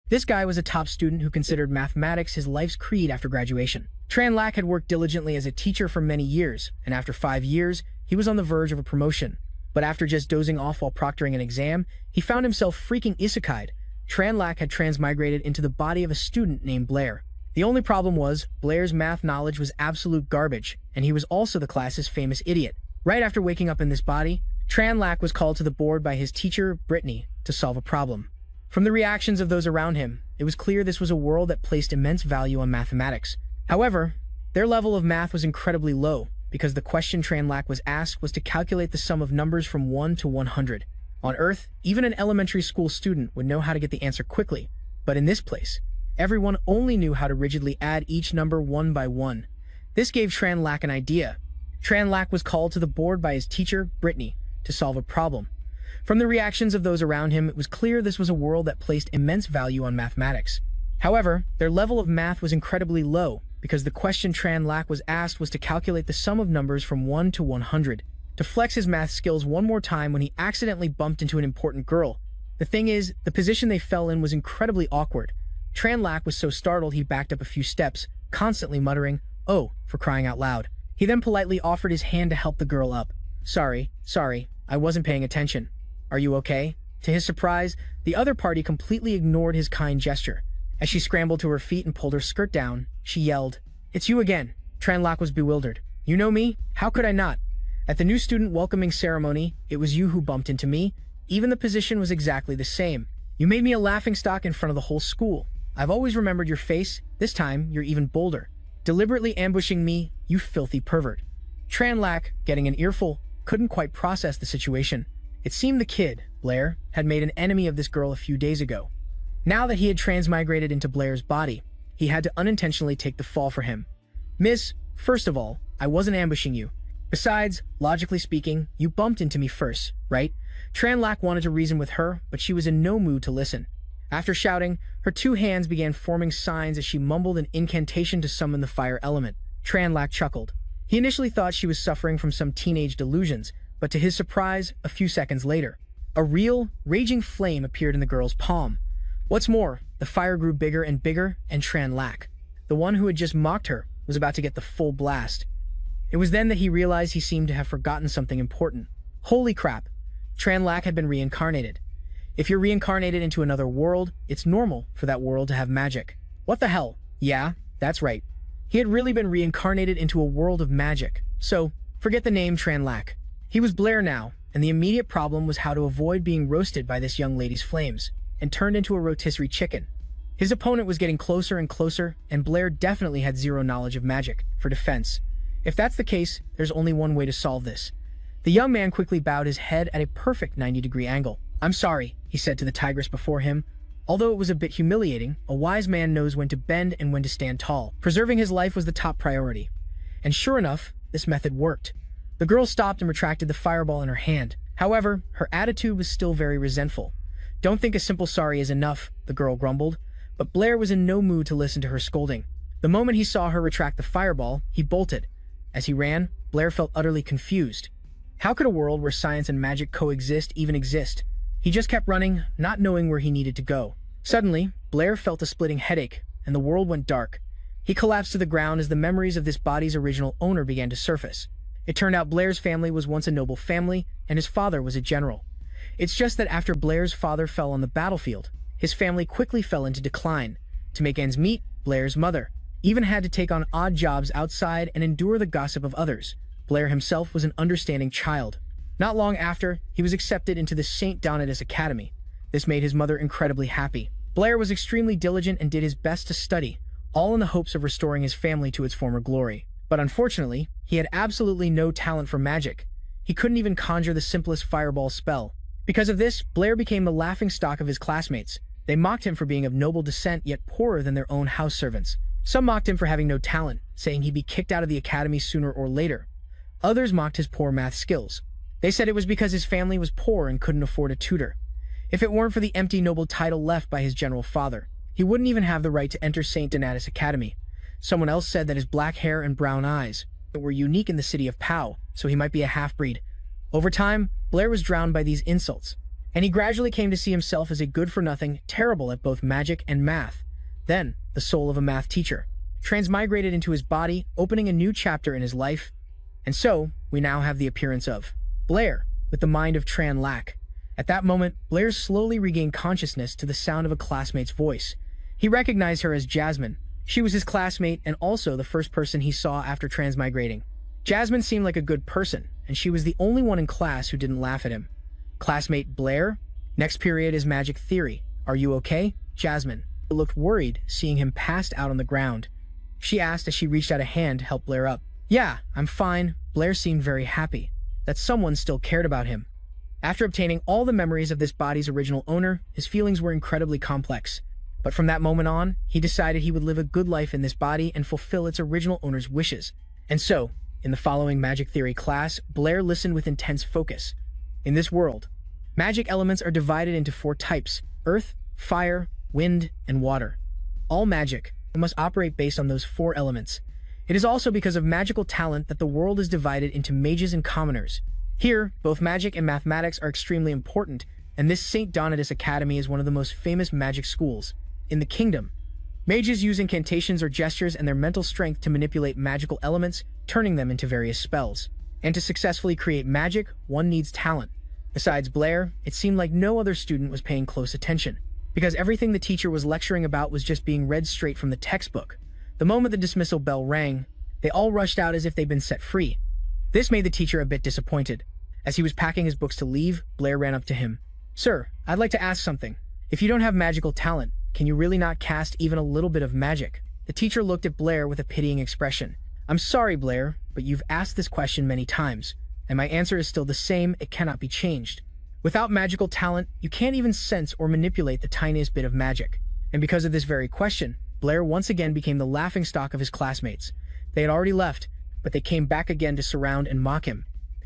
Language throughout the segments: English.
This guy was a top student who considered mathematics his life's creed after graduation. Tran Lak had worked diligently as a teacher for many years, and after 5 years, he was on the verge of a promotion. But after just dozing off while proctoring an exam, he found himself freaking isekai'd. Tran Lak had transmigrated into the body of a student named Blair. The only problem was, Blair's math knowledge was absolute garbage, and he was also the class's famous idiot. Right after waking up in this body, Tran Lak was called to the board by his teacher, Brittany, to solve a problem. From the reactions of those around him, it was clear this was a world that placed immense value on mathematics. However, their level of math was incredibly low, because the question Tran Lak was asked was to calculate the sum of numbers from 1 to 100. On Earth, even an elementary school student would know how to get the answer quickly, but in this place, everyone only knew how to rigidly add each number one by one. This gave Tran Lak an idea. Tran Lak was called to the board by his teacher, Brittany, to solve a problem. From the reactions of those around him, it was clear this was a world that placed immense value on mathematics. However, their level of math was incredibly low, because the question Tran Lak was asked was to calculate the sum of numbers from 1 to 100. To flex his math skills one more time when he accidentally bumped into an important girl. The thing is, the position they fell in was incredibly awkward. Tran Lak was so startled he backed up a few steps, constantly muttering, "Oh," for crying out loud. He then politely offered his hand to help the girl up. Sorry, I wasn't paying attention. Are you okay?" To his surprise, the other party completely ignored his kind gesture. As she scrambled to her feet and pulled her skirt down, she yelled, "It's you again." Tran Lak was bewildered. "You know me? How could I not? At the new student welcoming ceremony, it was you who bumped into me. Even the position was exactly the same. You made me a laughingstock in front of the whole school. I've always remembered your face. This time, you're even bolder. Deliberately ambushing me, you filthy pervert." Tran Lak, getting an earful, couldn't quite process the situation. It seemed the kid, Blair, had made an enemy of this girl a few days ago. Now that he had transmigrated into Blair's body, he had to unintentionally take the fall for him. "Miss, first of all, I wasn't ambushing you. Besides, logically speaking, you bumped into me first, right?" Tran Lak wanted to reason with her, but she was in no mood to listen. After shouting, her 2 hands began forming signs as she mumbled an incantation to summon the fire element. Tran Lak chuckled. He initially thought she was suffering from some teenage delusions, but to his surprise, a few seconds later, a real, raging flame appeared in the girl's palm. What's more, the fire grew bigger and bigger, and Tran Lak, the one who had just mocked her, was about to get the full blast. It was then that he realized he seemed to have forgotten something important. Holy crap! Tran Lak had been reincarnated. If you're reincarnated into another world, it's normal for that world to have magic. What the hell? Yeah, that's right. He had really been reincarnated into a world of magic. So, forget the name Tran Lak. He was Blair now, and the immediate problem was how to avoid being roasted by this young lady's flames, and turned into a rotisserie chicken. His opponent was getting closer and closer, and Blair definitely had zero knowledge of magic. For defense, if that's the case, there's only one way to solve this. The young man quickly bowed his head at a perfect 90-degree angle. "I'm sorry," he said to the tigress before him. Although it was a bit humiliating, a wise man knows when to bend and when to stand tall. Preserving his life was the top priority. And sure enough, this method worked. The girl stopped and retracted the fireball in her hand. However, her attitude was still very resentful. "Don't think a simple sorry is enough," the girl grumbled, but Blair was in no mood to listen to her scolding. The moment he saw her retract the fireball, he bolted. As he ran, Blair felt utterly confused. How could a world where science and magic coexist even exist? He just kept running, not knowing where he needed to go. Suddenly, Blair felt a splitting headache, and the world went dark. He collapsed to the ground as the memories of this body's original owner began to surface. It turned out Blair's family was once a noble family, and his father was a general. It's just that after Blair's father fell on the battlefield, his family quickly fell into decline. To make ends meet, Blair's mother even had to take on odd jobs outside and endure the gossip of others. Blair himself was an understanding child. Not long after, he was accepted into the St. Donatus Academy. This made his mother incredibly happy. Blair was extremely diligent and did his best to study, all in the hopes of restoring his family to its former glory. But unfortunately, he had absolutely no talent for magic. He couldn't even conjure the simplest fireball spell. Because of this, Blair became the laughingstock of his classmates. They mocked him for being of noble descent yet poorer than their own house servants. Some mocked him for having no talent, saying he'd be kicked out of the academy sooner or later. Others mocked his poor math skills. They said it was because his family was poor and couldn't afford a tutor. If it weren't for the empty noble title left by his general father, he wouldn't even have the right to enter St. Donatus Academy. Someone else said that his black hair and brown eyes were unique in the city of Pau, so he might be a half-breed. Over time, Blair was drowned by these insults, and he gradually came to see himself as a good-for-nothing, terrible at both magic and math. Then, the soul of a math teacher transmigrated into his body, opening a new chapter in his life. And so, we now have the appearance of Blair, with the mind of Tran Lack. At that moment, Blair slowly regained consciousness to the sound of a classmate's voice. He recognized her as Jasmine. She was his classmate and also the first person he saw after transmigrating. Jasmine seemed like a good person, and she was the only one in class who didn't laugh at him. Classmate Blair? Next period is magic theory. Are you okay? Jasmine looked worried, seeing him passed out on the ground. She asked as she reached out a hand to help Blair up. Yeah, I'm fine. Blair seemed very happy that someone still cared about him. After obtaining all the memories of this body's original owner, his feelings were incredibly complex. But from that moment on, he decided he would live a good life in this body and fulfill its original owner's wishes. And so, in the following magic theory class, Blair listened with intense focus. In this world, magic elements are divided into 4 types: earth, fire, wind, and water. All magic must operate based on those 4 elements. It is also because of magical talent that the world is divided into mages and commoners. Here, both magic and mathematics are extremely important, and this St. Donatus Academy is one of the most famous magic schools in the kingdom. Mages use incantations or gestures and their mental strength to manipulate magical elements, turning them into various spells. And to successfully create magic, one needs talent. Besides Blair, it seemed like no other student was paying close attention, because everything the teacher was lecturing about was just being read straight from the textbook. The moment the dismissal bell rang, they all rushed out as if they'd been set free. This made the teacher a bit disappointed. As he was packing his books to leave, Blair ran up to him. Sir, I'd like to ask something. If you don't have magical talent, can you really not cast even a little bit of magic? The teacher looked at Blair with a pitying expression. I'm sorry, Blair, but you've asked this question many times, and my answer is still the same. It cannot be changed. Without magical talent, you can't even sense or manipulate the tiniest bit of magic. And because of this very question, Blair once again became the laughingstock of his classmates. They had already left, but they came back again to surround and mock him.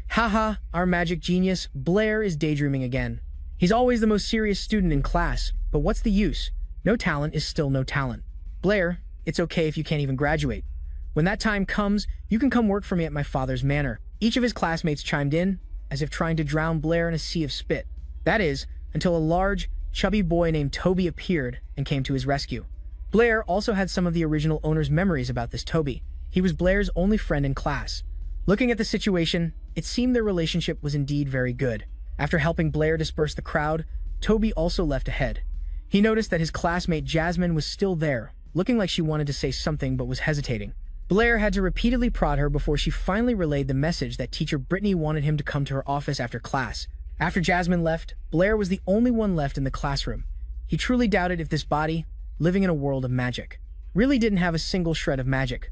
Haha, our magic genius, Blair is daydreaming again. He's always the most serious student in class, but what's the use? No talent is still no talent. Blair, it's okay if you can't even graduate. When that time comes, you can come work for me at my father's manor. Each of his classmates chimed in, as if trying to drown Blair in a sea of spit. That is, until a large, chubby boy named Toby appeared and came to his rescue. Blair also had some of the original owner's memories about this Toby. He was Blair's only friend in class. Looking at the situation, it seemed their relationship was indeed very good. After helping Blair disperse the crowd, Toby also left ahead. He noticed that his classmate Jasmine was still there, looking like she wanted to say something but was hesitating. Blair had to repeatedly prod her before she finally relayed the message that teacher Brittany wanted him to come to her office after class. After Jasmine left, Blair was the only one left in the classroom. He truly doubted if this body, living in a world of magic, really didn't have a single shred of magic.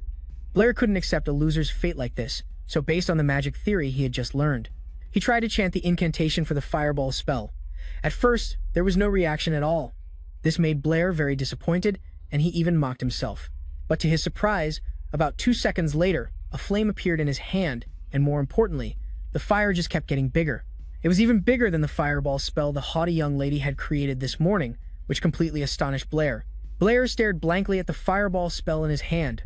Blair couldn't accept a loser's fate like this, so based on the magic theory he had just learned, he tried to chant the incantation for the fireball spell. At first, there was no reaction at all. This made Blair very disappointed, and he even mocked himself. But to his surprise, about 2 seconds later, a flame appeared in his hand, and more importantly, the fire just kept getting bigger. It was even bigger than the fireball spell the haughty young lady had created this morning, which completely astonished Blair. Blair stared blankly at the fireball spell in his hand.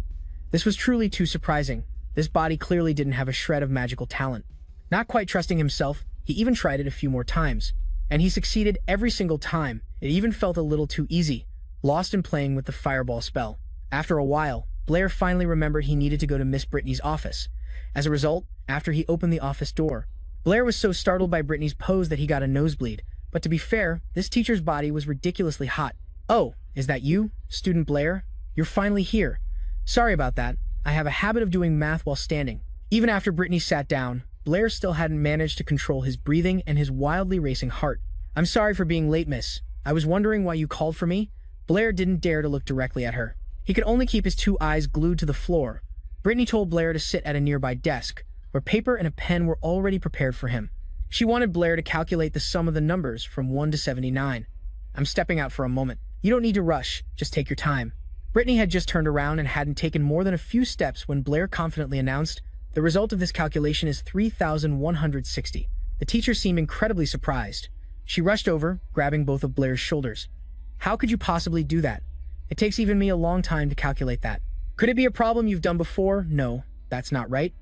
This was truly too surprising. This body clearly didn't have a shred of magical talent. Not quite trusting himself, he even tried it a few more times. And he succeeded every single time. It even felt a little too easy, lost in playing with the fireball spell. After a while, Blair finally remembered he needed to go to Miss Brittany's office. As a result, after he opened the office door, Blair was so startled by Brittany's pose that he got a nosebleed. But to be fair, this teacher's body was ridiculously hot. Oh, is that you, student Blair? You're finally here. Sorry about that. I have a habit of doing math while standing. Even after Brittany sat down, Blair still hadn't managed to control his breathing and his wildly racing heart. I'm sorry for being late, miss. I was wondering why you called for me. Blair didn't dare to look directly at her. He could only keep his 2 eyes glued to the floor. Brittany told Blair to sit at a nearby desk, where paper and a pen were already prepared for him. She wanted Blair to calculate the sum of the numbers from 1 to 79. I'm stepping out for a moment. You don't need to rush, just take your time. Brittany had just turned around and hadn't taken more than a few steps when Blair confidently announced, the result of this calculation is 3,160. The teacher seemed incredibly surprised. She rushed over, grabbing both of Blair's shoulders. How could you possibly do that? It takes even me a long time to calculate that. Could it be a problem you've done before? No, that's not right.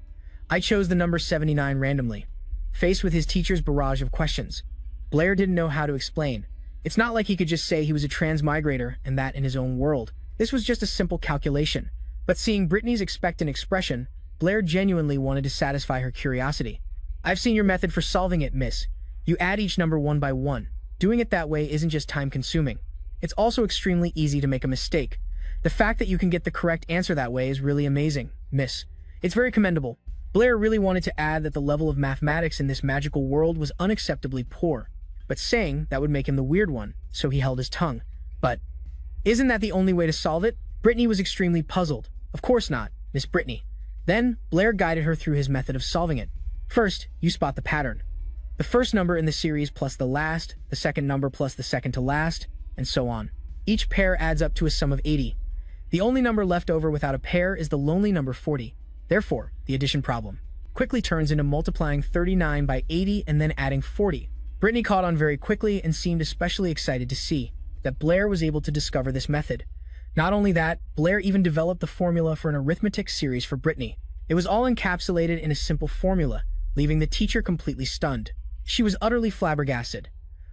I chose the number 79 randomly. Faced with his teacher's barrage of questions, Blair didn't know how to explain. It's not like he could just say he was a transmigrator and that in his own world. This was just a simple calculation. But seeing Brittany's expectant expression, Blair genuinely wanted to satisfy her curiosity. "I've seen your method for solving it, miss. You add each number one by one. Doing it that way isn't just time-consuming. It's also extremely easy to make a mistake. The fact that you can get the correct answer that way is really amazing, miss. It's very commendable." Blair really wanted to add that the level of mathematics in this magical world was unacceptably poor, but saying that would make him the weird one, so he held his tongue. But isn't that the only way to solve it? Brittany was extremely puzzled. "Of course not, Miss Brittany." Then Blair guided her through his method of solving it. First, you spot the pattern. The first number in the series plus the last, the second number plus the second to last, and so on. Each pair adds up to a sum of 80. The only number left over without a pair is the lonely number 40. Therefore, the addition problem quickly turns into multiplying 39 by 80 and then adding 40. Brittany caught on very quickly and seemed especially excited to see that Blair was able to discover this method. Not only that, Blair even developed the formula for an arithmetic series for Brittany. It was all encapsulated in a simple formula, leaving the teacher completely stunned. She was utterly flabbergasted.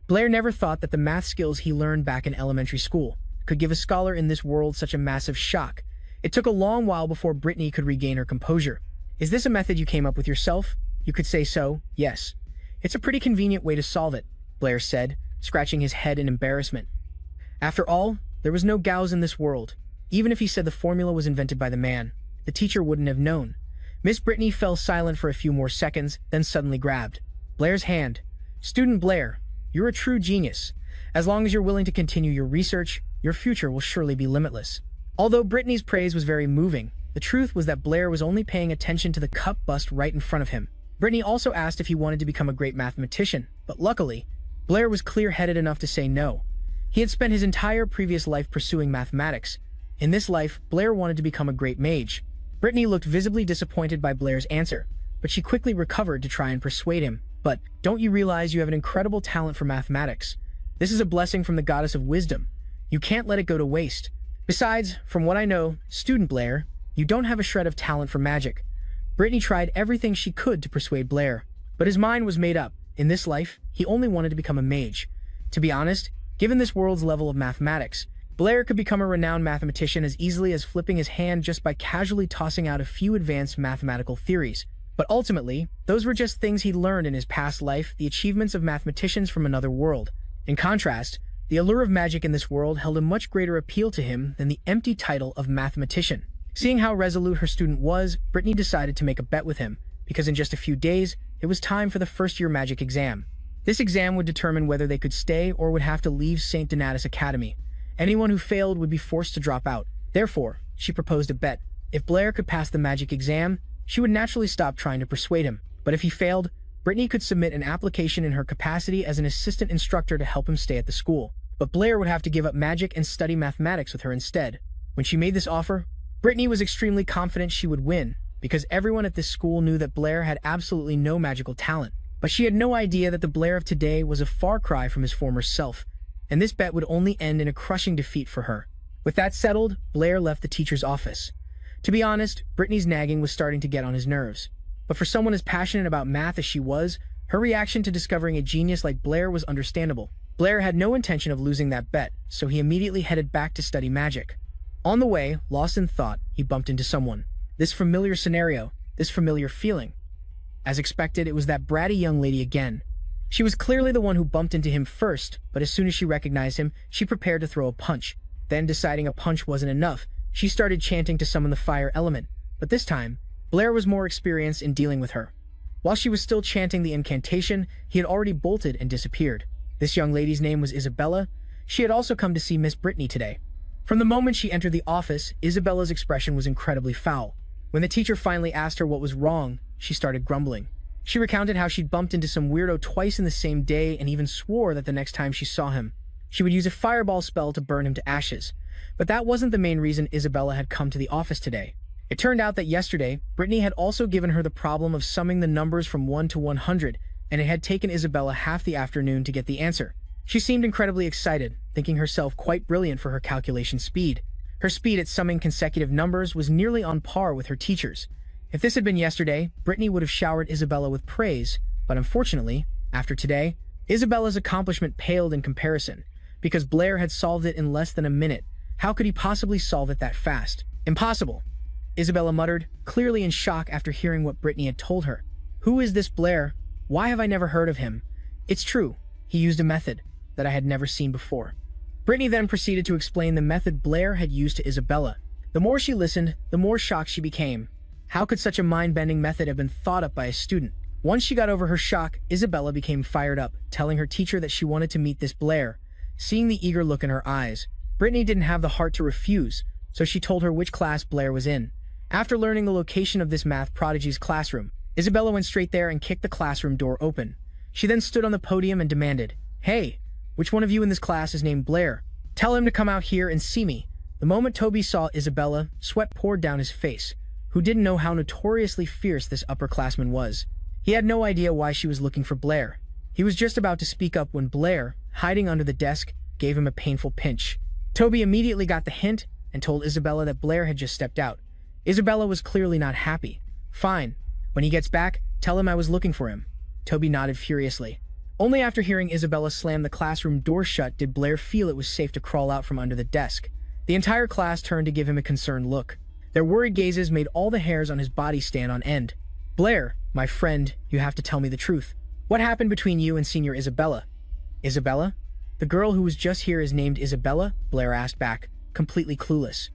Blair never thought that the math skills he learned back in elementary school could give a scholar in this world such a massive shock. It took a long while before Brittany could regain her composure. "Is this a method you came up with yourself?" "You could say so, yes. It's a pretty convenient way to solve it," Blair said, scratching his head in embarrassment. After all, there was no Gauss in this world. Even if he said the formula was invented by the man, the teacher wouldn't have known. Miss Brittany fell silent for a few more seconds, then suddenly grabbed Blair's hand. "Student Blair, you're a true genius. As long as you're willing to continue your research, your future will surely be limitless." Although Brittany's praise was very moving, the truth was that Blair was only paying attention to the cup bust right in front of him. Brittany also asked if he wanted to become a great mathematician, but luckily, Blair was clear-headed enough to say no. He had spent his entire previous life pursuing mathematics. In this life, Blair wanted to become a great mage. Brittany looked visibly disappointed by Blair's answer, but she quickly recovered to try and persuade him. "But don't you realize you have an incredible talent for mathematics? This is a blessing from the goddess of wisdom. You can't let it go to waste. Besides, from what I know, Student Blair, you don't have a shred of talent for magic." Brittany tried everything she could to persuade Blair, but his mind was made up. In this life, he only wanted to become a mage. To be honest, given this world's level of mathematics, Blair could become a renowned mathematician as easily as flipping his hand just by casually tossing out a few advanced mathematical theories. But ultimately, those were just things he'd learned in his past life, the achievements of mathematicians from another world. In contrast, the allure of magic in this world held a much greater appeal to him than the empty title of mathematician. Seeing how resolute her student was, Brittany decided to make a bet with him, because in just a few days, it was time for the first-year magic exam. This exam would determine whether they could stay or would have to leave St. Donatus Academy. Anyone who failed would be forced to drop out. Therefore, she proposed a bet. If Blair could pass the magic exam, she would naturally stop trying to persuade him. But if he failed, Brittany could submit an application in her capacity as an assistant instructor to help him stay at the school. But Blair would have to give up magic and study mathematics with her instead. When she made this offer, Brittany was extremely confident she would win, because everyone at this school knew that Blair had absolutely no magical talent. But she had no idea that the Blair of today was a far cry from his former self, and this bet would only end in a crushing defeat for her. With that settled, Blair left the teacher's office. To be honest, Brittany's nagging was starting to get on his nerves. But for someone as passionate about math as she was, her reaction to discovering a genius like Blair was understandable. Blair had no intention of losing that bet, so he immediately headed back to study magic. On the way, lost in thought, he bumped into someone. This familiar scenario, this familiar feeling. As expected, it was that bratty young lady again. She was clearly the one who bumped into him first, but as soon as she recognized him, she prepared to throw a punch. Then, deciding a punch wasn't enough, she started chanting to summon the fire element. But this time, Blair was more experienced in dealing with her. While she was still chanting the incantation, he had already bolted and disappeared. This young lady's name was Isabella. She had also come to see Miss Brittany today. From the moment she entered the office, Isabella's expression was incredibly foul. When the teacher finally asked her what was wrong, she started grumbling. She recounted how she'd bumped into some weirdo twice in the same day and even swore that the next time she saw him, she would use a fireball spell to burn him to ashes. But that wasn't the main reason Isabella had come to the office today. It turned out that yesterday, Brittany had also given her the problem of summing the numbers from 1 to 100, and it had taken Isabella half the afternoon to get the answer. She seemed incredibly excited, thinking herself quite brilliant for her calculation speed. Her speed at summing consecutive numbers was nearly on par with her teacher's. If this had been yesterday, Brittany would have showered Isabella with praise, but unfortunately, after today, Isabella's accomplishment paled in comparison, because Blair had solved it in less than a minute. How could he possibly solve it that fast? Impossible, Isabella muttered, clearly in shock after hearing what Brittany had told her. Who is this Blair? Why have I never heard of him? It's true, he used a method that I had never seen before. Brittany then proceeded to explain the method Blair had used to Isabella. The more she listened, the more shocked she became. How could such a mind-bending method have been thought up by a student? Once she got over her shock, Isabella became fired up, telling her teacher that she wanted to meet this Blair. Seeing the eager look in her eyes, Brittany didn't have the heart to refuse, so she told her which class Blair was in. After learning the location of this math prodigy's classroom, Isabella went straight there and kicked the classroom door open. She then stood on the podium and demanded, "Hey, which one of you in this class is named Blair? Tell him to come out here and see me." The moment Toby saw Isabella, sweat poured down his face, who didn't know how notoriously fierce this upperclassman was. He had no idea why she was looking for Blair. He was just about to speak up when Blair, hiding under the desk, gave him a painful pinch. Toby immediately got the hint and told Isabella that Blair had just stepped out. Isabella was clearly not happy. "Fine. When he gets back, tell him I was looking for him." Toby nodded furiously. Only after hearing Isabella slam the classroom door shut did Blair feel it was safe to crawl out from under the desk. The entire class turned to give him a concerned look. Their worried gazes made all the hairs on his body stand on end. "Blair, my friend, you have to tell me the truth. What happened between you and Senior Isabella?" "Isabella? The girl who was just here is named Isabella?" Blair asked back, completely clueless.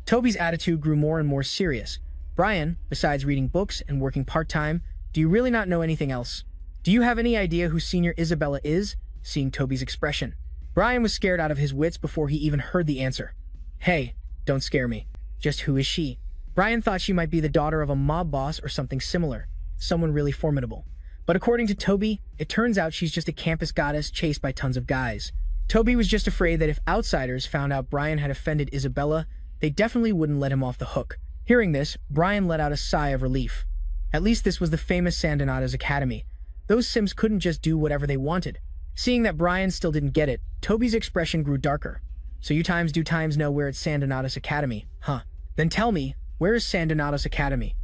Toby's attitude grew more and more serious. "Brian, besides reading books and working part-time, do you really not know anything else? Do you have any idea who Senior Isabella is?" Seeing Toby's expression, Brian was scared out of his wits before he even heard the answer. "Hey, don't scare me. Just who is she?" Brian thought she might be the daughter of a mob boss or something similar, someone really formidable. But according to Toby, it turns out she's just a campus goddess chased by tons of guys. Toby was just afraid that if outsiders found out Brian had offended Isabella, they definitely wouldn't let him off the hook. Hearing this, Brian let out a sigh of relief. At least this was the famous Sandonato's Academy. Those Sims couldn't just do whatever they wanted. Seeing that Brian still didn't get it, Toby's expression grew darker. "So you times do times know where it's Sandonato's Academy, huh? Then tell me, where is Sandonato's Academy?"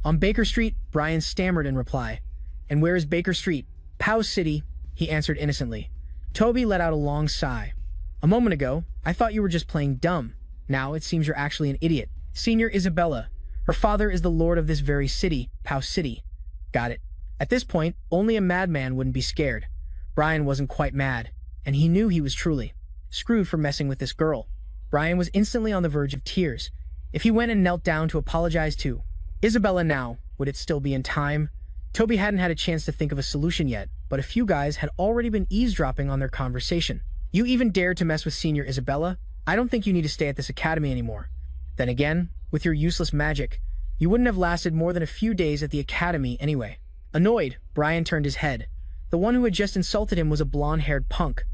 "On Baker Street," Brian stammered in reply. "And where is Baker Street?" "Pow City," he answered innocently. Toby let out a long sigh. "A moment ago, I thought you were just playing dumb. Now it seems you're actually an idiot. Senior Isabella. Her father is the lord of this very city, Pow City." "Got it." At this point, only a madman wouldn't be scared. Brian wasn't quite mad, and he knew he was truly screwed for messing with this girl. Brian was instantly on the verge of tears. If he went and knelt down to apologize to Isabella now, would it still be in time? Toby hadn't had a chance to think of a solution yet, but a few guys had already been eavesdropping on their conversation. "You even dared to mess with Senior Isabella? I don't think you need to stay at this academy anymore. Then again, with your useless magic, you wouldn't have lasted more than a few days at the academy anyway." Annoyed, Brian turned his head. The one who had just insulted him was a blonde-haired punk.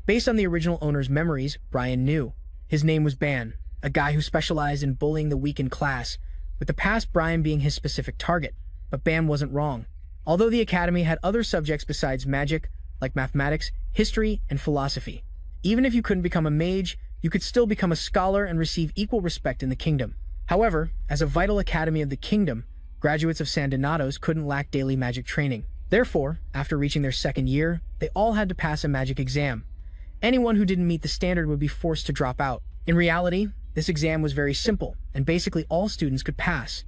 Based on the original owner's memories, Brian knew. His name was Ban, a guy who specialized in bullying the weak in class, with the past Brian being his specific target. But Ban wasn't wrong. Although the academy had other subjects besides magic, like mathematics, history, and philosophy. Even if you couldn't become a mage, you could still become a scholar and receive equal respect in the kingdom. However, as a vital academy of the kingdom, graduates of San Donato's couldn't lack daily magic training. Therefore, after reaching their second year, they all had to pass a magic exam. Anyone who didn't meet the standard would be forced to drop out. In reality, this exam was very simple, and basically all students could pass.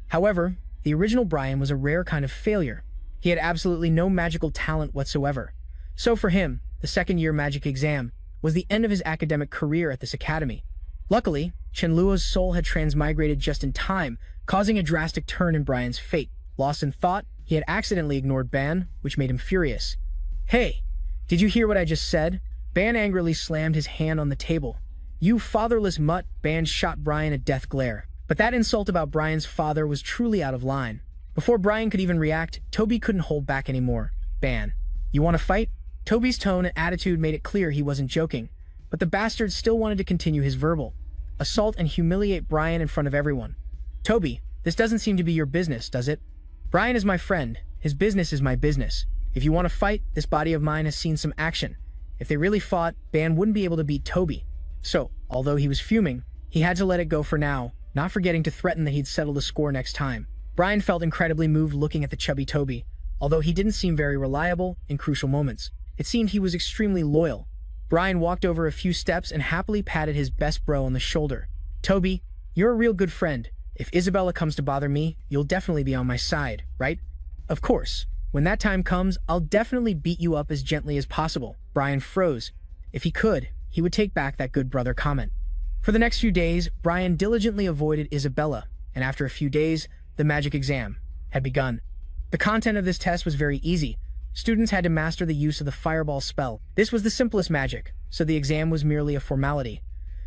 However, the original Brian was a rare kind of failure. He had absolutely no magical talent whatsoever. So for him, the second-year magic exam was the end of his academic career at this academy. Luckily, Chenluo's soul had transmigrated just in time, causing a drastic turn in Brian's fate. Lost in thought, he had accidentally ignored Ban, which made him furious. "Hey, did you hear what I just said?" Ban angrily slammed his hand on the table. "You fatherless mutt!" Ban shot Brian a death glare. But that insult about Brian's father was truly out of line. Before Brian could even react, Toby couldn't hold back anymore. "Ban, you want to fight?" Toby's tone and attitude made it clear he wasn't joking, but the bastard still wanted to continue his verbal assault and humiliate Brian in front of everyone. "Toby, this doesn't seem to be your business, does it? Brian is my friend. His business is my business. If you want to fight, this body of mine has seen some action." If they really fought, Ban wouldn't be able to beat Toby. So, although he was fuming, he had to let it go for now, not forgetting to threaten that he'd settle the score next time. Brian felt incredibly moved looking at the chubby Toby, although he didn't seem very reliable in crucial moments. It seemed he was extremely loyal. Brian walked over a few steps and happily patted his best bro on the shoulder. "Toby, you're a real good friend. If Isabella comes to bother me, you'll definitely be on my side, right?" "Of course. When that time comes, I'll definitely beat you up as gently as possible." Brian froze. If he could, he would take back that good brother comment. For the next few days, Brian diligently avoided Isabella, and after a few days, the magic exam had begun. The content of this test was very easy. Students had to master the use of the fireball spell. This was the simplest magic, so the exam was merely a formality.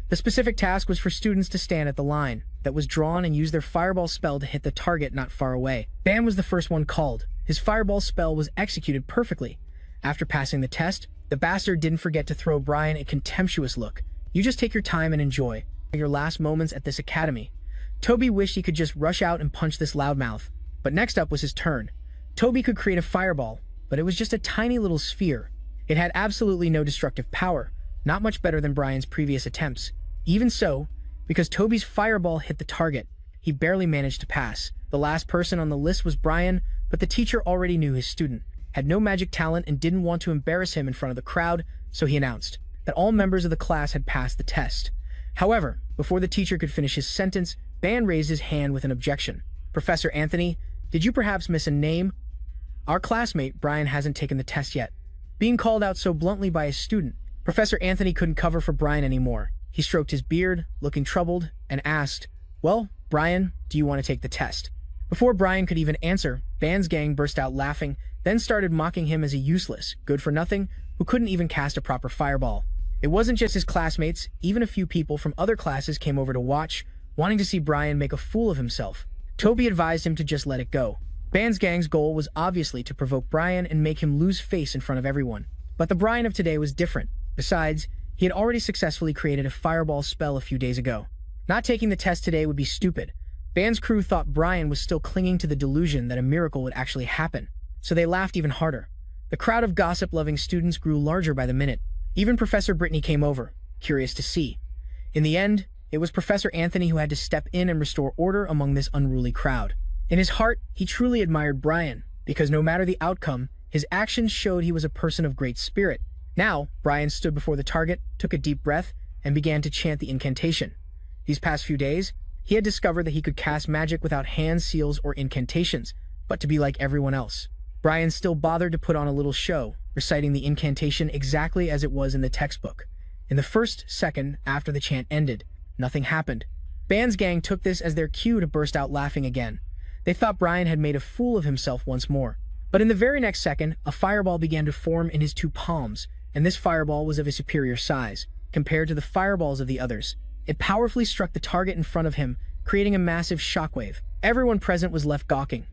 The specific task was for students to stand at the line that was drawn and use their fireball spell to hit the target not far away. Ban was the first one called. His fireball spell was executed perfectly. After passing the test, the bastard didn't forget to throw Brian a contemptuous look. "You just take your time and enjoy your last moments at this academy." Toby wished he could just rush out and punch this loudmouth. But next up was his turn. Toby could create a fireball, but it was just a tiny little sphere. It had absolutely no destructive power, not much better than Brian's previous attempts. Even so, because Toby's fireball hit the target, he barely managed to pass. The last person on the list was Brian, but the teacher already knew his student had no magic talent and didn't want to embarrass him in front of the crowd, so he announced that all members of the class had passed the test. However, before the teacher could finish his sentence, Ban raised his hand with an objection. "Professor Anthony, did you perhaps miss a name? Our classmate, Brian, hasn't taken the test yet." Being called out so bluntly by his student, Professor Anthony couldn't cover for Brian anymore. He stroked his beard, looking troubled, and asked, "Well, Brian, do you want to take the test?" Before Brian could even answer, Ban's gang burst out laughing, then started mocking him as a useless, good-for-nothing, who couldn't even cast a proper fireball. It wasn't just his classmates, even a few people from other classes came over to watch, wanting to see Brian make a fool of himself. Toby advised him to just let it go. Ban's gang's goal was obviously to provoke Brian and make him lose face in front of everyone. But the Brian of today was different. Besides, he had already successfully created a fireball spell a few days ago. Not taking the test today would be stupid. Ban's crew thought Brian was still clinging to the delusion that a miracle would actually happen, so they laughed even harder. The crowd of gossip-loving students grew larger by the minute. Even Professor Brittany came over, curious to see. In the end, it was Professor Anthony who had to step in and restore order among this unruly crowd. In his heart, he truly admired Brian, because no matter the outcome, his actions showed he was a person of great spirit. Now, Brian stood before the target, took a deep breath, and began to chant the incantation. These past few days, he had discovered that he could cast magic without hand seals or incantations, but to be like everyone else. Brian still bothered to put on a little show, reciting the incantation exactly as it was in the textbook. In the first second after the chant ended, nothing happened. Ban's gang took this as their cue to burst out laughing again. They thought Brian had made a fool of himself once more. But in the very next second, a fireball began to form in his two palms, and this fireball was of a superior size, compared to the fireballs of the others. It powerfully struck the target in front of him, creating a massive shockwave. Everyone present was left gawking.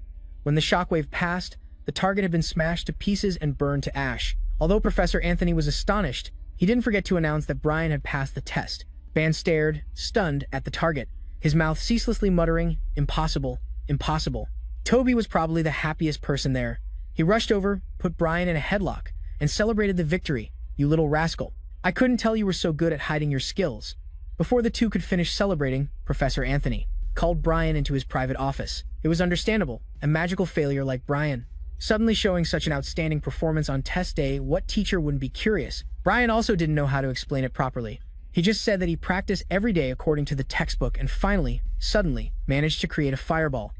When the shockwave passed, the target had been smashed to pieces and burned to ash. Although Professor Anthony was astonished, he didn't forget to announce that Brian had passed the test. Ban stared, stunned, at the target, his mouth ceaselessly muttering, "Impossible, impossible." Toby was probably the happiest person there. He rushed over, put Brian in a headlock, and celebrated the victory. "You little rascal. I couldn't tell you were so good at hiding your skills." Before the two could finish celebrating, Professor Anthony called Brian into his private office. It was understandable, a magical failure like Brian suddenly showing such an outstanding performance on test day, what teacher wouldn't be curious? Brian also didn't know how to explain it properly. He just said that he practiced every day according to the textbook and finally, suddenly, managed to create a fireball.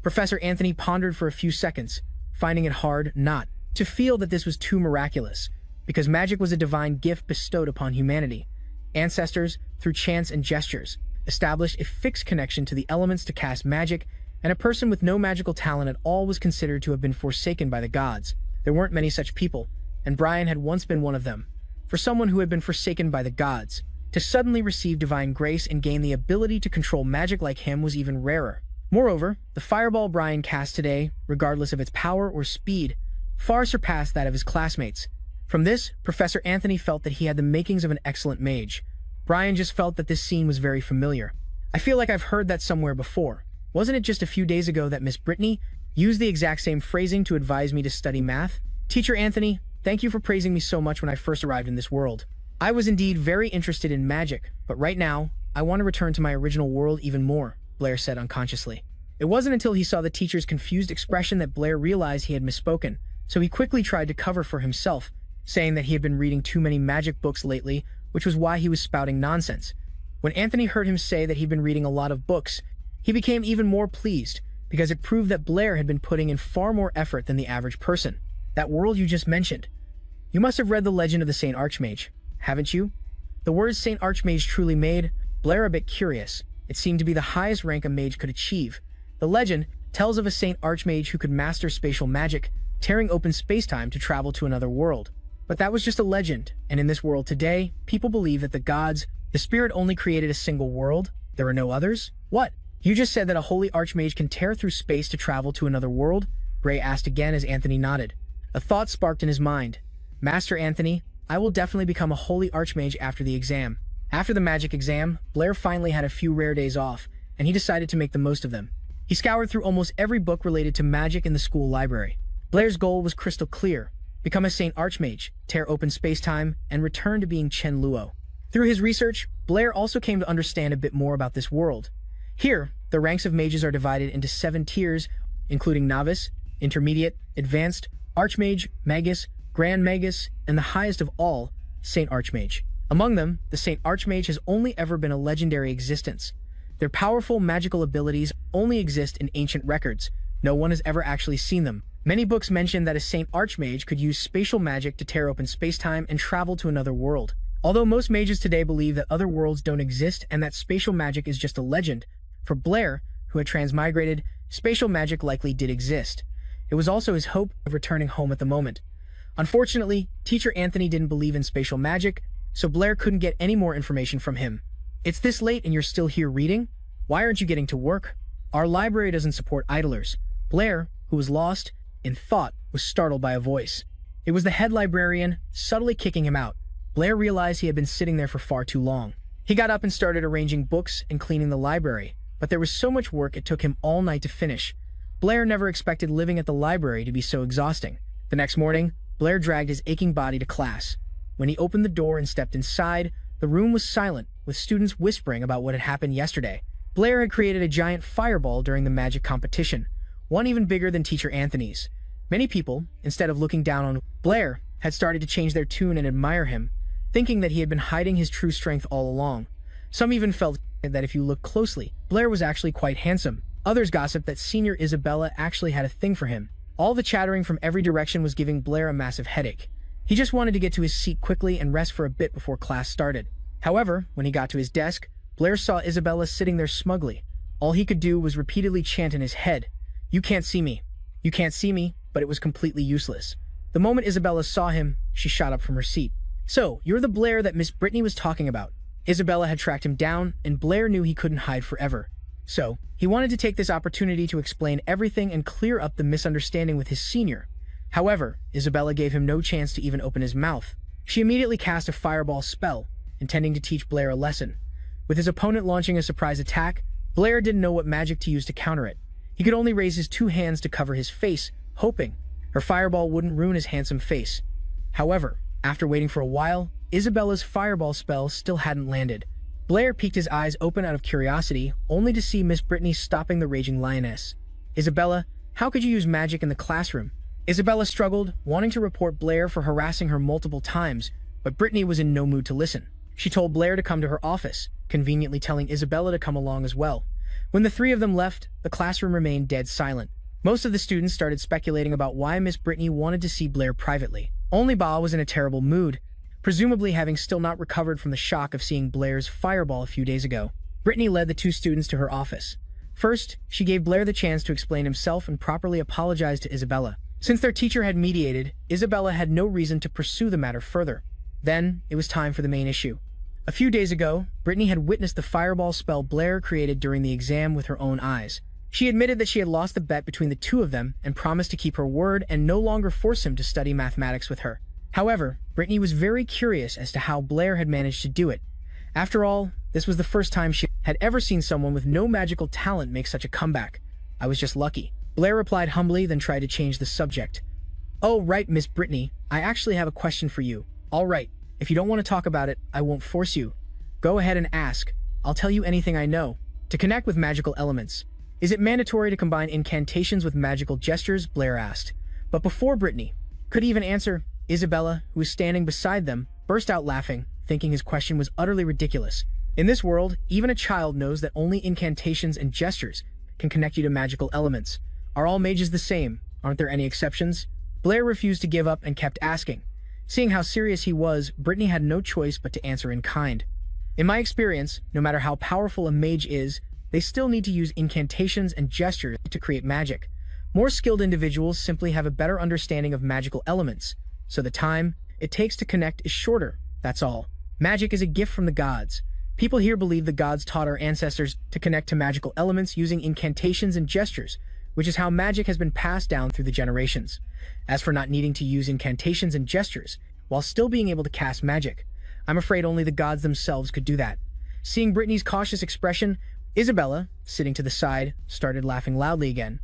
Professor Anthony pondered for a few seconds, finding it hard not to feel that this was too miraculous, because magic was a divine gift bestowed upon humanity. Ancestors, through chants and gestures, established a fixed connection to the elements to cast magic, and a person with no magical talent at all was considered to have been forsaken by the gods. There weren't many such people, and Brian had once been one of them. For someone who had been forsaken by the gods, to suddenly receive divine grace and gain the ability to control magic like him was even rarer. Moreover, the fireball Brian cast today, regardless of its power or speed, far surpassed that of his classmates. From this, Professor Anthony felt that he had the makings of an excellent mage. Brian just felt that this scene was very familiar. "I feel like I've heard that somewhere before. Wasn't it just a few days ago that Miss Brittany used the exact same phrasing to advise me to study math? Teacher Anthony, thank you for praising me so much when I first arrived in this world. I was indeed very interested in magic, but right now, I want to return to my original world even more," Blair said unconsciously. It wasn't until he saw the teacher's confused expression that Blair realized he had misspoken, so he quickly tried to cover for himself. saying that he had been reading too many magic books lately, which was why he was spouting nonsense. When Anthony heard him say that he'd been reading a lot of books, he became even more pleased because it proved that Blair had been putting in far more effort than the average person. That world you just mentioned. You must have read the legend of the Saint Archmage, haven't you? The words Saint Archmage truly made Blair a bit curious. It seemed to be the highest rank a mage could achieve. The legend tells of a Saint Archmage who could master spatial magic, tearing open spacetime to travel to another world. But that was just a legend, and in this world today, people believe that the spirit only created a single world. There are no others? What? You just said that a holy archmage can tear through space to travel to another world? Gray asked again as Anthony nodded. A thought sparked in his mind. Master Anthony, I will definitely become a holy archmage after the exam. After the magic exam, Blair finally had a few rare days off, and he decided to make the most of them. He scoured through almost every book related to magic in the school library. Blair's goal was crystal clear: become a Saint Archmage, tear open space-time, and return to being Chen Luo. Through his research, Blair also came to understand a bit more about this world. Here, the ranks of mages are divided into 7 tiers, including Novice, Intermediate, Advanced, Archmage, Magus, Grand Magus, and the highest of all, Saint Archmage. Among them, the Saint Archmage has only ever been a legendary existence. Their powerful magical abilities only exist in ancient records. No one has ever actually seen them. Many books mention that a Saint Archmage could use spatial magic to tear open space-time and travel to another world. Although most mages today believe that other worlds don't exist and that spatial magic is just a legend, for Blair, who had transmigrated, spatial magic likely did exist. It was also his hope of returning home at the moment. Unfortunately, teacher Anthony didn't believe in spatial magic, so Blair couldn't get any more information from him. It's this late and you're still here reading? Why aren't you getting to work? Our library doesn't support idlers. Blair, who was lost in thought, was startled by a voice. It was the head librarian, subtly kicking him out. Blair realized he had been sitting there for far too long. He got up and started arranging books and cleaning the library, but there was so much work it took him all night to finish. Blair never expected living at the library to be so exhausting. The next morning, Blair dragged his aching body to class. When he opened the door and stepped inside, the room was silent, with students whispering about what had happened yesterday. Blair had created a giant fireball during the magic competition, one even bigger than teacher Anthony's. Many people, instead of looking down on Blair, had started to change their tune and admire him, thinking that he had been hiding his true strength all along. Some even felt that if you looked closely, Blair was actually quite handsome. Others gossiped that Senior Isabella actually had a thing for him. All the chattering from every direction was giving Blair a massive headache. He just wanted to get to his seat quickly and rest for a bit before class started. However, when he got to his desk, Blair saw Isabella sitting there smugly. All he could do was repeatedly chant in his head, "You can't see me. You can't see me," but it was completely useless. The moment Isabella saw him, she shot up from her seat. "So, you're the Blair that Miss Brittany was talking about." Isabella had tracked him down, and Blair knew he couldn't hide forever. So, he wanted to take this opportunity to explain everything and clear up the misunderstanding with his senior. However, Isabella gave him no chance to even open his mouth. She immediately cast a fireball spell, intending to teach Blair a lesson. With his opponent launching a surprise attack, Blair didn't know what magic to use to counter it. He could only raise his 2 hands to cover his face, hoping her fireball wouldn't ruin his handsome face. However, after waiting for a while, Isabella's fireball spell still hadn't landed. Blair peeked his eyes open out of curiosity, only to see Miss Brittany stopping the raging lioness. "Isabella, how could you use magic in the classroom?" Isabella struggled, wanting to report Blair for harassing her multiple times, but Brittany was in no mood to listen. She told Blair to come to her office, conveniently telling Isabella to come along as well. When the 3 of them left, the classroom remained dead silent. Most of the students started speculating about why Miss Brittany wanted to see Blair privately. Only Ba was in a terrible mood, presumably having still not recovered from the shock of seeing Blair's fireball a few days ago. Brittany led the 2 students to her office. First, she gave Blair the chance to explain himself and properly apologize to Isabella. Since their teacher had mediated, Isabella had no reason to pursue the matter further. Then, it was time for the main issue. A few days ago, Brittany had witnessed the fireball spell Blair created during the exam with her own eyes. She admitted that she had lost the bet between the 2 of them and promised to keep her word and no longer force him to study mathematics with her. However, Brittany was very curious as to how Blair had managed to do it. After all, this was the first time she had ever seen someone with no magical talent make such a comeback. "I was just lucky," Blair replied humbly, then tried to change the subject. "Oh, right, Miss Brittany, I actually have a question for you." "All right, if you don't want to talk about it, I won't force you. Go ahead and ask. I'll tell you anything I know." "To connect with magical elements, is it mandatory to combine incantations with magical gestures?" Blair asked. But before Brittany could even answer, Isabella, who was standing beside them, burst out laughing, thinking his question was utterly ridiculous. In this world, even a child knows that only incantations and gestures can connect you to magical elements. Are all mages the same? Aren't there any exceptions? Blair refused to give up and kept asking. Seeing how serious he was, Brittany had no choice but to answer in kind. In my experience, no matter how powerful a mage is, they still need to use incantations and gestures to create magic. More skilled individuals simply have a better understanding of magical elements, so the time it takes to connect is shorter, that's all. Magic is a gift from the gods. People here believe the gods taught our ancestors to connect to magical elements using incantations and gestures, which is how magic has been passed down through the generations. As for not needing to use incantations and gestures, while still being able to cast magic, I'm afraid only the gods themselves could do that. Seeing Brittany's cautious expression, Isabella, sitting to the side, started laughing loudly again.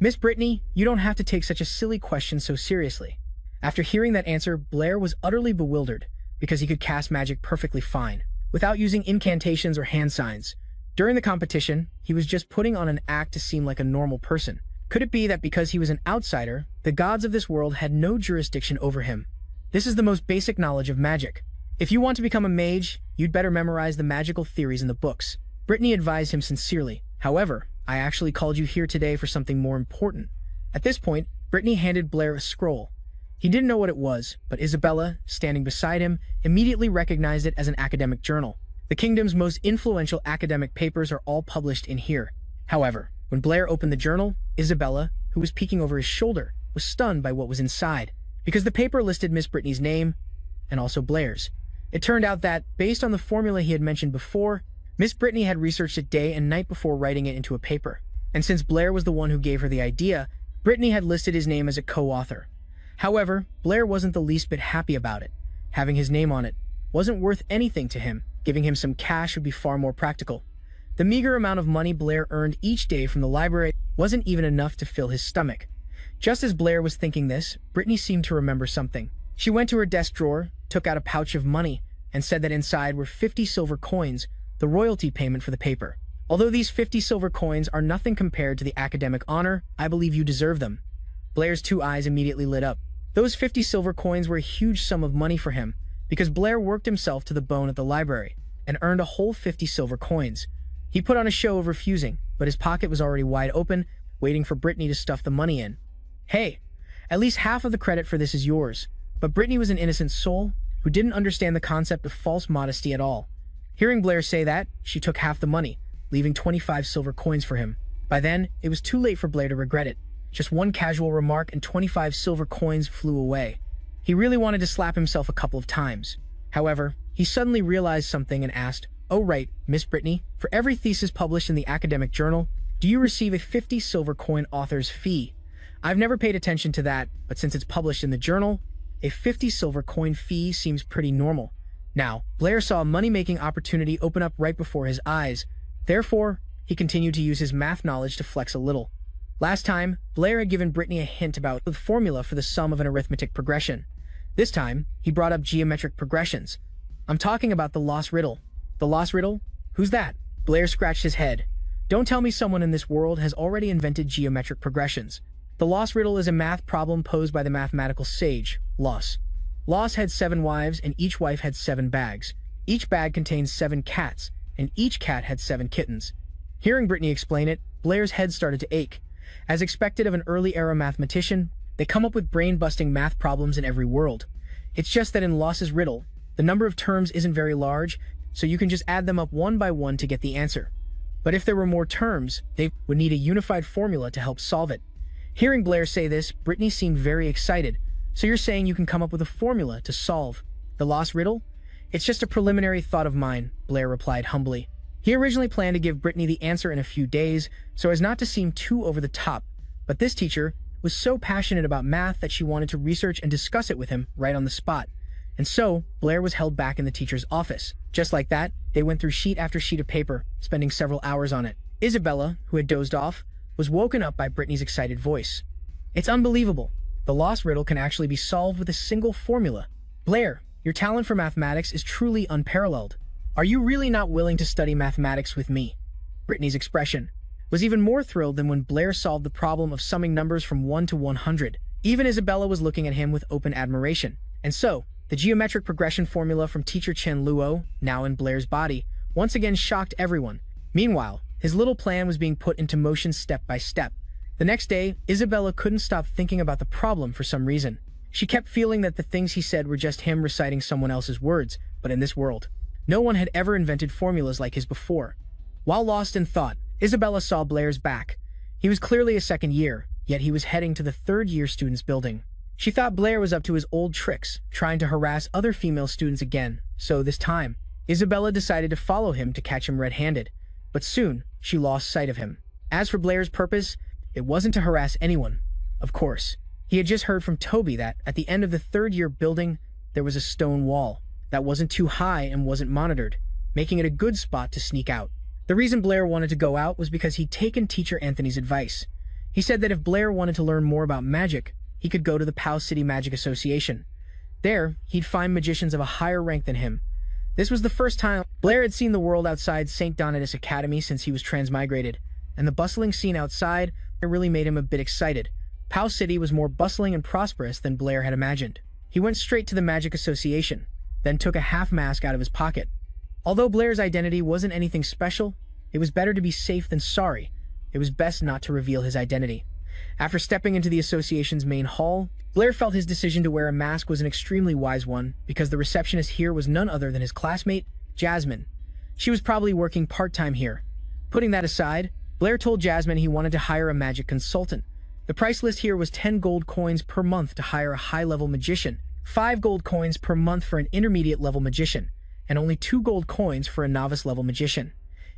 Miss Brittany, you don't have to take such a silly question so seriously. After hearing that answer, Blair was utterly bewildered, because he could cast magic perfectly fine, without using incantations or hand signs. During the competition, he was just putting on an act to seem like a normal person. Could it be that because he was an outsider, the gods of this world had no jurisdiction over him? This is the most basic knowledge of magic. If you want to become a mage, you'd better memorize the magical theories in the books. Brittany advised him sincerely. However, I actually called you here today for something more important. At this point, Brittany handed Blair a scroll. He didn't know what it was, but Isabella, standing beside him, immediately recognized it as an academic journal. The kingdom's most influential academic papers are all published in here. However, when Blair opened the journal, Isabella, who was peeking over his shoulder, was stunned by what was inside, because the paper listed Miss Brittany's name, and also Blair's. It turned out that, based on the formula he had mentioned before, Miss Brittany had researched it day and night before writing it into a paper. And since Blair was the one who gave her the idea, Brittany had listed his name as a co-author. However, Blair wasn't the least bit happy about it. Having his name on it wasn't worth anything to him. Giving him some cash would be far more practical. The meager amount of money Blair earned each day from the library wasn't even enough to fill his stomach. Just as Blair was thinking this, Brittany seemed to remember something. She went to her desk drawer, took out a pouch of money, and said that inside were 50 silver coins, the royalty payment for the paper. Although these 50 silver coins are nothing compared to the academic honor, I believe you deserve them. Blair's two eyes immediately lit up. Those 50 silver coins were a huge sum of money for him, because Blair worked himself to the bone at the library, and earned a whole 50 silver coins. He put on a show of refusing, but his pocket was already wide open, waiting for Brittany to stuff the money in. Hey, at least half of the credit for this is yours. But Brittany was an innocent soul, who didn't understand the concept of false modesty at all. Hearing Blair say that, she took half the money, leaving 25 silver coins for him. By then, it was too late for Blair to regret it. Just one casual remark and 25 silver coins flew away. He really wanted to slap himself a couple of times. However, he suddenly realized something and asked, "Oh right, Miss Brittany, for every thesis published in the academic journal, do you receive a 50 silver coin author's fee?" I've never paid attention to that, but since it's published in the journal, a 50 silver coin fee seems pretty normal. Now, Blair saw a money-making opportunity open up right before his eyes. Therefore, he continued to use his math knowledge to flex a little. Last time, Blair had given Brittany a hint about the formula for the sum of an arithmetic progression. This time, he brought up geometric progressions. I'm talking about the lost riddle. The lost riddle? Who's that? Blair scratched his head. Don't tell me someone in this world has already invented geometric progressions. The lost riddle is a math problem posed by the mathematical sage, Los. Los had 7 wives, and each wife had 7 bags. Each bag contained 7 cats, and each cat had 7 kittens. Hearing Brittany explain it, Blair's head started to ache. As expected of an early-era mathematician, they come up with brain-busting math problems in every world. It's just that in Los's riddle, the number of terms isn't very large, so you can just add them up one by one to get the answer. But if there were more terms, they would need a unified formula to help solve it. Hearing Blair say this, Brittany seemed very excited. So you're saying you can come up with a formula to solve the lost riddle? It's just a preliminary thought of mine, Blair replied humbly. He originally planned to give Brittany the answer in a few days, so as not to seem too over the top, but this teacher was so passionate about math that she wanted to research and discuss it with him right on the spot. And so, Blair was held back in the teacher's office. Just like that, they went through sheet after sheet of paper, spending several hours on it. Isabella, who had dozed off, was woken up by Brittany's excited voice. It's unbelievable. The lost riddle can actually be solved with a single formula. Blair, your talent for mathematics is truly unparalleled. Are you really not willing to study mathematics with me? Brittany's expression was even more thrilled than when Blair solved the problem of summing numbers from 1 to 100. Even Isabella was looking at him with open admiration. And so, the geometric progression formula from teacher Chen Luo, now in Blair's body, once again shocked everyone. Meanwhile, his little plan was being put into motion step by step. The next day, Isabella couldn't stop thinking about the problem for some reason. She kept feeling that the things he said were just him reciting someone else's words, but in this world, no one had ever invented formulas like his before. While lost in thought, Isabella saw Blair's back. He was clearly a second year, yet he was heading to the third-year students' building. She thought Blair was up to his old tricks, trying to harass other female students again, so this time, Isabella decided to follow him to catch him red-handed. But soon, she lost sight of him. As for Blair's purpose, it wasn't to harass anyone. Of course, he had just heard from Toby that, at the end of the third-year building, there was a stone wall that wasn't too high and wasn't monitored, making it a good spot to sneak out. The reason Blair wanted to go out was because he'd taken teacher Anthony's advice. He said that if Blair wanted to learn more about magic, he could go to the Pao City Magic Association. There, he'd find magicians of a higher rank than him. This was the first time Blair had seen the world outside St. Donatus Academy since he was transmigrated, and the bustling scene outside really made him a bit excited. Pao City was more bustling and prosperous than Blair had imagined. He went straight to the Magic Association, then took a half-mask out of his pocket. Although Blair's identity wasn't anything special, it was better to be safe than sorry. It was best not to reveal his identity. After stepping into the association's main hall, Blair felt his decision to wear a mask was an extremely wise one because the receptionist here was none other than his classmate, Jasmine. She was probably working part-time here. Putting that aside, Blair told Jasmine he wanted to hire a magic consultant. The price list here was 10 gold coins per month to hire a high-level magician, 5 gold coins per month for an intermediate-level magician, and only 2 gold coins for a novice-level magician.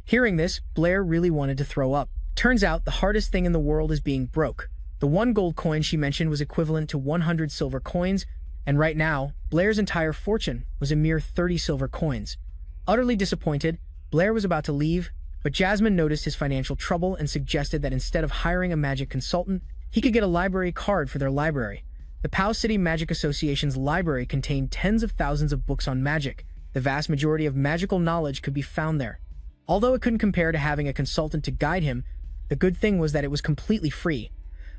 Hearing this, Blair really wanted to throw up. Turns out the hardest thing in the world is being broke. The 1 gold coin she mentioned was equivalent to 100 silver coins, and right now, Blair's entire fortune was a mere 30 silver coins. Utterly disappointed, Blair was about to leave, but Jasmine noticed his financial trouble and suggested that instead of hiring a magic consultant, he could get a library card for their library. The Pao City Magic Association's library contained tens of thousands of books on magic. The vast majority of magical knowledge could be found there. Although it couldn't compare to having a consultant to guide him, the good thing was that it was completely free.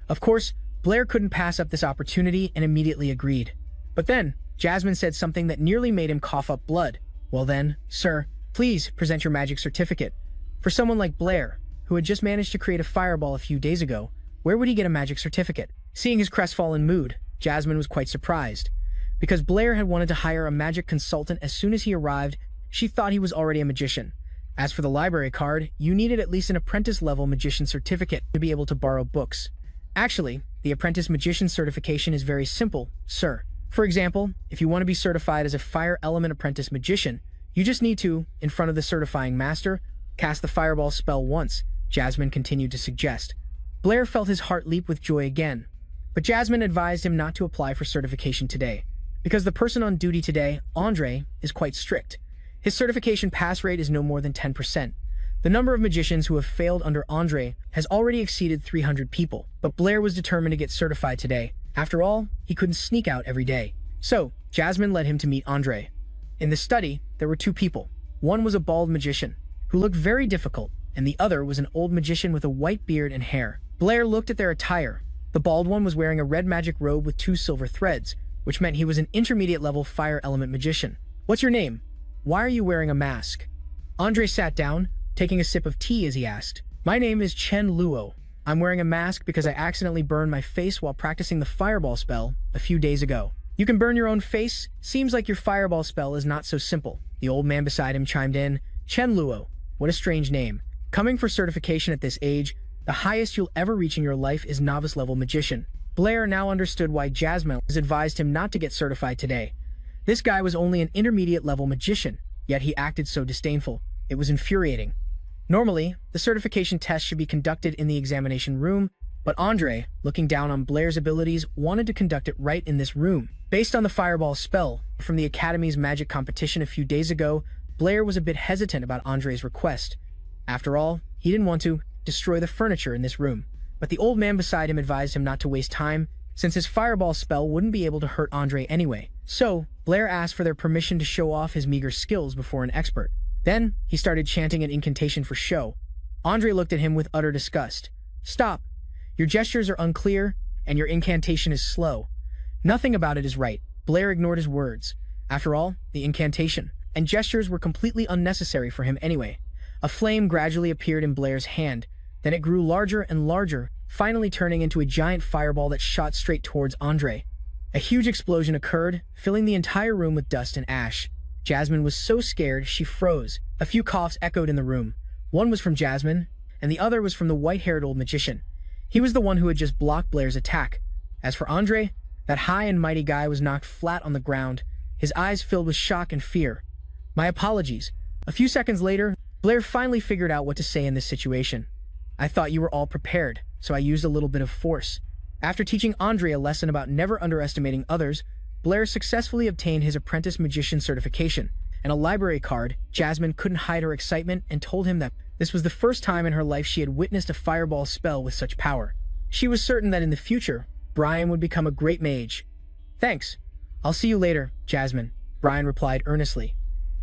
Of course, Blair couldn't pass up this opportunity and immediately agreed. But then, Jasmine said something that nearly made him cough up blood. Well then, sir, please present your magic certificate. For someone like Blair, who had just managed to create a fireball a few days ago, where would he get a magic certificate? Seeing his crestfallen mood, Jasmine was quite surprised. Because Blair had wanted to hire a magic consultant as soon as he arrived, she thought he was already a magician. As for the library card, you needed at least an apprentice-level magician certificate to be able to borrow books. Actually, the apprentice magician certification is very simple, sir. For example, if you want to be certified as a fire element apprentice magician, you just need to, in front of the certifying master, cast the fireball spell once, Jasmine continued to suggest. Blair felt his heart leap with joy again. But Jasmine advised him not to apply for certification today, because the person on duty today, Andre, is quite strict. His certification pass rate is no more than 10%. The number of magicians who have failed under Andre has already exceeded 300 people, but Blair was determined to get certified today. After all, he couldn't sneak out every day. So, Jasmine led him to meet Andre. In the study, there were 2 people. One was a bald magician, who looked very difficult, and the other was an old magician with a white beard and hair. Blair looked at their attire. The bald one was wearing a red magic robe with 2 silver threads, which meant he was an intermediate-level fire element magician. What's your name? Why are you wearing a mask? Andre sat down, taking a sip of tea as he asked. My name is Chen Luo. I'm wearing a mask because I accidentally burned my face while practicing the fireball spell a few days ago. You can burn your own face? Seems like your fireball spell is not so simple. The old man beside him chimed in. Chen Luo. What a strange name. Coming for certification at this age, the highest you'll ever reach in your life is novice-level magician. Blair now understood why Jasmine has advised him not to get certified today. This guy was only an intermediate-level magician, yet he acted so disdainful. It was infuriating. Normally, the certification test should be conducted in the examination room, but Andre, looking down on Blair's abilities, wanted to conduct it right in this room. Based on the fireball spell from the Academy's magic competition a few days ago, Blair was a bit hesitant about Andre's request. After all, he didn't want to destroy the furniture in this room, but the old man beside him advised him not to waste time, since his fireball spell wouldn't be able to hurt Andre anyway. So, Blair asked for their permission to show off his meager skills before an expert. Then, he started chanting an incantation for show. Andre looked at him with utter disgust. Stop. Your gestures are unclear, and your incantation is slow. Nothing about it is right. Blair ignored his words. After all, the incantation and gestures were completely unnecessary for him anyway. A flame gradually appeared in Blair's hand, then it grew larger and larger, finally turning into a giant fireball that shot straight towards Andre. A huge explosion occurred, filling the entire room with dust and ash. Jasmine was so scared she froze. A few coughs echoed in the room. One was from Jasmine, and the other was from the white-haired old magician. He was the one who had just blocked Blair's attack. As for Andre, that high and mighty guy was knocked flat on the ground, his eyes filled with shock and fear. My apologies. A few seconds later, Blair finally figured out what to say in this situation. I thought you were all prepared, so I used a little bit of force. After teaching Andre a lesson about never underestimating others, Blair successfully obtained his apprentice magician certification and a library card. Jasmine couldn't hide her excitement and told him that this was the first time in her life she had witnessed a fireball spell with such power. She was certain that in the future, Brian would become a great mage. Thanks. I'll see you later, Jasmine, Brian replied earnestly.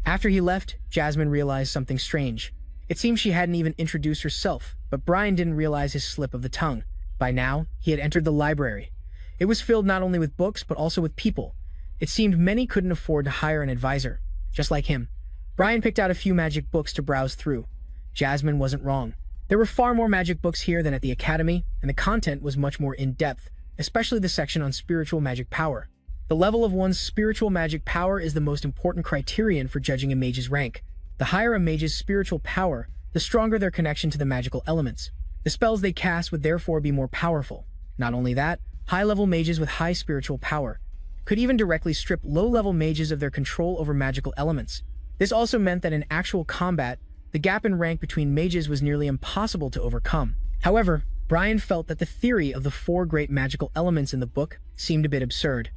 After he left, Jasmine realized something strange. It seemed she hadn't even introduced herself, but Brian didn't realize his slip of the tongue. By now, he had entered the library. It was filled not only with books, but also with people. It seemed many couldn't afford to hire an advisor. Just like him, Brian picked out a few magic books to browse through. Jasmine wasn't wrong. There were far more magic books here than at the academy, and the content was much more in-depth, especially the section on spiritual magic power. The level of one's spiritual magic power is the most important criterion for judging a mage's rank. The higher a mage's spiritual power, the stronger their connection to the magical elements. The spells they cast would therefore be more powerful. Not only that, high-level mages with high spiritual power could even directly strip low-level mages of their control over magical elements. This also meant that in actual combat, the gap in rank between mages was nearly impossible to overcome. However, Brian felt that the theory of the 4 great magical elements in the book seemed a bit absurd.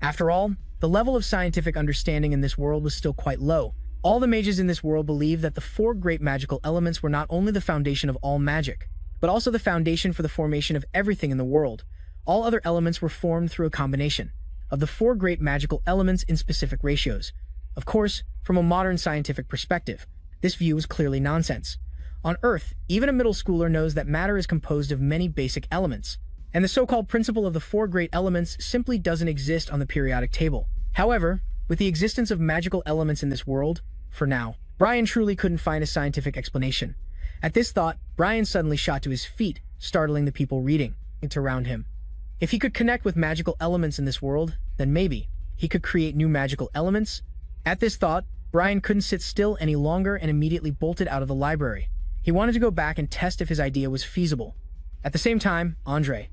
After all, the level of scientific understanding in this world was still quite low. All the mages in this world believed that the 4 great magical elements were not only the foundation of all magic, but also the foundation for the formation of everything in the world. All other elements were formed through a combination of the 4 great magical elements in specific ratios. Of course, from a modern scientific perspective, this view is clearly nonsense. On Earth, even a middle schooler knows that matter is composed of many basic elements, and the so-called principle of the 4 great elements simply doesn't exist on the periodic table. However, with the existence of magical elements in this world, for now, Brian truly couldn't find a scientific explanation. At this thought, Brian suddenly shot to his feet, startling the people reading around him. If he could connect with magical elements in this world, then maybe he could create new magical elements. At this thought, Brian couldn't sit still any longer and immediately bolted out of the library. He wanted to go back and test if his idea was feasible. At the same time, Andre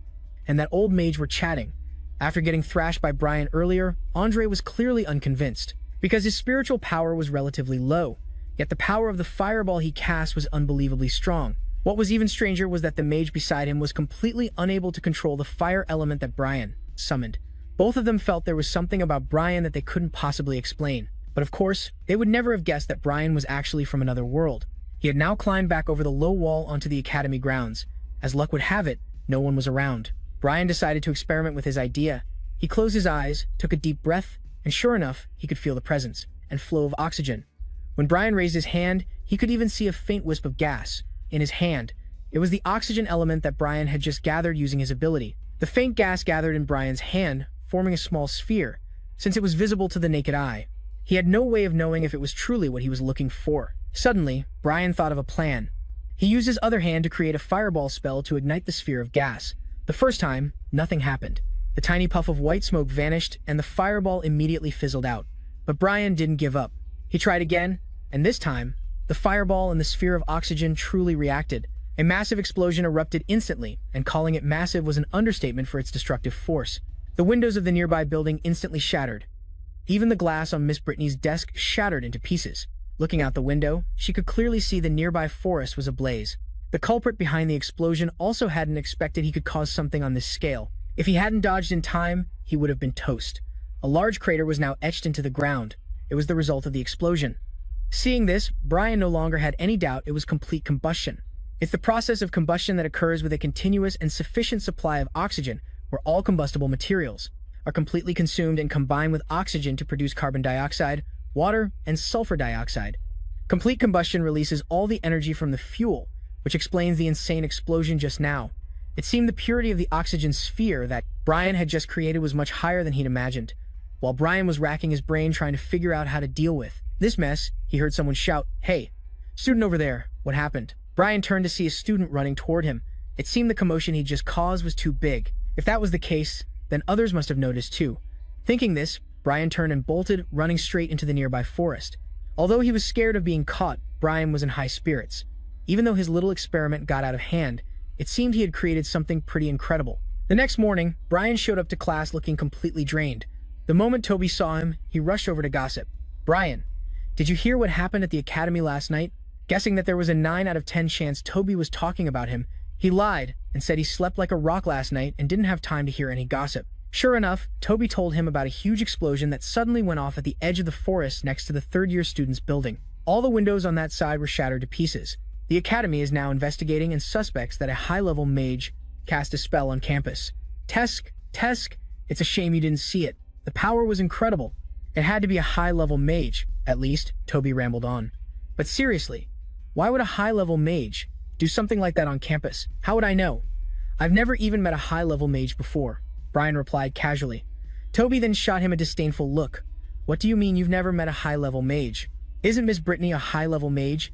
and that old mage were chatting. After getting thrashed by Brian earlier, Andre was clearly unconvinced, because his spiritual power was relatively low, yet the power of the fireball he cast was unbelievably strong. What was even stranger was that the mage beside him was completely unable to control the fire element that Brian summoned. Both of them felt there was something about Brian that they couldn't possibly explain. But of course, they would never have guessed that Brian was actually from another world. He had now climbed back over the low wall onto the academy grounds. As luck would have it, no one was around. Brian decided to experiment with his idea. He closed his eyes, took a deep breath, and sure enough, he could feel the presence and flow of oxygen. When Brian raised his hand, he could even see a faint wisp of gas in his hand. It was the oxygen element that Brian had just gathered using his ability. The faint gas gathered in Brian's hand, forming a small sphere, since it was visible to the naked eye. He had no way of knowing if it was truly what he was looking for. Suddenly, Brian thought of a plan. He used his other hand to create a fireball spell to ignite the sphere of gas. The first time, nothing happened. The tiny puff of white smoke vanished, and the fireball immediately fizzled out. But Brian didn't give up. He tried again, and this time, the fireball and the sphere of oxygen truly reacted. A massive explosion erupted instantly, and calling it massive was an understatement for its destructive force. The windows of the nearby building instantly shattered. Even the glass on Miss Brittany's desk shattered into pieces. Looking out the window, she could clearly see the nearby forest was ablaze. The culprit behind the explosion also hadn't expected he could cause something on this scale. If he hadn't dodged in time, he would have been toast. A large crater was now etched into the ground. It was the result of the explosion. Seeing this, Brian no longer had any doubt it was complete combustion. It's the process of combustion that occurs with a continuous and sufficient supply of oxygen, where all combustible materials are completely consumed and combined with oxygen to produce carbon dioxide, water, and sulfur dioxide. Complete combustion releases all the energy from the fuel, which explains the insane explosion just now. It seemed the purity of the oxygen sphere that Brian had just created was much higher than he'd imagined. while Brian was racking his brain trying to figure out how to deal with this mess. He heard someone shout, "Hey, student over there, what happened?" Brian turned to see a student running toward him. It seemed the commotion he'd just caused was too big. If that was the case, then others must have noticed too. Thinking this, Brian turned and bolted, running straight into the nearby forest. Although he was scared of being caught, Brian was in high spirits. Even though his little experiment got out of hand, it seemed he had created something pretty incredible. The next morning, Brian showed up to class looking completely drained. The moment Toby saw him, he rushed over to gossip. "Brian, did you hear what happened at the academy last night?" Guessing that there was a 9 out of 10 chance Toby was talking about him, he lied and said he slept like a rock last night and didn't have time to hear any gossip. Sure enough, Toby told him about a huge explosion that suddenly went off at the edge of the forest next to the third-year students' building. All the windows on that side were shattered to pieces. The academy is now investigating and suspects that a high-level mage cast a spell on campus. Tesk, it's a shame you didn't see it. The power was incredible. It had to be a high-level mage, at least, Toby rambled on. But seriously, why would a high-level mage do something like that on campus? How would I know? I've never even met a high-level mage before, Brian replied casually. Toby then shot him a disdainful look. What do you mean you've never met a high-level mage? Isn't Miss Brittany a high-level mage?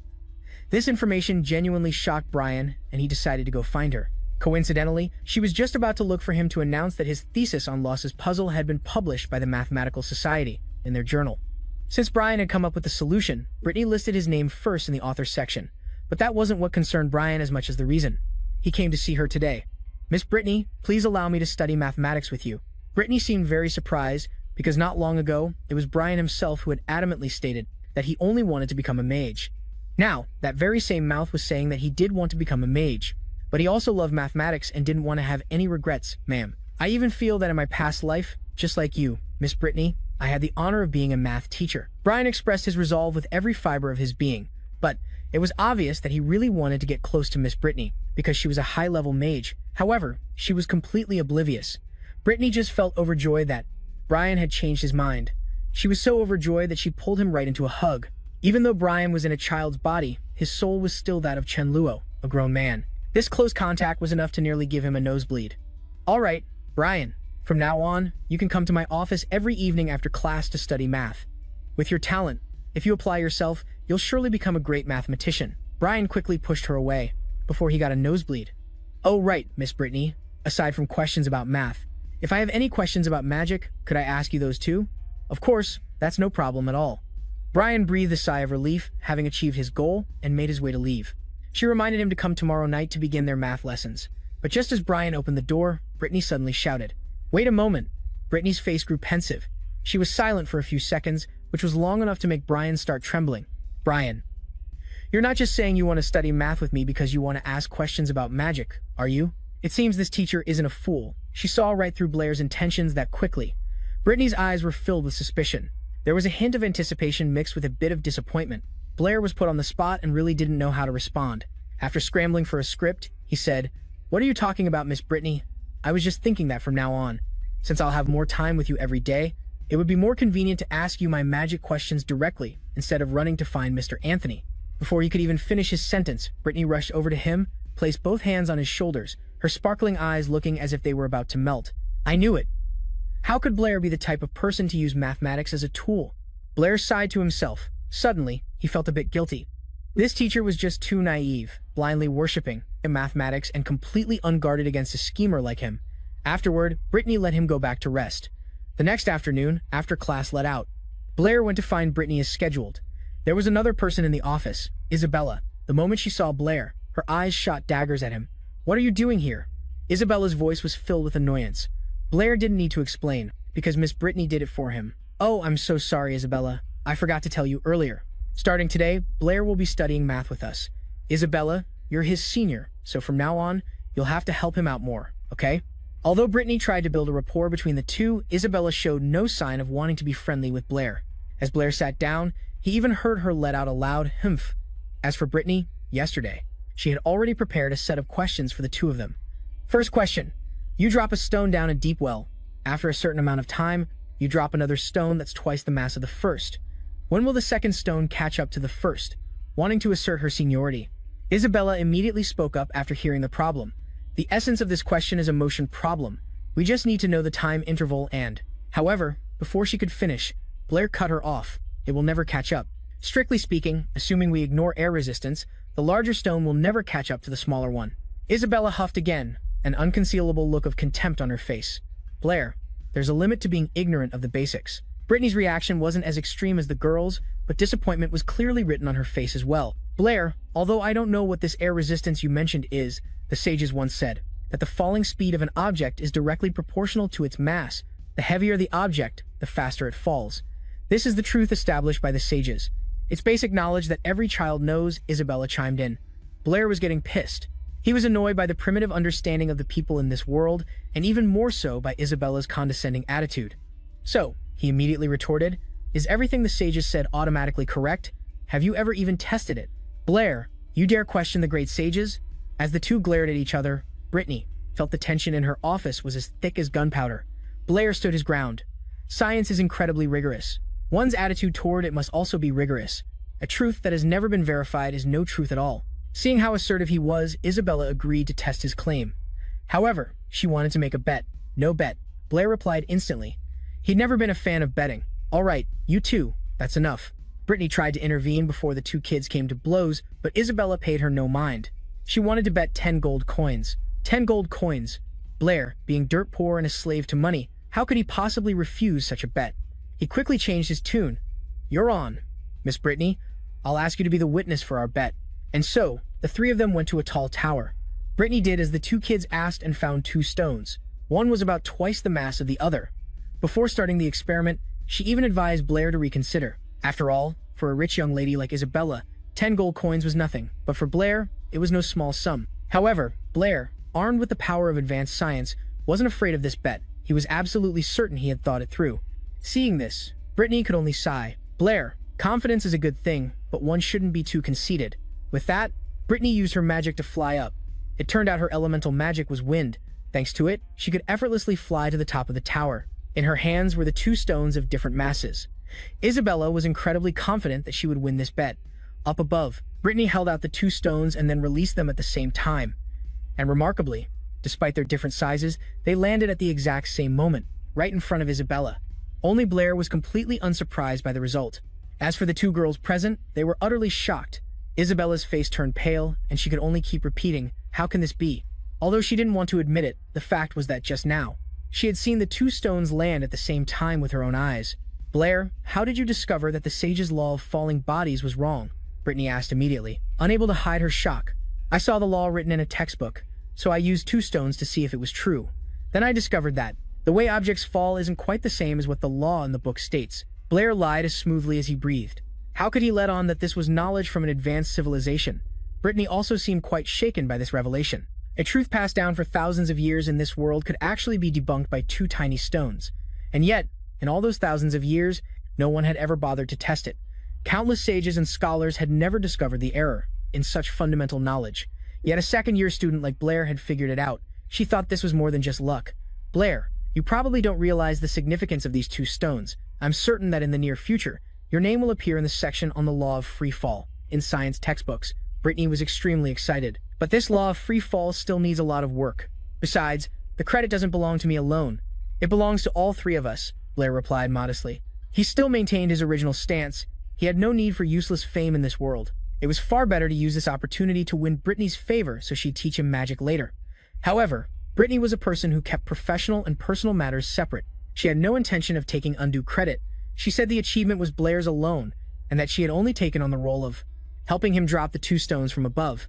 This information genuinely shocked Brian, and he decided to go find her. Coincidentally, she was just about to look for him to announce that his thesis on Loss's puzzle had been published by the Mathematical Society in their journal. Since Brian had come up with the solution, Brittany listed his name first in the author's section. But that wasn't what concerned Brian as much as the reason. He came to see her today. "Miss Brittany, please allow me to study mathematics with you." Brittany seemed very surprised because not long ago, it was Brian himself who had adamantly stated that he only wanted to become a mage. Now, that very same mouth was saying that he did want to become a mage. But he also loved mathematics and didn't want to have any regrets, ma'am. I even feel that in my past life, just like you, Miss Brittany, I had the honor of being a math teacher. Brian expressed his resolve with every fiber of his being, but it was obvious that he really wanted to get close to Miss Brittany because she was a high-level mage. However, she was completely oblivious. Brittany just felt overjoyed that Brian had changed his mind. She was so overjoyed that she pulled him right into a hug. Even though Brian was in a child's body, his soul was still that of Chen Luo, a grown man. This close contact was enough to nearly give him a nosebleed. "All right, Brian, from now on, you can come to my office every evening after class to study math. With your talent, if you apply yourself, you'll surely become a great mathematician." Brian quickly pushed her away before he got a nosebleed. "Oh right, Miss Brittany, aside from questions about math, if I have any questions about magic, could I ask you those too?" "Of course, that's no problem at all." Brian breathed a sigh of relief, having achieved his goal, and made his way to leave. She reminded him to come tomorrow night to begin their math lessons. But just as Brian opened the door, Brittany suddenly shouted, "Wait a moment." Brittany's face grew pensive. She was silent for a few seconds, which was long enough to make Brian start trembling. "Brian, you're not just saying you want to study math with me because you want to ask questions about magic, are you?" It seems this teacher isn't a fool. She saw right through Blair's intentions that quickly. Brittany's eyes were filled with suspicion. There was a hint of anticipation mixed with a bit of disappointment. Blair was put on the spot and really didn't know how to respond. After scrambling for a script, he said, "What are you talking about, Miss Brittany? I was just thinking that from now on, since I'll have more time with you every day, it would be more convenient to ask you my magic questions directly instead of running to find Mr. Anthony." Before he could even finish his sentence, Brittany rushed over to him, placed both hands on his shoulders, her sparkling eyes looking as if they were about to melt. "I knew it. How could Blair be the type of person to use mathematics as a tool?" Blair sighed to himself. Suddenly, he felt a bit guilty. This teacher was just too naive, blindly worshipping mathematics and completely unguarded against a schemer like him. Afterward, Brittany let him go back to rest. The next afternoon, after class let out, Blair went to find Brittany as scheduled. There was another person in the office, Isabella. The moment she saw Blair, her eyes shot daggers at him. "What are you doing here?" Isabella's voice was filled with annoyance. Blair didn't need to explain, because Miss Brittany did it for him. "Oh, I'm so sorry, Isabella. I forgot to tell you earlier. Starting today, Blair will be studying math with us. Isabella, you're his senior, so from now on, you'll have to help him out more, okay?" Although Brittany tried to build a rapport between the two, Isabella showed no sign of wanting to be friendly with Blair. As Blair sat down, he even heard her let out a loud humph. As for Brittany, yesterday, she had already prepared a set of questions for the two of them. First question. You drop a stone down a deep well. After a certain amount of time, you drop another stone that's twice the mass of the first. When will the second stone catch up to the first? Wanting to assert her seniority, Isabella immediately spoke up after hearing the problem. The essence of this question is a motion problem. We just need to know the time interval and... However, Before she could finish, Blair cut her off. It will never catch up. Strictly speaking, assuming we ignore air resistance, the larger stone will never catch up to the smaller one. Isabella huffed again, an unconcealable look of contempt on her face. Blair, there's a limit to being ignorant of the basics. Brittany's reaction wasn't as extreme as the girls', but disappointment was clearly written on her face as well. Blair, although I don't know what this air resistance you mentioned is, the sages once said, that the falling speed of an object is directly proportional to its mass. The heavier the object, the faster it falls. This is the truth established by the sages. It's basic knowledge that every child knows, Isabella chimed in. Blair was getting pissed. He was annoyed by the primitive understanding of the people in this world, and even more so by Isabella's condescending attitude. So, he immediately retorted, is everything the sages said automatically correct? Have you ever even tested it? Blair, you dare question the great sages? As the two glared at each other, Brittany felt the tension in her office was as thick as gunpowder. Blair stood his ground. Science is incredibly rigorous. One's attitude toward it must also be rigorous. A truth that has never been verified is no truth at all. Seeing how assertive he was, Isabella agreed to test his claim. However, she wanted to make a bet. No bet. Blair replied instantly. He'd never been a fan of betting. All right, you two. That's enough. Brittany tried to intervene before the two kids came to blows, but Isabella paid her no mind. She wanted to bet 10 gold coins. 10 gold coins. Blair, being dirt poor and a slave to money, how could he possibly refuse such a bet? He quickly changed his tune. You're on, Miss Brittany. I'll ask you to be the witness for our bet. And so, the three of them went to a tall tower. Brittany did as the two kids asked and found 2 stones. One was about twice the mass of the other. Before starting the experiment, she even advised Blair to reconsider. After all, for a rich young lady like Isabella, 10 gold coins was nothing, but for Blair, it was no small sum. However, Blair, armed with the power of advanced science, wasn't afraid of this bet. He was absolutely certain he had thought it through. Seeing this, Brittany could only sigh. Blair, confidence is a good thing, but one shouldn't be too conceited. With that, Brittany used her magic to fly up. It turned out her elemental magic was wind. Thanks to it, she could effortlessly fly to the top of the tower. In her hands were the 2 stones of different masses. Isabella was incredibly confident that she would win this bet. Up above, Brittany held out the 2 stones and then released them at the same time. And remarkably, despite their different sizes, they landed at the exact same moment, right in front of Isabella. Only Blair was completely unsurprised by the result. As for the 2 girls present, they were utterly shocked. Isabella's face turned pale, and she could only keep repeating, how can this be? Although she didn't want to admit it, the fact was that just now, she had seen the 2 stones land at the same time with her own eyes. Blair, how did you discover that the sage's law of falling bodies was wrong? Brittany asked immediately, unable to hide her shock. I saw the law written in a textbook, so I used 2 stones to see if it was true. Then I discovered that the way objects fall isn't quite the same as what the law in the book states. Blair lied as smoothly as he breathed. How could he let on that this was knowledge from an advanced civilization? Brittany also seemed quite shaken by this revelation. A truth passed down for thousands of years in this world could actually be debunked by 2 tiny stones. And yet, in all those thousands of years, no one had ever bothered to test it. Countless sages and scholars had never discovered the error in such fundamental knowledge. Yet a second-year student like Blair had figured it out. She thought this was more than just luck. Blair, you probably don't realize the significance of these 2 stones. I'm certain that in the near future, your name will appear in the section on the law of free fall in science textbooks. Brittany was extremely excited. But this law of free fall still needs a lot of work. Besides, the credit doesn't belong to me alone. It belongs to all 3 of us, Blair replied modestly. He still maintained his original stance. He had no need for useless fame in this world. It was far better to use this opportunity to win Brittany's favor so she'd teach him magic later. However, Brittany was a person who kept professional and personal matters separate. She had no intention of taking undue credit. She said the achievement was Blair's alone, and that she had only taken on the role of helping him drop the 2 stones from above.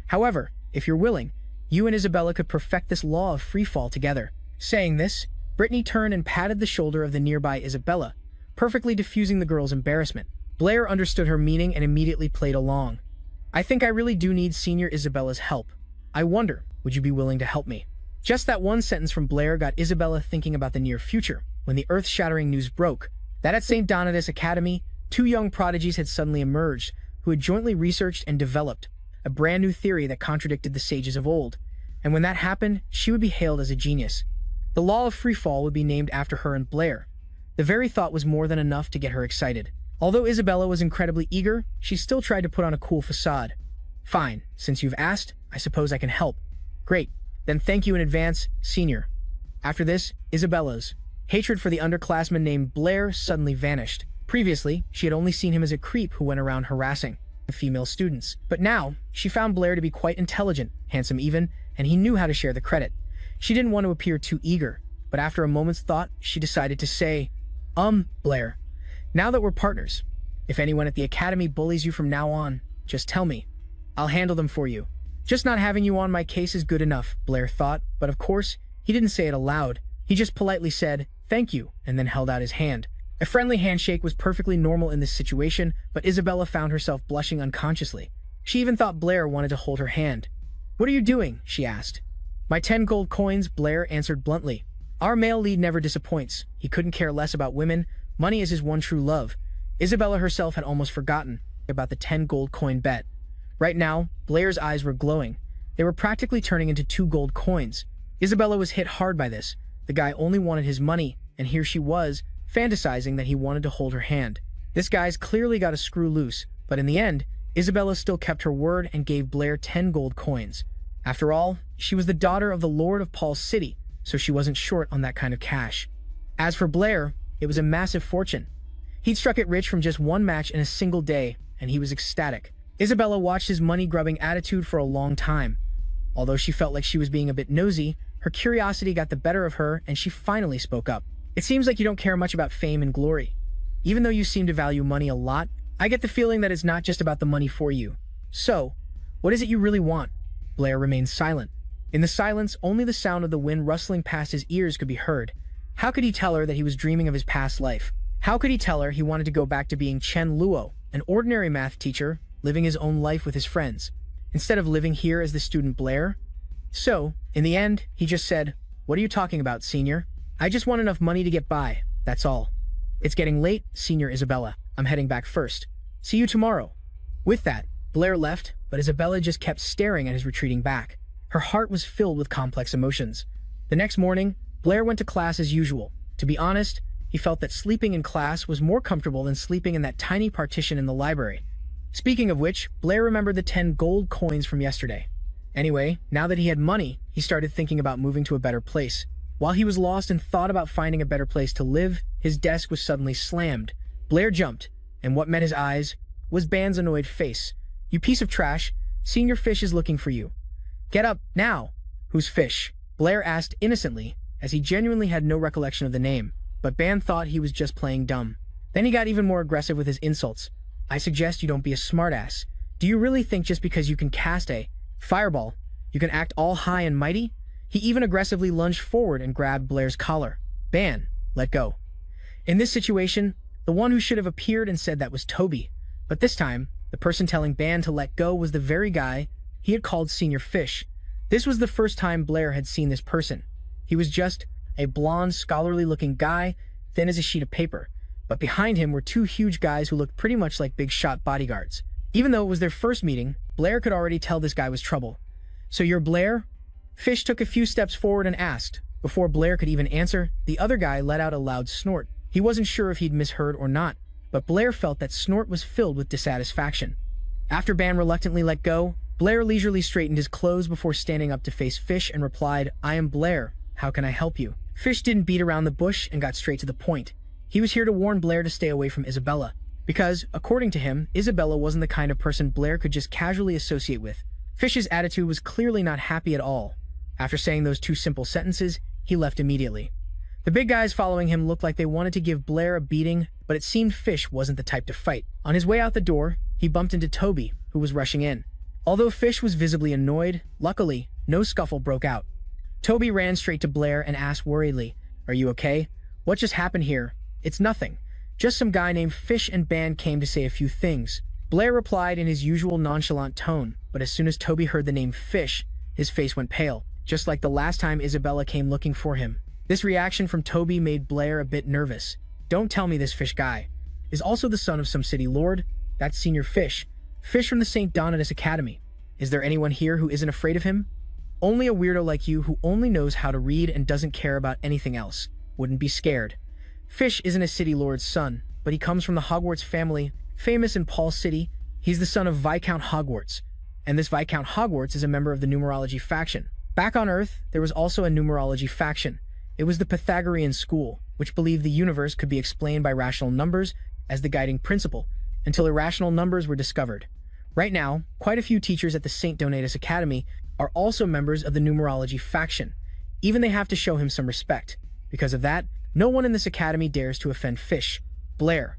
However, if you're willing, you and Isabella could perfect this law of free fall together. Saying this, Brittany turned and patted the shoulder of the nearby Isabella, perfectly diffusing the girl's embarrassment. Blair understood her meaning and immediately played along. I think I really do need Senior Isabella's help. I wonder, would you be willing to help me? Just that one sentence from Blair got Isabella thinking about the near future, when the earth-shattering news broke that at St. Donatus Academy, 2 young prodigies had suddenly emerged, who had jointly researched and developed a brand new theory that contradicted the sages of old. And when that happened, she would be hailed as a genius. The law of free fall would be named after her and Blair. The very thought was more than enough to get her excited. Although Isabella was incredibly eager, she still tried to put on a cool facade. Fine, since you've asked, I suppose I can help. Great, then thank you in advance, Senior. After this, Isabella's Hatred for the underclassman named Blair suddenly vanished. Previously, she had only seen him as a creep who went around harassing female students. But now, she found Blair to be quite intelligent, handsome even, and he knew how to share the credit. She didn't want to appear too eager, but after a moment's thought, she decided to say, Blair, now that we're partners, if anyone at the academy bullies you from now on, just tell me. I'll handle them for you. Just not having you on my case is good enough, Blair thought, but of course, he didn't say it aloud. He just politely said, thank you, and then held out his hand. A friendly handshake was perfectly normal in this situation, but Isabella found herself blushing unconsciously. She even thought Blair wanted to hold her hand. What are you doing? She asked. My 10 gold coins, Blair answered bluntly. Our male lead never disappoints. He couldn't care less about women. Money is his one true love. Isabella herself had almost forgotten about the 10 gold coin bet. Right now, Blair's eyes were glowing. They were practically turning into 2 gold coins. Isabella was hit hard by this. The guy only wanted his money, and here she was, fantasizing that he wanted to hold her hand. This guy's clearly got a screw loose, but in the end, Isabella still kept her word and gave Blair 10 gold coins. After all, she was the daughter of the Lord of Paul's City, so she wasn't short on that kind of cash. As for Blair, it was a massive fortune. He'd struck it rich from just one match in a single day, and he was ecstatic. Isabella watched his money-grubbing attitude for a long time. Although she felt like she was being a bit nosy, her curiosity got the better of her, and she finally spoke up. It seems like you don't care much about fame and glory. Even though you seem to value money a lot, I get the feeling that it's not just about the money for you. So, what is it you really want? Blair remained silent. In the silence, only the sound of the wind rustling past his ears could be heard. How could he tell her that he was dreaming of his past life? How could he tell her he wanted to go back to being Chen Luo, an ordinary math teacher, living his own life with his friends, instead of living here as the student Blair? So, in the end, he just said, What are you talking about, senior? I just want enough money to get by, that's all. It's getting late, Senior Isabella. I'm heading back first. See you tomorrow. With that, Blair left, but Isabella just kept staring at his retreating back. Her heart was filled with complex emotions. The next morning, Blair went to class as usual. To be honest, he felt that sleeping in class was more comfortable than sleeping in that tiny partition in the library. Speaking of which, Blair remembered the 10 gold coins from yesterday. Anyway, now that he had money, he started thinking about moving to a better place. While he was lost and thought about finding a better place to live, his desk was suddenly slammed. Blair jumped, and what met his eyes was Ban's annoyed face. You piece of trash, Senior Fish is looking for you. Get up, now! Who's Fish? Blair asked innocently, as he genuinely had no recollection of the name, but Ban thought he was just playing dumb. Then he got even more aggressive with his insults. I suggest you don't be a smartass. Do you really think just because you can cast a fireball, you can act all high and mighty? He even aggressively lunged forward and grabbed Blair's collar. Ban, let go. In this situation, the one who should have appeared and said that was Toby. But this time, the person telling Ban to let go was the very guy he had called Senior Fish. This was the first time Blair had seen this person. He was just a blonde, scholarly-looking guy, thin as a sheet of paper. But behind him were 2 huge guys who looked pretty much like big-shot bodyguards. Even though it was their first meeting, Blair could already tell this guy was trouble. So you're Blair? Fish took a few steps forward and asked. Before Blair could even answer, the other guy let out a loud snort. He wasn't sure if he'd misheard or not, but Blair felt that snort was filled with dissatisfaction. After Ban reluctantly let go, Blair leisurely straightened his clothes before standing up to face Fish and replied, I am Blair. How can I help you? Fish didn't beat around the bush and got straight to the point. He was here to warn Blair to stay away from Isabella, because, according to him, Isabella wasn't the kind of person Blair could just casually associate with. Fish's attitude was clearly not happy at all. After saying those 2 simple sentences, he left immediately. The big guys following him looked like they wanted to give Blair a beating, but it seemed Fish wasn't the type to fight. On his way out the door, he bumped into Toby, who was rushing in. Although Fish was visibly annoyed, luckily, no scuffle broke out. Toby ran straight to Blair and asked worriedly, Are you okay? What just happened here? It's nothing. Just some guy named Fish and Ban came to say a few things. Blair replied in his usual nonchalant tone, but as soon as Toby heard the name Fish, his face went pale, just like the last time Isabella came looking for him. This reaction from Toby made Blair a bit nervous. Don't tell me this Fish guy is also the son of some city lord? That's Senior Fish. Fish from the St. Donatus Academy. Is there anyone here who isn't afraid of him? Only a weirdo like you who only knows how to read and doesn't care about anything else wouldn't be scared. Fish isn't a city lord's son, but he comes from the Hogwarts family, famous in Paul City. He's the son of Viscount Hogwarts, and this Viscount Hogwarts is a member of the numerology faction. Back on Earth, there was also a numerology faction, It was the Pythagorean school, which believed the universe could be explained by rational numbers as the guiding principle, until irrational numbers were discovered. Right now, quite a few teachers at the St. Donatus Academy are also members of the numerology faction. Even they have to show him some respect. Because of that, no one in this academy dares to offend Fish. Blair,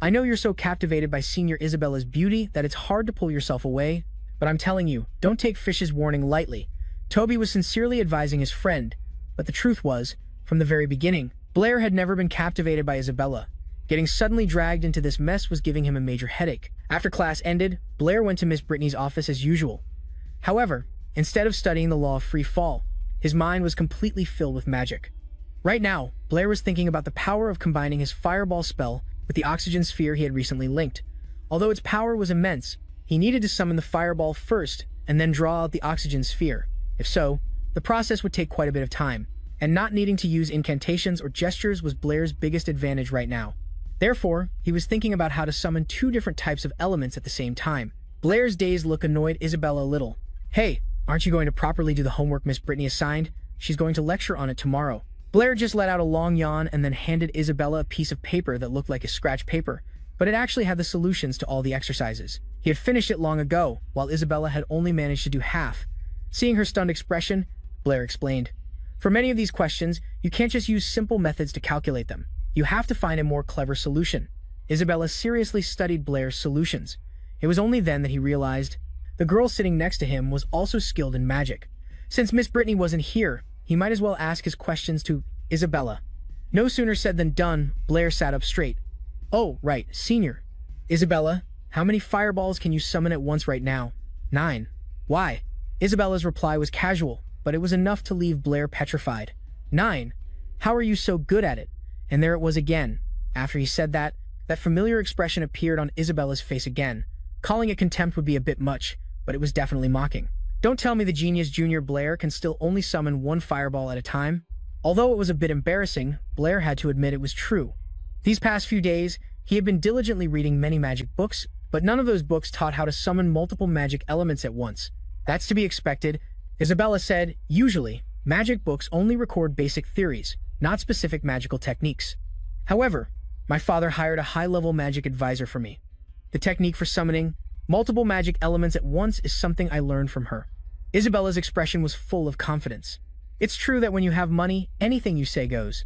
I know you're so captivated by Senior Isabella's beauty that it's hard to pull yourself away, but I'm telling you, don't take Fish's warning lightly. Toby was sincerely advising his friend, but the truth was, from the very beginning, Blair had never been captivated by Isabella. Getting suddenly dragged into this mess was giving him a major headache. After class ended, Blair went to Miss Brittany's office as usual. However, instead of studying the law of free fall, his mind was completely filled with magic. Right now, Blair was thinking about the power of combining his fireball spell with the oxygen sphere he had recently linked. Although its power was immense, he needed to summon the fireball first and then draw out the oxygen sphere. If so, the process would take quite a bit of time, and not needing to use incantations or gestures was Blair's biggest advantage right now. Therefore, he was thinking about how to summon two different types of elements at the same time. Blair's dazed look annoyed Isabella a little. Hey, aren't you going to properly do the homework Miss Brittany assigned? She's going to lecture on it tomorrow. Blair just let out a long yawn and then handed Isabella a piece of paper that looked like a scratch paper, but it actually had the solutions to all the exercises. He had finished it long ago, while Isabella had only managed to do half. Seeing her stunned expression, Blair explained, for many of these questions, you can't just use simple methods to calculate them. You have to find a more clever solution. Isabella seriously studied Blair's solutions. It was only then that he realized the girl sitting next to him was also skilled in magic. Since Miss Brittany wasn't here, he might as well ask his questions to Isabella. No sooner said than done, Blair sat up straight. Oh, right, Senior. Isabella, how many fireballs can you summon at once right now? 9. Why? Isabella's reply was casual, but it was enough to leave Blair petrified. 9. How are you so good at it? And there it was again. After he said that, that familiar expression appeared on Isabella's face again. Calling it contempt would be a bit much, but it was definitely mocking. Don't tell me the genius Junior Blair can still only summon one fireball at a time. Although it was a bit embarrassing, Blair had to admit it was true. These past few days, he had been diligently reading many magic books, but none of those books taught how to summon multiple magic elements at once. That's to be expected. Isabella said, usually, magic books only record basic theories, not specific magical techniques. However, my father hired a high-level magic advisor for me. The technique for summoning multiple magic elements at once is something I learned from her. Isabella's expression was full of confidence. It's true that when you have money, anything you say goes.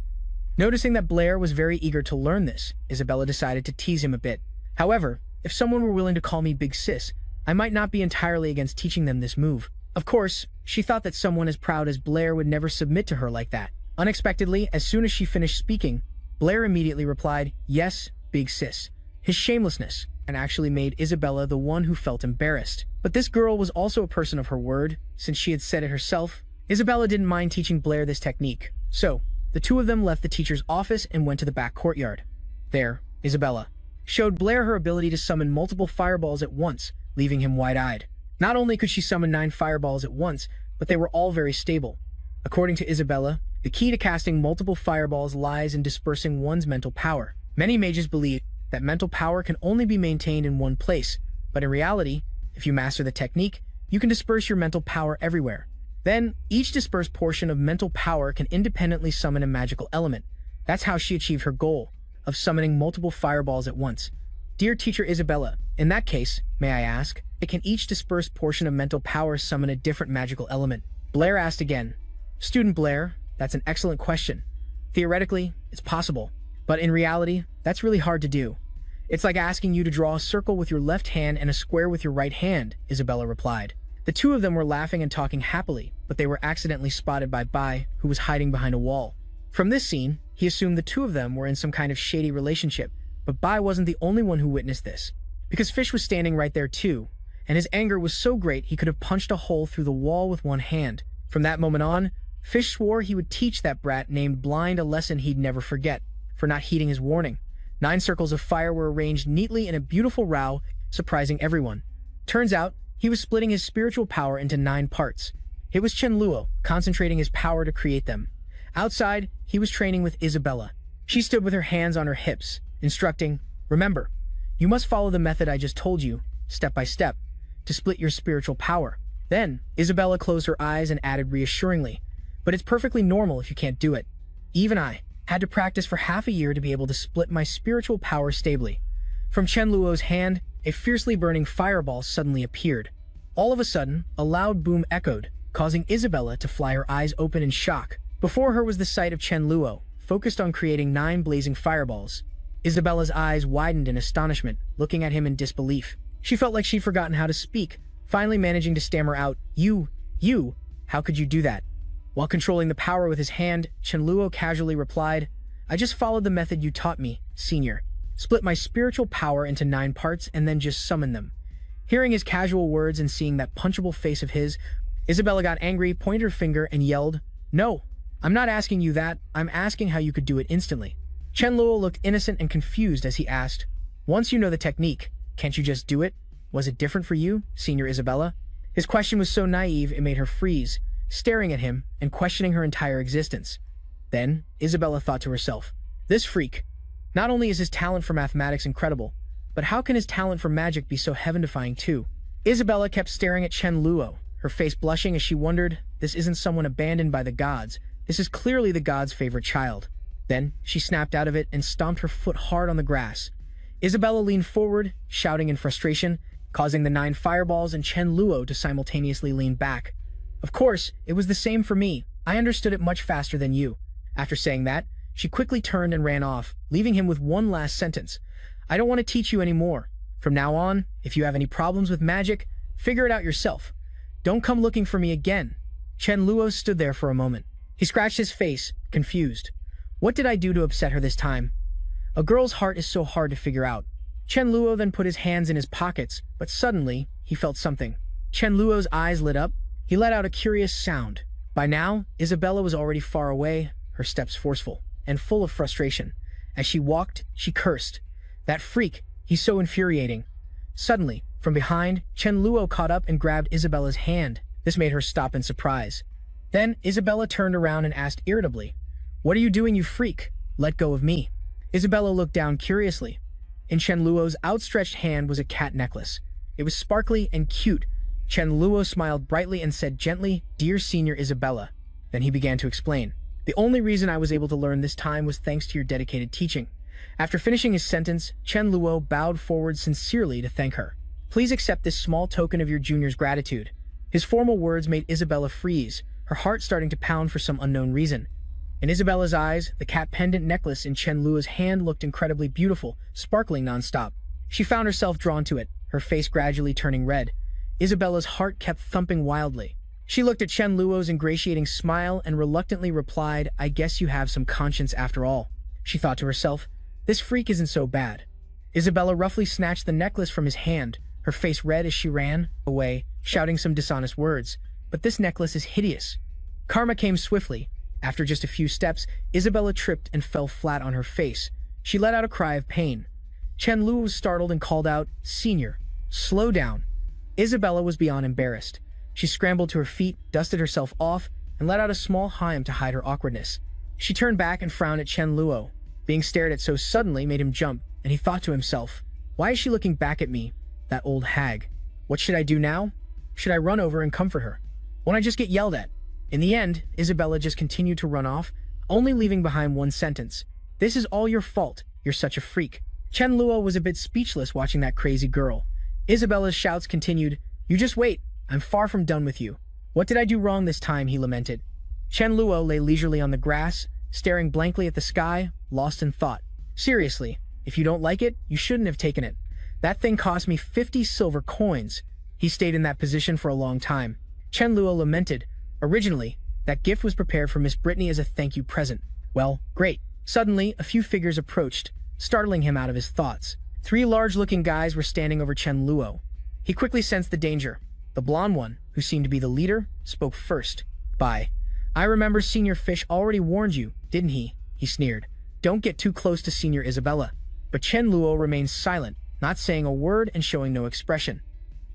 Noticing that Blair was very eager to learn this, Isabella decided to tease him a bit. However, if someone were willing to call me Big Sis, I might not be entirely against teaching them this move. Of course, she thought that someone as proud as Blair would never submit to her like that. Unexpectedly, as soon as she finished speaking, Blair immediately replied, yes, Big Sis. His shamelessness, and actually made Isabella the one who felt embarrassed. But this girl was also a person of her word, since she had said it herself. Isabella didn't mind teaching Blair this technique. So, the two of them left the teacher's office and went to the back courtyard. There, Isabella showed Blair her ability to summon multiple fireballs at once, leaving him wide-eyed. Not only could she summon 9 fireballs at once, but they were all very stable. According to Isabella, the key to casting multiple fireballs lies in dispersing one's mental power. Many mages believe that mental power can only be maintained in one place, but in reality, if you master the technique, you can disperse your mental power everywhere. Then, each dispersed portion of mental power can independently summon a magical element. That's how she achieved her goal of summoning multiple fireballs at once. Dear Teacher Isabella, in that case, may I ask, can each dispersed portion of mental power summon a different magical element? Blair asked again. Student Blair, that's an excellent question. Theoretically, it's possible, but in reality, that's really hard to do. It's like asking you to draw a circle with your left hand and a square with your right hand, Isabella replied. The two of them were laughing and talking happily, but they were accidentally spotted by Bai, who was hiding behind a wall. From this scene, he assumed the two of them were in some kind of shady relationship, but Bai wasn't the only one who witnessed this, because Fish was standing right there too, and his anger was so great he could have punched a hole through the wall with one hand. From that moment on, Fish swore he would teach that brat named Blind a lesson he'd never forget, for not heeding his warning. 9 circles of fire were arranged neatly in a beautiful row, surprising everyone. Turns out, he was splitting his spiritual power into 9 parts. It was Chen Luo, concentrating his power to create them. Outside, he was training with Isabella. She stood with her hands on her hips, instructing, remember, you must follow the method I just told you, step by step, to split your spiritual power. Then, Isabella closed her eyes and added reassuringly, but it's perfectly normal if you can't do it. Even I had to practice for half a year to be able to split my spiritual power stably. From Chen Luo's hand, a fiercely burning fireball suddenly appeared. All of a sudden, a loud boom echoed, causing Isabella to fly her eyes open in shock. Before her was the sight of Chen Luo, focused on creating 9 blazing fireballs. Isabella's eyes widened in astonishment, looking at him in disbelief. She felt like she'd forgotten how to speak, finally managing to stammer out, You, how could you do that? While controlling the power with his hand, Chen Luo casually replied, I just followed the method you taught me, senior. Split my spiritual power into 9 parts and then just summon them. Hearing his casual words and seeing that punchable face of his, Isabella got angry, pointed her finger, and yelled, No, I'm not asking you that, I'm asking how you could do it instantly. Chen Luo looked innocent and confused as he asked, Once you know the technique, can't you just do it? Was it different for you, Senior Isabella? His question was so naive it made her freeze, staring at him and questioning her entire existence. Then, Isabella thought to herself, This freak. Not only is his talent for mathematics incredible, but how can his talent for magic be so heaven-defying too? Isabella kept staring at Chen Luo, her face blushing as she wondered, This isn't someone abandoned by the gods. This is clearly the god's favorite child. Then, she snapped out of it and stomped her foot hard on the grass. Isabella leaned forward, shouting in frustration, causing the 9 fireballs and Chen Luo to simultaneously lean back. Of course, it was the same for me. I understood it much faster than you. After saying that, she quickly turned and ran off, leaving him with one last sentence. I don't want to teach you anymore. From now on, if you have any problems with magic, figure it out yourself. Don't come looking for me again. Chen Luo stood there for a moment. He scratched his face, confused. What did I do to upset her this time? A girl's heart is so hard to figure out. Chen Luo then put his hands in his pockets, but suddenly, he felt something. Chen Luo's eyes lit up. He let out a curious sound. By now, Isabella was already far away, her steps forceful and full of frustration. As she walked, she cursed. That freak, he's so infuriating. Suddenly, from behind, Chen Luo caught up and grabbed Isabella's hand. This made her stop in surprise. Then, Isabella turned around and asked irritably, What are you doing, you freak? Let go of me. Isabella looked down curiously. In Chen Luo's outstretched hand was a cat necklace. It was sparkly and cute. Chen Luo smiled brightly and said gently, Dear Senior Isabella. Then he began to explain. The only reason I was able to learn this time was thanks to your dedicated teaching. After finishing his sentence, Chen Luo bowed forward sincerely to thank her. Please accept this small token of your junior's gratitude. His formal words made Isabella freeze, her heart starting to pound for some unknown reason. In Isabella's eyes, the cat pendant necklace in Chen Luo's hand looked incredibly beautiful, sparkling nonstop. She found herself drawn to it, her face gradually turning red. Isabella's heart kept thumping wildly. She looked at Chen Luo's ingratiating smile and reluctantly replied, I guess you have some conscience after all. She thought to herself, This freak isn't so bad. Isabella roughly snatched the necklace from his hand, her face red as she ran away, shouting some dishonest words. But this necklace is hideous. Karma came swiftly. After just a few steps, Isabella tripped and fell flat on her face. She let out a cry of pain. Chen Luo was startled and called out, Senior, slow down. Isabella was beyond embarrassed. She scrambled to her feet, dusted herself off, and let out a small hem to hide her awkwardness. She turned back and frowned at Chen Luo. Being stared at so suddenly made him jump, and he thought to himself, Why is she looking back at me, that old hag? What should I do now? Should I run over and comfort her? Won't I just get yelled at? In the end, Isabella just continued to run off, only leaving behind one sentence. This is all your fault. You're such a freak. Chen Luo was a bit speechless watching that crazy girl. Isabella's shouts continued, You just wait. I'm far from done with you. What did I do wrong this time, he lamented. Chen Luo lay leisurely on the grass, staring blankly at the sky, lost in thought. Seriously, if you don't like it, you shouldn't have taken it. That thing cost me 50 silver coins. He stayed in that position for a long time. Chen Luo lamented. Originally, that gift was prepared for Miss Brittany as a thank you present. Well, great. Suddenly, a few figures approached, startling him out of his thoughts. 3 large-looking guys were standing over Chen Luo. He quickly sensed the danger. The blonde one, who seemed to be the leader, spoke first. I remember Senior Fish already warned you, didn't he? He sneered. Don't get too close to Senior Isabella. But Chen Luo remained silent, not saying a word and showing no expression.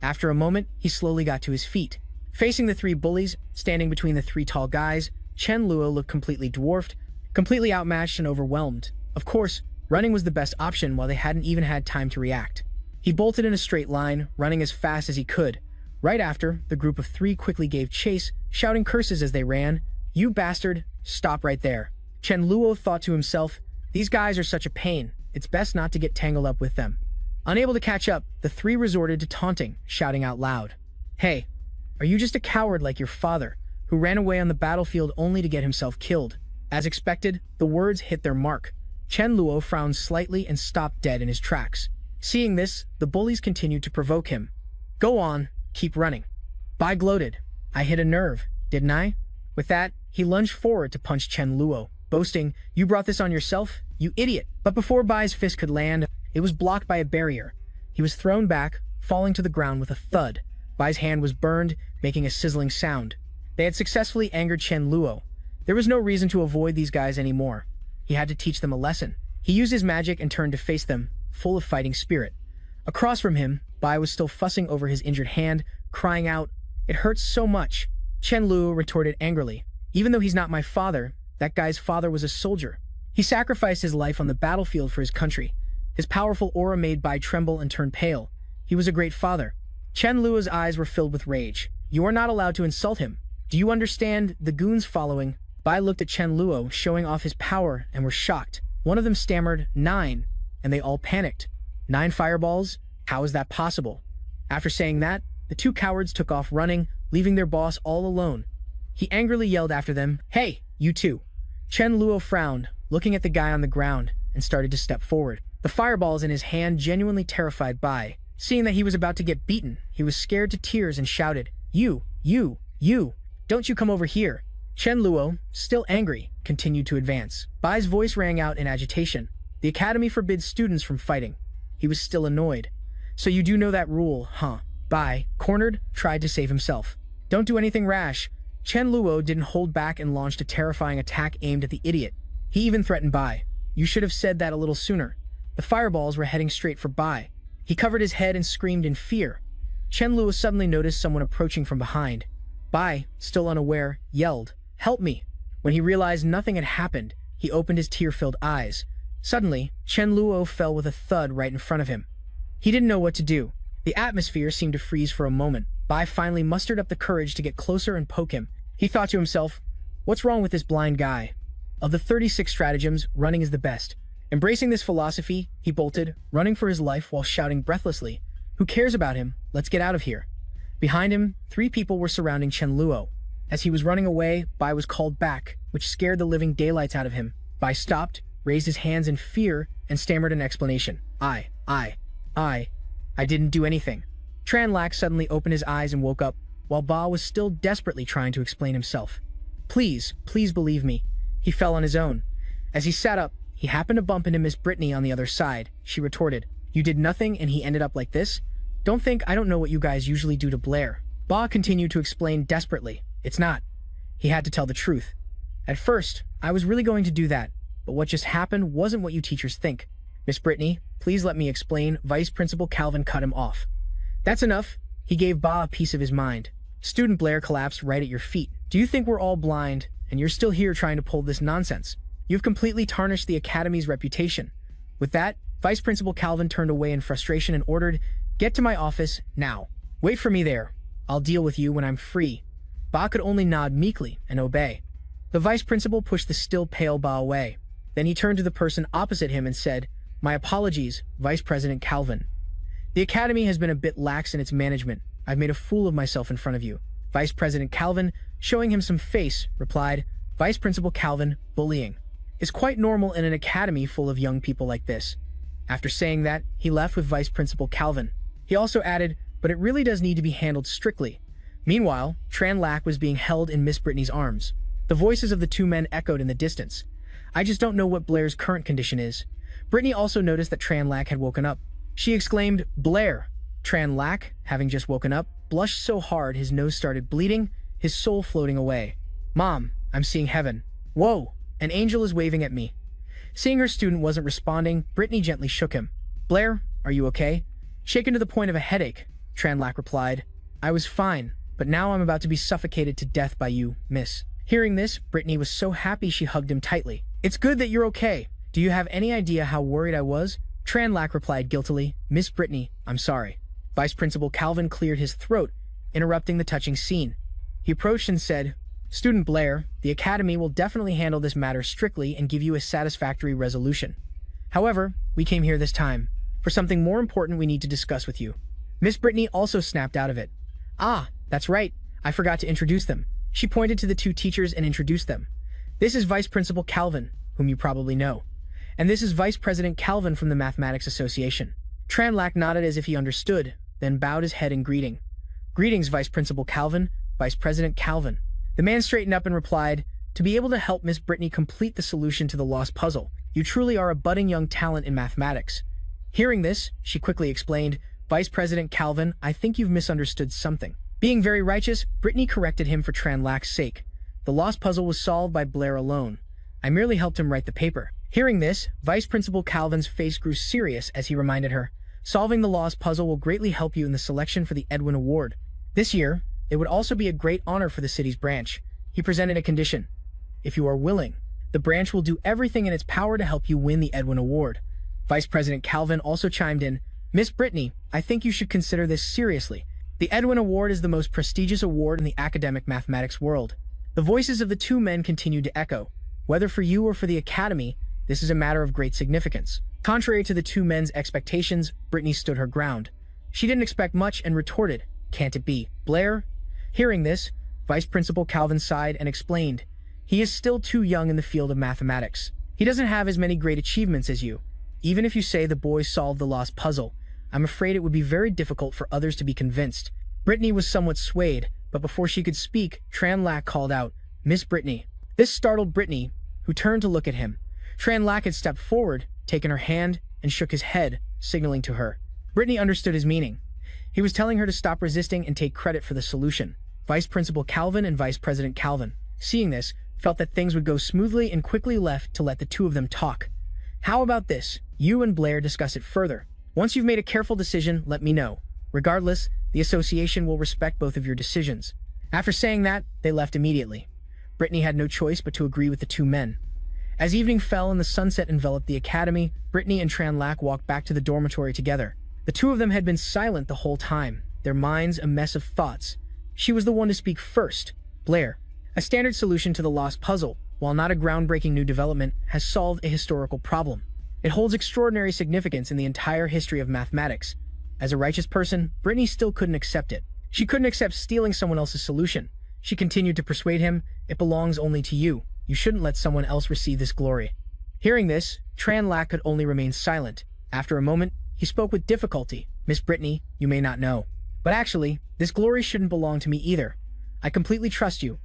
After a moment, he slowly got to his feet. Facing the 3 bullies, standing between the 3 tall guys, Chen Luo looked completely dwarfed, completely outmatched and overwhelmed. Of course, running was the best option while they hadn't even had time to react. He bolted in a straight line, running as fast as he could. Right after, the group of 3 quickly gave chase, shouting curses as they ran. You bastard, stop right there. Chen Luo thought to himself, these guys are such a pain, it's best not to get tangled up with them. Unable to catch up, the three resorted to taunting, shouting out loud. Hey, are you just a coward like your father, who ran away on the battlefield only to get himself killed? As expected, the words hit their mark. Chen Luo frowned slightly and stopped dead in his tracks. Seeing this, the bullies continued to provoke him. Go on, keep running. Bai gloated. I hit a nerve, didn't I? With that, he lunged forward to punch Chen Luo, boasting, you brought this on yourself, you idiot. But before Bai's fist could land, it was blocked by a barrier. He was thrown back, falling to the ground with a thud. Bai's hand was burned, making a sizzling sound. They had successfully angered Chen Luo. There was no reason to avoid these guys anymore. He had to teach them a lesson. He used his magic and turned to face them, full of fighting spirit. Across from him, Bai was still fussing over his injured hand, crying out, it hurts so much. Chen Luo retorted angrily, even though he's not my father, that guy's father was a soldier. He sacrificed his life on the battlefield for his country. His powerful aura made Bai tremble and turn pale. He was a great father. Chen Luo's eyes were filled with rage. You are not allowed to insult him. Do you understand? The goons following. Bai looked at Chen Luo, showing off his power, and were shocked. One of them stammered, 9, and they all panicked. 9 fireballs? How is that possible? After saying that, the two cowards took off running, leaving their boss all alone. He angrily yelled after them, hey, you two. Chen Luo frowned, looking at the guy on the ground, and started to step forward. The fireballs in his hand genuinely terrified Bai. Seeing that he was about to get beaten, he was scared to tears and shouted, you, don't you come over here. Chen Luo, still angry, continued to advance. Bai's voice rang out in agitation. The academy forbids students from fighting. He was still annoyed. So you do know that rule, huh? Bai, cornered, tried to save himself. Don't do anything rash. Chen Luo didn't hold back and launched a terrifying attack aimed at the idiot. He even threatened Bai. You should have said that a little sooner. The fireballs were heading straight for Bai. He covered his head and screamed in fear. Chen Luo suddenly noticed someone approaching from behind. Bai, still unaware, yelled, help me. When he realized nothing had happened, he opened his tear-filled eyes. Suddenly, Chen Luo fell with a thud right in front of him. He didn't know what to do. The atmosphere seemed to freeze for a moment. Bai finally mustered up the courage to get closer and poke him. He thought to himself, what's wrong with this blind guy? Of the 36 stratagems, running is the best. Embracing this philosophy, he bolted, running for his life while shouting breathlessly, who cares about him? Let's get out of here. Behind him, 3 people were surrounding Chen Luo. As he was running away, Bai was called back, which scared the living daylights out of him. Bai stopped, raised his hands in fear, and stammered an explanation. I didn't do anything. Tran Lak suddenly opened his eyes and woke up, while Ba was still desperately trying to explain himself. Please believe me. He fell on his own. As he sat up, he happened to bump into Miss Brittany on the other side. She retorted, you did nothing and he ended up like this? Don't think I don't know what you guys usually do to Blair. Ba continued to explain desperately. It's not. He had to tell the truth. At first, I was really going to do that, but what just happened wasn't what you teachers think. Miss Brittany, please let me explain. Vice Principal Calvin cut him off. That's enough. He gave Ba a piece of his mind. Student Blair collapsed right at your feet. Do you think we're all blind, and you're still here trying to pull this nonsense? You've completely tarnished the Academy's reputation. With that, Vice Principal Calvin turned away in frustration and ordered, get to my office, now. Wait for me there. I'll deal with you when I'm free. Ba could only nod meekly and obey. The Vice Principal pushed the still pale Ba away. Then he turned to the person opposite him and said, my apologies, Vice President Calvin. The Academy has been a bit lax in its management. I've made a fool of myself in front of you. Vice President Calvin, showing him some face, replied, Vice Principal Calvin, bullying is quite normal in an academy full of young people like this. After saying that, he left with Vice Principal Calvin. He also added, but it really does need to be handled strictly. Meanwhile, Tran Lak was being held in Miss Brittany's arms. The voices of the 2 men echoed in the distance. I just don't know what Blair's current condition is. Brittany also noticed that Tran Lak had woken up. She exclaimed, Blair! Tran Lak, having just woken up, blushed so hard his nose started bleeding, his soul floating away. Mom, I'm seeing heaven. Whoa! An angel is waving at me. Seeing her student wasn't responding, Brittany gently shook him. Blair, are you okay? Shaken to the point of a headache, Tran Lak replied. I was fine, but now I'm about to be suffocated to death by you, miss. Hearing this, Brittany was so happy she hugged him tightly. It's good that you're okay. Do you have any idea how worried I was? Tran Lak replied guiltily, Miss Brittany, I'm sorry. Vice Principal Calvin cleared his throat, interrupting the touching scene. He approached and said, Student Blair, the Academy will definitely handle this matter strictly and give you a satisfactory resolution. However, we came here this time for something more important we need to discuss with you. Miss Brittany also snapped out of it. Ah, that's right. I forgot to introduce them. She pointed to the two teachers and introduced them. This is Vice Principal Calvin, whom you probably know. And this is Vice President Calvin from the Mathematics Association. Tranlac nodded as if he understood, then bowed his head in greeting. Greetings, Vice Principal Calvin, Vice President Calvin. The man straightened up and replied, to be able to help Miss Brittany complete the solution to the lost puzzle, you truly are a budding young talent in mathematics. Hearing this, she quickly explained, Vice President Calvin, I think you've misunderstood something. Being very righteous, Brittany corrected him for Tranlac's sake. The lost puzzle was solved by Blair alone. I merely helped him write the paper. Hearing this, Vice Principal Calvin's face grew serious as he reminded her, solving the lost puzzle will greatly help you in the selection for the Edwin Award. This year, it would also be a great honor for the city's branch. He presented a condition. If you are willing, the branch will do everything in its power to help you win the Edwin Award. Vice President Calvin also chimed in, Miss Brittany, I think you should consider this seriously. The Edwin Award is the most prestigious award in the academic mathematics world. The voices of the two men continued to echo. Whether for you or for the Academy, this is a matter of great significance. Contrary to the two men's expectations, Brittany stood her ground. She didn't expect much and retorted, can't it be, Blair? Hearing this, Vice Principal Calvin sighed and explained, he is still too young in the field of mathematics. He doesn't have as many great achievements as you. Even if you say the boy solved the lost puzzle, I'm afraid it would be very difficult for others to be convinced. Brittany was somewhat swayed, but before she could speak, Tranlac called out, Miss Brittany. This startled Brittany, who turned to look at him. Tranlac had stepped forward, taken her hand, and shook his head, signaling to her. Brittany understood his meaning. He was telling her to stop resisting and take credit for the solution. Vice Principal Calvin and Vice President Calvin, seeing this, felt that things would go smoothly and quickly left to let the two of them talk. How about this? You and Blair discuss it further. Once you've made a careful decision, let me know. Regardless, the association will respect both of your decisions. After saying that, they left immediately. Brittany had no choice but to agree with the two men. As evening fell and the sunset enveloped the academy, Brittany and Tranlac walked back to the dormitory together. The two of them had been silent the whole time, their minds a mess of thoughts. She was the one to speak first. Blair. A standard solution to the lost puzzle, while not a groundbreaking new development, has solved a historical problem. It holds extraordinary significance in the entire history of mathematics. As a righteous person, Brittany still couldn't accept it. She couldn't accept stealing someone else's solution. She continued to persuade him, it belongs only to you. You shouldn't let someone else receive this glory. Hearing this, Tranlac could only remain silent. After a moment, he spoke with difficulty. Miss Brittany, you may not know. But actually, this glory shouldn't belong to me either. I completely trust you.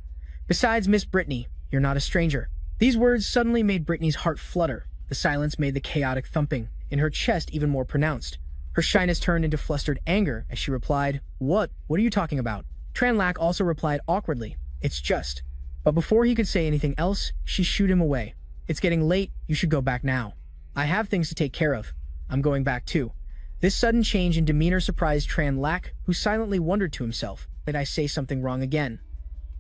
Besides, Miss Brittany, you're not a stranger. These words suddenly made Brittany's heart flutter. The silence made the chaotic thumping in her chest even more pronounced. Her shyness turned into flustered anger as she replied, What are you talking about? Tranlac also replied awkwardly, It's just. But before he could say anything else, she shooed him away. It's getting late, you should go back now. I have things to take care of. I'm going back too. This sudden change in demeanor surprised Tranlac, who silently wondered to himself, did I say something wrong again?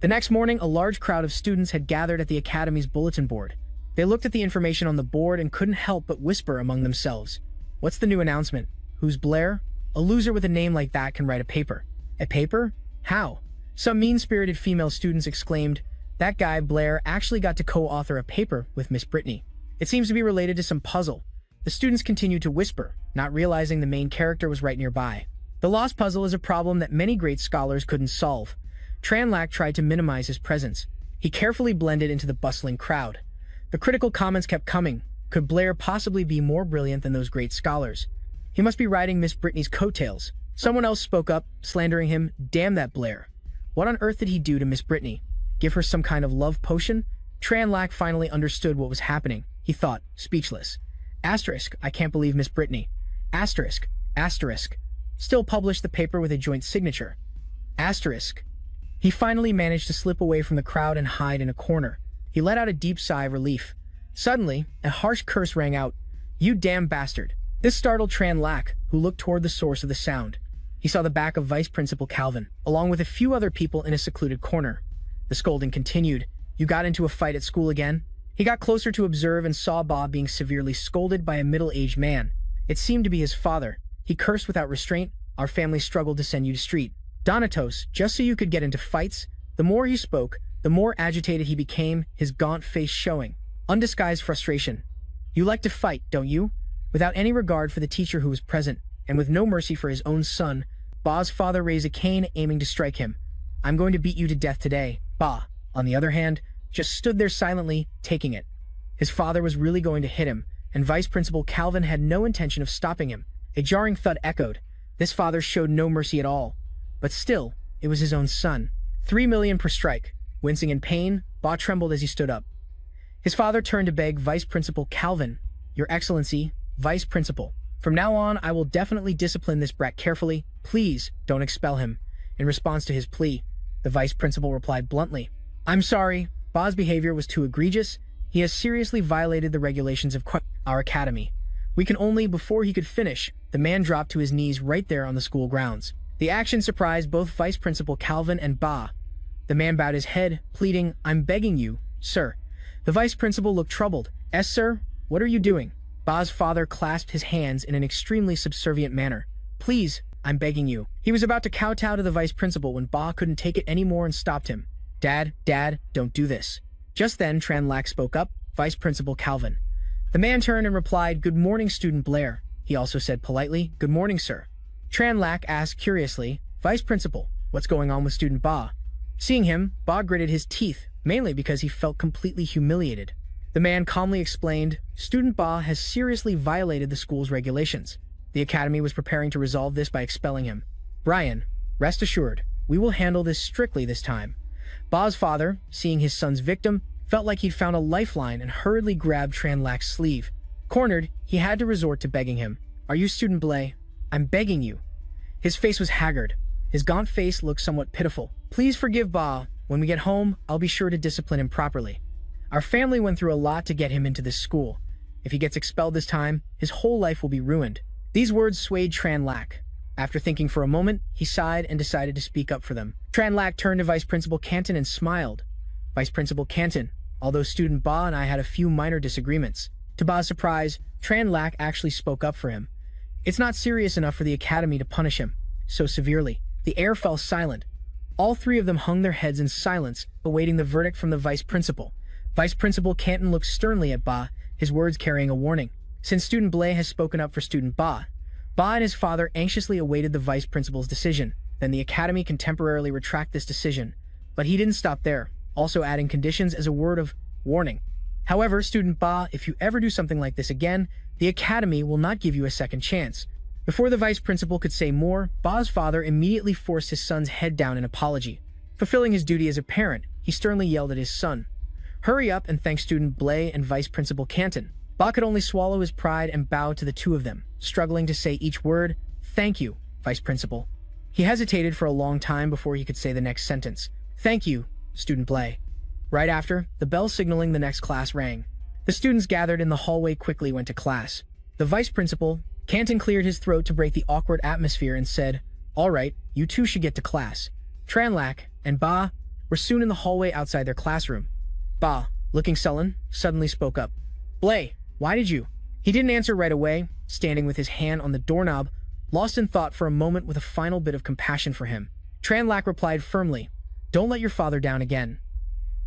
The next morning, a large crowd of students had gathered at the Academy's bulletin board. They looked at the information on the board and couldn't help but whisper among themselves. What's the new announcement? Who's Blair? A loser with a name like that can write a paper. A paper? How? Some mean-spirited female students exclaimed, That guy, Blair, actually got to co-author a paper with Miss Brittany. It seems to be related to some puzzle. The students continued to whisper, not realizing the main character was right nearby. The lost puzzle is a problem that many great scholars couldn't solve. Tranlac tried to minimize his presence. He carefully blended into the bustling crowd. The critical comments kept coming. Could Blair possibly be more brilliant than those great scholars? He must be riding Miss Brittany's coattails. Someone else spoke up, slandering him, Damn that Blair. What on earth did he do to Miss Brittany? Give her some kind of love potion? Tranlac finally understood what was happening. He thought, speechless. Asterisk, I can't believe Miss Brittany. Asterisk, asterisk. Still published the paper with a joint signature. Asterisk. He finally managed to slip away from the crowd and hide in a corner. He let out a deep sigh of relief. Suddenly, a harsh curse rang out. You damn bastard. This startled Tranlac, who looked toward the source of the sound. He saw the back of Vice Principal Calvin, along with a few other people in a secluded corner. The scolding continued. You got into a fight at school again? He got closer to observe and saw Bob being severely scolded by a middle-aged man. It seemed to be his father. He cursed without restraint. Our family struggled to send you to street. Donatos, just so you could get into fights? The more he spoke, The more agitated he became, his gaunt face showing undisguised frustration. "You like to fight, don't you?" Without any regard for the teacher who was present, and with no mercy for his own son, Ba's father raised a cane aiming to strike him. "I'm going to beat you to death today." Ba, on the other hand, just stood there silently, taking it. His father was really going to hit him, and Vice Principal Calvin had no intention of stopping him. A jarring thud echoed. This father showed no mercy at all. But still, it was his own son. 3 million per strike. Wincing in pain, Ba trembled as he stood up. His father turned to beg Vice Principal Calvin, "Your Excellency, Vice Principal, from now on I will definitely discipline this brat carefully. Please, don't expel him." In response to his plea, the Vice Principal replied bluntly, "I'm sorry, Ba's behavior was too egregious. He has seriously violated the regulations of our academy. We can only..." Before he could finish, the man dropped to his knees right there on the school grounds. The action surprised both Vice Principal Calvin and Ba. The man bowed his head, pleading, "I'm begging you, sir." The Vice Principal looked troubled. "Yes, sir? What are you doing?" Ba's father clasped his hands in an extremely subservient manner. "Please, I'm begging you." He was about to kowtow to the Vice Principal when Ba couldn't take it anymore and stopped him. Dad, don't do this." Just then, Tranlac spoke up, "Vice Principal Calvin." The man turned and replied, "Good morning, Student Blair." He also said politely, "Good morning, sir." Tranlac asked curiously, "Vice Principal, what's going on with Student Ba?" Seeing him, Ba gritted his teeth, mainly because he felt completely humiliated. The man calmly explained, "Student Ba has seriously violated the school's regulations. The academy was preparing to resolve this by expelling him. Brian, rest assured, we will handle this strictly this time." Ba's father, seeing his son's victim, felt like he'd found a lifeline and hurriedly grabbed Tranlac's sleeve. Cornered, he had to resort to begging him, "Are you Student Blay? I'm begging you." His face was haggard. His gaunt face looked somewhat pitiful. "Please forgive Ba. When we get home, I'll be sure to discipline him properly. Our family went through a lot to get him into this school. If he gets expelled this time, his whole life will be ruined." These words swayed Tranlac. After thinking for a moment, he sighed and decided to speak up for them. Tranlac turned to Vice Principal Canton and smiled. "Vice Principal Canton, although Student Ba and I had a few minor disagreements." To Ba's surprise, Tranlac actually spoke up for him. "It's not serious enough for the academy to punish him so severely." The air fell silent. All three of them hung their heads in silence, awaiting the verdict from the Vice Principal. Vice Principal Canton looked sternly at Ba, his words carrying a warning. Since Student Blay has spoken up for Student Ba, Ba and his father anxiously awaited the Vice Principal's decision. Then the academy can temporarily retract this decision. But he didn't stop there, also adding conditions as a word of warning. "However, Student Ba, if you ever do something like this again, the academy will not give you a second chance." Before the Vice Principal could say more, Ba's father immediately forced his son's head down in apology. Fulfilling his duty as a parent, he sternly yelled at his son, "Hurry up and thank Student Blay and Vice Principal Canton." Ba could only swallow his pride and bow to the two of them, struggling to say each word. "Thank you, Vice Principal." He hesitated for a long time before he could say the next sentence. "Thank you, Student Blay." Right after, the bell signaling the next class rang. The students gathered in the hallway quickly went to class. The Vice Principal, Canton, cleared his throat to break the awkward atmosphere and said, "All right, you two should get to class." Tranlac and Ba were soon in the hallway outside their classroom. Ba, looking sullen, suddenly spoke up. "Blay, why did you?" He didn't answer right away, standing with his hand on the doorknob, lost in thought for a moment with a final bit of compassion for him. Tranlac replied firmly, "Don't let your father down again."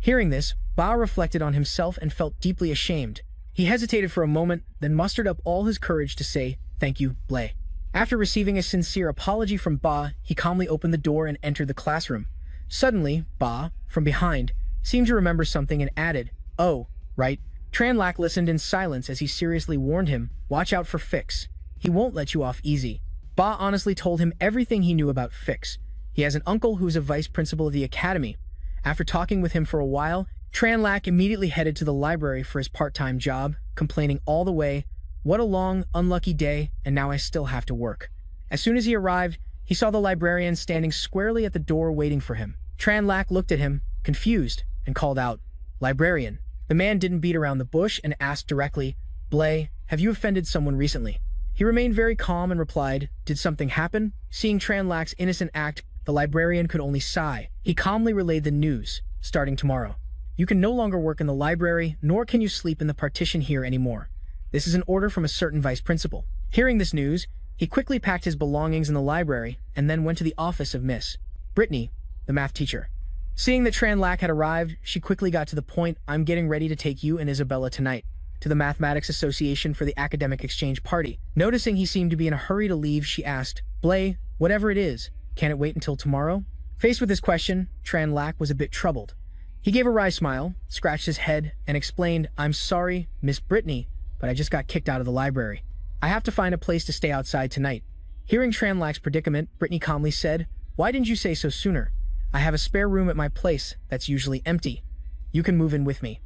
Hearing this, Ba reflected on himself and felt deeply ashamed. He hesitated for a moment, then mustered up all his courage to say, "Thank you, Blay." After receiving a sincere apology from Ba, he calmly opened the door and entered the classroom. Suddenly, Ba, from behind, seemed to remember something and added, "Oh, right." Tranlac listened in silence as he seriously warned him, "Watch out for Fix. He won't let you off easy." Ba honestly told him everything he knew about Fix. He has an uncle who's a vice principal of the academy. After talking with him for a while, Tranlac immediately headed to the library for his part-time job, complaining all the way, "What a long, unlucky day, and now I still have to work." As soon as he arrived, he saw the librarian standing squarely at the door waiting for him. Tranlac looked at him, confused, and called out, "Librarian." The man didn't beat around the bush and asked directly, "Blay, have you offended someone recently?" He remained very calm and replied, "Did something happen?" Seeing Tranlac's innocent act, the librarian could only sigh. He calmly relayed the news. "Starting tomorrow, you can no longer work in the library, nor can you sleep in the partition here anymore. This is an order from a certain vice principal." Hearing this news, he quickly packed his belongings in the library and then went to the office of Miss Brittany, the math teacher. Seeing that Tranlac had arrived, she quickly got to the point. I'm getting ready to take you and Isabella tonight to the Mathematics Association for the academic exchange party. Noticing he seemed to be in a hurry to leave, she asked, Blay, whatever it is, can it wait until tomorrow? Faced with this question, Tranlac was a bit troubled. He gave a wry smile, scratched his head, and explained, I'm sorry, Miss Brittany, but I just got kicked out of the library. I have to find a place to stay outside tonight. Hearing Tranlac's predicament, Brittany calmly said, Why didn't you say so sooner? I have a spare room at my place that's usually empty. You can move in with me.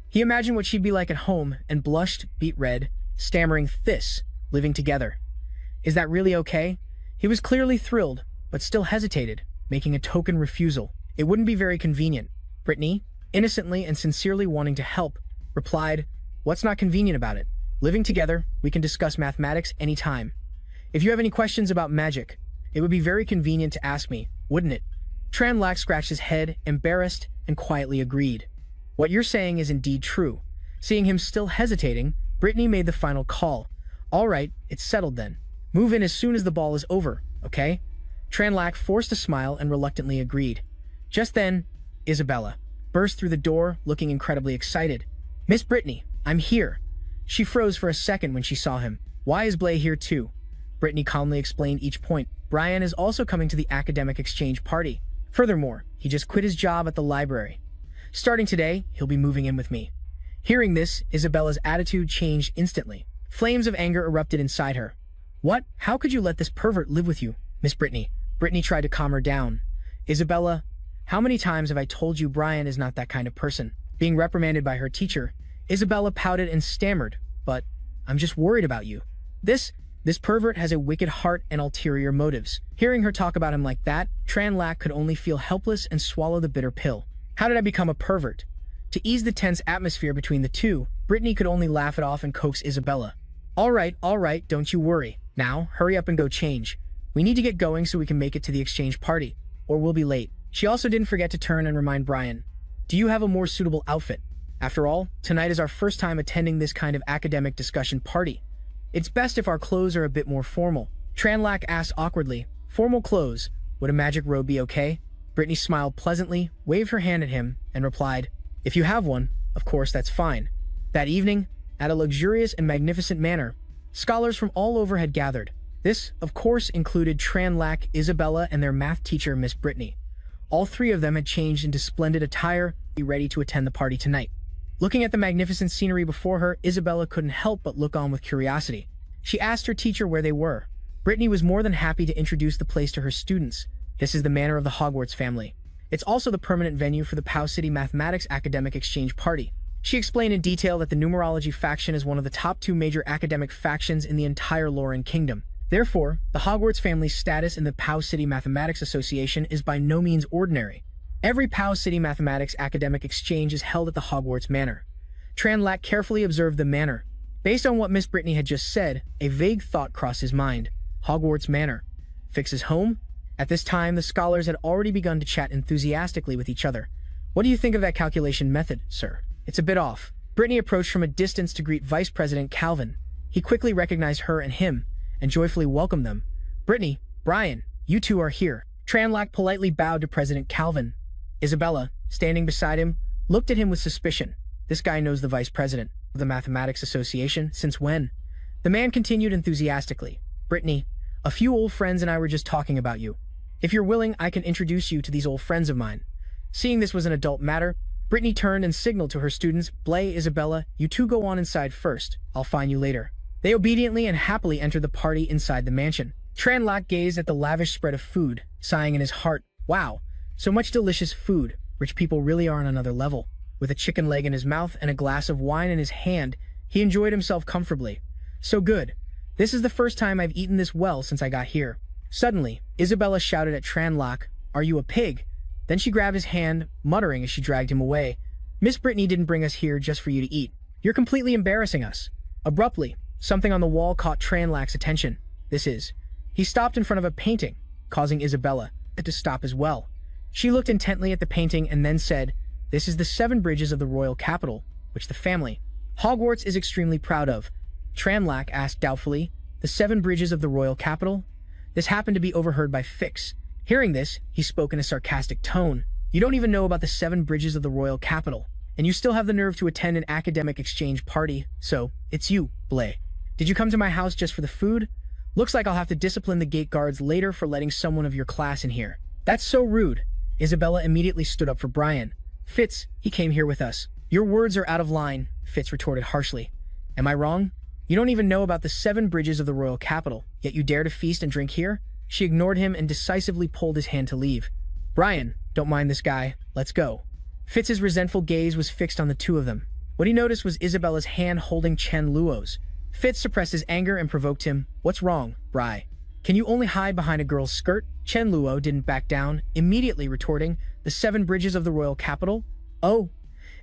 He imagined what she'd be like at home and blushed, beet red, stammering this, living together. Is that really okay? He was clearly thrilled, but still hesitated, making a token refusal. It wouldn't be very convenient. Brittany, innocently and sincerely wanting to help, replied, What's not convenient about it? Living together, we can discuss mathematics anytime. If you have any questions about magic, it would be very convenient to ask me, wouldn't it? Tranlac scratched his head, embarrassed, and quietly agreed. What you're saying is indeed true. Seeing him still hesitating, Brittany made the final call. All right, it's settled then. Move in as soon as the ball is over, okay? Tranlac forced a smile and reluctantly agreed. Just then, Isabella burst through the door, looking incredibly excited. Miss Brittany, I'm here. She froze for a second when she saw him. Why is Blay here too? Brittany calmly explained each point. Brian is also coming to the academic exchange party. Furthermore, he just quit his job at the library. Starting today, he'll be moving in with me. Hearing this, Isabella's attitude changed instantly. Flames of anger erupted inside her. What? How could you let this pervert live with you, Miss Brittany? Brittany tried to calm her down. Isabella, how many times have I told you Brian is not that kind of person? Being reprimanded by her teacher, Isabella pouted and stammered, but I'm just worried about you. This pervert has a wicked heart and ulterior motives. Hearing her talk about him like that, Tranlac could only feel helpless and swallow the bitter pill. How did I become a pervert? To ease the tense atmosphere between the two, Brittany could only laugh it off and coax Isabella. All right, don't you worry. Now, hurry up and go change. We need to get going so we can make it to the exchange party, or we'll be late. She also didn't forget to turn and remind Brian, do you have a more suitable outfit? After all, tonight is our first time attending this kind of academic discussion party. It's best if our clothes are a bit more formal. Tranlac asked awkwardly, formal clothes, would a magic robe be okay? Brittany smiled pleasantly, waved her hand at him, and replied, if you have one, of course that's fine. That evening, at a luxurious and magnificent manor, scholars from all over had gathered. This, of course, included Tranlac, Isabella, and their math teacher, Miss Brittany. All three of them had changed into splendid attire, be ready to attend the party tonight. Looking at the magnificent scenery before her, Isabella couldn't help but look on with curiosity. She asked her teacher where they were. Brittany was more than happy to introduce the place to her students. This is the manor of the Hogwarts family. It's also the permanent venue for the Pau City Mathematics Academic Exchange Party. She explained in detail that the numerology faction is one of the top 2 major academic factions in the entire Lauren Kingdom. Therefore, the Hogwarts family's status in the Pau City Mathematics Association is by no means ordinary. Every Pau City Mathematics Academic Exchange is held at the Hogwarts Manor. Tranlac carefully observed the manor. Based on what Miss Brittany had just said, a vague thought crossed his mind. Hogwarts Manor. Fix's home? At this time, the scholars had already begun to chat enthusiastically with each other. What do you think of that calculation method, sir? It's a bit off. Brittany approached from a distance to greet Vice President Calvin. He quickly recognized her and him, and joyfully welcomed them. Brittany, Brian, you two are here. Tranlac politely bowed to President Calvin. Isabella, standing beside him, looked at him with suspicion. This guy knows the Vice President of the Mathematics Association. Since when? The man continued enthusiastically. Brittany, a few old friends and I were just talking about you. If you're willing, I can introduce you to these old friends of mine. Seeing this was an adult matter, Brittany turned and signaled to her students, Blay, Isabella, you two go on inside first. I'll find you later. They obediently and happily entered the party inside the mansion. Tranlac gazed at the lavish spread of food, sighing in his heart, wow, so much delicious food. Rich people really are on another level. With a chicken leg in his mouth and a glass of wine in his hand, he enjoyed himself comfortably. So good. This is the first time I've eaten this well since I got here. Suddenly, Isabella shouted at Tranlac, are you a pig? Then she grabbed his hand, muttering as she dragged him away. Miss Brittany didn't bring us here just for you to eat. You're completely embarrassing us. Abruptly, something on the wall caught Tranlac's attention. He stopped in front of a painting, causing Isabella to stop as well. She looked intently at the painting and then said, this is the 7 bridges of the royal capital, which the family Hogwarts is extremely proud of. Tranlac asked doubtfully, the 7 bridges of the royal capital? This happened to be overheard by Fix. Hearing this, he spoke in a sarcastic tone. You don't even know about the 7 bridges of the royal capital, and you still have the nerve to attend an academic exchange party, so it's you, Blay. Did you come to my house just for the food? Looks like I'll have to discipline the gate guards later for letting someone of your class in here. That's so rude. Isabella immediately stood up for Brian. Fitz, he came here with us. Your words are out of line, Fitz retorted harshly. Am I wrong? You don't even know about the 7 bridges of the royal capital, yet you dare to feast and drink here? She ignored him and decisively pulled his hand to leave. Brian, don't mind this guy. Let's go. Fitz's resentful gaze was fixed on the two of them. What he noticed was Isabella's hand holding Chen Luo's. Fitz suppressed his anger and provoked him. What's wrong, Bri? Can you only hide behind a girl's skirt? Chen Luo didn't back down, immediately retorting, the 7 bridges of the royal capital? Oh,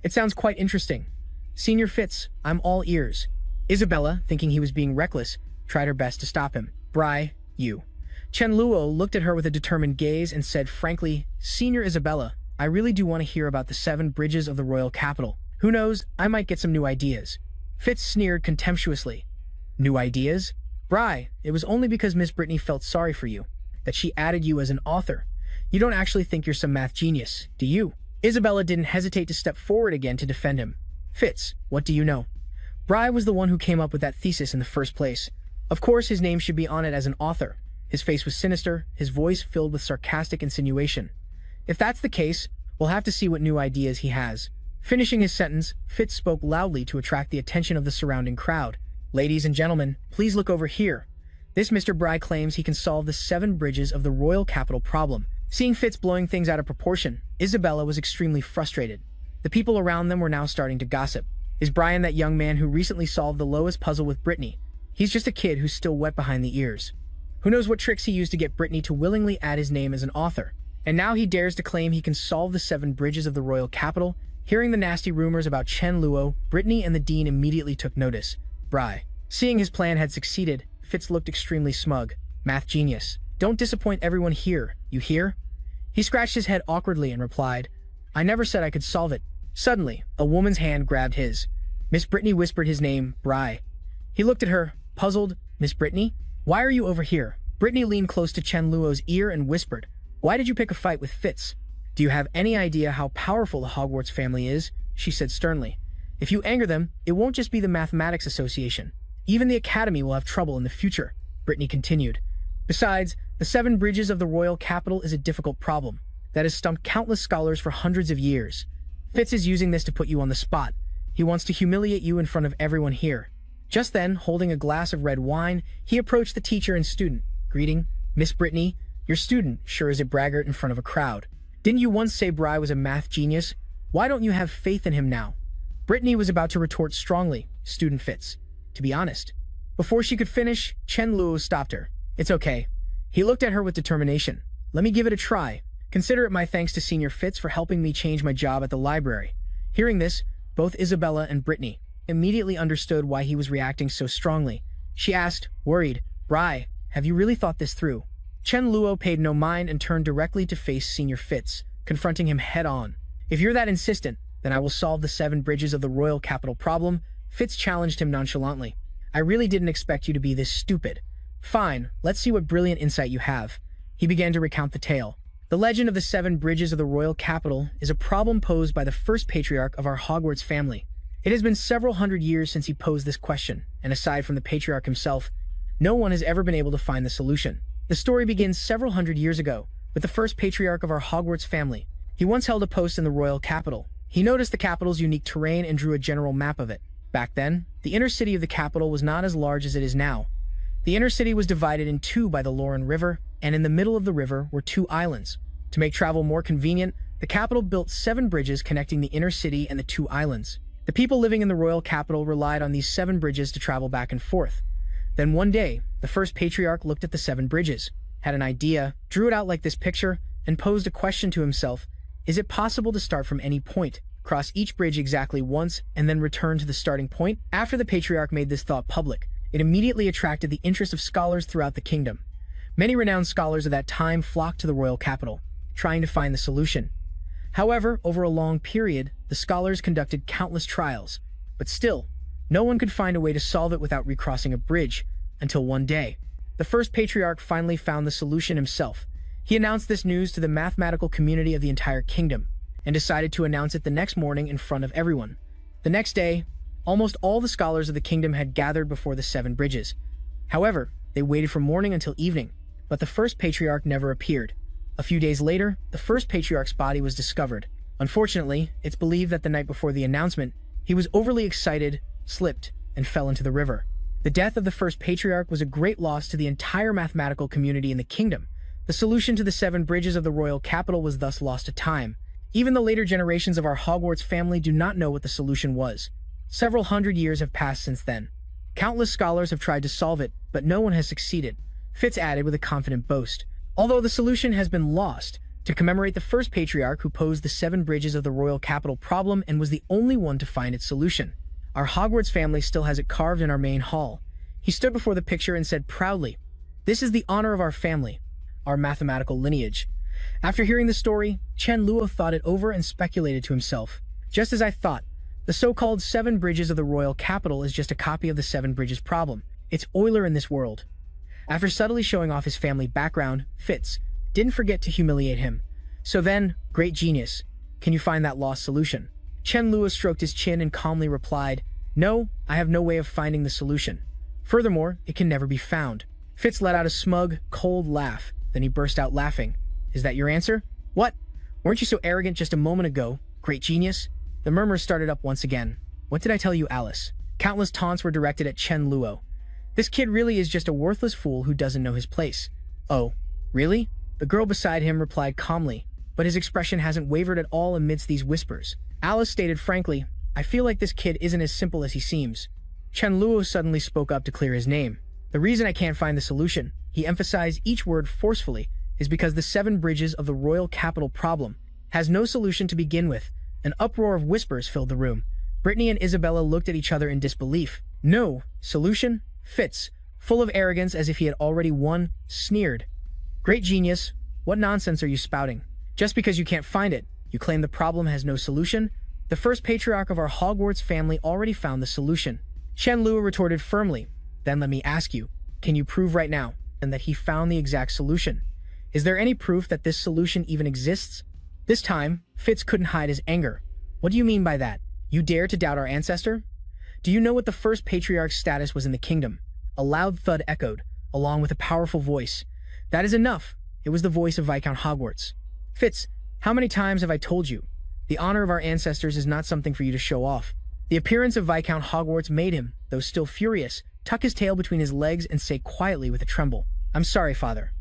it sounds quite interesting. Senior Fitz, I'm all ears. Isabella, thinking he was being reckless, tried her best to stop him. Bri, you. Chen Luo looked at her with a determined gaze and said frankly, Senior Isabella, I really do want to hear about the 7 bridges of the royal capital. Who knows, I might get some new ideas. Fitz sneered contemptuously. New ideas? Bri, it was only because Miss Brittany felt sorry for you, that she added you as an author. You don't actually think you're some math genius, do you? Isabella didn't hesitate to step forward again to defend him. Fitz, what do you know? Bri was the one who came up with that thesis in the first place. Of course his name should be on it as an author. His face was sinister, his voice filled with sarcastic insinuation. If that's the case, we'll have to see what new ideas he has. Finishing his sentence, Fitz spoke loudly to attract the attention of the surrounding crowd. Ladies and gentlemen, please look over here. This Mr. Bry claims he can solve the 7 bridges of the royal capital problem. Seeing Fitz blowing things out of proportion, Isabella was extremely frustrated. The people around them were now starting to gossip. Is Brian that young man who recently solved the lowest puzzle with Brittany? He's just a kid who's still wet behind the ears. Who knows what tricks he used to get Brittany to willingly add his name as an author. And now he dares to claim he can solve the 7 bridges of the royal capital. Hearing the nasty rumors about Chen Luo, Brittany and the dean immediately took notice. Bri. Seeing his plan had succeeded, Fitz looked extremely smug. Math genius. Don't disappoint everyone here, you hear? He scratched his head awkwardly and replied, I never said I could solve it. Suddenly, a woman's hand grabbed his. Miss Brittany whispered his name, Bri. He looked at her, puzzled. Miss Brittany? Why are you over here? Brittany leaned close to Chen Luo's ear and whispered, Why did you pick a fight with Fitz? Do you have any idea how powerful the Hogwarts family is? She said sternly. If you anger them, it won't just be the Mathematics Association. Even the Academy will have trouble in the future, Brittany continued. Besides, the 7 bridges of the royal capital is a difficult problem that has stumped countless scholars for hundreds of years. Fitz is using this to put you on the spot. He wants to humiliate you in front of everyone here. Just then, holding a glass of red wine, he approached the teacher and student, greeting, Miss Brittany, your student sure is a braggart in front of a crowd. Didn't you once say Bri was a math genius? Why don't you have faith in him now? Brittany was about to retort strongly, Student Fitz. To be honest. Before she could finish, Chen Luo stopped her. It's okay. He looked at her with determination. Let me give it a try. Consider it my thanks to Senior Fitz for helping me change my job at the library. Hearing this, both Isabella and Brittany immediately understood why he was reacting so strongly. She asked, worried, Bri, have you really thought this through? Chen Luo paid no mind and turned directly to face Senior Fitz, confronting him head-on. If you're that insistent, then I will solve the 7 bridges of the royal capital problem, Fitz challenged him nonchalantly. I really didn't expect you to be this stupid. Fine, let's see what brilliant insight you have. He began to recount the tale. The legend of the 7 bridges of the royal capital is a problem posed by the first patriarch of our Hogwarts family. It has been several hundred years since he posed this question, and aside from the patriarch himself, no one has ever been able to find the solution. The story begins several hundred years ago, with the first patriarch of our Hogwarts family. He once held a post in the royal capital. He noticed the capital's unique terrain and drew a general map of it. Back then, the inner city of the capital was not as large as it is now. The inner city was divided in 2 by the Lauren River, and in the middle of the river were 2 islands. To make travel more convenient, the capital built 7 bridges connecting the inner city and the 2 islands. The people living in the royal capital relied on these 7 bridges to travel back and forth. Then one day, the first patriarch looked at the 7 bridges, had an idea, drew it out like this picture, and posed a question to himself. Is it possible to start from any point, cross each bridge exactly once, and then return to the starting point? After the patriarch made this thought public, it immediately attracted the interest of scholars throughout the kingdom. Many renowned scholars of that time flocked to the royal capital, trying to find the solution. However, over a long period, the scholars conducted countless trials, but still, no one could find a way to solve it without recrossing a bridge, until one day. The first patriarch finally found the solution himself. He announced this news to the mathematical community of the entire kingdom, and decided to announce it the next morning in front of everyone. The next day, almost all the scholars of the kingdom had gathered before the 7 bridges. However, they waited from morning until evening, but the first patriarch never appeared. A few days later, the first patriarch's body was discovered. Unfortunately, it's believed that the night before the announcement, he was overly excited, slipped, and fell into the river. The death of the first patriarch was a great loss to the entire mathematical community in the kingdom. The solution to the 7 bridges of the royal capital was thus lost to time. Even the later generations of our Hogwarts family do not know what the solution was. Several hundred years have passed since then. Countless scholars have tried to solve it, but no one has succeeded, Fitz added with a confident boast. Although the solution has been lost, to commemorate the first patriarch who posed the 7 bridges of the royal capital problem and was the only one to find its solution, our Hogwarts family still has it carved in our main hall. He stood before the picture and said proudly, "This is the honor of our family, our mathematical lineage." After hearing the story, Chen Luo thought it over and speculated to himself. Just as I thought, the so-called 7 bridges of the royal capital is just a copy of the 7 bridges problem. It's Euler in this world. After subtly showing off his family background, Fitz didn't forget to humiliate him. So then, great genius, can you find that lost solution? Chen Luo stroked his chin and calmly replied, "No, I have no way of finding the solution. Furthermore, it can never be found." Fitz let out a smug, cold laugh, then he burst out laughing. "Is that your answer? What? Weren't you so arrogant just a moment ago? Great genius?" The murmurs started up once again. "What did I tell you, Alice?" Countless taunts were directed at Chen Luo. This kid really is just a worthless fool who doesn't know his place. "Oh, really?" The girl beside him replied calmly, but his expression hasn't wavered at all amidst these whispers. Alice stated frankly, "I feel like this kid isn't as simple as he seems." Chen Luo suddenly spoke up to clear his name. "The reason I can't find the solution," he emphasized each word forcefully, "is because the 7 bridges of the royal capital problem has no solution to begin with." An uproar of whispers filled the room. Brittany and Isabella looked at each other in disbelief. "No solution?" Fitz, full of arrogance as if he had already won, sneered. "Great genius, what nonsense are you spouting? Just because you can't find it, you claim the problem has no solution? The first patriarch of our Hogwarts family already found the solution." Chen Luo retorted firmly, "Then let me ask you, can you prove right now and that he found the exact solution? Is there any proof that this solution even exists?" This time, Fitz couldn't hide his anger. "What do you mean by that? You dare to doubt our ancestor? Do you know what the first patriarch's status was in the kingdom?" A loud thud echoed, along with a powerful voice. "That is enough." It was the voice of Viscount Hogwarts. "Fitz, how many times have I told you? The honor of our ancestors is not something for you to show off." The appearance of Viscount Hogwarts made him, though still furious, tuck his tail between his legs and say quietly with a tremble, "I'm sorry, father."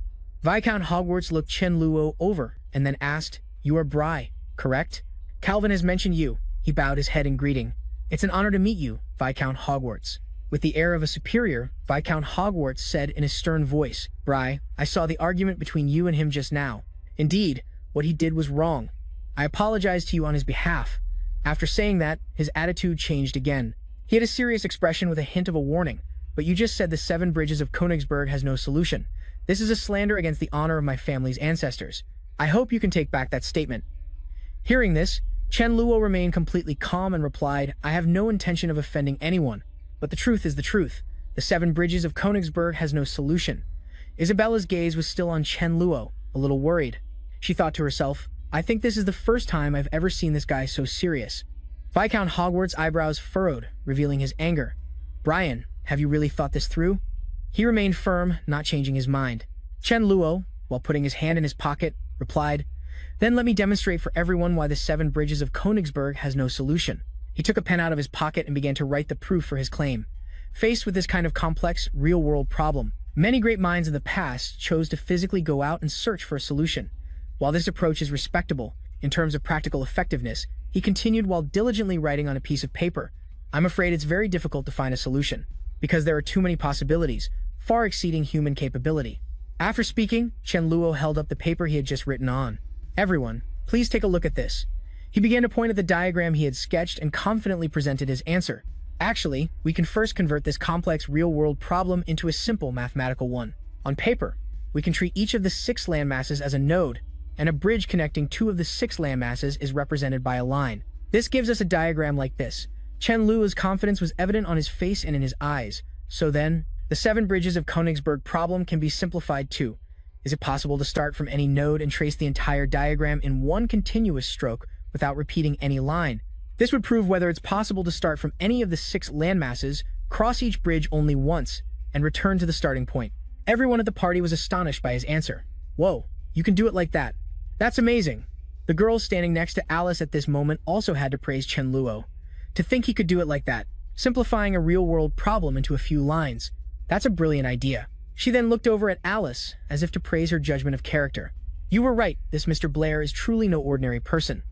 Viscount Hogwarts looked Chen Luo over and then asked, "You are Bri, correct? Calvin has mentioned you." He bowed his head in greeting. "It's an honor to meet you, Viscount Hogwarts." With the air of a superior, Viscount Hogwarts said in a stern voice, "Bri, I saw the argument between you and him just now. Indeed, what he did was wrong. I apologize to you on his behalf." After saying that, his attitude changed again. He had a serious expression with a hint of a warning. "But you just said the 7 bridges of Königsberg has no solution. This is a slander against the honor of my family's ancestors. I hope you can take back that statement." Hearing this, Chen Luo remained completely calm and replied, "I have no intention of offending anyone. But the truth is the truth. The 7 bridges of Königsberg has no solution." Isabella's gaze was still on Chen Luo, a little worried. She thought to herself, "I think this is the first time I've ever seen this guy so serious." Viscount Hogwarts' eyebrows furrowed, revealing his anger. "Brian, have you really thought this through?" He remained firm, not changing his mind. Chen Luo, while putting his hand in his pocket, replied, "Then let me demonstrate for everyone why the 7 bridges of Königsberg has no solution." He took a pen out of his pocket and began to write the proof for his claim. Faced with this kind of complex, real-world problem, many great minds in the past chose to physically go out and search for a solution. While this approach is respectable, in terms of practical effectiveness, he continued while diligently writing on a piece of paper, "I'm afraid it's very difficult to find a solution, because there are too many possibilities, far exceeding human capability." After speaking, Chen Luo held up the paper he had just written on. "Everyone, please take a look at this." He began to point at the diagram he had sketched and confidently presented his answer. "Actually, we can first convert this complex real-world problem into a simple mathematical one. On paper, we can treat each of the 6 landmasses as a node, and a bridge connecting 2 of the 6 landmasses is represented by a line. This gives us a diagram like this." Chen Luo's confidence was evident on his face and in his eyes. "So then, the 7 bridges of Königsberg problem can be simplified too. Is it possible to start from any node and trace the entire diagram in one continuous stroke without repeating any line? This would prove whether it's possible to start from any of the 6 landmasses, cross each bridge only once, and return to the starting point. Everyone at the party was astonished by his answer. Whoa, you can do it like that. That's amazing. The girls standing next to Alice at this moment also had to praise Chen Luo. To think he could do it like that, simplifying a real-world problem into a few lines. That's a brilliant idea. She then looked over at Alice, as if to praise her judgment of character. You were right, this Mr. Blair is truly no ordinary person.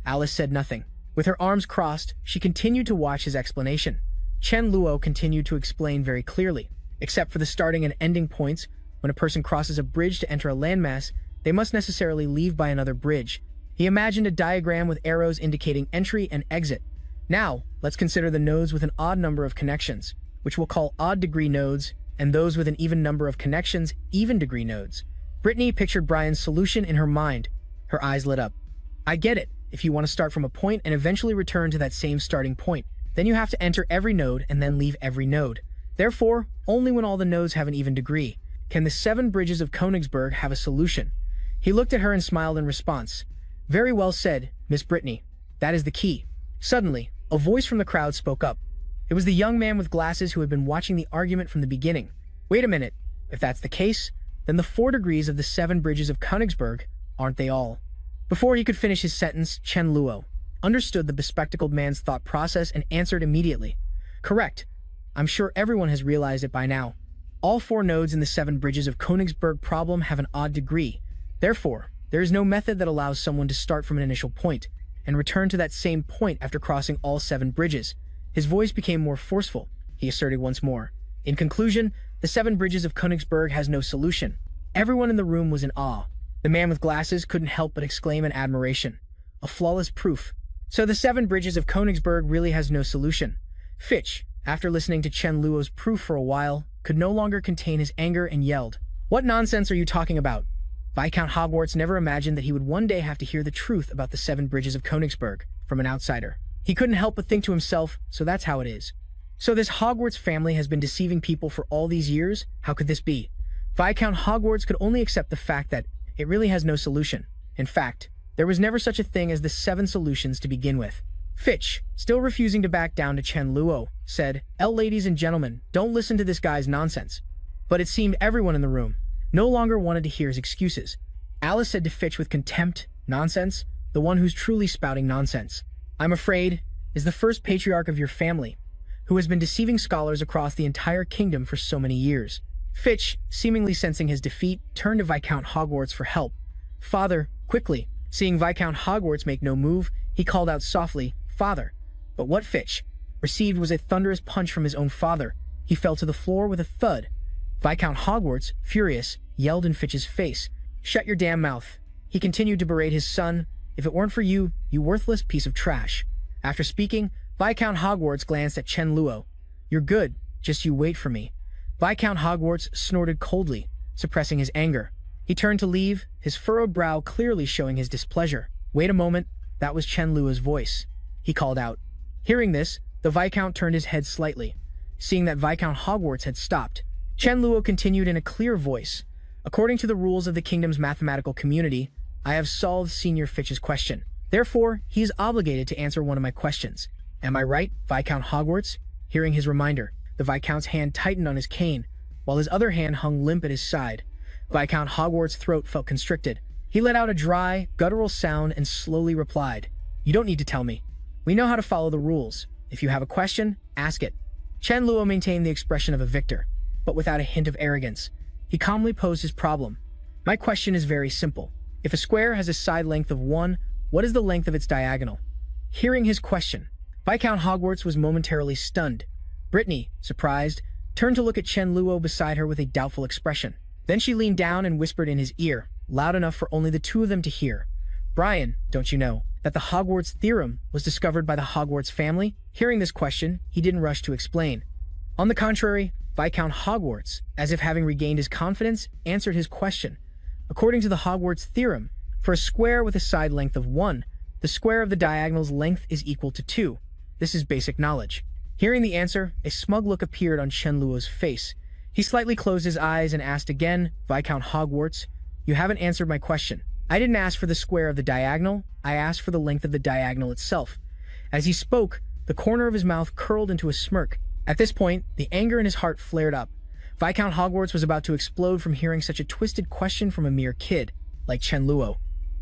Alice said nothing. With her arms crossed, she continued to watch his explanation. Chen Luo continued to explain very clearly. Except for the starting and ending points, when a person crosses a bridge to enter a landmass, they must necessarily leave by another bridge. He imagined a diagram with arrows indicating entry and exit. Now, let's consider the nodes with an odd number of connections, which we'll call odd-degree nodes, and those with an even number of connections, even-degree nodes. Brittany pictured Brian's solution in her mind. Her eyes lit up. I get it. If you want to start from a point and eventually return to that same starting point, then you have to enter every node and then leave every node. Therefore, only when all the nodes have an even degree can the 7 bridges of Königsberg have a solution. He looked at her and smiled in response. Very well said, Miss Brittany. That is the key. Suddenly, a voice from the crowd spoke up. It was the young man with glasses who had been watching the argument from the beginning. Wait a minute. If that's the case, then the 4 degrees of the 7 bridges of Königsberg, aren't they all? Before he could finish his sentence, Chen Luo understood the bespectacled man's thought process and answered immediately. Correct. I'm sure everyone has realized it by now. All 4 nodes in the 7 bridges of Königsberg problem have an odd degree. Therefore, there is no method that allows someone to start from an initial point and return to that same point after crossing all 7 bridges. His voice became more forceful. He asserted once more. In conclusion, the 7 bridges of Königsberg has no solution. Everyone in the room was in awe. The man with glasses couldn't help but exclaim in admiration. A flawless proof. So the 7 bridges of Königsberg really has no solution. Fitch, after listening to Chen Luo's proof for a while, could no longer contain his anger and yelled. What nonsense are you talking about? Viscount Hogwarts never imagined that he would one day have to hear the truth about the 7 bridges of Königsberg from an outsider. He couldn't help but think to himself, so that's how it is. So this Hogwarts family has been deceiving people for all these years? How could this be? Viscount Hogwarts could only accept the fact that it really has no solution. In fact, there was never such a thing as the 7 solutions to begin with. Fitch, still refusing to back down to Chen Luo, said, Ladies and gentlemen, don't listen to this guy's nonsense. But it seemed everyone in the room no longer wanted to hear his excuses. Alice said to Fitch with contempt, Nonsense? The one who's truly spouting nonsense, I'm afraid, is the first patriarch of your family, who has been deceiving scholars across the entire kingdom for so many years. Fitch, seemingly sensing his defeat, turned to Viscount Hogwarts for help. Father, quickly. Seeing Viscount Hogwarts make no move, he called out softly, Father. But what Fitch received was a thunderous punch from his own father. He fell to the floor with a thud. Viscount Hogwarts, furious, yelled in Fitch's face, Shut your damn mouth. He continued to berate his son. If it weren't for you, you worthless piece of trash. After speaking, Viscount Hogwarts glanced at Chen Luo. You're good, just you wait for me. Viscount Hogwarts snorted coldly, suppressing his anger. He turned to leave, his furrowed brow clearly showing his displeasure. Wait a moment, that was Chen Luo's voice. He called out. Hearing this, the Viscount turned his head slightly. Seeing that Viscount Hogwarts had stopped, Chen Luo continued in a clear voice. According to the rules of the kingdom's mathematical community, I have solved Senior Fitch's question. Therefore, he is obligated to answer one of my questions. Am I right, Viscount Hogwarts? Hearing his reminder, the Viscount's hand tightened on his cane, while his other hand hung limp at his side. Viscount Hogwarts' throat felt constricted. He let out a dry, guttural sound and slowly replied, You don't need to tell me. We know how to follow the rules. If you have a question, ask it. Chen Luo maintained the expression of a victor, but without a hint of arrogance. He calmly posed his problem. My question is very simple. If a square has a side length of 1, what is the length of its diagonal? Hearing his question, Viscount Hogwarts was momentarily stunned. Brittany, surprised, turned to look at Chen Luo beside her with a doubtful expression. Then she leaned down and whispered in his ear, loud enough for only the 2 of them to hear. Brian, don't you know that the Hogwarts theorem was discovered by the Hogwarts family? Hearing this question, he didn't rush to explain. On the contrary, Viscount Hogwarts, as if having regained his confidence, answered his question. According to the Hogwarts theorem, for a square with a side length of 1, the square of the diagonal's length is equal to 2. This is basic knowledge. Hearing the answer, a smug look appeared on Chen Luo's face. He slightly closed his eyes and asked again, Viscount Hogwarts, You haven't answered my question. I didn't ask for the square of the diagonal, I asked for the length of the diagonal itself. As he spoke, the corner of his mouth curled into a smirk. At this point, the anger in his heart flared up. Viscount Hogwarts was about to explode from hearing such a twisted question from a mere kid, like Chen Luo.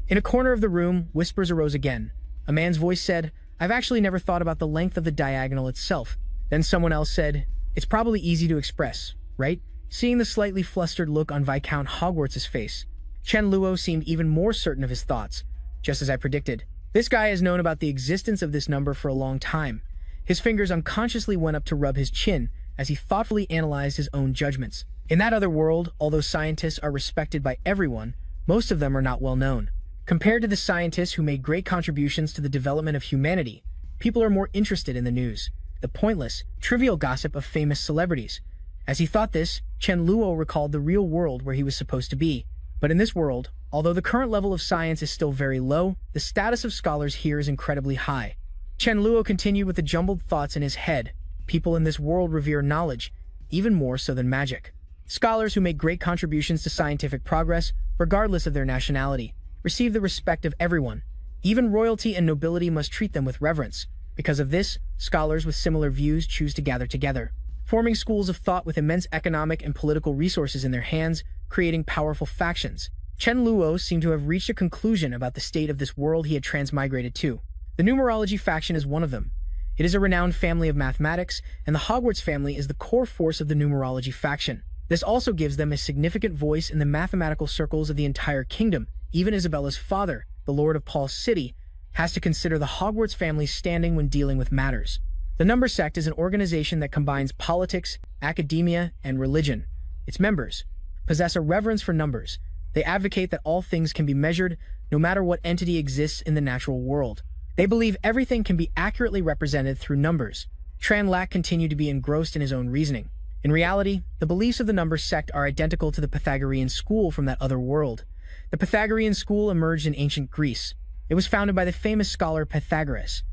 In a corner of the room, whispers arose again. A man's voice said, "I've actually never thought about the length of the diagonal itself." Then someone else said, "It's probably easy to express, right?" Seeing the slightly flustered look on Viscount Hogwarts' face, Chen Luo seemed even more certain of his thoughts. Just as I predicted. This guy has known about the existence of this number for a long time. His fingers unconsciously went up to rub his chin as he thoughtfully analyzed his own judgments. In that other world, although scientists are respected by everyone, most of them are not well known. Compared to the scientists who made great contributions to the development of humanity, people are more interested in the news, the pointless, trivial gossip of famous celebrities. As he thought this, Chen Luo recalled the real world where he was supposed to be. But in this world, although the current level of science is still very low, the status of scholars here is incredibly high. Chen Luo continued with the jumbled thoughts in his head. People in this world revere knowledge, even more so than magic. Scholars who make great contributions to scientific progress, regardless of their nationality, receive the respect of everyone. Even royalty and nobility must treat them with reverence. Because of this, scholars with similar views choose to gather together, forming schools of thought with immense economic and political resources in their hands, creating powerful factions. Chen Luo seemed to have reached a conclusion about the state of this world he had transmigrated to. The numerology faction is one of them. It is a renowned family of mathematics, and the Hogwarts family is the core force of the numerology faction. This also gives them a significant voice in the mathematical circles of the entire kingdom. Even Isabella's father, the Lord of Paul's City, has to consider the Hogwarts family's standing when dealing with matters. The Number Sect is an organization that combines politics, academia, and religion. Its members possess a reverence for numbers. They advocate that all things can be measured, no matter what entity exists in the natural world. They believe everything can be accurately represented through numbers. Tran Lack continued to be engrossed in his own reasoning. In reality, the beliefs of the Number Sect are identical to the Pythagorean school from that other world. The Pythagorean school emerged in ancient Greece. It was founded by the famous scholar Pythagoras.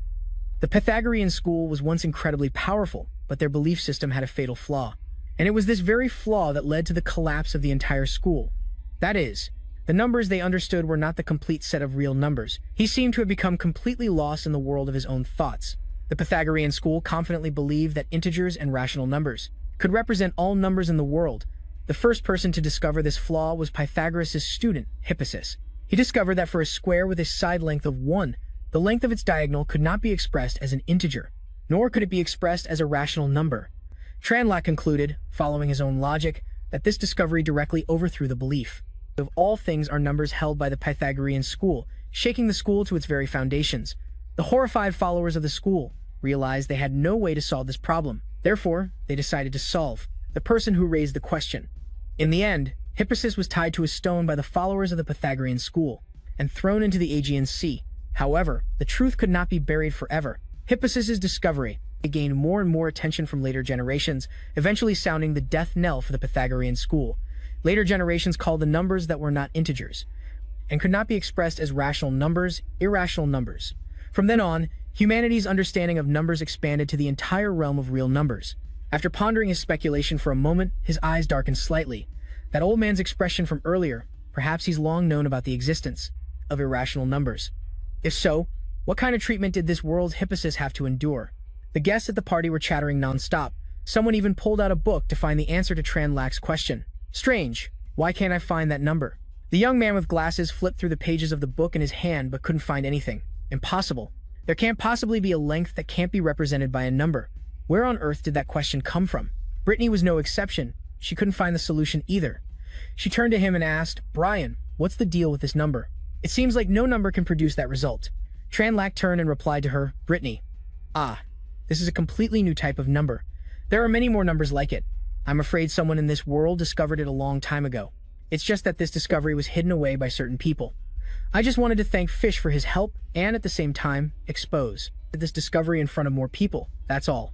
The Pythagorean school was once incredibly powerful, but their belief system had a fatal flaw. And it was this very flaw that led to the collapse of the entire school. That is, the numbers they understood were not the complete set of real numbers. He seemed to have become completely lost in the world of his own thoughts. The Pythagorean school confidently believed that integers and rational numbers could represent all numbers in the world. The first person to discover this flaw was Pythagoras' student, Hippasus. He discovered that for a square with a side length of 1, the length of its diagonal could not be expressed as an integer, nor could it be expressed as a rational number. Tranlack concluded, following his own logic, that this discovery directly overthrew the belief of all things are numbers held by the Pythagorean school, shaking the school to its very foundations. The horrified followers of the school realized they had no way to solve this problem. Therefore, they decided to solve the person who raised the question. In the end, Hippasus was tied to a stone by the followers of the Pythagorean school and thrown into the Aegean Sea. However, the truth could not be buried forever. Hippasus' discovery gained more and more attention from later generations, eventually sounding the death knell for the Pythagorean school. Later generations called the numbers that were not integers and could not be expressed as rational numbers, irrational numbers. From then on, humanity's understanding of numbers expanded to the entire realm of real numbers. After pondering his speculation for a moment, his eyes darkened slightly. That old man's expression from earlier, perhaps he's long known about the existence of irrational numbers. If so, what kind of treatment did this world's Hippasus have to endure? The guests at the party were chattering non-stop. Someone even pulled out a book to find the answer to Tranlack's question. Strange, why can't I find that number? The young man with glasses flipped through the pages of the book in his hand but couldn't find anything. Impossible. There can't possibly be a length that can't be represented by a number. Where on earth did that question come from? Brittany was no exception. She couldn't find the solution either. She turned to him and asked, "Brian, what's the deal with this number? It seems like no number can produce that result." Tranlack turned and replied to her, "Brittany, this is a completely new type of number. There are many more numbers like it. I'm afraid someone in this world discovered it a long time ago. It's just that this discovery was hidden away by certain people. I just wanted to thank Fish for his help and at the same time, expose this discovery in front of more people. That's all."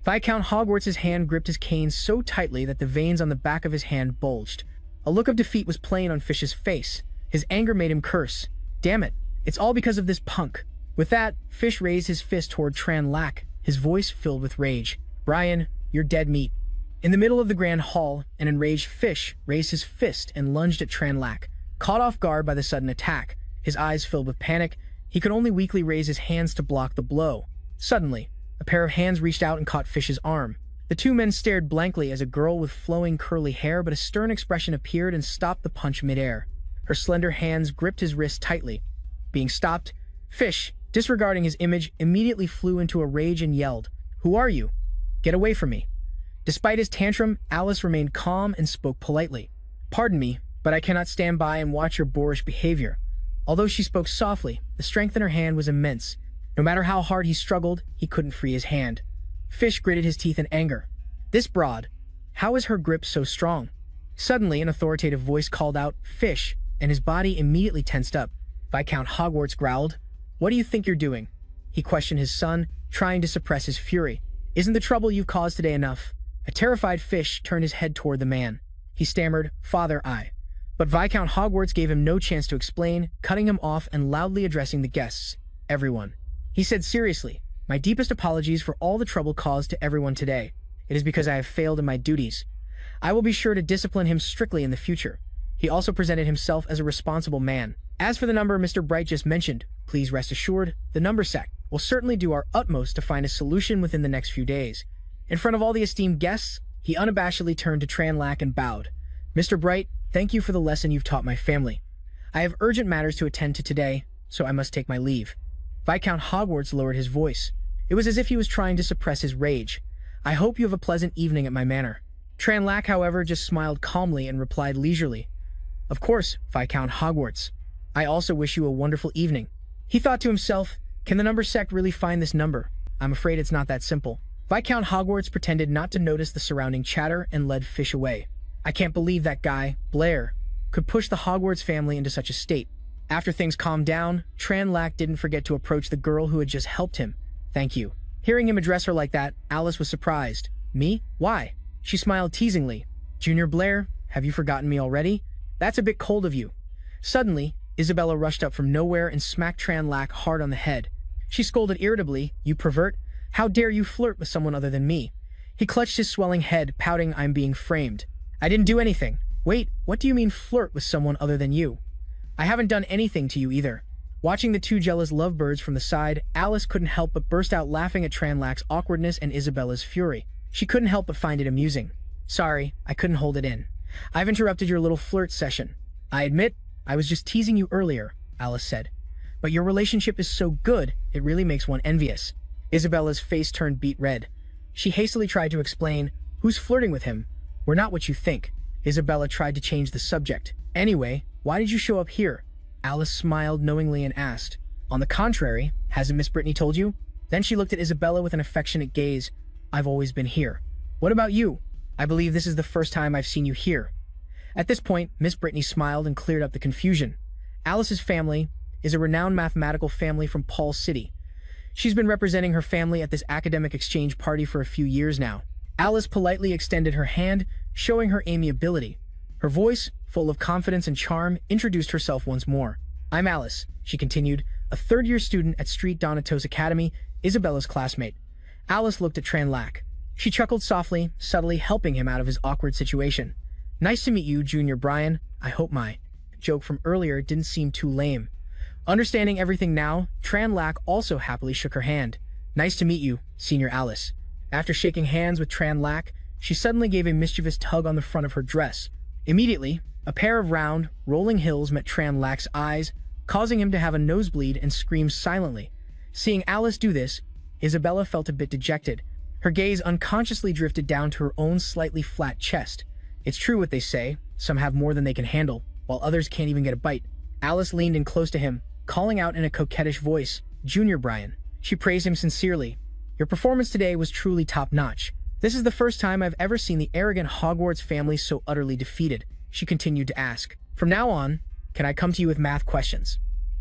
Viscount Hogwarts' hand gripped his cane so tightly that the veins on the back of his hand bulged. A look of defeat was plain on Fish's face. His anger made him curse. "Damn it, it's all because of this punk." With that, Fish raised his fist toward Tranlack, his voice filled with rage. "Brian, you're dead meat." In the middle of the grand hall, an enraged Fish raised his fist and lunged at Tranlack. Caught off guard by the sudden attack, his eyes filled with panic, he could only weakly raise his hands to block the blow. Suddenly, a pair of hands reached out and caught Fish's arm. The two men stared blankly as a girl with flowing curly hair but a stern expression appeared and stopped the punch midair. Her slender hands gripped his wrist tightly. Being stopped, Fish, disregarding his image, immediately flew into a rage and yelled, "Who are you? Get away from me." Despite his tantrum, Alice remained calm and spoke politely. "Pardon me, but I cannot stand by and watch your boorish behavior." Although she spoke softly, the strength in her hand was immense. No matter how hard he struggled, he couldn't free his hand. Fish gritted his teeth in anger. This broad, how is her grip so strong? Suddenly, an authoritative voice called out, "Fish," and his body immediately tensed up. Viscount Hogwarts growled, "What do you think you're doing?" He questioned his son, trying to suppress his fury. "Isn't the trouble you've caused today enough?" A terrified Fish turned his head toward the man. He stammered, "Father, I." But Viscount Hogwarts gave him no chance to explain, cutting him off and loudly addressing the guests. "Everyone," he said seriously, "my deepest apologies for all the trouble caused to everyone today. It is because I have failed in my duties. I will be sure to discipline him strictly in the future." He also presented himself as a responsible man. "As for the number Mr. Bright just mentioned, please rest assured, the number sect will certainly do our utmost to find a solution within the next few days." In front of all the esteemed guests, he unabashedly turned to Tranlack and bowed. "Mr. Bright, thank you for the lesson you've taught my family. I have urgent matters to attend to today, so I must take my leave." Viscount Hogwarts lowered his voice. It was as if he was trying to suppress his rage. "I hope you have a pleasant evening at my manor." Tranlack, however, just smiled calmly and replied leisurely, "Of course, Viscount Hogwarts. I also wish you a wonderful evening." He thought to himself, can the number sect really find this number? I'm afraid it's not that simple. Viscount Hogwarts pretended not to notice the surrounding chatter and led Fish away. "I can't believe that guy, Blair, could push the Hogwarts family into such a state." After things calmed down, Tranlack didn't forget to approach the girl who had just helped him. "Thank you." Hearing him address her like that, Alice was surprised. "Me? Why?" She smiled teasingly. "Junior Blair, have you forgotten me already? That's a bit cold of you." Suddenly, Isabella rushed up from nowhere and smacked Tranlack hard on the head. She scolded irritably, "You pervert! How dare you flirt with someone other than me?" He clutched his swelling head, pouting, "I'm being framed. I didn't do anything." "Wait, what do you mean flirt with someone other than you? I haven't done anything to you either." Watching the two jealous lovebirds from the side, Alice couldn't help but burst out laughing at Tranlack's awkwardness and Isabella's fury. She couldn't help but find it amusing. "Sorry, I couldn't hold it in. I've interrupted your little flirt session. I admit, I was just teasing you earlier," Alice said. "But your relationship is so good, it really makes one envious." Isabella's face turned beet red. She hastily tried to explain, "Who's flirting with him? We're not what you think." Isabella tried to change the subject. "Anyway, why did you show up here?" Alice smiled knowingly and asked. "On the contrary, hasn't Miss Brittany told you?" Then she looked at Isabella with an affectionate gaze. "I've always been here. What about you? I believe this is the first time I've seen you here." At this point, Miss Brittany smiled and cleared up the confusion. Alice's family is a renowned mathematical family from Paul City. She's been representing her family at this academic exchange party for a few years now. Alice politely extended her hand, showing her amiability. Her voice, full of confidence and charm, introduced herself once more. "I'm Alice," she continued, "a third-year student at Street Donatos Academy, Isabella's classmate." Alice looked at Tranlack. She chuckled softly, subtly helping him out of his awkward situation. "Nice to meet you, Junior Brian. I hope my joke from earlier didn't seem too lame." Understanding everything now, Tranlack also happily shook her hand. "Nice to meet you, Senior Alice." After shaking hands with Tranlack, she suddenly gave a mischievous tug on the front of her dress. Immediately, a pair of round, rolling hills met Tranlack's eyes, causing him to have a nosebleed and scream silently. Seeing Alice do this, Isabella felt a bit dejected. Her gaze unconsciously drifted down to her own slightly flat chest. It's true what they say, some have more than they can handle, while others can't even get a bite. Alice leaned in close to him, calling out in a coquettish voice, "Junior Brian." She praised him sincerely. "Your performance today was truly top-notch. This is the first time I've ever seen the arrogant Hogwarts family so utterly defeated," she continued to ask. "From now on, can I come to you with math questions?"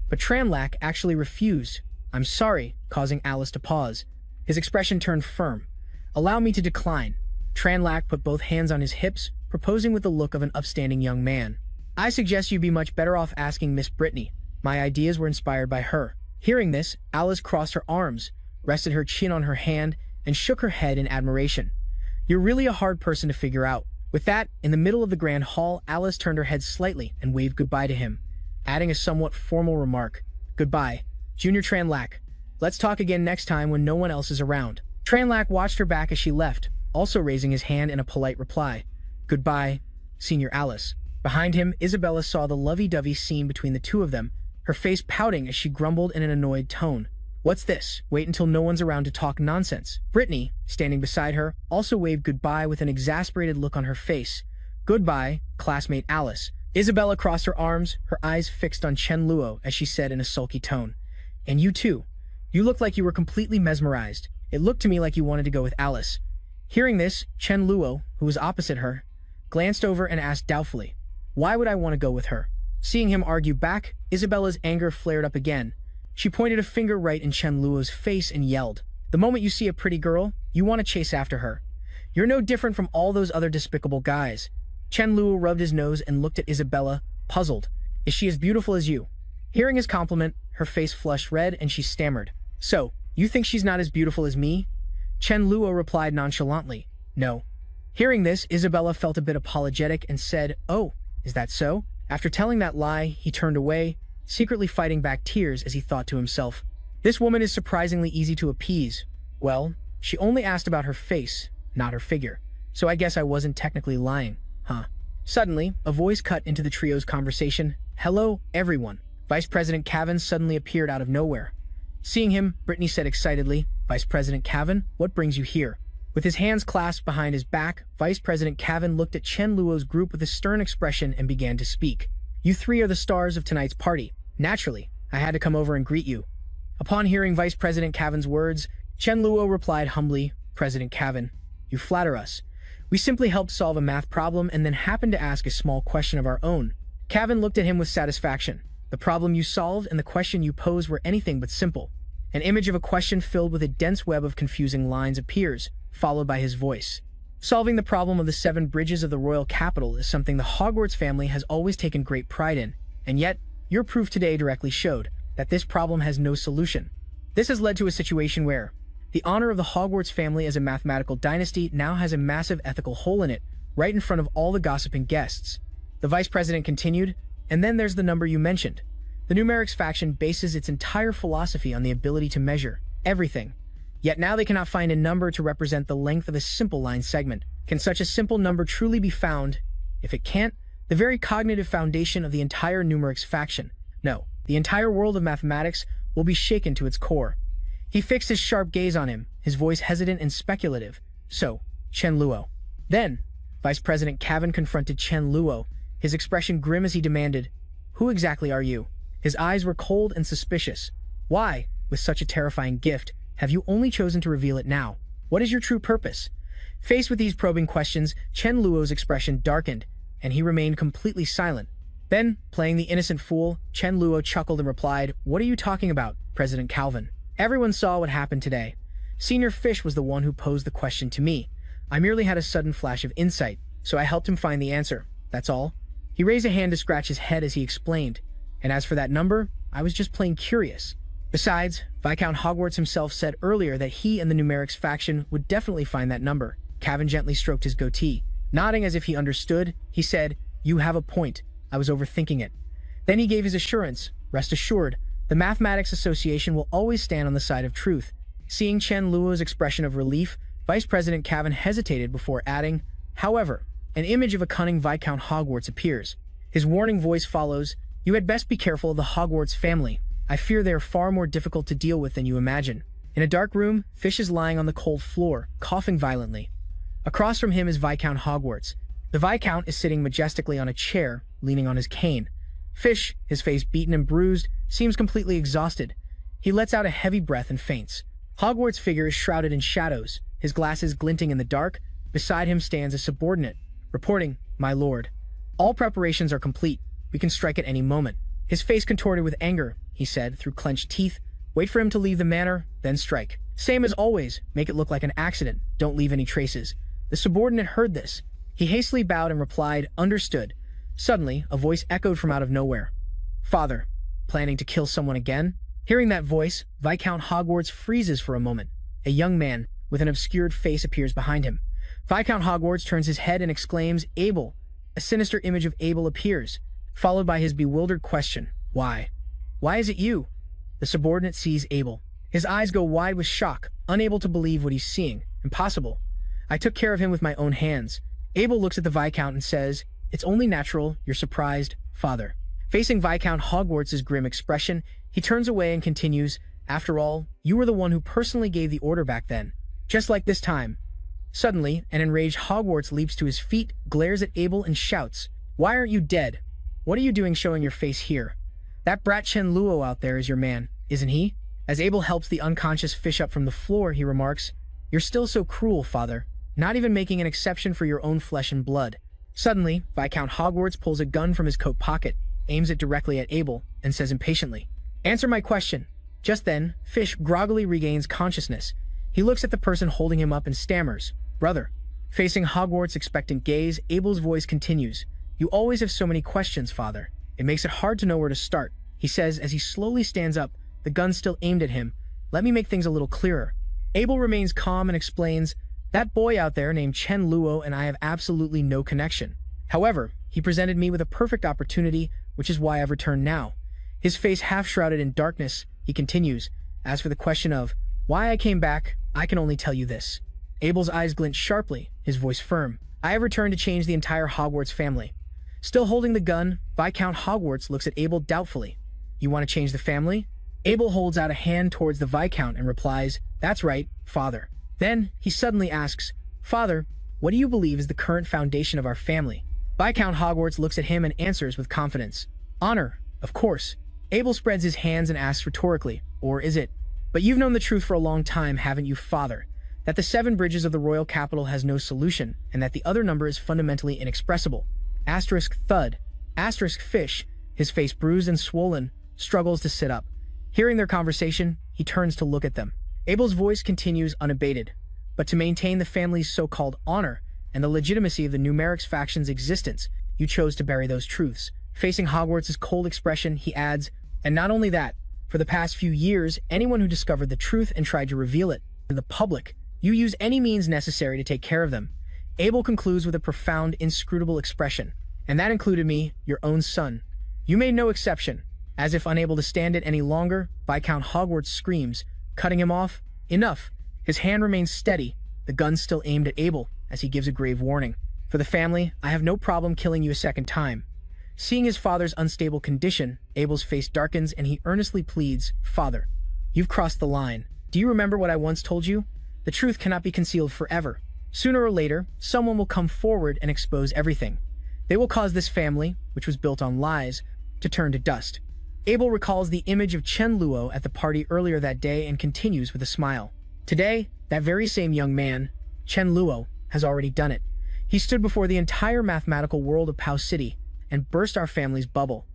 But Tranlack actually refused. "I'm sorry," causing Alice to pause. His expression turned firm. "Allow me to decline." Tranlack put both hands on his hips, proposing with the look of an upstanding young man. "I suggest you'd be much better off asking Miss Brittany. My ideas were inspired by her." Hearing this, Alice crossed her arms, rested her chin on her hand, and shook her head in admiration. "You're really a hard person to figure out. With that, in the middle of the grand hall, Alice turned her head slightly and waved goodbye to him, adding a somewhat formal remark. Goodbye, Junior Tranlac. Let's talk again next time when no one else is around. Tranlac watched her back as she left, also raising his hand in a polite reply. Goodbye, Senior Alice. Behind him, Isabella saw the lovey-dovey scene between the two of them, her face pouting as she grumbled in an annoyed tone. What's this? Wait until no one's around to talk nonsense. Brittany, standing beside her, also waved goodbye with an exasperated look on her face. Goodbye, classmate Alice. Isabella crossed her arms, her eyes fixed on Chen Luo as she said in a sulky tone. And you too. You looked like you were completely mesmerized. It looked to me like you wanted to go with Alice. Hearing this, Chen Luo, who was opposite her, glanced over and asked doubtfully, Why would I want to go with her? Seeing him argue back, Isabella's anger flared up again. She pointed a finger right in Chen Luo's face and yelled, The moment you see a pretty girl, you want to chase after her. You're no different from all those other despicable guys. Chen Luo rubbed his nose and looked at Isabella, puzzled. Is she as beautiful as you? Hearing his compliment, her face flushed red and she stammered. So, you think she's not as beautiful as me? Chen Luo replied nonchalantly, No. Hearing this, Isabella felt a bit apologetic and said, Oh, is that so? After telling that lie, he turned away, secretly fighting back tears as he thought to himself, This woman is surprisingly easy to appease. Well, she only asked about her face, not her figure, so I guess I wasn't technically lying, huh? Suddenly, a voice cut into the trio's conversation. Hello, everyone. Vice President Cavan suddenly appeared out of nowhere. Seeing him, Brittany said excitedly, Vice President Cavan, what brings you here? With his hands clasped behind his back, Vice President Cavan looked at Chen Luo's group with a stern expression and began to speak. You three are the stars of tonight's party. Naturally, I had to come over and greet you. Upon hearing Vice President Cavan's words, Chen Luo replied humbly, President Cavan, you flatter us. We simply helped solve a math problem and then happened to ask a small question of our own. Cavan looked at him with satisfaction. The problem you solved and the question you posed were anything but simple. An image of a question filled with a dense web of confusing lines appears, followed by his voice. Solving the problem of the 7 bridges of the royal capital is something the Hogwarts family has always taken great pride in, and yet, your proof today directly showed that this problem has no solution. This has led to a situation where the honor of the Hogwarts family as a mathematical dynasty now has a massive ethical hole in it, right in front of all the gossiping guests. The vice president continued, and then there's the number you mentioned. The numerics faction bases its entire philosophy on the ability to measure everything. Yet now they cannot find a number to represent the length of a simple line segment. Can such a simple number truly be found? If it can't, the very cognitive foundation of the entire numerics faction, no, the entire world of mathematics, will be shaken to its core. He fixed his sharp gaze on him, his voice hesitant and speculative. So, Chen Luo. Then, Vice President Cavan confronted Chen Luo, his expression grim as he demanded, Who exactly are you? His eyes were cold and suspicious. Why, with such a terrifying gift, have you only chosen to reveal it now? What is your true purpose? Faced with these probing questions, Chen Luo's expression darkened, and he remained completely silent. Then, playing the innocent fool, Chen Luo chuckled and replied, What are you talking about, President Calvin? Everyone saw what happened today. Senior Fish was the one who posed the question to me. I merely had a sudden flash of insight, so I helped him find the answer. That's all. He raised a hand to scratch his head as he explained. And as for that number, I was just plain curious. Besides, Viscount Hogwarts himself said earlier that he and the numerics faction would definitely find that number. Cavan gently stroked his goatee. Nodding as if he understood, he said, You have a point. I was overthinking it. Then he gave his assurance. Rest assured, the Mathematics Association will always stand on the side of truth. Seeing Chen Luo's expression of relief, Vice President Cavan hesitated before adding, However, an image of a cunning Viscount Hogwarts appears. His warning voice follows, You had best be careful of the Hogwarts family. I fear they are far more difficult to deal with than you imagine. In a dark room, Fish is lying on the cold floor, coughing violently. Across from him is Viscount Hogwarts. The Viscount is sitting majestically on a chair, leaning on his cane. Fish, his face beaten and bruised, seems completely exhausted. He lets out a heavy breath and faints. Hogwarts' figure is shrouded in shadows, his glasses glinting in the dark. Beside him stands a subordinate, reporting, My lord. All preparations are complete. We can strike at any moment. His face contorted with anger, he said, through clenched teeth. Wait for him to leave the manor, then strike. Same as always, make it look like an accident. Don't leave any traces. The subordinate heard this. He hastily bowed and replied, Understood. Suddenly, a voice echoed from out of nowhere. Father, planning to kill someone again? Hearing that voice, Viscount Hogwarts freezes for a moment. A young man, with an obscured face appears behind him. Viscount Hogwarts turns his head and exclaims, "Abel." A sinister image of Abel appears, followed by his bewildered question, "Why? Why is it you?" The subordinate sees Abel. His eyes go wide with shock, unable to believe what he's seeing. "Impossible. I took care of him with my own hands." Abel looks at the Viscount and says, "It's only natural you're surprised, father." Facing Viscount Hogwarts' grim expression, he turns away and continues, "After all, you were the one who personally gave the order back then. Just like this time." Suddenly, an enraged Hogwarts leaps to his feet, glares at Abel, and shouts, "Why aren't you dead? What are you doing showing your face here? That brat Chen Luo out there is your man, isn't he?" As Abel helps the unconscious fish up from the floor, he remarks, "You're still so cruel, father, not even making an exception for your own flesh and blood." Suddenly, Viscount Hogwarts pulls a gun from his coat pocket, aims it directly at Abel, and says impatiently, "Answer my question." Just then, Fish groggily regains consciousness. He looks at the person holding him up and stammers, "Brother." Facing Hogwarts' expectant gaze, Abel's voice continues, "You always have so many questions, father. It makes it hard to know where to start," he says as he slowly stands up, the gun still aimed at him. "Let me make things a little clearer." Abel remains calm and explains, "That boy out there named Chen Luo and I have absolutely no connection. However, he presented me with a perfect opportunity, which is why I've returned now." His face half-shrouded in darkness, he continues, "As for the question of why I came back, I can only tell you this." Abel's eyes glint sharply, his voice firm. "I have returned to change the entire Hogwarts family." Still holding the gun, Viscount Hogwarts looks at Abel doubtfully. "You want to change the family?" Abel holds out a hand towards the Viscount and replies, "That's right, father." Then, he suddenly asks, "Father, what do you believe is the current foundation of our family?" Viscount Hogwarts looks at him and answers with confidence, "Honor, of course." Abel spreads his hands and asks rhetorically, "Or is it? But you've known the truth for a long time, haven't you, father? That the 7 bridges of the royal capital has no solution, and that the other number is fundamentally inexpressible." Asterisk thud. Asterisk Fish, his face bruised and swollen, struggles to sit up. Hearing their conversation, he turns to look at them. Abel's voice continues unabated. "But to maintain the family's so-called honor and the legitimacy of the Numerics faction's existence, you chose to bury those truths." Facing Hogwarts' cold expression, he adds, "And not only that, for the past few years, anyone who discovered the truth and tried to reveal it to the public, you used any means necessary to take care of them." Abel concludes with a profound, inscrutable expression, "And that included me, your own son. You made no exception." As if unable to stand it any longer, Viscount Hogwarts screams, cutting him off, "Enough!" His hand remains steady, the gun still aimed at Abel, as he gives a grave warning. "For the family, I have no problem killing you a second time." Seeing his father's unstable condition, Abel's face darkens and he earnestly pleads, "Father, you've crossed the line. Do you remember what I once told you? The truth cannot be concealed forever. Sooner or later, someone will come forward and expose everything. They will cause this family, which was built on lies, to turn to dust." Abel recalls the image of Chen Luo at the party earlier that day and continues with a smile. Today, that very same young man, Chen Luo, has already done it. He stood before the entire mathematical world of Pao City and burst our family's bubble.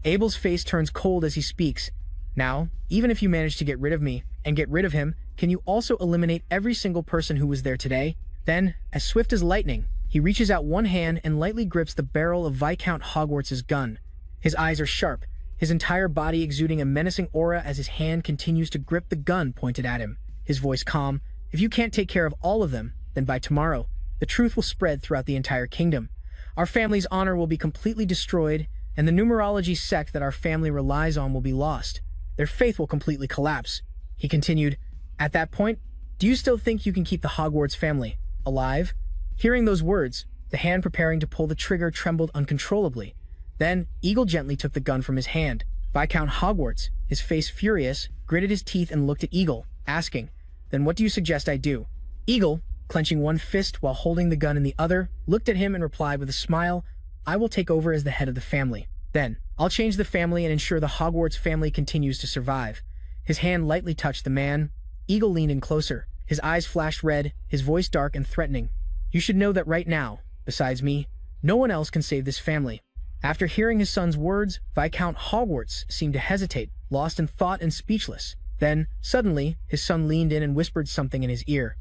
Abel's face turns cold as he speaks. "Now, even if you manage to get rid of me and get rid of him, can you also eliminate every single person who was there today?" Then, as swift as lightning, he reaches out one hand and lightly grips the barrel of Viscount Hogwarts' gun. His eyes are sharp, his entire body exuding a menacing aura as his hand continues to grip the gun pointed at him. His voice calm, "If you can't take care of all of them, then by tomorrow, the truth will spread throughout the entire kingdom. Our family's honor will be completely destroyed, and the numerology sect that our family relies on will be lost. Their faith will completely collapse." He continued, "At that point, do you still think you can keep the Hogwarts family alive?" Hearing those words, the hand preparing to pull the trigger trembled uncontrollably. Then, Eagle gently took the gun from his hand. Viscount Hogwarts, his face furious, gritted his teeth and looked at Eagle, asking, "Then what do you suggest I do?" Eagle, clenching one fist while holding the gun in the other, looked at him and replied with a smile, "I will take over as the head of the family. Then, I'll change the family and ensure the Hogwarts family continues to survive." His hand lightly touched the man. Eagle leaned in closer. His eyes flashed red, his voice dark and threatening. "You should know that right now, besides me, no one else can save this family." After hearing his son's words, Viscount Hogwarts seemed to hesitate, lost in thought and speechless. Then, suddenly, his son leaned in and whispered something in his ear.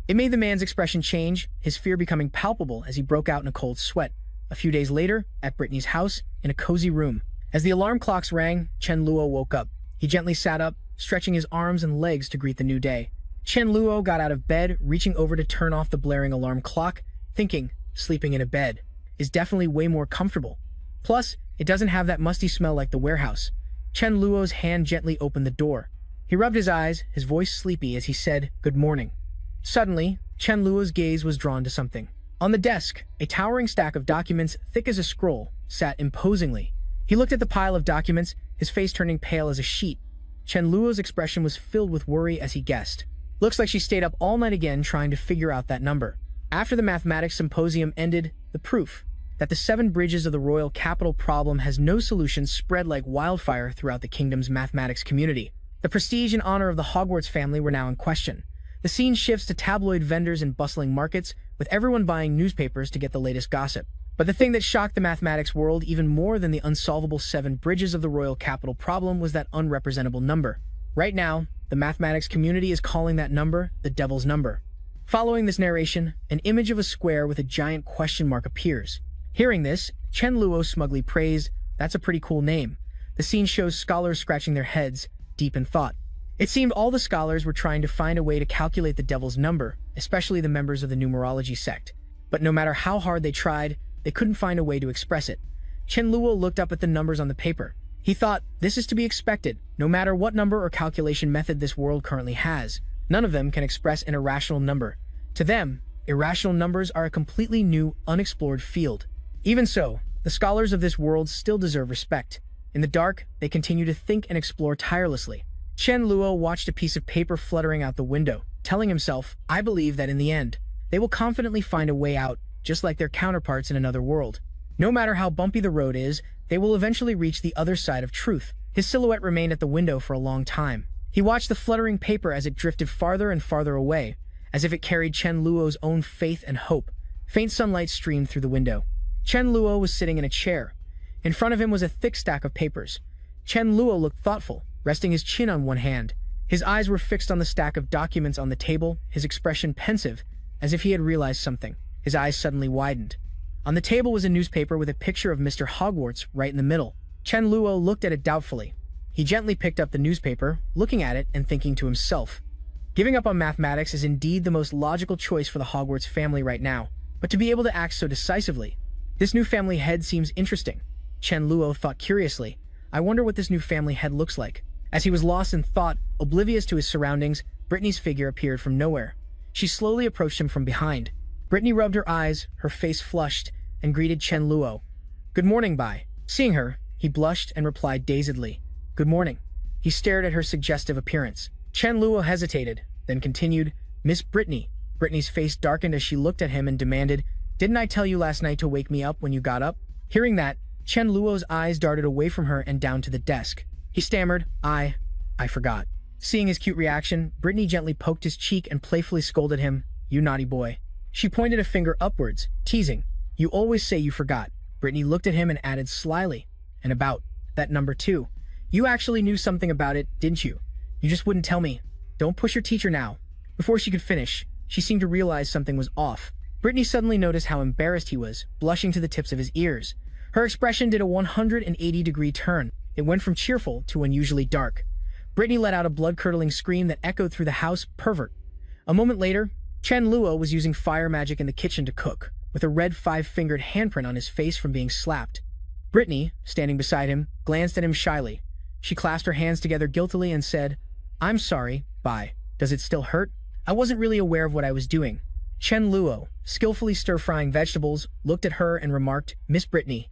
It made the man's expression change, his fear becoming palpable as he broke out in a cold sweat. A few days later, at Brittany's house, in a cozy room. As the alarm clocks rang, Chen Luo woke up. He gently sat up, stretching his arms and legs to greet the new day. Chen Luo got out of bed, reaching over to turn off the blaring alarm clock, thinking, sleeping in a bed is definitely way more comfortable. Plus, it doesn't have that musty smell like the warehouse. Chen Luo's hand gently opened the door. He rubbed his eyes, his voice sleepy as he said, "Good morning." Suddenly, Chen Luo's gaze was drawn to something. On the desk, a towering stack of documents, thick as a scroll, sat imposingly. He looked at the pile of documents, his face turning pale as a sheet. Chen Luo's expression was filled with worry as he guessed. Looks like she stayed up all night again trying to figure out that number. After the mathematics symposium ended, the proof that the 7 bridges of the royal capital problem has no solution spread like wildfire throughout the kingdom's mathematics community. The prestige and honor of the Hogwarts family were now in question. The scene shifts to tabloid vendors in bustling markets, with everyone buying newspapers to get the latest gossip. But the thing that shocked the mathematics world even more than the unsolvable 7 bridges of the royal capital problem was that unrepresentable number. Right now, the mathematics community is calling that number the devil's number. Following this narration, an image of a square with a giant question mark appears. Hearing this, Chen Luo smugly praised, "That's a pretty cool name." The scene shows scholars scratching their heads, deep in thought. It seemed all the scholars were trying to find a way to calculate the devil's number, especially the members of the numerology sect. But no matter how hard they tried, they couldn't find a way to express it. Chen Luo looked up at the numbers on the paper. He thought, this is to be expected. No matter what number or calculation method this world currently has, none of them can express an irrational number. To them, irrational numbers are a completely new, unexplored field. Even so, the scholars of this world still deserve respect. In the dark, they continue to think and explore tirelessly. Chen Luo watched a piece of paper fluttering out the window, telling himself, "I believe that in the end, they will confidently find a way out, just like their counterparts in another world. No matter how bumpy the road is, they will eventually reach the other side of truth." His silhouette remained at the window for a long time. He watched the fluttering paper as it drifted farther and farther away, as if it carried Chen Luo's own faith and hope. Faint sunlight streamed through the window. Chen Luo was sitting in a chair. In front of him was a thick stack of papers. Chen Luo looked thoughtful, resting his chin on one hand. His eyes were fixed on the stack of documents on the table, his expression pensive, as if he had realized something. His eyes suddenly widened. On the table was a newspaper with a picture of Mr. Hogwarts right in the middle. Chen Luo looked at it doubtfully. He gently picked up the newspaper, looking at it and thinking to himself, giving up on mathematics is indeed the most logical choice for the Hogwarts family right now, but to be able to act so decisively. This new family head seems interesting. Chen Luo thought curiously, I wonder what this new family head looks like. As he was lost in thought, oblivious to his surroundings, Brittany's figure appeared from nowhere. She slowly approached him from behind. Brittany rubbed her eyes, her face flushed, and greeted Chen Luo. "Good morning, Bai." Seeing her, he blushed and replied dazedly, "Good morning." He stared at her suggestive appearance. Chen Luo hesitated, then continued, "Miss Brittany." Brittany's face darkened as she looked at him and demanded, "Didn't I tell you last night to wake me up when you got up?" Hearing that, Chen Luo's eyes darted away from her and down to the desk. He stammered, I forgot." Seeing his cute reaction, Brittany gently poked his cheek and playfully scolded him, "You naughty boy." She pointed a finger upwards, teasing, "You always say you forgot." Brittany looked at him and added slyly, "And about that number 2. You actually knew something about it, didn't you? You just wouldn't tell me. Don't push your teacher now." Before she could finish, she seemed to realize something was off. Brittany suddenly noticed how embarrassed he was, blushing to the tips of his ears. Her expression did a 180-degree turn. It went from cheerful to unusually dark. Brittany let out a blood-curdling scream that echoed through the house, "Pervert." A moment later, Chen Luo was using fire magic in the kitchen to cook, with a red 5-fingered handprint on his face from being slapped. Brittany, standing beside him, glanced at him shyly. She clasped her hands together guiltily and said, "I'm sorry, Bai. Does it still hurt? I wasn't really aware of what I was doing." Chen Luo, skillfully stir-frying vegetables, looked at her and remarked, "Miss Brittany,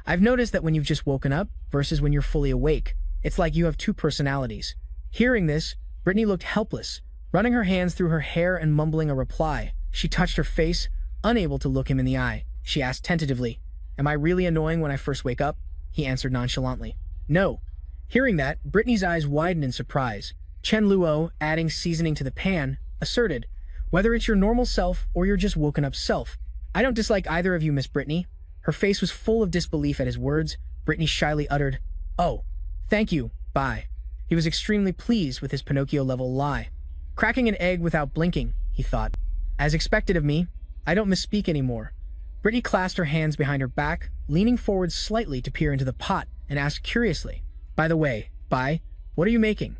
I've noticed that when you've just woken up versus when you're fully awake, it's like you have 2 personalities." Hearing this, Brittany looked helpless, running her hands through her hair and mumbling a reply. She touched her face, unable to look him in the eye. She asked tentatively, "Am I really annoying when I first wake up?" He answered nonchalantly, "No." Hearing that, Brittany's eyes widened in surprise. Chen Luo, adding seasoning to the pan, asserted, "Whether it's your normal self or your just woken up self, I don't dislike either of you, Miss Brittany." Her face was full of disbelief at his words. Brittany shyly uttered, "Oh, thank you, Bai." He was extremely pleased with his Pinocchio-level lie. Cracking an egg without blinking, he thought. As expected of me, I don't misspeak anymore. Brittany clasped her hands behind her back, leaning forward slightly to peer into the pot, and asked curiously, "By the way, Bai, what are you making?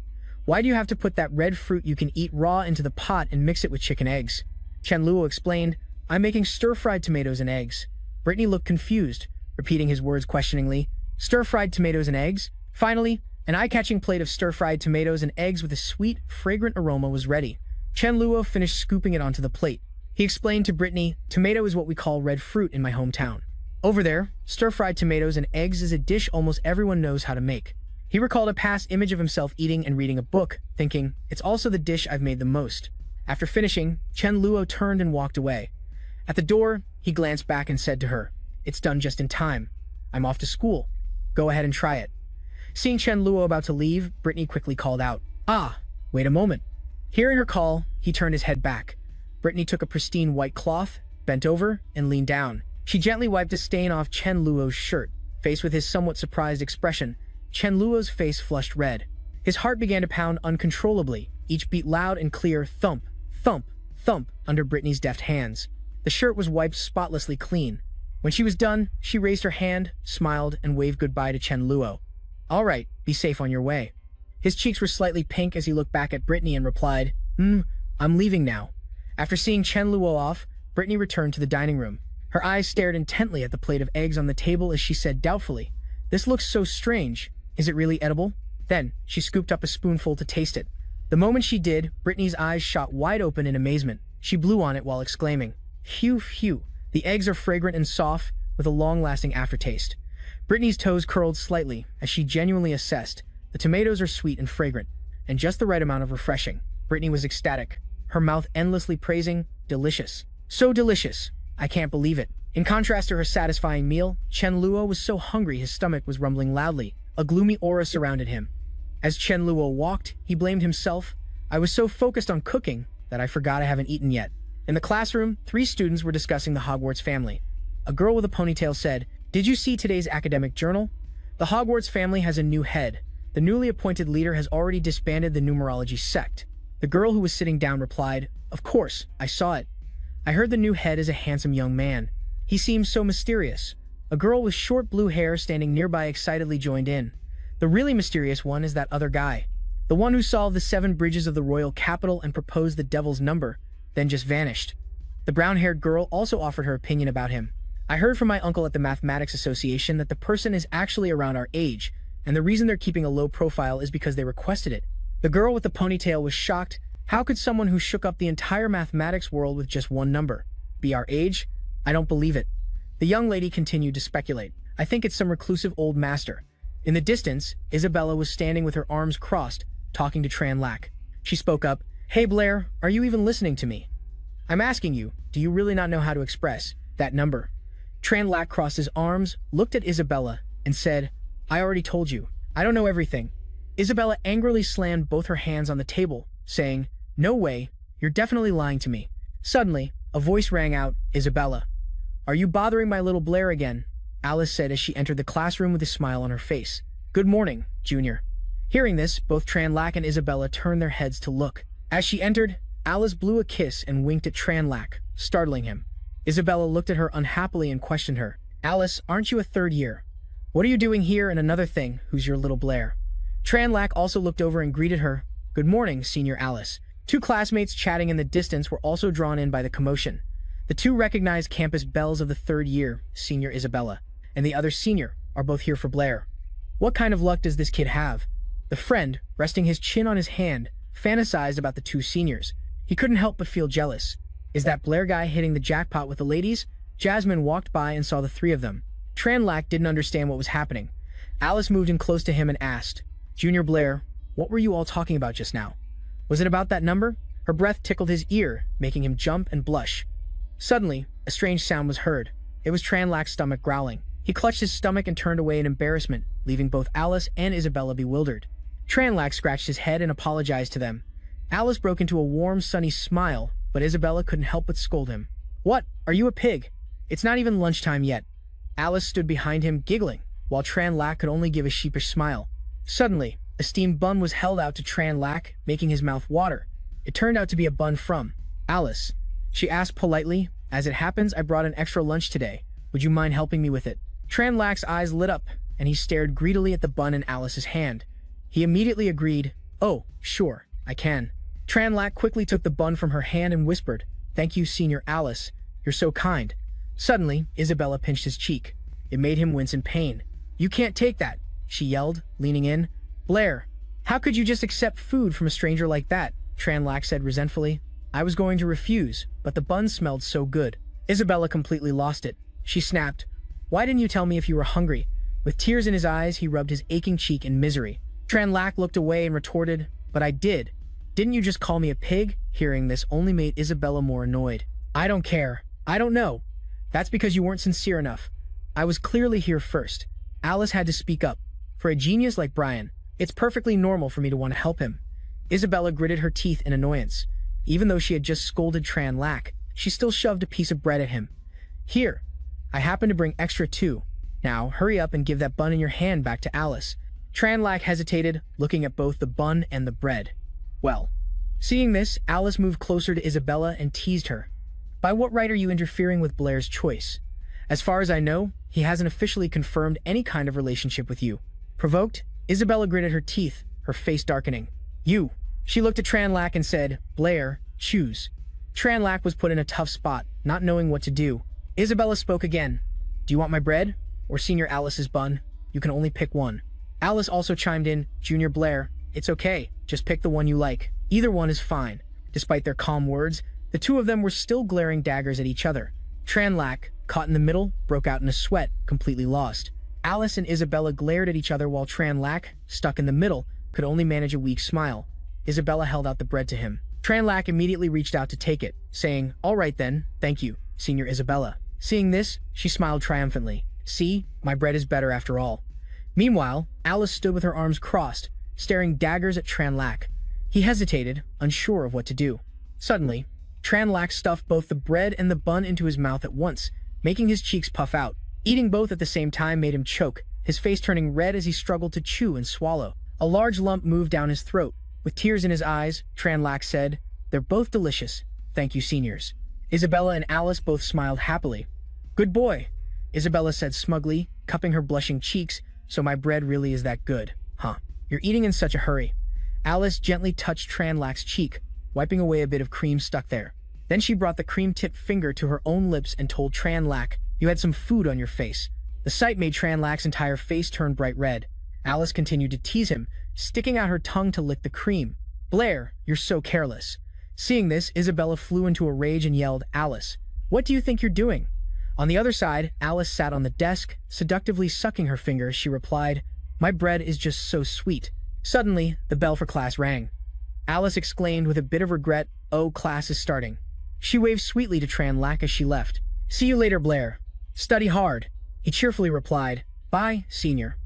Why do you have to put that red fruit you can eat raw into the pot and mix it with chicken eggs? Luo explained, I'm making stir-fried tomatoes and eggs. Brittany looked confused, repeating his words questioningly. Stir-fried tomatoes and eggs? Finally, an eye-catching plate of stir-fried tomatoes and eggs with a sweet, fragrant aroma was ready. Luo finished scooping it onto the plate. He explained to Brittany, tomato is what we call red fruit in my hometown. Over there, stir-fried tomatoes and eggs is a dish almost everyone knows how to make. He recalled a past image of himself eating and reading a book, thinking, it's also the dish I've made the most. After finishing, Luo turned and walked away. At the door, he glanced back and said to her, it's done just in time. I'm off to school. Go ahead and try it. Seeing Luo about to leave, Brittany quickly called out, ah, wait a moment. Hearing her call, he turned his head back. Brittany took a pristine white cloth, bent over, and leaned down. She gently wiped a stain off Luo's shirt. Faced with his somewhat surprised expression, Luo's face flushed red. His heart began to pound uncontrollably, each beat loud and clear thump, thump, thump under Brittany's deft hands. The shirt was wiped spotlessly clean. When she was done, she raised her hand, smiled, and waved goodbye to Luo. All right, be safe on your way. His cheeks were slightly pink as he looked back at Brittany and replied, I'm leaving now. After seeing Luo off, Brittany returned to the dining room. Her eyes stared intently at the plate of eggs on the table as she said doubtfully, this looks so strange. Is it really edible? Then, she scooped up a spoonful to taste it. The moment she did, Brittany's eyes shot wide open in amazement. She blew on it while exclaiming, phew, phew. The eggs are fragrant and soft, with a long-lasting aftertaste. Brittany's toes curled slightly as she genuinely assessed. The tomatoes are sweet and fragrant, and just the right amount of refreshing. Brittany was ecstatic, her mouth endlessly praising, delicious. So delicious. I can't believe it. In contrast to her satisfying meal, Luo was so hungry his stomach was rumbling loudly. A gloomy aura surrounded him. As Luo walked, he blamed himself. I was so focused on cooking that I forgot I haven't eaten yet. In the classroom, 3 students were discussing the Hogwarts family. A girl with a ponytail said, did you see today's academic journal? The Hogwarts family has a new head. The newly appointed leader has already disbanded the numerology sect. The girl who was sitting down replied, of course, I saw it. I heard the new head is a handsome young man. He seems so mysterious. A girl with short blue hair standing nearby excitedly joined in. The really mysterious one is that other guy. The one who solved the 7 bridges of the royal capital and proposed the devil's number, then just vanished. The brown-haired girl also offered her opinion about him. I heard from my uncle at the Mathematics Association that the person is actually around our age, and the reason they're keeping a low profile is because they requested it. The girl with the ponytail was shocked. How could someone who shook up the entire mathematics world with just one number be our age? I don't believe it. The young lady continued to speculate. I think it's some reclusive old master. In the distance, Isabella was standing with her arms crossed, talking to Tranlac. She spoke up, hey Blair, are you even listening to me? I'm asking you, do you really not know how to express that number? Tranlac crossed his arms, looked at Isabella, and said, I already told you. I don't know everything. Isabella angrily slammed both her hands on the table, saying, no way, you're definitely lying to me. Suddenly, a voice rang out, Isabella. Are you bothering my little Blair again? Alice said as she entered the classroom with a smile on her face. Good morning, Junior. Hearing this, both Tranlac and Isabella turned their heads to look. As she entered, Alice blew a kiss and winked at Tranlac, startling him. Isabella looked at her unhappily and questioned her. Alice, aren't you a 3rd year? What are you doing here? And another thing, who's your little Blair? Tranlac also looked over and greeted her. Good morning, Senior Alice. 2 classmates chatting in the distance were also drawn in by the commotion. The 2 recognized campus belles of the 3rd year, Senior Isabella, and the other senior, are both here for Blair. What kind of luck does this kid have? The friend, resting his chin on his hand, fantasized about the 2 seniors. He couldn't help but feel jealous. Is that Blair guy hitting the jackpot with the ladies? Jasmine walked by and saw the 3 of them. Tranlac didn't understand what was happening. Alice moved in close to him and asked, Junior Blair, what were you all talking about just now? Was it about that number? Her breath tickled his ear, making him jump and blush. Suddenly, a strange sound was heard. It was Tranlac's stomach growling. He clutched his stomach and turned away in embarrassment, leaving both Alice and Isabella bewildered. Tranlac scratched his head and apologized to them. Alice broke into a warm, sunny smile, but Isabella couldn't help but scold him. What? Are you a pig? It's not even lunchtime yet. Alice stood behind him, giggling, while Tranlac could only give a sheepish smile. Suddenly, a steamed bun was held out to Tranlac, making his mouth water. It turned out to be a bun from Alice. She asked politely, as it happens, I brought an extra lunch today. Would you mind helping me with it? Tranlac's eyes lit up, and he stared greedily at the bun in Alice's hand. He immediately agreed, oh, Sure, I can. Tranlac quickly took the bun from her hand and whispered, "Thank you, Senior Alice. You're so kind." Suddenly, Isabella pinched his cheek. It made him wince in pain. "You can't take that," she yelled, leaning in. "Blair, how could you just accept food from a stranger like that?" Tranlac said resentfully. "I was going to refuse, but the bun smelled so good." Isabella completely lost it. She snapped, "Why didn't you tell me if you were hungry?" With tears in his eyes, he rubbed his aching cheek in misery. Tranlac looked away and retorted, "But I did. Didn't you just call me a pig?" Hearing this only made Isabella more annoyed. "I don't care. I don't know. That's because you weren't sincere enough. I was clearly here first." Alice had to speak up. "For a genius like Brian, it's perfectly normal for me to want to help him." Isabella gritted her teeth in annoyance. Even though she had just scolded Tranlac, she still shoved a piece of bread at him. "Here, I happen to bring extra too. Now, hurry up and give that bun in your hand back to Alice." Tranlac hesitated, looking at both the bun and the bread. Well, seeing this, Alice moved closer to Isabella and teased her. "By what right are you interfering with Blair's choice? As far as I know, he hasn't officially confirmed any kind of relationship with you." Provoked, Isabella gritted her teeth, her face darkening. "You." She looked at Tranlac and said, "Blair, choose." Tranlac was put in a tough spot, not knowing what to do. Isabella spoke again. "Do you want my bread? Or Senior Alice's bun? You can only pick one." Alice also chimed in, "Junior Blair, it's okay. Just pick the one you like. Either one is fine." Despite their calm words, the two of them were still glaring daggers at each other. Tranlac, caught in the middle, broke out in a sweat, completely lost. Alice and Isabella glared at each other while Tranlac, stuck in the middle, could only manage a weak smile. Isabella held out the bread to him. Tranlac immediately reached out to take it, saying, "All right then, thank you, Senior Isabella." Seeing this, she smiled triumphantly. "See, my bread is better after all." Meanwhile, Alice stood with her arms crossed, staring daggers at Tranlac. He hesitated, unsure of what to do. Suddenly, Tranlac stuffed both the bread and the bun into his mouth at once, making his cheeks puff out. Eating both at the same time made him choke, his face turning red as he struggled to chew and swallow. A large lump moved down his throat. With tears in his eyes, Tranlac said, "They're both delicious. Thank you, seniors." Isabella and Alice both smiled happily. "Good boy," Isabella said smugly, cupping her blushing cheeks, "so my bread really is that good, huh? You're eating in such a hurry." Alice gently touched Tranlac's cheek, wiping away a bit of cream stuck there. Then she brought the cream-tipped finger to her own lips and told Tranlac, "You had some food on your face." The sight made Tranlac's entire face turn bright red. Alice continued to tease him, sticking out her tongue to lick the cream. "Blair, you're so careless." Seeing this, Isabella flew into a rage and yelled, "Alice, what do you think you're doing?" On the other side, Alice sat on the desk, seductively sucking her finger as she replied, "My bread is just so sweet." Suddenly, the bell for class rang. Alice exclaimed with a bit of regret, "Oh, class is starting." She waved sweetly to Tranlac as she left. "See you later, Blair. Study hard." He cheerfully replied, "Bye, senior."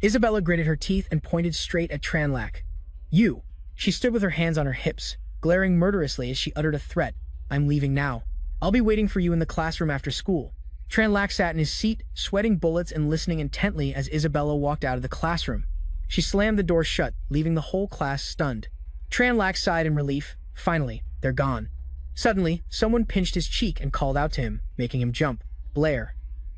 Isabella gritted her teeth and pointed straight at Tranlac. "You." She stood with her hands on her hips, glaring murderously as she uttered a threat. "I'm leaving now. I'll be waiting for you in the classroom after school." Tranlac sat in his seat, sweating bullets and listening intently as Isabella walked out of the classroom. She slammed the door shut, leaving the whole class stunned. Tranlac sighed in relief. Finally, they're gone. Suddenly, someone pinched his cheek and called out to him, making him jump. Blair.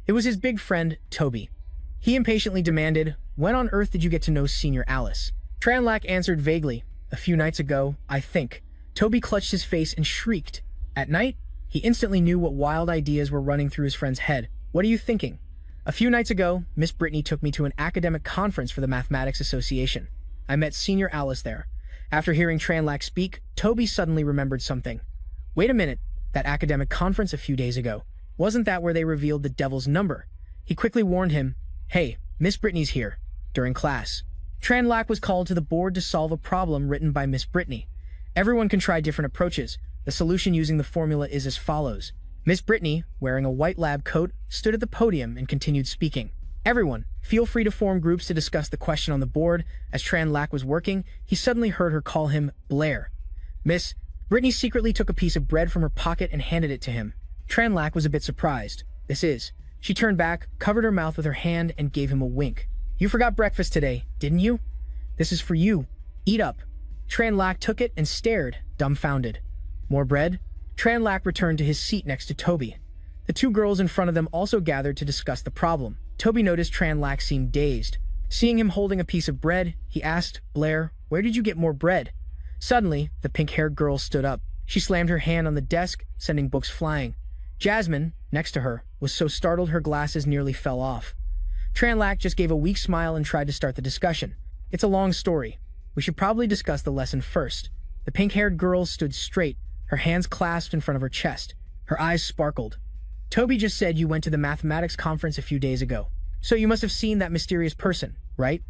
It was his big friend, Toby. He impatiently demanded, "When on earth did you get to know Senior Alice?" Tranlac answered vaguely, "A few nights ago, I think." Toby clutched his face and shrieked. At night? He instantly knew what wild ideas were running through his friend's head. "What are you thinking?" "A few nights ago, Miss Brittany took me to an academic conference for the Mathematics Association. I met Senior Alice there." After hearing Tranlac speak, Toby suddenly remembered something. "Wait a minute, that academic conference a few days ago. Wasn't that where they revealed the devil's number?" He quickly warned him, "Hey, Miss Brittany's here," during class. Tranlac was called to the board to solve a problem written by Miss Brittany. Everyone can try different approaches. The solution using the formula is as follows. Miss Brittany, wearing a white lab coat, stood at the podium and continued speaking. "Everyone, feel free to form groups to discuss the question on the board." As Tranlac was working, he suddenly heard her call him Blair. Miss Brittany secretly took a piece of bread from her pocket and handed it to him. Tranlac was a bit surprised. "This is." She turned back, covered her mouth with her hand, and gave him a wink. "You forgot breakfast today, didn't you? This is for you. Eat up." Tranlac took it and stared, dumbfounded. "More bread?" Tranlac returned to his seat next to Toby. The two girls in front of them also gathered to discuss the problem. Toby noticed Tranlac seemed dazed. Seeing him holding a piece of bread, he asked, "Blair, where did you get more bread?" Suddenly, the pink-haired girl stood up. She slammed her hand on the desk, sending books flying. Jasmine, next to her, was so startled her glasses nearly fell off. Tranlac just gave a weak smile and tried to start the discussion. It's a long story. We should probably discuss the lesson first. The pink-haired girl stood straight, her hands clasped in front of her chest. Her eyes sparkled. Toby just said you went to the mathematics conference a few days ago. So you must have seen that mysterious person, right?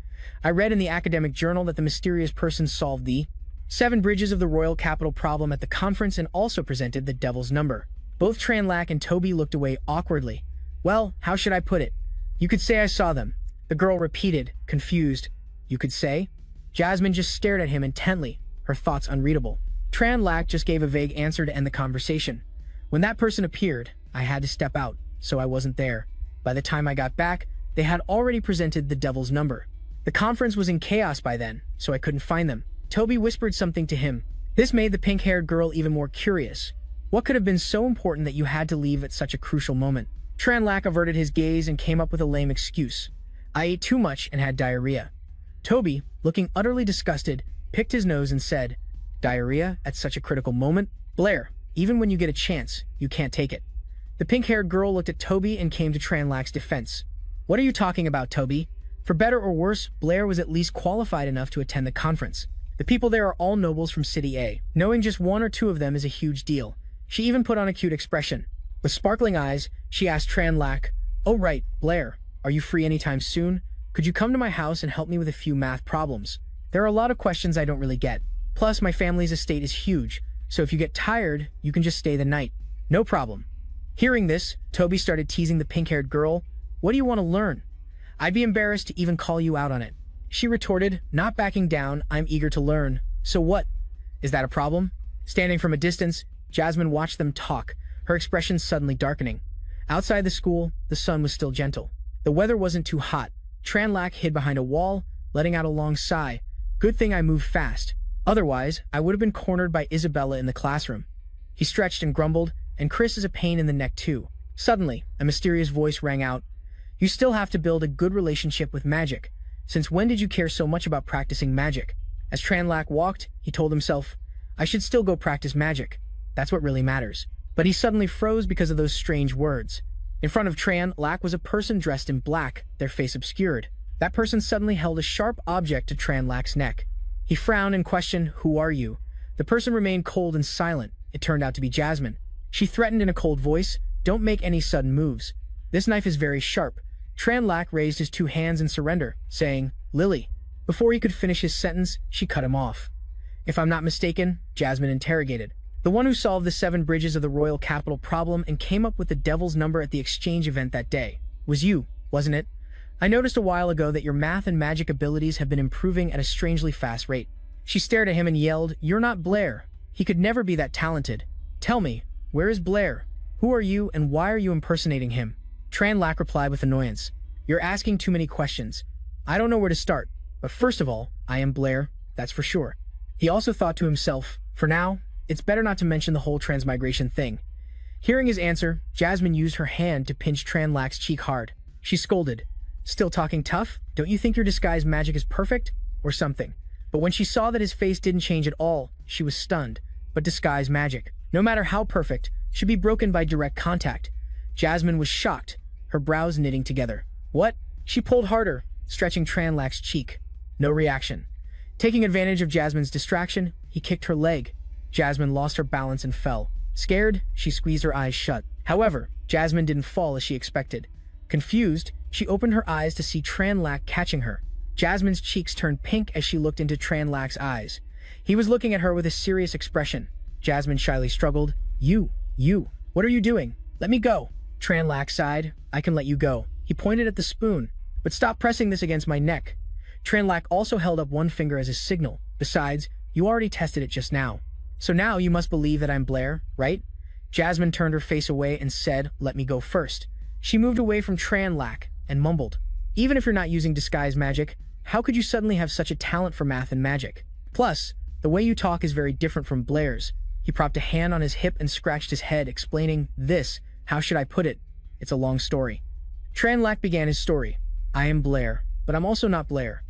I read in the academic journal that the mysterious person solved the 7 bridges of the royal capital problem at the conference and also presented the devil's number. Both Tranlac and Toby looked away awkwardly. Well, how should I put it? You could say I saw them. The girl repeated, confused. You could say? Jasmine just stared at him intently, her thoughts unreadable. Tranlac just gave a vague answer to end the conversation. When that person appeared, I had to step out, so I wasn't there. By the time I got back, they had already presented the devil's number. The conference was in chaos by then, so I couldn't find them. Toby whispered something to him. This made the pink-haired girl even more curious. What could have been so important that you had to leave at such a crucial moment? Tranlac averted his gaze and came up with a lame excuse. I ate too much and had diarrhea. Toby, looking utterly disgusted, picked his nose and said, Diarrhea at such a critical moment? Blair, even when you get a chance, you can't take it. The pink-haired girl looked at Toby and came to Tranlac's defense. What are you talking about, Toby? For better or worse, Blair was at least qualified enough to attend the conference. The people there are all nobles from City A. Knowing just 1 or 2 of them is a huge deal. She even put on a cute expression. With sparkling eyes, she asked Tranlac, Oh right, Blair, are you free anytime soon? Could you come to my house and help me with a few math problems? There are a lot of questions I don't really get. Plus, my family's estate is huge, so if you get tired, you can just stay the night. No problem. Hearing this, Toby started teasing the pink-haired girl. What do you want to learn? I'd be embarrassed to even call you out on it. She retorted, not backing down, I'm eager to learn. So what? Is that a problem? Standing from a distance, Jasmine watched them talk, her expression suddenly darkening. Outside the school, the sun was still gentle. The weather wasn't too hot. Tranlac hid behind a wall, letting out a long sigh. Good thing I moved fast. Otherwise, I would have been cornered by Isabella in the classroom. He stretched and grumbled, and Chris is a pain in the neck too. Suddenly, a mysterious voice rang out. You still have to build a good relationship with magic. Since when did you care so much about practicing magic? As Tranlac walked, he told himself, I should still go practice magic. That's what really matters. But he suddenly froze because of those strange words. In front of Tranlac was a person dressed in black, their face obscured. That person suddenly held a sharp object to Tranlac's neck. He frowned and questioned, Who are you? The person remained cold and silent. It turned out to be Jasmine. She threatened in a cold voice, Don't make any sudden moves. This knife is very sharp. Tranlac raised his 2 hands in surrender, saying, Lily. Before he could finish his sentence, she cut him off. If I'm not mistaken, Jasmine interrogated. The one who solved the 7 bridges of the royal capital problem and came up with the devil's number at the exchange event that day. Was you, wasn't it? I noticed a while ago that your math and magic abilities have been improving at a strangely fast rate. She stared at him and yelled, You're not Blair. He could never be that talented. Tell me, where is Blair? Who are you and why are you impersonating him? Tranlac replied with annoyance. You're asking too many questions. I don't know where to start, but first of all, I am Blair, that's for sure. He also thought to himself, for now, it's better not to mention the whole transmigration thing. Hearing his answer, Jasmine used her hand to pinch Tranlac's cheek hard. She scolded, Still talking tough? Don't you think your disguise magic is perfect? Or something. But when she saw that his face didn't change at all, she was stunned. But disguise magic, no matter how perfect, should be broken by direct contact. Jasmine was shocked, her brows knitting together. What? She pulled harder, stretching Tranlac's cheek. No reaction. Taking advantage of Jasmine's distraction, he kicked her leg. Jasmine lost her balance and fell. Scared, she squeezed her eyes shut. However, Jasmine didn't fall as she expected. Confused, she opened her eyes to see Tranlac catching her. Jasmine's cheeks turned pink as she looked into Tranlac's eyes. He was looking at her with a serious expression. Jasmine shyly struggled. You, what are you doing? Let me go. Tranlac sighed. I can let you go. He pointed at the spoon. But stop pressing this against my neck. Tranlac also held up one finger as a signal. Besides, you already tested it just now. So now you must believe that I'm Blair, right? Jasmine turned her face away and said, Let me go first. She moved away from Tranlac and mumbled, Even if you're not using disguise magic, how could you suddenly have such a talent for math and magic? Plus, the way you talk is very different from Blair's. He propped a hand on his hip and scratched his head, explaining, This, how should I put it? It's a long story. Tranlac began his story. I am Blair, but I'm also not Blair.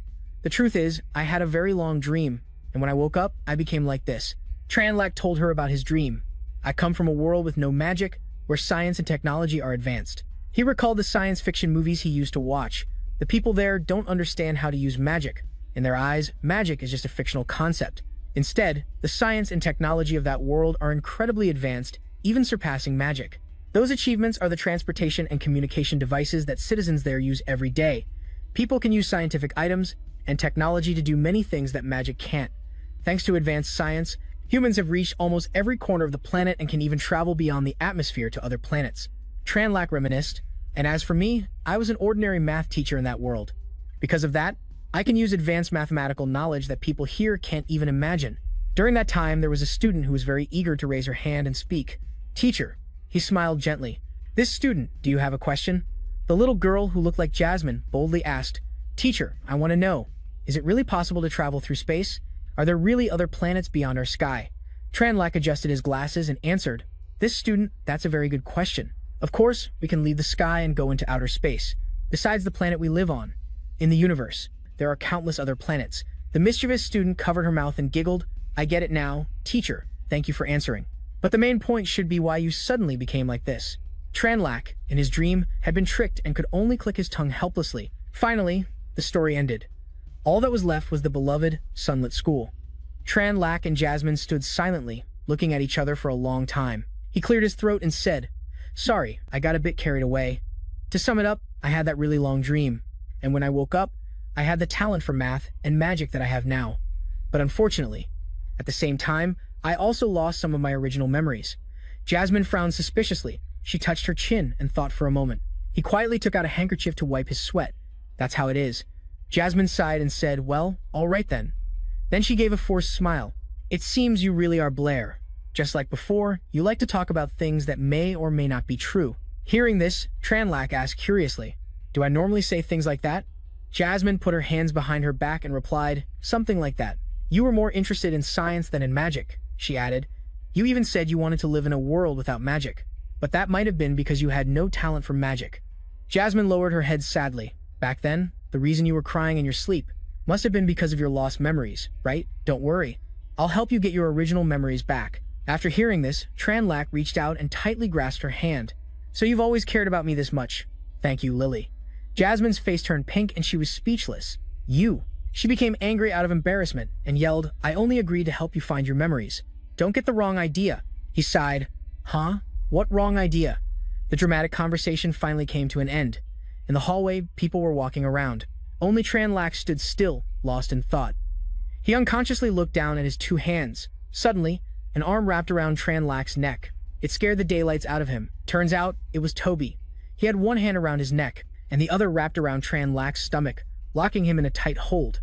The truth is, I had a very long dream. and when I woke up, I became like this. Tranlac told her about his dream. I come from a world with no magic, where science and technology are advanced. He recalled the science fiction movies he used to watch. The people there don't understand how to use magic. In their eyes, magic is just a fictional concept. Instead, the science and technology of that world are incredibly advanced, even surpassing magic. Those achievements are the transportation and communication devices that citizens there use every day. People can use scientific items and technology to do many things that magic can't. Thanks to advanced science, humans have reached almost every corner of the planet and can even travel beyond the atmosphere to other planets. Tranlac reminisced, and as for me, I was an ordinary math teacher in that world. Because of that, I can use advanced mathematical knowledge that people here can't even imagine. During that time, there was a student who was very eager to raise her hand and speak. Teacher, he smiled gently. This student, do you have a question? The little girl who looked like Jasmine boldly asked, Teacher, I want to know, is it really possible to travel through space? Are there really other planets beyond our sky? Tranlac adjusted his glasses and answered, This student, that's a very good question. Of course, we can leave the sky and go into outer space, besides the planet we live on. In the universe, there are countless other planets. The mischievous student covered her mouth and giggled, I get it now, teacher, thank you for answering. But the main point should be why you suddenly became like this. Tranlac, in his dream, had been tricked and could only click his tongue helplessly. Finally, the story ended. All that was left was the beloved, sunlit school. Tranlac and Jasmine stood silently, looking at each other for a long time. He cleared his throat and said, Sorry, I got a bit carried away. To sum it up, I had that really long dream, and when I woke up, I had the talent for math and magic that I have now. But unfortunately, at the same time, I also lost some of my original memories. Jasmine frowned suspiciously. She touched her chin and thought for a moment. He quietly took out a handkerchief to wipe his sweat. That's how it is. Jasmine sighed and said, Well, all right then. Then she gave a forced smile. It seems you really are Blair. Just like before, you like to talk about things that may or may not be true. Hearing this, Tranlac asked curiously, Do I normally say things like that? Jasmine put her hands behind her back and replied, Something like that. You were more interested in science than in magic, she added. You even said you wanted to live in a world without magic. But that might have been because you had no talent for magic. Jasmine lowered her head sadly. Back then, the reason you were crying in your sleep must have been because of your lost memories, right? Don't worry. I'll help you get your original memories back. After hearing this, Tranlac reached out and tightly grasped her hand. So you've always cared about me this much. Thank you, Lily. Jasmine's face turned pink and she was speechless. You. She became angry out of embarrassment and yelled, I only agreed to help you find your memories. Don't get the wrong idea. He sighed. Huh? What wrong idea? The dramatic conversation finally came to an end. In the hallway, people were walking around. Only Tranlac stood still, lost in thought. He unconsciously looked down at his two hands. Suddenly, an arm wrapped around Tranlac's neck. It scared the daylights out of him. Turns out, it was Toby. He had one hand around his neck, and the other wrapped around Tranlac's stomach, locking him in a tight hold.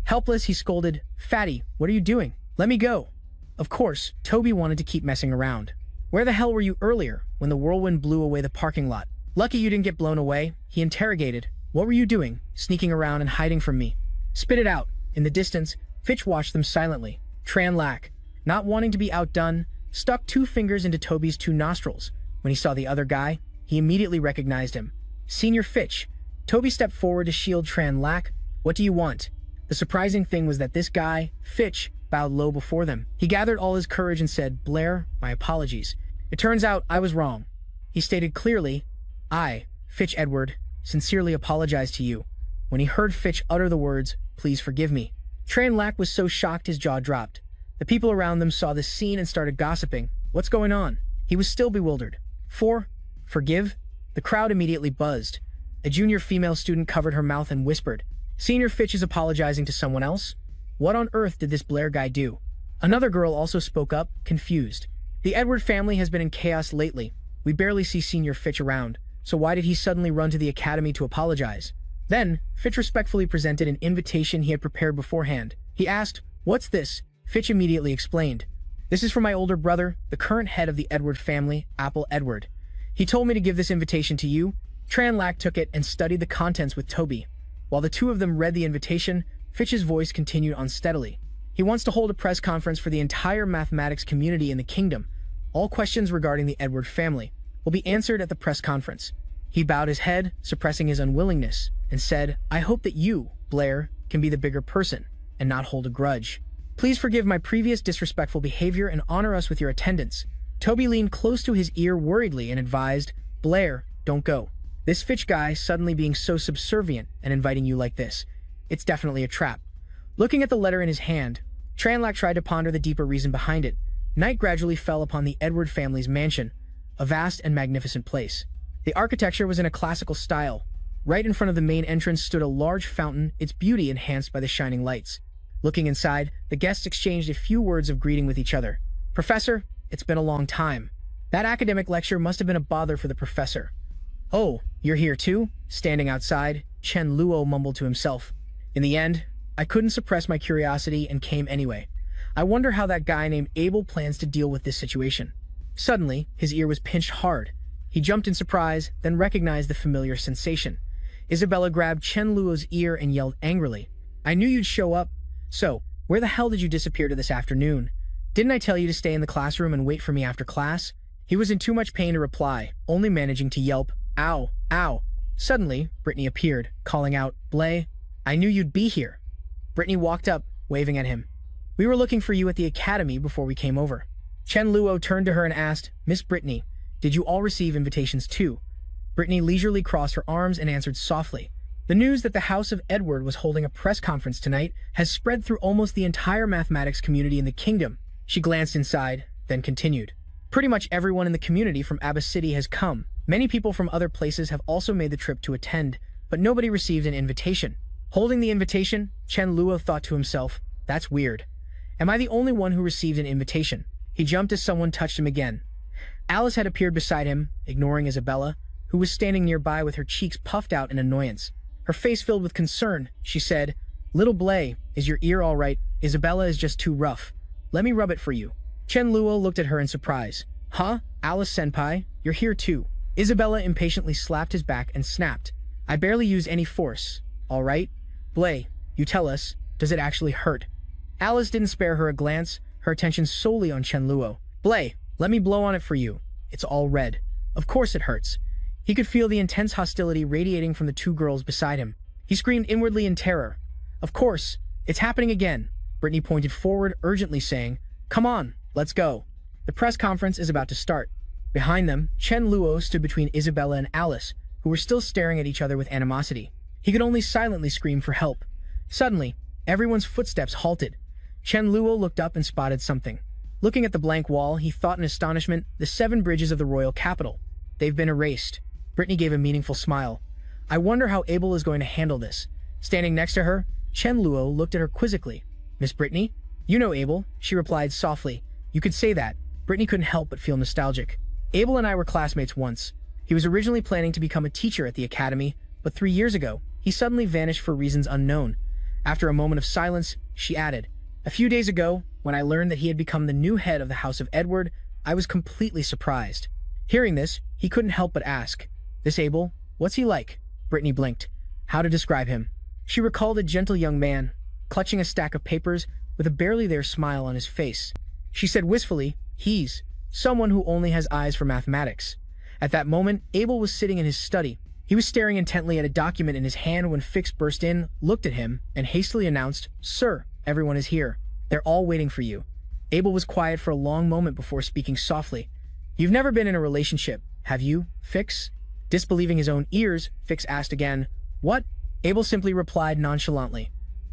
Helpless, he scolded, Fatty, what are you doing? Let me go. Of course, Toby wanted to keep messing around. Where the hell were you earlier, when the whirlwind blew away the parking lot? Lucky you didn't get blown away, he interrogated. What were you doing, sneaking around and hiding from me? Spit it out. In the distance, Fitch watched them silently. Tranlac, not wanting to be outdone, stuck two fingers into Toby's two nostrils. When he saw the other guy, he immediately recognized him. Senior Fitch. Toby stepped forward to shield Tranlac. What do you want? The surprising thing was that this guy, Fitch, bowed low before them. He gathered all his courage and said, Blair, my apologies. It turns out I was wrong. He stated clearly, I, Fitch Edward, sincerely apologize to you. When he heard Fitch utter the words, please forgive me, Tranlac was so shocked his jaw dropped. The people around them saw this scene and started gossiping. What's going on? He was still bewildered. Forgive? The crowd immediately buzzed. A junior female student covered her mouth and whispered, Senior Fitch is apologizing to someone else? What on earth did this Blair guy do? Another girl also spoke up, confused. The Edward family has been in chaos lately. We barely see Senior Fitch around, so why did he suddenly run to the academy to apologize? Then, Fitch respectfully presented an invitation he had prepared beforehand. He asked, What's this? Fitch immediately explained. This is from my older brother, the current head of the Edward family, Apple Edward. He told me to give this invitation to you. Tranlac took it and studied the contents with Toby. While the two of them read the invitation, Fitch's voice continued unsteadily. He wants to hold a press conference for the entire mathematics community in the kingdom. All questions regarding the Edward family will be answered at the press conference. He bowed his head, suppressing his unwillingness, and said, I hope that you, Blair, can be the bigger person and not hold a grudge. Please forgive my previous disrespectful behavior and honor us with your attendance. Toby leaned close to his ear worriedly and advised, Blair, don't go. This Fitch guy suddenly being so subservient and inviting you like this. It's definitely a trap. Looking at the letter in his hand, Tranlac tried to ponder the deeper reason behind it. Night gradually fell upon the Edward family's mansion, a vast and magnificent place. The architecture was in a classical style. Right in front of the main entrance stood a large fountain, its beauty enhanced by the shining lights. Looking inside, the guests exchanged a few words of greeting with each other. Professor, it's been a long time. That academic lecture must have been a bother for the professor. Oh, you're here too? Standing outside, Chen Luo mumbled to himself. In the end, I couldn't suppress my curiosity and came anyway. I wonder how that guy named Abel plans to deal with this situation. Suddenly, his ear was pinched hard. He jumped in surprise, then recognized the familiar sensation. Isabella grabbed Chen Luo's ear and yelled angrily, I knew you'd show up. So, where the hell did you disappear to this afternoon? Didn't I tell you to stay in the classroom and wait for me after class? He was in too much pain to reply, only managing to yelp, Ow, ow. Suddenly, Brittany appeared, calling out, Blay, I knew you'd be here. Brittany walked up, waving at him. We were looking for you at the academy before we came over. Chen Luo turned to her and asked, Miss Brittany, did you all receive invitations too? Brittany leisurely crossed her arms and answered softly. The news that the House of Edward was holding a press conference tonight has spread through almost the entire mathematics community in the kingdom. She glanced inside, then continued. Pretty much everyone in the community from Abyss City has come. Many people from other places have also made the trip to attend, but nobody received an invitation. Holding the invitation, Chen Luo thought to himself, that's weird. Am I the only one who received an invitation? He jumped as someone touched him again. Alice had appeared beside him, ignoring Isabella, who was standing nearby with her cheeks puffed out in annoyance. Her face filled with concern, she said, Little Blay, is your ear all right? Isabella is just too rough. Let me rub it for you. Chen Luo looked at her in surprise. Huh? Alice Senpai, you're here too. Isabella impatiently slapped his back and snapped. I barely use any force. All right? Blay, you tell us, does it actually hurt? Alice didn't spare her a glance, her attention solely on Chen Luo. Blay, let me blow on it for you. It's all red. Of course it hurts. He could feel the intense hostility radiating from the two girls beside him. He screamed inwardly in terror. Of course, it's happening again. Brittany pointed forward, urgently saying, Come on, let's go. The press conference is about to start. Behind them, Chen Luo stood between Isabella and Alice, who were still staring at each other with animosity. He could only silently scream for help. Suddenly, everyone's footsteps halted. Chen Luo looked up and spotted something. Looking at the blank wall, he thought in astonishment, the 7 bridges of the royal capital. They've been erased. Brittany gave a meaningful smile. I wonder how Abel is going to handle this. Standing next to her, Chen Luo looked at her quizzically. Miss Brittany? You know Abel, she replied softly. You could say that. Brittany couldn't help but feel nostalgic. Abel and I were classmates once. He was originally planning to become a teacher at the academy, but 3 years ago, he suddenly vanished for reasons unknown. After a moment of silence, she added, A few days ago, when I learned that he had become the new head of the House of Edward, I was completely surprised. Hearing this, he couldn't help but ask, This Abel, what's he like? Brittany blinked. How to describe him? She recalled a gentle young man, clutching a stack of papers with a barely there smile on his face. She said wistfully, He's someone who only has eyes for mathematics. At that moment, Abel was sitting in his study. He was staring intently at a document in his hand when Fix burst in, looked at him, and hastily announced, Sir, everyone is here. They're all waiting for you. Abel was quiet for a long moment before speaking softly. You've never been in a relationship, have you, Fix? Disbelieving his own ears, Fix asked again, What? Abel simply replied nonchalantly.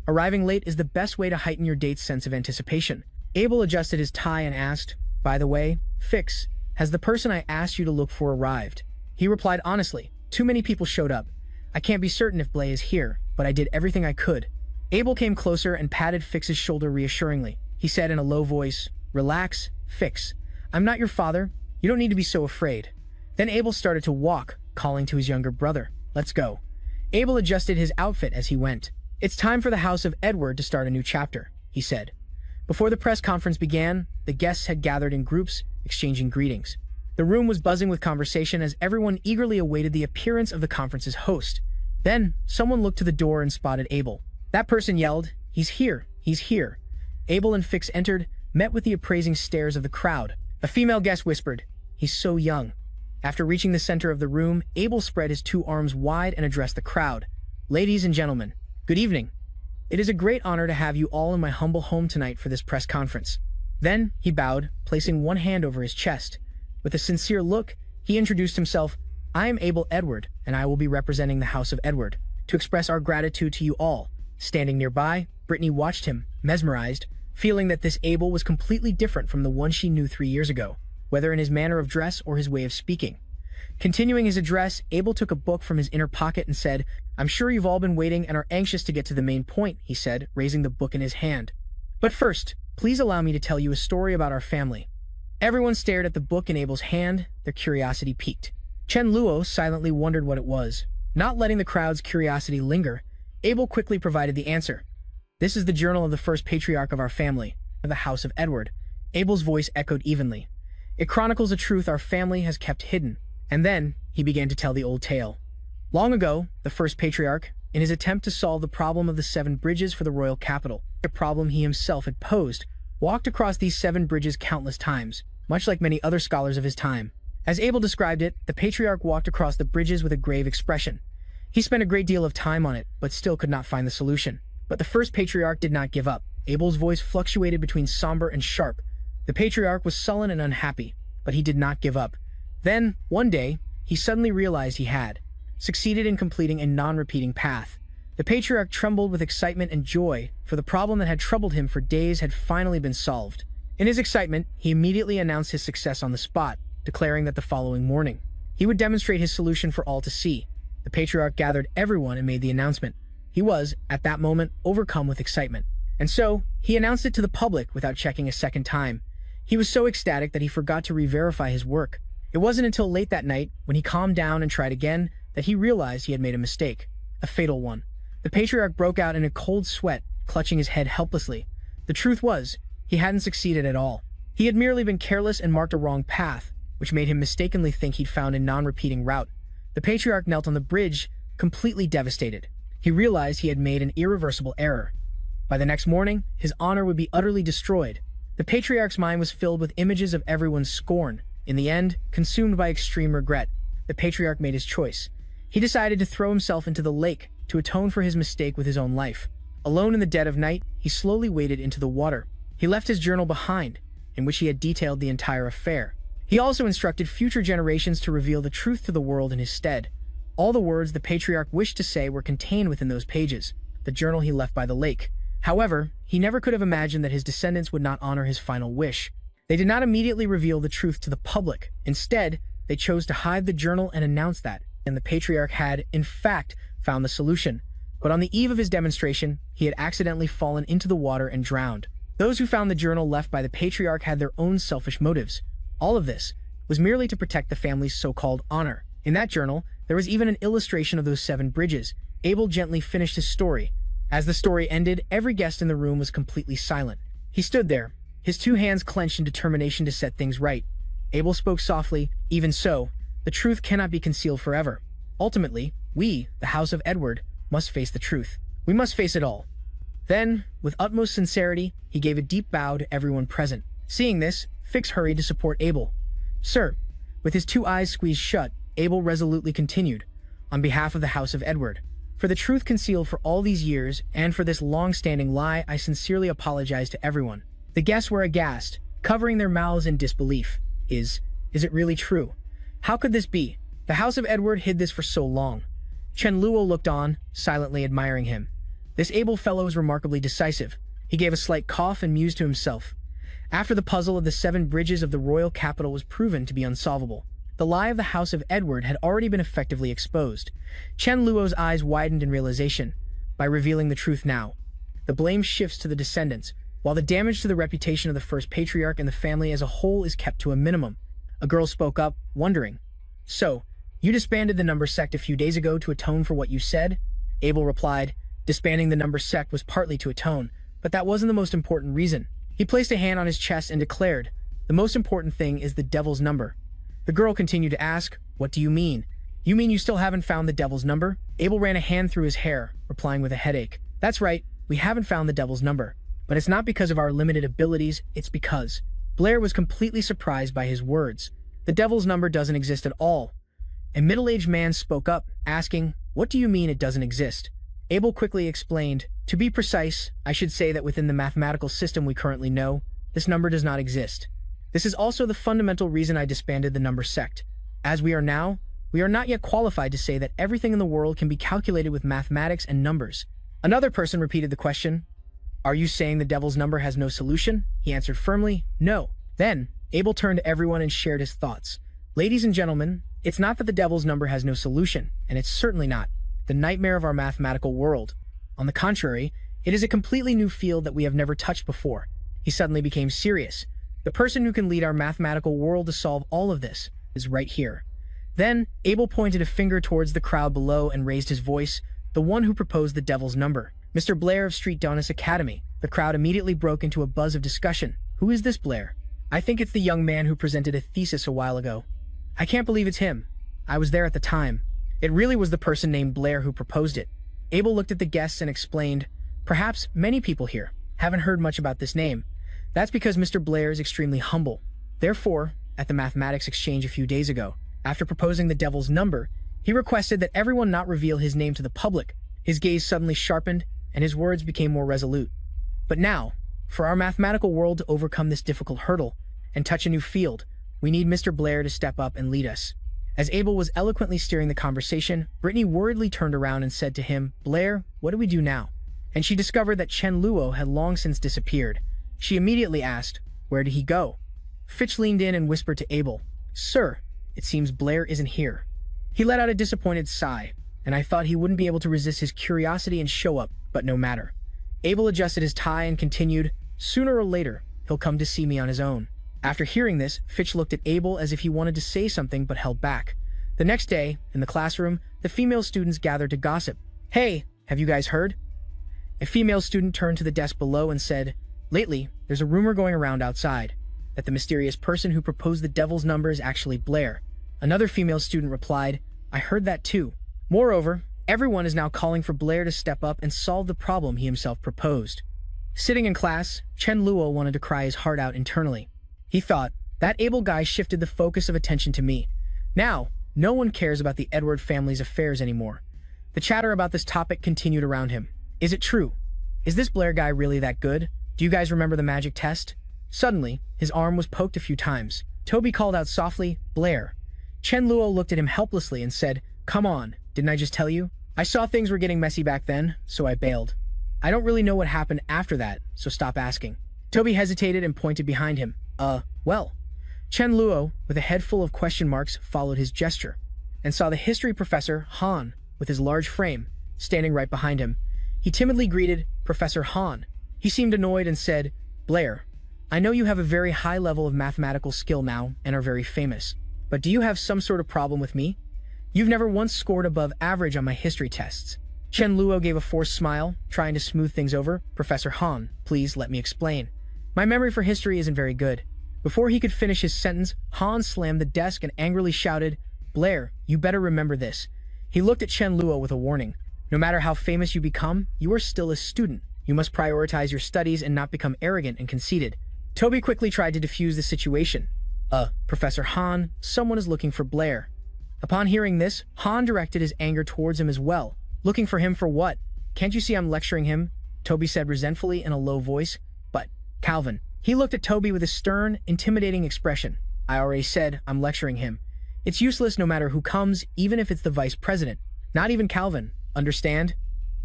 Arriving late is the best way to heighten your date's sense of anticipation. Abel adjusted his tie and asked, By the way, Fix, has the person I asked you to look for arrived? He replied honestly, Too many people showed up. I can't be certain if Blay is here, but I did everything I could. Abel came closer and patted Fix's shoulder reassuringly. He said in a low voice, Relax, Fix. I'm not your father. You don't need to be so afraid. Then Abel started to walk, calling to his younger brother, Let's go. Abel adjusted his outfit as he went. It's time for the House of Edward to start a new chapter, he said. Before the press conference began, the guests had gathered in groups, exchanging greetings. The room was buzzing with conversation as everyone eagerly awaited the appearance of the conference's host. Then, someone looked to the door and spotted Abel. That person yelled, He's here, he's here. Abel and Fix entered, met with the appraising stares of the crowd. A female guest whispered, He's so young. After reaching the center of the room, Abel spread his 2 arms wide and addressed the crowd. Ladies and gentlemen, good evening. It is a great honor to have you all in my humble home tonight for this press conference. Then he bowed, placing one hand over his chest. With a sincere look, he introduced himself. I am Abel Edward, and I will be representing the House of Edward. To express our gratitude to you all. Standing nearby, Brittany watched him, mesmerized, feeling that this Abel was completely different from the one she knew 3 years ago, whether in his manner of dress or his way of speaking. Continuing his address, Abel took a book from his inner pocket and said, I'm sure you've all been waiting and are anxious to get to the main point, he said, raising the book in his hand. But first, please allow me to tell you a story about our family. Everyone stared at the book in Abel's hand, their curiosity piqued. Chen Luo silently wondered what it was. Not letting the crowd's curiosity linger, Abel quickly provided the answer. This is the journal of the first patriarch of our family, of the House of Edward. Abel's voice echoed evenly. It chronicles a truth our family has kept hidden. And then, he began to tell the old tale. Long ago, the first patriarch, in his attempt to solve the problem of the 7 bridges for the royal capital, a problem he himself had posed, walked across these 7 bridges countless times, much like many other scholars of his time. As Abel described it, the patriarch walked across the bridges with a grave expression. He spent a great deal of time on it, but still could not find the solution. But the first patriarch did not give up. Abel's voice fluctuated between somber and sharp. The patriarch was sullen and unhappy, but he did not give up. Then, one day, he suddenly realized he had succeeded in completing a non-repeating path. The patriarch trembled with excitement and joy, for the problem that had troubled him for days had finally been solved. In his excitement, he immediately announced his success on the spot, declaring that the following morning, he would demonstrate his solution for all to see. The patriarch gathered everyone and made the announcement. He was, at that moment, overcome with excitement. And so, he announced it to the public without checking a second time. He was so ecstatic that he forgot to re-verify his work. It wasn't until late that night, when he calmed down and tried again, that he realized he had made a mistake. A fatal one. The patriarch broke out in a cold sweat, clutching his head helplessly. The truth was, he hadn't succeeded at all. He had merely been careless and marked a wrong path, which made him mistakenly think he'd found a non-repeating route. The patriarch knelt on the bridge, completely devastated. He realized he had made an irreversible error. By the next morning, his honor would be utterly destroyed. The patriarch's mind was filled with images of everyone's scorn. In the end, consumed by extreme regret, the patriarch made his choice. He decided to throw himself into the lake to atone for his mistake with his own life. Alone in the dead of night, he slowly waded into the water. He left his journal behind, in which he had detailed the entire affair. He also instructed future generations to reveal the truth to the world in his stead. All the words the patriarch wished to say were contained within those pages, the journal he left by the lake. However, he never could have imagined that his descendants would not honor his final wish. They did not immediately reveal the truth to the public. Instead, they chose to hide the journal and announce that, and the patriarch had, in fact, found the solution. But on the eve of his demonstration, he had accidentally fallen into the water and drowned. Those who found the journal left by the patriarch had their own selfish motives. All of this was merely to protect the family's so-called honor. In that journal, there was even an illustration of those 7 bridges. Abel gently finished his story. As the story ended, every guest in the room was completely silent. He stood there, his 2 hands clenched in determination to set things right. Abel spoke softly, even so, the truth cannot be concealed forever. Ultimately, we, the House of Edward, must face the truth. We must face it all. Then, with utmost sincerity, he gave a deep bow to everyone present. Seeing this, Fix hurried to support Abel. Sir, with his 2 eyes squeezed shut, Abel resolutely continued, on behalf of the House of Edward. For the truth concealed for all these years, and for this long-standing lie, I sincerely apologize to everyone. The guests were aghast, covering their mouths in disbelief. Is it really true? How could this be? The House of Edward hid this for so long. Chen Luo looked on, silently admiring him. This Abel fellow is remarkably decisive. He gave a slight cough and mused to himself. After the puzzle of the 7 bridges of the royal capital was proven to be unsolvable, the lie of the House of Edward had already been effectively exposed. Chen Luo's eyes widened in realization. By revealing the truth now, the blame shifts to the descendants, while the damage to the reputation of the first patriarch and the family as a whole is kept to a minimum. A girl spoke up, wondering, So, you disbanded the number sect a few days ago to atone for what you said? Abel replied, disbanding the number sect was partly to atone, but that wasn't the most important reason. He placed a hand on his chest and declared, the most important thing is the devil's number. The girl continued to ask, what do you mean? You mean you still haven't found the devil's number? Abel ran a hand through his hair, replying with a headache. That's right, we haven't found the devil's number. But it's not because of our limited abilities, it's because. Blair was completely surprised by his words. The devil's number doesn't exist at all. A middle-aged man spoke up, asking, what do you mean it doesn't exist? Abel quickly explained, To be precise, I should say that within the mathematical system we currently know, this number does not exist. This is also the fundamental reason I disbanded the number sect. As we are now, we are not yet qualified to say that everything in the world can be calculated with mathematics and numbers. Another person repeated the question. Are you saying the devil's number has no solution? He answered firmly, no. Then, Abel turned to everyone and shared his thoughts. Ladies and gentlemen, it's not that the devil's number has no solution, and it's certainly not the nightmare of our mathematical world. On the contrary, it is a completely new field that we have never touched before. He suddenly became serious. The person who can lead our mathematical world to solve all of this is right here. Then, Abel pointed a finger towards the crowd below and raised his voice, the one who proposed the devil's number. Mr. Blair of Street Donis Academy. The crowd immediately broke into a buzz of discussion. Who is this Blair? I think it's the young man who presented a thesis a while ago. I can't believe it's him. I was there at the time. It really was the person named Blair who proposed it. Abel looked at the guests and explained, perhaps many people here haven't heard much about this name. That's because Mr. Blair is extremely humble. Therefore, at the mathematics exchange a few days ago, after proposing the devil's number, he requested that everyone not reveal his name to the public. His gaze suddenly sharpened, and his words became more resolute. But now, for our mathematical world to overcome this difficult hurdle and touch a new field, we need Mr. Blair to step up and lead us. As Abel was eloquently steering the conversation, Brittany worriedly turned around and said to him, Blair, what do we do now? And she discovered that Chen Luo had long since disappeared. She immediately asked, where did he go? Fitch leaned in and whispered to Abel, Sir, it seems Blair isn't here. He let out a disappointed sigh, and I thought he wouldn't be able to resist his curiosity and show up, but no matter. Abel adjusted his tie and continued, sooner or later, he'll come to see me on his own. After hearing this, Fitch looked at Abel as if he wanted to say something but held back. The next day, in the classroom, the female students gathered to gossip. Hey, have you guys heard? A female student turned to the desk below and said, lately, there's a rumor going around outside that the mysterious person who proposed the devil's number is actually Blair. Another female student replied, I heard that too. Moreover, everyone is now calling for Blair to step up and solve the problem he himself proposed. Sitting in class, Chen Luo wanted to cry his heart out internally. He thought, that Abel guy shifted the focus of attention to me. Now, no one cares about the Edward family's affairs anymore. The chatter about this topic continued around him. Is it true? Is this Blair guy really that good? Do you guys remember the magic test? Suddenly, his arm was poked a few times. Toby called out softly, Blair. Chen Luo looked at him helplessly and said, come on, didn't I just tell you? I saw things were getting messy back then, so I bailed. I don't really know what happened after that, so stop asking. Toby hesitated and pointed behind him. Well. Chen Luo, with a head full of question marks, followed his gesture, and saw the history professor, Han, with his large frame, standing right behind him. He timidly greeted Professor Han. He seemed annoyed and said, Blair, I know you have a very high level of mathematical skill now and are very famous, but do you have some sort of problem with me? You've never once scored above average on my history tests. Chen Luo gave a forced smile, trying to smooth things over. Professor Han, please let me explain. My memory for history isn't very good. Before he could finish his sentence, Han slammed the desk and angrily shouted, Blair, you better remember this. He looked at Chen Luo with a warning. No matter how famous you become, you are still a student. You must prioritize your studies and not become arrogant and conceited. Toby quickly tried to defuse the situation. Professor Han, someone is looking for Blair. Upon hearing this, Han directed his anger towards him as well. Looking for him for what? Can't you see I'm lecturing him? Toby said resentfully in a low voice. But, Calvin. He looked at Toby with a stern, intimidating expression. I already said I'm lecturing him. It's useless no matter who comes, even if it's the vice president. Not even Calvin. Understand?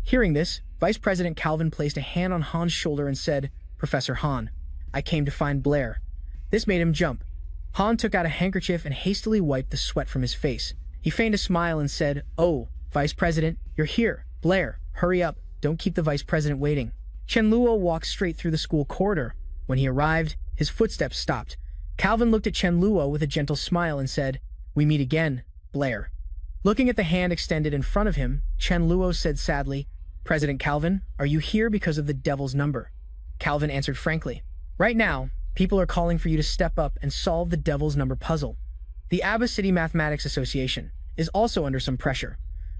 Hearing this, Vice President Calvin placed a hand on Han's shoulder and said, Professor Han, I came to find Blair. This made him jump. Han took out a handkerchief and hastily wiped the sweat from his face. He feigned a smile and said, Oh, Vice President, you're here. Blair, hurry up. Don't keep the Vice President waiting. Chen Luo walked straight through the school corridor. When he arrived, his footsteps stopped. Calvin looked at Chen Luo with a gentle smile and said, We meet again, Blair. Looking at the hand extended in front of him, Chen Luo said sadly, President Calvin, are you here because of the devil's number? Calvin answered frankly, Right now, people are calling for you to step up and solve the devil's number puzzle. The Aba City Mathematics Association is also under some pressure.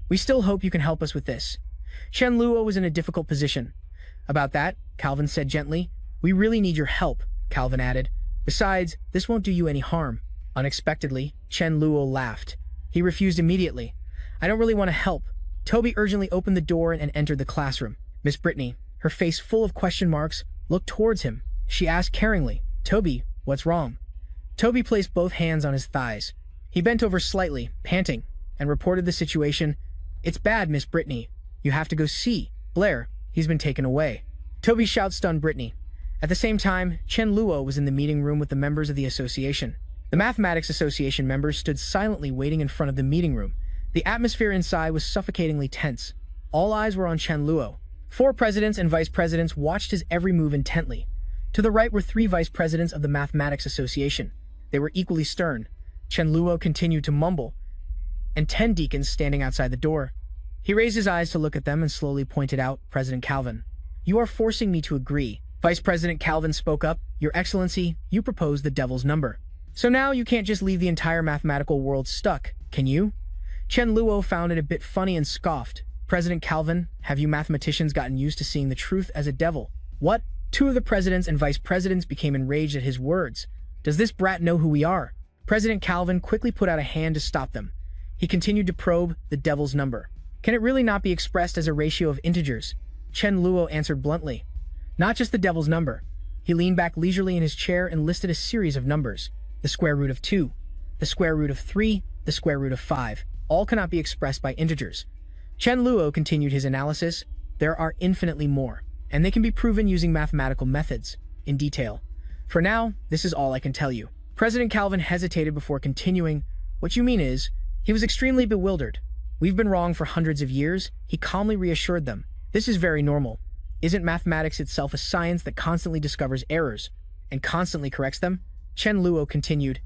We still hope you can help us with this. Chen Luo was in a difficult position. About that, Calvin said gently, We really need your help, Calvin added. Besides, this won't do you any harm. Unexpectedly, Chen Luo laughed. He refused immediately. I don't really want to help. Toby urgently opened the door and entered the classroom. Miss Brittany, her face full of question marks, looked towards him. She asked caringly, "Toby, what's wrong?" Toby placed both hands on his thighs. He bent over slightly, panting, and reported the situation. "It's bad, Miss Brittany. You have to go see Blair. He's been taken away." Toby's shout stunned Brittany. At the same time, Chen Luo was in the meeting room with the members of the association. The Mathematics Association members stood silently waiting in front of the meeting room. The atmosphere inside was suffocatingly tense. All eyes were on Chen Luo. 4 presidents and vice presidents watched his every move intently. To the right were 3 vice presidents of the Mathematics Association. They were equally stern. Chen Luo continued to mumble, and 10 deacons standing outside the door. He raised his eyes to look at them and slowly pointed out, "President Calvin, you are forcing me to agree." Vice President Calvin spoke up, "Your Excellency, you proposed the devil's number. So now you can't just leave the entire mathematical world stuck, can you?" Chen Luo found it a bit funny and scoffed. "President Calvin, have you mathematicians gotten used to seeing the truth as a devil?" "What?" 2 of the presidents and vice presidents became enraged at his words. "Does this brat know who we are?" President Calvin quickly put out a hand to stop them. He continued to probe the devil's number. "Can it really not be expressed as a ratio of integers?" Chen Luo answered bluntly. "Not just the devil's number." He leaned back leisurely in his chair and listed a series of numbers. The square root of 2, the square root of 3, the square root of 5. All cannot be expressed by integers. Chen Luo continued his analysis. There are infinitely more, and they can be proven using mathematical methods, in detail. For now, this is all I can tell you. President Calvin hesitated before continuing. "What you mean is..." He was extremely bewildered. "We've been wrong for hundreds of years," he calmly reassured them. "This is very normal. Isn't mathematics itself a science that constantly discovers errors and constantly corrects them?" Chen Luo continued.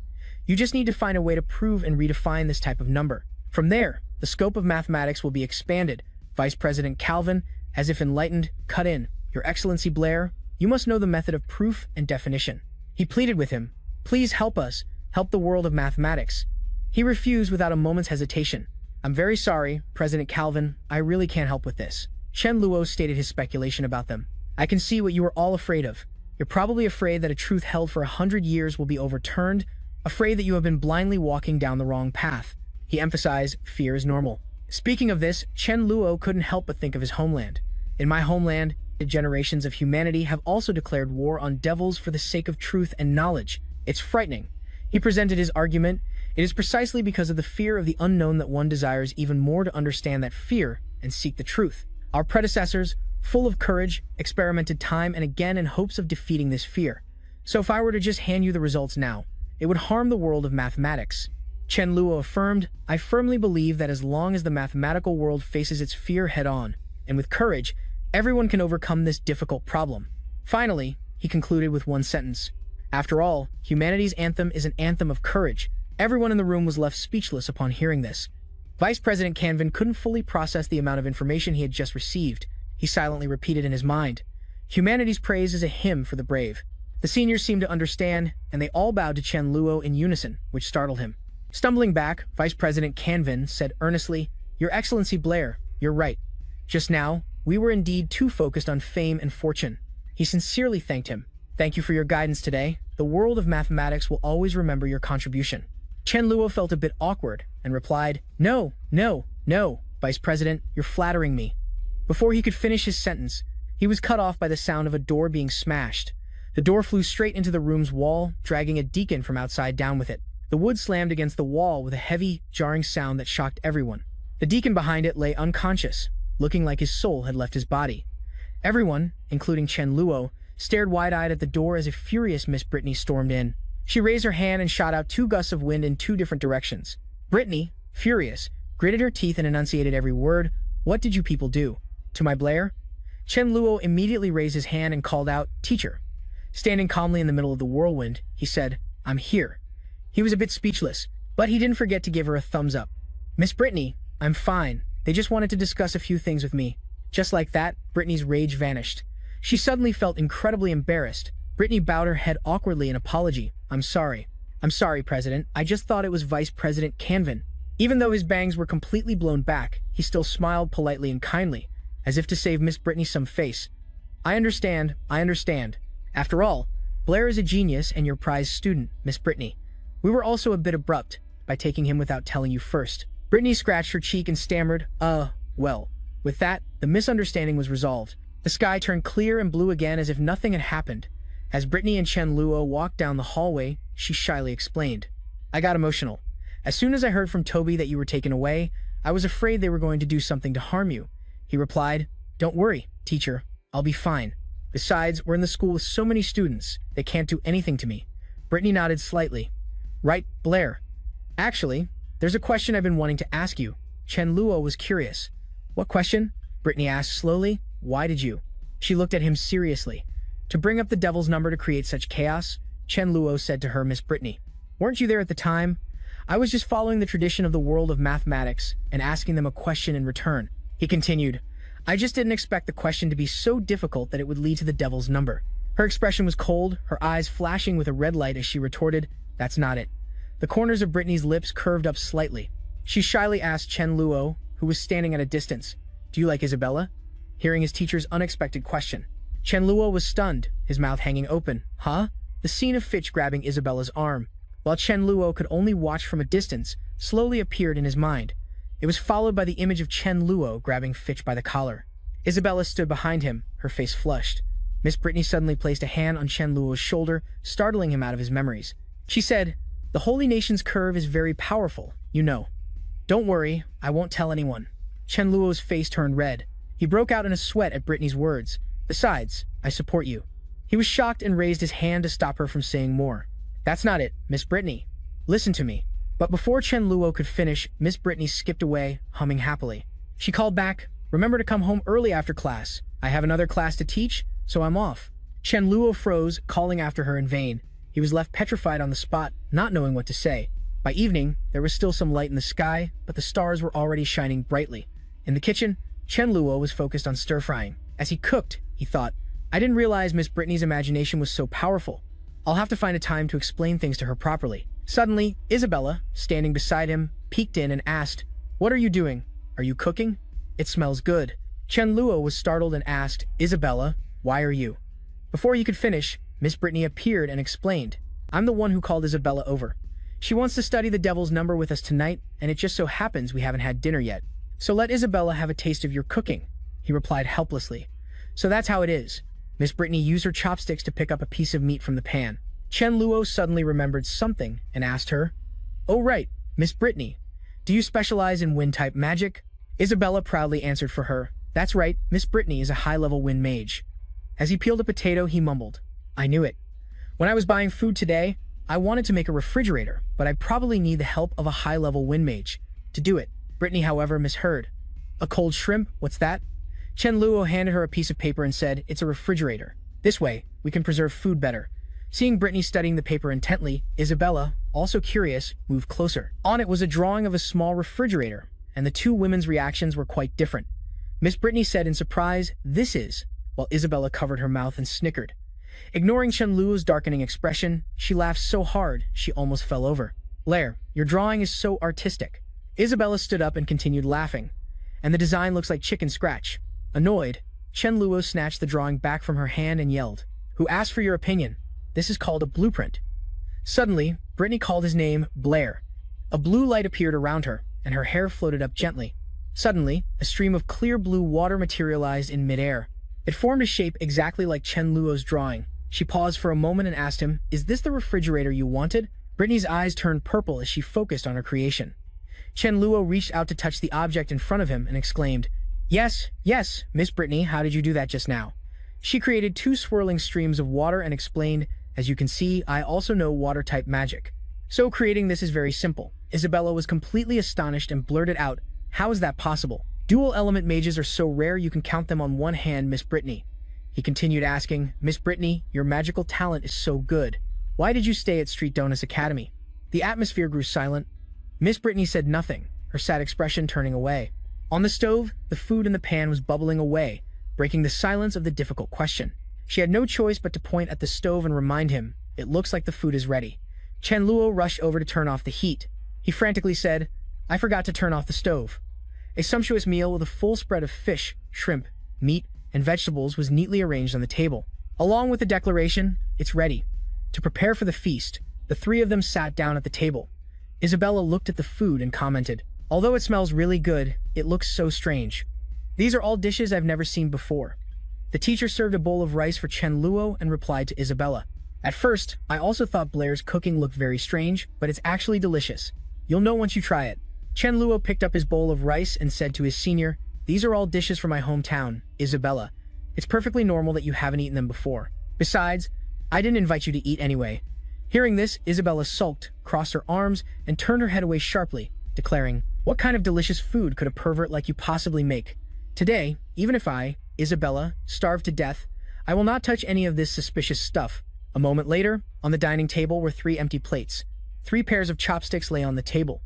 "You just need to find a way to prove and redefine this type of number. From there, the scope of mathematics will be expanded." Vice President Calvin, as if enlightened, cut in. "Your Excellency Blair, you must know the method of proof and definition." He pleaded with him. "Please help us, help the world of mathematics." He refused without a moment's hesitation. "I'm very sorry, President Calvin, I really can't help with this." Chen Luo stated his speculation about them. "I can see what you are all afraid of. You're probably afraid that a truth held for 100 years will be overturned, afraid that you have been blindly walking down the wrong path." He emphasized, "Fear is normal." Speaking of this, Chen Luo couldn't help but think of his homeland. "In my homeland, the generations of humanity have also declared war on devils for the sake of truth and knowledge. It's frightening." He presented his argument. "It is precisely because of the fear of the unknown that one desires even more to understand that fear and seek the truth. Our predecessors, full of courage, experimented time and again in hopes of defeating this fear. So if I were to just hand you the results now, it would harm the world of mathematics." Chen Luo affirmed, "I firmly believe that as long as the mathematical world faces its fear head-on, and with courage, everyone can overcome this difficult problem." Finally, he concluded with one sentence. "After all, humanity's anthem is an anthem of courage." Everyone in the room was left speechless upon hearing this. Vice President Calvin couldn't fully process the amount of information he had just received. He silently repeated in his mind, "Humanity's praise is a hymn for the brave." The seniors seemed to understand, and they all bowed to Chen Luo in unison, which startled him. Stumbling back, Vice President Calvin said earnestly, "Your Excellency Blair, you're right. Just now, we were indeed too focused on fame and fortune." He sincerely thanked him. "Thank you for your guidance today. The world of mathematics will always remember your contribution." Chen Luo felt a bit awkward and replied, "No, Vice President, you're flattering me." Before he could finish his sentence, he was cut off by the sound of a door being smashed. The door flew straight into the room's wall, dragging a deacon from outside down with it. The wood slammed against the wall with a heavy, jarring sound that shocked everyone. The deacon behind it lay unconscious, looking like his soul had left his body. Everyone, including Chen Luo, stared wide-eyed at the door as a furious Miss Brittany stormed in. She raised her hand and shot out 2 gusts of wind in 2 different directions. Brittany, furious, gritted her teeth and enunciated every word. "What did you people do to my Blair?" Chen Luo immediately raised his hand and called out, "Teacher." Standing calmly in the middle of the whirlwind, he said, "I'm here." He was a bit speechless, but he didn't forget to give her a thumbs up. "Miss Brittany, I'm fine. They just wanted to discuss a few things with me." Just like that, Brittany's rage vanished. She suddenly felt incredibly embarrassed. Brittany bowed her head awkwardly in apology. "I'm sorry. I'm sorry, President. I just thought it was Vice President Calvin." Even though his bangs were completely blown back, he still smiled politely and kindly, as if to save Miss Brittany some face. I understand. After all, Blair is a genius and your prized student, Miss Brittany. We were also a bit abrupt by taking him without telling you first." Brittany scratched her cheek and stammered, well. With that, the misunderstanding was resolved. The sky turned clear and blue again as if nothing had happened. As Brittany and Chen Luo walked down the hallway, she shyly explained, "I got emotional. As soon as I heard from Toby that you were taken away, I was afraid they were going to do something to harm you." He replied, "Don't worry, teacher. I'll be fine. Besides, we're in the school with so many students, they can't do anything to me." Brittany nodded slightly. "Right, Blair. Actually, there's a question I've been wanting to ask you." Chen Luo was curious. "What question?" Brittany asked slowly. "Why did you?" She looked at him seriously. "To bring up the devil's number to create such chaos," Chen Luo said to her. "Miss Brittany, weren't you there at the time? I was just following the tradition of the world of mathematics and asking them a question in return." He continued, "I just didn't expect the question to be so difficult that it would lead to the devil's number." Her expression was cold, her eyes flashing with a red light as she retorted, "That's not it." The corners of Brittany's lips curved up slightly. She shyly asked Chen Luo, who was standing at a distance, "Do you like Isabella?" Hearing his teacher's unexpected question, Chen Luo was stunned, his mouth hanging open. "Huh?" The scene of Fitch grabbing Isabella's arm, while Chen Luo could only watch from a distance, slowly appeared in his mind. It was followed by the image of Chen Luo grabbing Fitch by the collar. Isabella stood behind him, her face flushed. Miss Brittany suddenly placed a hand on Chen Luo's shoulder, startling him out of his memories. She said, "The Holy Nation's curve is very powerful, you know." "Don't worry, I won't tell anyone." Chen Luo's face turned red. He broke out in a sweat at Brittany's words. "Besides, I support you." He was shocked and raised his hand to stop her from saying more. "That's not it, Miss Brittany. Listen to me." But before Chen Luo could finish, Miss Brittany skipped away, humming happily. She called back, "Remember to come home early after class. I have another class to teach, so I'm off." Chen Luo froze, calling after her in vain. He was left petrified on the spot, not knowing what to say. By evening, there was still some light in the sky, but the stars were already shining brightly. In the kitchen, Chen Luo was focused on stir-frying. As he cooked, he thought, "I didn't realize Miss Brittany's imagination was so powerful. I'll have to find a time to explain things to her properly." Suddenly, Isabella, standing beside him, peeked in and asked, "What are you doing? Are you cooking? It smells good." Chen Luo was startled and asked, "Isabella, why are you?" Before he could finish, Miss Brittany appeared and explained, "I'm the one who called Isabella over. She wants to study the devil's number with us tonight, and it just so happens we haven't had dinner yet. So let Isabella have a taste of your cooking." He replied helplessly. "So that's how it is." Miss Brittany used her chopsticks to pick up a piece of meat from the pan. Chen Luo suddenly remembered something and asked her, "Oh right, Miss Brittany, do you specialize in wind-type magic?" Isabella proudly answered for her, "That's right, Miss Brittany is a high-level wind mage." As he peeled a potato, he mumbled, "I knew it. When I was buying food today, I wanted to make a refrigerator, but I'd probably need the help of a high-level wind mage to do it." Brittany, however, misheard. "A cold shrimp? What's that?" Chen Luo handed her a piece of paper and said, "It's a refrigerator. This way, we can preserve food better." Seeing Brittany studying the paper intently, Isabella, also curious, moved closer. On it was a drawing of a small refrigerator, and the two women's reactions were quite different. Miss Brittany said in surprise, "This is," while Isabella covered her mouth and snickered. Ignoring Chen Luo's darkening expression, she laughed so hard she almost fell over. "Blair, your drawing is so artistic." Isabella stood up and continued laughing. "And the design looks like chicken scratch." Annoyed, Chen Luo snatched the drawing back from her hand and yelled, "Who asked for your opinion? This is called a blueprint." Suddenly, Brittany called his name, Blair. A blue light appeared around her, and her hair floated up gently. Suddenly, a stream of clear blue water materialized in midair. It formed a shape exactly like Chen Luo's drawing. She paused for a moment and asked him, "Is this the refrigerator you wanted?" Brittany's eyes turned purple as she focused on her creation. Chen Luo reached out to touch the object in front of him and exclaimed, "Yes, yes, Miss Brittany, how did you do that just now?" She created two swirling streams of water and explained, "As you can see, I also know water-type magic. So creating this is very simple." Isabella was completely astonished and blurted out, "How is that possible? Dual-element mages are so rare you can count them on one hand, Miss Brittany." He continued asking, "Miss Brittany, your magical talent is so good. Why did you stay at Street Donuts Academy?" The atmosphere grew silent. Miss Brittany said nothing, her sad expression turning away. On the stove, the food in the pan was bubbling away, breaking the silence of the difficult question. She had no choice but to point at the stove and remind him, "It looks like the food is ready." Chen Luo rushed over to turn off the heat. He frantically said, "I forgot to turn off the stove." A sumptuous meal with a full spread of fish, shrimp, meat, and vegetables was neatly arranged on the table. Along with the declaration, "It's ready." To prepare for the feast, the three of them sat down at the table. Isabella looked at the food and commented, "Although it smells really good, it looks so strange. These are all dishes I've never seen before." The teacher served a bowl of rice for Chen Luo and replied to Isabella. At first, I also thought Blair's cooking looked very strange, but it's actually delicious. You'll know once you try it. Chen Luo picked up his bowl of rice and said to his senior, "These are all dishes from my hometown, Isabella. It's perfectly normal that you haven't eaten them before. Besides, I didn't invite you to eat anyway." Hearing this, Isabella sulked, crossed her arms, and turned her head away sharply, declaring, "What kind of delicious food could a pervert like you possibly make? Today, even if I, Isabella, starve to death, I will not touch any of this suspicious stuff." A moment later, on the dining table were 3 empty plates. 3 pairs of chopsticks lay on the table.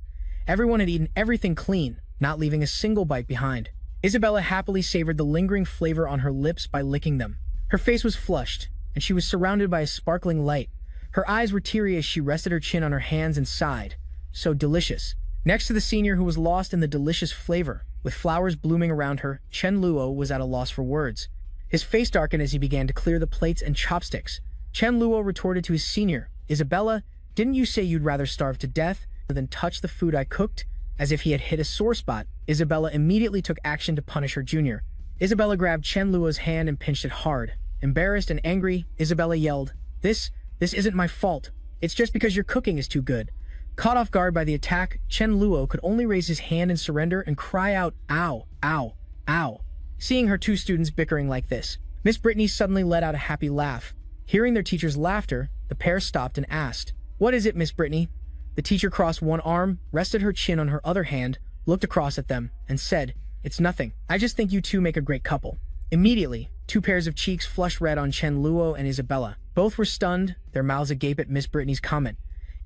Everyone had eaten everything clean, not leaving a single bite behind. Isabella happily savored the lingering flavor on her lips by licking them. Her face was flushed, and she was surrounded by a sparkling light. Her eyes were teary as she rested her chin on her hands and sighed. So delicious. Next to the senior who was lost in the delicious flavor, with flowers blooming around her, Chen Luo was at a loss for words. His face darkened as he began to clear the plates and chopsticks. Chen Luo retorted to his senior, "Isabella, didn't you say you'd rather starve to death than touch the food I cooked?" As if he had hit a sore spot, Isabella immediately took action to punish her junior. Isabella grabbed Chen Luo's hand and pinched it hard. Embarrassed and angry, Isabella yelled, This isn't my fault. It's just because your cooking is too good." Caught off guard by the attack, Chen Luo could only raise his hand in surrender and cry out, "Ow, ow, ow." Seeing her 2 students bickering like this, Miss Brittany suddenly let out a happy laugh. Hearing their teacher's laughter, the pair stopped and asked, "What is it, Miss Brittany?" The teacher crossed one arm, rested her chin on her other hand, looked across at them, and said, "It's nothing. I just think you two make a great couple." Immediately, 2 pairs of cheeks flushed red on Chen Luo and Isabella. Both were stunned, their mouths agape at Miss Brittany's comment.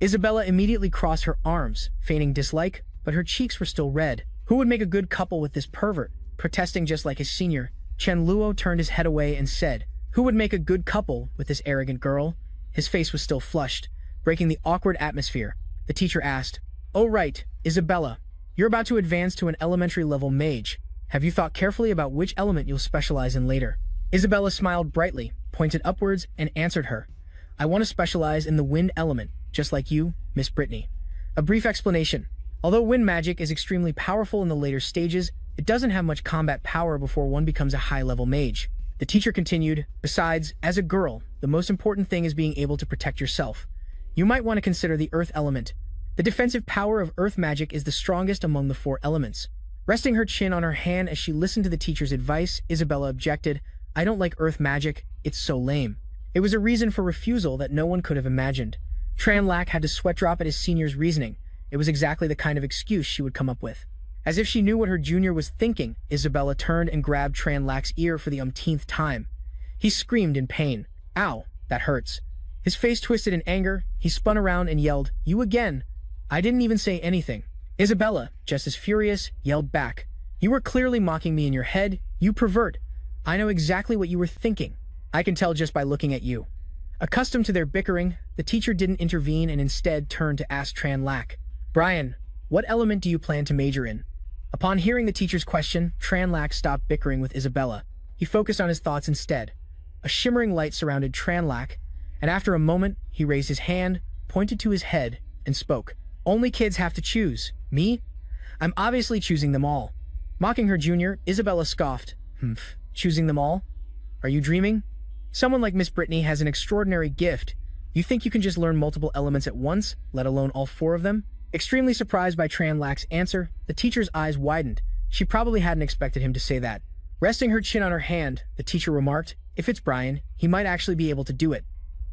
Isabella immediately crossed her arms, feigning dislike, but her cheeks were still red. Who would make a good couple with this pervert? Protesting just like his senior, Chen Luo turned his head away and said, "Who would make a good couple with this arrogant girl?" His face was still flushed, breaking the awkward atmosphere. The teacher asked, "Oh right, Isabella, you're about to advance to an elementary level mage. Have you thought carefully about which element you'll specialize in later?" Isabella smiled brightly, pointed upwards, and answered her, "I want to specialize in the wind element, just like you, Miss Brittany." A brief explanation. Although wind magic is extremely powerful in the later stages, it doesn't have much combat power before one becomes a high-level mage. The teacher continued, "Besides, as a girl, the most important thing is being able to protect yourself. You might want to consider the earth element. The defensive power of earth magic is the strongest among the 4 elements." Resting her chin on her hand as she listened to the teacher's advice, Isabella objected, "I don't like earth magic, it's so lame." It was a reason for refusal that no one could have imagined. Tran Lack had to sweat drop at his senior's reasoning. It was exactly the kind of excuse she would come up with. As if she knew what her junior was thinking, Isabella turned and grabbed Tran Lack's ear for the umpteenth time. He screamed in pain. "Ow, that hurts." His face twisted in anger, he spun around and yelled, "You again! I didn't even say anything." Isabella, just as furious, yelled back, "You were clearly mocking me in your head, you pervert. I know exactly what you were thinking. I can tell just by looking at you." Accustomed to their bickering, the teacher didn't intervene and instead turned to ask Tran Lack, "Brian, what element do you plan to major in?" Upon hearing the teacher's question, Tran Lack stopped bickering with Isabella. He focused on his thoughts instead. A shimmering light surrounded Tran Lack, and after a moment, he raised his hand, pointed to his head, and spoke. "Only kids have to choose. Me? I'm obviously choosing them all." Mocking her junior, Isabella scoffed. "Humph, choosing them all? Are you dreaming? Someone like Miss Brittany has an extraordinary gift. You think you can just learn multiple elements at once, let alone all 4 of them?" Extremely surprised by Tran Lack's answer, the teacher's eyes widened. She probably hadn't expected him to say that. Resting her chin on her hand, the teacher remarked, "If it's Brian, he might actually be able to do it."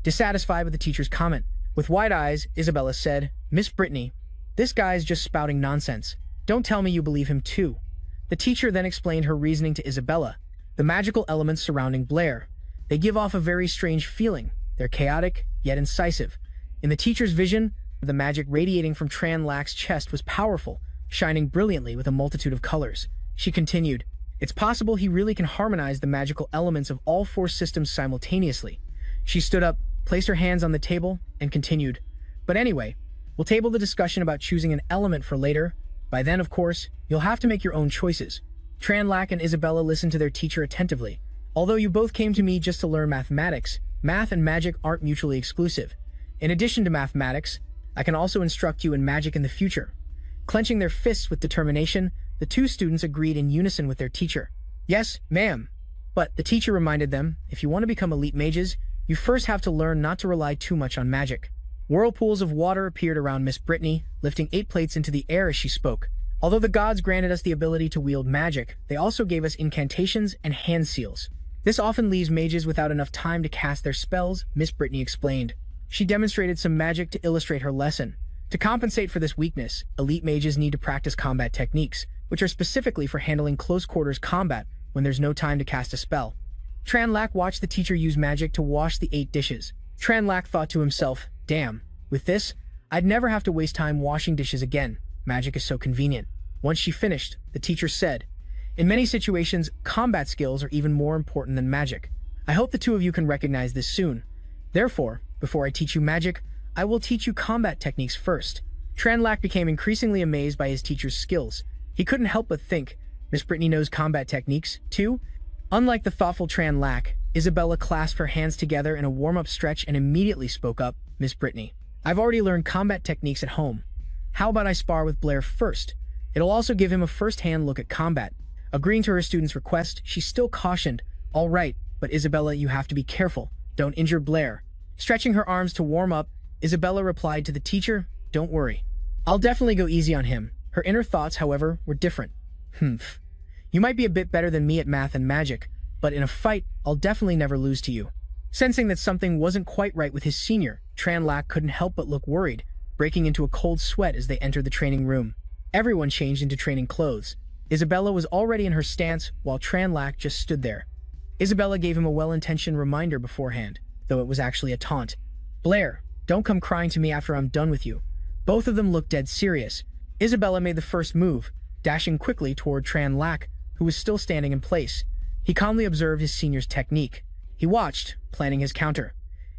Dissatisfied with the teacher's comment, with wide eyes, Isabella said, "Miss Brittany, this guy's just spouting nonsense. Don't tell me you believe him too." The teacher then explained her reasoning to Isabella. The magical elements surrounding Blair. They give off a very strange feeling. They're chaotic, yet incisive. In the teacher's vision, the magic radiating from Tran Lack's chest was powerful, shining brilliantly with a multitude of colors. She continued, "It's possible he really can harmonize the magical elements of all 4 systems simultaneously." She stood up, placed her hands on the table, and continued, "But anyway, we'll table the discussion about choosing an element for later. By then, of course, you'll have to make your own choices." Tran Lack and Isabella listened to their teacher attentively. "Although you both came to me just to learn mathematics, math and magic aren't mutually exclusive. In addition to mathematics, I can also instruct you in magic in the future." Clenching their fists with determination, the 2 students agreed in unison with their teacher. "Yes, ma'am. But the teacher reminded them, if you want to become elite mages, you first have to learn not to rely too much on magic. Whirlpools of water appeared around Miss Brittany, lifting 8 plates into the air as she spoke. Although the gods granted us the ability to wield magic, they also gave us incantations and hand seals. This often leaves mages without enough time to cast their spells, Miss Brittany explained. She demonstrated some magic to illustrate her lesson. To compensate for this weakness, elite mages need to practice combat techniques, which are specifically for handling close-quarters combat when there's no time to cast a spell. Tranlac watched the teacher use magic to wash the 8 dishes. Tranlac thought to himself, damn, with this, I'd never have to waste time washing dishes again. Magic is so convenient. Once she finished, the teacher said, in many situations, combat skills are even more important than magic. I hope the two of you can recognize this soon. Therefore, before I teach you magic, I will teach you combat techniques first. Tranlac became increasingly amazed by his teacher's skills. He couldn't help but think, Miss Brittany knows combat techniques, too? Unlike the thoughtful Tranlac, Isabella clasped her hands together in a warm-up stretch and immediately spoke up, Miss Brittany, I've already learned combat techniques at home. How about I spar with Blair first? It'll also give him a first-hand look at combat. Agreeing to her student's request, she still cautioned, all right, but Isabella, you have to be careful. Don't injure Blair. Stretching her arms to warm up, Isabella replied to the teacher, don't worry. I'll definitely go easy on him. Her inner thoughts, however, were different. You might be a bit better than me at math and magic, but in a fight, I'll definitely never lose to you. Sensing that something wasn't quite right with his senior, Tranlac couldn't help but look worried, breaking into a cold sweat as they entered the training room. Everyone changed into training clothes. Isabella was already in her stance, while Tranlac just stood there. Isabella gave him a well-intentioned reminder beforehand, though it was actually a taunt. Blair, don't come crying to me after I'm done with you. Both of them looked dead serious. Isabella made the first move, dashing quickly toward Tranlac, who was still standing in place. He calmly observed his senior's technique. He watched, planning his counter.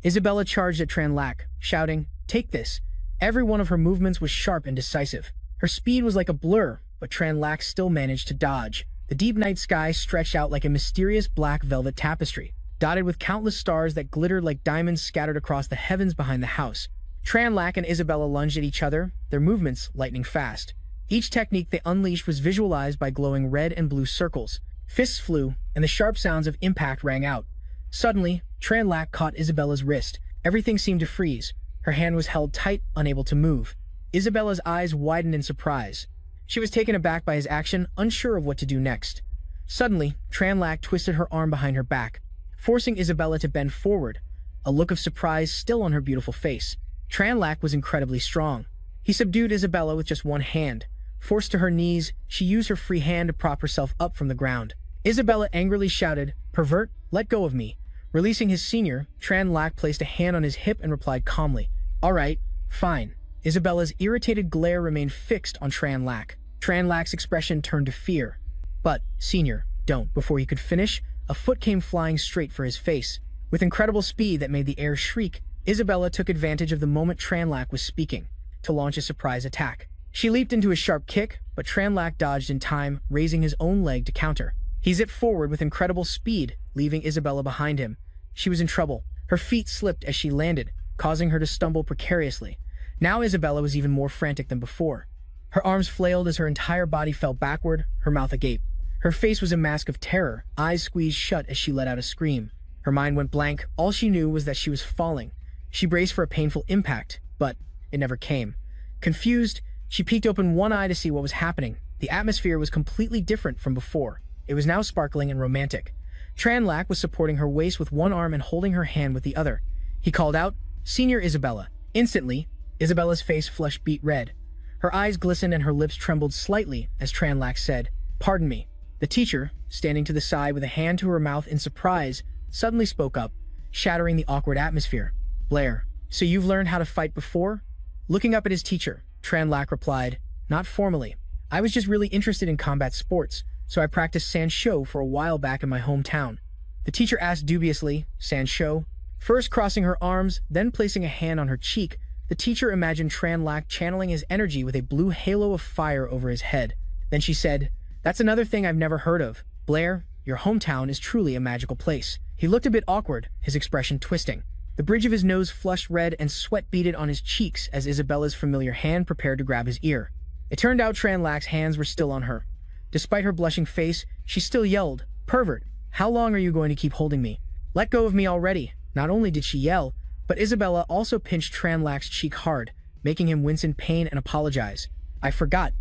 Isabella charged at Tranlac, shouting, take this. Every one of her movements was sharp and decisive. Her speed was like a blur, but Tranlac still managed to dodge. The deep night sky stretched out like a mysterious black velvet tapestry, dotted with countless stars that glittered like diamonds scattered across the heavens behind the house. Tranlac and Isabella lunged at each other, their movements lightning fast. Each technique they unleashed was visualized by glowing red and blue circles. Fists flew, and the sharp sounds of impact rang out. Suddenly, Tranlac caught Isabella's wrist. Everything seemed to freeze. Her hand was held tight, unable to move. Isabella's eyes widened in surprise. She was taken aback by his action, unsure of what to do next. Suddenly, Tranlac twisted her arm behind her back, forcing Isabella to bend forward, a look of surprise still on her beautiful face. Tranlac was incredibly strong. He subdued Isabella with just one hand. Forced to her knees, she used her free hand to prop herself up from the ground. Isabella angrily shouted, "Pervert, let go of me." Releasing his senior, Tranlac placed a hand on his hip and replied calmly, "All right, fine." Isabella's irritated glare remained fixed on Tranlac. Tranlac's expression turned to fear. "But, senior, don't." Before he could finish, a foot came flying straight for his face. With incredible speed that made the air shriek, Isabella took advantage of the moment Tranlac was speaking, to launch a surprise attack. She leaped into a sharp kick, but Tranlac dodged in time, raising his own leg to counter. He zipped forward with incredible speed, leaving Isabella behind him. She was in trouble. Her feet slipped as she landed, causing her to stumble precariously. Now Isabella was even more frantic than before. Her arms flailed as her entire body fell backward, her mouth agape. Her face was a mask of terror, eyes squeezed shut as she let out a scream. Her mind went blank. All she knew was that she was falling. She braced for a painful impact, but it never came. Confused, she peeked open one eye to see what was happening. The atmosphere was completely different from before. It was now sparkling and romantic. Tranlac was supporting her waist with one arm and holding her hand with the other. He called out, "Senior Isabella." Instantly, Isabella's face flushed beet red. Her eyes glistened and her lips trembled slightly as Tranlac said, "Pardon me." The teacher, standing to the side with a hand to her mouth in surprise, suddenly spoke up, shattering the awkward atmosphere. "Blair, so you've learned how to fight before?" Looking up at his teacher, Tranlac replied, "Not formally. I was just really interested in combat sports, so I practiced Sansho for a while back in my hometown." The teacher asked dubiously, "Sansho?" First crossing her arms, then placing a hand on her cheek, the teacher imagined Tranlac channeling his energy with a blue halo of fire over his head. Then she said, "That's another thing I've never heard of. Blair, your hometown is truly a magical place." He looked a bit awkward, his expression twisting. The bridge of his nose flushed red and sweat beaded on his cheeks as Isabella's familiar hand prepared to grab his ear. It turned out Tranlac's hands were still on her. Despite her blushing face, she still yelled, "Pervert, How long are you going to keep holding me? Let go of me already. Not only did she yell, but Isabella also pinched Tranlak's cheek hard, making him wince in pain and apologize. I forgot.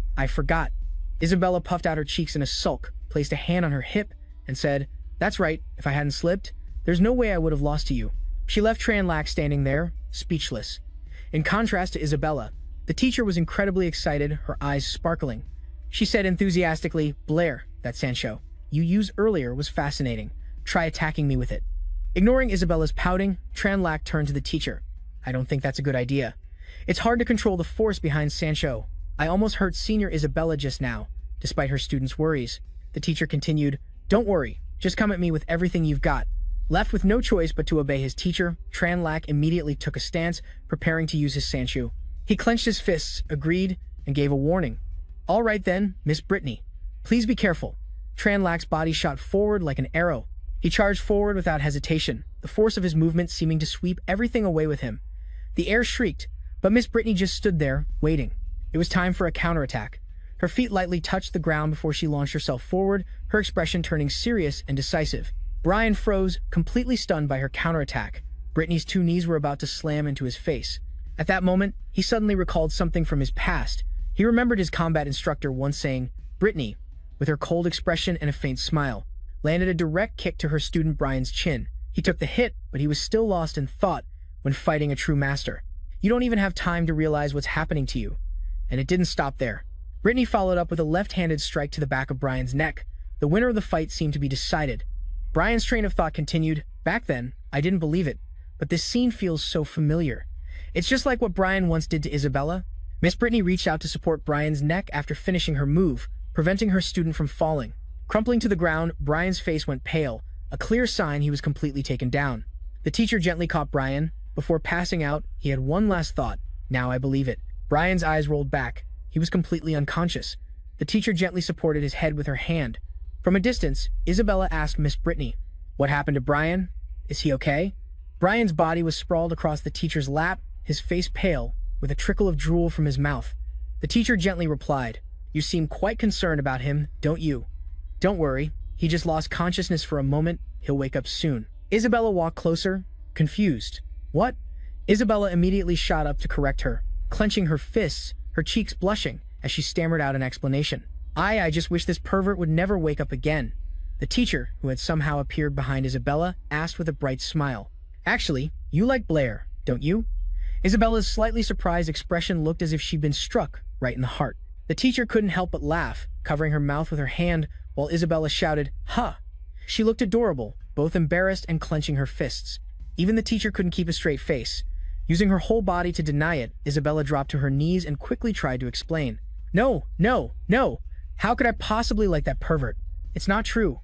Isabella puffed out her cheeks in a sulk, placed a hand on her hip, and said, that's right, if I hadn't slipped, there's no way I would have lost to you. She left Tranlak standing there, speechless. In contrast to Isabella, the teacher was incredibly excited, her eyes sparkling. She said enthusiastically, Blair, that Sancho you used earlier was fascinating. Try attacking me with it. Ignoring Isabella's pouting, Tranlak turned to the teacher. I don't think that's a good idea. It's hard to control the force behind Sancho. I almost hurt Senior Isabella just now, despite her students' worries. The teacher continued, don't worry, just come at me with everything you've got. Left with no choice but to obey his teacher, Tranlak immediately took a stance, preparing to use his Sancho. He clenched his fists, agreed, and gave a warning. All right then, Miss Brittany. Please be careful. Tranlak's body shot forward like an arrow. He charged forward without hesitation, the force of his movement seeming to sweep everything away with him. The air shrieked, but Miss Brittany just stood there, waiting. It was time for a counterattack. Her feet lightly touched the ground before she launched herself forward, her expression turning serious and decisive. Brian froze, completely stunned by her counterattack. Brittany's two knees were about to slam into his face. At that moment, he suddenly recalled something from his past. He remembered his combat instructor once saying, Brittany, with her cold expression and a faint smile, landed a direct kick to her student Brian's chin. He took the hit, but he was still lost in thought when fighting a true master. You don't even have time to realize what's happening to you. And it didn't stop there. Brittany followed up with a left-handed strike to the back of Brian's neck. The winner of the fight seemed to be decided. Brian's train of thought continued, back then, I didn't believe it, but this scene feels so familiar. It's just like what Brian once did to Isabella. Miss Brittany reached out to support Brian's neck after finishing her move, preventing her student from falling. Crumpling to the ground, Brian's face went pale, a clear sign he was completely taken down. The teacher gently caught Brian. Before passing out, he had one last thought. Now I believe it. Brian's eyes rolled back. He was completely unconscious. The teacher gently supported his head with her hand. From a distance, Isabella asked Miss Brittany, what happened to Brian? Is he okay? Brian's body was sprawled across the teacher's lap, his face pale, with a trickle of drool from his mouth. The teacher gently replied, you seem quite concerned about him, don't you? Don't worry, he just lost consciousness for a moment, he'll wake up soon. Isabella walked closer, confused. What? Isabella immediately shot up to correct her, clenching her fists, her cheeks blushing, as she stammered out an explanation. I just wish this pervert would never wake up again. The teacher, who had somehow appeared behind Isabella, asked with a bright smile. Actually, you like Blair, don't you? Isabella's slightly surprised expression looked as if she'd been struck right in the heart. The teacher couldn't help but laugh, covering her mouth with her hand, while Isabella shouted, "Ha!" She looked adorable, both embarrassed and clenching her fists. Even the teacher couldn't keep a straight face. Using her whole body to deny it, Isabella dropped to her knees and quickly tried to explain. No! How could I possibly like that pervert? It's not true.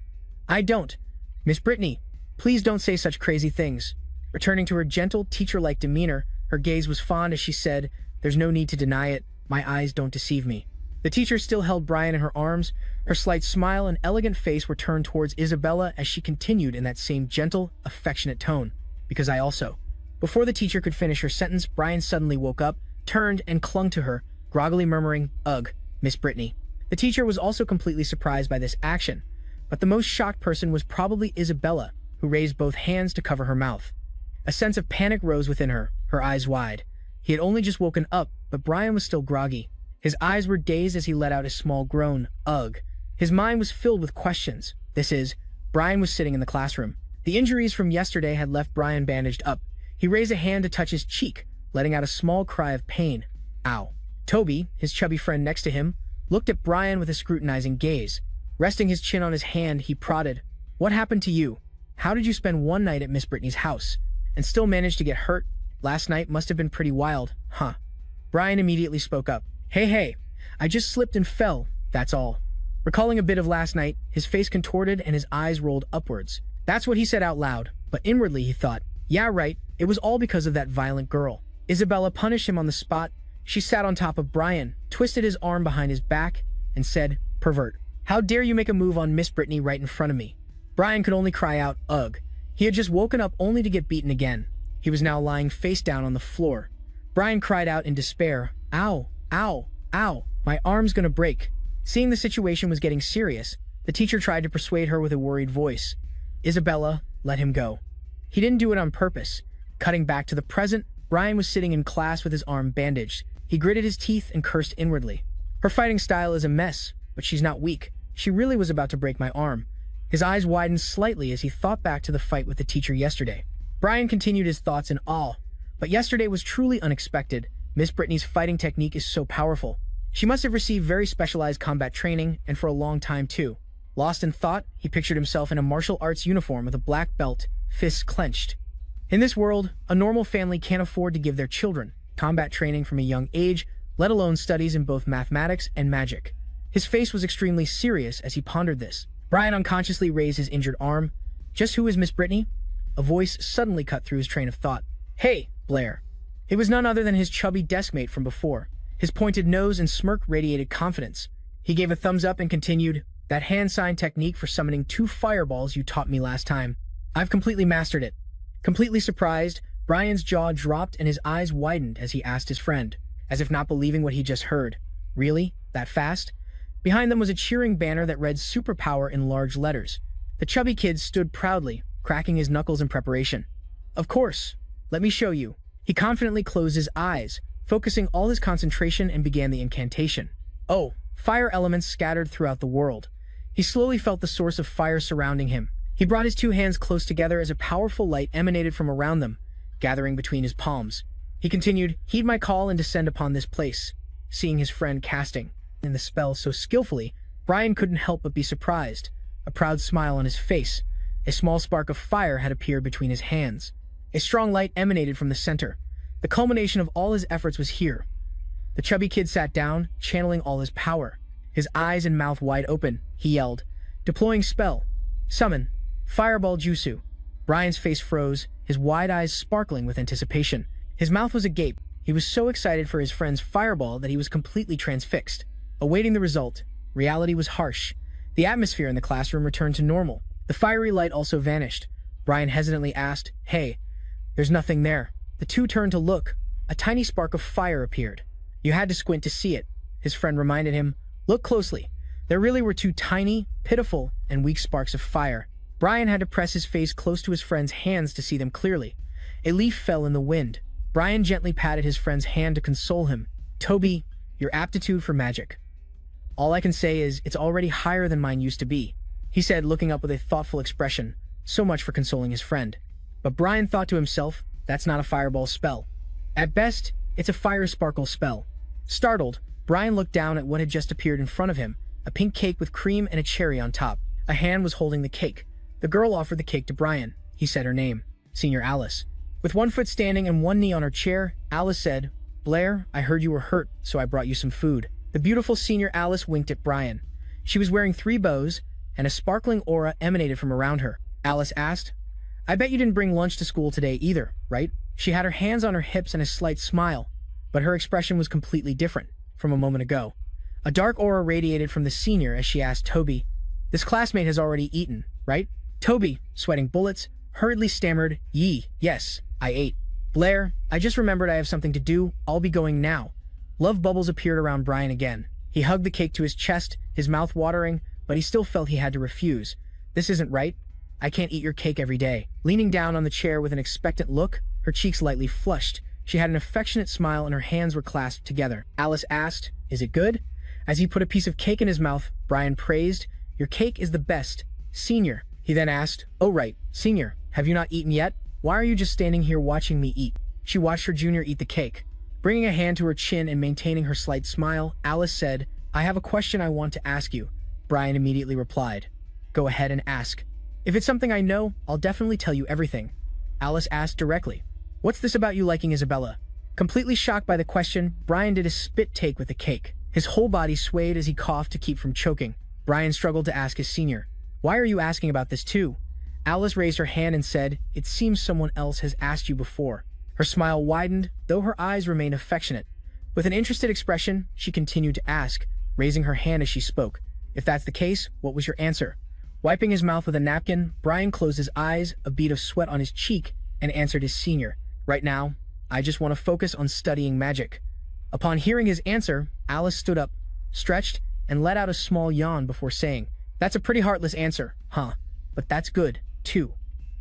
I don't. Miss Brittany, please don't say such crazy things. Returning to her gentle, teacher-like demeanor, her gaze was fond as she said, there's no need to deny it. My eyes don't deceive me. The teacher still held Brian in her arms. Her slight smile and elegant face were turned towards Isabella as she continued in that same gentle, affectionate tone. Because I also. Before the teacher could finish her sentence, Brian suddenly woke up, turned, and clung to her, groggily murmuring, Ugh, Miss Brittany. The teacher was also completely surprised by this action, but the most shocked person was probably Isabella, who raised both hands to cover her mouth. A sense of panic rose within her, her eyes wide. He had only just woken up, but Brian was still groggy. His eyes were dazed as he let out a small groan, Ugh. His mind was filled with questions. Brian was sitting in the classroom. The injuries from yesterday had left Brian bandaged up. He raised a hand to touch his cheek, letting out a small cry of pain. Ow. Toby, his chubby friend next to him, looked at Brian with a scrutinizing gaze. Resting his chin on his hand, he prodded, What happened to you? How did you spend one night at Miss Brittany's house and still manage to get hurt? Last night must have been pretty wild, huh? Brian immediately spoke up. Hey, I just slipped and fell, that's all. Recalling a bit of last night, his face contorted and his eyes rolled upwards. That's what he said out loud, but inwardly he thought, yeah, right, it was all because of that violent girl. Isabella punished him on the spot. She sat on top of Brian, twisted his arm behind his back, and said, Pervert, how dare you make a move on Miss Brittany right in front of me? Brian could only cry out, Ugh. He had just woken up only to get beaten again. He was now lying face down on the floor. Brian cried out in despair, Ow, my arm's gonna break. Seeing the situation was getting serious, the teacher tried to persuade her with a worried voice. Isabella let him go. He didn't do it on purpose. Cutting back to the present, Brian was sitting in class with his arm bandaged. He gritted his teeth and cursed inwardly. Her fighting style is a mess, but she's not weak. She really was about to break my arm. His eyes widened slightly as he thought back to the fight with the teacher yesterday. Brian continued his thoughts in awe. But yesterday was truly unexpected. Miss Brittany's fighting technique is so powerful. She must have received very specialized combat training, and for a long time too. Lost in thought, he pictured himself in a martial arts uniform with a black belt, fists clenched. In this world, a normal family can't afford to give their children combat training from a young age, let alone studies in both mathematics and magic. His face was extremely serious as he pondered this. Brian unconsciously raised his injured arm. Just who is Miss Brittany? A voice suddenly cut through his train of thought. Hey, Blair. It was none other than his chubby deskmate from before. His pointed nose and smirk radiated confidence. He gave a thumbs up and continued, "That hand sign technique for summoning 2 fireballs you taught me last time. I've completely mastered it." Completely surprised, Brian's jaw dropped and his eyes widened as he asked his friend, as if not believing what he just heard. Really? That fast? Behind them was a cheering banner that read "Superpower" in large letters. The chubby kid stood proudly, cracking his knuckles in preparation. "Of course. Let me show you." He confidently closed his eyes, focusing all his concentration, and began the incantation. Oh, fire elements scattered throughout the world. He slowly felt the source of fire surrounding him. He brought his 2 hands close together as a powerful light emanated from around them, gathering between his palms. He continued, "Heed my call and descend upon this place." Seeing his friend casting in the spell so skillfully, Brian couldn't help but be surprised. A proud smile on his face. A small spark of fire had appeared between his hands. A strong light emanated from the center. The culmination of all his efforts was here. The chubby kid sat down, channeling all his power. His eyes and mouth wide open, he yelled, "Deploying spell. Summon. Fireball Jutsu." Brian's face froze, his wide eyes sparkling with anticipation. His mouth was agape. He was so excited for his friend's fireball that he was completely transfixed. Awaiting the result, reality was harsh. The atmosphere in the classroom returned to normal. The fiery light also vanished. Brian hesitantly asked, "Hey, there's nothing there." The 2 turned to look. A tiny spark of fire appeared. "You had to squint to see it," his friend reminded him. "Look closely." There really were 2 tiny, pitiful, and weak sparks of fire. Brian had to press his face close to his friend's hands to see them clearly. A leaf fell in the wind. Brian gently patted his friend's hand to console him. "Toby, your aptitude for magic. All I can say is it's already higher than mine used to be," he said, looking up with a thoughtful expression. So much for consoling his friend. But Brian thought to himself, that's not a fireball spell. At best, it's a fire sparkle spell. Startled, Brian looked down at what had just appeared in front of him, a pink cake with cream and a cherry on top. A hand was holding the cake. The girl offered the cake to Brian. He said her name, Senior Alice. With 1 foot standing and 1 knee on her chair, Alice said, "Blair, I heard you were hurt, so I brought you some food." The beautiful Senior Alice winked at Brian. She was wearing 3 bows, and a sparkling aura emanated from around her. Alice asked, "I bet you didn't bring lunch to school today either, right?" She had her hands on her hips and a slight smile, but her expression was completely different from a moment ago. A dark aura radiated from the senior as she asked Toby, "This classmate has already eaten, right?" Toby, sweating bullets, hurriedly stammered, Yes, I ate." "Blair, I just remembered I have something to do. I'll be going now." Love bubbles appeared around Brian again. He hugged the cake to his chest, his mouth watering, but he still felt he had to refuse. "This isn't right. I can't eat your cake every day." Leaning down on the chair with an expectant look, her cheeks lightly flushed, she had an affectionate smile and her hands were clasped together. Alice asked, "Is it good?" As he put a piece of cake in his mouth, Brian praised, "Your cake is the best, Senior." He then asked, "Oh right, Senior, have you not eaten yet? Why are you just standing here watching me eat?" She watched her junior eat the cake. Bringing a hand to her chin and maintaining her slight smile, Alice said, "I have a question I want to ask you." Brian immediately replied, "Go ahead and ask." "If it's something I know, I'll definitely tell you everything." Alice asked directly, "What's this about you liking Isabella?" Completely shocked by the question, Brian did a spit take with the cake. His whole body swayed as he coughed to keep from choking. Brian struggled to ask his senior, "Why are you asking about this too?" Alice raised her hand and said, "It seems someone else has asked you before." Her smile widened, though her eyes remained affectionate. With an interested expression, she continued to ask, raising her hand as she spoke, "If that's the case, what was your answer?" Wiping his mouth with a napkin, Brian closed his eyes, a bead of sweat on his cheek, and answered his senior, "Right now, I just want to focus on studying magic." Upon hearing his answer, Alice stood up, stretched, and let out a small yawn before saying, "That's a pretty heartless answer, huh? But that's good." too.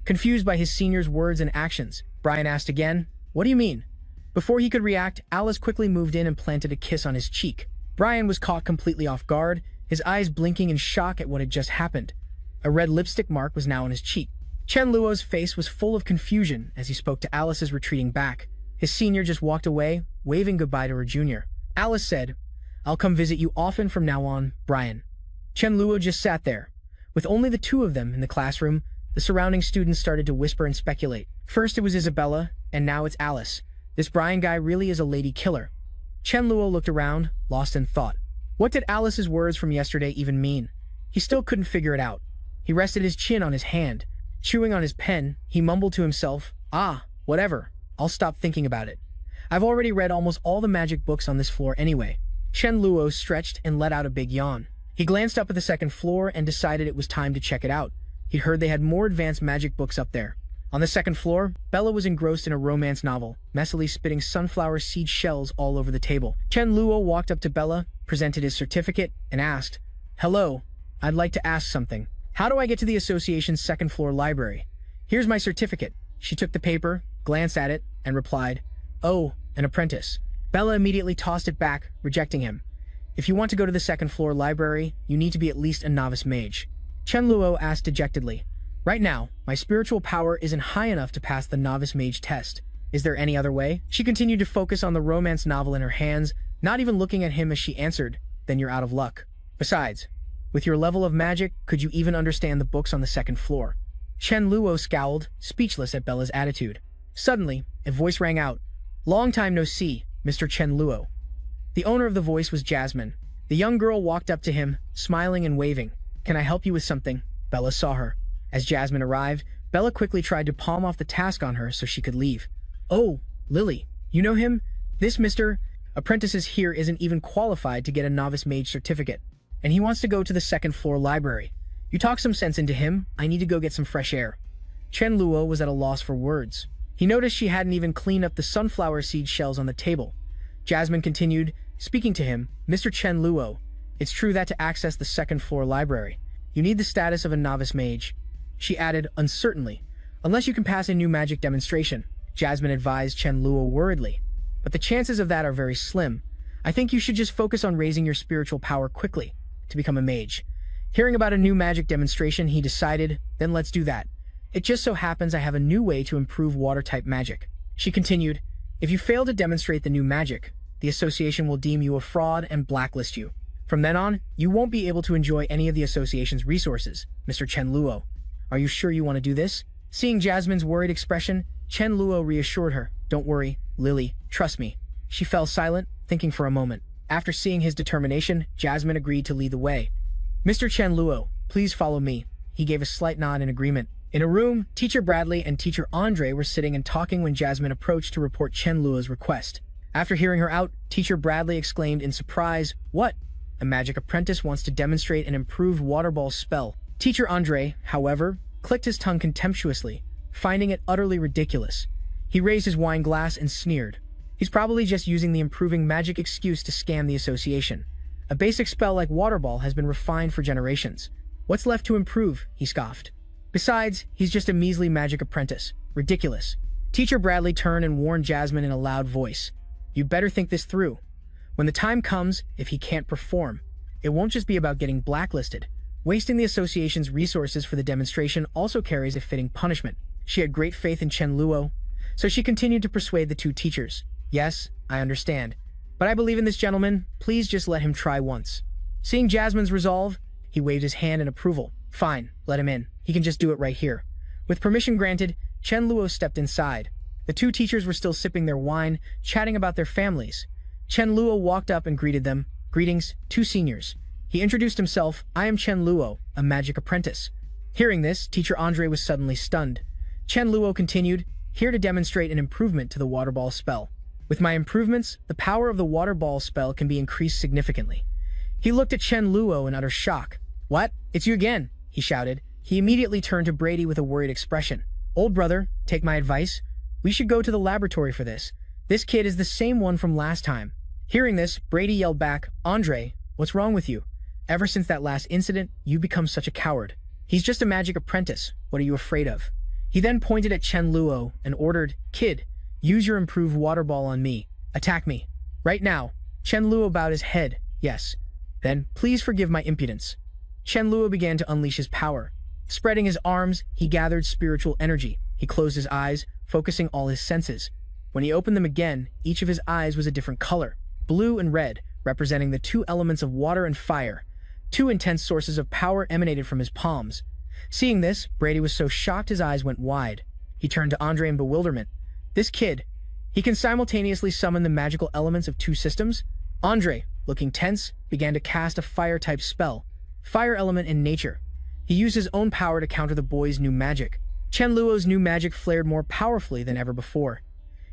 Confused by his senior's words and actions, Brian asked again, "What do you mean?" Before he could react, Alice quickly moved in and planted a kiss on his cheek. Brian was caught completely off guard, his eyes blinking in shock at what had just happened. A red lipstick mark was now on his cheek. Chen Luo's face was full of confusion as he spoke to Alice's retreating back. His senior just walked away, waving goodbye to her junior. Alice said, "I'll come visit you often from now on, Brian." Chen Luo just sat there. With only the two of them in the classroom, the surrounding students started to whisper and speculate. First it was Isabella, and now it's Alice. This Brian guy really is a lady killer. Chen Luo looked around, lost in thought. What did Alice's words from yesterday even mean? He still couldn't figure it out. He rested his chin on his hand. Chewing on his pen, he mumbled to himself, whatever. I'll stop thinking about it. I've already read almost all the magic books on this floor anyway." Chen Luo stretched and let out a big yawn. He glanced up at the second floor and decided it was time to check it out. He'd heard they had more advanced magic books up there. On the second floor, Bella was engrossed in a romance novel, messily spitting sunflower seed shells all over the table. Chen Luo walked up to Bella, presented his certificate, and asked, "Hello, I'd like to ask something. How do I get to the association's second floor library?" "Here's my certificate." She took the paper, glanced at it, and replied, "Oh, an apprentice." Bella immediately tossed it back, rejecting him. "If you want to go to the second floor library, you need to be at least a novice mage." Chen Luo asked dejectedly, "Right now, my spiritual power isn't high enough to pass the novice mage test. Is there any other way?" She continued to focus on the romance novel in her hands, not even looking at him as she answered, "Then you're out of luck. Besides, with your level of magic, could you even understand the books on the second floor?" Chen Luo scowled, speechless at Bella's attitude. Suddenly, a voice rang out, "Long time no see, Mr. Chen Luo." The owner of the voice was Jasmine. The young girl walked up to him, smiling and waving. "Can I help you with something?" Bella saw her. As Jasmine arrived, Bella quickly tried to palm off the task on her so she could leave. "Oh, Lily, you know him? This Mr. Apprentices here isn't even qualified to get a novice mage certificate, and he wants to go to the second floor library. You talk some sense into him, I need to go get some fresh air." Chen Luo was at a loss for words. He noticed she hadn't even cleaned up the sunflower seed shells on the table. Jasmine continued, speaking to him, "Mr. Chen Luo, it's true that to access the second floor library, you need the status of a novice mage." She added, uncertainly, "Unless you can pass a new magic demonstration." Jasmine advised Chen Luo worriedly, "But the chances of that are very slim. I think you should just focus on raising your spiritual power quickly to become a mage." Hearing about a new magic demonstration, he decided, "Then let's do that. It just so happens I have a new way to improve water-type magic." She continued, "If you fail to demonstrate the new magic, the association will deem you a fraud and blacklist you. From then on, you won't be able to enjoy any of the association's resources, Mr. Chen Luo. Are you sure you want to do this?" Seeing Jasmine's worried expression, Chen Luo reassured her, "Don't worry, Lily, trust me." She fell silent, thinking for a moment. After seeing his determination, Jasmine agreed to lead the way. "Mr. Chen Luo, please follow me." He gave a slight nod in agreement. In a room, Teacher Bradley and Teacher Andre were sitting and talking when Jasmine approached to report Chen Luo's request. After hearing her out, Teacher Bradley exclaimed in surprise, "What? A magic apprentice wants to demonstrate an improved water ball spell." Teacher Andre, however, clicked his tongue contemptuously, finding it utterly ridiculous. He raised his wine glass and sneered. He's probably just using the improving magic excuse to scam the association. A basic spell like water ball has been refined for generations. What's left to improve? He scoffed. Besides, he's just a measly magic apprentice. Ridiculous. Teacher Bradley turned and warned Jasmine in a loud voice. "You'd better think this through. When the time comes, if he can't perform, it won't just be about getting blacklisted. Wasting the association's resources for the demonstration also carries a fitting punishment." She had great faith in Chen Luo, so she continued to persuade the two teachers. "Yes, I understand. But I believe in this gentleman. Please just let him try once." Seeing Jasmine's resolve, he waved his hand in approval. "Fine, let him in. He can just do it right here." With permission granted, Chen Luo stepped inside. The two teachers were still sipping their wine, chatting about their families. Chen Luo walked up and greeted them. "Greetings, two seniors." He introduced himself. "I am Chen Luo, a magic apprentice." Hearing this, Teacher Andre was suddenly stunned. Chen Luo continued, "Here to demonstrate an improvement to the water ball spell. With my improvements, the power of the water ball spell can be increased significantly." He looked at Chen Luo in utter shock. "What? It's you again?" he shouted. He immediately turned to Brady with a worried expression. "Old brother, take my advice. We should go to the laboratory for this. This kid is the same one from last time." Hearing this, Brady yelled back, "Andre, what's wrong with you? Ever since that last incident, you've become such a coward." He's just a magic apprentice. What are you afraid of? He then pointed at Chen Luo and ordered, Kid, use your improved water ball on me. Attack me. Right now. Chen Luo bowed his head. Yes. Then, please forgive my impudence. Chen Luo began to unleash his power. Spreading his arms, he gathered spiritual energy. He closed his eyes, focusing all his senses. When he opened them again, each of his eyes was a different color, blue and red, representing the two elements of water and fire. Two intense sources of power emanated from his palms. Seeing this, Brady was so shocked his eyes went wide. He turned to Andre in bewilderment. This kid, he can simultaneously summon the magical elements of two systems? Andre, looking tense, began to cast a fire-type spell, fire element in nature. He used his own power to counter the boy's new magic. Chen Luo's new magic flared more powerfully than ever before.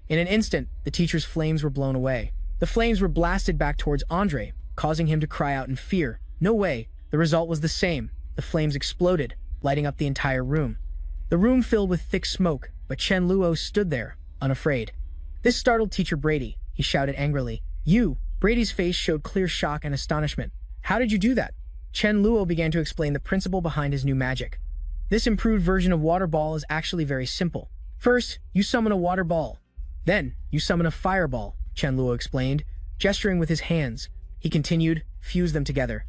In an instant, the teacher's flames were blown away. The flames were blasted back towards Andre, causing him to cry out in fear. No way. The result was the same. The flames exploded, lighting up the entire room. The room filled with thick smoke, but Chen Luo stood there, unafraid. This startled Teacher Brady. He shouted angrily, You! Brady's face showed clear shock and astonishment. How did you do that? Chen Luo began to explain the principle behind his new magic. This improved version of water ball is actually very simple. First, you summon a water ball. Then, you summon a fireball, Chen Luo explained, gesturing with his hands. He continued, fuse them together.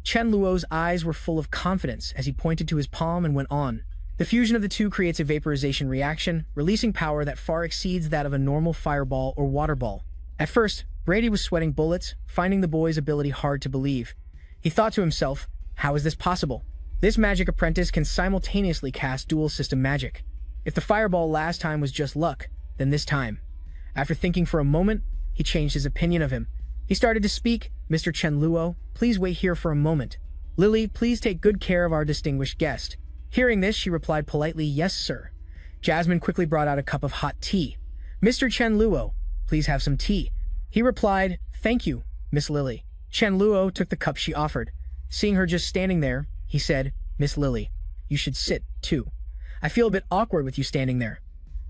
Chen Luo's eyes were full of confidence as he pointed to his palm and went on. The fusion of the two creates a vaporization reaction, releasing power that far exceeds that of a normal fireball or water ball. At first, Brady was sweating bullets, finding the boy's ability hard to believe. He thought to himself, how is this possible? This magic apprentice can simultaneously cast dual system magic. If the fireball last time was just luck, then this time. After thinking for a moment, he changed his opinion of him. He started to speak, Mr. Chen Luo, please wait here for a moment. Lily, please take good care of our distinguished guest. Hearing this, she replied politely, yes, sir. Jasmine quickly brought out a cup of hot tea. Mr. Chen Luo, please have some tea. He replied, thank you, Miss Lily. Chen Luo took the cup she offered. Seeing her just standing there, he said, Miss Lily, you should sit, too. I feel a bit awkward with you standing there.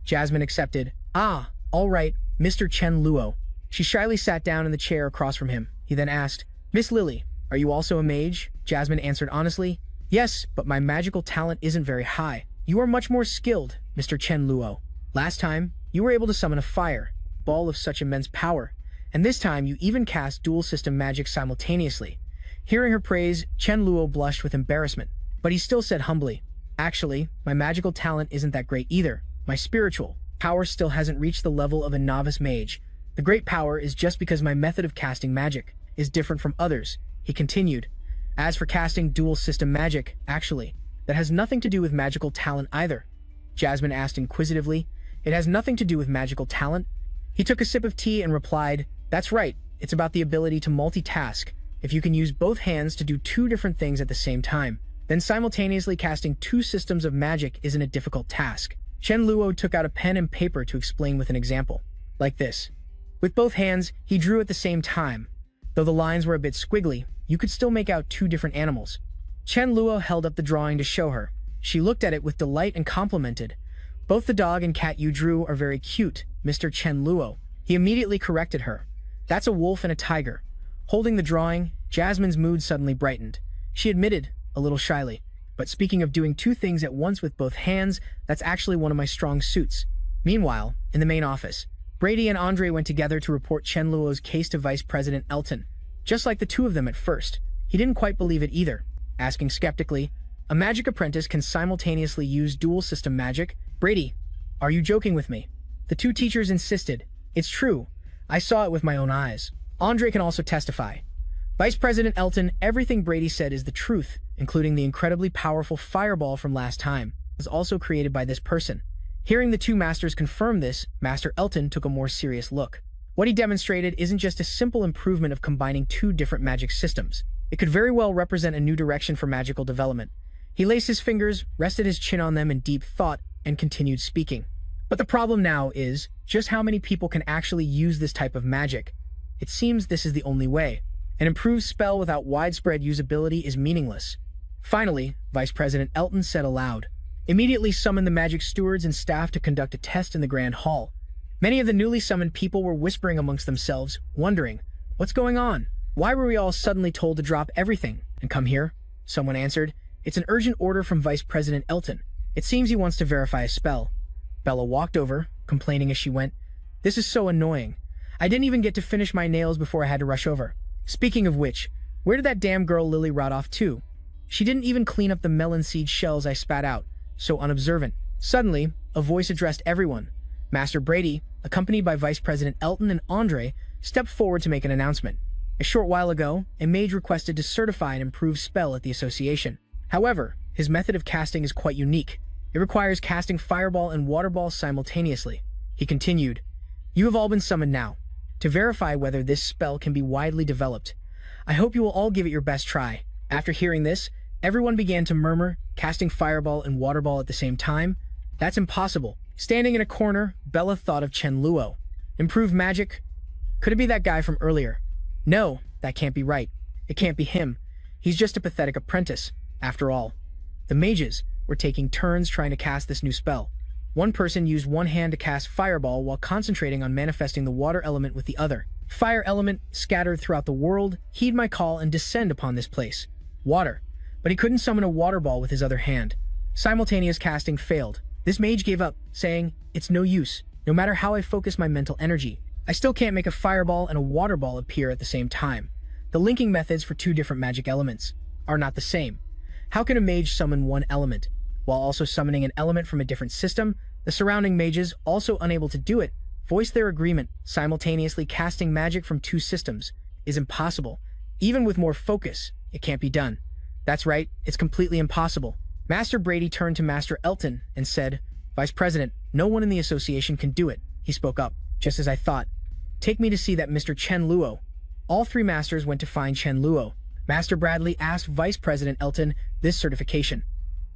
Jasmine accepted. Ah, all right, Mr. Chen Luo. She shyly sat down in the chair across from him. He then asked, Miss Lily, are you also a mage? Jasmine answered honestly, yes, but my magical talent isn't very high. You are much more skilled, Mr. Chen Luo. Last time, you were able to summon a fire ball of such immense power, and this time you even cast dual system magic simultaneously. Hearing her praise, Chen Luo blushed with embarrassment, but he still said humbly, actually, my magical talent isn't that great either. My spiritual power still hasn't reached the level of a novice mage. The great power is just because my method of casting magic is different from others, he continued. As for casting dual system magic, actually, that has nothing to do with magical talent either. Jasmine asked inquisitively, it has nothing to do with magical talent? He took a sip of tea and replied, that's right, it's about the ability to multitask. If you can use both hands to do two different things at the same time, then simultaneously casting two systems of magic isn't a difficult task. Chen Luo took out a pen and paper to explain with an example. Like this. With both hands, he drew at the same time. Though the lines were a bit squiggly, you could still make out two different animals. Chen Luo held up the drawing to show her. She looked at it with delight and complimented. Both the dog and cat you drew are very cute, Mr. Chen Luo. He immediately corrected her. That's a wolf and a tiger. Holding the drawing, Jasmine's mood suddenly brightened. She admitted, a little shyly, but speaking of doing two things at once with both hands, that's actually one of my strong suits. Meanwhile, in the main office, Brady and Andre went together to report Chen Luo's case to Vice President Elton. Just like the two of them at first, he didn't quite believe it either, asking skeptically, a magic apprentice can simultaneously use dual system magic? Brady, are you joking with me? The two teachers insisted. It's true. I saw it with my own eyes. Andre can also testify. Vice President Elton, everything Brady said is the truth, including the incredibly powerful fireball from last time, was also created by this person. Hearing the two masters confirm this, Master Elton took a more serious look. What he demonstrated isn't just a simple improvement of combining two different magic systems. It could very well represent a new direction for magical development. He laced his fingers, rested his chin on them in deep thought, and continued speaking. But the problem now is, just how many people can actually use this type of magic? It seems this is the only way. An improved spell without widespread usability is meaningless. Finally, Vice President Elton said aloud, immediately summon the magic stewards and staff to conduct a test in the Grand Hall. Many of the newly summoned people were whispering amongst themselves, wondering, what's going on? Why were we all suddenly told to drop everything and come here? Someone answered, It's an urgent order from Vice President Elton. It seems he wants to verify a spell. Bella walked over, complaining as she went, "This is so annoying. I didn't even get to finish my nails before I had to rush over. Speaking of which, where did that damn girl Lily rot off to? She didn't even clean up the melon seed shells I spat out. So unobservant." Suddenly, a voice addressed everyone. Master Brady, accompanied by Vice President Elton and Andre, stepped forward to make an announcement. A short while ago, a mage requested to certify an improved spell at the association. However, his method of casting is quite unique. It requires casting Fireball and Water Ball simultaneously. He continued, "You have all been summoned now to verify whether this spell can be widely developed. I hope you will all give it your best try." After hearing this, everyone began to murmur, casting Fireball and Water Ball at the same time? That's impossible. Standing in a corner, Bella thought of Chen Luo. Improved magic? Could it be that guy from earlier? No, that can't be right. It can't be him. He's just a pathetic apprentice. After all, the mages were taking turns trying to cast this new spell. One person used one hand to cast Fireball while concentrating on manifesting the water element with the other. Fire element, scattered throughout the world, heed my call and descend upon this place. Water. But he couldn't summon a water ball with his other hand. Simultaneous casting failed. This mage gave up, saying, "It's no use. No matter how I focus my mental energy, I still can't make a fireball and a water ball appear at the same time. The linking methods for two different magic elements are not the same. How can a mage summon one element, while also summoning an element from a different system?" The surrounding mages, also unable to do it, voiced their agreement. Simultaneously casting magic from two systems is impossible. Even with more focus, it can't be done. That's right, it's completely impossible. Master Brady turned to Master Elton and said, "Vice President, no one in the association can do it." He spoke up, "Just as I thought. Take me to see that Mr. Chen Luo." All three masters went to find Chen Luo. Master Bradley asked Vice President Elton this certification.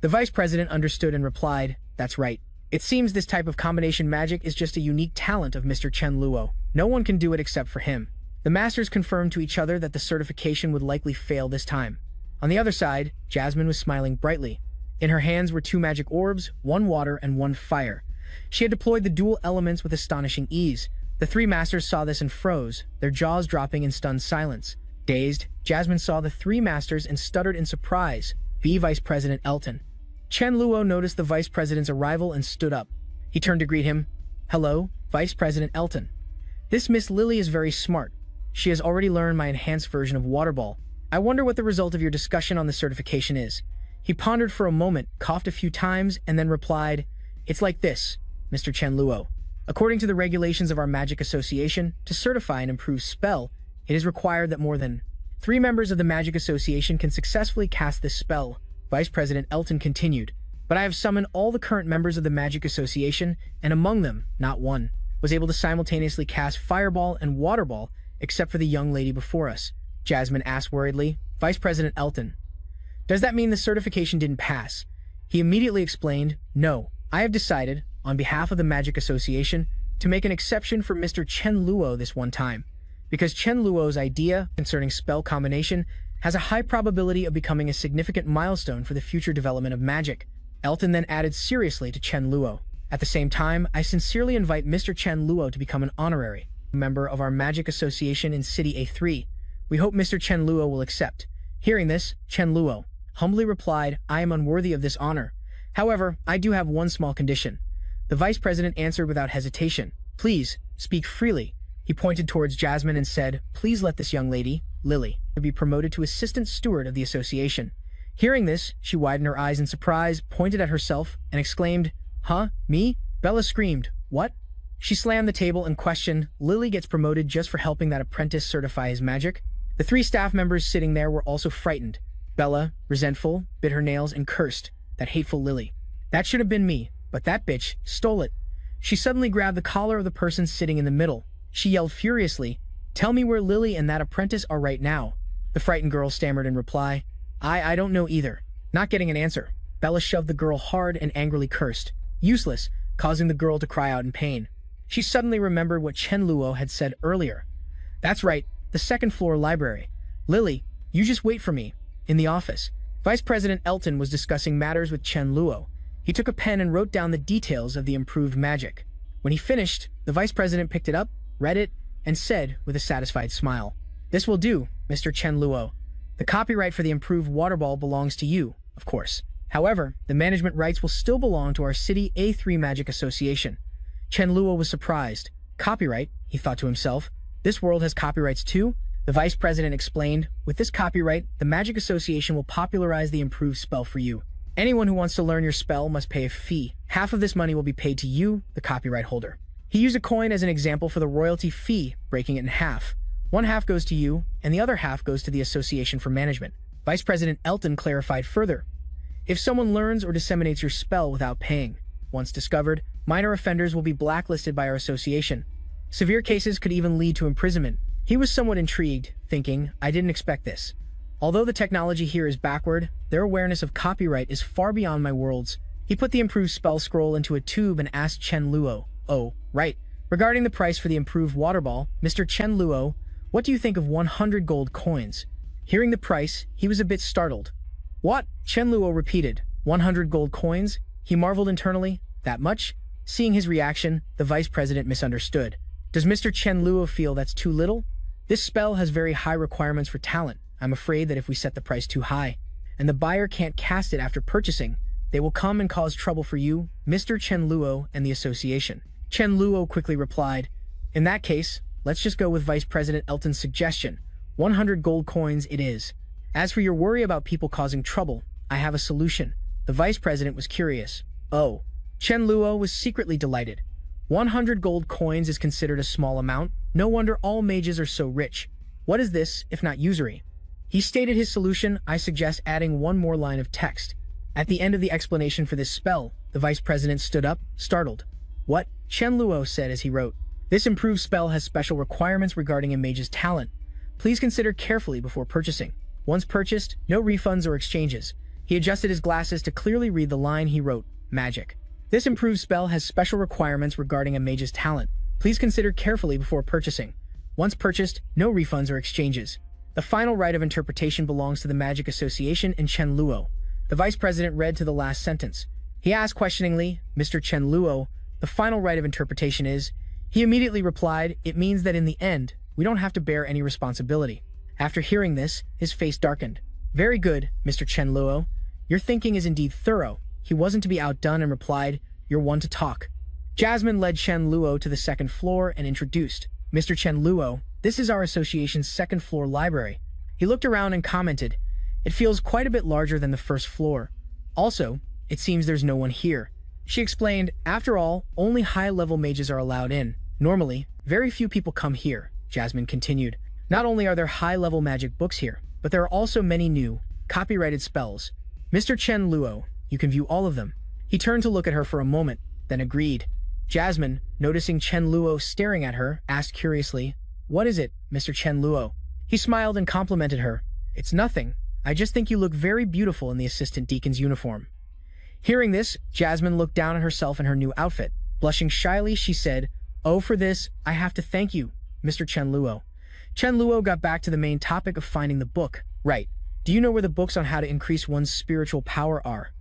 The Vice President understood and replied, "That's right. It seems this type of combination magic is just a unique talent of Mr. Chen Luo. No one can do it except for him." The masters confirmed to each other that the certification would likely fail this time. On the other side, Jasmine was smiling brightly. In her hands were two magic orbs, one water and one fire. She had deployed the dual elements with astonishing ease. The three masters saw this and froze, their jaws dropping in stunned silence. Dazed, Jasmine saw the three masters and stuttered in surprise. "V. Vice President Elton." Chen Luo noticed the Vice President's arrival and stood up. He turned to greet him. "Hello, Vice President Elton. This Miss Lily is very smart. She has already learned my enhanced version of Water Ball. I wonder what the result of your discussion on the certification is." He pondered for a moment, coughed a few times, and then replied, "It's like this, Mr. Chen Luo. According to the regulations of our Magic Association, to certify an improved spell, it is required that more than 3 members of the Magic Association can successfully cast this spell." Vice President Elton continued, "But I have summoned all the current members of the Magic Association, and among them, not one was able to simultaneously cast Fireball and Water Ball, except for the young lady before us." Jasmine asked worriedly, "Vice President Elton, does that mean the certification didn't pass?" He immediately explained, "No, I have decided, on behalf of the Magic Association, to make an exception for Mr. Chen Luo this one time, because Chen Luo's idea concerning spell combination has a high probability of becoming a significant milestone for the future development of magic." Elton then added seriously to Chen Luo, "At the same time, I sincerely invite Mr. Chen Luo to become an honorary member of our Magic Association in City A3. We hope Mr. Chen Luo will accept." Hearing this, Chen Luo humbly replied, "I am unworthy of this honor. However, I do have one small condition." The Vice President answered without hesitation, "Please, speak freely." He pointed towards Jasmine and said, "Please let this young lady, Lily, be promoted to Assistant Steward of the Association." Hearing this, she widened her eyes in surprise, pointed at herself, and exclaimed, "Huh? Me?" Bella screamed, "What?" She slammed the table and questioned, "Lily gets promoted just for helping that apprentice certify his magic?" The 3 staff members sitting there were also frightened. Bella, resentful, bit her nails and cursed, "That hateful Lily. That should have been me, but that bitch stole it." She suddenly grabbed the collar of the person sitting in the middle. She yelled furiously, "Tell me where Lily and that apprentice are right now." The frightened girl stammered in reply, I don't know either." Not getting an answer, Bella shoved the girl hard and angrily cursed, "Useless," causing the girl to cry out in pain. She suddenly remembered what Chen Luo had said earlier. "That's right, the second-floor library. Lily, you just wait for me." In the office, Vice President Elton was discussing matters with Chen Luo. He took a pen and wrote down the details of the improved magic. When he finished, the Vice President picked it up, read it, and said with a satisfied smile, "This will do, Mr. Chen Luo. The copyright for the improved water ball belongs to you. of course. However, the management rights will still belong to our City A3 Magic Association. Chen Luo was surprised. Copyright, he thought to himself. This world has copyrights too? The vice president explained, with this copyright, the Magic Association will popularize the improved spell for you. Anyone who wants to learn your spell must pay a fee. Half of this money will be paid to you, the copyright holder. He used a coin as an example for the royalty fee, breaking it in half. One half goes to you, and the other half goes to the Association for Management. Vice President Elton clarified further. If someone learns or disseminates your spell without paying, once discovered, minor offenders will be blacklisted by our association. Severe cases could even lead to imprisonment. He was somewhat intrigued, thinking, I didn't expect this. Although the technology here is backward, their awareness of copyright is far beyond my worlds. He put the improved spell scroll into a tube and asked Chen Luo, oh, right. Regarding the price for the improved water ball, Mr. Chen Luo, what do you think of 100 gold coins? Hearing the price, he was a bit startled. What? Chen Luo repeated. 100 gold coins? He marveled internally. That much? Seeing his reaction, the vice president misunderstood. Does Mr. Chen Luo feel that's too little? This spell has very high requirements for talent. I'm afraid that if we set the price too high, and the buyer can't cast it after purchasing, they will come and cause trouble for you, Mr. Chen Luo, and the association. Chen Luo quickly replied, in that case, let's just go with Vice President Elton's suggestion. 100 gold coins it is. As for your worry about people causing trouble, I have a solution. The vice president was curious. Oh. Chen Luo was secretly delighted. 100 gold coins is considered a small amount. No wonder all mages are so rich. What is this, if not usury? He stated his solution. I suggest adding one more line of text. At the end of the explanation for this spell, the vice president stood up, startled. What? Chen Luo said as he wrote. This improved spell has special requirements regarding a mage's talent. Please consider carefully before purchasing. Once purchased, no refunds or exchanges. He adjusted his glasses to clearly read the line he wrote, magic. This improved spell has special requirements regarding a mage's talent. Please consider carefully before purchasing. Once purchased, no refunds or exchanges. The final right of interpretation belongs to the Magic Association and Chen Luo. The vice president read to the last sentence. He asked questioningly, Mr. Chen Luo, the final right of interpretation is? He immediately replied, it means that in the end, we don't have to bear any responsibility. After hearing this, his face darkened. Very good, Mr. Chen Luo. Your thinking is indeed thorough. He wasn't to be outdone and replied, you're one to talk. Jasmine led Chen Luo to the second floor and introduced, Mr. Chen Luo, this is our association's second floor library. He looked around and commented, it feels quite a bit larger than the first floor. Also, it seems there's no one here. She explained, after all, only high-level mages are allowed in. Normally, very few people come here, Jasmine continued. Not only are there high-level magic books here, but there are also many new, copyrighted spells. Mr. Chen Luo, you can view all of them. He turned to look at her for a moment, then agreed. Jasmine, noticing Chen Luo staring at her, asked curiously, what is it, Mr. Chen Luo? He smiled and complimented her. It's nothing. I just think you look very beautiful in the assistant deacon's uniform. Hearing this, Jasmine looked down at herself in her new outfit. Blushing shyly, she said, oh, for this, I have to thank you, Mr. Chen Luo. Chen Luo got back to the main topic of finding the book. Right. Do you know where the books on how to increase one's spiritual power are?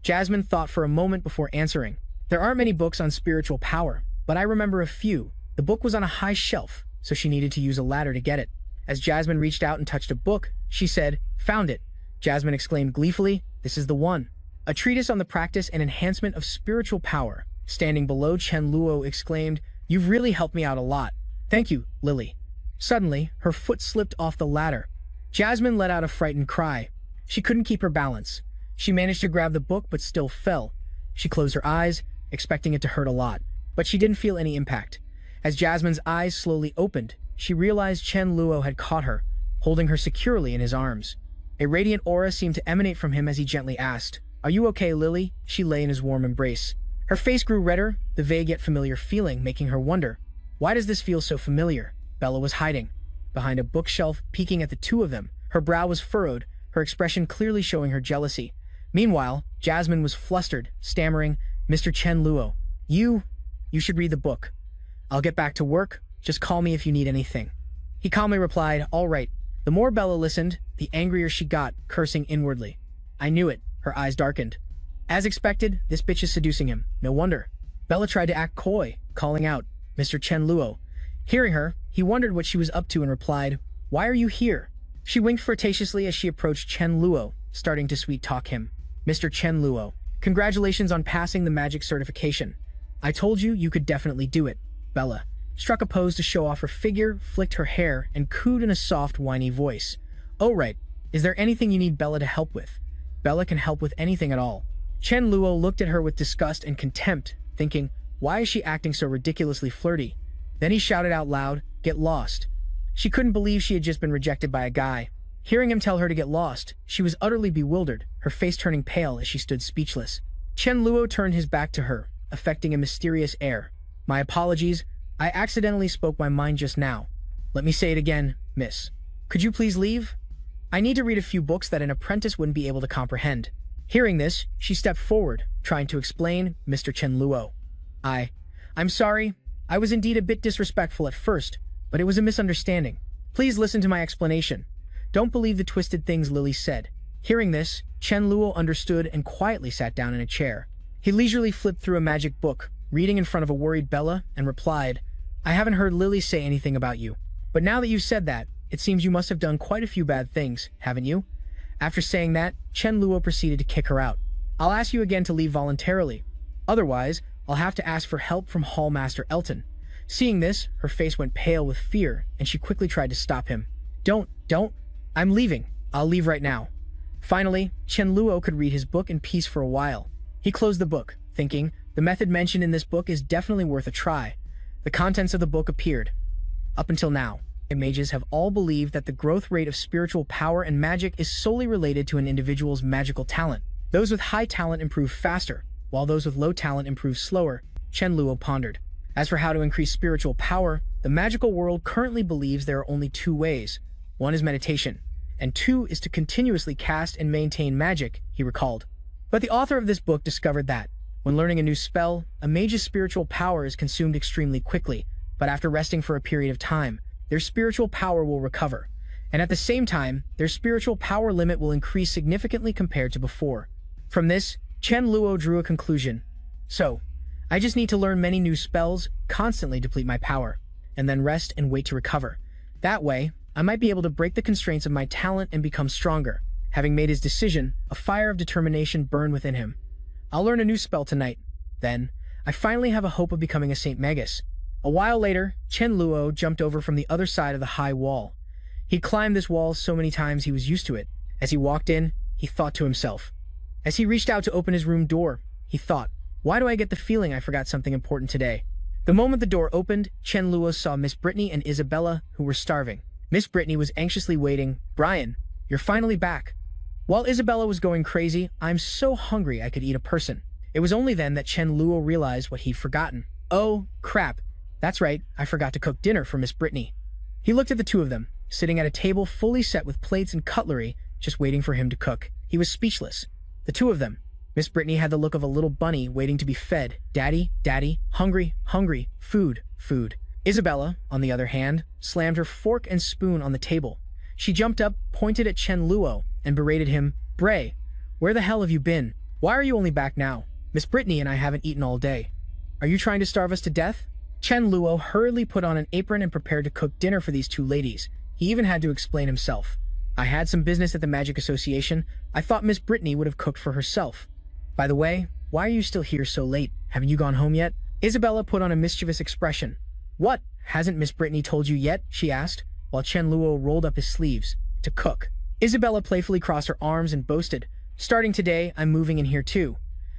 Jasmine thought for a moment before answering. There aren't many books on spiritual power, but I remember a few. The book was on a high shelf, so she needed to use a ladder to get it. As Jasmine reached out and touched a book, she said, found it. Jasmine exclaimed gleefully, this is the one. A treatise on the practice and enhancement of spiritual power. Standing below, Chen Luo exclaimed, you've really helped me out a lot. Thank you, Lily. Suddenly, her foot slipped off the ladder. Jasmine let out a frightened cry. She couldn't keep her balance. She managed to grab the book but still fell. She closed her eyes, expecting it to hurt a lot, but she didn't feel any impact. As Jasmine's eyes slowly opened, she realized Chen Luo had caught her, holding her securely in his arms. A radiant aura seemed to emanate from him as he gently asked, are you okay, Lily? She lay in his warm embrace. Her face grew redder, the vague yet familiar feeling making her wonder, why does this feel so familiar? Bella was hiding behind a bookshelf, peeking at the two of them. Her brow was furrowed, her expression clearly showing her jealousy. Meanwhile, Jasmine was flustered, stammering, Mr. Chen Luo, you should read the book. I'll get back to work. Just call me if you need anything. He calmly replied, all right. The more Bella listened, the angrier she got, cursing inwardly. I knew it. Her eyes darkened. As expected, this bitch is seducing him. No wonder. Bella tried to act coy, calling out, Mr. Chen Luo. Hearing her, he wondered what she was up to and replied, why are you here? She winked flirtatiously as she approached Chen Luo, starting to sweet-talk him. Mr. Chen Luo, congratulations on passing the magic certification. I told you you could definitely do it. Bella struck a pose to show off her figure, flicked her hair, and cooed in a soft, whiny voice. Oh right, is there anything you need Bella to help with? Bella can help with anything at all. Chen Luo looked at her with disgust and contempt, thinking, why is she acting so ridiculously flirty? Then he shouted out loud, get lost. She couldn't believe she had just been rejected by a guy. Hearing him tell her to get lost, she was utterly bewildered, her face turning pale as she stood speechless. Chen Luo turned his back to her, affecting a mysterious air. My apologies, I accidentally spoke my mind just now. Let me say it again, miss. Could you please leave? I need to read a few books that an apprentice wouldn't be able to comprehend. Hearing this, she stepped forward, trying to explain, Mr. Chen Luo. I'm sorry. I was indeed a bit disrespectful at first, but it was a misunderstanding. Please listen to my explanation. Don't believe the twisted things Lily said. Hearing this, Chen Luo understood and quietly sat down in a chair. He leisurely flipped through a magic book, reading in front of a worried Bella, and replied, I haven't heard Lily say anything about you. But now that you've said that, it seems you must have done quite a few bad things, haven't you? After saying that, Chen Luo proceeded to kick her out. I'll ask you again to leave voluntarily. Otherwise, I'll have to ask for help from Hall Master Elton. Seeing this, her face went pale with fear, and she quickly tried to stop him. Don't. I'm leaving. I'll leave right now. Finally, Chen Luo could read his book in peace for a while. He closed the book, thinking, the method mentioned in this book is definitely worth a try. The contents of the book appeared. Up until now, mages have all believed that the growth rate of spiritual power and magic is solely related to an individual's magical talent. Those with high talent improve faster, while those with low talent improve slower, Chen Luo pondered. As for how to increase spiritual power, the magical world currently believes there are only two ways. One is meditation, and two is to continuously cast and maintain magic, he recalled. But the author of this book discovered that, when learning a new spell, a mage's spiritual power is consumed extremely quickly, but after resting for a period of time, their spiritual power will recover, and at the same time, their spiritual power limit will increase significantly compared to before. From this, Chen Luo drew a conclusion. So, I just need to learn many new spells, constantly deplete my power, and then rest and wait to recover. That way, I might be able to break the constraints of my talent and become stronger. Having made his decision, a fire of determination burned within him. I'll learn a new spell tonight. Then, I finally have a hope of becoming a Saint Magus. A while later, Chen Luo jumped over from the other side of the high wall. He'd climbed this wall so many times he was used to it. As he walked in, he thought to himself. As he reached out to open his room door, he thought, why do I get the feeling I forgot something important today? The moment the door opened, Chen Luo saw Miss Brittany and Isabella, who were starving. Miss Brittany was anxiously waiting. Brian, you're finally back. While Isabella was going crazy, I'm so hungry I could eat a person. It was only then that Chen Luo realized what he'd forgotten. Oh, crap. That's right, I forgot to cook dinner for Miss Brittany. He looked at the two of them, sitting at a table fully set with plates and cutlery, just waiting for him to cook. He was speechless. The two of them. Miss Brittany had the look of a little bunny waiting to be fed. Daddy, daddy, hungry, hungry, food, food. Isabella, on the other hand, slammed her fork and spoon on the table. She jumped up, pointed at Chen Luo, and berated him. Bray, where the hell have you been? Why are you only back now? Miss Brittany and I haven't eaten all day. Are you trying to starve us to death? Chen Luo hurriedly put on an apron and prepared to cook dinner for these two ladies. He even had to explain himself. I had some business at the Magic Association. I thought Miss Brittany would have cooked for herself. By the way, why are you still here so late? Haven't you gone home yet? Isabella put on a mischievous expression. What? Hasn't Miss Brittany told you yet? She asked, while Chen Luo rolled up his sleeves. To cook. Isabella playfully crossed her arms and boasted, starting today, I'm moving in here too.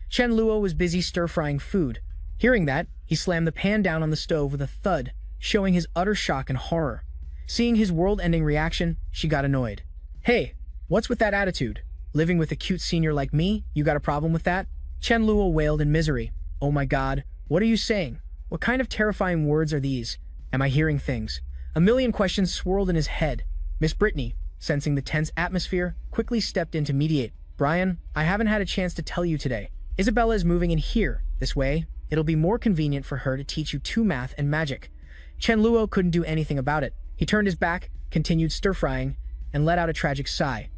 Chen Luo was busy stir-frying food. Hearing that, he slammed the pan down on the stove with a thud, showing his utter shock and horror. Seeing his world-ending reaction, she got annoyed. Hey, what's with that attitude? Living with a cute senior like me, you got a problem with that? Chen Luo wailed in misery. Oh my god, what are you saying? What kind of terrifying words are these? Am I hearing things? A million questions swirled in his head. Miss Brittany, sensing the tense atmosphere, quickly stepped in to mediate. Brian, I haven't had a chance to tell you today. Isabella is moving in here. This way, it'll be more convenient for her to teach you two math and magic. Chen Luo couldn't do anything about it. He turned his back, continued stir-frying, and let out a tragic sigh.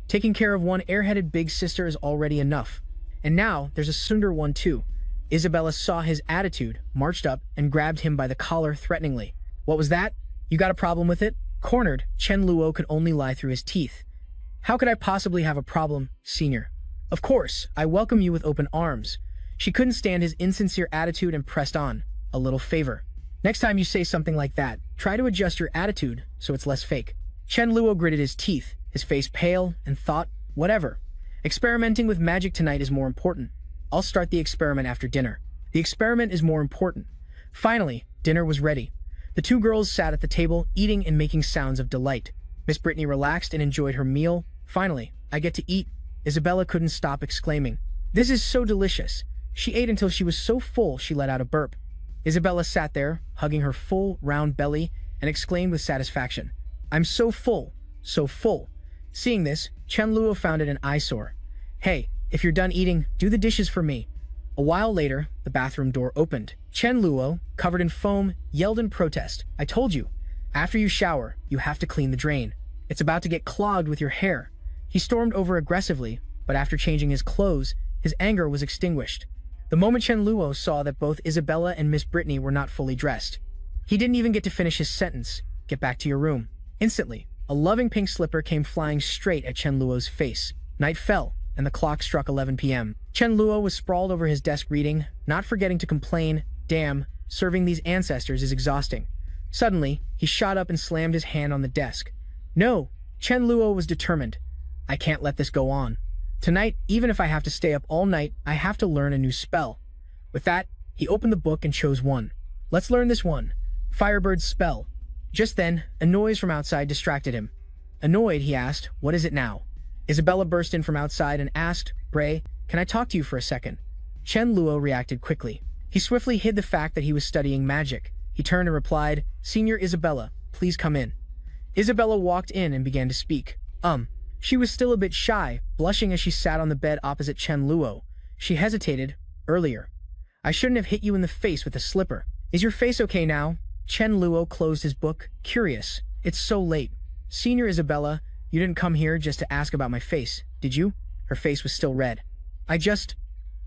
Taking care of one airheaded big sister is already enough. And now, there's a Sundar one too. Isabella saw his attitude, marched up, and grabbed him by the collar threateningly. What was that? You got a problem with it? Cornered, Chen Luo could only lie through his teeth. How could I possibly have a problem, senior? Of course, I welcome you with open arms. She couldn't stand his insincere attitude and pressed on. A little favor. Next time you say something like that, try to adjust your attitude so it's less fake. Chen Luo gritted his teeth, his face pale, and thought, whatever. Experimenting with magic tonight is more important. I'll start the experiment after dinner. The experiment is more important. Finally, dinner was ready. The two girls sat at the table, eating and making sounds of delight. Miss Brittany relaxed and enjoyed her meal. Finally, I get to eat. Isabella couldn't stop exclaiming. This is so delicious. She ate until she was so full she let out a burp. Isabella sat there, hugging her full, round belly, and exclaimed with satisfaction, I'm so full, so full. Seeing this, Chen Luo found it an eyesore. Hey, if you're done eating, do the dishes for me. A while later, the bathroom door opened. Chen Luo, covered in foam, yelled in protest. I told you, after you shower, you have to clean the drain. It's about to get clogged with your hair. He stormed over aggressively, but after changing his clothes, his anger was extinguished. The moment Chen Luo saw that both Isabella and Miss Brittany were not fully dressed, he didn't even get to finish his sentence. Get back to your room. Instantly, a loving pink slipper came flying straight at Chen Luo's face. Night fell, and the clock struck 11 p.m. Chen Luo was sprawled over his desk reading, not forgetting to complain, damn, serving these ancestors is exhausting. Suddenly, he shot up and slammed his hand on the desk. No, Chen Luo was determined. I can't let this go on. Tonight, even if I have to stay up all night, I have to learn a new spell. With that, he opened the book and chose one. Let's learn this one. Firebird's spell. Just then, a noise from outside distracted him. Annoyed, he asked, what is it now? Isabella burst in from outside and asked, Bray, can I talk to you for a second? Chen Luo reacted quickly. He swiftly hid the fact that he was studying magic. He turned and replied, Senior Isabella, please come in. Isabella walked in and began to speak. She was still a bit shy, blushing as she sat on the bed opposite Chen Luo. She hesitated. Earlier. I shouldn't have hit you in the face with a slipper. Is your face okay now? Chen Luo closed his book, curious. It's so late. Senior Isabella, you didn't come here just to ask about my face, did you? Her face was still red. I just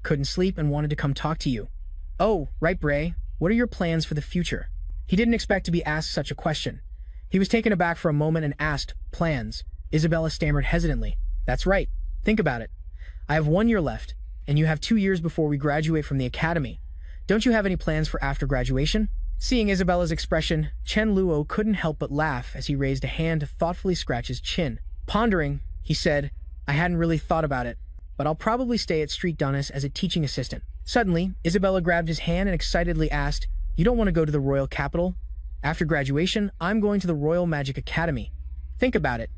couldn't sleep and wanted to come talk to you. Oh, right, Bray. What are your plans for the future? He didn't expect to be asked such a question. He was taken aback for a moment and asked, plans? Isabella stammered hesitantly. That's right. Think about it. I have 1 year left, and you have 2 years before we graduate from the academy. Don't you have any plans for after graduation? Seeing Isabella's expression, Chen Luo couldn't help but laugh as he raised a hand to thoughtfully scratch his chin. Pondering, he said, I hadn't really thought about it, but I'll probably stay at Street Donis as a teaching assistant. Suddenly, Isabella grabbed his hand and excitedly asked, You don't want to go to the royal capital? After graduation, I'm going to the Royal Magic Academy. Think about it.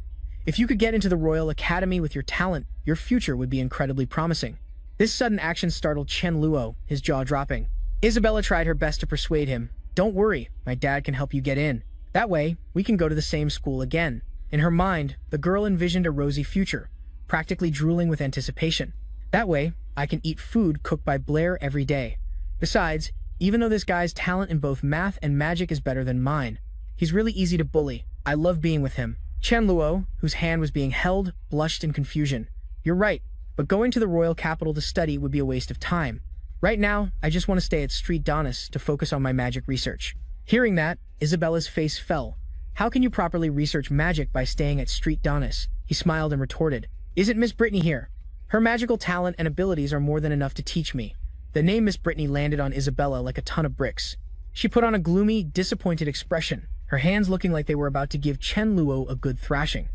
If you could get into the Royal Academy with your talent, your future would be incredibly promising. This sudden action startled Chen Luo, his jaw dropping. Isabella tried her best to persuade him. Don't worry, my dad can help you get in. That way, we can go to the same school again. In her mind, the girl envisioned a rosy future, practically drooling with anticipation. That way, I can eat food cooked by Blair every day. Besides, even though this guy's talent in both math and magic is better than mine, he's really easy to bully. I love being with him. Chen Luo, whose hand was being held, blushed in confusion. You're right, but going to the royal capital to study would be a waste of time. Right now, I just want to stay at Street Donis to focus on my magic research. Hearing that, Isabella's face fell. How can you properly research magic by staying at Street Donis? He smiled and retorted. Isn't Miss Brittany here? Her magical talent and abilities are more than enough to teach me. The name Miss Brittany landed on Isabella like a ton of bricks. She put on a gloomy, disappointed expression, her hands looking like they were about to give Chen Luo a good thrashing.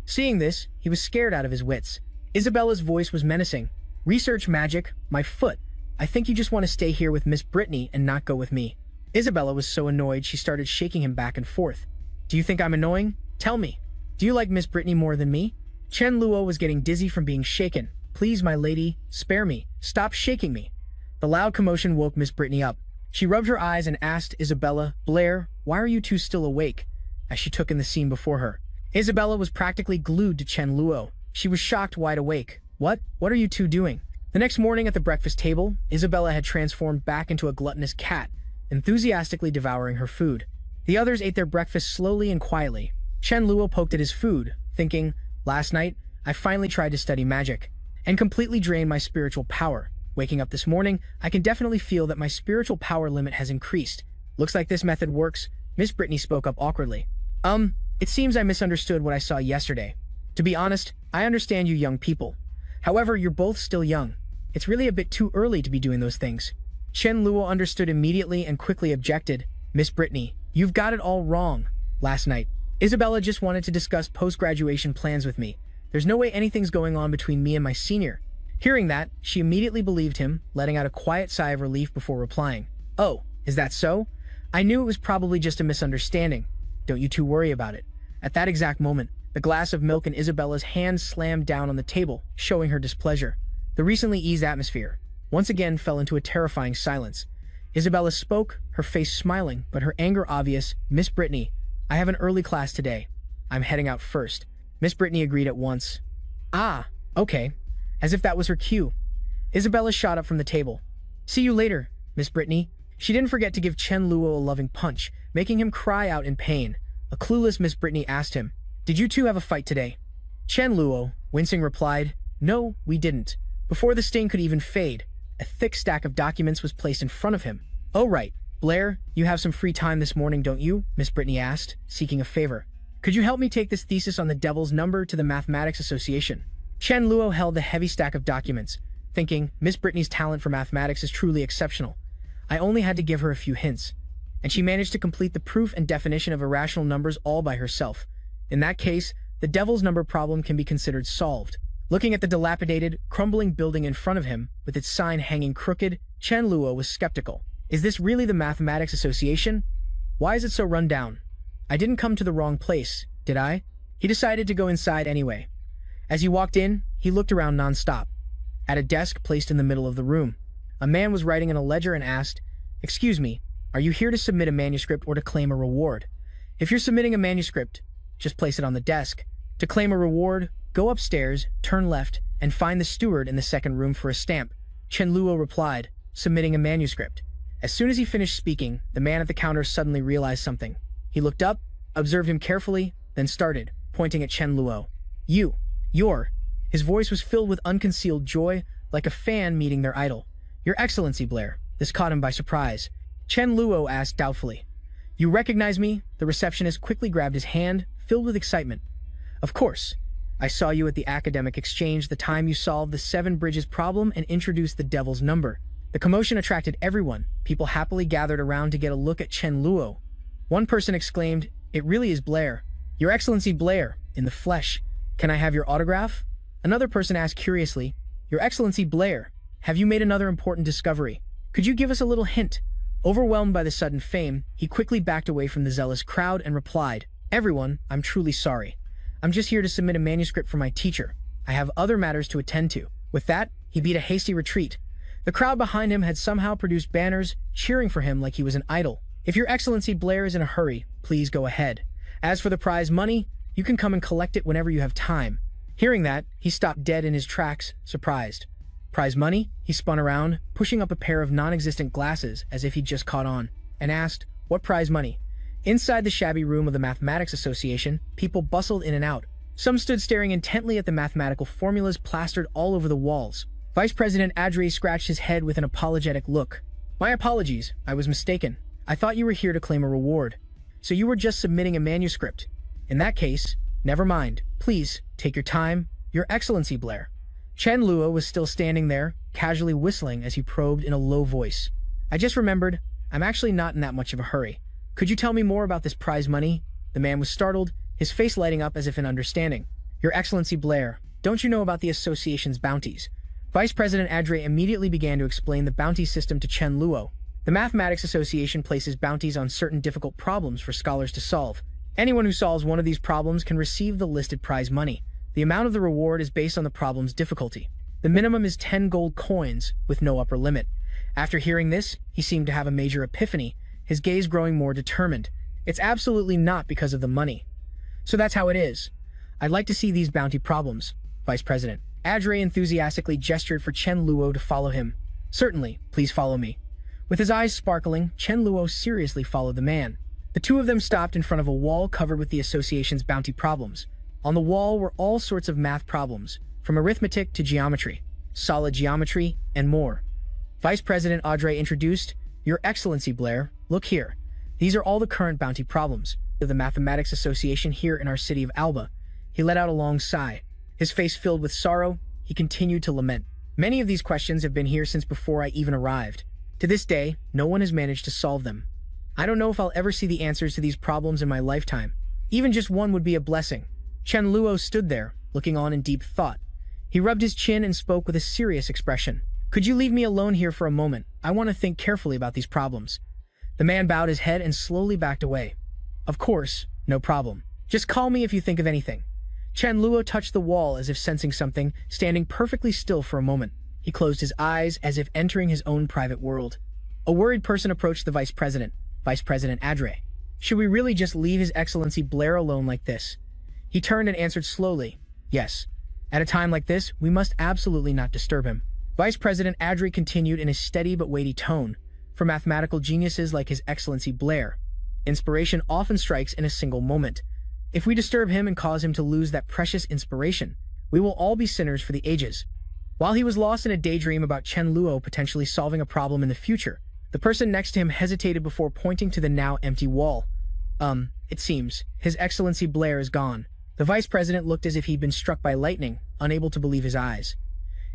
Seeing this, he was scared out of his wits. Isabella's voice was menacing. Research magic, my foot. I think you just want to stay here with Miss Brittany and not go with me. Isabella was so annoyed she started shaking him back and forth. Do you think I'm annoying? Tell me. Do you like Miss Brittany more than me? Chen Luo was getting dizzy from being shaken. Please, my lady, spare me. Stop shaking me. The loud commotion woke Miss Brittany up. She rubbed her eyes and asked Isabella, Blair, why are you two still awake? As she took in the scene before her. Isabella was practically glued to Chen Luo. She was shocked wide awake. What are you two doing? The next morning at the breakfast table, Isabella had transformed back into a gluttonous cat, enthusiastically devouring her food. The others ate their breakfast slowly and quietly. Chen Luo poked at his food, thinking, last night, I finally tried to study magic, and completely drained my spiritual power. Waking up this morning, I can definitely feel that my spiritual power limit has increased. Looks like this method works. Miss Brittany spoke up awkwardly. It seems I misunderstood what I saw yesterday. To be honest, I understand you young people. However, you're both still young. It's really a bit too early to be doing those things. Chen Luo understood immediately and quickly objected. Miss Brittany, you've got it all wrong. Last night, Isabella just wanted to discuss post-graduation plans with me. There's no way anything's going on between me and my senior. Hearing that, she immediately believed him, letting out a quiet sigh of relief before replying. Oh, is that so? I knew it was probably just a misunderstanding. Don't you two worry about it. At that exact moment, the glass of milk in Isabella's hand slammed down on the table, showing her displeasure. The recently eased atmosphere once again fell into a terrifying silence. Isabella spoke, her face smiling, but her anger obvious. Miss Brittany, I have an early class today. I'm heading out first. Miss Brittany agreed at once. Ah, okay. As if that was her cue. Isabella shot up from the table. See you later, Miss Brittany. She didn't forget to give Chen Luo a loving punch, making him cry out in pain. A clueless Miss Brittany asked him, Did you two have a fight today? Chen Luo, wincing, replied, No, we didn't. Before the sting could even fade, a thick stack of documents was placed in front of him. Oh right, Blair, you have some free time this morning, don't you? Miss Brittany asked, seeking a favor. Could you help me take this thesis on the devil's number to the Mathematics Association? Chen Luo held the heavy stack of documents, thinking, Miss Brittany's talent for mathematics is truly exceptional. I only had to give her a few hints, and she managed to complete the proof and definition of irrational numbers all by herself. In that case, the devil's number problem can be considered solved. Looking at the dilapidated, crumbling building in front of him, with its sign hanging crooked, Chen Luo was skeptical. Is this really the Mathematics Association? Why is it so run down? I didn't come to the wrong place, did I? He decided to go inside anyway. As he walked in, he looked around non-stop. At a desk placed in the middle of the room, a man was writing in a ledger and asked, Excuse me, are you here to submit a manuscript or to claim a reward? If you're submitting a manuscript, just place it on the desk. To claim a reward, go upstairs, turn left, and find the steward in the second room for a stamp. Chen Luo replied, submitting a manuscript. As soon as he finished speaking, the man at the counter suddenly realized something. He looked up, observed him carefully, then started, pointing at Chen Luo. You're. His voice was filled with unconcealed joy, like a fan meeting their idol. Your Excellency, Blair. This caught him by surprise. Chen Luo asked doubtfully. You recognize me? The receptionist quickly grabbed his hand, filled with excitement. Of course. I saw you at the academic exchange the time you solved the 7 bridges problem and introduced the devil's number. The commotion attracted everyone. People happily gathered around to get a look at Chen Luo. One person exclaimed, It really is Blair. Your Excellency Blair, in the flesh. Can I have your autograph? Another person asked curiously, Your Excellency Blair, have you made another important discovery? Could you give us a little hint? Overwhelmed by the sudden fame, he quickly backed away from the zealous crowd and replied, Everyone, I'm truly sorry. I'm just here to submit a manuscript for my teacher. I have other matters to attend to. With that, he beat a hasty retreat. The crowd behind him had somehow produced banners, cheering for him like he was an idol. If Your Excellency Blair is in a hurry, please go ahead. As for the prize money, you can come and collect it whenever you have time. Hearing that, he stopped dead in his tracks, surprised. Prize money? He spun around, pushing up a pair of non-existent glasses as if he'd just caught on, and asked, What prize money? Inside the shabby room of the Mathematics Association, people bustled in and out. Some stood staring intently at the mathematical formulas plastered all over the walls. Vice President Adre scratched his head with an apologetic look. My apologies, I was mistaken. I thought you were here to claim a reward. So you were just submitting a manuscript. In that case, never mind. Please, take your time. Your Excellency Blair. Chen Luo was still standing there, casually whistling as he probed in a low voice. I just remembered, I'm actually not in that much of a hurry. Could you tell me more about this prize money? The man was startled, his face lighting up as if in understanding. Your Excellency Blair, don't you know about the association's bounties? Vice President Adre immediately began to explain the bounty system to Chen Luo. The Mathematics Association places bounties on certain difficult problems for scholars to solve. Anyone who solves one of these problems can receive the listed prize money. The amount of the reward is based on the problem's difficulty. The minimum is 10 gold coins, with no upper limit. After hearing this, he seemed to have a major epiphany, his gaze growing more determined. It's absolutely not because of the money. So that's how it is. I'd like to see these bounty problems, Vice President. Adre enthusiastically gestured for Chen Luo to follow him. Certainly, please follow me. With his eyes sparkling, Chen Luo seriously followed the man. The two of them stopped in front of a wall covered with the association's bounty problems. On the wall were all sorts of math problems, from arithmetic to geometry, solid geometry, and more. Vice President Adre introduced, Your Excellency Blair, look here. These are all the current bounty problems of the Mathematics Association here in our city of Alba. He let out a long sigh, his face filled with sorrow. he continued to lament. Many of these questions have been here since before I even arrived. To this day, no one has managed to solve them. I don't know if I'll ever see the answers to these problems in my lifetime. Even just one would be a blessing. Chen Luo stood there, looking on in deep thought. He rubbed his chin and spoke with a serious expression. Could you leave me alone here for a moment? I want to think carefully about these problems. The man bowed his head and slowly backed away. Of course, no problem. Just call me if you think of anything. Chen Luo touched the wall as if sensing something, standing perfectly still for a moment. He closed his eyes as if entering his own private world. A worried person approached the Vice President Adre. Should we really just leave His Excellency Blair alone like this? He turned and answered slowly, yes. At a time like this, we must absolutely not disturb him. Vice President Adre continued in a steady but weighty tone. For mathematical geniuses like His Excellency Blair, inspiration often strikes in a single moment. If we disturb him and cause him to lose that precious inspiration, we will all be sinners for the ages. While he was lost in a daydream about Chen Luo potentially solving a problem in the future, the person next to him hesitated before pointing to the now empty wall. It seems, His Excellency Blair is gone. The Vice President looked as if he'd been struck by lightning, unable to believe his eyes.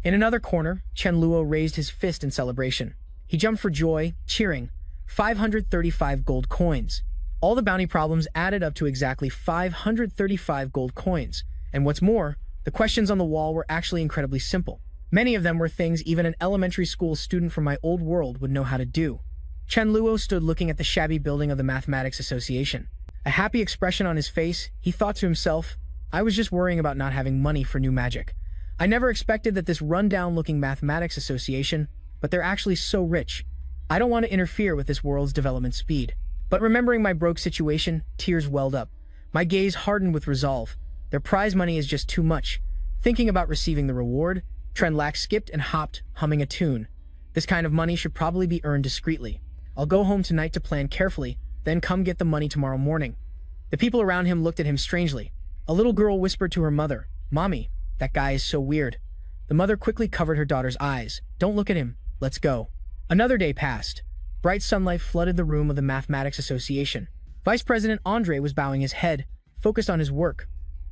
In another corner, Chen Luo raised his fist in celebration. He jumped for joy, cheering, 535 gold coins. All the bounty problems added up to exactly 535 gold coins. And what's more, the questions on the wall were actually incredibly simple. Many of them were things even an elementary school student from my old world would know how to do. Chen Luo stood looking at the shabby building of the Mathematics Association. A happy expression on his face, he thought to himself, I was just worrying about not having money for new magic. I never expected that this run-down-looking Mathematics Association, but they're actually so rich. I don't want to interfere with this world's development speed. But remembering my broke situation, tears welled up. My gaze hardened with resolve. Their prize money is just too much. Thinking about receiving the reward, Trenlack skipped and hopped, humming a tune. This kind of money should probably be earned discreetly. I'll go home tonight to plan carefully, then come get the money tomorrow morning. The people around him looked at him strangely. A little girl whispered to her mother, Mommy, that guy is so weird. The mother quickly covered her daughter's eyes. Don't look at him. Let's go. Another day passed. Bright sunlight flooded the room of the Mathematics Association. Vice President Andre was bowing his head, focused on his work.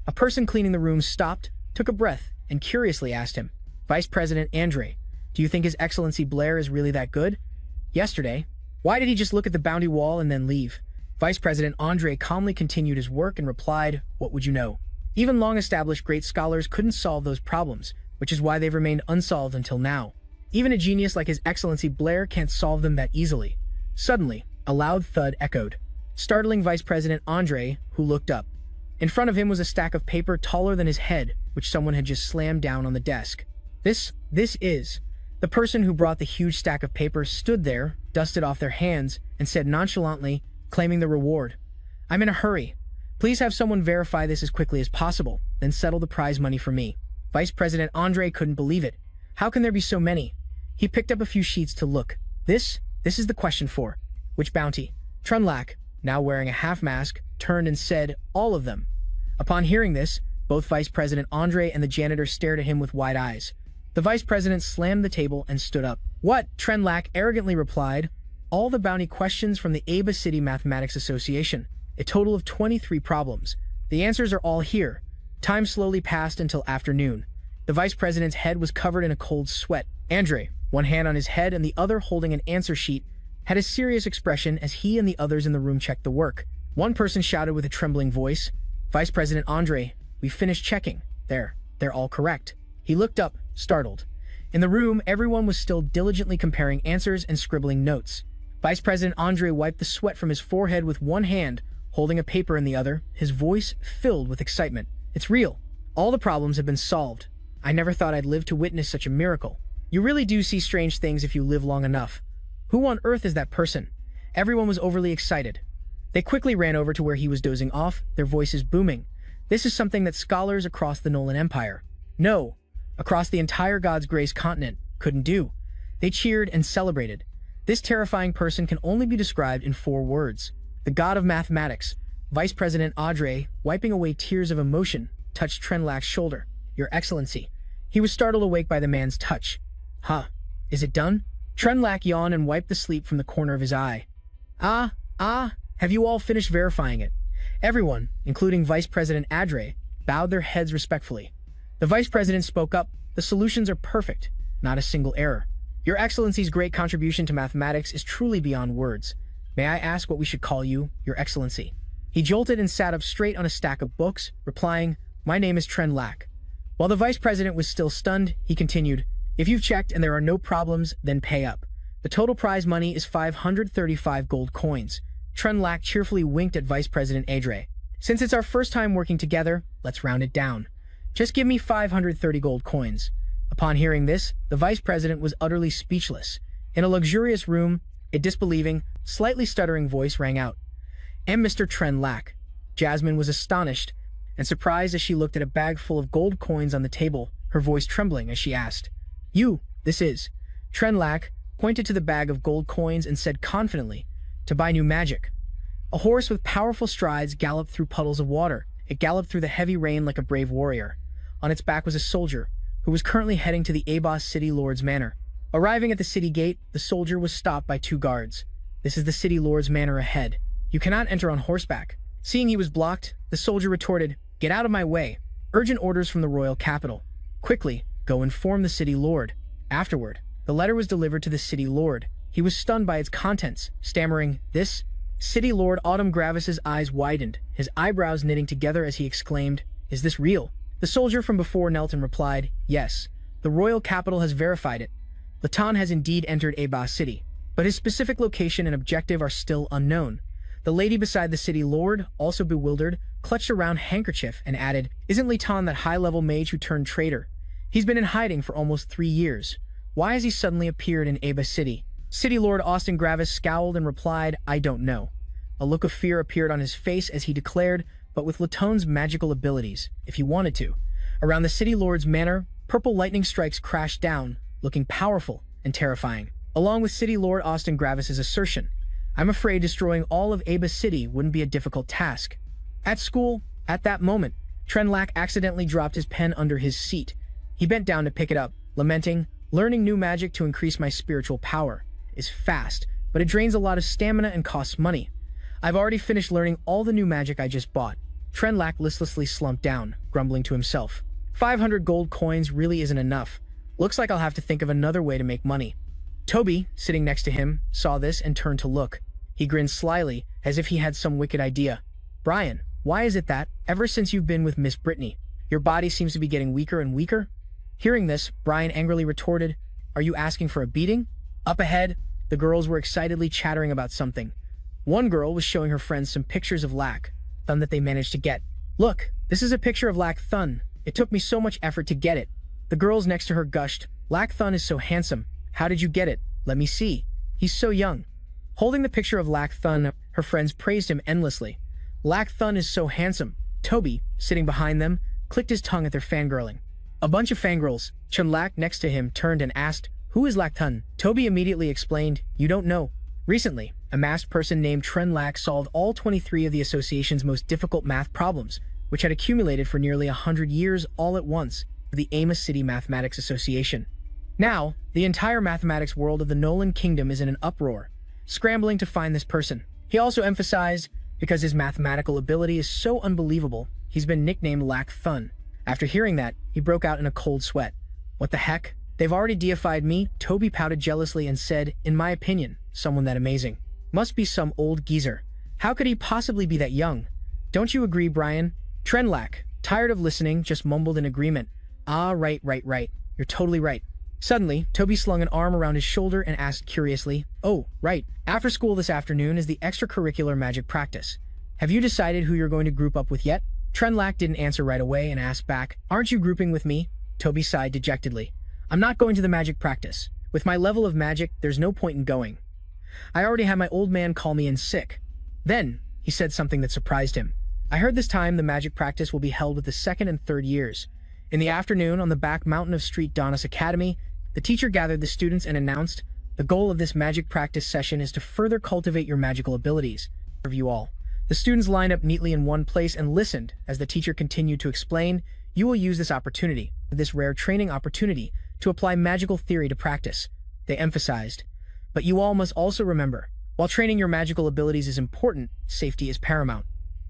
A person cleaning the room stopped, took a breath, and curiously asked him, Vice President Andre, do you think His Excellency Blair is really that good? Yesterday. Why did he just look at the bounty wall and then leave? Vice President Andre calmly continued his work and replied, What would you know? Even long-established great scholars couldn't solve those problems, which is why they've remained unsolved until now. Even a genius like His Excellency Blair can't solve them that easily. Suddenly, a loud thud echoed, startling Vice President Andre, who looked up. In front of him was a stack of paper taller than his head, which someone had just slammed down on the desk. This is... The person who brought the huge stack of papers stood there, dusted off their hands, and said nonchalantly, claiming the reward, I'm in a hurry. Please have someone verify this as quickly as possible, then settle the prize money for me. Vice President Andre couldn't believe it. How can there be so many? He picked up a few sheets to look. This is the question for. Which bounty? Trunlack, now wearing a half mask, turned and said, All of them. Upon hearing this, both Vice President Andre and the janitor stared at him with wide eyes. The Vice President slammed the table and stood up. What? Trenlack arrogantly replied, All the bounty questions from the Aba City Mathematics Association. A total of 23 problems. The answers are all here. Time slowly passed until afternoon. The Vice President's head was covered in a cold sweat. Andre, one hand on his head and the other holding an answer sheet, had a serious expression as he and the others in the room checked the work. One person shouted with a trembling voice, Vice President Andre, we finished checking. They're all correct. He looked up, startled. In the room, everyone was still diligently comparing answers and scribbling notes. Vice President Andre wiped the sweat from his forehead with one hand, holding a paper in the other, his voice filled with excitement. It's real. All the problems have been solved. I never thought I'd live to witness such a miracle. You really do see strange things if you live long enough. Who on earth is that person? Everyone was overly excited. They quickly ran over to where he was dozing off, their voices booming. This is something that scholars across the Nolan Empire, no, across the entire God's Grace continent, couldn't do. They cheered and celebrated. This terrifying person can only be described in 4 words. The God of Mathematics. Vice President Audrey, wiping away tears of emotion, touched Trenlack's shoulder. Your Excellency. He was startled awake by the man's touch. Huh, is it done? Trenlack yawned and wiped the sleep from the corner of his eye. Have you all finished verifying it? Everyone, including Vice President Adre, bowed their heads respectfully. The Vice President spoke up, The solutions are perfect, not a single error. Your Excellency's great contribution to mathematics is truly beyond words. May I ask what we should call you, Your Excellency? He jolted and sat up straight on a stack of books, replying, My name is Tren Lak. While the vice president was still stunned, he continued, If you've checked and there are no problems, then pay up. The total prize money is 535 gold coins. Tren Lak cheerfully winked at Vice President Adre. Since it's our first time working together, let's round it down. Just give me 530 gold coins. Upon hearing this, the vice president was utterly speechless. In a luxurious room, a disbelieving, slightly stuttering voice rang out. Mr. Tren Lak. Jasmine was astonished and surprised as she looked at a bag full of gold coins on the table, her voice trembling as she asked, This is. Tren Lak pointed to the bag of gold coins and said confidently, To buy new magic. A horse with powerful strides galloped through puddles of water. It galloped through the heavy rain like a brave warrior. On its back was a soldier, who was currently heading to the Abas City Lord's Manor. Arriving at the city gate, the soldier was stopped by 2 guards. This is the City Lord's Manor ahead. You cannot enter on horseback. Seeing he was blocked, the soldier retorted, Get out of my way. Urgent orders from the royal capital. Quickly, go inform the City Lord. Afterward, the letter was delivered to the City Lord. He was stunned by its contents, stammering, This? City Lord Autumn Gravis's eyes widened, his eyebrows knitting together as he exclaimed, Is this real? The soldier from before knelt and replied, Yes, the royal capital has verified it. Latan has indeed entered Abas City, but his specific location and objective are still unknown. The lady beside the city lord, also bewildered, clutched a round handkerchief and added, Isn't Latan that high-level mage who turned traitor? He's been in hiding for almost 3 years. Why has he suddenly appeared in Abas City? City Lord Austin Gravis scowled and replied, I don't know. A look of fear appeared on his face as he declared, but with Laton's magical abilities, if he wanted to. Around the City Lord's manor, purple lightning strikes crashed down, looking powerful and terrifying. Along with City Lord Austin Gravis's assertion, I'm afraid destroying all of Abas City wouldn't be a difficult task. At school, at that moment, Tren Lak accidentally dropped his pen under his seat. He bent down to pick it up, lamenting, Learning new magic to increase my spiritual power is fast, but it drains a lot of stamina and costs money. I've already finished learning all the new magic I just bought. Tren Lak listlessly slumped down, grumbling to himself. 500 gold coins really isn't enough. Looks like I'll have to think of another way to make money. Toby, sitting next to him, saw this and turned to look. He grinned slyly, as if he had some wicked idea. Brian, why is it that, ever since you've been with Miss Brittany, your body seems to be getting weaker and weaker? Hearing this, Brian angrily retorted, Are you asking for a beating? Up ahead, the girls were excitedly chattering about something. One girl was showing her friends some pictures of Lak Thun that they managed to get. Look, this is a picture of Lak Thun. It took me so much effort to get it. The girls next to her gushed, Lak Thun is so handsome. How did you get it? Let me see. He's so young. Holding the picture of Lak Thun, her friends praised him endlessly. Lak Thun is so handsome. Toby, sitting behind them, clicked his tongue at their fangirling. A bunch of fangirls. Chun Lak next to him turned and asked, Who is Lak Thun? Toby immediately explained, You don't know. Recently, a masked person named Tren Lak solved all 23 of the association's most difficult math problems, which had accumulated for nearly 100 years all at once for the Amos City Mathematics Association. Now, the entire mathematics world of the Nolan Kingdom is in an uproar, scrambling to find this person. He also emphasized, because his mathematical ability is so unbelievable, he's been nicknamed Lak Thun. After hearing that, he broke out in a cold sweat. What the heck? They've already deified me? Toby pouted jealously and said, In my opinion, someone that amazing. Must be some old geezer. How could he possibly be that young? Don't you agree, Brian? Tren Lak, tired of listening, just mumbled in agreement. Ah, right. You're totally right. Suddenly, Toby slung an arm around his shoulder and asked curiously, Oh, right. After school this afternoon is the extracurricular magic practice. Have you decided who you're going to group up with yet? Tren Lak didn't answer right away and asked back, Aren't you grouping with me? Toby sighed dejectedly. I'm not going to the magic practice. With my level of magic, there's no point in going. I already had my old man call me in sick. Then, he said something that surprised him. I heard this time the magic practice will be held with the 2nd and 3rd years. In the afternoon, on the back mountain of Street Donis Academy, the teacher gathered the students and announced, The goal of this magic practice session is to further cultivate your magical abilities. For you all. The students lined up neatly in one place and listened as the teacher continued to explain, You will use this opportunity, this rare training opportunity, to apply magical theory to practice. They emphasized. But you all must also remember, while training your magical abilities is important, safety is paramount.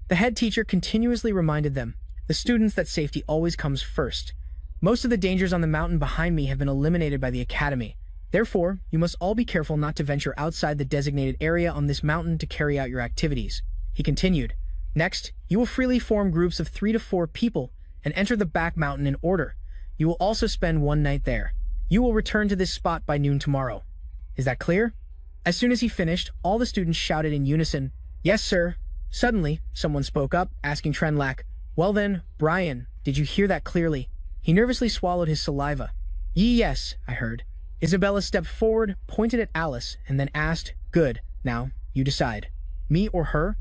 The head teacher continuously reminded them, the students that safety always comes first. Most of the dangers on the mountain behind me have been eliminated by the Academy. Therefore, you must all be careful not to venture outside the designated area on this mountain to carry out your activities." He continued, "Next, you will freely form groups of 3 to 4 people and enter the back mountain in order. You will also spend 1 night there. You will return to this spot by noon tomorrow. Is that clear?" As soon as he finished, all the students shouted in unison, "Yes, sir." Suddenly, someone spoke up, asking Trenlack, "Well then, Brian, did you hear that clearly?" He nervously swallowed his saliva. "Yes, I heard." Isabella stepped forward, pointed at Alice, and then asked, "Good, now, you decide. Me or her?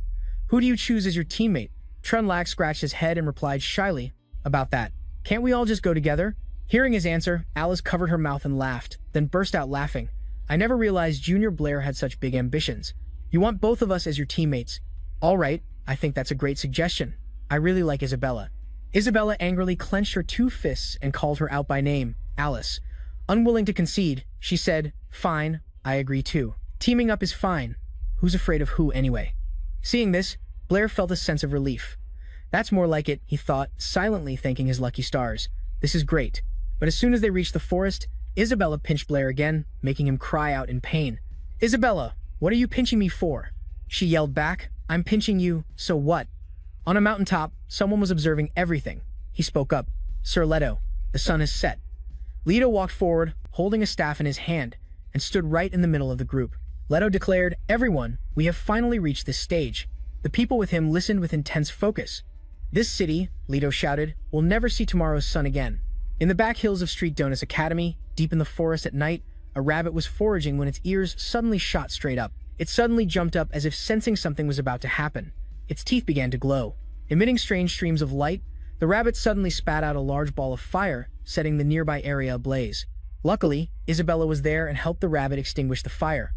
Who do you choose as your teammate?" Trenlack scratched his head and replied shyly, "About that. Can't we all just go together?" Hearing his answer, Alice covered her mouth and laughed, then burst out laughing. "I never realized Junior Blair had such big ambitions. You want both of us as your teammates. All right, I think that's a great suggestion. I really like Isabella." Isabella angrily clenched her 2 fists and called her out by name, Alice. Unwilling to concede, she said, "Fine, I agree too. Teaming up is fine. Who's afraid of who anyway?" Seeing this, Blair felt a sense of relief. "That's more like it," he thought, silently thanking his lucky stars. "This is great." But as soon as they reached the forest, Isabella pinched Blair again, making him cry out in pain. "Isabella, what are you pinching me for?" She yelled back, "I'm pinching you, so what?" On a mountaintop, someone was observing everything. He spoke up, "Sir Leto, the sun has set." Leto walked forward, holding a staff in his hand, and stood right in the middle of the group. Leto declared, "Everyone, we have finally reached this stage." The people with him listened with intense focus. "This city," Leto shouted, "will never see tomorrow's sun again." In the back hills of Street Donus Academy, deep in the forest at night, a rabbit was foraging when its ears suddenly shot straight up. It suddenly jumped up as if sensing something was about to happen. Its teeth began to glow. Emitting strange streams of light, the rabbit suddenly spat out a large ball of fire, setting the nearby area ablaze. Luckily, Isabella was there and helped the rabbit extinguish the fire.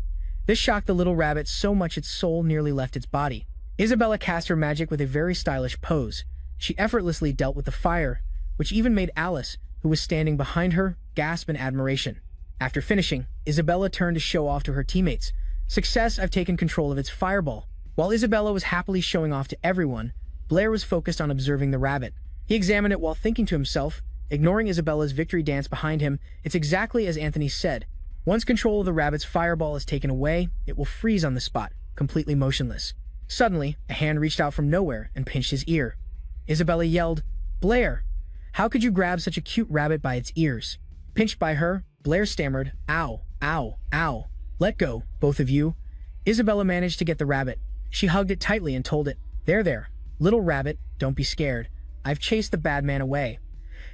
This shocked the little rabbit so much its soul nearly left its body. Isabella cast her magic with a very stylish pose. She effortlessly dealt with the fire, which even made Alice, who was standing behind her, gasp in admiration. After finishing, Isabella turned to show off to her teammates. "Success, I've taken control of its fireball." While Isabella was happily showing off to everyone, Blair was focused on observing the rabbit. He examined it while thinking to himself, ignoring Isabella's victory dance behind him. It's exactly as Anthony said. Once control of the rabbit's fireball is taken away, it will freeze on the spot, completely motionless. Suddenly, a hand reached out from nowhere and pinched his ear. Isabella yelled, "Blair, how could you grab such a cute rabbit by its ears?" Pinched by her, Blair stammered, "Ow, ow, ow. Let go, both of you." Isabella managed to get the rabbit. She hugged it tightly and told it, There, little rabbit, don't be scared. I've chased the bad man away."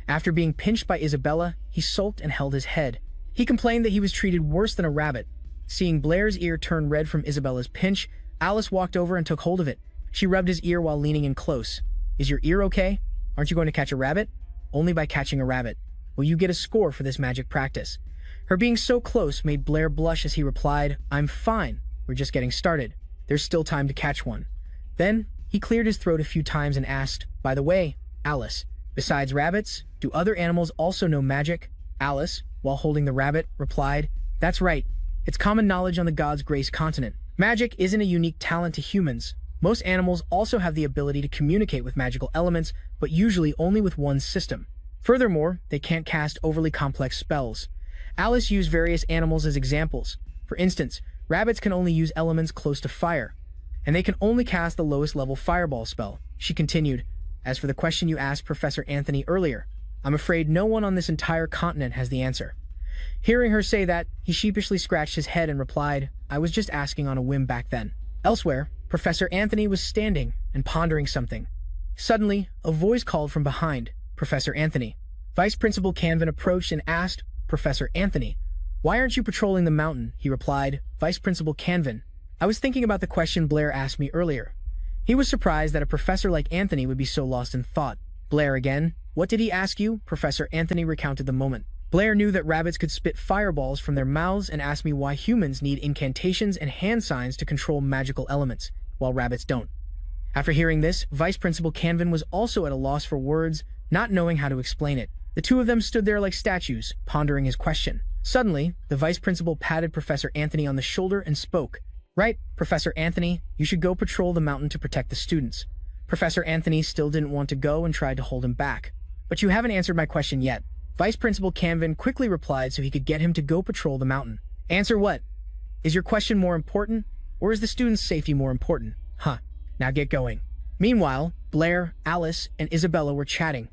After being pinched by Isabella, he sulked and held his head. He complained that he was treated worse than a rabbit. Seeing Blair's ear turn red from Isabella's pinch, Alice walked over and took hold of it. She rubbed his ear while leaning in close. "Is your ear okay? Aren't you going to catch a rabbit?" "Only by catching a rabbit. Will you get a score for this magic practice?" Her being so close made Blair blush as he replied, "I'm fine. We're just getting started. There's still time to catch one." Then, he cleared his throat a few times and asked, "By the way, Alice, besides rabbits, do other animals also know magic?" Alice, while holding the rabbit, replied, "That's right. It's common knowledge on the God's Grace continent. Magic isn't a unique talent to humans. Most animals also have the ability to communicate with magical elements, but usually only with one system. Furthermore, they can't cast overly complex spells." Alice used various animals as examples. For instance, rabbits can only use elements close to fire, and they can only cast the lowest level fireball spell. She continued, "As for the question you asked Professor Anthony earlier, I'm afraid no one on this entire continent has the answer." Hearing her say that, he sheepishly scratched his head and replied, "I was just asking on a whim back then." Elsewhere, Professor Anthony was standing and pondering something. Suddenly, a voice called from behind, "Professor Anthony." Vice Principal Canvin approached and asked, "Professor Anthony, why aren't you patrolling the mountain?" He replied, "Vice Principal Canvin, I was thinking about the question Blair asked me earlier." He was surprised that a professor like Anthony would be so lost in thought. "Blair again? What did he ask you?" Professor Anthony recounted the moment. Blair knew that rabbits could spit fireballs from their mouths and asked me why humans need incantations and hand signs to control magical elements, while rabbits don't. After hearing this, Vice Principal Canvin was also at a loss for words, not knowing how to explain it. The two of them stood there like statues, pondering his question. Suddenly, the Vice Principal patted Professor Anthony on the shoulder and spoke. "Right, Professor Anthony, you should go patrol the mountain to protect the students." Professor Anthony still didn't want to go and tried to hold him back. "But you haven't answered my question yet. Vice Principal Canvin quickly replied so he could get him to go patrol the mountain. Answer what? Is your question more important, or is the student's safety more important? Huh. Now get going. Meanwhile, Blair, Alice, and Isabella were chatting.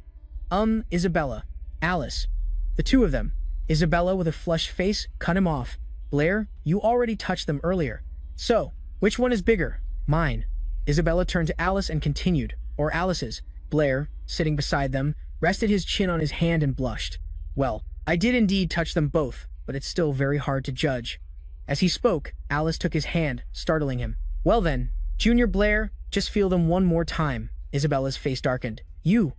Isabella. Alice. The two of them. Isabella, with a flushed face, cut him off. Blair, you already touched them earlier. So, which one is bigger? Mine. Isabella turned to Alice and continued, or Alice's. Blair, sitting beside them, rested his chin on his hand and blushed. Well, I did indeed touch them both, but it's still very hard to judge. As he spoke, Alice took his hand, startling him. Well then, Junior Blair, just feel them one more time. Isabella's face darkened. You,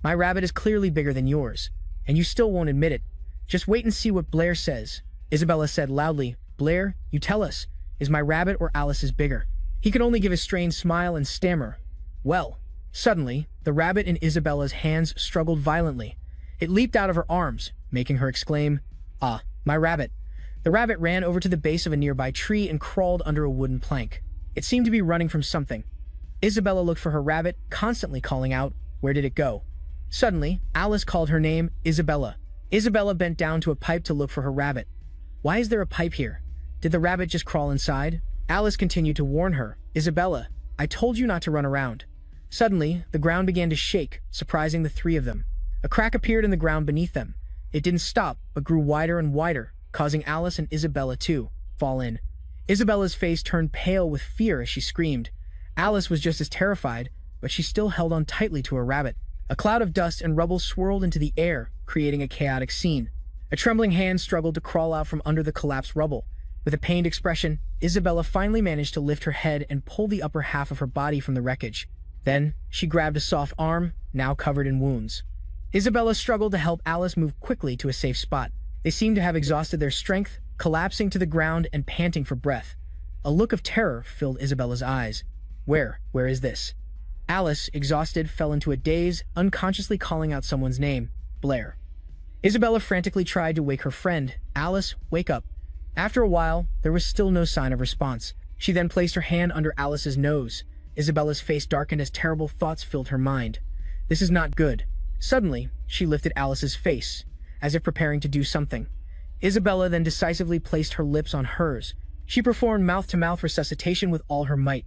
my rabbit is clearly bigger than yours, and you still won't admit it. Just wait and see what Blair says. Isabella said loudly, Blair, you tell us, is my rabbit or Alice's bigger? He could only give a strained smile and stammer. Well, suddenly, the rabbit in Isabella's hands struggled violently. It leaped out of her arms, making her exclaim, Ah, my rabbit. The rabbit ran over to the base of a nearby tree and crawled under a wooden plank. It seemed to be running from something. Isabella looked for her rabbit, constantly calling out, Where did it go? Suddenly, Alice called her name, Isabella. Isabella bent down to a pipe to look for her rabbit. Why is there a pipe here? Did the rabbit just crawl inside? Alice continued to warn her, Isabella, I told you not to run around. Suddenly, the ground began to shake, surprising the three of them. A crack appeared in the ground beneath them. It didn't stop, but grew wider and wider, causing Alice and Isabella to fall in. Isabella's face turned pale with fear as she screamed. Alice was just as terrified, but she still held on tightly to her rabbit. A cloud of dust and rubble swirled into the air, creating a chaotic scene. A trembling hand struggled to crawl out from under the collapsed rubble. With a pained expression, Isabella finally managed to lift her head and pull the upper half of her body from the wreckage. Then, she grabbed a soft arm, now covered in wounds. Isabella struggled to help Alice move quickly to a safe spot. They seemed to have exhausted their strength, collapsing to the ground and panting for breath. A look of terror filled Isabella's eyes. Where is this? Alice, exhausted, fell into a daze, unconsciously calling out someone's name, Blair. Isabella frantically tried to wake her friend. Alice, wake up. After a while, there was still no sign of response. She then placed her hand under Alice's nose. Isabella's face darkened as terrible thoughts filled her mind. This is not good. Suddenly, she lifted Alice's face, as if preparing to do something. Isabella then decisively placed her lips on hers. She performed mouth-to-mouth resuscitation with all her might.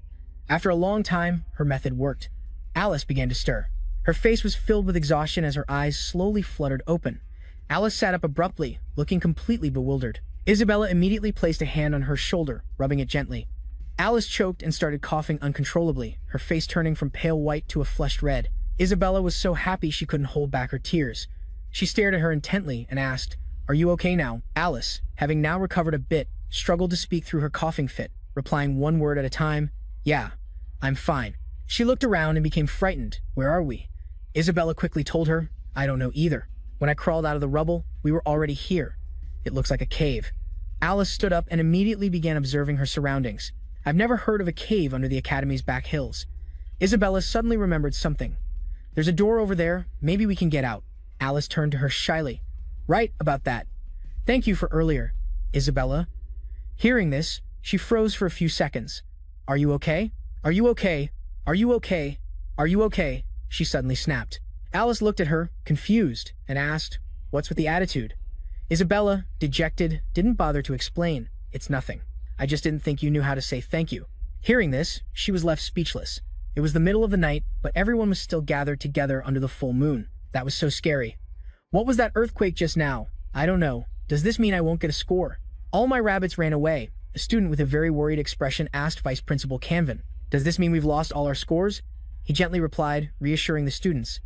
After a long time, her method worked. Alice began to stir. Her face was filled with exhaustion as her eyes slowly fluttered open. Alice sat up abruptly, looking completely bewildered. Isabella immediately placed a hand on her shoulder, rubbing it gently. Alice choked and started coughing uncontrollably, her face turning from pale white to a flushed red. Isabella was so happy she couldn't hold back her tears. She stared at her intently and asked, Are you okay now? Alice, having now recovered a bit, struggled to speak through her coughing fit, replying one word at a time, Yeah, I'm fine. She looked around and became frightened. Where are we? Isabella quickly told her, I don't know either. When I crawled out of the rubble, we were already here. It looks like a cave. Alice stood up and immediately began observing her surroundings. I've never heard of a cave under the Academy's back hills. Isabella suddenly remembered something. There's a door over there. Maybe we can get out. Alice turned to her shyly. Right about that. Thank you for earlier, Isabella. Hearing this, she froze for a few seconds. Are you okay? Are you okay? Are you okay? Are you okay? She suddenly snapped. Alice looked at her, confused, and asked, What's with the attitude? Isabella, dejected, didn't bother to explain. It's nothing. I just didn't think you knew how to say thank you. Hearing this, she was left speechless. It was the middle of the night, but everyone was still gathered together under the full moon. That was so scary. What was that earthquake just now? I don't know. Does this mean I won't get a score? All my rabbits ran away. A student with a very worried expression asked Vice Principal Canvin. Does this mean we've lost all our scores? He gently replied, reassuring the students.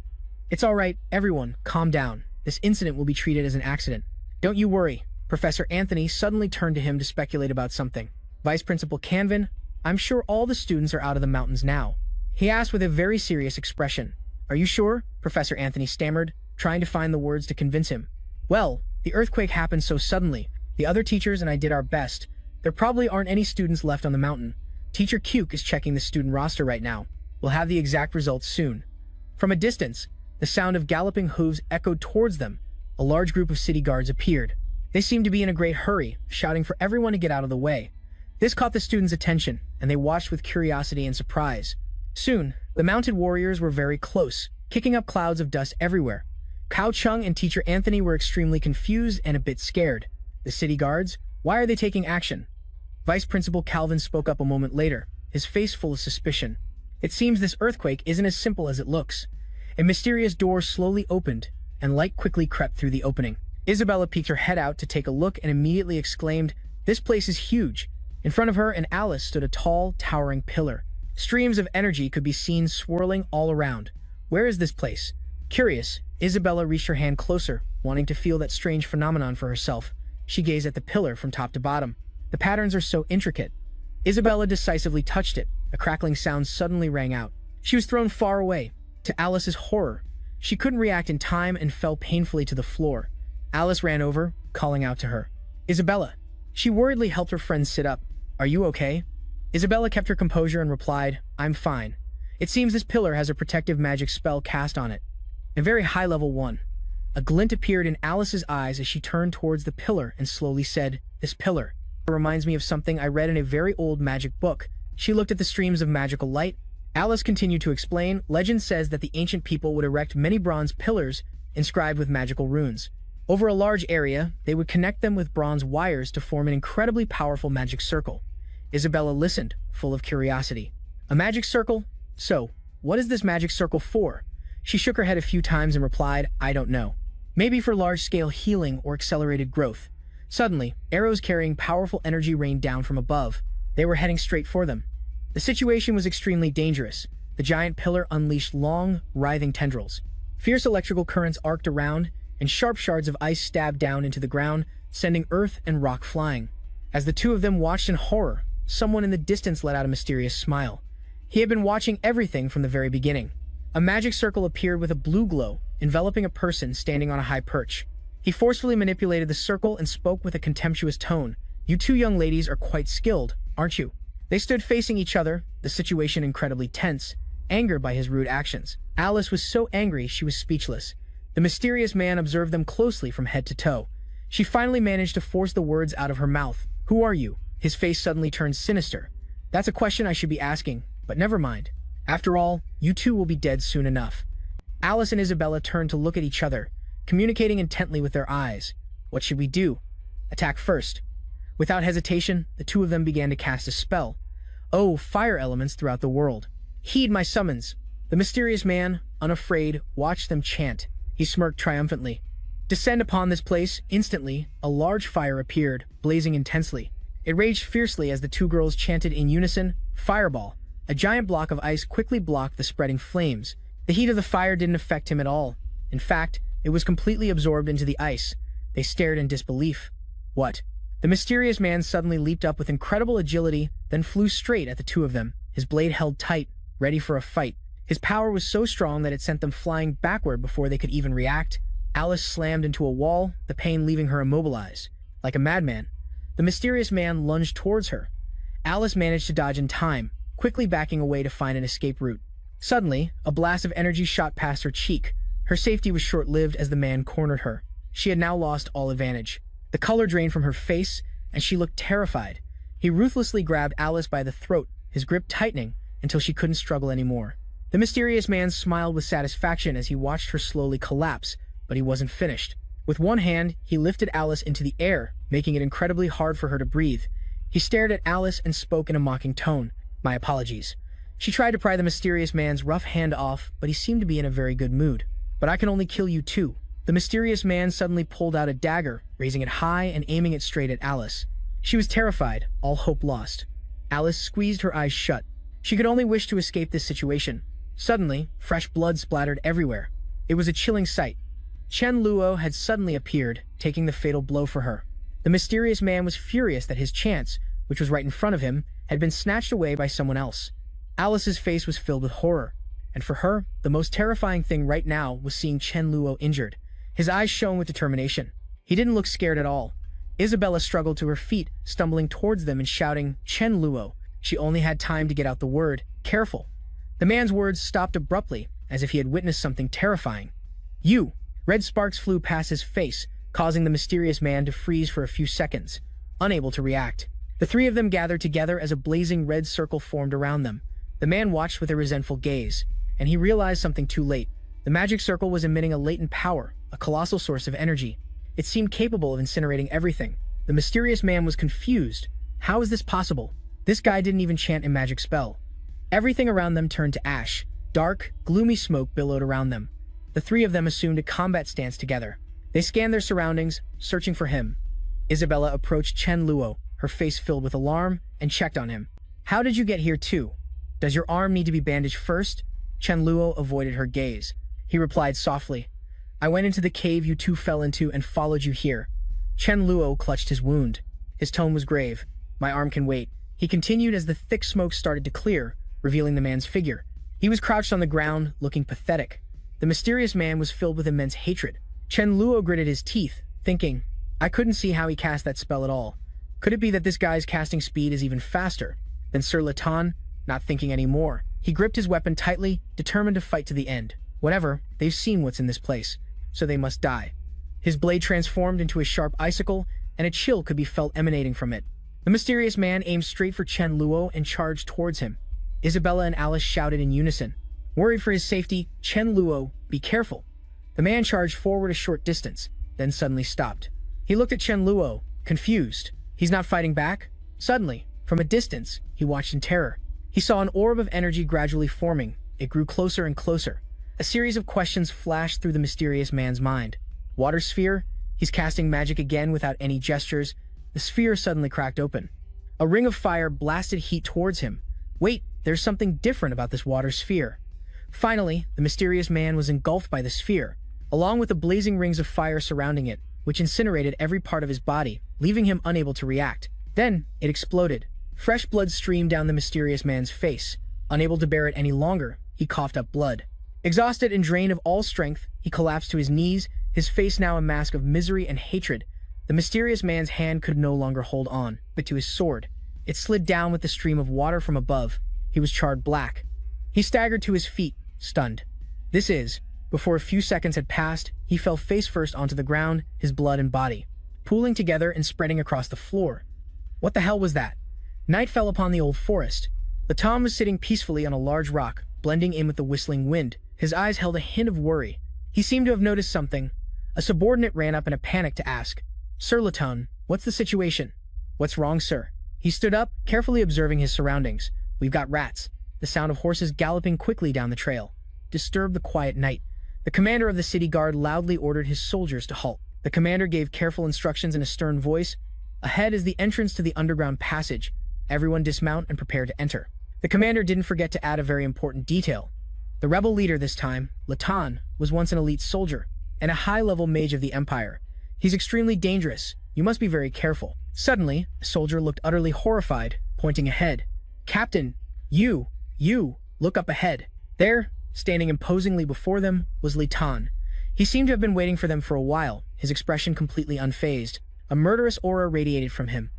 It's all right, everyone, calm down. This incident will be treated as an accident. Don't you worry. Professor Anthony suddenly turned to him to speculate about something. Vice Principal Canvin, I'm sure all the students are out of the mountains now. He asked with a very serious expression. Are you sure? Professor Anthony stammered, trying to find the words to convince him. Well, the earthquake happened so suddenly. The other teachers and I did our best. There probably aren't any students left on the mountain. Teacher Cuke is checking the student roster right now. We'll have the exact results soon. From a distance, the sound of galloping hooves echoed towards them. A large group of city guards appeared. They seemed to be in a great hurry, shouting for everyone to get out of the way. This caught the students' attention, and they watched with curiosity and surprise. Soon, the mounted warriors were very close, kicking up clouds of dust everywhere. Cao Chung and teacher Anthony were extremely confused and a bit scared. The city guards? Why are they taking action? Vice Principal Calvin spoke up a moment later, his face full of suspicion. It seems this earthquake isn't as simple as it looks. A mysterious door slowly opened, and light quickly crept through the opening. Isabella peeked her head out to take a look and immediately exclaimed, "This place is huge." In front of her and Alice stood a tall, towering pillar. Streams of energy could be seen swirling all around. Where is this place? Curious, Isabella reached her hand closer, wanting to feel that strange phenomenon for herself. She gazed at the pillar from top to bottom. The patterns are so intricate. Isabella decisively touched it. A crackling sound suddenly rang out. She was thrown far away. To Alice's horror, she couldn't react in time and fell painfully to the floor. Alice ran over, calling out to her. "Isabella." She worriedly helped her friend sit up. "Are you okay?" Isabella kept her composure and replied, "I'm fine. It seems this pillar has a protective magic spell cast on it. A very high-level one." A glint appeared in Alice's eyes as she turned towards the pillar and slowly said, "This pillar reminds me of something I read in a very old magic book." She looked at the streams of magical light. Alice continued to explain, "Legend says that the ancient people would erect many bronze pillars inscribed with magical runes. Over a large area, they would connect them with bronze wires to form an incredibly powerful magic circle." Isabella listened, full of curiosity. "A magic circle? So, what is this magic circle for?" She shook her head a few times and replied, "I don't know. Maybe for large-scale healing or accelerated growth." Suddenly, arrows carrying powerful energy rained down from above. They were heading straight for them. The situation was extremely dangerous. The giant pillar unleashed long, writhing tendrils. Fierce electrical currents arced around, and sharp shards of ice stabbed down into the ground, sending earth and rock flying. As the two of them watched in horror, someone in the distance let out a mysterious smile. He had been watching everything from the very beginning. A magic circle appeared with a blue glow, enveloping a person standing on a high perch. He forcefully manipulated the circle and spoke with a contemptuous tone. "You two young ladies are quite skilled, aren't you?" They stood facing each other, the situation incredibly tense, angered by his rude actions. Alice was so angry she was speechless. The mysterious man observed them closely from head to toe. She finally managed to force the words out of her mouth. "Who are you?" His face suddenly turned sinister. "That's a question I should be asking, but never mind. After all, you two will be dead soon enough." Alice and Isabella turned to look at each other, communicating intently with their eyes. "What should we do?" "Attack first." Without hesitation, the two of them began to cast a spell. "Oh, fire elements throughout the world, heed my summons." The mysterious man, unafraid, watched them chant. He smirked triumphantly. "Descend upon this place." Instantly, a large fire appeared, blazing intensely. It raged fiercely as the two girls chanted in unison, "Fireball." A giant block of ice quickly blocked the spreading flames. The heat of the fire didn't affect him at all. In fact, it was completely absorbed into the ice. They stared in disbelief. "What?" The mysterious man suddenly leaped up with incredible agility, then flew straight at the two of them, his blade held tight, ready for a fight. His power was so strong that it sent them flying backward before they could even react. Alice slammed into a wall, the pain leaving her immobilized. Like a madman, the mysterious man lunged towards her. Alice managed to dodge in time, quickly backing away to find an escape route. Suddenly, a blast of energy shot past her cheek. Her safety was short-lived as the man cornered her. She had now lost all advantage. The color drained from her face, and she looked terrified. He ruthlessly grabbed Alice by the throat, his grip tightening until she couldn't struggle anymore. The mysterious man smiled with satisfaction as he watched her slowly collapse, but he wasn't finished. With one hand, he lifted Alice into the air, making it incredibly hard for her to breathe. He stared at Alice and spoke in a mocking tone. "My apologies." She tried to pry the mysterious man's rough hand off, but he seemed to be in a very good mood. "But I can only kill you too." The mysterious man suddenly pulled out a dagger, raising it high and aiming it straight at Alice. She was terrified, all hope lost. Alice squeezed her eyes shut. She could only wish to escape this situation. Suddenly, fresh blood splattered everywhere. It was a chilling sight. Chen Luo had suddenly appeared, taking the fatal blow for her. The mysterious man was furious that his chance, which was right in front of him, had been snatched away by someone else. Alice's face was filled with horror, and for her, the most terrifying thing right now was seeing Chen Luo injured. His eyes shone with determination. He didn't look scared at all. Isabella struggled to her feet, stumbling towards them and shouting, "Chen Luo." She only had time to get out the word, "Careful." The man's words stopped abruptly, as if he had witnessed something terrifying. "You!" Red sparks flew past his face, causing the mysterious man to freeze for a few seconds, unable to react. The three of them gathered together as a blazing red circle formed around them. The man watched with a resentful gaze, and he realized something too late. The magic circle was emitting a latent power, a colossal source of energy. It seemed capable of incinerating everything. The mysterious man was confused. How is this possible? This guy didn't even chant a magic spell. Everything around them turned to ash. Dark, gloomy smoke billowed around them. The three of them assumed a combat stance together. They scanned their surroundings, searching for him. Isabella approached Chen Luo, her face filled with alarm, and checked on him. How did you get here too? Does your arm need to be bandaged first? Chen Luo avoided her gaze. He replied softly, I went into the cave you two fell into and followed you here. Chen Luo clutched his wound. His tone was grave. My arm can wait. He continued as the thick smoke started to clear, revealing the man's figure. He was crouched on the ground, looking pathetic. The mysterious man was filled with immense hatred. Chen Luo gritted his teeth, thinking, I couldn't see how he cast that spell at all. Could it be that this guy's casting speed is even faster than Sir Latan? Not thinking anymore, he gripped his weapon tightly, determined to fight to the end. Whatever, they've seen what's in this place, so they must die. His blade transformed into a sharp icicle, and a chill could be felt emanating from it. The mysterious man aimed straight for Chen Luo and charged towards him. Isabella and Alice shouted in unison. Worried for his safety, Chen Luo, be careful. The man charged forward a short distance, then suddenly stopped. He looked at Chen Luo, confused. He's not fighting back? Suddenly, from a distance, he watched in terror. He saw an orb of energy gradually forming. It grew closer and closer. A series of questions flashed through the mysterious man's mind. Water sphere? He's casting magic again without any gestures. The sphere suddenly cracked open. A ring of fire blasted heat towards him. Wait, there's something different about this water sphere. Finally, the mysterious man was engulfed by the sphere, along with the blazing rings of fire surrounding it, which incinerated every part of his body, leaving him unable to react. Then, it exploded. Fresh blood streamed down the mysterious man's face. Unable to bear it any longer, he coughed up blood. Exhausted and drained of all strength, he collapsed to his knees, his face now a mask of misery and hatred. The mysterious man's hand could no longer hold on, but to his sword. It slid down with the stream of water from above. He was charred black. He staggered to his feet, stunned. Before a few seconds had passed, he fell face first onto the ground, his blood and body pooling together and spreading across the floor. What the hell was that? Night fell upon the old forest. Latom was sitting peacefully on a large rock, blending in with the whistling wind. His eyes held a hint of worry. He seemed to have noticed something. A subordinate ran up in a panic to ask, Sir Laton, what's the situation? What's wrong, sir? He stood up, carefully observing his surroundings. We've got rats. The sound of horses galloping quickly down the trail disturbed the quiet night. The commander of the city guard loudly ordered his soldiers to halt. The commander gave careful instructions in a stern voice. Ahead is the entrance to the underground passage. Everyone dismount and prepare to enter. The commander didn't forget to add a very important detail. The rebel leader this time, Latan, was once an elite soldier and a high-level mage of the Empire. He's extremely dangerous. You must be very careful. Suddenly, a soldier looked utterly horrified, pointing ahead. Captain, you, look up ahead. There, standing imposingly before them, was Latan. He seemed to have been waiting for them for a while, his expression completely unfazed. A murderous aura radiated from him.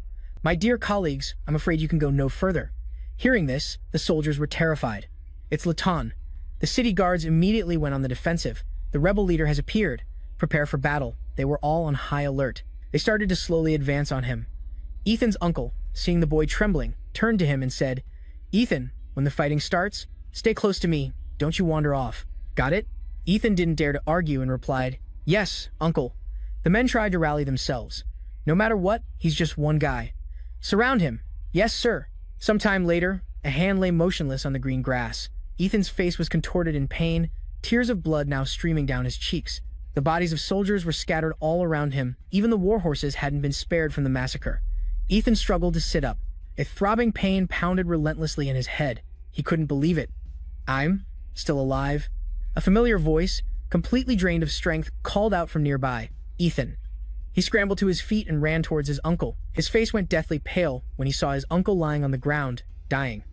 My dear colleagues, I'm afraid you can go no further. Hearing this, the soldiers were terrified. It's Latan. The city guards immediately went on the defensive. The rebel leader has appeared. Prepare for battle. They were all on high alert. They started to slowly advance on him. Ethan's uncle, seeing the boy trembling, turned to him and said, Ethan, when the fighting starts, stay close to me. Don't you wander off. Got it? Ethan didn't dare to argue and replied, Yes, uncle. The men tried to rally themselves. No matter what, he's just one guy. Surround him. Yes, sir. Some time later, a hand lay motionless on the green grass. Ethan's face was contorted in pain, tears of blood now streaming down his cheeks. The bodies of soldiers were scattered all around him. Even the war horses hadn't been spared from the massacre. Ethan struggled to sit up. A throbbing pain pounded relentlessly in his head. He couldn't believe it. I'm still alive. A familiar voice, completely drained of strength, called out from nearby. Ethan. He scrambled to his feet and ran towards his uncle. His face went deathly pale when he saw his uncle lying on the ground, dying.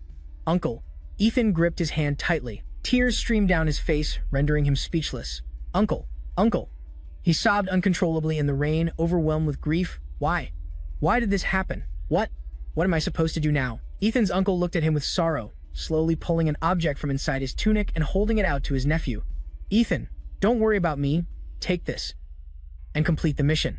Uncle. Ethan gripped his hand tightly. Tears streamed down his face, rendering him speechless. Uncle. Uncle. He sobbed uncontrollably in the rain, overwhelmed with grief. Why? Why did this happen? What am I supposed to do now? Ethan's uncle looked at him with sorrow, slowly pulling an object from inside his tunic and holding it out to his nephew. Ethan, don't worry about me. Take this and complete the mission.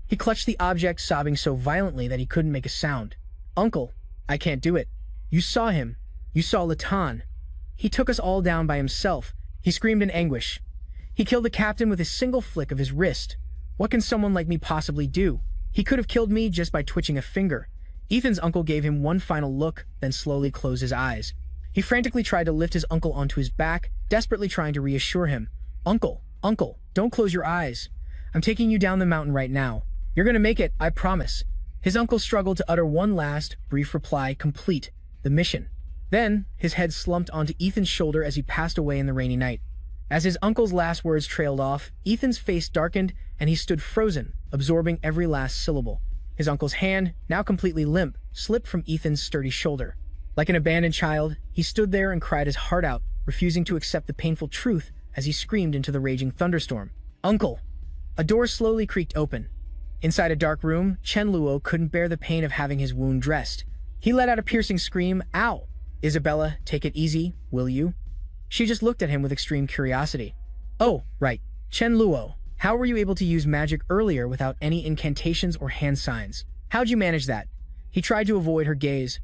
He clutched the object, sobbing so violently that he couldn't make a sound. Uncle, I can't do it. You saw him. You saw Latan. He took us all down by himself. He screamed in anguish. He killed the captain with a single flick of his wrist. What can someone like me possibly do? He could have killed me just by twitching a finger. Ethan's uncle gave him one final look, then slowly closed his eyes. He frantically tried to lift his uncle onto his back, desperately trying to reassure him. Uncle, uncle, don't close your eyes. I'm taking you down the mountain right now. You're gonna make it, I promise. His uncle struggled to utter one last, brief reply, complete the mission. Then, his head slumped onto Ethan's shoulder as he passed away in the rainy night. As his uncle's last words trailed off, Ethan's face darkened and he stood frozen, absorbing every last syllable. His uncle's hand, now completely limp, slipped from Ethan's sturdy shoulder. Like an abandoned child, he stood there and cried his heart out, refusing to accept the painful truth as he screamed into the raging thunderstorm. Uncle! A door slowly creaked open. Inside a dark room, Chen Luo couldn't bear the pain of having his wound dressed. He let out a piercing scream, "Ow! Isabella, take it easy, will you?" She just looked at him with extreme curiosity. "Oh, right. Chen Luo, how were you able to use magic earlier without any incantations or hand signs? How'd you manage that?" He tried to avoid her gaze.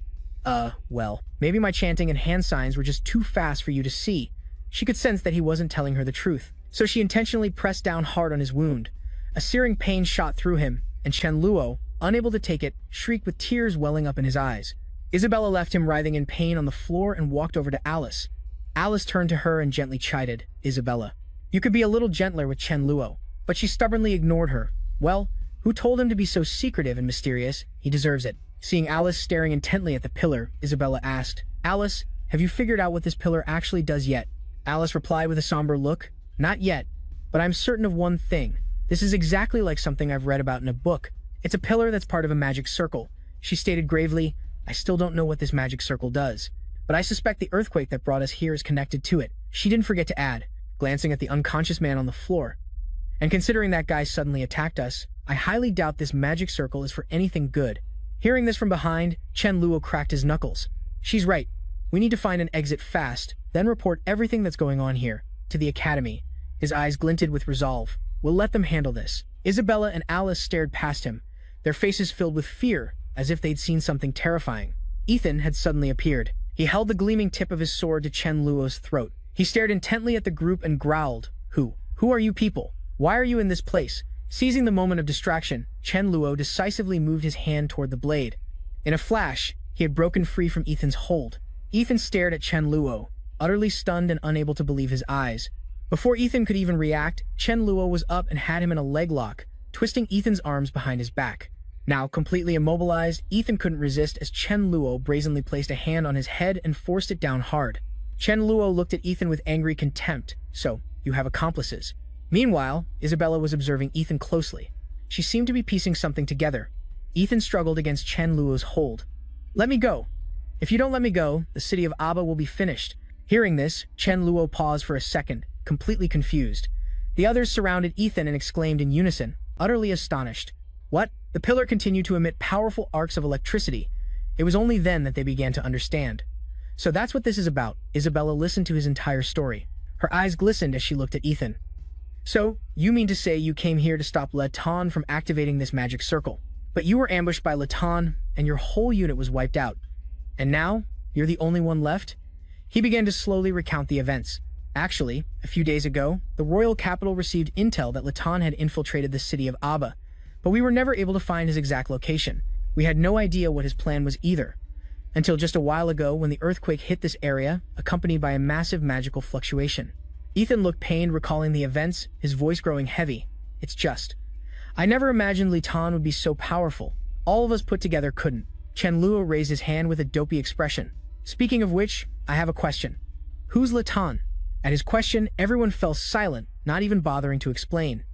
Well, maybe my chanting and hand signs were just too fast for you to see." She could sense that he wasn't telling her the truth, so she intentionally pressed down hard on his wound. A searing pain shot through him, and Chen Luo, unable to take it, shrieked with tears welling up in his eyes. Isabella left him writhing in pain on the floor and walked over to Alice. Alice turned to her and gently chided, "Isabella, you could be a little gentler with Chen Luo." But she stubbornly ignored her. Well, who told him to be so secretive and mysterious? He deserves it. Seeing Alice staring intently at the pillar, Isabella asked, "Alice, have you figured out what this pillar actually does yet?" Alice replied with a somber look, "Not yet, but I'm certain of one thing. This is exactly like something I've read about in a book. It's a pillar that's part of a magic circle." She stated gravely, "I still don't know what this magic circle does, but I suspect the earthquake that brought us here is connected to it." She didn't forget to add, glancing at the unconscious man on the floor, "And considering that guy suddenly attacked us, I highly doubt this magic circle is for anything good." Hearing this from behind, Chen Luo cracked his knuckles. "She's right. We need to find an exit fast, then report everything that's going on here to the academy." His eyes glinted with resolve. "We'll let them handle this." Isabella and Alice stared past him, their faces filled with fear, as if they'd seen something terrifying. Ethan had suddenly appeared. He held the gleaming tip of his sword to Chen Luo's throat. He stared intently at the group and growled, Who are you people? Why are you in this place?" Seizing the moment of distraction, Chen Luo decisively moved his hand toward the blade. In a flash, he had broken free from Ethan's hold. Ethan stared at Chen Luo, utterly stunned and unable to believe his eyes. Before Ethan could even react, Chen Luo was up and had him in a leg lock, twisting Ethan's arms behind his back. Now, completely immobilized, Ethan couldn't resist as Chen Luo brazenly placed a hand on his head and forced it down hard. Chen Luo looked at Ethan with angry contempt. "So, you have accomplices." Meanwhile, Isabella was observing Ethan closely. She seemed to be piecing something together. Ethan struggled against Chen Luo's hold. "Let me go. If you don't let me go, the city of Aba will be finished." Hearing this, Chen Luo paused for a second, completely confused. The others surrounded Ethan and exclaimed in unison, utterly astonished. "What?" The pillar continued to emit powerful arcs of electricity. It was only then that they began to understand. "So that's what this is about." Isabella listened to his entire story. Her eyes glistened as she looked at Ethan. "So, you mean to say you came here to stop Latan from activating this magic circle? But you were ambushed by Latan, and your whole unit was wiped out. And now, you're the only one left?" He began to slowly recount the events. Actually, a few days ago, the royal capital received intel that Latan had infiltrated the city of Aba, but we were never able to find his exact location. We had no idea what his plan was either, until just a while ago when the earthquake hit this area, accompanied by a massive magical fluctuation. Ethan looked pained, recalling the events, his voice growing heavy. I never imagined Latan would be so powerful. All of us put together couldn't." Chen Luo raised his hand with a dopey expression. "Speaking of which, I have a question. Who's Latan?" At his question, everyone fell silent, not even bothering to explain.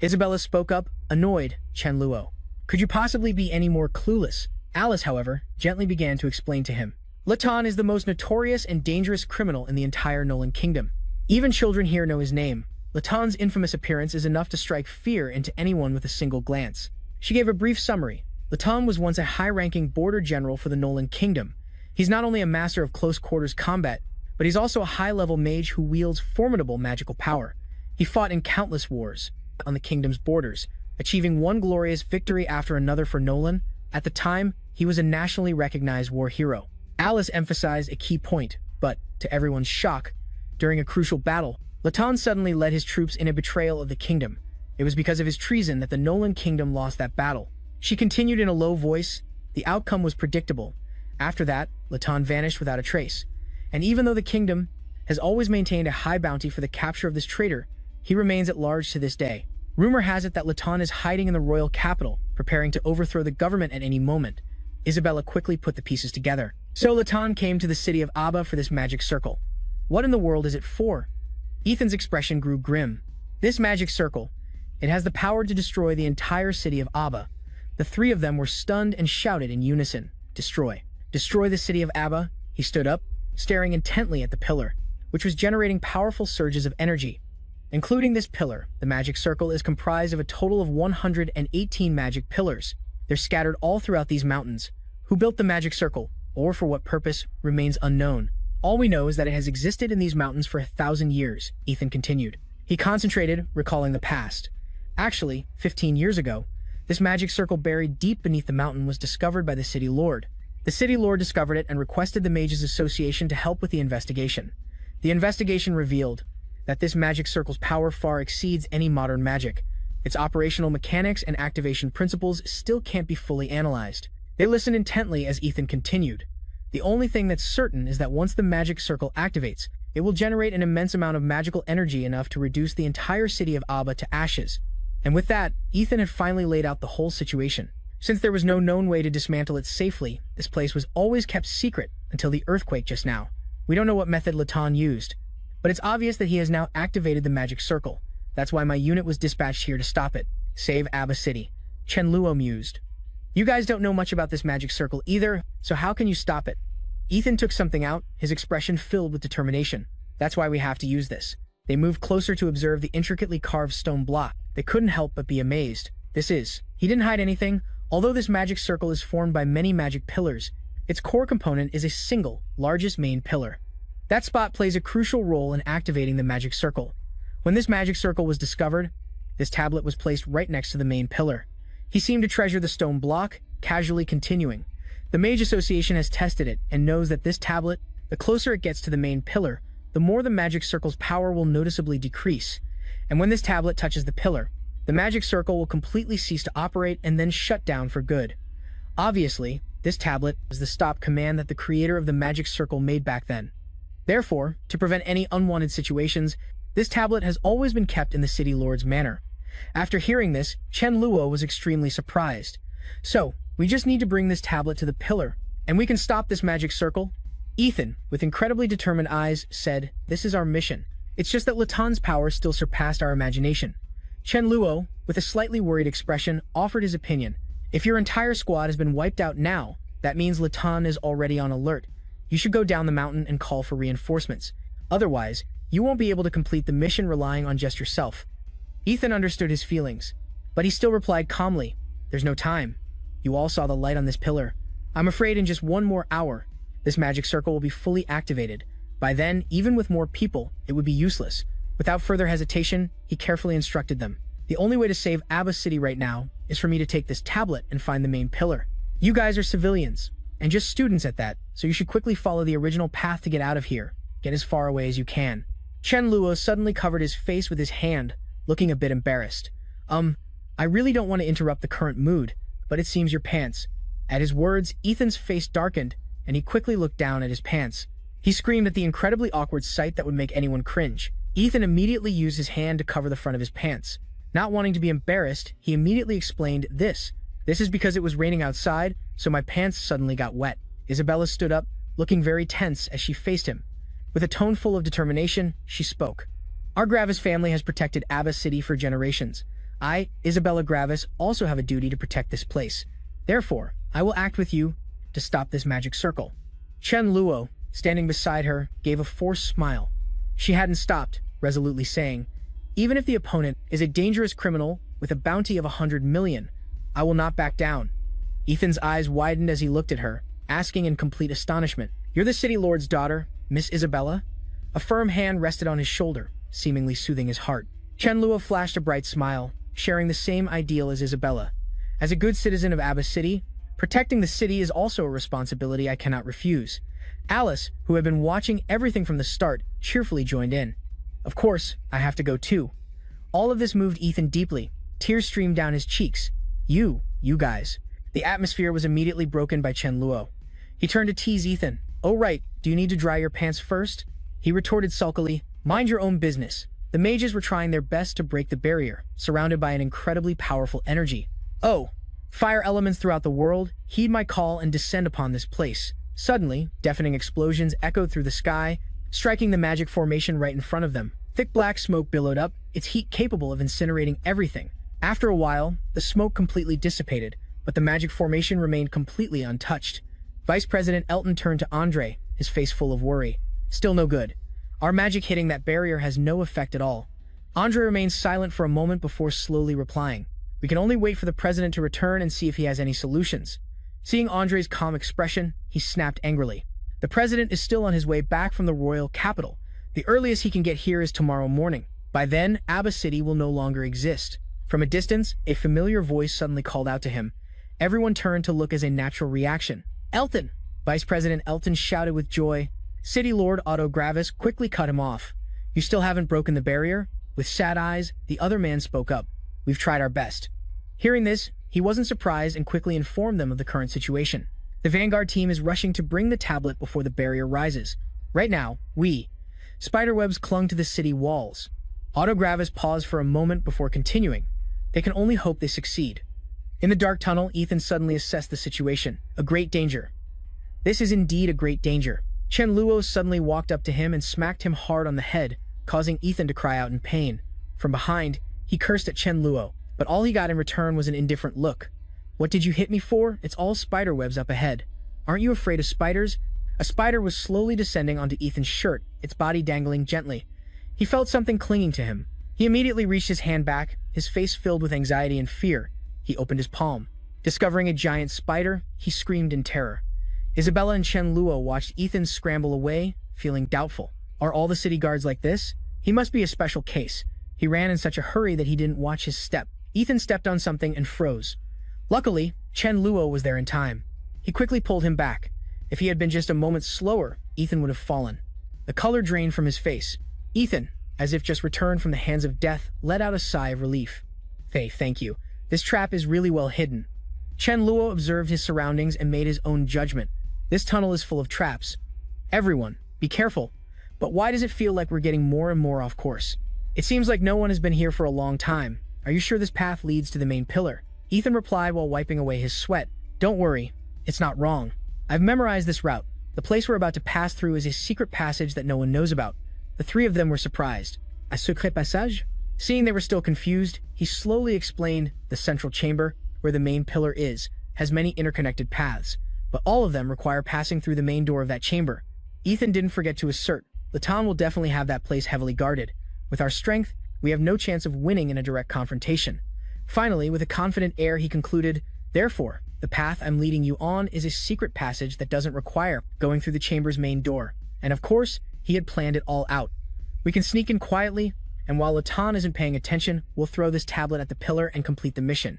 Isabella spoke up, annoyed. "Chen Luo, could you possibly be any more clueless?" Alice, however, gently began to explain to him. "Latan is the most notorious and dangerous criminal in the entire Nolan Kingdom. Even children here know his name. Latan's infamous appearance is enough to strike fear into anyone with a single glance." She gave a brief summary. Latan was once a high-ranking border general for the Nolan Kingdom. He's not only a master of close-quarters combat, but he's also a high-level mage who wields formidable magical power. He fought in countless wars on the kingdom's borders, achieving one glorious victory after another for Nolan. At the time, he was a nationally recognized war hero. Alice emphasized a key point, but, to everyone's shock, during a crucial battle, Latan suddenly led his troops in a betrayal of the kingdom. It was because of his treason that the Nolan kingdom lost that battle. She continued in a low voice. The outcome was predictable. After that, Latan vanished without a trace. And even though the kingdom has always maintained a high bounty for the capture of this traitor, he remains at large to this day. Rumor has it that Latan is hiding in the royal capital, preparing to overthrow the government at any moment. Isabella quickly put the pieces together. So Latan came to the city of Abba for this magic circle. What in the world is it for? Ethan's expression grew grim. This magic circle, it has the power to destroy the entire city of Abba. The three of them were stunned and shouted in unison, "Destroy! Destroy the city of Abba!" He stood up, staring intently at the pillar, which was generating powerful surges of energy. Including this pillar, the magic circle is comprised of a total of 118 magic pillars. They're scattered all throughout these mountains. Who built the magic circle, or for what purpose, remains unknown. All we know is that it has existed in these mountains for 1,000 years, Ethan continued. He concentrated, recalling the past. Actually, 15 years ago, this magic circle buried deep beneath the mountain was discovered by the city lord. The city lord discovered it and requested the Mages Association to help with the investigation. The investigation revealed that this magic circle's power far exceeds any modern magic. Its operational mechanics and activation principles still can't be fully analyzed. They listened intently as Ethan continued. The only thing that's certain is that once the magic circle activates, it will generate an immense amount of magical energy enough to reduce the entire city of Abba to ashes. And with that, Ethan had finally laid out the whole situation. Since there was no known way to dismantle it safely, this place was always kept secret until the earthquake just now. We don't know what method Latan used, but it's obvious that he has now activated the magic circle. That's why my unit was dispatched here to stop it. Save Abba City. Chen Luo mused. You guys don't know much about this magic circle either, so how can you stop it? Ethan took something out, his expression filled with determination. That's why we have to use this. They moved closer to observe the intricately carved stone block. They couldn't help but be amazed. He didn't hide anything. Although this magic circle is formed by many magic pillars, its core component is a single, largest main pillar. That spot plays a crucial role in activating the magic circle. When this magic circle was discovered, this tablet was placed right next to the main pillar. He seemed to treasure the stone block, casually continuing. The Mage Association has tested it and knows that this tablet, the closer it gets to the main pillar, the more the magic circle's power will noticeably decrease. And when this tablet touches the pillar, the magic circle will completely cease to operate and then shut down for good. Obviously, this tablet is the stop command that the creator of the magic circle made back then. Therefore, to prevent any unwanted situations, this tablet has always been kept in the city lord's manor. After hearing this, Chen Luo was extremely surprised. So, we just need to bring this tablet to the pillar, and we can stop this magic circle? Ethan, with incredibly determined eyes, said, "This is our mission. It's just that Latan's power still surpassed our imagination." Chen Luo, with a slightly worried expression, offered his opinion. "If your entire squad has been wiped out now, that means Latan is already on alert. You should go down the mountain and call for reinforcements. Otherwise, you won't be able to complete the mission relying on just yourself." Ethan understood his feelings, but he still replied calmly, "There's no time. You all saw the light on this pillar. I'm afraid in just 1 more hour, this magic circle will be fully activated. By then, even with more people, it would be useless." Without further hesitation, he carefully instructed them. "The only way to save Abba City right now is for me to take this tablet and find the main pillar. You guys are civilians, and just students at that, so you should quickly follow the original path to get out of here. Get as far away as you can." Chen Luo suddenly covered his face with his hand, looking a bit embarrassed. I really don't want to interrupt the current mood, but it seems your pants." At his words, Ethan's face darkened, and he quickly looked down at his pants. He screamed at the incredibly awkward sight that would make anyone cringe. Ethan immediately used his hand to cover the front of his pants. Not wanting to be embarrassed, he immediately explained, This is because it was raining outside, so my pants suddenly got wet." Isabella stood up, looking very tense as she faced him. With a tone full of determination, she spoke. "Our Gravis family has protected Abba City for generations. I, Isabella Gravis, also have a duty to protect this place. Therefore, I will act with you to stop this magic circle." Chen Luo, standing beside her, gave a forced smile. She hadn't stopped, resolutely saying, "Even if the opponent is a dangerous criminal with a bounty of 100 million, I will not back down." Ethan's eyes widened as he looked at her, asking in complete astonishment, "You're the city lord's daughter, Miss Isabella?" A firm hand rested on his shoulder, seemingly soothing his heart. Chen Luo flashed a bright smile, sharing the same ideal as Isabella. "As a good citizen of Abba City, protecting the city is also a responsibility I cannot refuse." Alice, who had been watching everything from the start, cheerfully joined in. Of course, I have to go too. All of this moved Ethan deeply. Tears streamed down his cheeks. You guys. The atmosphere was immediately broken by Chen Luo. He turned to tease Ethan. Oh right, do you need to dry your pants first? He retorted sulkily, mind your own business. The mages were trying their best to break the barrier, surrounded by an incredibly powerful energy. Oh, fire elements throughout the world, heed my call and descend upon this place. Suddenly, deafening explosions echoed through the sky, striking the magic formation right in front of them. Thick black smoke billowed up, its heat capable of incinerating everything. After a while, the smoke completely dissipated, but the magic formation remained completely untouched. Vice President Elton turned to Andre, his face full of worry. Still no good. Our magic hitting that barrier has no effect at all. Andre remained silent for a moment before slowly replying. We can only wait for the president to return and see if he has any solutions. Seeing Andre's calm expression, he snapped angrily. The president is still on his way back from the royal capital. The earliest he can get here is tomorrow morning. By then, Abba City will no longer exist. From a distance, a familiar voice suddenly called out to him. Everyone turned to look as a natural reaction. Elton! Vice President Elton shouted with joy. City Lord Otto Gravis quickly cut him off. You still haven't broken the barrier? With sad eyes, the other man spoke up. We've tried our best. Hearing this, he wasn't surprised and quickly informed them of the current situation. The Vanguard team is rushing to bring the tablet before the barrier rises. Right now, spiderwebs clung to the city walls. Otto Gravis paused for a moment before continuing. They can only hope they succeed. In the dark tunnel, Ethan suddenly assessed the situation. A great danger. This is indeed a great danger. Chen Luo suddenly walked up to him and smacked him hard on the head, causing Ethan to cry out in pain. From behind, he cursed at Chen Luo, but all he got in return was an indifferent look. What did you hit me for? It's all spiderwebs up ahead. Aren't you afraid of spiders? A spider was slowly descending onto Ethan's shirt, its body dangling gently. He felt something clinging to him. He immediately reached his hand back, his face filled with anxiety and fear. He opened his palm. Discovering a giant spider, he screamed in terror. Isabella and Chen Luo watched Ethan scramble away, feeling doubtful. Are all the city guards like this? He must be a special case. He ran in such a hurry that he didn't watch his step. Ethan stepped on something and froze. Luckily, Chen Luo was there in time. He quickly pulled him back. If he had been just a moment slower, Ethan would have fallen. The color drained from his face. Ethan, as if just returned from the hands of death, let out a sigh of relief. Thank you. This trap is really well hidden. Chen Luo observed his surroundings and made his own judgment. This tunnel is full of traps. Everyone, be careful. But why does it feel like we're getting more and more off course? It seems like no one has been here for a long time. Are you sure this path leads to the main pillar? Ethan replied while wiping away his sweat. Don't worry, it's not wrong. I've memorized this route. The place we're about to pass through is a secret passage that no one knows about. The three of them were surprised. A secret passage? Seeing they were still confused, he slowly explained the central chamber, where the main pillar is, has many interconnected paths, but all of them require passing through the main door of that chamber. Ethan didn't forget to assert, Latan will definitely have that place heavily guarded. With our strength, we have no chance of winning in a direct confrontation. Finally, with a confident air, he concluded, therefore, the path I'm leading you on is a secret passage that doesn't require going through the chamber's main door. And of course, he had planned it all out. We can sneak in quietly, and while Latan isn't paying attention, we'll throw this tablet at the pillar and complete the mission.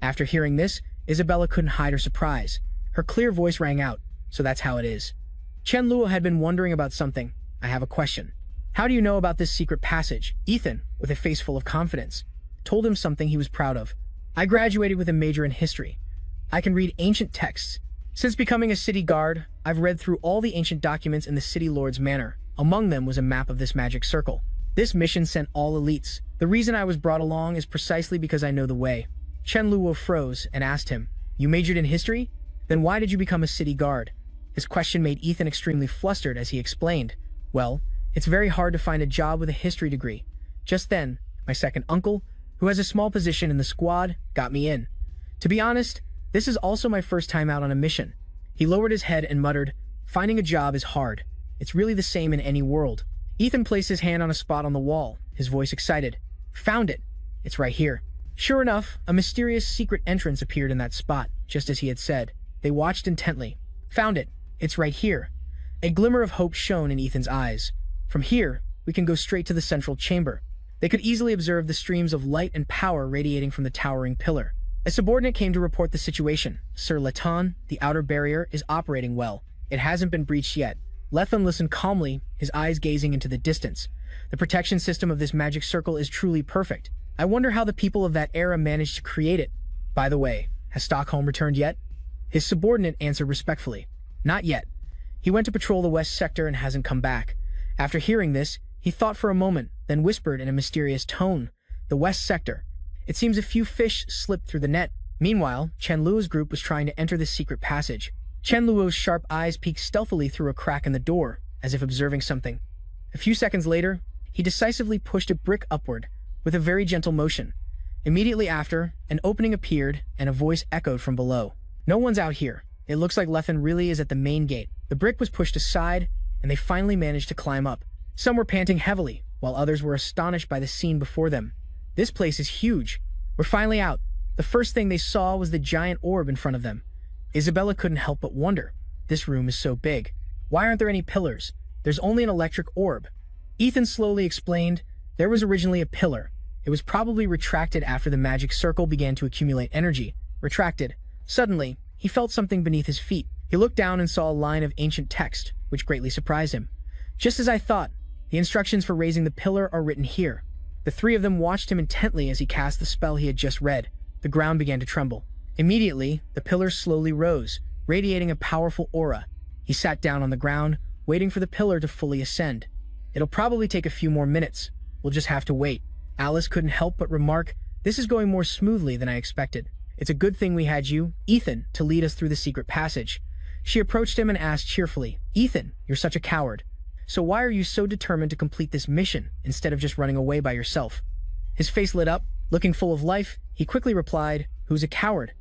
After hearing this, Isabella couldn't hide her surprise. Her clear voice rang out, so that's how it is. Chen Luo had been wondering about something. I have a question. How do you know about this secret passage? Ethan, with a face full of confidence, told him something he was proud of. I graduated with a major in history. I can read ancient texts. Since becoming a city guard, I've read through all the ancient documents in the city lord's manor. Among them was a map of this magic circle. This mission sent all elites. The reason I was brought along is precisely because I know the way. Chen Luo froze and asked him, you majored in history? Then why did you become a city guard? His question made Ethan extremely flustered as he explained, well, it's very hard to find a job with a history degree. Just then, my second uncle, who has a small position in the squad, got me in. To be honest, this is also my first time out on a mission. He lowered his head and muttered, finding a job is hard. It's really the same in any world. Ethan placed his hand on a spot on the wall, his voice excited. Found it. It's right here. Sure enough, a mysterious secret entrance appeared in that spot, just as he had said. They watched intently. Found it. It's right here. A glimmer of hope shone in Ethan's eyes. From here, we can go straight to the central chamber. They could easily observe the streams of light and power radiating from the towering pillar. A subordinate came to report the situation. Sir Latan, the outer barrier, is operating well. It hasn't been breached yet. Lethan listened calmly, his eyes gazing into the distance. The protection system of this magic circle is truly perfect. I wonder how the people of that era managed to create it. By the way, has Stockholm returned yet? His subordinate answered respectfully. Not yet. He went to patrol the west sector and hasn't come back. After hearing this, he thought for a moment, then whispered in a mysterious tone, the west sector. It seems a few fish slipped through the net. Meanwhile, Chen Luo's group was trying to enter the secret passage. Chen Luo's sharp eyes peeked stealthily through a crack in the door, as if observing something. A few seconds later, he decisively pushed a brick upward, with a very gentle motion. Immediately after, an opening appeared, and a voice echoed from below. No one's out here. It looks like Lethan really is at the main gate. The brick was pushed aside, and they finally managed to climb up. Some were panting heavily, while others were astonished by the scene before them. This place is huge. We're finally out. The first thing they saw was the giant orb in front of them. Isabella couldn't help but wonder. This room is so big. Why aren't there any pillars? There's only an electric orb. Ethan slowly explained, there was originally a pillar. It was probably retracted after the magic circle began to accumulate energy. Retracted. Suddenly, he felt something beneath his feet. He looked down and saw a line of ancient text, which greatly surprised him. Just as I thought, the instructions for raising the pillar are written here. The three of them watched him intently as he cast the spell he had just read. The ground began to tremble. Immediately, the pillar slowly rose, radiating a powerful aura. He sat down on the ground, waiting for the pillar to fully ascend. It'll probably take a few more minutes. We'll just have to wait. Alice couldn't help but remark, this is going more smoothly than I expected. It's a good thing we had you, Ethan, to lead us through the secret passage. She approached him and asked cheerfully, Ethan, you're such a coward. So why are you so determined to complete this mission instead of just running away by yourself? His face lit up. Looking full of life, he quickly replied, who's a coward?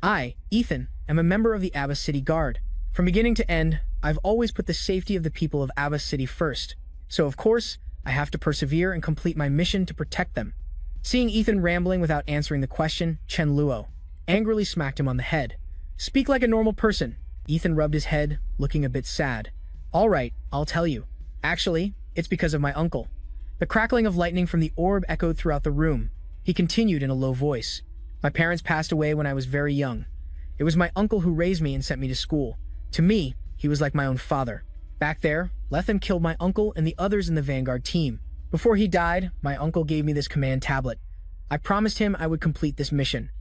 I, Ethan, am a member of the Abbas City Guard. From beginning to end, I've always put the safety of the people of Abbas City first. So of course, I have to persevere and complete my mission to protect them. Seeing Ethan rambling without answering the question, Chen Luo angrily smacked him on the head. Speak like a normal person. Ethan rubbed his head, looking a bit sad. All right, I'll tell you. Actually, it's because of my uncle. The crackling of lightning from the orb echoed throughout the room. He continued in a low voice. My parents passed away when I was very young. It was my uncle who raised me and sent me to school. To me, he was like my own father. Back there, Lethan killed my uncle and the others in the Vanguard team. Before he died, my uncle gave me this command tablet. I promised him I would complete this mission.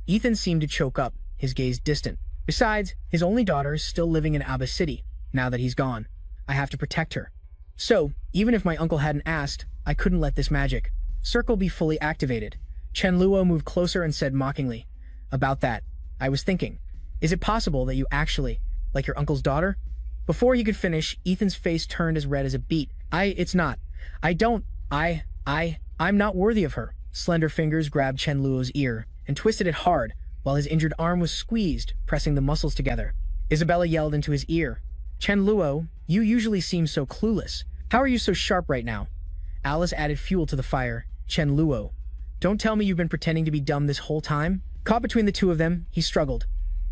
Ethan seemed to choke up, his gaze distant. Besides, his only daughter is still living in Abbas City. Now that he's gone, I have to protect her. So, even if my uncle hadn't asked, I couldn't let this magic circle be fully activated. Chen Luo moved closer and said mockingly, about that, I was thinking, is it possible that you actually, like your uncle's daughter? Before he could finish, Ethan's face turned as red as a beet. It's not. I'm not worthy of her. Slender fingers grabbed Chen Luo's ear and twisted it hard, while his injured arm was squeezed, pressing the muscles together. Isabella yelled into his ear, Chen Luo, you usually seem so clueless. How are you so sharp right now? Alice added fuel to the fire. Chen Luo, don't tell me you've been pretending to be dumb this whole time? Caught between the two of them, he struggled.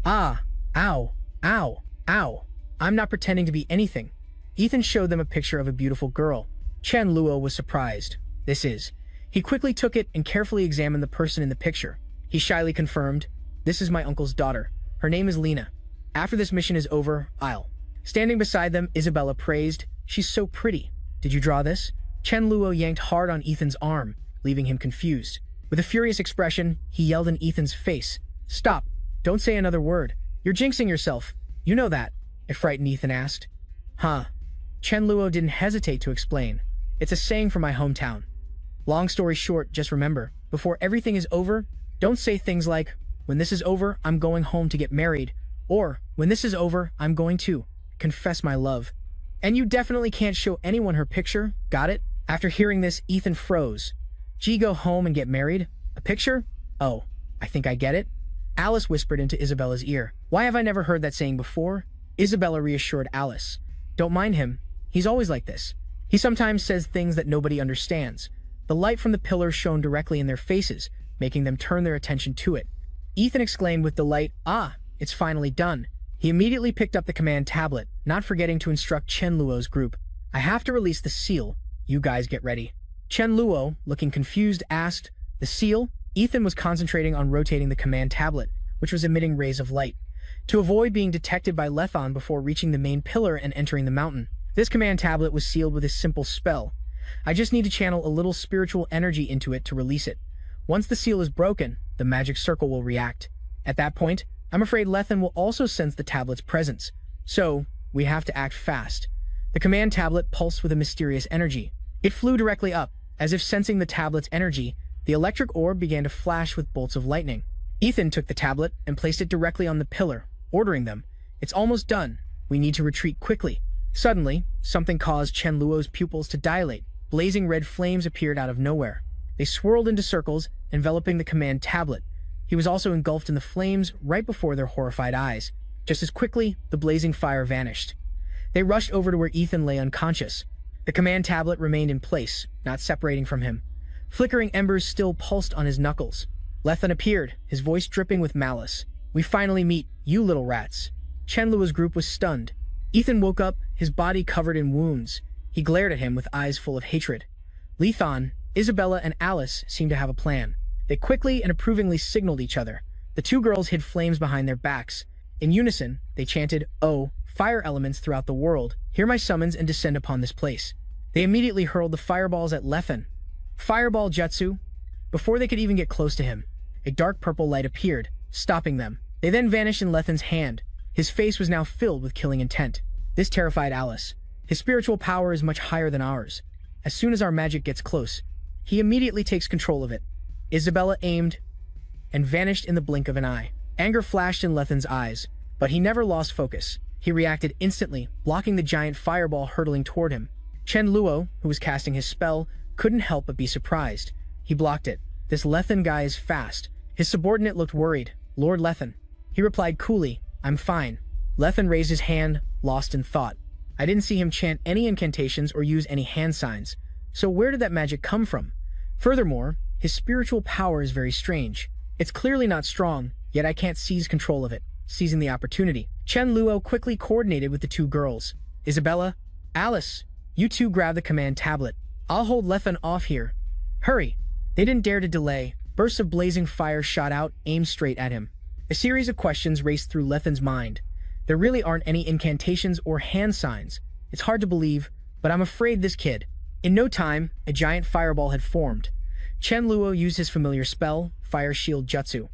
Ah, ow, ow, ow. I'm not pretending to be anything. Ethan showed them a picture of a beautiful girl. Chen Luo was surprised. This is. He quickly took it and carefully examined the person in the picture. He shyly confirmed, this is my uncle's daughter. Her name is Lena. After this mission is over, I'll. Standing beside them, Isabella praised, she's so pretty. Did you draw this? Chen Luo yanked hard on Ethan's arm, leaving him confused. With a furious expression, he yelled in Ethan's face, stop. Don't say another word. You're jinxing yourself. You know that. It frightened Ethan asked. Huh. Chen Luo didn't hesitate to explain. It's a saying from my hometown. Long story short, just remember, before everything is over, don't say things like, when this is over, I'm going home to get married, or when this is over, I'm going to confess my love. And you definitely can't show anyone her picture, got it? After hearing this, Ethan froze. Gee, go home and get married? A picture? Oh, I think I get it. Alice whispered into Isabella's ear. Why have I never heard that saying before? Isabella reassured Alice. Don't mind him. He's always like this. He sometimes says things that nobody understands. The light from the pillar shone directly in their faces, making them turn their attention to it. Ethan exclaimed with delight, ah, it's finally done. He immediately picked up the command tablet, not forgetting to instruct Chen Luo's group. I have to release the seal. You guys get ready. Chen Luo, looking confused, asked, the seal? Ethan was concentrating on rotating the command tablet, which was emitting rays of light, to avoid being detected by Lethan before reaching the main pillar and entering the mountain. This command tablet was sealed with a simple spell. I just need to channel a little spiritual energy into it to release it. Once the seal is broken, the magic circle will react. At that point, I'm afraid Lethan will also sense the tablet's presence. So, we have to act fast. The command tablet pulsed with a mysterious energy. It flew directly up. As if sensing the tablet's energy, the electric orb began to flash with bolts of lightning. Ethan took the tablet and placed it directly on the pillar, ordering them. It's almost done. We need to retreat quickly. Suddenly, something caused Chen Luo's pupils to dilate. Blazing red flames appeared out of nowhere. They swirled into circles, enveloping the command tablet. He was also engulfed in the flames right before their horrified eyes. Just as quickly, the blazing fire vanished. They rushed over to where Ethan lay unconscious. The command tablet remained in place, not separating from him. Flickering embers still pulsed on his knuckles. Lethan appeared, his voice dripping with malice. "We finally meet, you little rats." Chen Luo's group was stunned. Ethan woke up, his body covered in wounds. He glared at him with eyes full of hatred. Lethan, Isabella, and Alice seemed to have a plan. They quickly and approvingly signaled each other. The two girls hid flames behind their backs. In unison, they chanted, "Oh, fire elements throughout the world, hear my summons and descend upon this place." They immediately hurled the fireballs at Lethan. Fireball jutsu. Before they could even get close to him, a dark purple light appeared, stopping them. They then vanished in Lethan's hand. His face was now filled with killing intent. This terrified Alice. His spiritual power is much higher than ours. As soon as our magic gets close, he immediately takes control of it. Isabella aimed and vanished in the blink of an eye. Anger flashed in Lethan's eyes, but he never lost focus. He reacted instantly, blocking the giant fireball hurtling toward him. Chen Luo, who was casting his spell, couldn't help but be surprised. He blocked it. "This Lethan guy is fast." His subordinate looked worried. "Lord Lethan." He replied coolly, "I'm fine." Lethan raised his hand, lost in thought. I didn't see him chant any incantations or use any hand signs. So where did that magic come from? Furthermore, his spiritual power is very strange. It's clearly not strong, yet I can't seize control of it. Seizing the opportunity, Chen Luo quickly coordinated with the two girls. "Isabella, Alice, you two grab the command tablet. I'll hold Lethan off here. Hurry." They didn't dare to delay. Bursts of blazing fire shot out, aimed straight at him. A series of questions raced through Lethan's mind. There really aren't any incantations or hand signs. It's hard to believe, but I'm afraid this kid. In no time, a giant fireball had formed. Chen Luo used his familiar spell, Fire Shield Jutsu.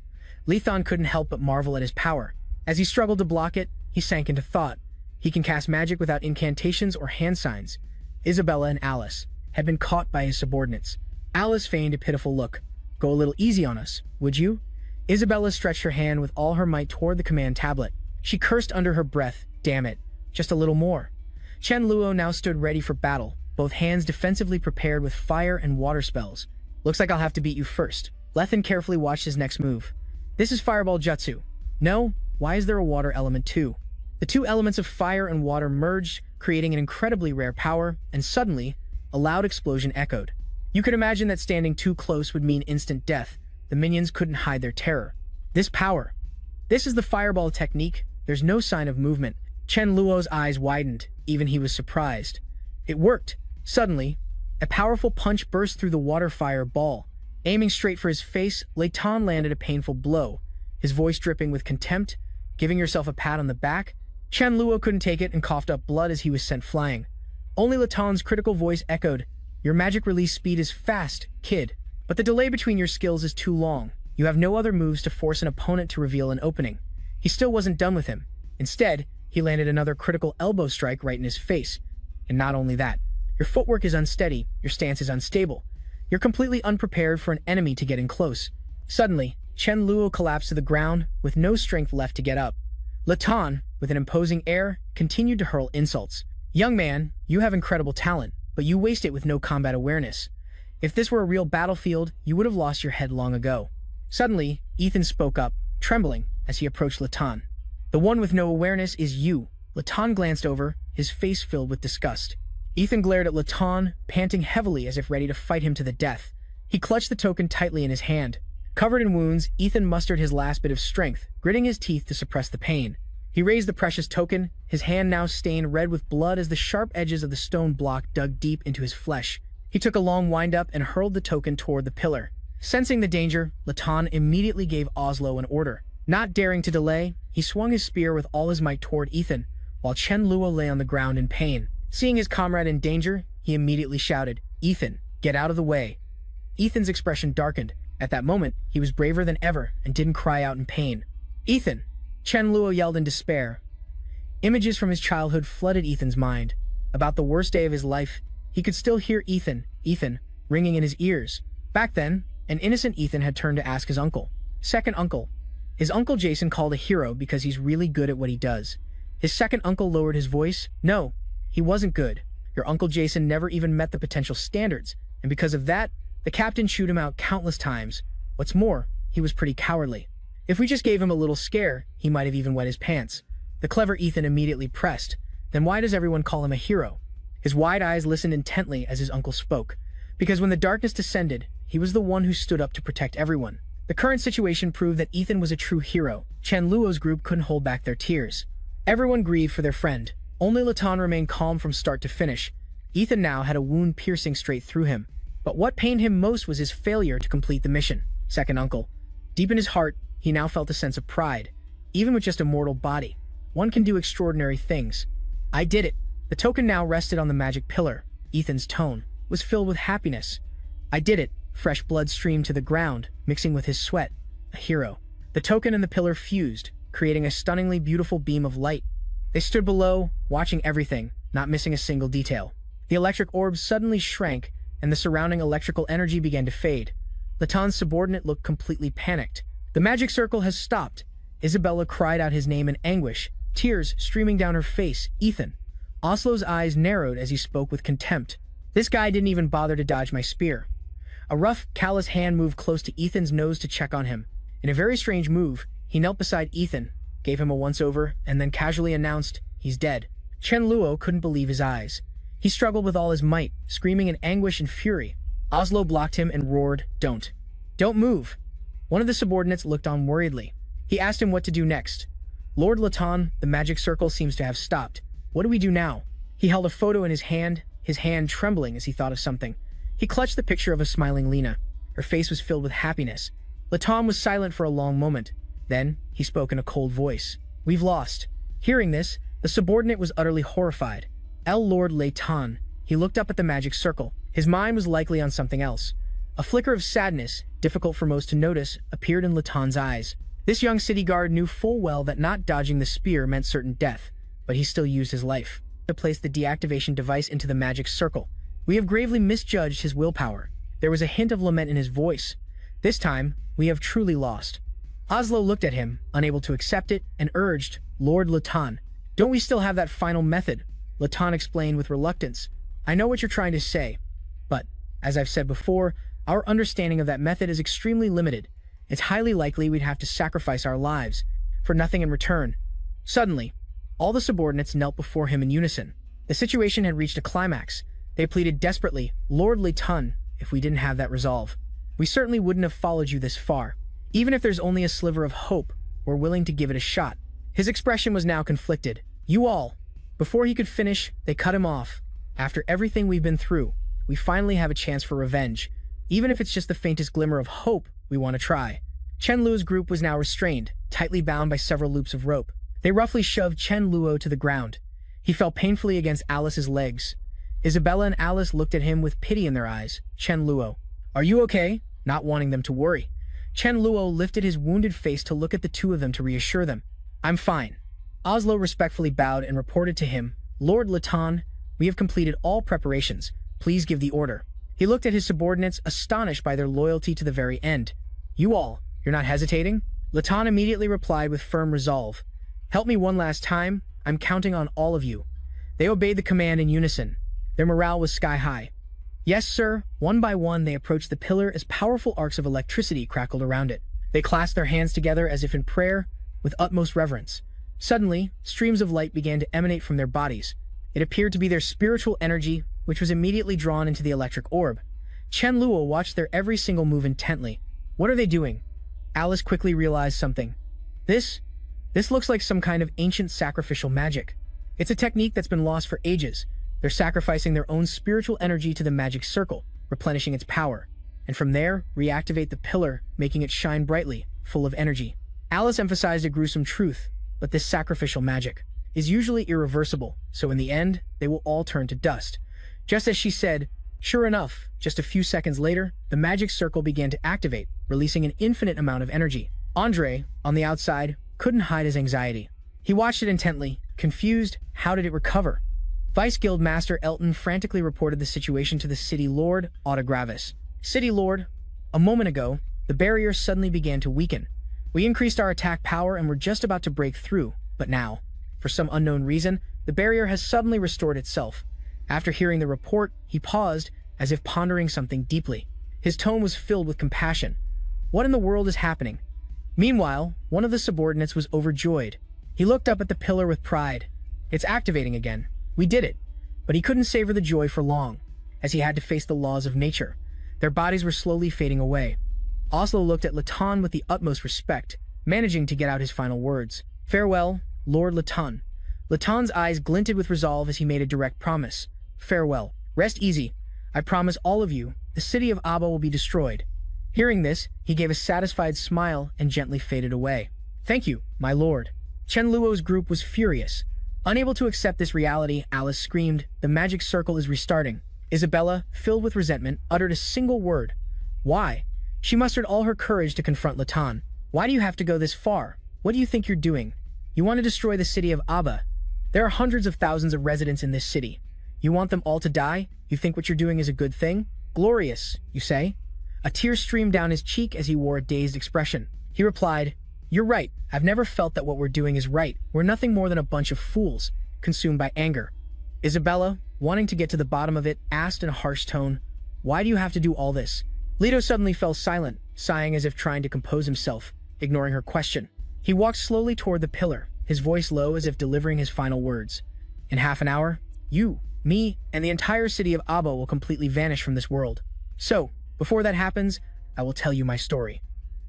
Lethan couldn't help but marvel at his power. As he struggled to block it, he sank into thought. He can cast magic without incantations or hand signs. Isabella and Alice had been caught by his subordinates. Alice feigned a pitiful look. "Go a little easy on us, would you?" Isabella stretched her hand with all her might toward the command tablet. She cursed under her breath, "Damn it, just a little more." Chen Luo now stood ready for battle, both hands defensively prepared with fire and water spells. "Looks like I'll have to beat you first." Lethan carefully watched his next move. "This is Fireball Jutsu." "No, why is there a water element too?" The two elements of fire and water merged, creating an incredibly rare power, and suddenly, a loud explosion echoed. You could imagine that standing too close would mean instant death. The minions couldn't hide their terror. This power. This is the fireball technique. There's no sign of movement. Chen Luo's eyes widened. Even he was surprised. It worked. Suddenly, a powerful punch burst through the water fire ball. Aiming straight for his face, Leighton landed a painful blow, his voice dripping with contempt. "Giving yourself a pat on the back?" Chen Luo couldn't take it and coughed up blood as he was sent flying. Only Leighton's critical voice echoed, "Your magic release speed is fast, kid. But the delay between your skills is too long. You have no other moves to force an opponent to reveal an opening." He still wasn't done with him. Instead, he landed another critical elbow strike right in his face. And not only that, your footwork is unsteady, your stance is unstable. You're completely unprepared for an enemy to get in close. Suddenly, Chen Luo collapsed to the ground with no strength left to get up. Leighton, with an imposing air, continued to hurl insults. "Young man, you have incredible talent, but you waste it with no combat awareness. If this were a real battlefield, you would have lost your head long ago." Suddenly, Ethan spoke up, trembling, as he approached Leighton. "The one with no awareness is you." Leighton glanced over, his face filled with disgust. Ethan glared at Leighton, panting heavily as if ready to fight him to the death. He clutched the token tightly in his hand. Covered in wounds, Ethan mustered his last bit of strength, gritting his teeth to suppress the pain. He raised the precious token, his hand now stained red with blood as the sharp edges of the stone block dug deep into his flesh. He took a long wind-up and hurled the token toward the pillar. Sensing the danger, Leighton immediately gave Oslo an order. Not daring to delay, he swung his spear with all his might toward Ethan, while Chen Luo lay on the ground in pain. Seeing his comrade in danger, he immediately shouted, "Ethan, get out of the way." Ethan's expression darkened. At that moment, he was braver than ever and didn't cry out in pain. "Ethan!" Chen Luo yelled in despair. Images from his childhood flooded Ethan's mind. About the worst day of his life, he could still hear Ethan, ringing in his ears. Back then, an innocent Ethan had turned to ask his uncle. Second uncle. His uncle Jason called a hero because he's really good at what he does. His second uncle lowered his voice. "No, he wasn't good. Your Uncle Jason never even met the potential standards, and because of that, the captain chewed him out countless times. What's more, he was pretty cowardly. If we just gave him a little scare, he might have even wet his pants." The clever Ethan immediately pressed. "Then why does everyone call him a hero?" His wide eyes listened intently as his uncle spoke. "Because when the darkness descended, he was the one who stood up to protect everyone." The current situation proved that Ethan was a true hero. Chen Luo's group couldn't hold back their tears. Everyone grieved for their friend. Only Latan remained calm from start to finish. Ethan now had a wound piercing straight through him. But what pained him most was his failure to complete the mission. Second uncle. Deep in his heart, he now felt a sense of pride. Even with just a mortal body, one can do extraordinary things. "I did it." The token now rested on the magic pillar. Ethan's tone was filled with happiness. "I did it." Fresh blood streamed to the ground, mixing with his sweat. A hero. The token and the pillar fused, creating a stunningly beautiful beam of light. They stood below, watching everything, not missing a single detail. The electric orb suddenly shrank, and the surrounding electrical energy began to fade. Latan's subordinate looked completely panicked. "The magic circle has stopped." Isabella cried out his name in anguish, tears streaming down her face. "Ethan." Oslo's eyes narrowed as he spoke with contempt. "This guy didn't even bother to dodge my spear." A rough, callous hand moved close to Ethan's nose to check on him. In a very strange move, he knelt beside Ethan, gave him a once-over, and then casually announced, "He's dead." Chen Luo couldn't believe his eyes. He struggled with all his might, screaming in anguish and fury. Oslo blocked him and roared, Don't move." One of the subordinates looked on worriedly. He asked him what to do next. "Lord Latan, the magic circle seems to have stopped. What do we do now?" He held a photo in his hand trembling as he thought of something. He clutched the picture of a smiling Lena. Her face was filled with happiness. Latan was silent for a long moment. Then, he spoke in a cold voice. "We've lost." Hearing this, the subordinate was utterly horrified. Lord Latan. He looked up at the magic circle. His mind was likely on something else. A flicker of sadness, difficult for most to notice, appeared in Latan's eyes. This young city guard knew full well that not dodging the spear meant certain death, but he still used his life to place the deactivation device into the magic circle. We have gravely misjudged his willpower. There was a hint of lament in his voice. This time, we have truly lost. Oslo looked at him, unable to accept it, and urged, "Lord Latan, don't we still have that final method?" Latan explained with reluctance, "I know what you're trying to say, but, as I've said before, our understanding of that method is extremely limited. It's highly likely we'd have to sacrifice our lives, for nothing in return." Suddenly, all the subordinates knelt before him in unison. The situation had reached a climax. They pleaded desperately, "Lord Latan, if we didn't have that resolve, we certainly wouldn't have followed you this far. Even if there's only a sliver of hope, we're willing to give it a shot." His expression was now conflicted. "You all." Before he could finish, they cut him off. "After everything we've been through, we finally have a chance for revenge. Even if it's just the faintest glimmer of hope, we want to try." Chen Luo's group was now restrained, tightly bound by several loops of rope. They roughly shoved Chen Luo to the ground. He fell painfully against Alice's legs. Isabella and Alice looked at him with pity in their eyes. "Chen Luo, are you okay?" Not wanting them to worry. Chen Luo lifted his wounded face to look at the two of them to reassure them. "I'm fine." Oslo respectfully bowed and reported to him, "Lord Latan, we have completed all preparations. Please give the order." He looked at his subordinates, astonished by their loyalty to the very end. "You all, you're not hesitating?" Latan immediately replied with firm resolve. "Help me one last time. I'm counting on all of you." They obeyed the command in unison. Their morale was sky-high. "Yes, sir." One by one, they approached the pillar as powerful arcs of electricity crackled around it. They clasped their hands together as if in prayer, with utmost reverence. Suddenly, streams of light began to emanate from their bodies. It appeared to be their spiritual energy, which was immediately drawn into the electric orb. Chen Luo watched their every single move intently. "What are they doing?" Alice quickly realized something. This looks like some kind of ancient sacrificial magic. It's a technique that's been lost for ages. They're sacrificing their own spiritual energy to the magic circle, replenishing its power, and from there, reactivate the pillar, making it shine brightly, full of energy. Alice emphasized a gruesome truth, but this sacrificial magic is usually irreversible, so in the end, they will all turn to dust. Just as she said, Sure enough, just a few seconds later, the magic circle began to activate, releasing an infinite amount of energy. Andre, on the outside, couldn't hide his anxiety. He watched it intently, confused. How did it recover? Vice Guild Master Elton frantically reported the situation to the City Lord, Autogravis. City Lord, a moment ago, the barrier suddenly began to weaken. We increased our attack power and were just about to break through, but now, for some unknown reason, the barrier has suddenly restored itself. After hearing the report, he paused, as if pondering something deeply. His tone was filled with compassion. What in the world is happening? Meanwhile, one of the subordinates was overjoyed. He looked up at the pillar with pride. It's activating again. We did it. But he couldn't savor the joy for long, as he had to face the laws of nature. Their bodies were slowly fading away. Oslo looked at Latan with the utmost respect, managing to get out his final words. Farewell, Lord Latan. Latan's eyes glinted with resolve as he made a direct promise. Farewell. Rest easy. I promise all of you, the city of Abba will be destroyed. Hearing this, he gave a satisfied smile and gently faded away. Thank you, my lord. Chen Luo's group was furious. Unable to accept this reality, Alice screamed, the magic circle is restarting. Isabella, filled with resentment, uttered a single word. Why? She mustered all her courage to confront Latan. Why do you have to go this far? What do you think you're doing? You want to destroy the city of Abba. There are hundreds of thousands of residents in this city. You want them all to die? You think what you're doing is a good thing? Glorious, you say? A tear streamed down his cheek as he wore a dazed expression. He replied, You're right. I've never felt that what we're doing is right. We're nothing more than a bunch of fools, consumed by anger. Isabella, wanting to get to the bottom of it, asked in a harsh tone, Why do you have to do all this? Leto suddenly fell silent, sighing as if trying to compose himself, ignoring her question. He walked slowly toward the pillar, his voice low as if delivering his final words. In half an hour, you, me, and the entire city of Abba will completely vanish from this world. So, before that happens, I will tell you my story.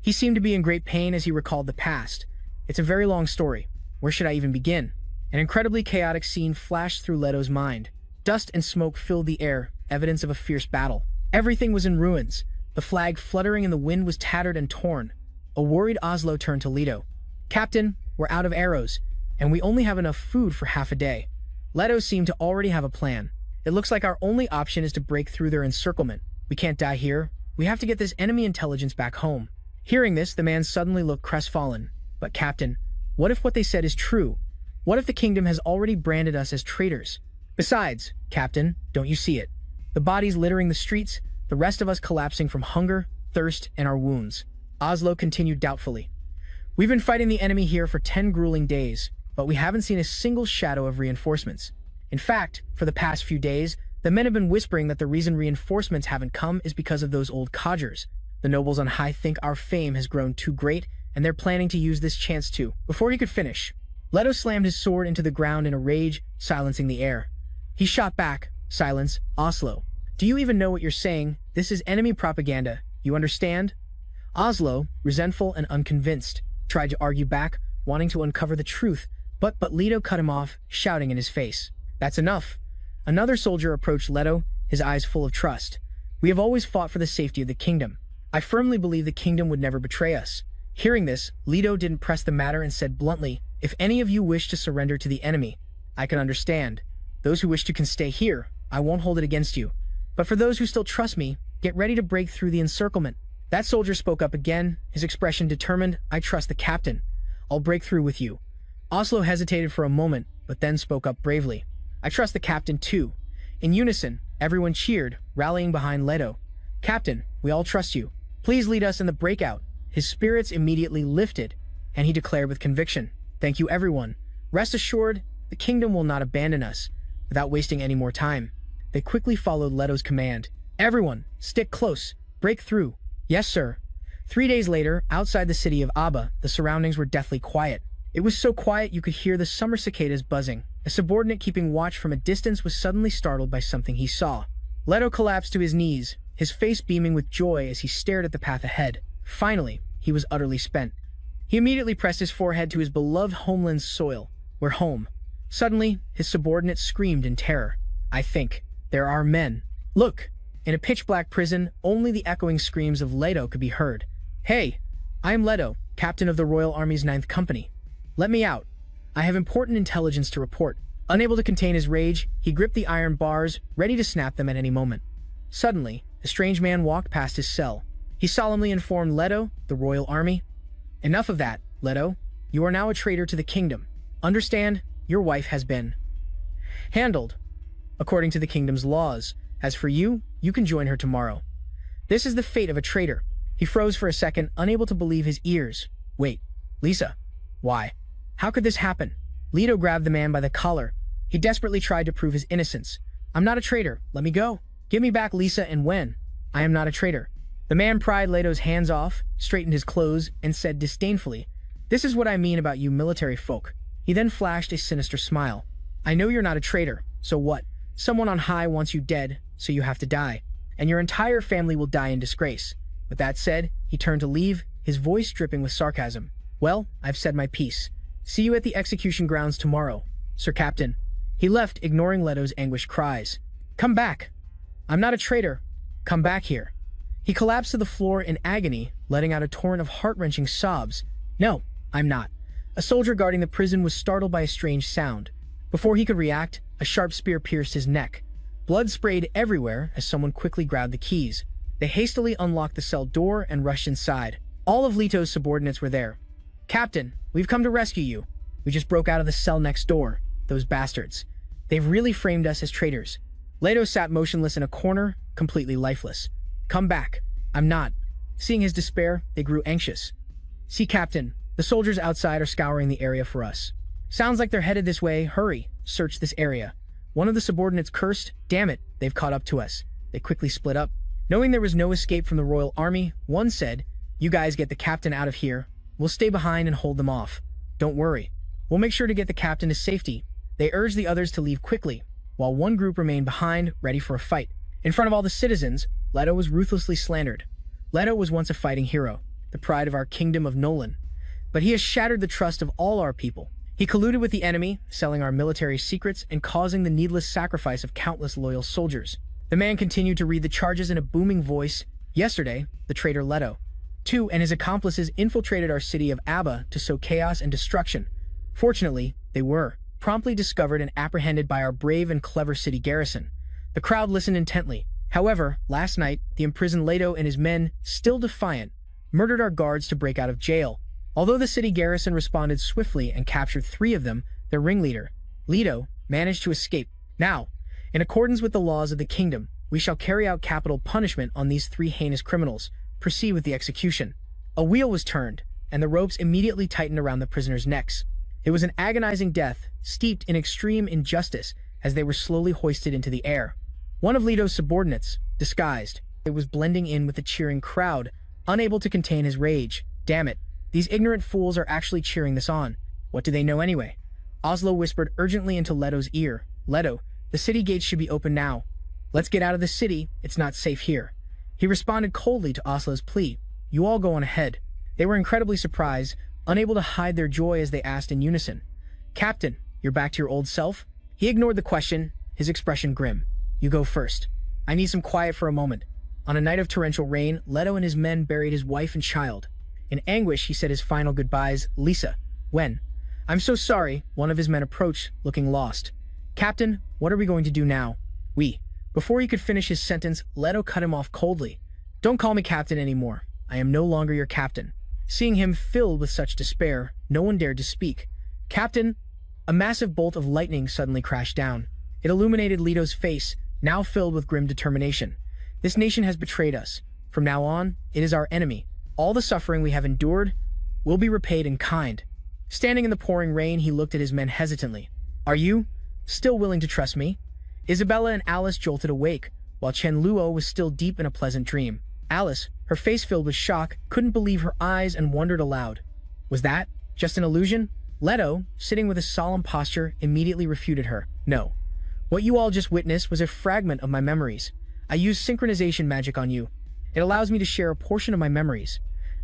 He seemed to be in great pain as he recalled the past. It's a very long story. Where should I even begin? An incredibly chaotic scene flashed through Leto's mind. Dust and smoke filled the air, evidence of a fierce battle. Everything was in ruins. The flag fluttering in the wind was tattered and torn. A worried Oslo turned to Leto. Captain, we're out of arrows, and we only have enough food for half a day. Leto seemed to already have a plan. It looks like our only option is to break through their encirclement. We can't die here. We have to get this enemy intelligence back home. Hearing this, the man suddenly looked crestfallen. But Captain, what if what they said is true? What if the kingdom has already branded us as traitors? Besides, Captain, don't you see it? The bodies littering the streets, the rest of us collapsing from hunger, thirst, and our wounds. Oslo continued doubtfully. We've been fighting the enemy here for 10 grueling days, but we haven't seen a single shadow of reinforcements. In fact, for the past few days, the men have been whispering that the reason reinforcements haven't come is because of those old codgers. The nobles on high think our fame has grown too great, and they're planning to use this chance to. Before he could finish, Leto slammed his sword into the ground in a rage, silencing the air. He shot back, Silence, Oslo. Do you even know what you're saying? This is enemy propaganda. You understand? Oslo, resentful and unconvinced, tried to argue back, wanting to uncover the truth, but Leto cut him off, shouting in his face. That's enough. Another soldier approached Leto, his eyes full of trust. We have always fought for the safety of the kingdom. I firmly believe the kingdom would never betray us. Hearing this, Leto didn't press the matter and said bluntly, If any of you wish to surrender to the enemy, I can understand. Those who wish to can stay here. I won't hold it against you. But for those who still trust me, get ready to break through the encirclement. That soldier spoke up again, his expression determined. I trust the captain. I'll break through with you. Oslo hesitated for a moment, but then spoke up bravely. I trust the captain too. In unison, everyone cheered, rallying behind Leto. Captain, we all trust you. Please lead us in the breakout. His spirits immediately lifted, and he declared with conviction, Thank you, everyone. Rest assured, the kingdom will not abandon us. Without wasting any more time, they quickly followed Leto's command. Everyone, stick close. Break through. Yes, sir. 3 days later, outside the city of Abba, the surroundings were deathly quiet. It was so quiet you could hear the summer cicadas buzzing. A subordinate keeping watch from a distance was suddenly startled by something he saw. Leto collapsed to his knees, his face beaming with joy as he stared at the path ahead. Finally, he was utterly spent. He immediately pressed his forehead to his beloved homeland's soil. We're home. Suddenly, his subordinate screamed in terror. I think there are men. Look! In a pitch-black prison, only the echoing screams of Leto could be heard. Hey! I am Leto, captain of the Royal Army's 9th Company. Let me out. I have important intelligence to report. Unable to contain his rage, he gripped the iron bars, ready to snap them at any moment. Suddenly, a strange man walked past his cell. He solemnly informed Leto, the royal army. Enough of that, Leto. You are now a traitor to the kingdom. Understand, your wife has been handled according to the kingdom's laws. As for you, you can join her tomorrow. This is the fate of a traitor. He froze for a second, unable to believe his ears. Wait, Lisa. Why? How could this happen? Leto grabbed the man by the collar. He desperately tried to prove his innocence. I'm not a traitor. Let me go. Give me back Lisa and Wen. I am not a traitor. The man pried Leto's hands off, straightened his clothes, and said disdainfully, This is what I mean about you military folk. He then flashed a sinister smile. I know you're not a traitor, so what? Someone on high wants you dead, so you have to die. And your entire family will die in disgrace. With that said, he turned to leave, his voice dripping with sarcasm. Well, I've said my piece. See you at the execution grounds tomorrow, Sir Captain. He left, ignoring Leto's anguished cries. Come back. I'm not a traitor. Come back here. He collapsed to the floor in agony, letting out a torrent of heart-wrenching sobs. No, I'm not. A soldier guarding the prison was startled by a strange sound. Before he could react, a sharp spear pierced his neck. Blood sprayed everywhere as someone quickly grabbed the keys. They hastily unlocked the cell door and rushed inside. All of Leto's subordinates were there. Captain, we've come to rescue you. We just broke out of the cell next door. Those bastards. They've really framed us as traitors. Leto sat motionless in a corner, completely lifeless. Come back. I'm not. Seeing his despair, they grew anxious. See, Captain, the soldiers outside are scouring the area for us. Sounds like they're headed this way. Hurry. Search this area. One of the subordinates cursed, Damn it, they've caught up to us. They quickly split up. Knowing there was no escape from the royal army, one said, You guys get the captain out of here. We'll stay behind and hold them off. Don't worry. We'll make sure to get the captain to safety. They urged the others to leave quickly, while one group remained behind, ready for a fight. In front of all the citizens, Leto was ruthlessly slandered. Leto was once a fighting hero, the pride of our kingdom of Nolan. But he has shattered the trust of all our people. He colluded with the enemy, selling our military secrets and causing the needless sacrifice of countless loyal soldiers. The man continued to read the charges in a booming voice. Yesterday, the traitor Leto, too, and his accomplices infiltrated our city of Abba to sow chaos and destruction. Fortunately, they were promptly discovered and apprehended by our brave and clever city garrison. The crowd listened intently. However, last night, the imprisoned Leto and his men, still defiant, murdered our guards to break out of jail. Although the city garrison responded swiftly and captured 3 of them, their ringleader, Leto, managed to escape. Now, in accordance with the laws of the kingdom, we shall carry out capital punishment on these 3 heinous criminals. Proceed with the execution. A wheel was turned, and the ropes immediately tightened around the prisoners' necks. It was an agonizing death, steeped in extreme injustice, as they were slowly hoisted into the air. One of Leto's subordinates, disguised, was blending in with the cheering crowd, unable to contain his rage. Damn it. These ignorant fools are actually cheering this on. What do they know anyway? Oslo whispered urgently into Leto's ear. Leto, the city gates should be open now. Let's get out of the city. It's not safe here. He responded coldly to Oslo's plea. You all go on ahead. They were incredibly surprised, unable to hide their joy as they asked in unison. Captain, you're back to your old self? He ignored the question, his expression grim. You go first. I need some quiet for a moment. On a night of torrential rain, Leto and his men buried his wife and child. In anguish, he said his final goodbyes. Lisa, when? I'm so sorry, one of his men approached, looking lost. Captain, what are we going to do now? Before he could finish his sentence, Leto cut him off coldly. Don't call me captain anymore. I am no longer your captain. Seeing him filled with such despair, no one dared to speak. Captain, a massive bolt of lightning suddenly crashed down. It illuminated Leto's face, now filled with grim determination. This nation has betrayed us. From now on, it is our enemy. All the suffering we have endured will be repaid in kind. Standing in the pouring rain, he looked at his men hesitantly. Are you still willing to trust me? Isabella and Alice jolted awake, while Chen Luo was still deep in a pleasant dream. Alice, her face filled with shock, couldn't believe her eyes and wondered aloud. Was that just an illusion? Leto, sitting with a solemn posture, immediately refuted her. No. What you all just witnessed was a fragment of my memories. I used synchronization magic on you. It allows me to share a portion of my memories.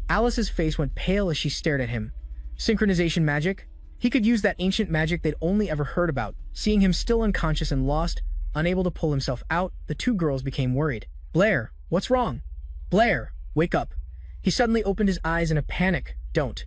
Alice's face went pale as she stared at him. Synchronization magic? He could use that ancient magic they'd only ever heard about. Seeing him still unconscious and lost, unable to pull himself out, the 2 girls became worried. Blair, what's wrong? Blair, wake up. He suddenly opened his eyes in a panic. Don't.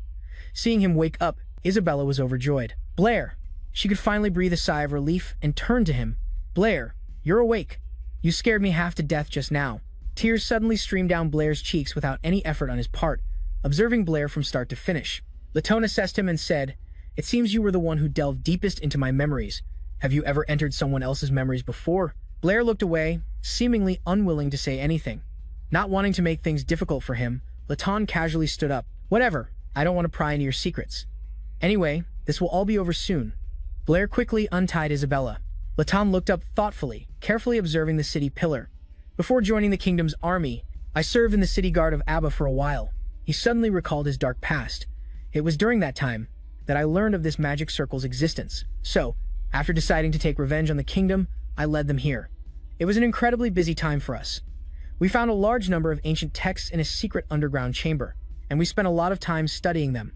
Seeing him wake up, Isabella was overjoyed. Blair. She could finally breathe a sigh of relief and turned to him. Blair, you're awake. You scared me half to death just now." Tears suddenly streamed down Blair's cheeks without any effort on his part, observing Blair from start to finish. Latone assessed him and said, "It seems you were the one who delved deepest into my memories. Have you ever entered someone else's memories before?" Blair looked away, seemingly unwilling to say anything. Not wanting to make things difficult for him, Latone casually stood up. "Whatever, I don't want to pry into your secrets. Anyway, this will all be over soon." Blair quickly untied Isabella. Latone looked up thoughtfully, carefully observing the city pillar. "Before joining the kingdom's army, I served in the city guard of Abba for a while." He suddenly recalled his dark past. "It was during that time that I learned of this magic circle's existence. So, after deciding to take revenge on the kingdom, I led them here. It was an incredibly busy time for us. We found a large number of ancient texts in a secret underground chamber, and we spent a lot of time studying them.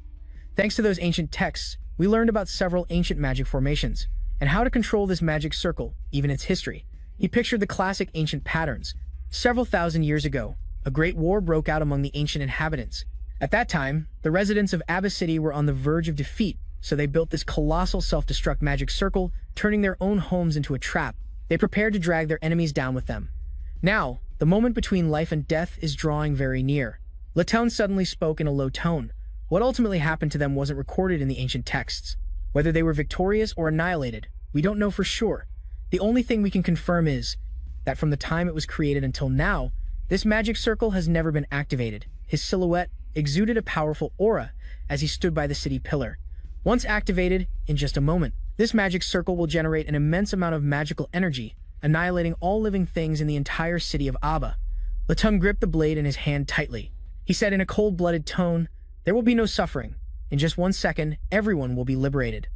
Thanks to those ancient texts, we learned about several ancient magic formations, and how to control this magic circle, even its history." He pictured the classic ancient patterns. Several thousand years ago, a great war broke out among the ancient inhabitants. At that time, the residents of Abba City were on the verge of defeat, so they built this colossal self-destruct magic circle, turning their own homes into a trap. They prepared to drag their enemies down with them. Now, the moment between life and death is drawing very near. Latone suddenly spoke in a low tone. What ultimately happened to them wasn't recorded in the ancient texts. Whether they were victorious or annihilated, we don't know for sure. The only thing we can confirm is that from the time it was created until now, this magic circle has never been activated. His silhouette exuded a powerful aura as he stood by the city pillar. Once activated, in just a moment, this magic circle will generate an immense amount of magical energy, annihilating all living things in the entire city of Abba. Latone gripped the blade in his hand tightly. He said in a cold-blooded tone, "There will be no suffering. In just 1 second, everyone will be liberated."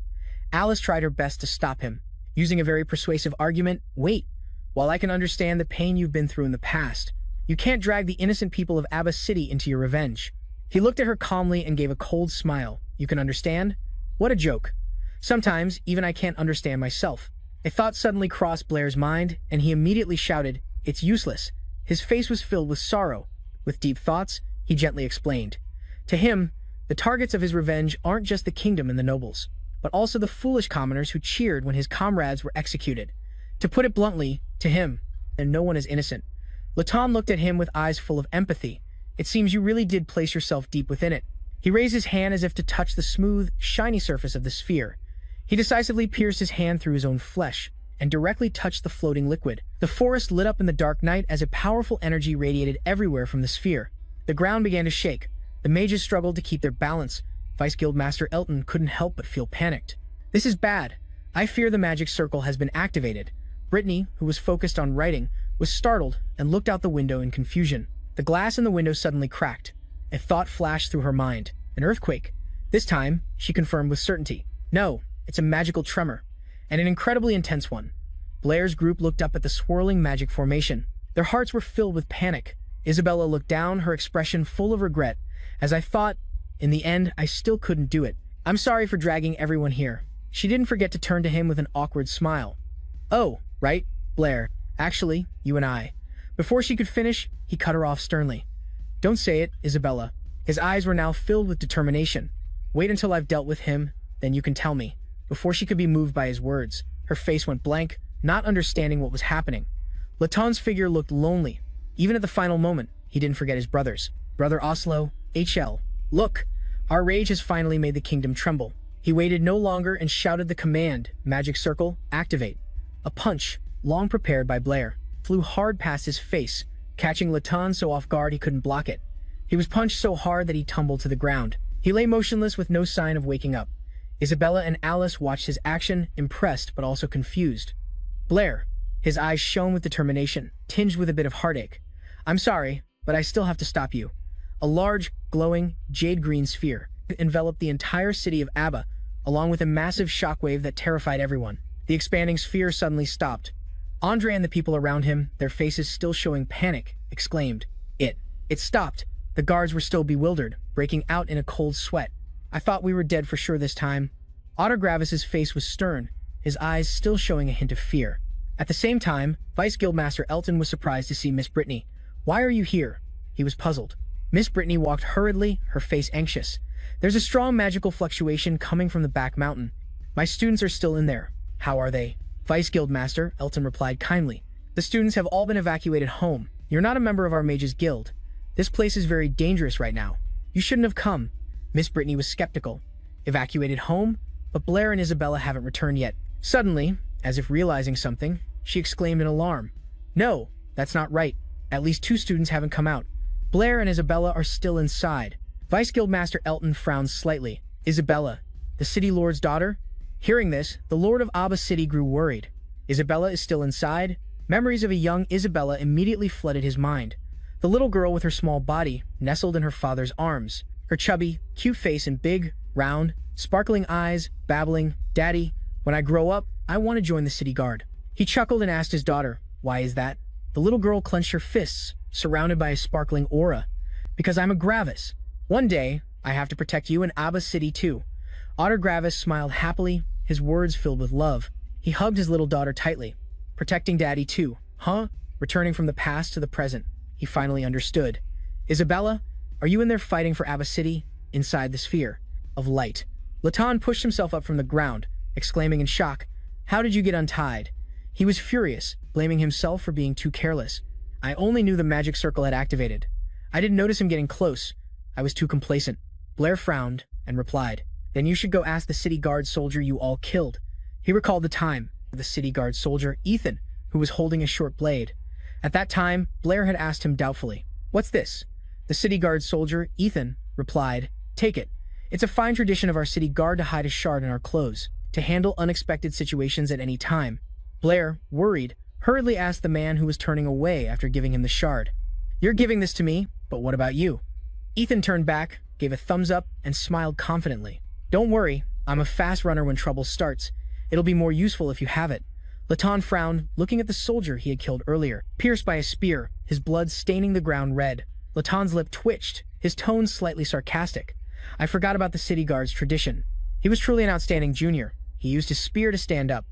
Alice tried her best to stop him, using a very persuasive argument. "Wait, while I can understand the pain you've been through in the past, you can't drag the innocent people of Abba City into your revenge." He looked at her calmly and gave a cold smile. "You can understand? What a joke. Sometimes, even I can't understand myself." A thought suddenly crossed Blair's mind, and he immediately shouted, "It's useless." His face was filled with sorrow. With deep thoughts, he gently explained. To him, the targets of his revenge aren't just the kingdom and the nobles, but also the foolish commoners who cheered when his comrades were executed. To put it bluntly, to him, and no one is innocent. Latone looked at him with eyes full of empathy. "It seems you really did place yourself deep within it." He raised his hand as if to touch the smooth, shiny surface of the sphere. He decisively pierced his hand through his own flesh and directly touched the floating liquid. The forest lit up in the dark night as a powerful energy radiated everywhere from the sphere. The ground began to shake. The mages struggled to keep their balance. Vice Guildmaster Elton couldn't help but feel panicked. "This is bad. I fear the magic circle has been activated." Brittany, who was focused on writing, was startled and looked out the window in confusion. The glass in the window suddenly cracked. A thought flashed through her mind. An earthquake. This time, she confirmed with certainty. "No, it's a magical tremor, and an incredibly intense one." Blair's group looked up at the swirling magic formation. Their hearts were filled with panic. Isabella looked down, her expression full of regret. "As I thought, in the end, I still couldn't do it. I'm sorry for dragging everyone here." She didn't forget to turn to him with an awkward smile. "Oh, right, Blair. Actually, you and I." Before she could finish, he cut her off sternly. "Don't say it, Isabella." His eyes were now filled with determination. "Wait until I've dealt with him, then you can tell me." Before she could be moved by his words, her face went blank, not understanding what was happening. Latone's figure looked lonely. Even at the final moment, he didn't forget his brothers. "Brother Oslo, HL, look! Our rage has finally made the kingdom tremble." He waited no longer and shouted the command, "Magic Circle, activate." A punch, long prepared by Blair, flew hard past his face, catching Latone so off guard he couldn't block it. He was punched so hard that he tumbled to the ground. He lay motionless with no sign of waking up. Isabella and Alice watched his action, impressed but also confused. Blair, his eyes shone with determination, tinged with a bit of heartache. "I'm sorry, but I still have to stop you." A large, glowing, jade-green sphere enveloped the entire city of Abba, along with a massive shockwave that terrified everyone. The expanding sphere suddenly stopped. Andre and the people around him, their faces still showing panic, exclaimed, It stopped." The guards were still bewildered, breaking out in a cold sweat. "I thought we were dead for sure this time." Otter Gravis's face was stern, his eyes still showing a hint of fear. At the same time, Vice Guildmaster Elton was surprised to see Miss Brittany. "Why are you here?" He was puzzled. Miss Brittany walked hurriedly, her face anxious. "There's a strong magical fluctuation coming from the back mountain. My students are still in there." "How are they?" Vice Guildmaster Elton replied kindly. The students have all been evacuated home. You're not a member of our mages guild. This place is very dangerous right now. You shouldn't have come. Miss Brittany was skeptical. Evacuated home? But Blair and Isabella haven't returned yet. Suddenly, as if realizing something, she exclaimed in alarm. No, that's not right. At least 2 students haven't come out. Blair and Isabella are still inside. Vice Guildmaster Elton frowned slightly. Isabella, the city lord's daughter? Hearing this, the lord of Abba City grew worried. Isabella is still inside? Memories of a young Isabella immediately flooded his mind. The little girl with her small body, nestled in her father's arms. Her chubby, cute face and big, round, sparkling eyes, babbling, "Daddy, when I grow up, I want to join the city guard." He chuckled and asked his daughter, "Why is that?" The little girl clenched her fists, surrounded by a sparkling aura. "Because I'm a Gravis. One day, I have to protect you in Abba City too." Otter Gravis smiled happily, his words filled with love. He hugged his little daughter tightly. Protecting Daddy too, huh? Returning from the past to the present, he finally understood. Isabella, are you in there fighting for Abba City? Inside the sphere of light. Latan pushed himself up from the ground, exclaiming in shock, "How did you get untied?" He was furious, blaming himself for being too careless. "I only knew the magic circle had activated. I didn't notice him getting close. I was too complacent." Blair frowned and replied, "Then you should go ask the city guard soldier you all killed." He recalled the time of the city guard soldier, Ethan, who was holding a short blade. At that time, Blair had asked him doubtfully, "What's this?" The city guard soldier, Ethan, replied, "Take it. It's a fine tradition of our city guard to hide a shard in our clothes, to handle unexpected situations at any time." Blair, worried, hurriedly asked the man who was turning away after giving him the shard, "You're giving this to me, but what about you?" Ethan turned back, gave a thumbs up, and smiled confidently. "Don't worry, I'm a fast runner when trouble starts. It'll be more useful if you have it." Latan frowned, looking at the soldier he had killed earlier, pierced by a spear, his blood staining the ground red. Latan's lip twitched, his tone slightly sarcastic. "I forgot about the city guard's tradition. He was truly an outstanding junior. He used his spear to stand up.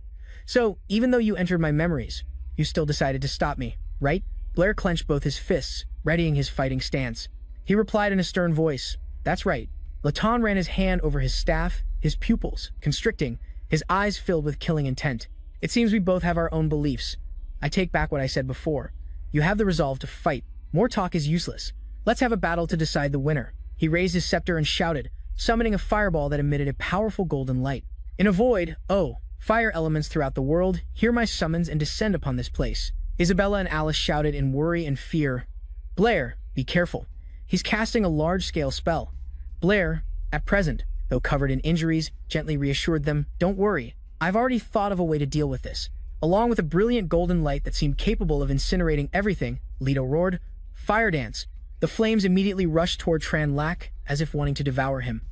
So, even though you entered my memories, you still decided to stop me, right?" Blair clenched both his fists, readying his fighting stance. He replied in a stern voice, "That's right." Latan ran his hand over his staff, his pupils constricting, his eyes filled with killing intent. "It seems we both have our own beliefs. I take back what I said before. You have the resolve to fight. More talk is useless. Let's have a battle to decide the winner." He raised his scepter and shouted, summoning a fireball that emitted a powerful golden light. In a void, fire elements throughout the world, hear my summons and descend upon this place. Isabella and Alice shouted in worry and fear. "Blair, be careful. He's casting a large-scale spell." Blair, at present, though covered in injuries, gently reassured them, "Don't worry. I've already thought of a way to deal with this." Along with a brilliant golden light that seemed capable of incinerating everything, Leto roared, "Fire dance!" The flames immediately rushed toward Tranlac, as if wanting to devour him.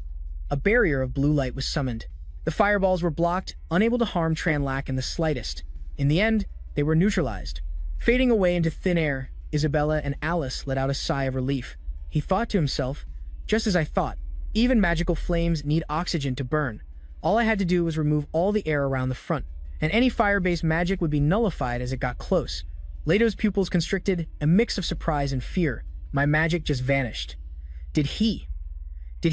A barrier of blue light was summoned. The fireballs were blocked, unable to harm Tranlac in the slightest. In the end, they were neutralized. Fading away into thin air, Isabella and Alice let out a sigh of relief. He thought to himself, "Just as I thought. Even magical flames need oxygen to burn. All I had to do was remove all the air around the front, and any fire-based magic would be nullified as it got close." Leto's pupils constricted, a mix of surprise and fear. My magic just vanished. Did he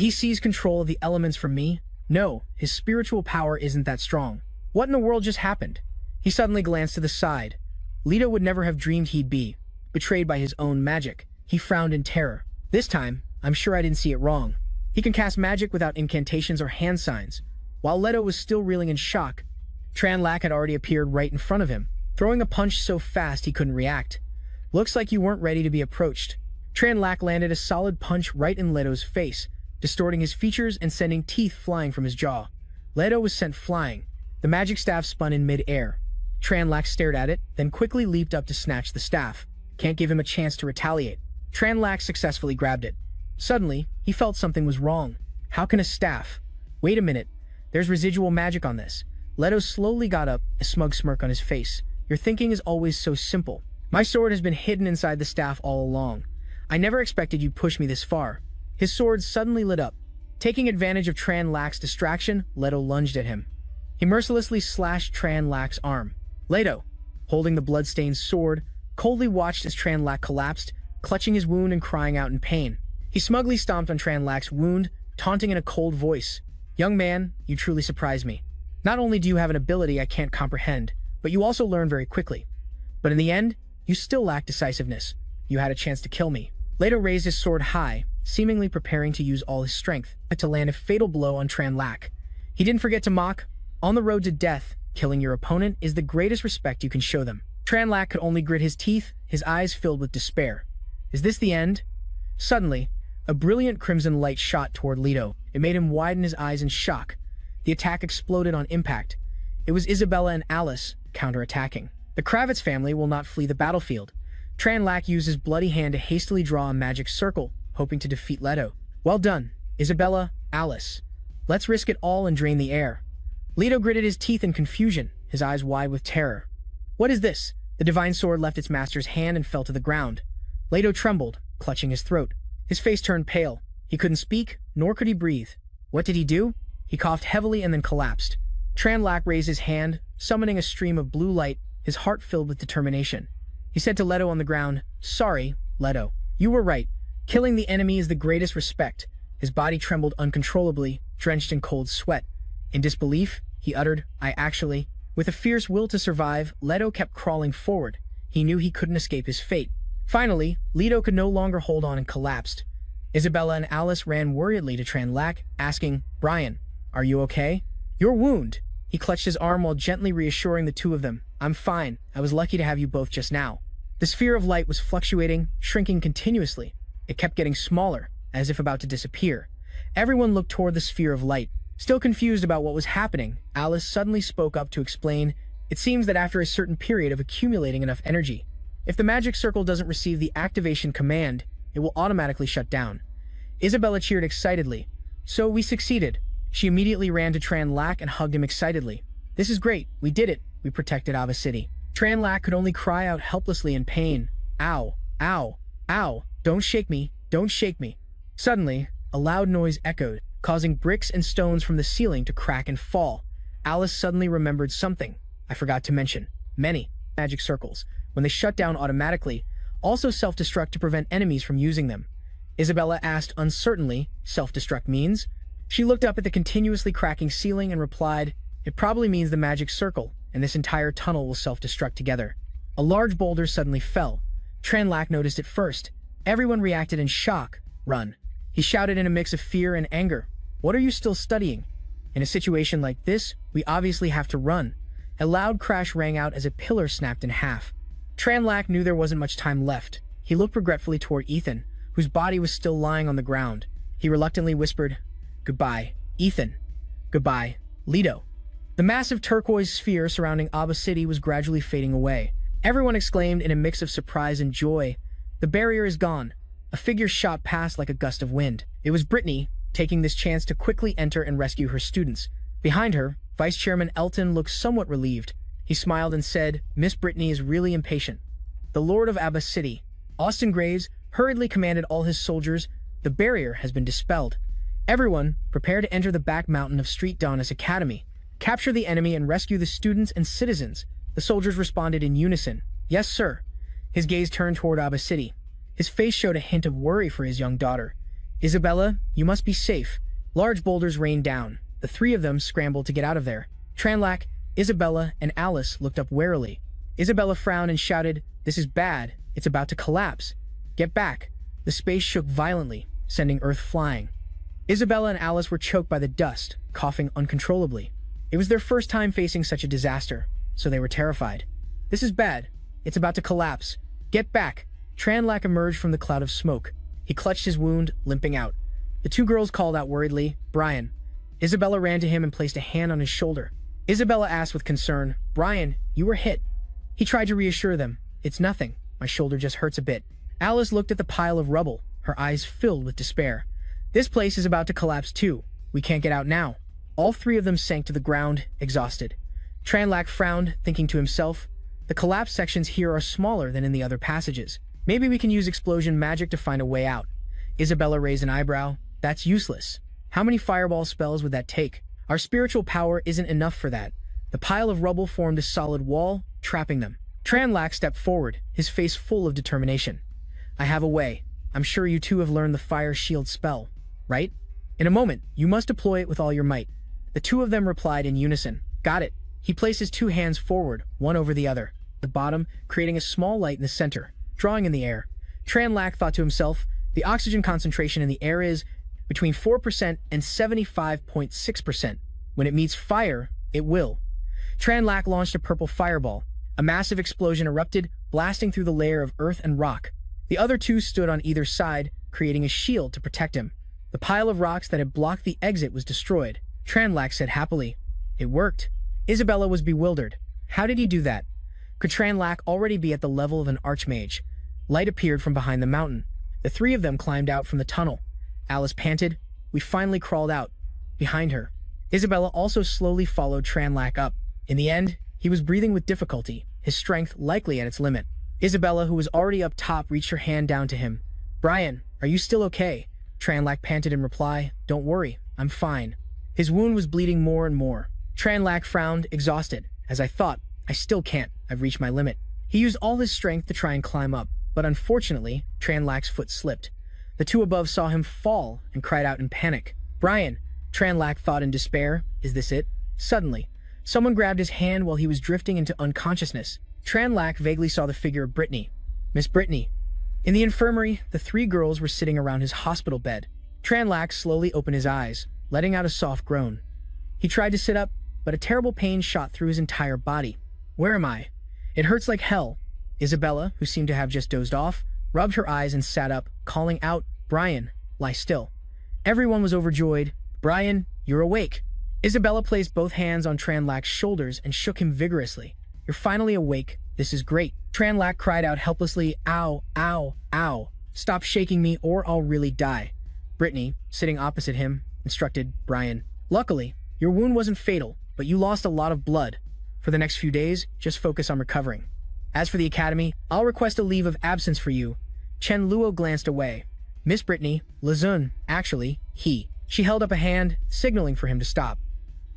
seize control of the elements from me? No, his spiritual power isn't that strong. What in the world just happened? He suddenly glanced to the side. Leto would never have dreamed he'd be betrayed by his own magic. He frowned in terror. This time, I'm sure I didn't see it wrong. He can cast magic without incantations or hand signs. While Leto was still reeling in shock, Tranlac had already appeared right in front of him, throwing a punch so fast he couldn't react. "Looks like you weren't ready to be approached." Tranlac landed a solid punch right in Leto's face, distorting his features and sending teeth flying from his jaw. Leto was sent flying. The magic staff spun in mid-air. Tranlac stared at it, then quickly leaped up to snatch the staff. Can't give him a chance to retaliate. Tranlac successfully grabbed it. Suddenly, he felt something was wrong. How can a staff? Wait a minute. There's residual magic on this. Leto slowly got up, a smug smirk on his face. Your thinking is always so simple. My sword has been hidden inside the staff all along. I never expected you'd push me this far. His sword suddenly lit up. Taking advantage of Tranlac's distraction, Leto lunged at him. He mercilessly slashed Tranlac's arm. Leto, holding the blood-stained sword, coldly watched as Tranlac collapsed, clutching his wound and crying out in pain. He smugly stomped on Tranlac's wound, taunting in a cold voice. "Young man, you truly surprise me. Not only do you have an ability I can't comprehend, but you also learn very quickly. But in the end, you still lack decisiveness. You had a chance to kill me. Leto raised his sword high, seemingly preparing to use all his strength to land a fatal blow on Tranlac. He didn't forget to mock, "On the road to death, killing your opponent is the greatest respect you can show them." Tranlac could only grit his teeth, his eyes filled with despair. Is this the end? Suddenly, a brilliant crimson light shot toward Leto. It made him widen his eyes in shock. The attack exploded on impact. It was Isabella and Alice counterattacking. The Kravitz family will not flee the battlefield. Tranlac used his bloody hand to hastily draw a magic circle, hoping to defeat Leto. Well done, Isabella, Alice. Let's risk it all and drain the air. Leto gritted his teeth in confusion, his eyes wide with terror. What is this? The divine sword left its master's hand and fell to the ground. Leto trembled, clutching his throat. His face turned pale. He couldn't speak, nor could he breathe. What did he do? He coughed heavily and then collapsed. Tranlac raised his hand, summoning a stream of blue light, his heart filled with determination. He said to Leto on the ground, "Sorry, Leto. You were right. Killing the enemy is the greatest respect." His body trembled uncontrollably, drenched in cold sweat. In disbelief, he uttered, "I actually..." With a fierce will to survive, Leto kept crawling forward. He knew he couldn't escape his fate. Finally, Leto could no longer hold on and collapsed. Isabella and Alice ran worriedly to Tranlac, asking, "Brian, are you okay? Your wound." He clutched his arm while gently reassuring the two of them. "I'm fine. I was lucky to have you both just now." The sphere of light was fluctuating, shrinking continuously. It kept getting smaller, as if about to disappear. Everyone looked toward the sphere of light. Still confused about what was happening, Alice suddenly spoke up to explain, "It seems that after a certain period of accumulating enough energy, if the magic circle doesn't receive the activation command, it will automatically shut down." Isabella cheered excitedly. "So we succeeded." She immediately ran to Tranlac and hugged him excitedly. "This is great. We did it. We protected Ava City." Tranlac could only cry out helplessly in pain. "Ow! Ow! Ow! Don't shake me! Don't shake me!" Suddenly, a loud noise echoed, causing bricks and stones from the ceiling to crack and fall. Alice suddenly remembered something. I forgot to mention. Many magic circles, when they shut down automatically, also self-destruct to prevent enemies from using them. Isabella asked uncertainly, "Self-destruct means?" She looked up at the continuously cracking ceiling and replied, "It probably means the magic circle, and this entire tunnel will self-destruct together." A large boulder suddenly fell. Tranlac noticed it first. Everyone reacted in shock. "Run." He shouted in a mix of fear and anger. "What are you still studying? In a situation like this, we obviously have to run." A loud crash rang out as a pillar snapped in half. Tranlac knew there wasn't much time left. He looked regretfully toward Ethan, whose body was still lying on the ground. He reluctantly whispered, "Goodbye, Ethan. Goodbye, Leto." The massive turquoise sphere surrounding Aba City was gradually fading away. Everyone exclaimed in a mix of surprise and joy, "The barrier is gone." A figure shot past like a gust of wind. It was Brittany, taking this chance to quickly enter and rescue her students. Behind her, Vice Chairman Elton looked somewhat relieved. He smiled and said, "Miss Brittany is really impatient." The Lord of Aba City, Austin Graves, hurriedly commanded all his soldiers, "The barrier has been dispelled. Everyone, prepare to enter the back mountain of Street Donis Academy. Capture the enemy and rescue the students and citizens." The soldiers responded in unison, "Yes, sir." His gaze turned toward Aba City. His face showed a hint of worry for his young daughter. "Isabella, you must be safe." Large boulders rained down. The three of them scrambled to get out of there. Tranlac, Isabella, and Alice looked up warily. Isabella frowned and shouted, "This is bad. It's about to collapse. Get back." The space shook violently, sending Earth flying. Isabella and Alice were choked by the dust, coughing uncontrollably. It was their first time facing such a disaster, so they were terrified. "This is bad. It's about to collapse. Get back." Tranlac emerged from the cloud of smoke. He clutched his wound, limping out. The two girls called out worriedly, "Brian." Isabella ran to him and placed a hand on his shoulder. Isabella asked with concern, "Brian, you were hit." He tried to reassure them, "It's nothing. My shoulder just hurts a bit." Alice looked at the pile of rubble, her eyes filled with despair. "This place is about to collapse too. We can't get out now." All three of them sank to the ground, exhausted. Tranlac frowned, thinking to himself, "The collapsed sections here are smaller than in the other passages. Maybe we can use explosion magic to find a way out." Isabella raised an eyebrow. "That's useless. How many fireball spells would that take? Our spiritual power isn't enough for that." The pile of rubble formed a solid wall, trapping them. Tranlac stepped forward, his face full of determination. "I have a way. I'm sure you two have learned the fire shield spell, right? In a moment, you must deploy it with all your might." The two of them replied in unison, "Got it." He placed his two hands forward, one over the other. the bottom, creating a small light in the center, drawing in the air. Tranlac thought to himself, the oxygen concentration in the air is between 4% and 75.6%. When it meets fire, it will. Tranlac launched a purple fireball. A massive explosion erupted, blasting through the layer of earth and rock. The other two stood on either side, creating a shield to protect him. The pile of rocks that had blocked the exit was destroyed. Tranlac said happily, "It worked." Isabella was bewildered. How did he do that? Could Tranlac already be at the level of an archmage? Light appeared from behind the mountain. The three of them climbed out from the tunnel. Alice panted. "We finally crawled out." Behind her, Isabella also slowly followed Tranlac up. In the end, he was breathing with difficulty, his strength likely at its limit. Isabella, who was already up top, reached her hand down to him. "Brian, are you still okay?" Tranlac panted in reply. "Don't worry, I'm fine." His wound was bleeding more and more. Tranlac frowned, exhausted. "As I thought, I still can't. I've reached my limit." He used all his strength to try and climb up, but unfortunately, Tranlac's foot slipped. The two above saw him fall and cried out in panic. "Brian," Tranlac thought in despair, "is this it?" Suddenly, someone grabbed his hand while he was drifting into unconsciousness. Tranlac vaguely saw the figure of Brittany. Miss Brittany. In the infirmary, the three girls were sitting around his hospital bed. Tranlac slowly opened his eyes, letting out a soft groan. He tried to sit up, but a terrible pain shot through his entire body. "Where am I? It hurts like hell." Isabella, who seemed to have just dozed off, rubbed her eyes and sat up, calling out, "Brian, lie still." Everyone was overjoyed. "Brian, you're awake." Isabella placed both hands on Tranlac's shoulders and shook him vigorously. "You're finally awake. This is great." Tranlac cried out helplessly, "Ow, ow, ow. Stop shaking me or I'll really die." Brittany, sitting opposite him, instructed Brian. "Luckily, your wound wasn't fatal, but you lost a lot of blood. For the next few days, just focus on recovering. As for the academy, I'll request a leave of absence for you." Chen Luo glanced away. "Miss Brittany, Lazun, actually, he." She held up a hand, signaling for him to stop.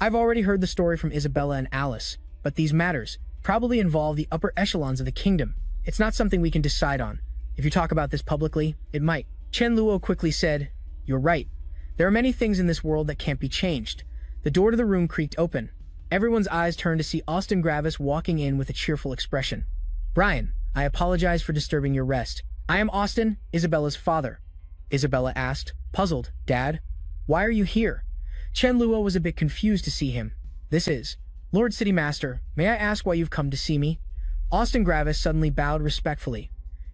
"I've already heard the story from Isabella and Alice, but these matters probably involve the upper echelons of the kingdom. It's not something we can decide on. If you talk about this publicly, it might." Chen Luo quickly said, "You're right. There are many things in this world that can't be changed." The door to the room creaked open. Everyone's eyes turned to see Austin Gravis walking in with a cheerful expression. "Brian, I apologize for disturbing your rest. I am Austin, Isabella's father." Isabella asked, puzzled, "Dad, why are you here?" Chen Luo was a bit confused to see him. "This is Lord City Master. May I ask why you've come to see me?" Austin Gravis suddenly bowed respectfully.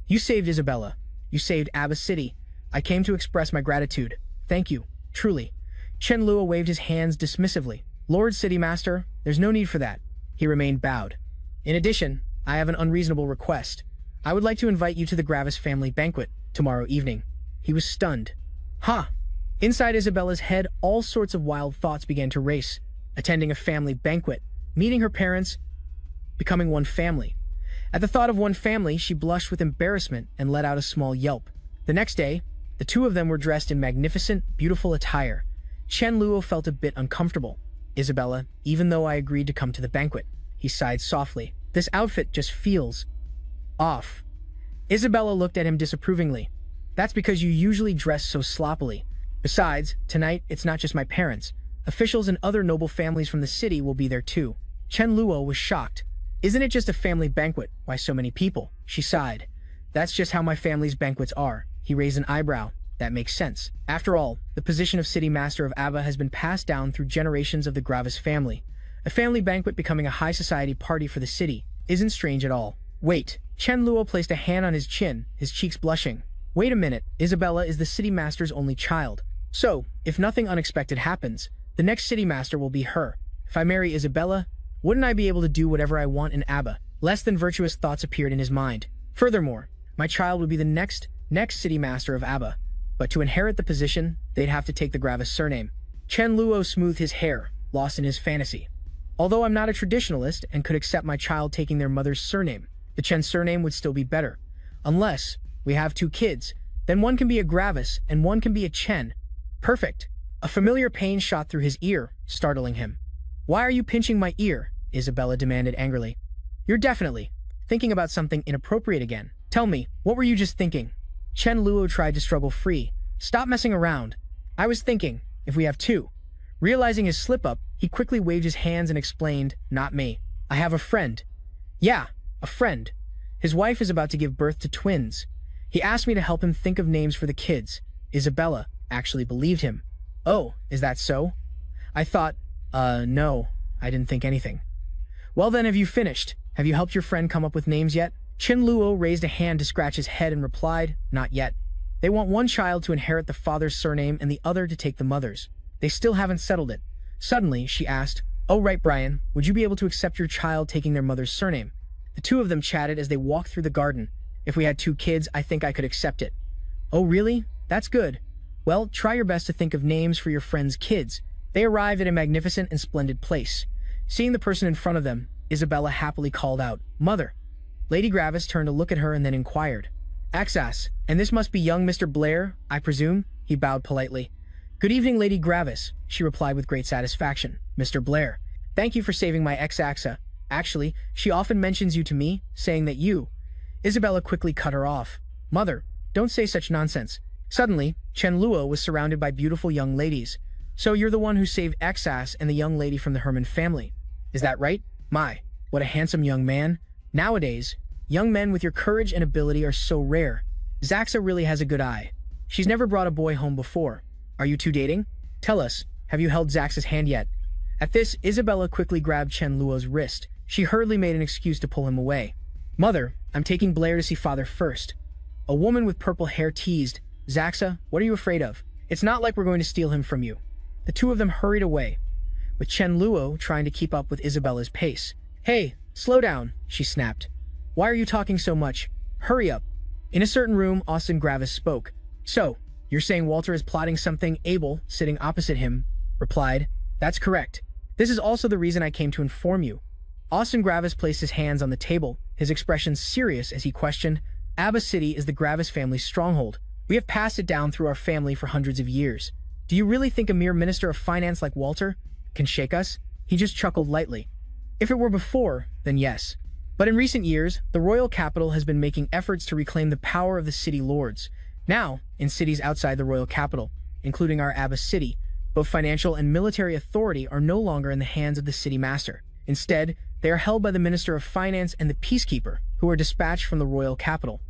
"You saved Isabella. You saved Abba City. I came to express my gratitude. Thank you, truly." Chen Luo waved his hands dismissively. "Lord City Master, there's no need for that." He remained bowed. "In addition, I have an unreasonable request. I would like to invite you to the Gravis family banquet tomorrow evening." He was stunned. "Huh?" Inside Isabella's head, all sorts of wild thoughts began to race. Attending a family banquet, meeting her parents, becoming one family. At the thought of one family, she blushed with embarrassment and let out a small yelp. The next day, the two of them were dressed in magnificent, beautiful attire. Chen Luo felt a bit uncomfortable. "Isabella, even though I agreed to come to the banquet," he sighed softly, "this outfit just feels off." Isabella looked at him disapprovingly. "That's because you usually dress so sloppily. Besides, tonight it's not just my parents. Officials and other noble families from the city will be there too." Chen Luo was shocked. "Isn't it just a family banquet? Why so many people?" She sighed. "That's just how my family's banquets are." He raised an eyebrow. "That makes sense. After all, the position of City Master of Abba has been passed down through generations of the Gravis family. A family banquet becoming a high society party for the city isn't strange at all." "Wait." Chen Luo placed a hand on his chin, his cheeks blushing. "Wait a minute. Isabella is the City Master's only child. So, if nothing unexpected happens, the next City Master will be her. If I marry Isabella, wouldn't I be able to do whatever I want in Abba?" Less than virtuous thoughts appeared in his mind. "Furthermore, my child would be the next City Master of Abba. But to inherit the position, they'd have to take the Gravis surname." Chen Luo smoothed his hair, lost in his fantasy. "Although I'm not a traditionalist and could accept my child taking their mother's surname, the Chen surname would still be better. Unless we have two kids, then one can be a Gravis and one can be a Chen. Perfect." A familiar pain shot through his ear, startling him. "Why are you pinching my ear?" Isabella demanded angrily. "You're definitely thinking about something inappropriate again. Tell me, what were you just thinking?" Chen Luo tried to struggle free. "Stop messing around. I was thinking, if we have two." Realizing his slip-up, he quickly waved his hands and explained, "Not me. I have a friend." "Yeah, A friend. His wife is about to give birth to twins. He asked me to help him think of names for the kids. Isabella actually believed him. Oh, is that so? I thought, no, I didn't think anything. Well then, have you finished? Have you helped your friend come up with names yet? Chen Luo raised a hand to scratch his head and replied, not yet. They want one child to inherit the father's surname and the other to take the mother's. They still haven't settled it. Suddenly, she asked, oh right, Brian, would you be able to accept your child taking their mother's surname? The two of them chatted as they walked through the garden. If we had 2 kids, I think I could accept it. Oh really? That's good. Well, try your best to think of names for your friend's kids. They arrived at a magnificent and splendid place. Seeing the person in front of them, Isabella happily called out, Mother. Lady Gravis turned to look at her and then inquired, Axas, and this must be young Mr. Blair, I presume? He bowed politely. Good evening, Lady Gravis, she replied with great satisfaction. Mr. Blair, thank you for saving my ex-Axa. Actually, she often mentions you to me, saying that you... Isabella quickly cut her off. Mother, don't say such nonsense. Suddenly, Chen Luo was surrounded by beautiful young ladies. So you're the one who saved Axas and the young lady from the Herman family. Is that right? My, what a handsome young man. Nowadays, young men with your courage and ability are so rare. Zaxa really has a good eye. She's never brought a boy home before. Are you two dating? Tell us, have you held Zaxa's hand yet? At this, Isabella quickly grabbed Chen Luo's wrist. She hurriedly made an excuse to pull him away. Mother, I'm taking Blair to see father first. A woman with purple hair teased, Zaxa, what are you afraid of? It's not like we're going to steal him from you. The two of them hurried away, with Chen Luo trying to keep up with Isabella's pace. Hey, slow down, she snapped. Why are you talking so much? Hurry up. In a certain room, Austin Gravis spoke. So, you're saying Walter is plotting something? Abel, sitting opposite him, replied. That's correct. This is also the reason I came to inform you. Austin Gravis placed his hands on the table, his expression serious as he questioned, Abba City is the Gravis family's stronghold. We have passed it down through our family for hundreds of years. Do you really think a mere minister of finance like Walter can shake us? He just chuckled lightly. If it were before, then yes. But in recent years, the royal capital has been making efforts to reclaim the power of the city lords. Now, in cities outside the royal capital, including our Abba City, both financial and military authority are no longer in the hands of the city master. Instead, they are held by the Minister of Finance and the Peacekeeper, who are dispatched from the royal capital.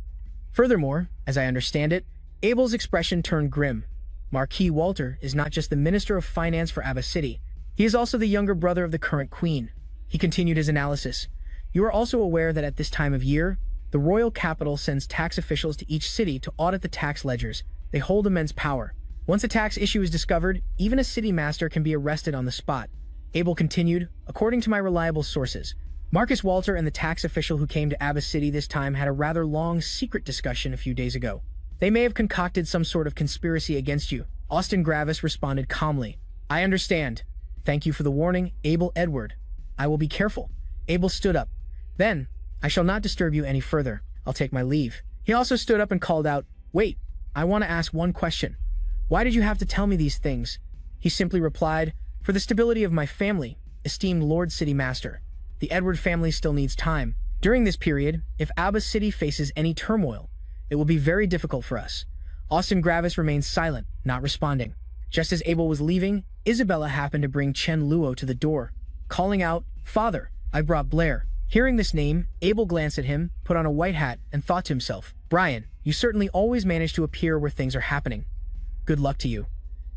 Furthermore, as I understand it, Abel's expression turned grim. Marquis Walter is not just the Minister of Finance for Abba City, he is also the younger brother of the current queen. He continued his analysis. You are also aware that at this time of year, the royal capital sends tax officials to each city to audit the tax ledgers. They hold immense power. Once a tax issue is discovered, even a city master can be arrested on the spot. Abel continued, according to my reliable sources, Marcus Walter and the tax official who came to Abba City this time had a rather long, secret discussion a few days ago. They may have concocted some sort of conspiracy against you. Austin Gravis responded calmly. I understand. Thank you for the warning, Abel Edward. I will be careful. Abel stood up. Then, I shall not disturb you any further. I'll take my leave. He also stood up and called out, Wait, I want to ask one question. Why did you have to tell me these things? He simply replied, For the stability of my family, esteemed Lord City Master. The Edward family still needs time. During this period, if Abba City faces any turmoil, it will be very difficult for us. Austin Gravis remained silent, not responding. Just as Abel was leaving, Isabella happened to bring Chen Luo to the door, calling out, Father, I brought Blair. Hearing this name, Abel glanced at him, put on a white hat, and thought to himself, Brian, you certainly always manage to appear where things are happening. Good luck to you.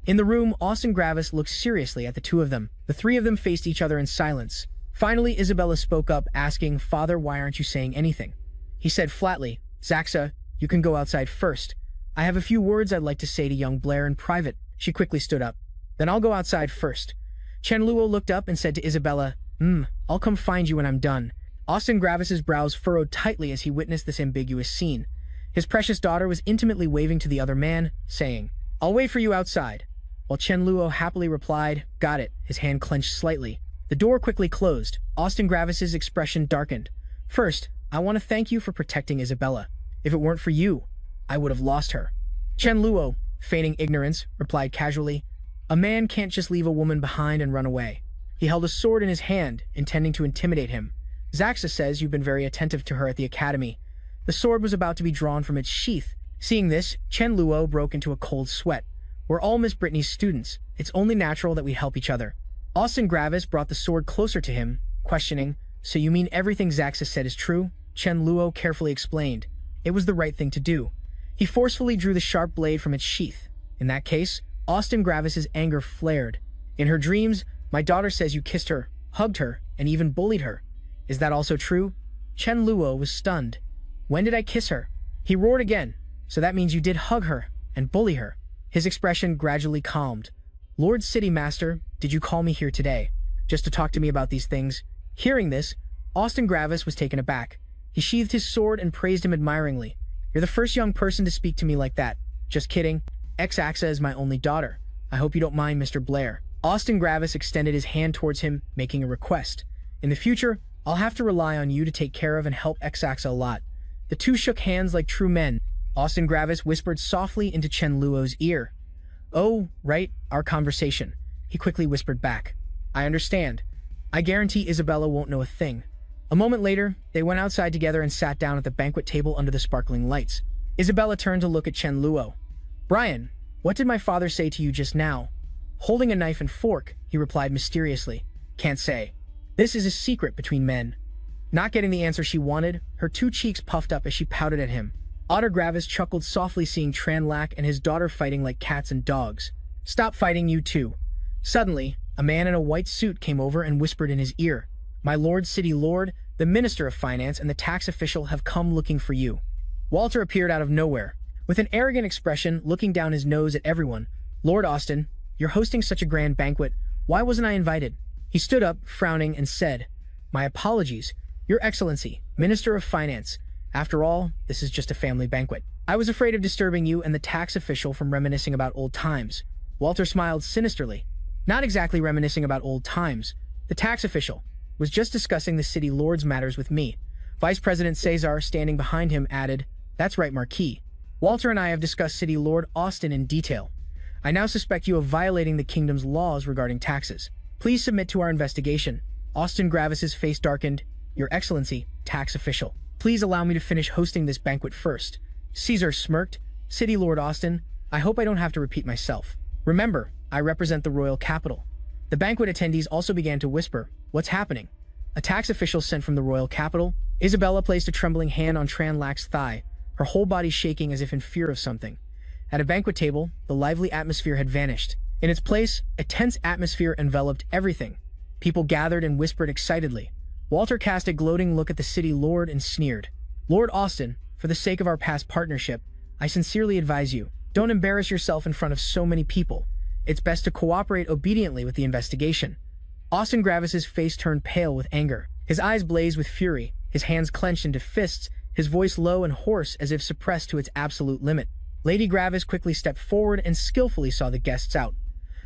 In the room, Austin Gravis looked seriously at the two of them. The three of them faced each other in silence. Finally, Isabella spoke up, asking, Father, why aren't you saying anything? He said flatly, Zaxa, you can go outside first. I have a few words I'd like to say to young Blair in private. She quickly stood up. Then I'll go outside first. Chen Luo looked up and said to Isabella, I'll come find you when I'm done. Austin Gravis's brows furrowed tightly as he witnessed this ambiguous scene. His precious daughter was intimately waving to the other man, saying, I'll wait for you outside. While Chen Luo happily replied, Got it, his hand clenched slightly. The door quickly closed. Austin Gravis's expression darkened. First, I want to thank you for protecting Isabella. If it weren't for you, I would have lost her. Chen Luo, feigning ignorance, replied casually, A man can't just leave a woman behind and run away. He held a sword in his hand, intending to intimidate him. Zaxa says you've been very attentive to her at the academy. The sword was about to be drawn from its sheath. Seeing this, Chen Luo broke into a cold sweat. We're all Miss Brittany's students. It's only natural that we help each other. Austin Gravis brought the sword closer to him, questioning, So you mean everything Zaxa said is true? Chen Luo carefully explained. It was the right thing to do. He forcefully drew the sharp blade from its sheath. In that case, Austin Gravis's anger flared. In her dreams, my daughter says you kissed her, hugged her, and even bullied her. Is that also true? Chen Luo was stunned. When did I kiss her? He roared again. So that means you did hug her and bully her. His expression gradually calmed. Lord City Master, did you call me here today? Just to talk to me about these things? Hearing this, Austin Gravis was taken aback. He sheathed his sword and praised him admiringly. You're the first young person to speak to me like that. Just kidding. Ex-Axa is my only daughter. I hope you don't mind, Mr. Blair. Austin Gravis extended his hand towards him, making a request. In the future, I'll have to rely on you to take care of and help Ex-Axa a lot. The two shook hands like true men. Austin Gravis whispered softly into Chen Luo's ear. Oh, right, our conversation. He quickly whispered back. I understand. I guarantee Isabella won't know a thing. A moment later, they went outside together and sat down at the banquet table under the sparkling lights. Isabella turned to look at Chen Luo. Brian, what did my father say to you just now? Holding a knife and fork, he replied mysteriously. Can't say. This is a secret between men. Not getting the answer she wanted, her two cheeks puffed up as she pouted at him. Otter Gravis chuckled softly seeing Tran Lak and his daughter fighting like cats and dogs. Stop fighting, you two. Suddenly, a man in a white suit came over and whispered in his ear. My Lord City Lord, the Minister of Finance and the tax official have come looking for you. Walter appeared out of nowhere. With an arrogant expression, looking down his nose at everyone. Lord Austin, you're hosting such a grand banquet. Why wasn't I invited? He stood up, frowning, and said, My apologies, Your Excellency, Minister of Finance. After all, this is just a family banquet. I was afraid of disturbing you and the tax official from reminiscing about old times. Walter smiled sinisterly. Not exactly reminiscing about old times. The tax official was just discussing the city lord's matters with me. Vice President Cesar, standing behind him, added, That's right, Marquis. Walter and I have discussed City Lord Austin in detail. I now suspect you of violating the kingdom's laws regarding taxes. Please submit to our investigation. Austin Gravis's face darkened. Your Excellency, tax official. Please allow me to finish hosting this banquet first. Caesar smirked. City Lord Austin, I hope I don't have to repeat myself. Remember, I represent the royal capital. The banquet attendees also began to whisper, What's happening? A tax official sent from the royal capital? Isabella placed a trembling hand on Tran Lak's thigh, her whole body shaking as if in fear of something. At a banquet table, the lively atmosphere had vanished. In its place, a tense atmosphere enveloped everything. People gathered and whispered excitedly. Walter cast a gloating look at the city lord and sneered. Lord Austin, for the sake of our past partnership, I sincerely advise you, don't embarrass yourself in front of so many people. It's best to cooperate obediently with the investigation. Austin Gravis's face turned pale with anger. His eyes blazed with fury, his hands clenched into fists, his voice low and hoarse as if suppressed to its absolute limit. Lady Gravis quickly stepped forward and skillfully saw the guests out.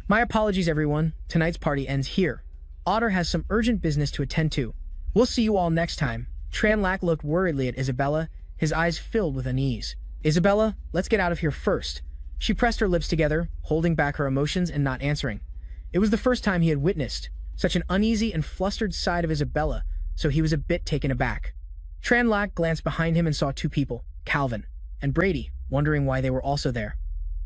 My apologies, everyone. Tonight's party ends here. Otter has some urgent business to attend to. We'll see you all next time. Tran Lak looked worriedly at Isabella, his eyes filled with unease. Isabella, let's get out of here first. She pressed her lips together, holding back her emotions and not answering. It was the first time he had witnessed such an uneasy and flustered side of Isabella, so he was a bit taken aback. Tran Lak glanced behind him and saw two people, Calvin and Brady, wondering why they were also there.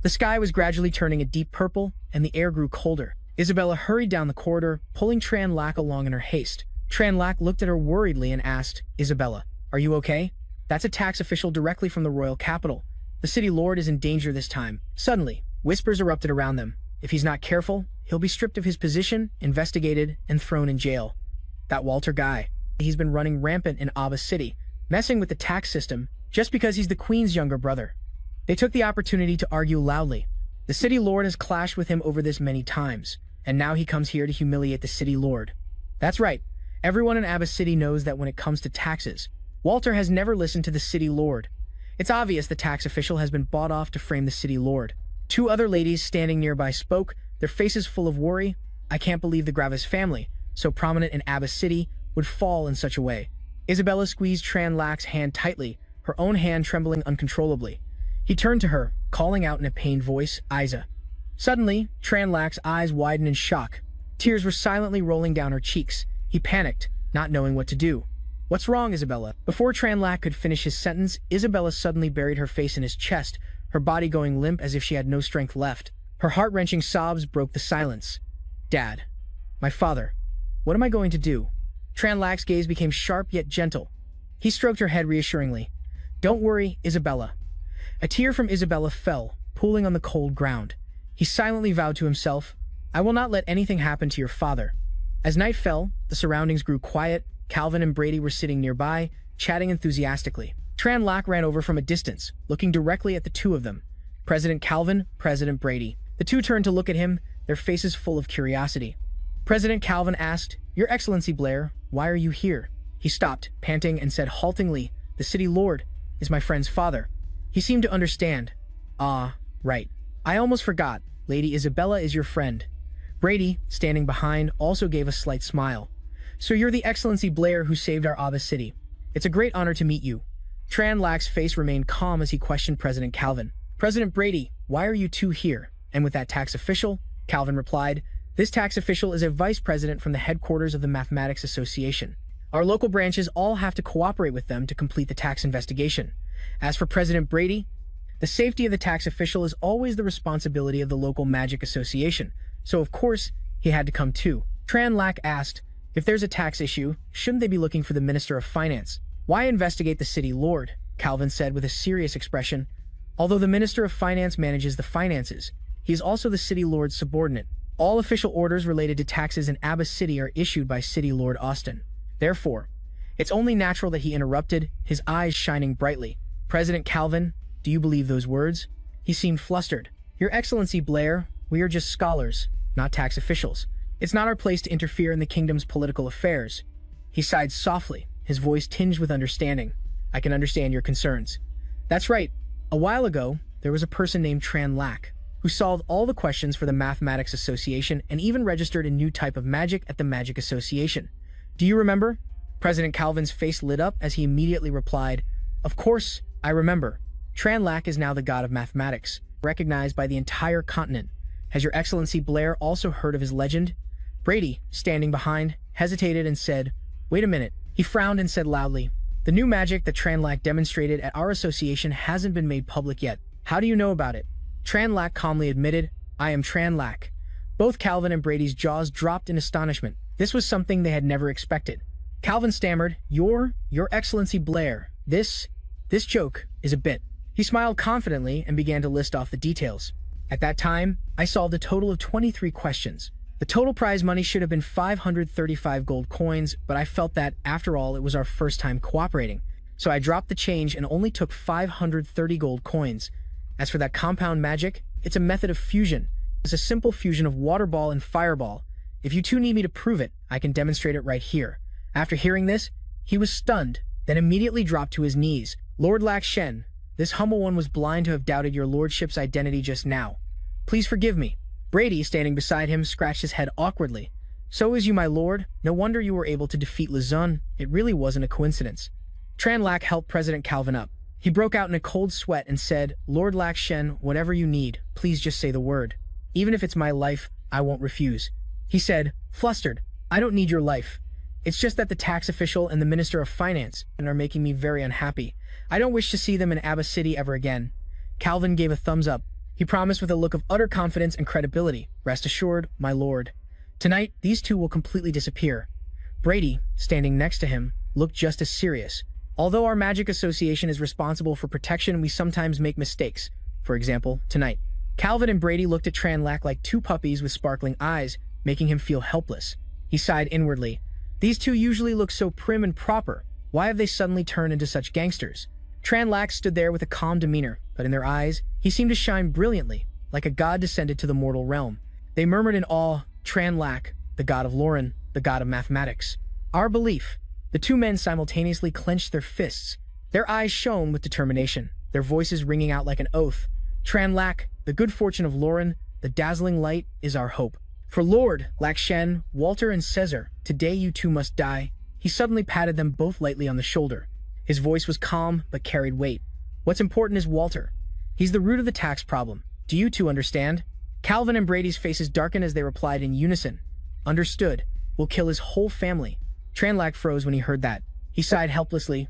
The sky was gradually turning a deep purple, and the air grew colder. Isabella hurried down the corridor, pulling Tran Lak along in her haste. Tran Lak looked at her worriedly and asked, Isabella, are you okay? That's a tax official directly from the royal capital. The city lord is in danger this time. Suddenly, whispers erupted around them. If he's not careful, he'll be stripped of his position, investigated, and thrown in jail. That Walter guy. He's been running rampant in Aba City, messing with the tax system, just because he's the queen's younger brother. They took the opportunity to argue loudly. The city lord has clashed with him over this many times, and now he comes here to humiliate the city lord. That's right. Everyone in Aba City knows that when it comes to taxes, Walter has never listened to the city lord. It's obvious the tax official has been bought off to frame the city lord. Two other ladies standing nearby spoke, their faces full of worry. I can't believe the Gravis family, so prominent in Aba City, would fall in such a way. Isabella squeezed Tran Lak's hand tightly, her own hand trembling uncontrollably. He turned to her, calling out in a pained voice, Isa. Suddenly, Tran Lak's eyes widened in shock. Tears were silently rolling down her cheeks. He panicked, not knowing what to do. What's wrong, Isabella? Before Tran Lak could finish his sentence, Isabella suddenly buried her face in his chest, her body going limp as if she had no strength left. Her heart-wrenching sobs broke the silence. Dad. My father. What am I going to do? Tran Lak's gaze became sharp yet gentle. He stroked her head reassuringly. Don't worry, Isabella. A tear from Isabella fell, pooling on the cold ground. He silently vowed to himself, I will not let anything happen to your father. As night fell, the surroundings grew quiet. Calvin and Brady were sitting nearby, chatting enthusiastically. Tran Lack ran over from a distance, looking directly at the two of them. President Calvin, President Brady. The two turned to look at him, their faces full of curiosity. President Calvin asked, Your Excellency Blair, why are you here? He stopped, panting, and said haltingly, The city lord is my friend's father. He seemed to understand. Ah, right. I almost forgot. Lady Isabella is your friend. Brady, standing behind, also gave a slight smile. So you're the Excellency Blair who saved our Abba city. It's a great honor to meet you. Tran Lack's face remained calm as he questioned President Calvin. President Brady, why are you two here? And with that tax official? Calvin replied, This tax official is a vice president from the headquarters of the Mathematics Association. Our local branches all have to cooperate with them to complete the tax investigation. As for President Brady, the safety of the tax official is always the responsibility of the local Magic Association, so of course, he had to come too. Tran Lack asked, If there's a tax issue, shouldn't they be looking for the Minister of Finance? Why investigate the city lord? Calvin said with a serious expression. Although the Minister of Finance manages the finances, he is also the city lord's subordinate. All official orders related to taxes in Abba City are issued by City Lord Austin. Therefore, it's only natural that he interrupted, his eyes shining brightly. President Calvin, do you believe those words? He seemed flustered. Your Excellency Blair, we are just scholars, not tax officials. It's not our place to interfere in the kingdom's political affairs. He sighed softly, his voice tinged with understanding. I can understand your concerns. That's right. A while ago, there was a person named Tran Lack, who solved all the questions for the Mathematics Association and even registered a new type of magic at the Magic Association. Do you remember? President Calvin's face lit up as he immediately replied, Of course, I remember. Tran Lack is now the god of mathematics, recognized by the entire continent. Has your Excellency Blair also heard of his legend? Brady, standing behind, hesitated and said, Wait a minute. He frowned and said loudly, The new magic that Tran Lack demonstrated at our association hasn't been made public yet. How do you know about it? Tran Lack calmly admitted, I am Tran Lack. Both Calvin and Brady's jaws dropped in astonishment. This was something they had never expected. Calvin stammered, Your Excellency Blair, this joke is a bit. He smiled confidently and began to list off the details. At that time, I solved a total of 23 questions. The total prize money should have been 535 gold coins, but I felt that, after all, it was our first time cooperating. So I dropped the change and only took 530 gold coins. As for that compound magic, it's a method of fusion. It's a simple fusion of water ball and fireball. If you two need me to prove it, I can demonstrate it right here. After hearing this, he was stunned, then immediately dropped to his knees. Lord Lack Shen, this humble one was blind to have doubted your lordship's identity just now. Please forgive me. Brady, standing beside him, scratched his head awkwardly. So is you, my lord. No wonder you were able to defeat Luzon. It really wasn't a coincidence. Tran Lack helped President Calvin up. He broke out in a cold sweat and said, Lord Lack Shen, whatever you need, please just say the word. Even if it's my life, I won't refuse. He said, flustered, I don't need your life. It's just that the tax official and the Minister of Finance are making me very unhappy. I don't wish to see them in Abba City ever again. Calvin gave a thumbs up. He promised with a look of utter confidence and credibility, Rest assured, my lord. Tonight, these two will completely disappear. Brady, standing next to him, looked just as serious. Although our Magic Association is responsible for protection, we sometimes make mistakes. For example, tonight. Calvin and Brady looked at Tran Lack like two puppies with sparkling eyes, making him feel helpless. He sighed inwardly. These two usually look so prim and proper. Why have they suddenly turned into such gangsters? Tran Lack stood there with a calm demeanor, but in their eyes, he seemed to shine brilliantly, like a god descended to the mortal realm. They murmured in awe, Tran Lack, the god of Lauren, the god of mathematics. Our belief. The two men simultaneously clenched their fists. Their eyes shone with determination, their voices ringing out like an oath. Tran Lack, the good fortune of Lauren, the dazzling light, is our hope. For Lord, Lack Shen, Walter, and Caesar, today you two must die. He suddenly patted them both lightly on the shoulder. His voice was calm, but carried weight. What's important is Walter. He's the root of the tax problem. Do you two understand? Calvin and Brady's faces darkened as they replied in unison. Understood. We'll kill his whole family. Tran Lack froze when he heard that. He sighed helplessly.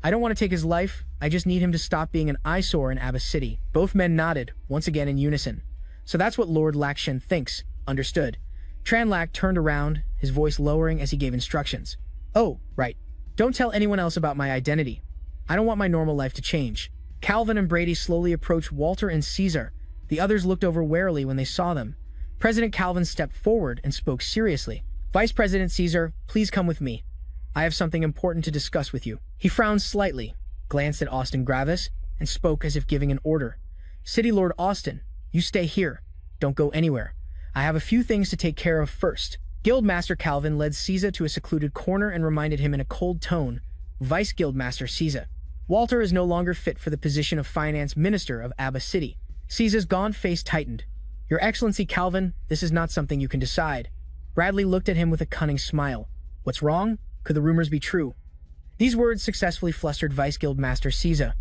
I don't want to take his life. I just need him to stop being an eyesore in Abba City. Both men nodded, once again in unison. So that's what Lord Lack Shen thinks. Understood. Tran Lack turned around, his voice lowering as he gave instructions. Oh, right. Don't tell anyone else about my identity. I don't want my normal life to change. Calvin and Brady slowly approached Walter and Caesar. The others looked over warily when they saw them. President Calvin stepped forward and spoke seriously. Vice President Caesar, please come with me. I have something important to discuss with you. He frowned slightly, glanced at Austin Gravis, and spoke as if giving an order. City Lord Austin, you stay here. Don't go anywhere. I have a few things to take care of first. Guildmaster Calvin led Caesar to a secluded corner and reminded him in a cold tone, Vice Guildmaster Caesar, Walter is no longer fit for the position of Finance Minister of Abba City. Caesar's gaunt face tightened. Your Excellency Calvin, this is not something you can decide. Bradley looked at him with a cunning smile. What's wrong? Could the rumors be true? These words successfully flustered Vice Guildmaster Caesar.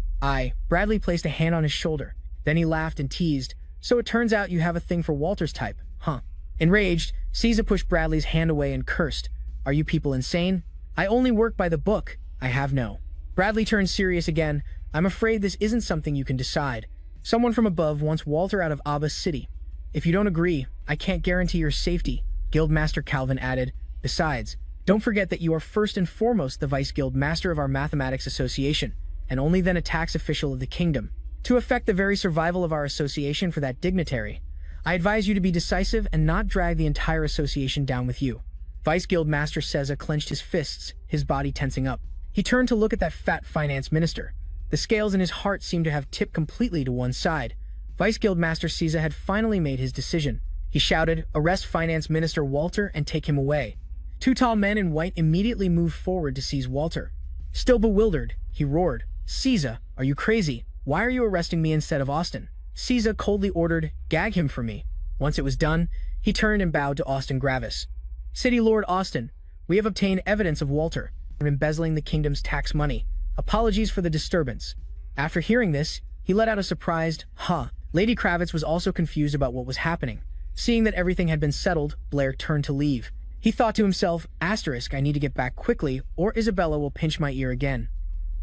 Bradley placed a hand on his shoulder. Then he laughed and teased. So it turns out you have a thing for Walter's type, huh? Enraged, Caesar pushed Bradley's hand away and cursed. Are you people insane? I only work by the book. I have no. Bradley turned serious again. I'm afraid this isn't something you can decide. Someone from above wants Walter out of Abba City. If you don't agree, I can't guarantee your safety, Guildmaster Calvin added. Besides, don't forget that you are first and foremost the Vice Guild Master of our Mathematics Association, and only then a tax official of the kingdom. To affect the very survival of our association for that dignitary, I advise you to be decisive and not drag the entire association down with you. Vice Guild Master Caesar clenched his fists, his body tensing up. He turned to look at that fat finance minister. The scales in his heart seemed to have tipped completely to one side. Vice Guild Master Caesar had finally made his decision. He shouted, arrest Finance Minister Walter and take him away. Two tall men in white immediately moved forward to seize Walter. Still bewildered, he roared, Caesar, are you crazy? Why are you arresting me instead of Austin? Caesar coldly ordered, gag him for me. Once it was done, he turned and bowed to Austin Gravis. City Lord Austin, we have obtained evidence of Walter embezzling the kingdom's tax money. Apologies for the disturbance. After hearing this, he let out a surprised, huh. Lady Kravitz was also confused about what was happening. Seeing that everything had been settled, Blair turned to leave. He thought to himself, asterisk, I need to get back quickly, or Isabella will pinch my ear again.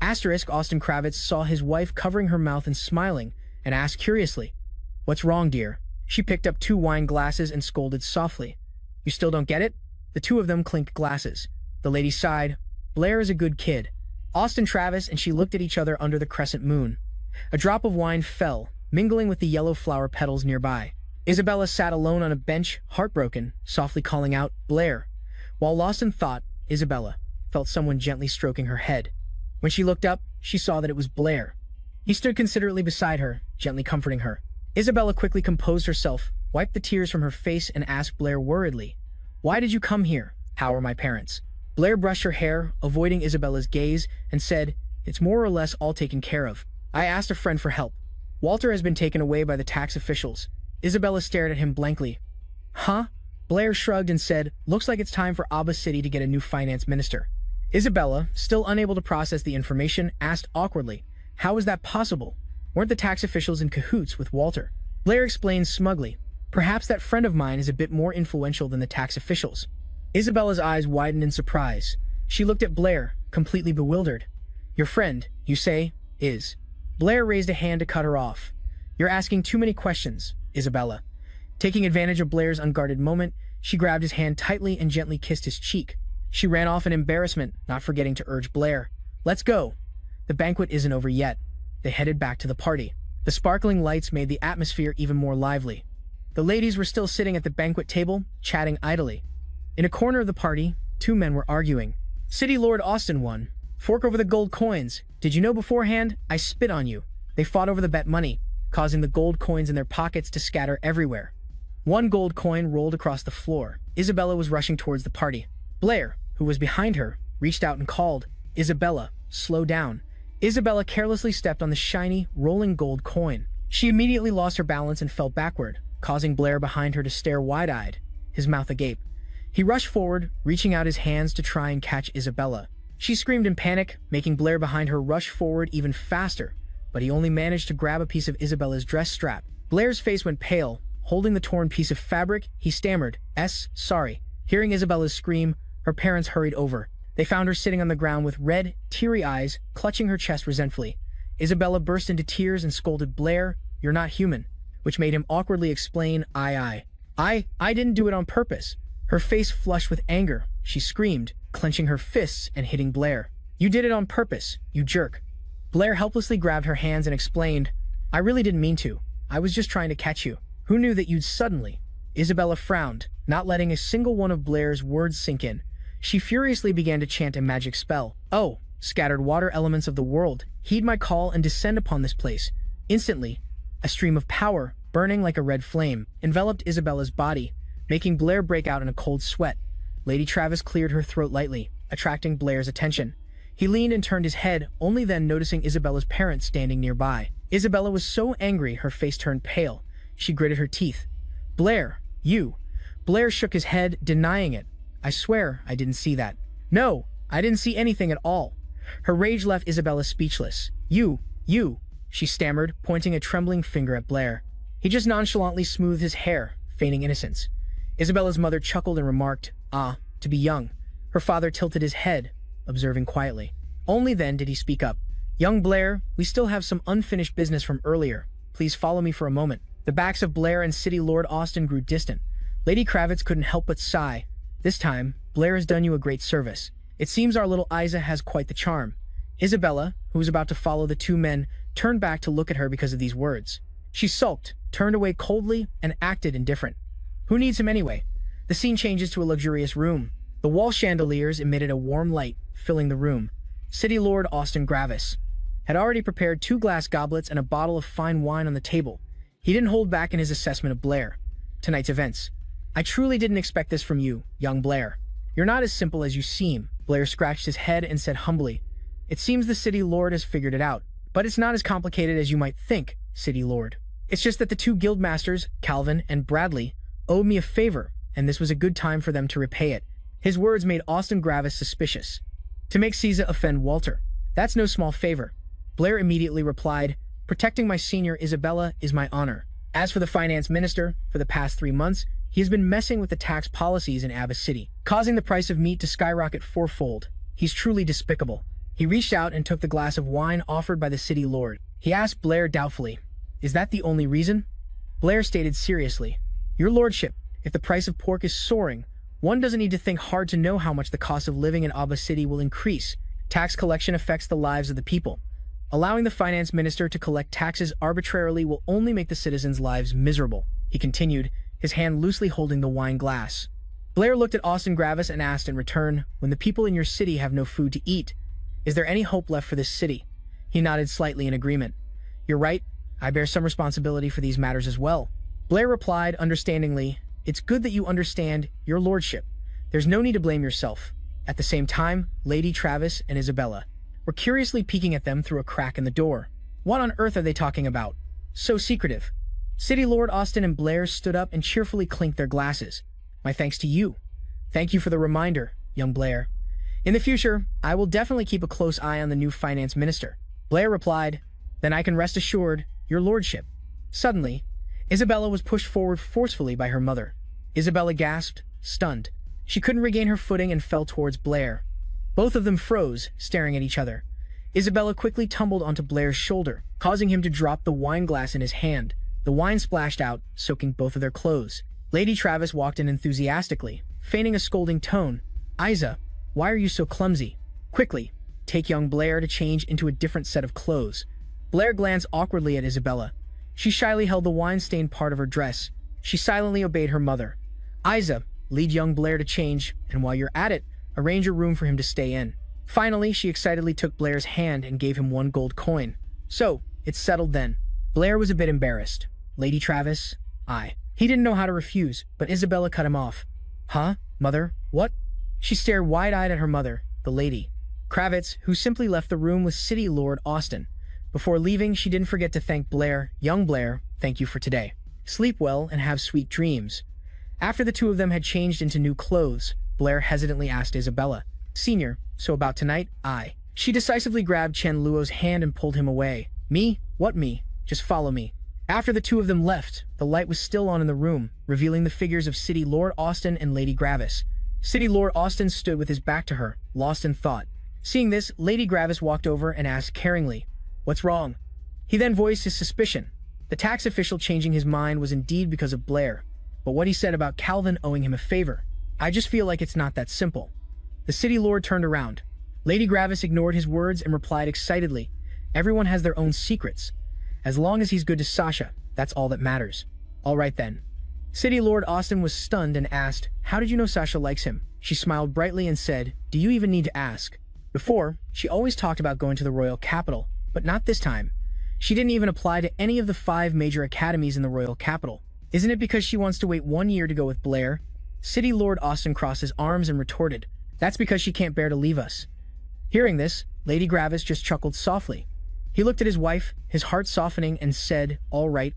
Asterisk, Austin Kravitz saw his wife covering her mouth and smiling, and asked curiously, what's wrong, dear? She picked up 2 wine glasses and scolded softly. You still don't get it? The two of them clinked glasses. The lady sighed. Blair is a good kid. Austin Travis and she looked at each other under the crescent moon. A drop of wine fell, mingling with the yellow flower petals nearby. Isabella sat alone on a bench, heartbroken, softly calling out, Blair. While lost in thought, Isabella felt someone gently stroking her head. When she looked up, she saw that it was Blair. He stood considerately beside her, gently comforting her. Isabella quickly composed herself, wiped the tears from her face, and asked Blair worriedly, why did you come here? How are my parents? Blair brushed her hair, avoiding Isabella's gaze, and said, it's more or less all taken care of. I asked a friend for help. Walter has been taken away by the tax officials. Isabella stared at him blankly. Huh? Blair shrugged and said, looks like it's time for Abba City to get a new finance minister. Isabella, still unable to process the information, asked awkwardly, how is that possible? Weren't the tax officials in cahoots with Walter? Blair explained smugly, perhaps that friend of mine is a bit more influential than the tax officials. Isabella's eyes widened in surprise. She looked at Blair, completely bewildered. Your friend, you say, is. Blair raised a hand to cut her off. You're asking too many questions, Isabella. Taking advantage of Blair's unguarded moment, she grabbed his hand tightly and gently kissed his cheek. She ran off in embarrassment, not forgetting to urge Blair. Let's go. The banquet isn't over yet. They headed back to the party. The sparkling lights made the atmosphere even more lively. The ladies were still sitting at the banquet table, chatting idly. In a corner of the party, 2 men were arguing. City Lord Austin won. Fork over the gold coins. Did you know beforehand? I spit on you. They fought over the bet money, causing the gold coins in their pockets to scatter everywhere. 1 gold coin rolled across the floor. Isabella was rushing towards the party. Blair, who was behind her, reached out and called, Isabella, slow down. Isabella carelessly stepped on the shiny, rolling gold coin. She immediately lost her balance and fell backward, causing Blair behind her to stare wide-eyed, his mouth agape. He rushed forward, reaching out his hands to try and catch Isabella. She screamed in panic, making Blair behind her rush forward even faster, but he only managed to grab a piece of Isabella's dress strap. Blair's face went pale. Holding the torn piece of fabric, he stammered, sorry. Hearing Isabella's scream, her parents hurried over. They found her sitting on the ground with red, teary eyes, clutching her chest resentfully. Isabella burst into tears and scolded Blair, you're not human, which made him awkwardly explain, I didn't do it on purpose. Her face flushed with anger. She screamed, clenching her fists and hitting Blair. You did it on purpose, you jerk. Blair helplessly grabbed her hands and explained, I really didn't mean to. I was just trying to catch you. Who knew that you'd suddenly? Isabella frowned, not letting a single one of Blair's words sink in. She furiously began to chant a magic spell. Oh, scattered water elements of the world, heed my call and descend upon this place. Instantly, a stream of power, burning like a red flame, enveloped Isabella's body, making Blair break out in a cold sweat. Lady Travis cleared her throat lightly, attracting Blair's attention. He leaned and turned his head, only then noticing Isabella's parents standing nearby. Isabella was so angry her face turned pale. She gritted her teeth. Blair, you. Blair shook his head, denying it. I swear I didn't see that. No, I didn't see anything at all. Her rage left Isabella speechless. You, she stammered, pointing a trembling finger at Blair. He just nonchalantly smoothed his hair, feigning innocence. Isabella's mother chuckled and remarked, Ah, to be young. Her father tilted his head, observing quietly. Only then did he speak up. Young Blair, we still have some unfinished business from earlier. Please follow me for a moment. The backs of Blair and City Lord Austin grew distant. Lady Kravitz couldn't help but sigh. This time, Blair has done you a great service. It seems our little Isa has quite the charm. Isabella, who was about to follow the two men, turned back to look at her because of these words. She sulked, turned away coldly, and acted indifferent. Who needs him anyway? The scene changes to a luxurious room. The wall chandeliers emitted a warm light, filling the room. City Lord Austin Gravis had already prepared 2 glass goblets and a bottle of fine wine on the table. He didn't hold back in his assessment of Blair. Tonight's events. I truly didn't expect this from you, young Blair. You're not as simple as you seem. Blair scratched his head and said humbly, It seems the City Lord has figured it out. But it's not as complicated as you might think, City Lord. It's just that the 2 guildmasters, Calvin and Bradley, owed me a favor, and this was a good time for them to repay it. His words made Austin Gravis suspicious. To make Caesar offend Walter. That's no small favor. Blair immediately replied, Protecting my senior Isabella is my honor. As for the finance minister, for the past 3 months, he has been messing with the tax policies in Abbas City, causing the price of meat to skyrocket 4-fold. He's truly despicable. He reached out and took the glass of wine offered by the city lord. He asked Blair doubtfully, Is that the only reason? Blair stated seriously, Your lordship, if the price of pork is soaring, one doesn't need to think hard to know how much the cost of living in Abbas City will increase. Tax collection affects the lives of the people. Allowing the finance minister to collect taxes arbitrarily will only make the citizens' lives miserable, he continued, his hand loosely holding the wine glass. Blair looked at Austin Gravis and asked in return, When the people in your city have no food to eat, is there any hope left for this city? He nodded slightly in agreement. You're right, I bear some responsibility for these matters as well. Blair replied understandingly, It's good that you understand, your lordship. There's no need to blame yourself. At the same time, Lady Travis and Isabella were curiously peeking at them through a crack in the door. What on earth are they talking about? So secretive. City Lord Austin and Blair stood up and cheerfully clinked their glasses. My thanks to you. Thank you for the reminder, young Blair. In the future, I will definitely keep a close eye on the new finance minister. Blair replied, Then I can rest assured, your lordship. Suddenly, Isabella was pushed forward forcefully by her mother. Isabella gasped, stunned. She couldn't regain her footing and fell towards Blair. Both of them froze, staring at each other. Isabella quickly tumbled onto Blair's shoulder, causing him to drop the wine glass in his hand. The wine splashed out, soaking both of their clothes. Lady Travis walked in enthusiastically, feigning a scolding tone. Isa, why are you so clumsy? Quickly, take young Blair to change into a different set of clothes. Blair glanced awkwardly at Isabella. She shyly held the wine-stained part of her dress. She silently obeyed her mother. Isa, lead young Blair to change, and while you're at it, arrange a room for him to stay in. Finally, she excitedly took Blair's hand and gave him 1 gold coin. So, it's settled then. Blair was a bit embarrassed. Lady Travis, He didn't know how to refuse, but Isabella cut him off. Huh? Mother? What? She stared wide-eyed at her mother, the lady Kravitz, who simply left the room with City Lord Austin. Before leaving, she didn't forget to thank Blair. Young Blair, thank you for today. Sleep well and have sweet dreams. After the 2 of them had changed into new clothes, Blair hesitantly asked Isabella, Senior, so about tonight, She decisively grabbed Chen Luo's hand and pulled him away. Me? What me? Just follow me. After the 2 of them left, the light was still on in the room, revealing the figures of City Lord Austin and Lady Gravis. City Lord Austin stood with his back to her, lost in thought. Seeing this, Lady Gravis walked over and asked caringly, What's wrong? He then voiced his suspicion. The tax official changing his mind was indeed because of Blair, but what he said about Calvin owing him a favor, I just feel like it's not that simple. The city lord turned around. Lady Gravis ignored his words and replied excitedly, "Everyone has their own secrets. As long as he's good to Sasha, that's all that matters." "All right then." City Lord Austin was stunned and asked, "How did you know Sasha likes him?" She smiled brightly and said, "Do you even need to ask?" Before, she always talked about going to the royal capital, but not this time. She didn't even apply to any of the 5 major academies in the royal capital. Isn't it because she wants to wait 1 year to go with Blair? City Lord Austin crossed his arms and retorted, "That's because she can't bear to leave us." Hearing this, Lady Gravis just chuckled softly. He looked at his wife, his heart softening, and said, all right.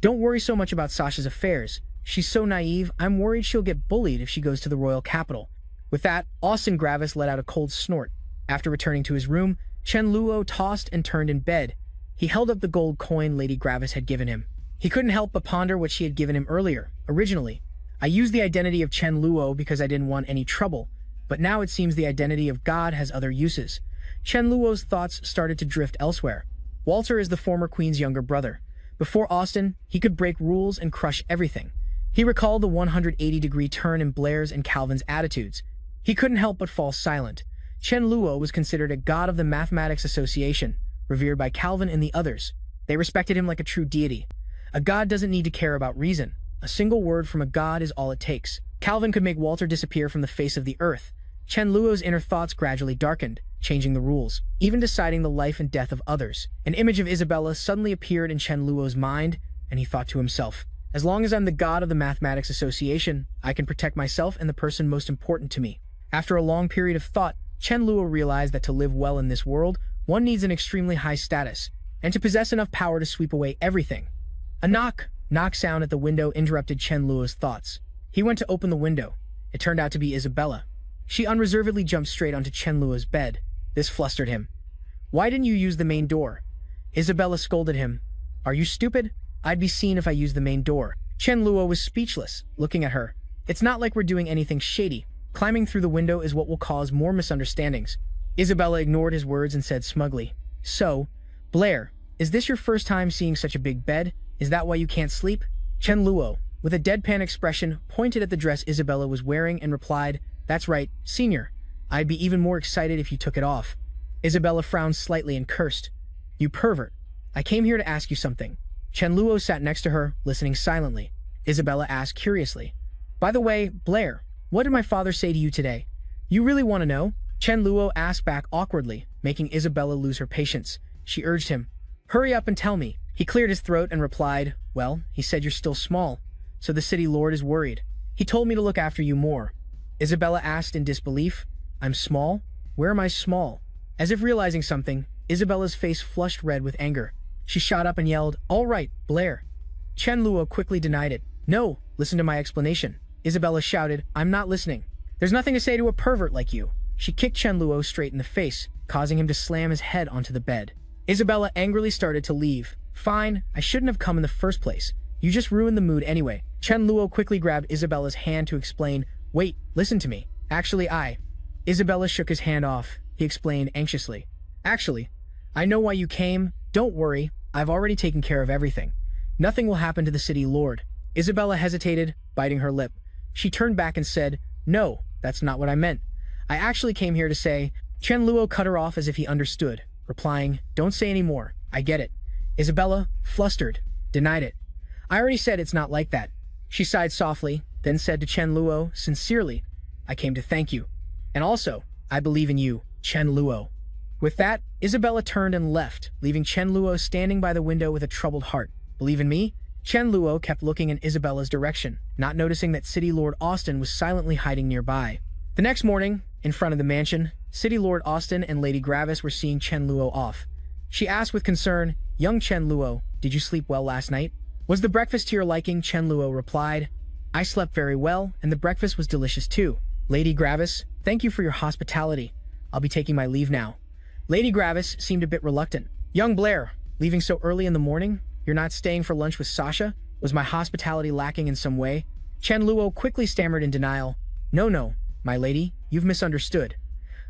Don't worry so much about Sasha's affairs. She's so naive, I'm worried she'll get bullied if she goes to the royal capital." With that, Austin Gravis let out a cold snort. After returning to his room, Chen Luo tossed and turned in bed. He held up the gold coin Lady Gravis had given him. He couldn't help but ponder what she had given him earlier. Originally, "I used the identity of Chen Luo because I didn't want any trouble, but now it seems the identity of God has other uses." Chen Luo's thoughts started to drift elsewhere. Walter is the former queen's younger brother. Before Austin, he could break rules and crush everything. He recalled the 180-degree turn in Blair's and Calvin's attitudes. He couldn't help but fall silent. Chen Luo was considered a god of the Mathematics Association, revered by Calvin and the others. They respected him like a true deity. A god doesn't need to care about reason. A single word from a god is all it takes. Calvin could make Walter disappear from the face of the earth. Chen Luo's inner thoughts gradually darkened, changing the rules, even deciding the life and death of others. An image of Isabella suddenly appeared in Chen Luo's mind, and he thought to himself, "As long as I'm the god of the Mathematics Association, I can protect myself and the person most important to me." After a long period of thought, Chen Luo realized that to live well in this world, one needs an extremely high status, and to possess enough power to sweep away everything. A knock sound at the window interrupted Chen Luo's thoughts. He went to open the window. It turned out to be Isabella. She unreservedly jumped straight onto Chen Luo's bed. This flustered him. "Why didn't you use the main door?" Isabella scolded him. "Are you stupid? I'd be seen if I used the main door." Chen Luo was speechless, looking at her. "It's not like we're doing anything shady. Climbing through the window is what will cause more misunderstandings." Isabella ignored his words and said smugly, "So, Blair, is this your first time seeing such a big bed? Is that why you can't sleep?" Chen Luo, with a deadpan expression, pointed at the dress Isabella was wearing and replied, "That's right, senior. I'd be even more excited if you took it off." Isabella frowned slightly and cursed. "You pervert. I came here to ask you something." Chen Luo sat next to her, listening silently. Isabella asked curiously, "By the way, Blair, what did my father say to you today? You really want to know?" Chen Luo asked back awkwardly, making Isabella lose her patience. She urged him, "Hurry up and tell me." He cleared his throat and replied, "Well, he said you're still small, so the city lord is worried. He told me to look after you more." Isabella asked in disbelief, "I'm small? Where am I small?" As if realizing something, Isabella's face flushed red with anger. She shot up and yelled, "All right, Blair." Chen Luo quickly denied it. "No, listen to my explanation." Isabella shouted, "I'm not listening. There's nothing to say to a pervert like you." She kicked Chen Luo straight in the face, causing him to slam his head onto the bed. Isabella angrily started to leave. "Fine, I shouldn't have come in the first place. You just ruined the mood anyway." Chen Luo quickly grabbed Isabella's hand to explain, "Wait, listen to me. Actually, Isabella shook his hand off. He explained anxiously, "Actually, I know why you came. Don't worry, I've already taken care of everything. Nothing will happen to the city lord." Isabella hesitated, biting her lip. She turned back and said, "No, that's not what I meant. I actually came here to say..." Chen Luo cut her off as if he understood, replying, "Don't say any more. I get it." Isabella, flustered, denied it. "I already said it's not like that." She sighed softly, then said to Chen Luo, sincerely, "I came to thank you. And also, I believe in you, Chen Luo." With that, Isabella turned and left, leaving Chen Luo standing by the window with a troubled heart. "Believe in me?" Chen Luo kept looking in Isabella's direction, not noticing that City Lord Austin was silently hiding nearby. The next morning, in front of the mansion, City Lord Austin and Lady Gravis were seeing Chen Luo off. She asked with concern, "Young Chen Luo, did you sleep well last night?" "Was the breakfast to your liking?" Chen Luo replied. "I slept very well, and the breakfast was delicious too." "Lady Gravis, thank you for your hospitality. I'll be taking my leave now." Lady Gravis seemed a bit reluctant. "Young Blair, leaving so early in the morning? You're not staying for lunch with Sasha? Was my hospitality lacking in some way?" Chen Luo quickly stammered in denial. No, my lady, you've misunderstood."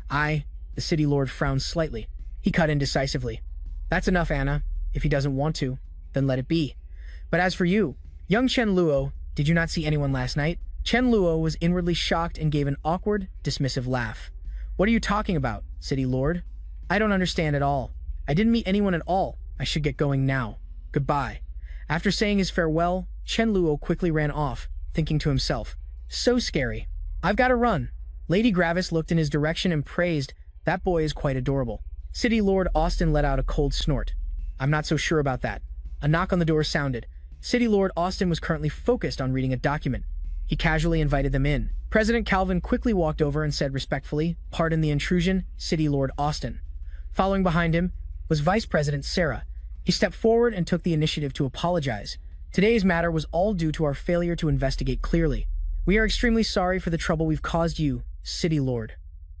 The city lord frowned slightly. He cut in decisively. "That's enough, Anna. If he doesn't want to, then let it be. But as for you, young Chen Luo, did you not see anyone last night?" Chen Luo was inwardly shocked and gave an awkward, dismissive laugh. What are you talking about, City Lord? I don't understand at all. I didn't meet anyone at all. I should get going now. Goodbye. After saying his farewell, Chen Luo quickly ran off, thinking to himself, so scary. I've got to run. Lady Gravis looked in his direction and praised, that boy is quite adorable. City Lord Austin let out a cold snort. I'm not so sure about that. A knock on the door sounded. City Lord Austin was currently focused on reading a document. He casually invited them in. President Calvin quickly walked over and said respectfully, pardon the intrusion, City Lord Austin. Following behind him was Vice President Sarah. He stepped forward and took the initiative to apologize. Today's matter was all due to our failure to investigate clearly. We are extremely sorry for the trouble we've caused you, City Lord.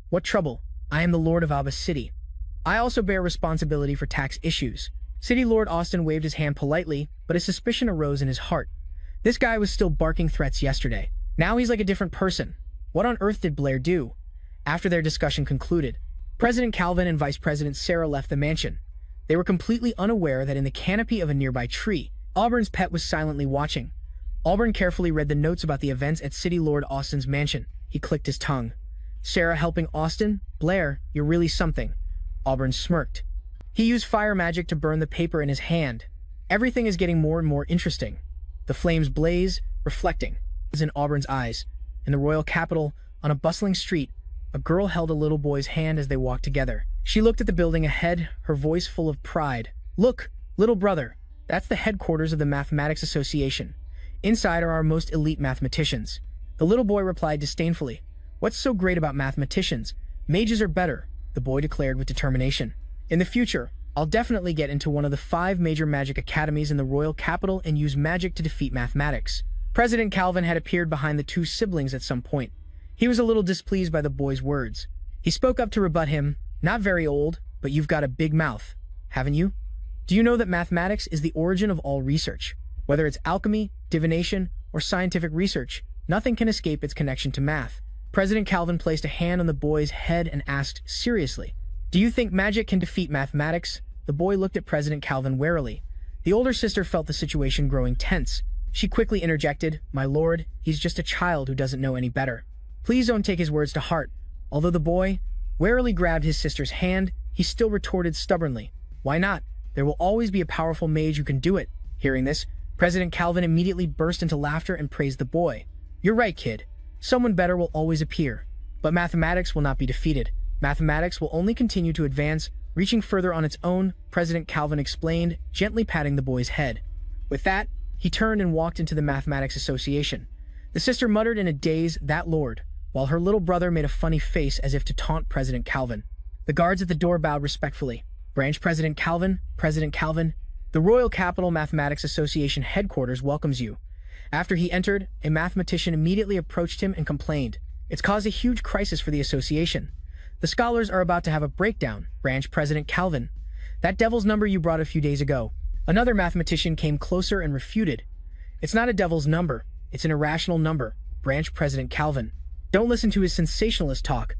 What trouble? I am the Lord of Abba City. I also bear responsibility for tax issues. City Lord Austin waved his hand politely, but a suspicion arose in his heart. This guy was still barking threats yesterday. Now he's like a different person. What on earth did Blair do? After their discussion concluded, President Calvin and Vice President Sarah left the mansion. They were completely unaware that in the canopy of a nearby tree, Auburn's pet was silently watching. Auburn carefully read the notes about the events at City Lord Austin's mansion. He clicked his tongue. Sarah helping Austin? Blair, you're really something. Auburn smirked. He used fire magic to burn the paper in his hand. Everything is getting more and more interesting. The flames blaze, reflecting in Auburn's eyes. In the royal capital, on a bustling street, a girl held a little boy's hand as they walked together. She looked at the building ahead, her voice full of pride. Look, little brother, that's the headquarters of the Mathematics Association. Inside are our most elite mathematicians. The little boy replied disdainfully. What's so great about mathematicians? Mages are better, the boy declared with determination. In the future, I'll definitely get into one of the 5 major magic academies in the royal capital and use magic to defeat mathematics. President Calvin had appeared behind the 2 siblings at some point. He was a little displeased by the boy's words. He spoke up to rebut him. Not very old, but you've got a big mouth, haven't you? Do you know that mathematics is the origin of all research? Whether it's alchemy, divination, or scientific research, nothing can escape its connection to math. President Calvin placed a hand on the boy's head and asked seriously, do you think magic can defeat mathematics? The boy looked at President Calvin warily. The older sister felt the situation growing tense. She quickly interjected, my lord, he's just a child who doesn't know any better. Please don't take his words to heart. Although the boy warily grabbed his sister's hand, he still retorted stubbornly, why not? There will always be a powerful mage who can do it. Hearing this, President Calvin immediately burst into laughter and praised the boy. You're right, kid. Someone better will always appear. But mathematics will not be defeated. Mathematics will only continue to advance, reaching further on its own, President Calvin explained, gently patting the boy's head. With that, he turned and walked into the Mathematics Association. The sister muttered in a daze, that lord, while her little brother made a funny face as if to taunt President Calvin. The guards at the door bowed respectfully. Branch President Calvin, the Royal Capital Mathematics Association headquarters welcomes you. After he entered, a mathematician immediately approached him and complained. It's caused a huge crisis for the association. The scholars are about to have a breakdown, Branch President Calvin. That devil's number you brought a few days ago. Another mathematician came closer and refuted. It's not a devil's number, it's an irrational number, Branch President Calvin. Don't listen to his sensationalist talk.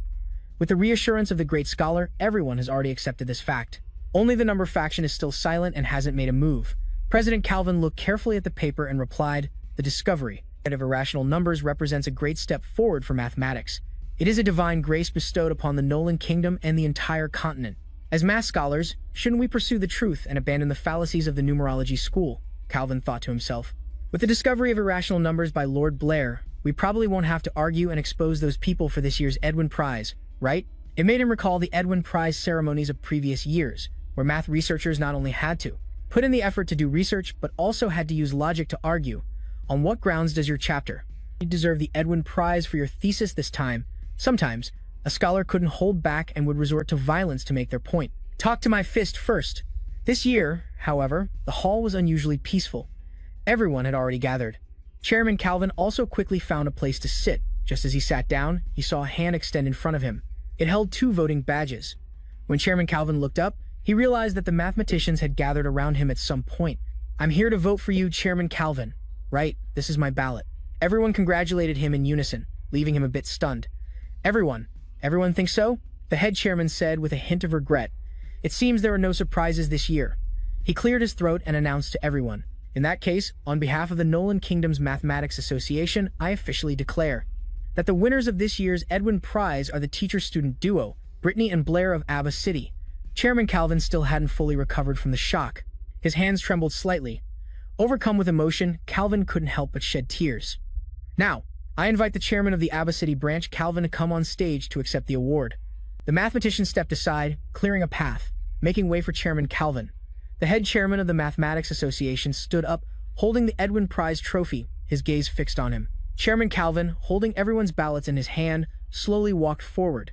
With the reassurance of the great scholar, everyone has already accepted this fact. Only the number faction is still silent and hasn't made a move. President Calvin looked carefully at the paper and replied, the discovery of irrational numbers represents a great step forward for mathematics. It is a divine grace bestowed upon the Nolan Kingdom and the entire continent. As math scholars, shouldn't we pursue the truth and abandon the fallacies of the numerology school? Calvin thought to himself. With the discovery of irrational numbers by Lord Blair, we probably won't have to argue and expose those people for this year's Edwin Prize, right? It made him recall the Edwin Prize ceremonies of previous years, where math researchers not only had to put in the effort to do research, but also had to use logic to argue. On what grounds does your chapter deserve the Edwin Prize for your thesis this time? Sometimes, a scholar couldn't hold back and would resort to violence to make their point. Talk to my fist first. This year, however, the hall was unusually peaceful. Everyone had already gathered. Chairman Calvin also quickly found a place to sit. Just as he sat down, he saw a hand extend in front of him. It held 2 voting badges. When Chairman Calvin looked up, he realized that the mathematicians had gathered around him at some point. I'm here to vote for you, Chairman Calvin. Right, this is my ballot. Everyone congratulated him in unison, leaving him a bit stunned. Everyone thinks so? The head chairman said with a hint of regret. It seems there are no surprises this year. He cleared his throat and announced to everyone. In that case, on behalf of the Nolan Kingdom's Mathematics Association, I officially declare. that the winners of this year's Edwin Prize are the teacher-student duo, Brittany and Blair of Abba City. Chairman Calvin still hadn't fully recovered from the shock. His hands trembled slightly. Overcome with emotion, Calvin couldn't help but shed tears. Now, I invite the chairman of the Abba City branch, Calvin, to come on stage to accept the award. The mathematician stepped aside, clearing a path, making way for Chairman Calvin. The head chairman of the Mathematics Association stood up, holding the Edwin Prize trophy, his gaze fixed on him. Chairman Calvin, holding everyone's ballots in his hand, slowly walked forward.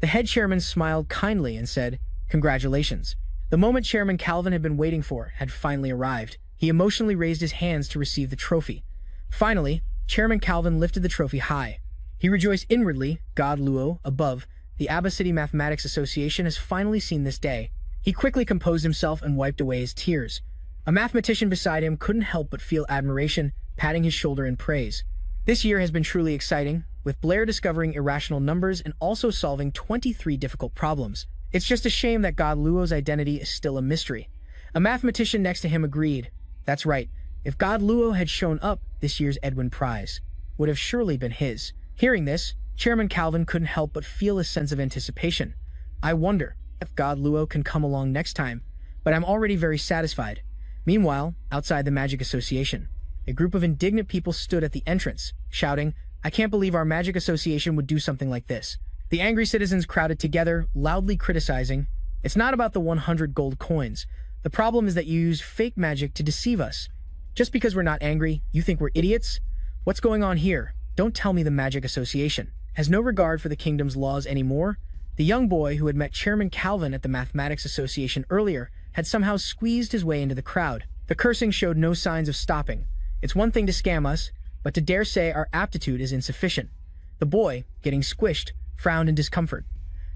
The head chairman smiled kindly and said, "Congratulations." The moment Chairman Calvin had been waiting for had finally arrived. He emotionally raised his hands to receive the trophy. Finally, Chairman Calvin lifted the trophy high. He rejoiced inwardly. God Luo, above, the Abba City Mathematics Association has finally seen this day. He quickly composed himself and wiped away his tears. A mathematician beside him couldn't help but feel admiration, patting his shoulder in praise. This year has been truly exciting, with Blair discovering irrational numbers and also solving 23 difficult problems. It's just a shame that God Luo's identity is still a mystery. A mathematician next to him agreed. That's right, if God Luo had shown up, this year's Edwin Prize would have surely been his. Hearing this, Chairman Calvin couldn't help but feel a sense of anticipation. I wonder if God Luo can come along next time, but I'm already very satisfied. Meanwhile, outside the Magic Association, a group of indignant people stood at the entrance, shouting, "I can't believe our Magic Association would do something like this." The angry citizens crowded together, loudly criticizing, "It's not about the 100 gold coins. The problem is that you use fake magic to deceive us. Just because we're not angry, you think we're idiots? What's going on here? Don't tell me the Magic Association has no regard for the kingdom's laws anymore." The young boy who had met Chairman Calvin at the Mathematics Association earlier had somehow squeezed his way into the crowd. The cursing showed no signs of stopping. It's one thing to scam us, but to dare say our aptitude is insufficient. The boy, getting squished, frowned in discomfort.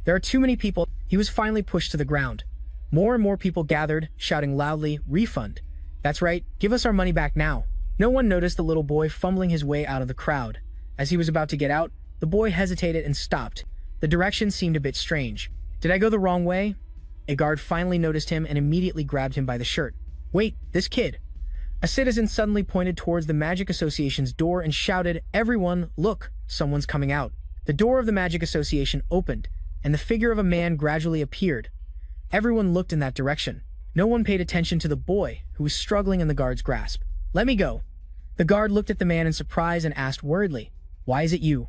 There are too many people. He was finally pushed to the ground. More and more people gathered, shouting loudly, "Refund." That's right, give us our money back now. No one noticed the little boy fumbling his way out of the crowd. As he was about to get out, the boy hesitated and stopped. The direction seemed a bit strange. Did I go the wrong way? A guard finally noticed him and immediately grabbed him by the shirt. Wait, this kid. A citizen suddenly pointed towards the Magic Association's door and shouted, "Everyone, look, someone's coming out." The door of the Magic Association opened, and the figure of a man gradually appeared. Everyone looked in that direction. No one paid attention to the boy, who was struggling in the guard's grasp. "Let me go." The guard looked at the man in surprise and asked worriedly, "Why is it you?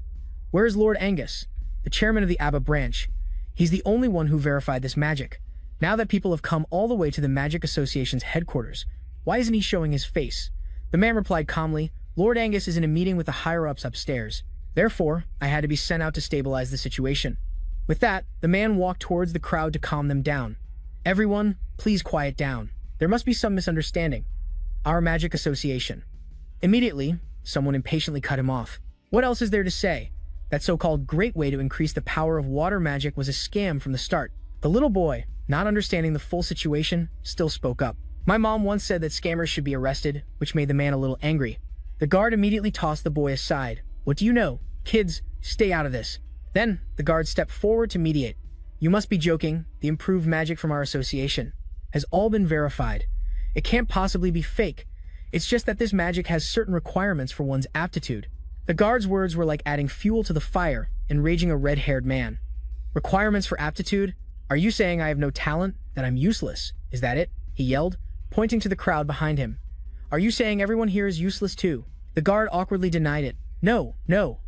Where is Lord Angus, the chairman of the Abba branch? He's the only one who verified this magic. Now that people have come all the way to the Magic Association's headquarters, why isn't he showing his face?" The man replied calmly, "Lord Angus is in a meeting with the higher-ups upstairs. Therefore, I had to be sent out to stabilize the situation." With that, the man walked towards the crowd to calm them down. "Everyone, please quiet down. There must be some misunderstanding. Our Magic Association." Immediately, someone impatiently cut him off. "What else is there to say? That so-called great way to increase the power of water magic was a scam from the start." The little boy, not understanding the full situation, still spoke up. "My mom once said that scammers should be arrested," which made the man a little angry. The guard immediately tossed the boy aside. "What do you know? Kids, stay out of this." Then, the guard stepped forward to mediate. "You must be joking. The improved magic from our association has all been verified. It can't possibly be fake. It's just that this magic has certain requirements for one's aptitude." The guard's words were like adding fuel to the fire, enraging a red-haired man. "Requirements for aptitude? Are you saying I have no talent, that I'm useless? Is that it?" he yelled, pointing to the crowd behind him. "Are you saying everyone here is useless too?" The guard awkwardly denied it. No,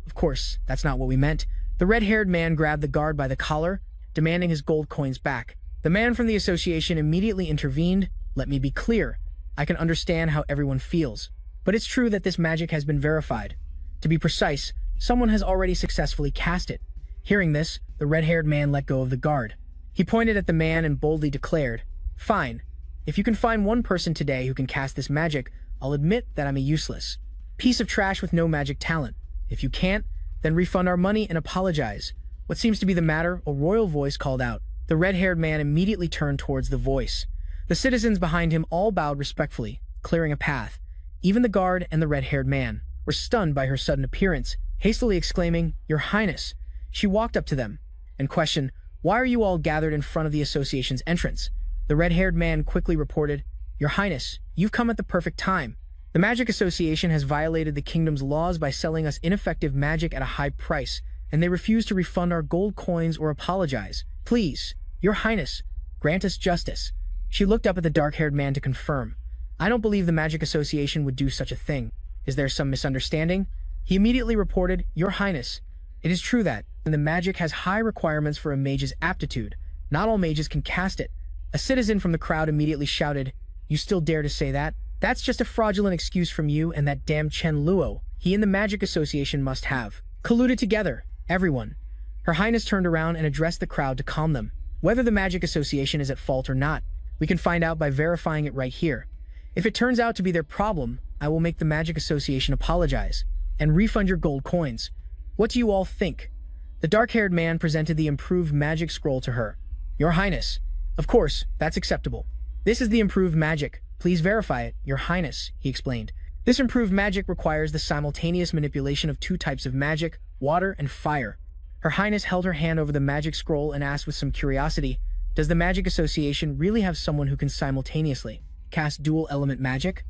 of course, that's not what we meant." The red-haired man grabbed the guard by the collar, demanding his gold coins back. The man from the association immediately intervened. "Let me be clear. I can understand how everyone feels. But it's true that this magic has been verified. To be precise, someone has already successfully cast it." Hearing this, the red-haired man let go of the guard. He pointed at the man and boldly declared, "Fine. If you can find one person today who can cast this magic, I'll admit that I'm a useless piece of trash with no magic talent. If you can't, then refund our money and apologize." "What seems to be the matter?" a royal voice called out. The red-haired man immediately turned towards the voice. The citizens behind him all bowed respectfully, clearing a path. Even the guard and the red-haired man were stunned by her sudden appearance, hastily exclaiming, "Your Highness." She walked up to them and questioned, "Why are you all gathered in front of the association's entrance?" The red-haired man quickly reported, "Your Highness, you've come at the perfect time. The Magic Association has violated the kingdom's laws by selling us ineffective magic at a high price, and they refuse to refund our gold coins or apologize. Please, Your Highness, grant us justice. She looked up at the dark-haired man to confirm. I don't believe the Magic Association would do such a thing. Is there some misunderstanding? He immediately reported, Your Highness, it is true that, and the magic has high requirements for a mage's aptitude. Not all mages can cast it. A citizen from the crowd immediately shouted, You still dare to say that? That's just a fraudulent excuse from you and that damn Chen Luo. He and the Magic Association must have colluded together. Everyone. Her Highness turned around and addressed the crowd to calm them. Whether the Magic Association is at fault or not, we can find out by verifying it right here. If it turns out to be their problem, I will make the Magic Association apologize and refund your gold coins. What do you all think? The dark-haired man presented the improved magic scroll to her. Your Highness. Of course, that's acceptable. This is the improved magic. Please verify it, Your Highness, he explained. This improved magic requires the simultaneous manipulation of two types of magic, water and fire. Her Highness held her hand over the magic scroll and asked with some curiosity, Does the Magic Association really have someone who can simultaneously cast dual-element magic?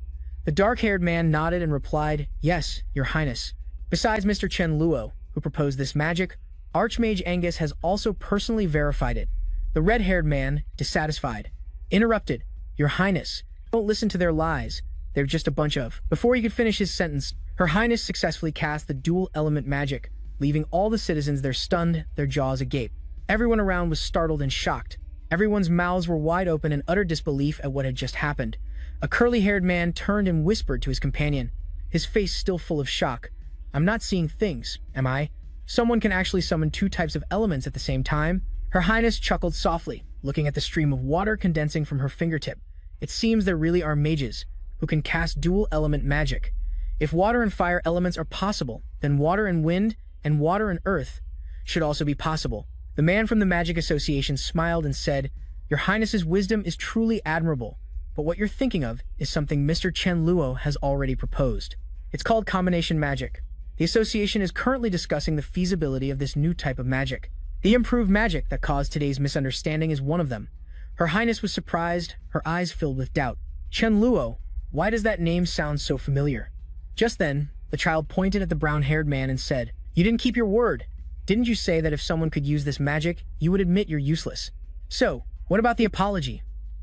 The dark-haired man nodded and replied, Yes, Your Highness. Besides Mr. Chen Luo, who proposed this magic, Archmage Angus has also personally verified it. The red-haired man, dissatisfied, interrupted, Your Highness, don't listen to their lies. They're just a bunch of... Before he could finish his sentence, Her Highness successfully cast the dual-element magic, leaving all the citizens there stunned, their jaws agape. Everyone around was startled and shocked. Everyone's mouths were wide open in utter disbelief at what had just happened. A curly-haired man turned and whispered to his companion, his face still full of shock. I'm not seeing things, am I? Someone can actually summon two types of elements at the same time? Her Highness chuckled softly, looking at the stream of water condensing from her fingertip. It seems there really are mages who can cast dual-element magic. If water and fire elements are possible, then water and wind and water and earth should also be possible. The man from the Magic Association smiled and said, Your Highness's wisdom is truly admirable, but what you're thinking of is something Mr. Chen Luo has already proposed. It's called combination magic. The association is currently discussing the feasibility of this new type of magic. The improved magic that caused today's misunderstanding is one of them. Her Highness was surprised, her eyes filled with doubt. Chen Luo, why does that name sound so familiar? Just then, the child pointed at the brown-haired man and said, You didn't keep your word. Didn't you say that if someone could use this magic, you would admit you're useless? So, what about the apology?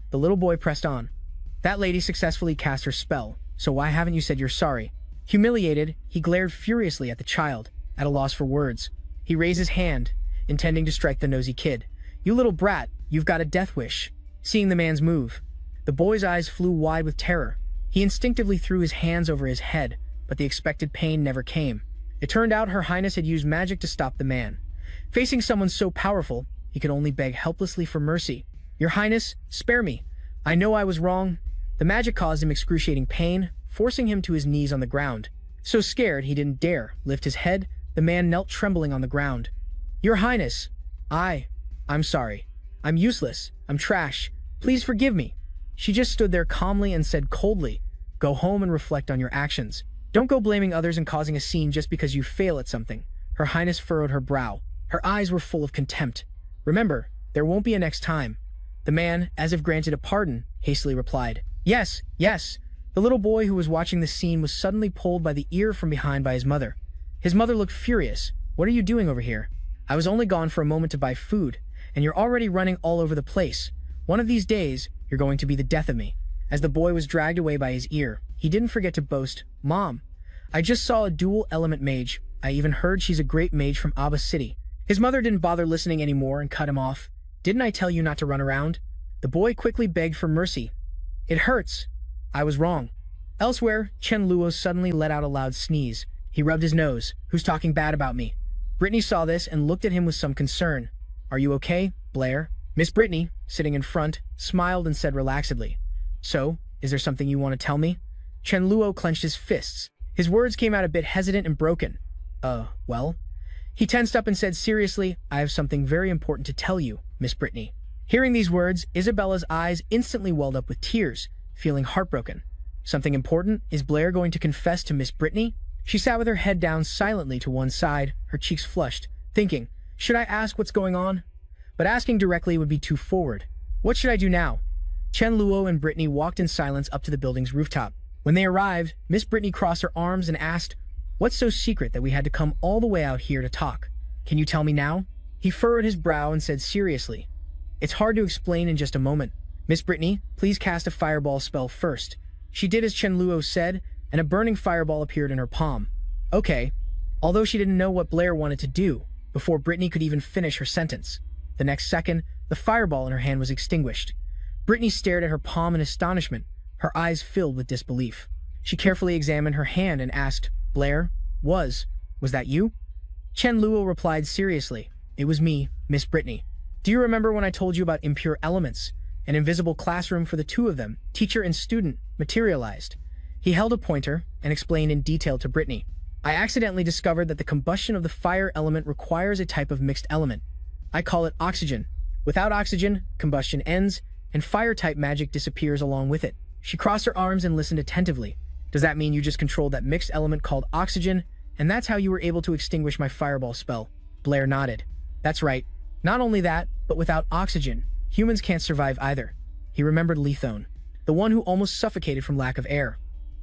The little boy pressed on. That lady successfully cast her spell, so why haven't you said you're sorry? Humiliated, he glared furiously at the child, at a loss for words. He raised his hand, intending to strike the nosy kid. You little brat, you've got a death wish. Seeing the man's move, the boy's eyes flew wide with terror. He instinctively threw his hands over his head, but the expected pain never came. It turned out Her Highness had used magic to stop the man. Facing someone so powerful, he could only beg helplessly for mercy. Your Highness, spare me. I know I was wrong. The magic caused him excruciating pain, forcing him to his knees on the ground. So scared he didn't dare lift his head, the man knelt trembling on the ground. Your Highness, I'm sorry. I'm useless. I'm trash. Please forgive me. She just stood there calmly and said coldly, Go home and reflect on your actions. Don't go blaming others and causing a scene just because you fail at something. Her Highness furrowed her brow. Her eyes were full of contempt. Remember, there won't be a next time. The man, as if granted a pardon, hastily replied, Yes, yes. The little boy who was watching the scene was suddenly pulled by the ear from behind by his mother. His mother looked furious. What are you doing over here? I was only gone for a moment to buy food, and you're already running all over the place. One of these days, you're going to be the death of me. As the boy was dragged away by his ear, he didn't forget to boast, Mom, I just saw a dual-element mage. I even heard she's a great mage from Aba City. His mother didn't bother listening anymore and cut him off. Didn't I tell you not to run around? The boy quickly begged for mercy. It hurts. I was wrong. Elsewhere, Chen Luo suddenly let out a loud sneeze. He rubbed his nose. Who's talking bad about me? Brittany saw this and looked at him with some concern. Are you okay, Blair? Miss Brittany, sitting in front, smiled and said relaxedly, So, is there something you want to tell me? Chen Luo clenched his fists. His words came out a bit hesitant and broken. Well? He tensed up and said seriously, I have something very important to tell you, Miss Brittany. Hearing these words, Isabella's eyes instantly welled up with tears, feeling heartbroken. Something important? Is Blair going to confess to Miss Brittany? She sat with her head down silently to one side, her cheeks flushed, thinking, should I ask what's going on? But asking directly would be too forward. What should I do now? Chen Luo and Brittany walked in silence up to the building's rooftop. When they arrived, Miss Brittany crossed her arms and asked, "What's so secret that we had to come all the way out here to talk? Can you tell me now?" He furrowed his brow and said seriously, "It's hard to explain in just a moment. Miss Brittany, please cast a fireball spell first." She did as Chen Luo said, and a burning fireball appeared in her palm. Okay, although she didn't know what Blair wanted to do, before Brittany could even finish her sentence. The next second, the fireball in her hand was extinguished. Brittany stared at her palm in astonishment, her eyes filled with disbelief. She carefully examined her hand and asked, "Blair, was that you?" Chen Luo replied seriously, "It was me, Miss Brittany. Do you remember when I told you about impure elements? An invisible classroom for the two of them, teacher and student, materialized." He held a pointer and explained in detail to Brittany. "I accidentally discovered that the combustion of the fire element requires a type of mixed element. I call it oxygen. Without oxygen, combustion ends, and fire-type magic disappears along with it." She crossed her arms and listened attentively. "Does that mean you just controlled that mixed element called oxygen, and that's how you were able to extinguish my fireball spell?" Blair nodded. "That's right. Not only that, but without oxygen, humans can't survive either." He remembered Lethone, the one who almost suffocated from lack of air.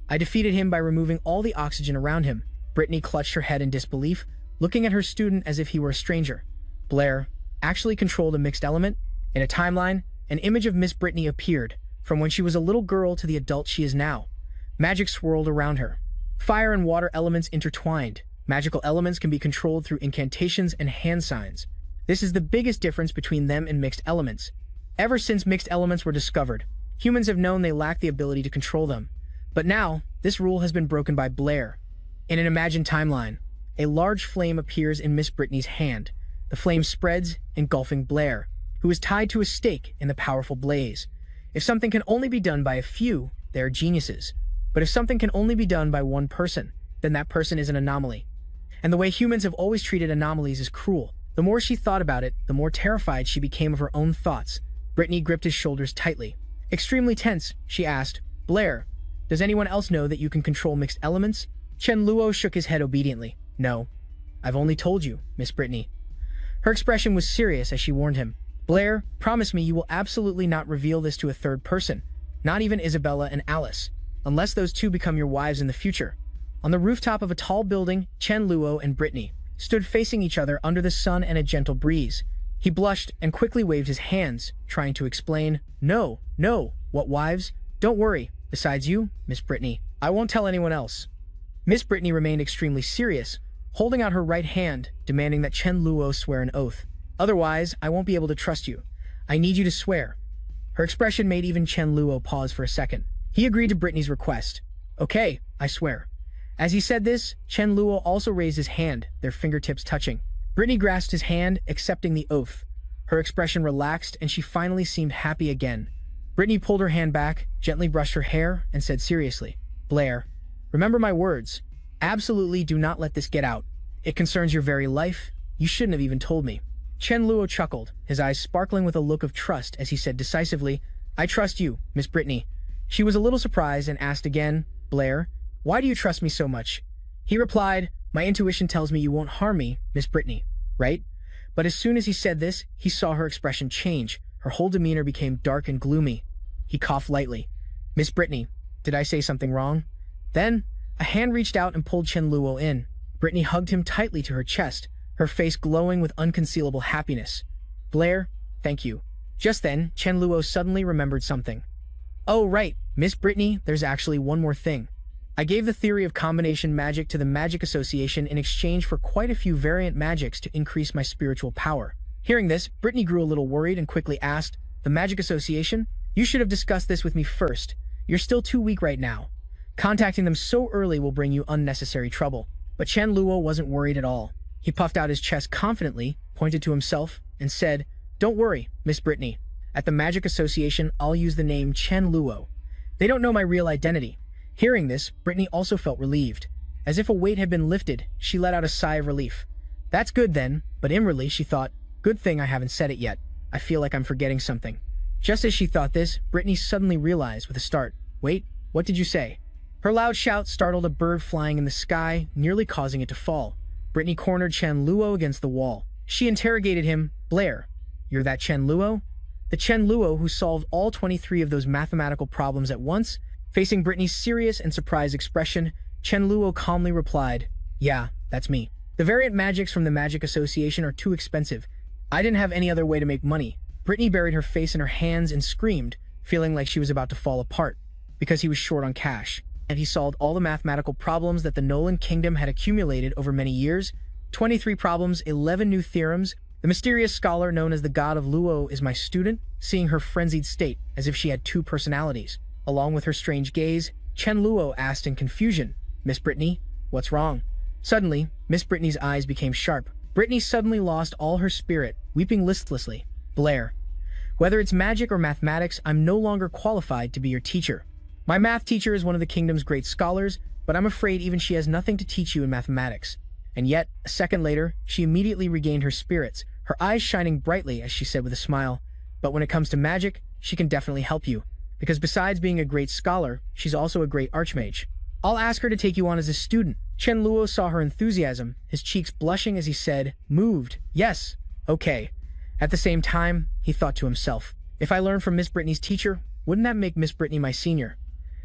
"I defeated him by removing all the oxygen around him." Brittany clutched her head in disbelief, looking at her student as if he were a stranger. Blair actually controlled a mixed element? In a timeline, an image of Miss Brittany appeared, from when she was a little girl to the adult she is now. Magic swirled around her. Fire and water elements intertwined. Magical elements can be controlled through incantations and hand signs. This is the biggest difference between them and mixed elements. Ever since mixed elements were discovered, humans have known they lack the ability to control them. But now, this rule has been broken by Blair. In an imagined timeline, a large flame appears in Miss Brittany's hand. The flame spreads, engulfing Blair, who is tied to a stake in the powerful blaze. If something can only be done by a few, they are geniuses. But if something can only be done by one person, then that person is an anomaly. And the way humans have always treated anomalies is cruel. The more she thought about it, the more terrified she became of her own thoughts. Brittany gripped his shoulders tightly. Extremely tense, she asked, "Blair, does anyone else know that you can control mixed elements?" Chen Luo shook his head obediently. "No. I've only told you, Miss Brittany." Her expression was serious as she warned him. "Blair, promise me you will absolutely not reveal this to a third person, not even Isabella and Alice, unless those two become your wives in the future." On the rooftop of a tall building, Chen Luo and Brittany stood facing each other under the sun and a gentle breeze. He blushed and quickly waved his hands, trying to explain, "No, what wives? Don't worry. Besides you, Miss Brittany, I won't tell anyone else." Miss Brittany remained extremely serious, holding out her right hand, demanding that Chen Luo swear an oath. "Otherwise, I won't be able to trust you. I need you to swear." Her expression made even Chen Luo pause for a second. He agreed to Brittany's request. "Okay, I swear." As he said this, Chen Luo also raised his hand, their fingertips touching. Brittany grasped his hand, accepting the oath. Her expression relaxed, and she finally seemed happy again. Brittany pulled her hand back, gently brushed her hair, and said seriously, "Blair, remember my words. Absolutely do not let this get out. It concerns your very life. You shouldn't have even told me." Chen Luo chuckled, his eyes sparkling with a look of trust as he said decisively, "I trust you, Miss Brittany." She was a little surprised and asked again, "Blair, why do you trust me so much?" He replied, "My intuition tells me you won't harm me, Miss Brittany, right?" But as soon as he said this, he saw her expression change. Her whole demeanor became dark and gloomy. He coughed lightly. "Miss Brittany, did I say something wrong?" Then, a hand reached out and pulled Chen Luo in. Brittany hugged him tightly to her chest, her face glowing with unconcealable happiness. "Blair, thank you." Just then, Chen Luo suddenly remembered something. "Oh, right, Miss Brittany, there's actually one more thing. I gave the theory of combination magic to the Magic Association in exchange for quite a few variant magics to increase my spiritual power." Hearing this, Brittany grew a little worried and quickly asked, "The Magic Association? You should have discussed this with me first. You're still too weak right now. Contacting them so early will bring you unnecessary trouble." But Chen Luo wasn't worried at all. He puffed out his chest confidently, pointed to himself, and said, "Don't worry, Miss Brittany. At the Magic Association, I'll use the name Chen Luo. They don't know my real identity." Hearing this, Brittany also felt relieved. As if a weight had been lifted, she let out a sigh of relief. "That's good then," but inwardly she thought, "Good thing I haven't said it yet. I feel like I'm forgetting something." Just as she thought this, Brittany suddenly realized with a start, "Wait, what did you say?" Her loud shout startled a bird flying in the sky, nearly causing it to fall. Brittany cornered Chen Luo against the wall. She interrogated him, "Blair, you're that Chen Luo? The Chen Luo who solved all 23 of those mathematical problems at once?" Facing Brittany's serious and surprised expression, Chen Luo calmly replied, "Yeah, that's me. The variant magics from the Magic Association are too expensive. I didn't have any other way to make money." Brittany buried her face in her hands and screamed, feeling like she was about to fall apart, because he was short on cash. And he solved all the mathematical problems that the Nolan Kingdom had accumulated over many years. 23 problems, 11 new theorems. The mysterious scholar known as the God of Luo is my student. Seeing her frenzied state, as if she had two personalities, along with her strange gaze, Chen Luo asked in confusion, "Miss Brittany, what's wrong?" Suddenly, Miss Brittany's eyes became sharp. Brittany suddenly lost all her spirit, weeping listlessly. "Blair, whether it's magic or mathematics, I'm no longer qualified to be your teacher. My math teacher is one of the kingdom's great scholars, but I'm afraid even she has nothing to teach you in mathematics." And yet, a second later, she immediately regained her spirits, her eyes shining brightly as she said with a smile, "But when it comes to magic, she can definitely help you, because besides being a great scholar, she's also a great archmage. I'll ask her to take you on as a student." Chen Luo saw her enthusiasm, his cheeks blushing as he said, moved, "Yes, okay." At the same time, he thought to himself, if I learn from Miss Brittany's teacher, wouldn't that make Miss Brittany my senior?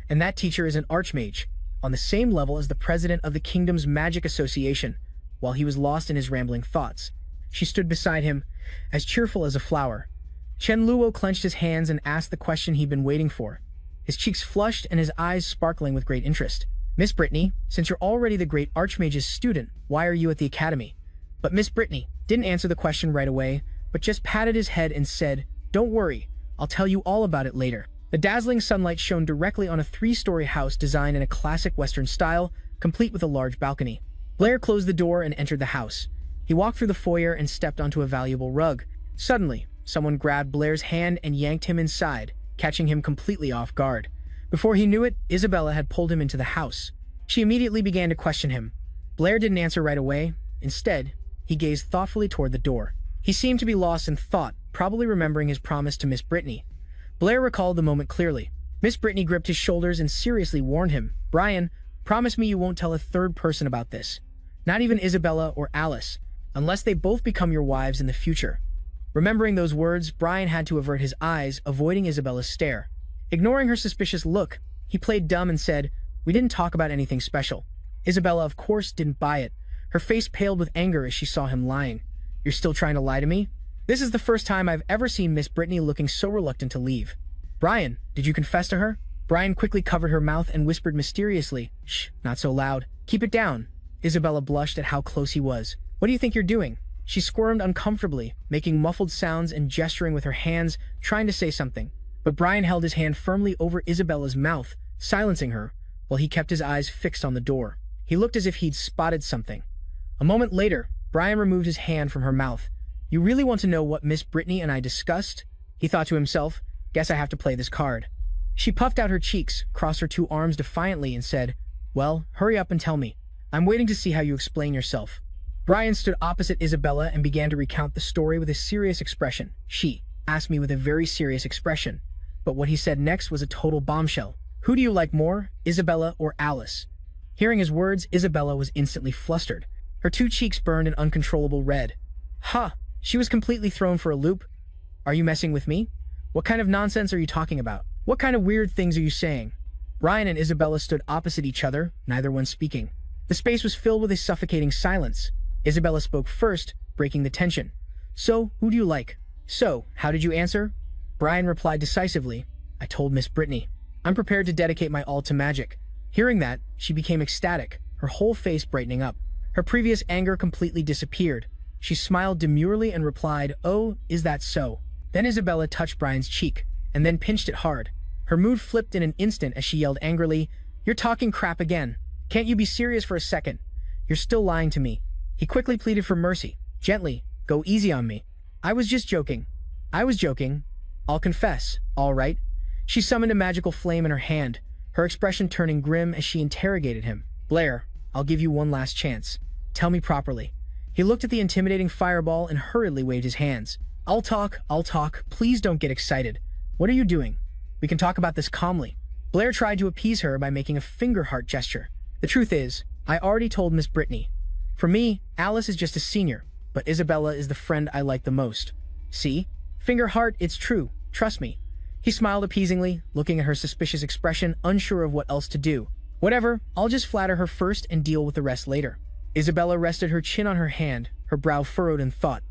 And that teacher is an archmage, on the same level as the president of the kingdom's magic association. While he was lost in his rambling thoughts, she stood beside him, as cheerful as a flower. Chen Luo clenched his hands and asked the question he'd been waiting for, his cheeks flushed and his eyes sparkling with great interest. "Miss Brittany, since you're already the great archmage's student, why are you at the academy?" But Miss Brittany didn't answer the question right away, but just patted his head and said, "Don't worry, I'll tell you all about it later." The dazzling sunlight shone directly on a 3-story house designed in a classic Western style, complete with a large balcony. Blair closed the door and entered the house. He walked through the foyer and stepped onto a valuable rug. Suddenly, someone grabbed Blair's hand and yanked him inside, catching him completely off guard. Before he knew it, Isabella had pulled him into the house. She immediately began to question him. Blair didn't answer right away. Instead, he gazed thoughtfully toward the door. He seemed to be lost in thought, probably remembering his promise to Miss Brittany. Blair recalled the moment clearly. Miss Brittany gripped his shoulders and seriously warned him, "Brian, promise me you won't tell a third person about this. Not even Isabella or Alice, unless they both become your wives in the future." Remembering those words, Brian had to avert his eyes, avoiding Isabella's stare. Ignoring her suspicious look, he played dumb and said, "We didn't talk about anything special." Isabella, of course, didn't buy it. Her face paled with anger as she saw him lying. "You're still trying to lie to me?" This is the first time I've ever seen Miss Brittany looking so reluctant to leave. "Brian, did you confess to her?" Brian quickly covered her mouth and whispered mysteriously, "Shh, not so loud. Keep it down." Isabella blushed at how close he was. "What do you think you're doing?" She squirmed uncomfortably, making muffled sounds and gesturing with her hands, trying to say something. But Brian held his hand firmly over Isabella's mouth, silencing her, while he kept his eyes fixed on the door. He looked as if he'd spotted something. A moment later, Brian removed his hand from her mouth. "You really want to know what Miss Brittany and I discussed?" He thought to himself, "Guess I have to play this card." She puffed out her cheeks, crossed her 2 arms defiantly, and said, "Well, hurry up and tell me. I'm waiting to see how you explain yourself." Brian stood opposite Isabella and began to recount the story with a serious expression. "She asked me with a very serious expression, but what he said next was a total bombshell. 'Who do you like more, Isabella or Alice?'" Hearing his words, Isabella was instantly flustered. Her 2 cheeks burned an uncontrollable red. "Ha! She was completely thrown for a loop. Are you messing with me? What kind of nonsense are you talking about? What kind of weird things are you saying?" Brian and Isabella stood opposite each other, neither one speaking. The space was filled with a suffocating silence. Isabella spoke first, breaking the tension. "So, who do you like?" "So, how did you answer?" Brian replied decisively, "I told Miss Brittany. I'm prepared to dedicate my all to magic." Hearing that, she became ecstatic, her whole face brightening up. Her previous anger completely disappeared. She smiled demurely and replied, "Oh, is that so?" Then Isabella touched Brian's cheek, and then pinched it hard. Her mood flipped in an instant as she yelled angrily, "You're talking crap again. Can't you be serious for a second? You're still lying to me." He quickly pleaded for mercy. "Gently, go easy on me. I was just joking. I was joking. I'll confess, all right?" She summoned a magical flame in her hand, her expression turning grim as she interrogated him. "Blair, I'll give you one last chance. Tell me properly." He looked at the intimidating fireball and hurriedly waved his hands. I'll talk. Please don't get excited. What are you doing? We can talk about this calmly." Blair tried to appease her by making a finger heart gesture. "The truth is, I already told Miss Brittany. For me, Alice is just a senior, but Isabella is the friend I like the most. See? Finger heart, it's true. Trust me." He smiled appeasingly, looking at her suspicious expression, unsure of what else to do. Whatever, I'll just flatter her first and deal with the rest later. Isabella rested her chin on her hand, her brow furrowed in thought.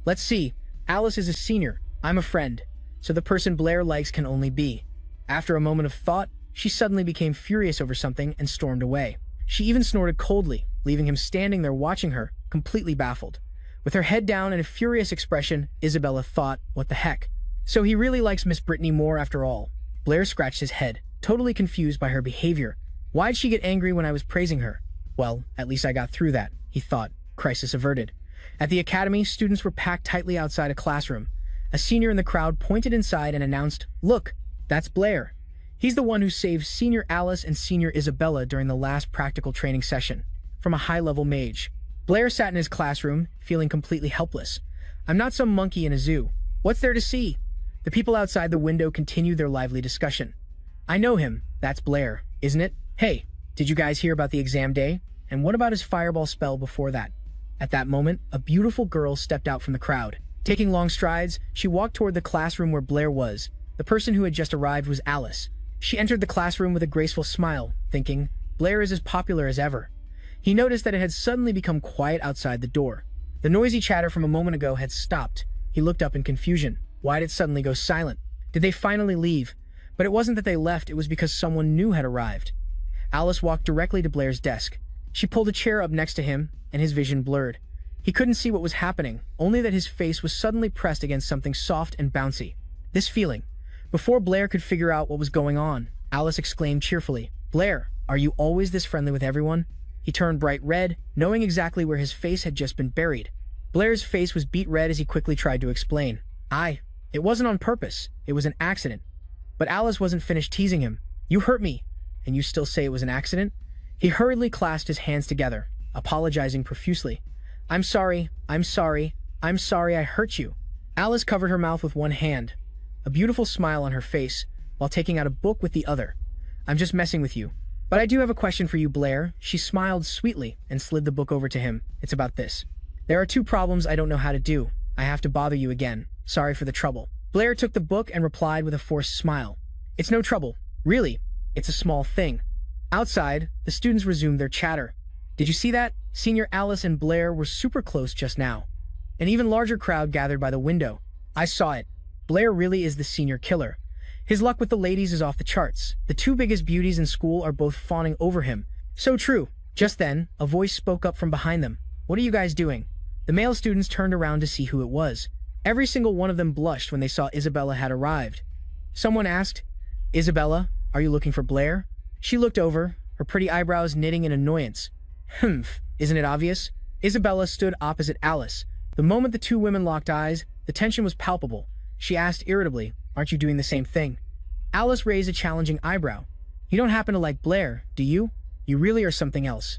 Let's see, Alice is a senior, I'm a friend, so the person Blair likes can only be. After a moment of thought, she suddenly became furious over something and stormed away. She even snorted coldly, leaving him standing there watching her, completely baffled. With her head down and a furious expression, Isabella thought, what the heck? So he really likes Miss Brittany more after all. Blair scratched his head, totally confused by her behavior. Why'd she get angry when I was praising her? Well, at least I got through that, he thought, crisis averted. At the academy, students were packed tightly outside a classroom. A senior in the crowd pointed inside and announced, "Look, that's Blair. He's the one who saved Senior Alice and Senior Isabella during the last practical training session from a high-level mage." Blair sat in his classroom, feeling completely helpless. I'm not some monkey in a zoo. What's there to see? The people outside the window continued their lively discussion. I know him. That's Blair, isn't it? Hey, did you guys hear about the exam day? And what about his fireball spell before that? At that moment, a beautiful girl stepped out from the crowd. Taking long strides, she walked toward the classroom where Blair was. The person who had just arrived was Alice. She entered the classroom with a graceful smile, thinking, Blair is as popular as ever. He noticed that it had suddenly become quiet outside the door. The noisy chatter from a moment ago had stopped. He looked up in confusion. Why did it suddenly go silent? Did they finally leave? But it wasn't that they left, it was because someone new had arrived. Alice walked directly to Blair's desk. She pulled a chair up next to him, and his vision blurred. He couldn't see what was happening, only that his face was suddenly pressed against something soft and bouncy. This feeling. Before Blair could figure out what was going on, Alice exclaimed cheerfully, Blair, are you always this friendly with everyone? He turned bright red, knowing exactly where his face had just been buried. Blair's face was beet red as he quickly tried to explain. It wasn't on purpose. It was an accident. But Alice wasn't finished teasing him. You hurt me, and you still say it was an accident? He hurriedly clasped his hands together, apologizing profusely. I'm sorry I hurt you. Alice covered her mouth with one hand, a beautiful smile on her face, while taking out a book with the other. I'm just messing with you. But I do have a question for you, Blair. She smiled sweetly and slid the book over to him. It's about this. There are 2 problems I don't know how to do. I have to bother you again. Sorry for the trouble. Blair took the book and replied with a forced smile. It's no trouble. Really, it's a small thing. Outside, the students resumed their chatter. Did you see that? Senior Alice and Blair were super close just now. An even larger crowd gathered by the window. I saw it. Blair really is the senior killer. His luck with the ladies is off the charts. The 2 biggest beauties in school are both fawning over him. So true. Just then, a voice spoke up from behind them. What are you guys doing? The male students turned around to see who it was. Every single one of them blushed when they saw Isabella had arrived. Someone asked, Isabella, are you looking for Blair? She looked over, her pretty eyebrows knitting in annoyance. Isn't it obvious? Isabella stood opposite Alice. The moment the 2 women locked eyes, the tension was palpable. She asked irritably, aren't you doing the same thing? Alice raised a challenging eyebrow. You don't happen to like Blair, do you? You really are something else.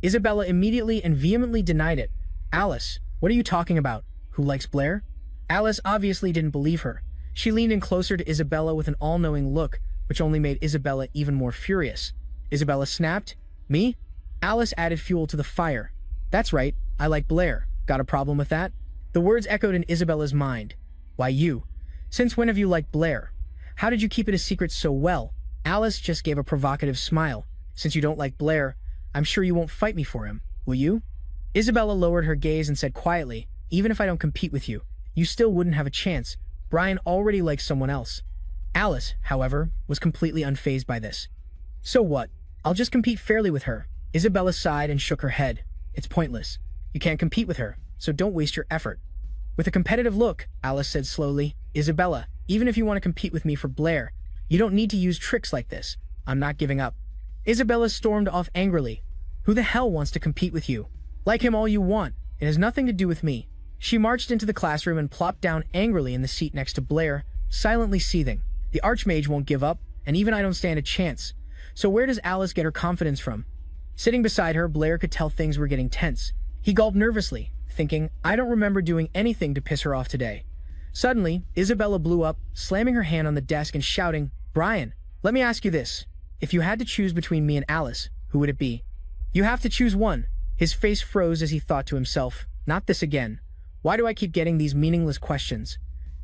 Isabella immediately and vehemently denied it. Alice, what are you talking about? Who likes Blair? Alice obviously didn't believe her. She leaned in closer to Isabella with an all-knowing look, which only made Isabella even more furious. Isabella snapped, Me? Alice added fuel to the fire. That's right, I like Blair. Got a problem with that? The words echoed in Isabella's mind. Why you? Since when have you liked Blair? How did you keep it a secret so well? Alice just gave a provocative smile. Since you don't like Blair, I'm sure you won't fight me for him, will you? Isabella lowered her gaze and said quietly, Even if I don't compete with you, you still wouldn't have a chance. Brian already likes someone else. Alice, however, was completely unfazed by this. So what? I'll just compete fairly with her. Isabella sighed and shook her head. It's pointless. You can't compete with her, so don't waste your effort. With a competitive look, Alice said slowly, Isabella, even if you want to compete with me for Blair, you don't need to use tricks like this. I'm not giving up. Isabella stormed off angrily. Who the hell wants to compete with you? Like him all you want. It has nothing to do with me. She marched into the classroom and plopped down angrily in the seat next to Blair, silently seething. The Archmage won't give up, and even I don't stand a chance. So where does Alice get her confidence from? Sitting beside her, Blair could tell things were getting tense. He gulped nervously, thinking, I don't remember doing anything to piss her off today. Suddenly, Isabella blew up, slamming her hand on the desk and shouting, Brian, let me ask you this. If you had to choose between me and Alice, who would it be? You have to choose one. His face froze as he thought to himself, not this again. Why do I keep getting these meaningless questions?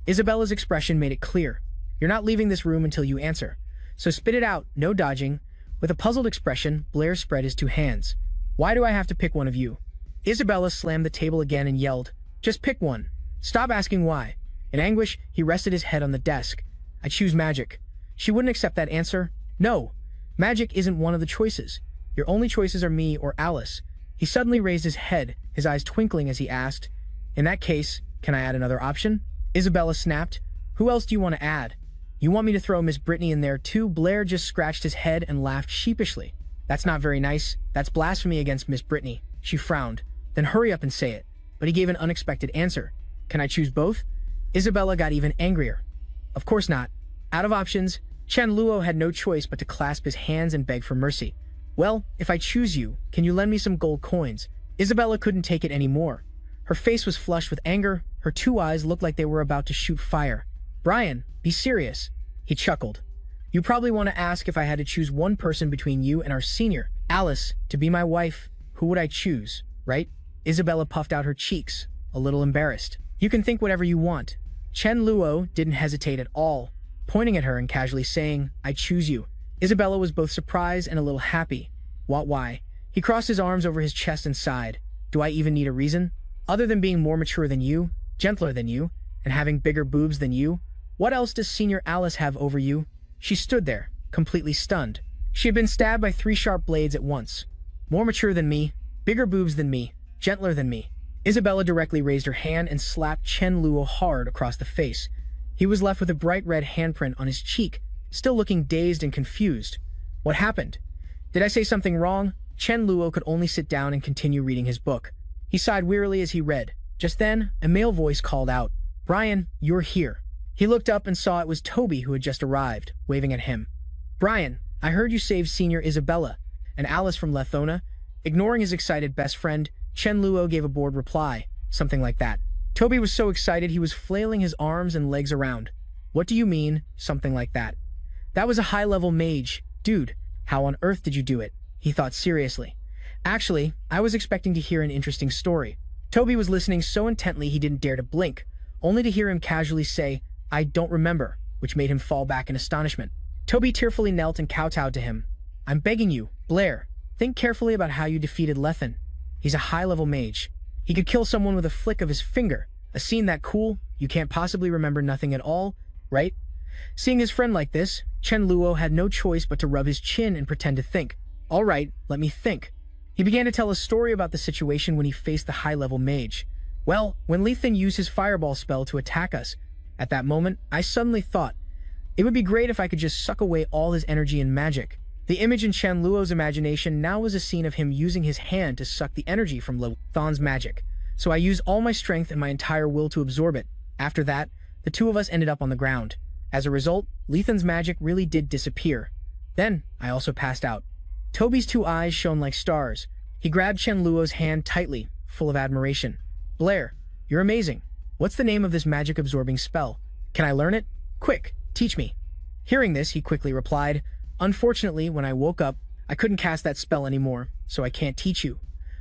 Isabella's expression made it clear. You're not leaving this room until you answer. So spit it out, no dodging. With a puzzled expression, Blair spread his two hands. Why do I have to pick one of you? Isabella slammed the table again and yelled, just pick one. Stop asking why. In anguish, he rested his head on the desk. I choose magic. She wouldn't accept that answer. No, magic isn't one of the choices. Your only choices are me or Alice. He suddenly raised his head, his eyes twinkling as he asked, in that case, can I add another option? Isabella snapped. Who else do you want to add? You want me to throw Miss Brittany in there too? Blair just scratched his head and laughed sheepishly. That's not very nice. That's blasphemy against Miss Brittany. She frowned. Then hurry up and say it. But he gave an unexpected answer. Can I choose both? Isabella got even angrier. Of course not. Out of options, Chen Luo had no choice but to clasp his hands and beg for mercy. Well, if I choose you, can you lend me some gold coins? Isabella couldn't take it anymore. Her face was flushed with anger. Her two eyes looked like they were about to shoot fire. Brian, be serious. He chuckled. You probably want to ask if I had to choose one person between you and our senior, Alice, to be my wife. Who would I choose, right? Isabella puffed out her cheeks, a little embarrassed. You can think whatever you want. Chen Luo didn't hesitate at all, pointing at her and casually saying, I choose you. Isabella was both surprised and a little happy. What, why? He crossed his arms over his chest and sighed. Do I even need a reason? Other than being more mature than you, gentler than you, and having bigger boobs than you, what else does Senior Alice have over you? She stood there, completely stunned. She had been stabbed by 3 sharp blades at once. More mature than me, bigger boobs than me, gentler than me. Isabella directly raised her hand and slapped Chen Luo hard across the face. He was left with a bright red handprint on his cheek, still looking dazed and confused. What happened? Did I say something wrong? Chen Luo could only sit down and continue reading his book. He sighed wearily as he read. Just then, a male voice called out, Brian, you're here. He looked up and saw it was Toby who had just arrived, waving at him. Brian, I heard you saved Senior Isabella and Alice from Lethona. Ignoring his excited best friend, Chen Luo gave a bored reply, something like that. Toby was so excited he was flailing his arms and legs around. What do you mean, something like that? That was a high-level mage. Dude, how on earth did you do it? He thought seriously. Actually, I was expecting to hear an interesting story. Toby was listening so intently he didn't dare to blink, only to hear him casually say, I don't remember, which made him fall back in astonishment. Toby tearfully knelt and kowtowed to him. I'm begging you, Blair, think carefully about how you defeated Lethan. He's a high-level mage. He could kill someone with a flick of his finger. A scene that cool, you can't possibly remember nothing at all, right? Seeing his friend like this, Chen Luo had no choice but to rub his chin and pretend to think. All right, let me think. He began to tell a story about the situation when he faced the high-level mage. Well, when Lethan used his fireball spell to attack us, at that moment, I suddenly thought, it would be great if I could just suck away all his energy and magic. The image in Chen Luo's imagination now was a scene of him using his hand to suck the energy from Lethan's magic. So I used all my strength and my entire will to absorb it. After that, the two of us ended up on the ground. As a result, Lethan's magic really did disappear. Then, I also passed out. Toby's two eyes shone like stars. He grabbed Chen Luo's hand tightly, full of admiration. Blair, you're amazing. What's the name of this magic-absorbing spell? Can I learn it? Quick, teach me. Hearing this, he quickly replied, Unfortunately, when I woke up, I couldn't cast that spell anymore, so I can't teach you.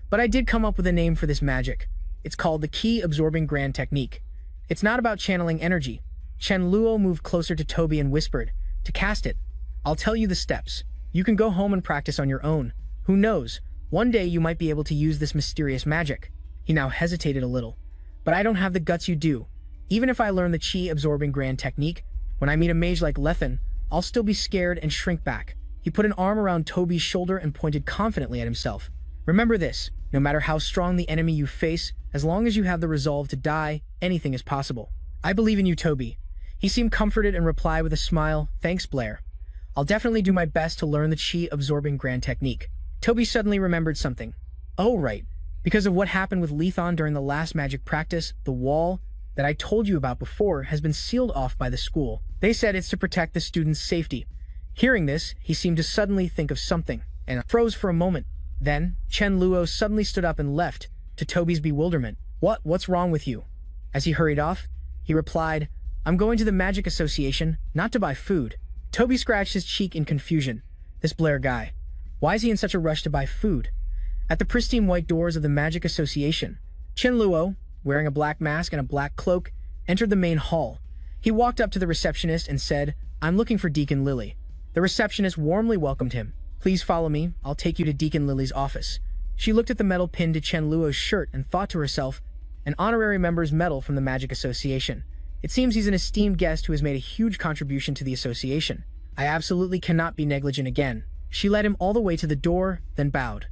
But I did come up with a name for this magic. It's called the Key-Absorbing Grand Technique. It's not about channeling energy. Chen Luo moved closer to Toby and whispered, To cast it, I'll tell you the steps. You can go home and practice on your own. Who knows, one day you might be able to use this mysterious magic. He now hesitated a little. But I don't have the guts you do. Even if I learn the Chi-Absorbing Grand Technique, when I meet a mage like Lethan, I'll still be scared and shrink back. He put an arm around Toby's shoulder and pointed confidently at himself. Remember this, no matter how strong the enemy you face, as long as you have the resolve to die, anything is possible. I believe in you, Toby. He seemed comforted and replied with a smile, Thanks, Blair. I'll definitely do my best to learn the Chi-Absorbing Grand Technique. Toby suddenly remembered something. Oh, right. Because of what happened with Lethan during the last magic practice, the wall that I told you about before has been sealed off by the school. They said it's to protect the students' safety. Hearing this, he seemed to suddenly think of something, and froze for a moment. Then, Chen Luo suddenly stood up and left, to Toby's bewilderment. What's wrong with you? As he hurried off, he replied, I'm going to the Magic Association, not to buy food. Toby scratched his cheek in confusion. This Blair guy. Why is he in such a rush to buy food? At the pristine white doors of the Magic Association, Chen Luo, wearing a black mask and a black cloak, entered the main hall. He walked up to the receptionist and said, "I'm looking for Deacon Lily." The receptionist warmly welcomed him. "Please follow me. I'll take you to Deacon Lily's office." She looked at the medal pinned to Chen Luo's shirt and thought to herself, an honorary member's medal from the Magic Association. It seems he's an esteemed guest who has made a huge contribution to the association. I absolutely cannot be negligent again. She led him all the way to the door, then bowed.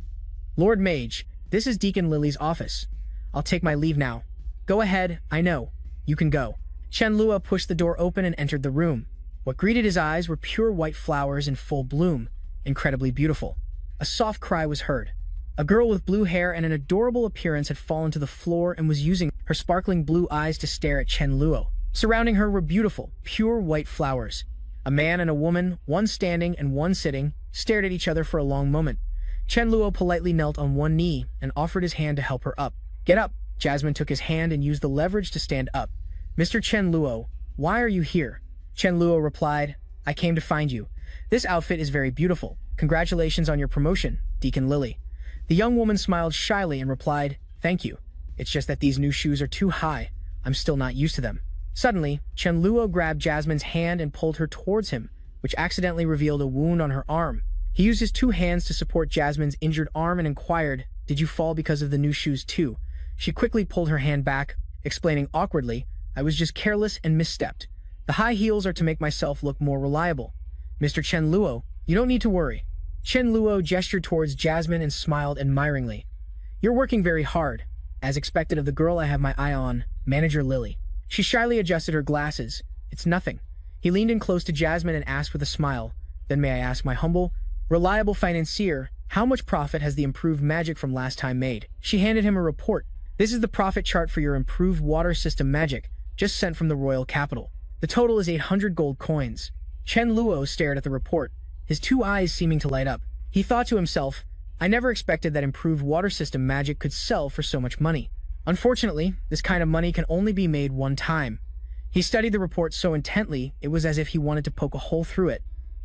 "Lord Mage, this is Deacon Lily's office. I'll take my leave now." "Go ahead, I know. You can go." Chen Luo pushed the door open and entered the room. What greeted his eyes were pure white flowers in full bloom, incredibly beautiful. A soft cry was heard. A girl with blue hair and an adorable appearance had fallen to the floor and was using her sparkling blue eyes to stare at Chen Luo. Surrounding her were beautiful, pure white flowers. A man and a woman, one standing and one sitting, stared at each other for a long moment. Chen Luo politely knelt on one knee and offered his hand to help her up. "Get up." Jasmine took his hand and used the leverage to stand up. "Mr. Chen Luo, why are you here?" Chen Luo replied, "I came to find you. This outfit is very beautiful. Congratulations on your promotion, Deacon Lily." The young woman smiled shyly and replied, "Thank you. It's just that these new shoes are too high. I'm still not used to them." Suddenly, Chen Luo grabbed Jasmine's hand and pulled her towards him, which accidentally revealed a wound on her arm. He used his two hands to support Jasmine's injured arm and inquired, "Did you fall because of the new shoes too?" She quickly pulled her hand back, explaining awkwardly, "I was just careless and misstepped. The high heels are to make myself look more reliable. Mr. Chen Luo, you don't need to worry." Chen Luo gestured towards Jasmine and smiled admiringly. "You're working very hard. As expected of the girl I have my eye on, Manager Lily." She shyly adjusted her glasses. "It's nothing." He leaned in close to Jasmine and asked with a smile, "Then may I ask my humble, reliable financier, how much profit has the improved magic from last time made?" She handed him a report. "This is the profit chart for your improved water system magic, just sent from the royal capital. The total is 800 gold coins." Chen Luo stared at the report, his two eyes seeming to light up. He thought to himself, "I never expected that improved water system magic could sell for so much money. Unfortunately, this kind of money can only be made one time." He studied the report so intently, it was as if he wanted to poke a hole through it.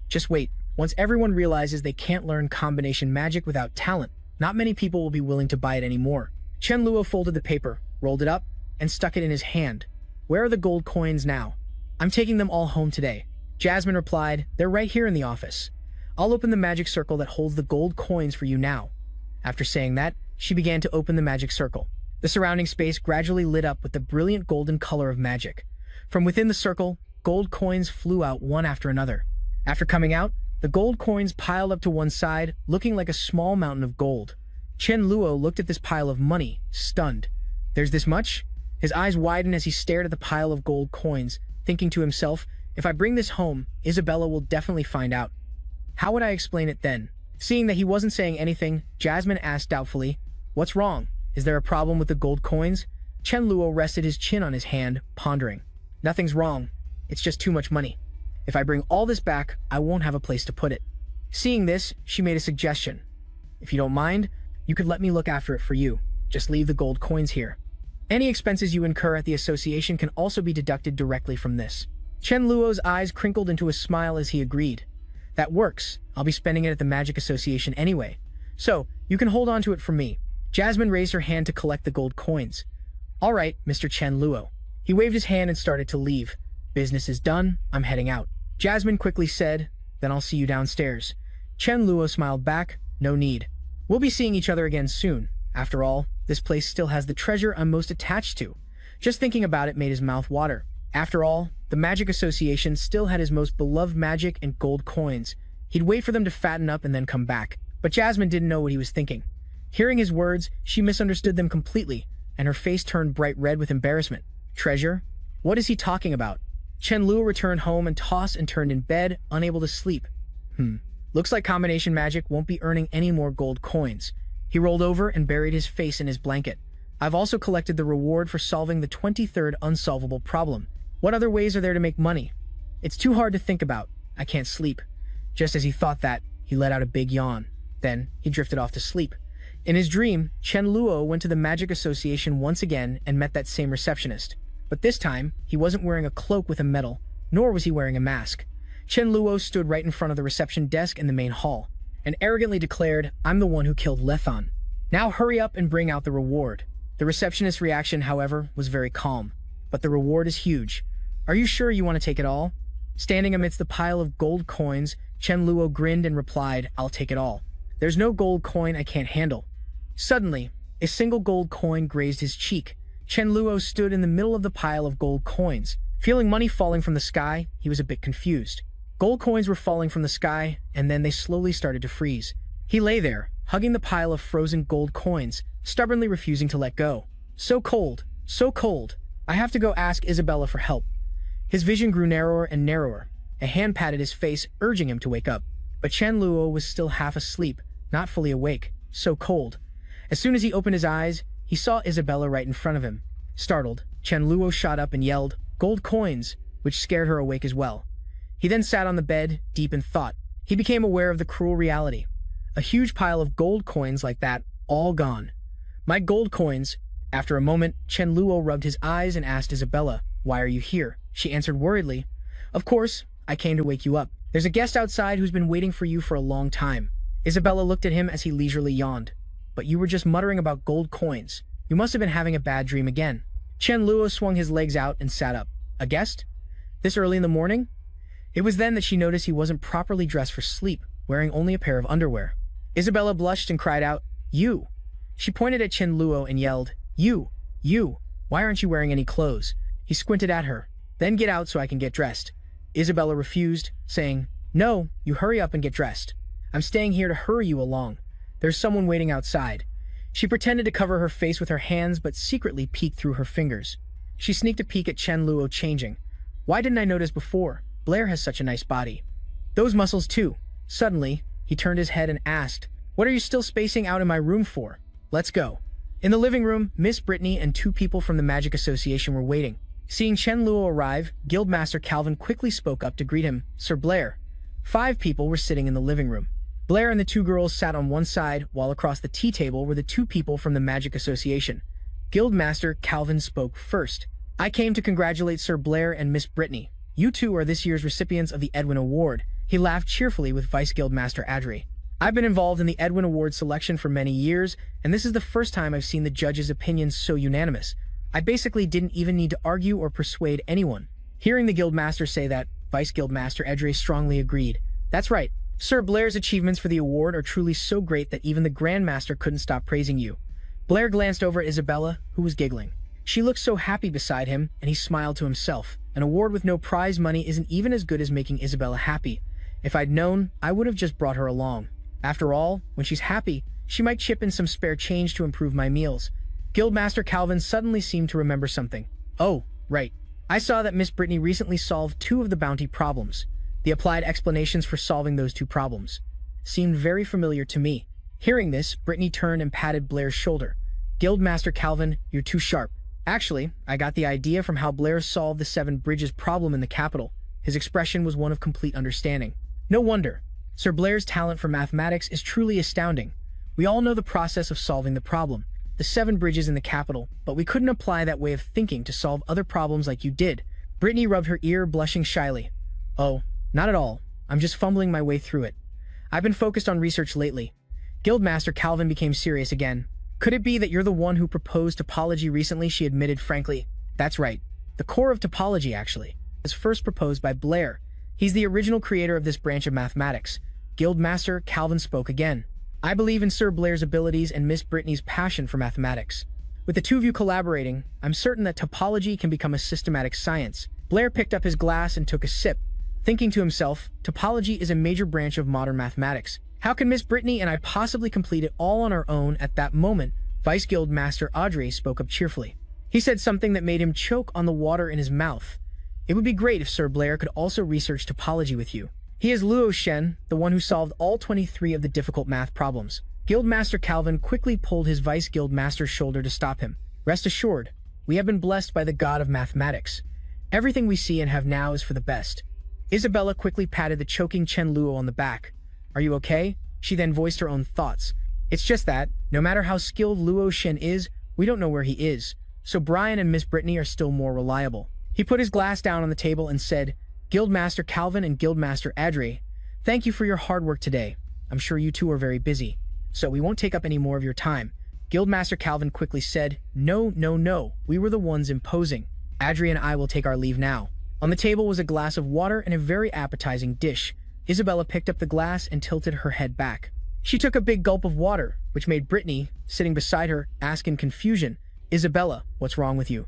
Just wait. Once everyone realizes they can't learn combination magic without talent, not many people will be willing to buy it anymore. Chen Luo folded the paper, rolled it up, and stuck it in his hand. "Where are the gold coins now?" "I'm taking them all home today." Jasmine replied, "They're right here in the office. I'll open the magic circle that holds the gold coins for you now." After saying that, she began to open the magic circle. The surrounding space gradually lit up with the brilliant golden color of magic. From within the circle, gold coins flew out one after another. After coming out, the gold coins piled up to one side, looking like a small mountain of gold. Chen Luo looked at this pile of money, stunned. "There's this much?" His eyes widened as he stared at the pile of gold coins, thinking to himself, "If I bring this home, Isabella will definitely find out. How would I explain it then?" Seeing that he wasn't saying anything, Jasmine asked doubtfully, "What's wrong? Is there a problem with the gold coins?" Chen Luo rested his chin on his hand, pondering. "Nothing's wrong. It's just too much money. If I bring all this back, I won't have a place to put it." Seeing this, she made a suggestion. "If you don't mind, you could let me look after it for you. Just leave the gold coins here. Any expenses you incur at the association can also be deducted directly from this." Chen Luo's eyes crinkled into a smile as he agreed. "That works. I'll be spending it at the Magic Association anyway. So, you can hold on to it from me." Jasmine raised her hand to collect the gold coins. "All right, Mr. Chen Luo." He waved his hand and started to leave. "Business is done. I'm heading out." Jasmine quickly said, "Then I'll see you downstairs." Chen Luo smiled back, "No need. We'll be seeing each other again soon. After all, this place still has the treasure I'm most attached to." Just thinking about it made his mouth water. After all, the Magic Association still had his most beloved magic and gold coins. He'd wait for them to fatten up and then come back. But Jasmine didn't know what he was thinking. Hearing his words, she misunderstood them completely, and her face turned bright red with embarrassment. Treasure? What is he talking about? Chen Luo returned home and tossed and turned in bed, unable to sleep. Looks like combination magic won't be earning any more gold coins. He rolled over and buried his face in his blanket. "I've also collected the reward for solving the 23rd unsolvable problem. What other ways are there to make money? It's too hard to think about. I can't sleep." Just as he thought that, he let out a big yawn. Then, he drifted off to sleep. In his dream, Chen Luo went to the Magic Association once again and met that same receptionist. But this time, he wasn't wearing a cloak with a medal, nor was he wearing a mask. Chen Luo stood right in front of the reception desk in the main hall, and arrogantly declared, "I'm the one who killed Lethan. Now hurry up and bring out the reward." The receptionist's reaction, however, was very calm. "But the reward is huge. Are you sure you want to take it all? Standing amidst the pile of gold coins, Chen Luo grinned and replied, I'll take it all. There's no gold coin I can't handle. Suddenly, a single gold coin grazed his cheek. Chen Luo stood in the middle of the pile of gold coins. Feeling money falling from the sky, he was a bit confused. Gold coins were falling from the sky, and then they slowly started to freeze. He lay there, hugging the pile of frozen gold coins, stubbornly refusing to let go. So cold, so cold. I have to go ask Isabella for help. His vision grew narrower and narrower. A hand patted his face, urging him to wake up. But Chen Luo was still half asleep, not fully awake, so cold. As soon as he opened his eyes, he saw Isabella right in front of him. Startled, Chen Luo shot up and yelled, Gold coins, which scared her awake as well. He then sat on the bed, deep in thought. He became aware of the cruel reality. A huge pile of gold coins like that, all gone. My gold coins. After a moment, Chen Luo rubbed his eyes and asked Isabella, Why are you here? She answered worriedly, Of course, I came to wake you up. There's a guest outside who's been waiting for you for a long time. Isabella looked at him as he leisurely yawned. But you were just muttering about gold coins. You must have been having a bad dream again. Chen Luo swung his legs out and sat up. A guest? This early in the morning? It was then that she noticed he wasn't properly dressed for sleep, wearing only a pair of underwear. Isabella blushed and cried out, You! She pointed at Chen Luo and yelled, You! Why aren't you wearing any clothes? He squinted at her. Then get out so I can get dressed. Isabella refused, saying, No, you hurry up and get dressed. I'm staying here to hurry you along. There's someone waiting outside. She pretended to cover her face with her hands but secretly peeked through her fingers. She sneaked a peek at Chen Luo changing. Why didn't I notice before? Blair has such a nice body. Those muscles too. Suddenly, he turned his head and asked, What are you still spacing out in my room for? Let's go. In the living room, Miss Brittany and two people from the Magic Association were waiting. Seeing Chen Luo arrive, Guildmaster Calvin quickly spoke up to greet him, Sir Blair. 5 people were sitting in the living room. Blair and the 2 girls sat on one side, while across the tea table were the 2 people from the Magic Association. Guildmaster Calvin spoke first. I came to congratulate Sir Blair and Miss Brittany. You two are this year's recipients of the Edwin Award. He laughed cheerfully with Vice Guildmaster Adri. I've been involved in the Edwin Award selection for many years, and this is the first time I've seen the judges' opinions so unanimous. I basically didn't even need to argue or persuade anyone. Hearing the Guildmaster say that, Vice Guildmaster Edri strongly agreed. That's right. Sir Blair's achievements for the award are truly so great that even the Grandmaster couldn't stop praising you. Blair glanced over at Isabella, who was giggling. She looked so happy beside him, and he smiled to himself. An award with no prize money isn't even as good as making Isabella happy. If I'd known, I would have just brought her along. After all, when she's happy, she might chip in some spare change to improve my meals. Guildmaster Calvin suddenly seemed to remember something. Oh, right. I saw that Miss Brittany recently solved 2 of the bounty problems. The applied explanations for solving those 2 problems seemed very familiar to me. Hearing this, Brittany turned and patted Blair's shoulder. Guildmaster Calvin, you're too sharp. Actually, I got the idea from how Blair solved the 7 bridges problem in the capital. His expression was one of complete understanding. No wonder. Sir Blair's talent for mathematics is truly astounding. We all know the process of solving the problem, the 7 bridges in the capital, but we couldn't apply that way of thinking to solve other problems like you did. Brittany rubbed her ear, blushing shyly. Oh, not at all. I'm just fumbling my way through it. I've been focused on research lately. Guildmaster Calvin became serious again. Could it be that you're the one who proposed topology recently? She admitted frankly. That's right. The core of topology, actually, was first proposed by Blair. He's the original creator of this branch of mathematics. Guildmaster Calvin spoke again. I believe in Sir Blair's abilities and Miss Brittany's passion for mathematics. With the 2 of you collaborating, I'm certain that topology can become a systematic science. Blair picked up his glass and took a sip, thinking to himself, topology is a major branch of modern mathematics. How can Miss Brittany and I possibly complete it all on our own? At that moment, Vice Guildmaster Audrey spoke up cheerfully. He said something that made him choke on the water in his mouth. It would be great if Sir Blair could also research topology with you. He is Luo Shen, the one who solved all 23 of the difficult math problems. Guildmaster Calvin quickly pulled his Vice Guildmaster's shoulder to stop him. Rest assured, we have been blessed by the god of mathematics. Everything we see and have now is for the best. Isabella quickly patted the choking Chen Luo on the back. Are you okay? She then voiced her own thoughts. It's just that, no matter how skilled Luo Shen is, we don't know where he is, so Brian and Miss Brittany are still more reliable. He put his glass down on the table and said, Guildmaster Calvin and Guildmaster Adri, thank you for your hard work today. I'm sure you two are very busy, so we won't take up any more of your time. Guildmaster Calvin quickly said, No, we were the ones imposing. Adri and I will take our leave now. On the table was a glass of water and a very appetizing dish. Isabella picked up the glass and tilted her head back. She took a big gulp of water, which made Brittany, sitting beside her, ask in confusion, "Isabella, what's wrong with you?"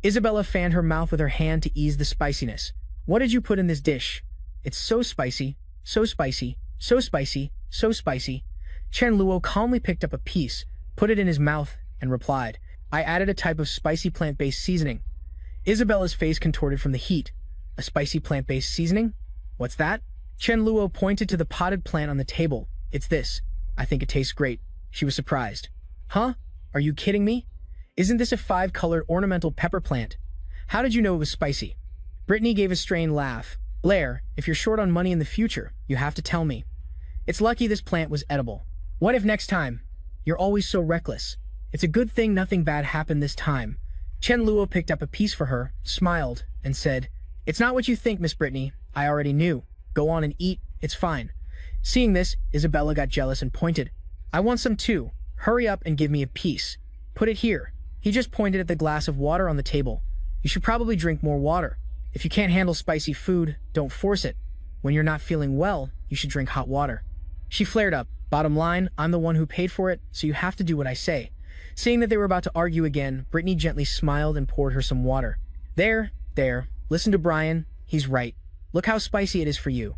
Isabella fanned her mouth with her hand to ease the spiciness. "What did you put in this dish? It's so spicy, so spicy, so spicy, so spicy." Chen Luo calmly picked up a piece, put it in his mouth, and replied, "I added a type of spicy plant-based seasoning." Isabella's face contorted from the heat. "A spicy plant-based seasoning? What's that?" Chen Luo pointed to the potted plant on the table. "It's this. I think it tastes great." She was surprised. "Huh? Are you kidding me? Isn't this a 5-colored ornamental pepper plant? How did you know it was spicy?" Brittany gave a strained laugh. "Blair, if you're short on money in the future, you have to tell me. It's lucky this plant was edible. What if next time? You're always so reckless. It's a good thing nothing bad happened this time." Chen Luo picked up a piece for her, smiled, and said, "It's not what you think, Miss Brittany. I already knew. Go on and eat. It's fine." Seeing this, Isabella got jealous and pointed, "I want some too. Hurry up and give me a piece. Put it here." He just pointed at the glass of water on the table. "You should probably drink more water. If you can't handle spicy food, don't force it. When you're not feeling well, you should drink hot water." She flared up. "Bottom line, I'm the one who paid for it, so you have to do what I say." Seeing that they were about to argue again, Brittany gently smiled and poured her some water. There, listen to Brian. He's right. Look how spicy it is for you."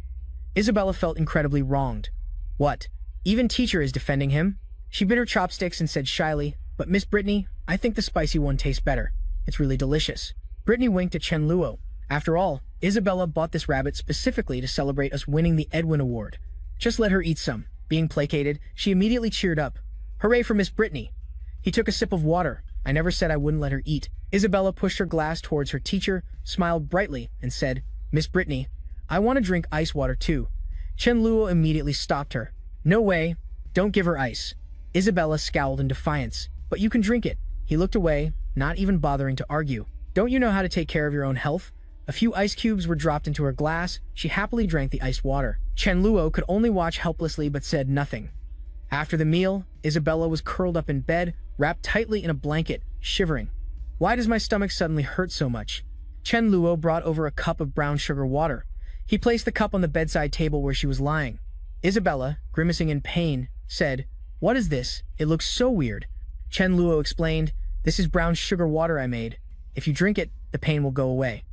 Isabella felt incredibly wronged. What? Even teacher is defending him? She bit her chopsticks and said shyly, "But Miss Brittany, I think the spicy one tastes better. It's really delicious." Brittany winked at Chen Luo. After all, Isabella bought this rabbit specifically to celebrate us winning the Edwin Award. Just let her eat some. Being placated, she immediately cheered up. "Hooray for Miss Brittany." He took a sip of water. "I never said I wouldn't let her eat." Isabella pushed her glass towards her teacher, smiled brightly, and said, "Miss Brittany, I want to drink ice water too." Chen Luo immediately stopped her. "No way. Don't give her ice." Isabella scowled in defiance. "But you can drink it." He looked away, not even bothering to argue. "Don't you know how to take care of your own health?" A few ice cubes were dropped into her glass. She happily drank the iced water. Chen Luo could only watch helplessly but said nothing. After the meal, Isabella was curled up in bed, wrapped tightly in a blanket, shivering. "Why does my stomach suddenly hurt so much?" Chen Luo brought over a cup of brown sugar water. He placed the cup on the bedside table where she was lying. Isabella, grimacing in pain, said, "What is this? It looks so weird." Chen Luo explained, "This is brown sugar water I made. If you drink it, the pain will go away."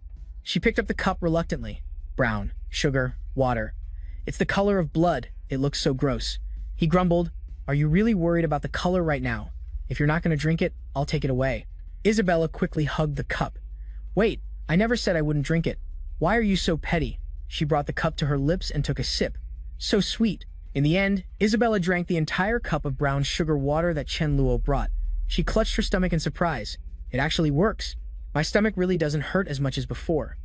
She picked up the cup reluctantly. Brown, sugar, water. "It's the color of blood. It looks so gross." He grumbled, "Are you really worried about the color right now? If you're not going to drink it, I'll take it away." Isabella quickly hugged the cup. "Wait, I never said I wouldn't drink it. Why are you so petty?" She brought the cup to her lips and took a sip. So sweet. In the end, Isabella drank the entire cup of brown sugar water that Chen Luo brought. She clutched her stomach in surprise. "It actually works. My stomach really doesn't hurt as much as before."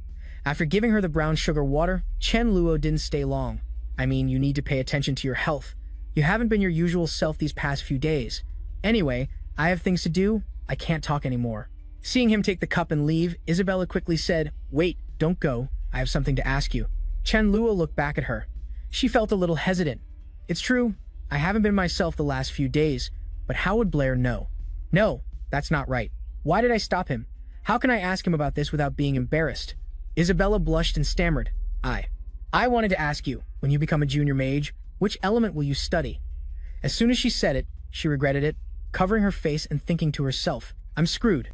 After giving her the brown sugar water, Chen Luo didn't stay long. "I mean, you need to pay attention to your health. You haven't been your usual self these past few days. Anyway, I have things to do. I can't talk anymore." Seeing him take the cup and leave, Isabella quickly said, "Wait, don't go. I have something to ask you." Chen Luo looked back at her. She felt a little hesitant. "It's true, I haven't been myself the last few days, but how would Blair know?" "No, that's not right. Why did I stop him? How can I ask him about this without being embarrassed?" Isabella blushed and stammered, I wanted to ask you, when you become a junior mage, which element will you study?" As soon as she said it, she regretted it, covering her face and thinking to herself, "I'm screwed.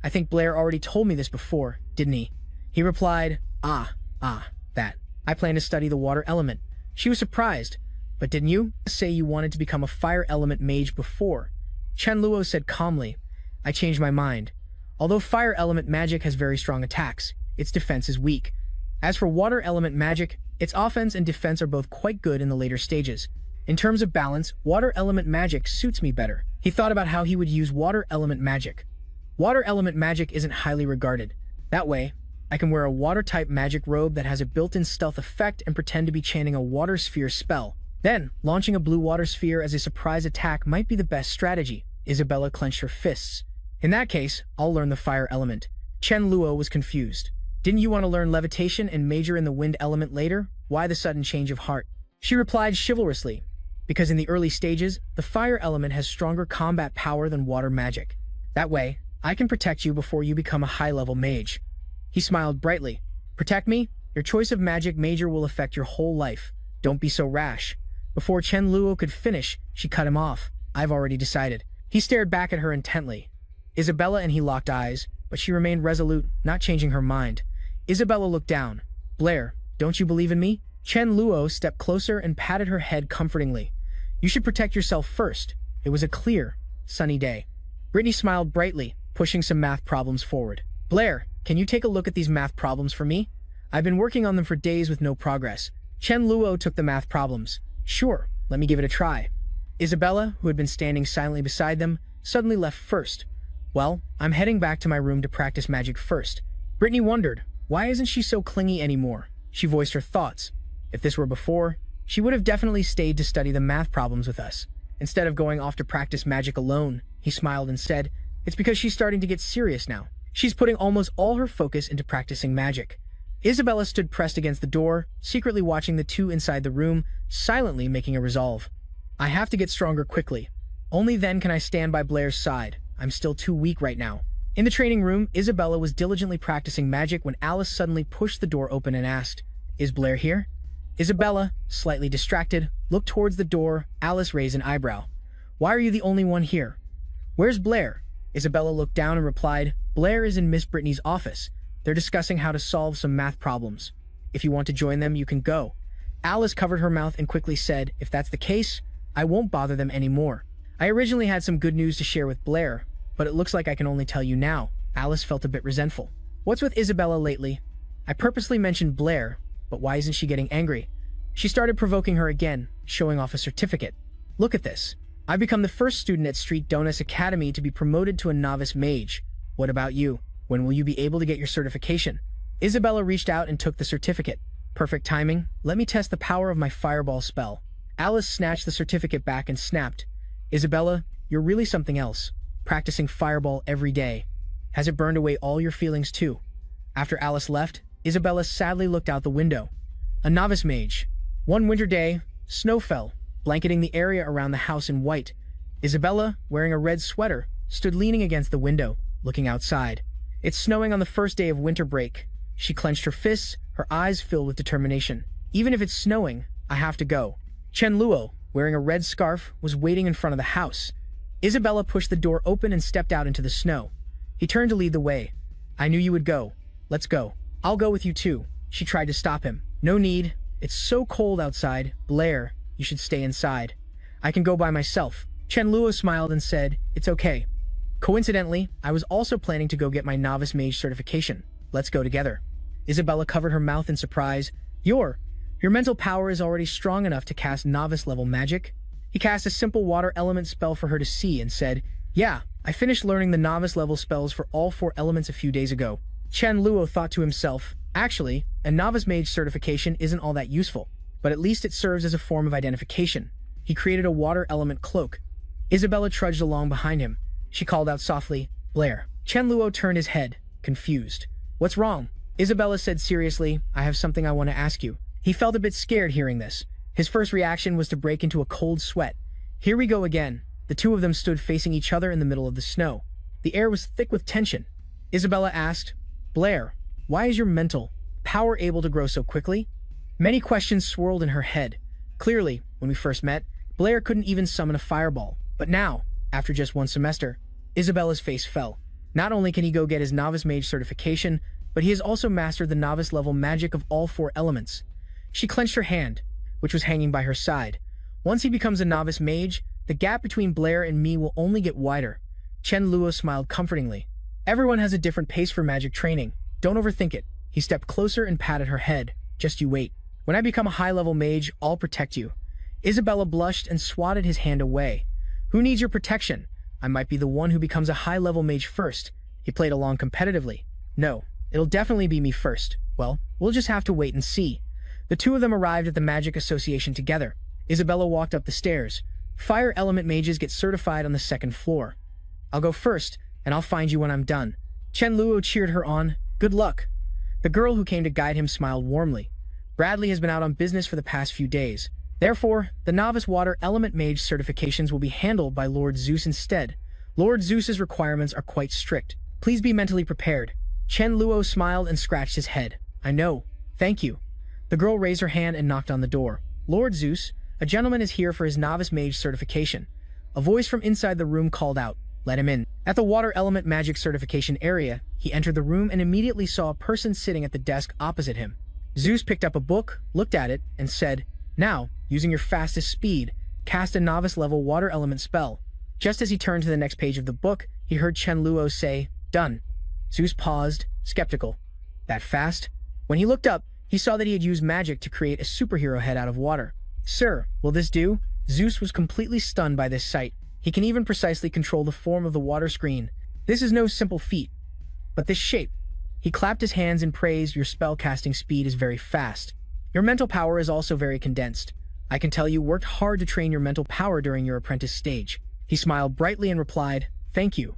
I think Blair already told me this before, didn't he?" He replied, that. I plan to study the water element." She was surprised. "But didn't you say you wanted to become a fire element mage before?" Chen Luo said calmly, "I changed my mind. Although fire element magic has very strong attacks, its defense is weak. As for water element magic, its offense and defense are both quite good in the later stages. In terms of balance, water element magic suits me better." He thought about how he would use water element magic. Water element magic isn't highly regarded. That way, I can wear a water-type magic robe that has a built-in stealth effect and pretend to be chanting a water sphere spell. Then, launching a blue water sphere as a surprise attack might be the best strategy. Isabella clenched her fists. "In that case, I'll learn the fire element." Chen Luo was confused. "Didn't you want to learn levitation and major in the wind element later? Why the sudden change of heart?" She replied chivalrously, "Because in the early stages, the fire element has stronger combat power than water magic. That way, I can protect you before you become a high-level mage." He smiled brightly. Protect me? Your choice of magic major will affect your whole life. Don't be so rash. Before Chen Luo could finish, she cut him off. I've already decided. He stared back at her intently. Isabella and he locked eyes, but she remained resolute, not changing her mind. Isabella looked down. Blair, don't you believe in me? Chen Luo stepped closer and patted her head comfortingly. You should protect yourself first. It was a clear, sunny day. Brittany smiled brightly, pushing some math problems forward. Blair, can you take a look at these math problems for me? I've been working on them for days with no progress. Chen Luo took the math problems. Sure, let me give it a try. Isabella, who had been standing silently beside them, suddenly left first. Well, I'm heading back to my room to practice magic first. Brittany wondered, why isn't she so clingy anymore? She voiced her thoughts. If this were before, she would have definitely stayed to study the math problems with us. Instead of going off to practice magic alone, he smiled and said, it's because she's starting to get serious now. She's putting almost all her focus into practicing magic. Isabella stood pressed against the door, secretly watching the two inside the room, silently making a resolve. I have to get stronger quickly. Only then can I stand by Blair's side. I'm still too weak right now. In the training room, Isabella was diligently practicing magic when Alice suddenly pushed the door open and asked, Is Blair here? Isabella, slightly distracted, looked towards the door. Alice raised an eyebrow. Why are you the only one here? Where's Blair? Isabella looked down and replied, Blair is in Miss Brittany's office. They're discussing how to solve some math problems. If you want to join them, you can go. Alice covered her mouth and quickly said, if that's the case, I won't bother them anymore. I originally had some good news to share with Blair, but it looks like I can only tell you now. Alice felt a bit resentful. What's with Isabella lately? I purposely mentioned Blair, but why isn't she getting angry? She started provoking her again, showing off a certificate. Look at this. I've become the first student at Street Donuts Academy to be promoted to a novice mage. What about you? When will you be able to get your certification? Isabella reached out and took the certificate. Perfect timing. Let me test the power of my fireball spell. Alice snatched the certificate back and snapped. Isabella, you're really something else. Practicing fireball every day. Has it burned away all your feelings too? After Alice left, Isabella sadly looked out the window. A novice mage. One winter day, snow fell, blanketing the area around the house in white. Isabella, wearing a red sweater, stood leaning against the window, looking outside. It's snowing on the first day of winter break. She clenched her fists, her eyes filled with determination. Even if it's snowing, I have to go. Chen Luo, wearing a red scarf, was waiting in front of the house. Isabella pushed the door open and stepped out into the snow. He turned to lead the way. I knew you would go. Let's go. I'll go with you too. She tried to stop him. No need. It's so cold outside. Blair, you should stay inside. I can go by myself. Chen Luo smiled and said, it's okay. Coincidentally, I was also planning to go get my novice mage certification. Let's go together. Isabella covered her mouth in surprise. Your mental power is already strong enough to cast novice-level magic? He cast a simple water element spell for her to see and said, yeah, I finished learning the novice-level spells for all 4 elements a few days ago. Chen Luo thought to himself, actually, a novice mage certification isn't all that useful, but at least it serves as a form of identification. He created a water element cloak. Isabella trudged along behind him. She called out softly, Blair. Chen Luo turned his head, confused. What's wrong? Isabella said seriously, I have something I want to ask you. He felt a bit scared hearing this. His first reaction was to break into a cold sweat. Here we go again. The two of them stood facing each other in the middle of the snow. The air was thick with tension. Isabella asked, Blair, why is your mental power able to grow so quickly? Many questions swirled in her head. Clearly, when we first met, Blair couldn't even summon a fireball. But now, after just 1 semester, Isabella's face fell. Not only can he go get his novice mage certification, but he has also mastered the novice-level magic of all 4 elements. She clenched her hand, which was hanging by her side. Once he becomes a novice mage, the gap between Blair and me will only get wider. Chen Luo smiled comfortingly. Everyone has a different pace for magic training. Don't overthink it. He stepped closer and patted her head. Just you wait. When I become a high-level mage, I'll protect you. Isabella blushed and swatted his hand away. Who needs your protection? I might be the one who becomes a high-level mage first. He played along competitively. No, it'll definitely be me first. Well, we'll just have to wait and see. The two of them arrived at the Magic Association together. Isabella walked up the stairs. Fire element mages get certified on the 2nd floor. I'll go first, and I'll find you when I'm done. Chen Luo cheered her on. Good luck. The girl who came to guide him smiled warmly. Bradley has been out on business for the past few days. Therefore, the novice water element mage certifications will be handled by Lord Zeus instead. Lord Zeus's requirements are quite strict. Please be mentally prepared. Chen Luo smiled and scratched his head. I know. Thank you. The girl raised her hand and knocked on the door. Lord Zeus, a gentleman is here for his novice mage certification. A voice from inside the room called out, "Let him in." At the water element magic certification area, he entered the room and immediately saw a person sitting at the desk opposite him. Zeus picked up a book, looked at it, and said, "Now, using your fastest speed, cast a novice-level water element spell." Just as he turned to the next page of the book, he heard Chen Luo say, "Done." Zeus paused, skeptical. That fast? When he looked up, he saw that he had used magic to create a superhero head out of water. "Sir, will this do?" Zeus was completely stunned by this sight. He can even precisely control the form of the water screen. This is no simple feat. But this shape. He clapped his hands in praise. "Your spell casting speed is very fast. Your mental power is also very condensed. I can tell you worked hard to train your mental power during your apprentice stage." He smiled brightly and replied, "Thank you."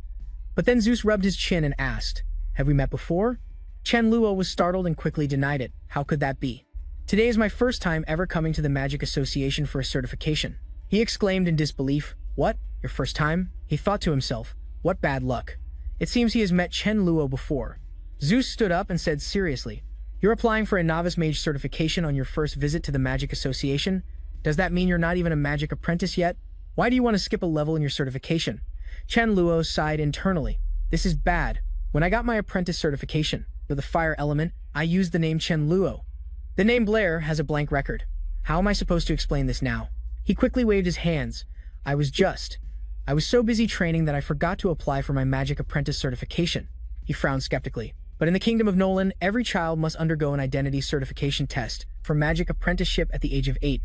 But then Zeus rubbed his chin and asked, "Have we met before?" Chen Luo was startled and quickly denied it. How could that be? "Today is my first time ever coming to the Magic Association for a certification." He exclaimed in disbelief. "What? Your first time?" He thought to himself, "What bad luck. It seems he has met Chen Luo before." Zeus stood up and said seriously, "You're applying for a novice mage certification on your first visit to the Magic Association? Does that mean you're not even a magic apprentice yet? Why do you want to skip a level in your certification?" Chen Luo sighed internally. "This is bad. When I got my apprentice certification for the fire element, I used the name Chen Luo. The name Blair has a blank record. How am I supposed to explain this now?" He quickly waved his hands. I was so busy training that I forgot to apply for my magic apprentice certification." He frowned skeptically. "But in the Kingdom of Nolan, every child must undergo an identity certification test for magic apprenticeship at the age of 8.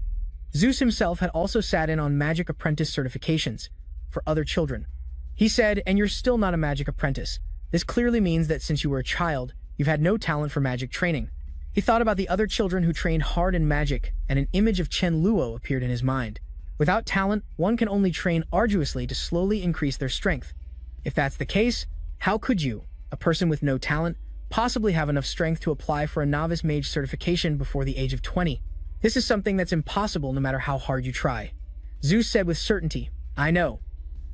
Zeus himself had also sat in on magic apprentice certifications for other children. He said, "And you're still not a magic apprentice. This clearly means that since you were a child, you've had no talent for magic training." He thought about the other children who trained hard in magic, and an image of Chen Luo appeared in his mind. Without talent, one can only train arduously to slowly increase their strength. If that's the case, how could you, a person with no talent, possibly have enough strength to apply for a novice mage certification before the age of 20? This is something that's impossible no matter how hard you try. Zeus said with certainty, "I know.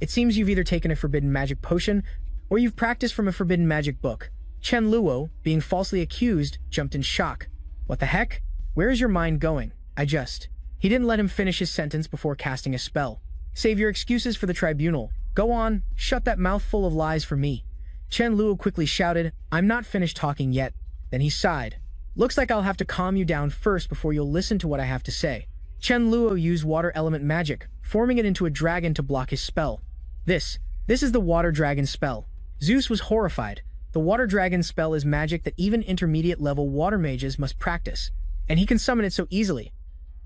It seems you've either taken a forbidden magic potion, or you've practiced from a forbidden magic book." Chen Luo, being falsely accused, jumped in shock. "What the heck? Where is your mind going? He didn't let him finish his sentence before casting a spell. "Save your excuses for the tribunal. Go on, shut that mouth full of lies for me." Chen Luo quickly shouted, "I'm not finished talking yet." Then he sighed. "Looks like I'll have to calm you down first before you'll listen to what I have to say." Chen Luo used water element magic, forming it into a dragon to block his spell. This is the water dragon spell. Zeus was horrified. The water dragon spell is magic that even intermediate-level water mages must practice, and he can summon it so easily.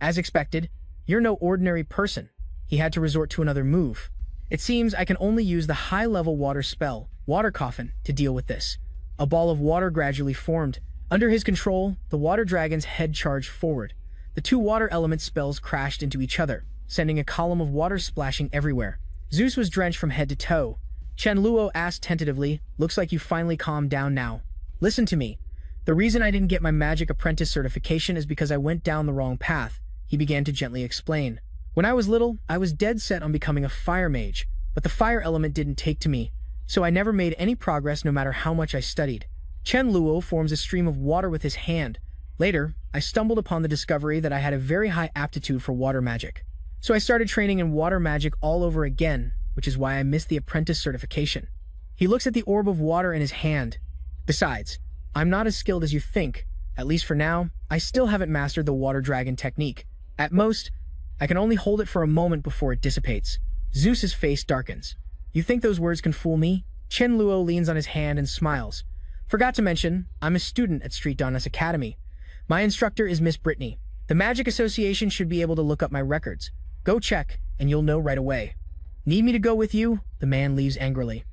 As expected, you're no ordinary person. He had to resort to another move. "It seems I can only use the high-level water spell, Water Coffin, to deal with this." A ball of water gradually formed. Under his control, the water dragon's head charged forward. The two water element spells crashed into each other, sending a column of water splashing everywhere. Zeus was drenched from head to toe. Chen Luo asked tentatively, "Looks like you finally calmed down now. Listen to me. The reason I didn't get my magic apprentice certification is because I went down the wrong path," he began to gently explain. "When I was little, I was dead set on becoming a fire mage, but the fire element didn't take to me, so I never made any progress no matter how much I studied." Chen Luo forms a stream of water with his hand. "Later, I stumbled upon the discovery that I had a very high aptitude for water magic. So I started training in water magic all over again, which is why I missed the apprentice certification." He looks at the orb of water in his hand. "Besides, I'm not as skilled as you think. At least for now, I still haven't mastered the water dragon technique. At most, I can only hold it for a moment before it dissipates." Zeus's face darkens. "You think those words can fool me?" Chen Luo leans on his hand and smiles. "Forgot to mention, I'm a student at Street Donis Academy. My instructor is Miss Brittany. The Magic Association should be able to look up my records. Go check, and you'll know right away." "Need me to go with you?" The man leaves angrily.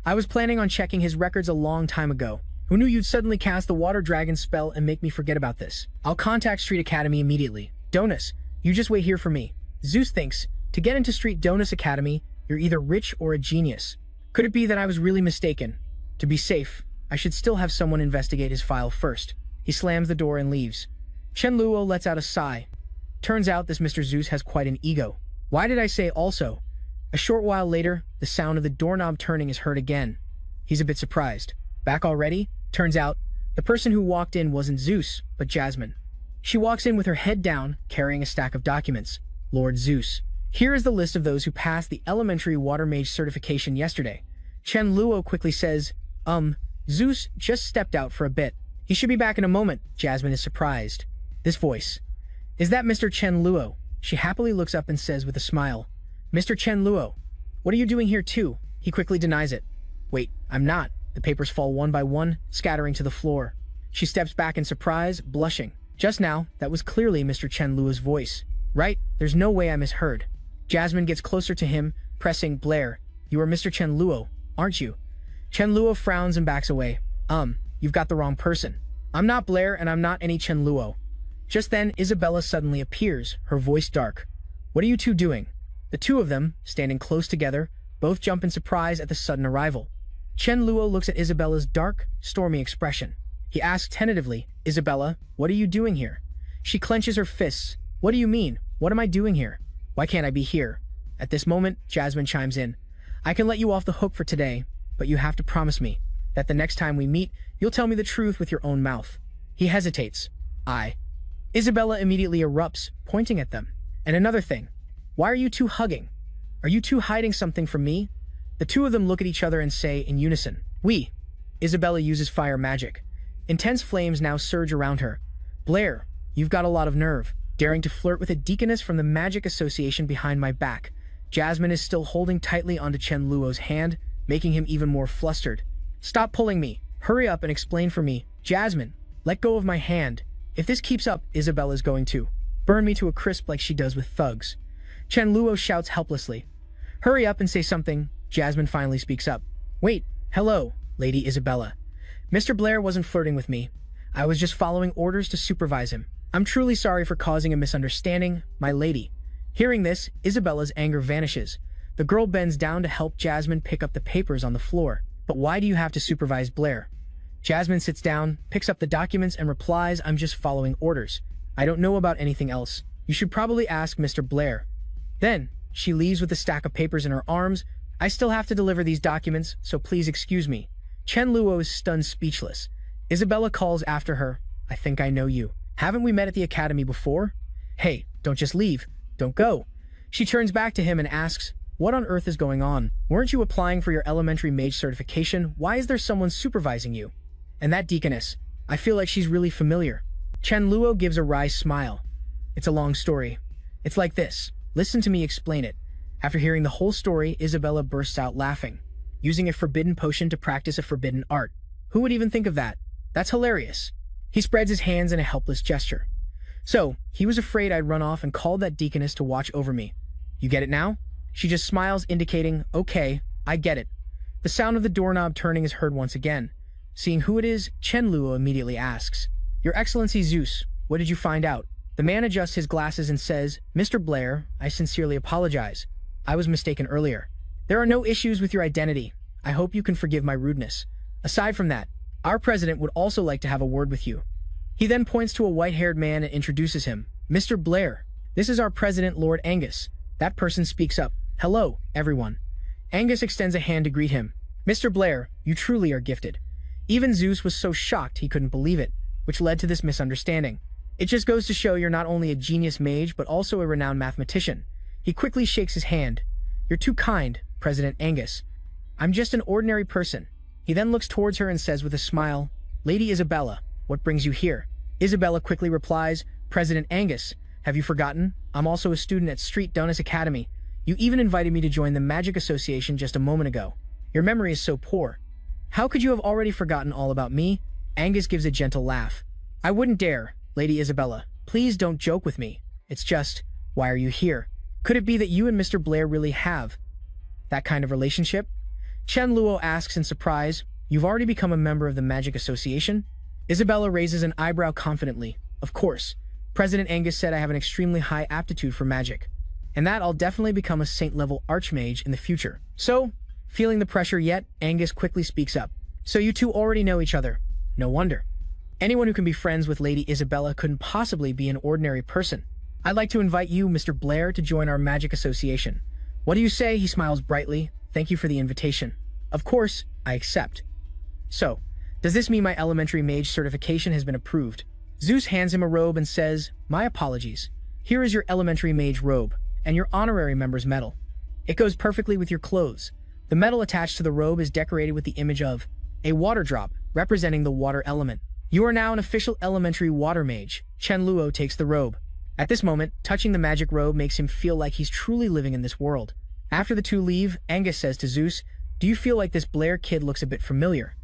"I was planning on checking his records a long time ago. Who knew you'd suddenly cast the water dragon spell and make me forget about this? I'll contact Street Academy immediately. Donis, you just wait here for me." Zeus thinks, to get into Street Donis Academy, you're either rich or a genius. Could it be that I was really mistaken? To be safe, I should still have someone investigate his file first. He slams the door and leaves. Chen Luo lets out a sigh. Turns out this Mr. Zeus has quite an ego. Why did I say also? A short while later, the sound of the doorknob turning is heard again. He's a bit surprised. "Back already?" Turns out, The person who walked in wasn't Zeus, but Jasmine. She walks in with her head down, carrying a stack of documents. Lord Zeus. Here is the list of those who passed the elementary water mage certification yesterday. Chen Luo quickly says, Zeus just stepped out for a bit. He should be back in a moment. Jasmine is surprised. This voice. Is that Mr. Chen Luo? She happily looks up and says with a smile, Mr. Chen Luo, what are you doing here too? He quickly denies it. Wait, I'm not. The papers fall one by one, scattering to the floor. She steps back in surprise, blushing. Just now, that was clearly Mr. Chen Luo's voice. Right? There's no way I misheard. Jasmine gets closer to him, pressing, Blair, you are Mr. Chen Luo, aren't you? Chen Luo frowns and backs away. You've got the wrong person. I'm not Blair and I'm not any Chen Luo. Just then, Isabella suddenly appears, her voice dark. What are you two doing? The two of them, standing close together, both jump in surprise at the sudden arrival. Chen Luo looks at Isabella's dark, stormy expression. He asks tentatively, Isabella, what are you doing here? She clenches her fists. What do you mean? What am I doing here? Why can't I be here? At this moment, Jasmine chimes in. I can let you off the hook for today, but you have to promise me that the next time we meet, you'll tell me the truth with your own mouth. He hesitates. Isabella immediately erupts, pointing at them. And another thing. Why are you two hugging? Are you two hiding something from me? The two of them look at each other and say in unison, We. Isabella uses fire magic. Intense flames now surge around her. Blair, you've got a lot of nerve, daring to flirt with a deaconess from the Magic Association behind my back. Jasmine is still holding tightly onto Chen Luo's hand, making him even more flustered. Stop pulling me. Hurry up and explain for me. Jasmine, let go of my hand. If this keeps up, Isabella's going to burn me to a crisp like she does with thugs. Chen Luo shouts helplessly. Hurry up and say something. Jasmine finally speaks up. Wait, hello, Lady Isabella. Mr. Blair wasn't flirting with me. I was just following orders to supervise him. I'm truly sorry for causing a misunderstanding, my lady. Hearing this, Isabella's anger vanishes. The girl bends down to help Jasmine pick up the papers on the floor. But why do you have to supervise Blair? Jasmine sits down, picks up the documents, and replies, I'm just following orders. I don't know about anything else. You should probably ask Mr. Blair. Then, she leaves with a stack of papers in her arms. I still have to deliver these documents, so please excuse me. Chen Luo is stunned speechless. Isabella calls after her. I think I know you. Haven't we met at the academy before? Hey, don't just leave. Don't go. She turns back to him and asks, what on earth is going on? Weren't you applying for your elementary mage certification? Why is there someone supervising you? And that deaconess, I feel like she's really familiar. Chen Luo gives a wry smile. It's a long story. It's like this. Listen to me explain it. After hearing the whole story, Isabella bursts out laughing, using a forbidden potion to practice a forbidden art. Who would even think of that? That's hilarious. He spreads his hands in a helpless gesture. So, he was afraid I'd run off and called that deaconess to watch over me. You get it now? She just smiles, indicating, okay, I get it. The sound of the doorknob turning is heard once again. Seeing who it is, Chen Luo immediately asks, Your Excellency Zeus, what did you find out? The man adjusts his glasses and says, Mr. Blair, I sincerely apologize. I was mistaken earlier. There are no issues with your identity. I hope you can forgive my rudeness. Aside from that, our president would also like to have a word with you. He then points to a white-haired man and introduces him. Mr. Blair, this is our president, Lord Angus. That person speaks up. Hello, everyone. Angus extends a hand to greet him. Mr. Blair, you truly are gifted. Even Zeus was so shocked he couldn't believe it, which led to this misunderstanding. It just goes to show you're not only a genius mage, but also a renowned mathematician. He quickly shakes his hand. You're too kind, President Angus. I'm just an ordinary person. He then looks towards her and says with a smile, Lady Isabella, what brings you here? Isabella quickly replies, President Angus, have you forgotten? I'm also a student at Street Donis Academy. You even invited me to join the Magic Association just a moment ago. Your memory is so poor. How could you have already forgotten all about me? Angus gives a gentle laugh. I wouldn't dare, Lady Isabella. Please don't joke with me. It's just, why are you here? Could it be that you and Mr. Blair really have that kind of relationship? Chen Luo asks in surprise, You've already become a member of the Magic Association? Isabella raises an eyebrow confidently. Of course. President Angus said I have an extremely high aptitude for magic, and that I'll definitely become a saint-level archmage in the future. So, feeling the pressure yet, Angus quickly speaks up. So you two already know each other. No wonder. Anyone who can be friends with Lady Isabella couldn't possibly be an ordinary person. I'd like to invite you, Mr. Blair, to join our Magic Association. What do you say? He smiles brightly. Thank you for the invitation. Of course, I accept. So, Does this mean my elementary mage certification has been approved? Zeus hands him a robe and says, "My apologies. Here is your elementary mage robe, and your honorary member's medal. It goes perfectly with your clothes." The medal attached to the robe is decorated with the image of a water drop, representing the water element. You are now an official elementary water mage. Chen Luo takes the robe. At this moment, touching the magic robe makes him feel like he's truly living in this world. After the two leave, Angus says to Zeus, "Do you feel like this Blair kid looks a bit familiar?"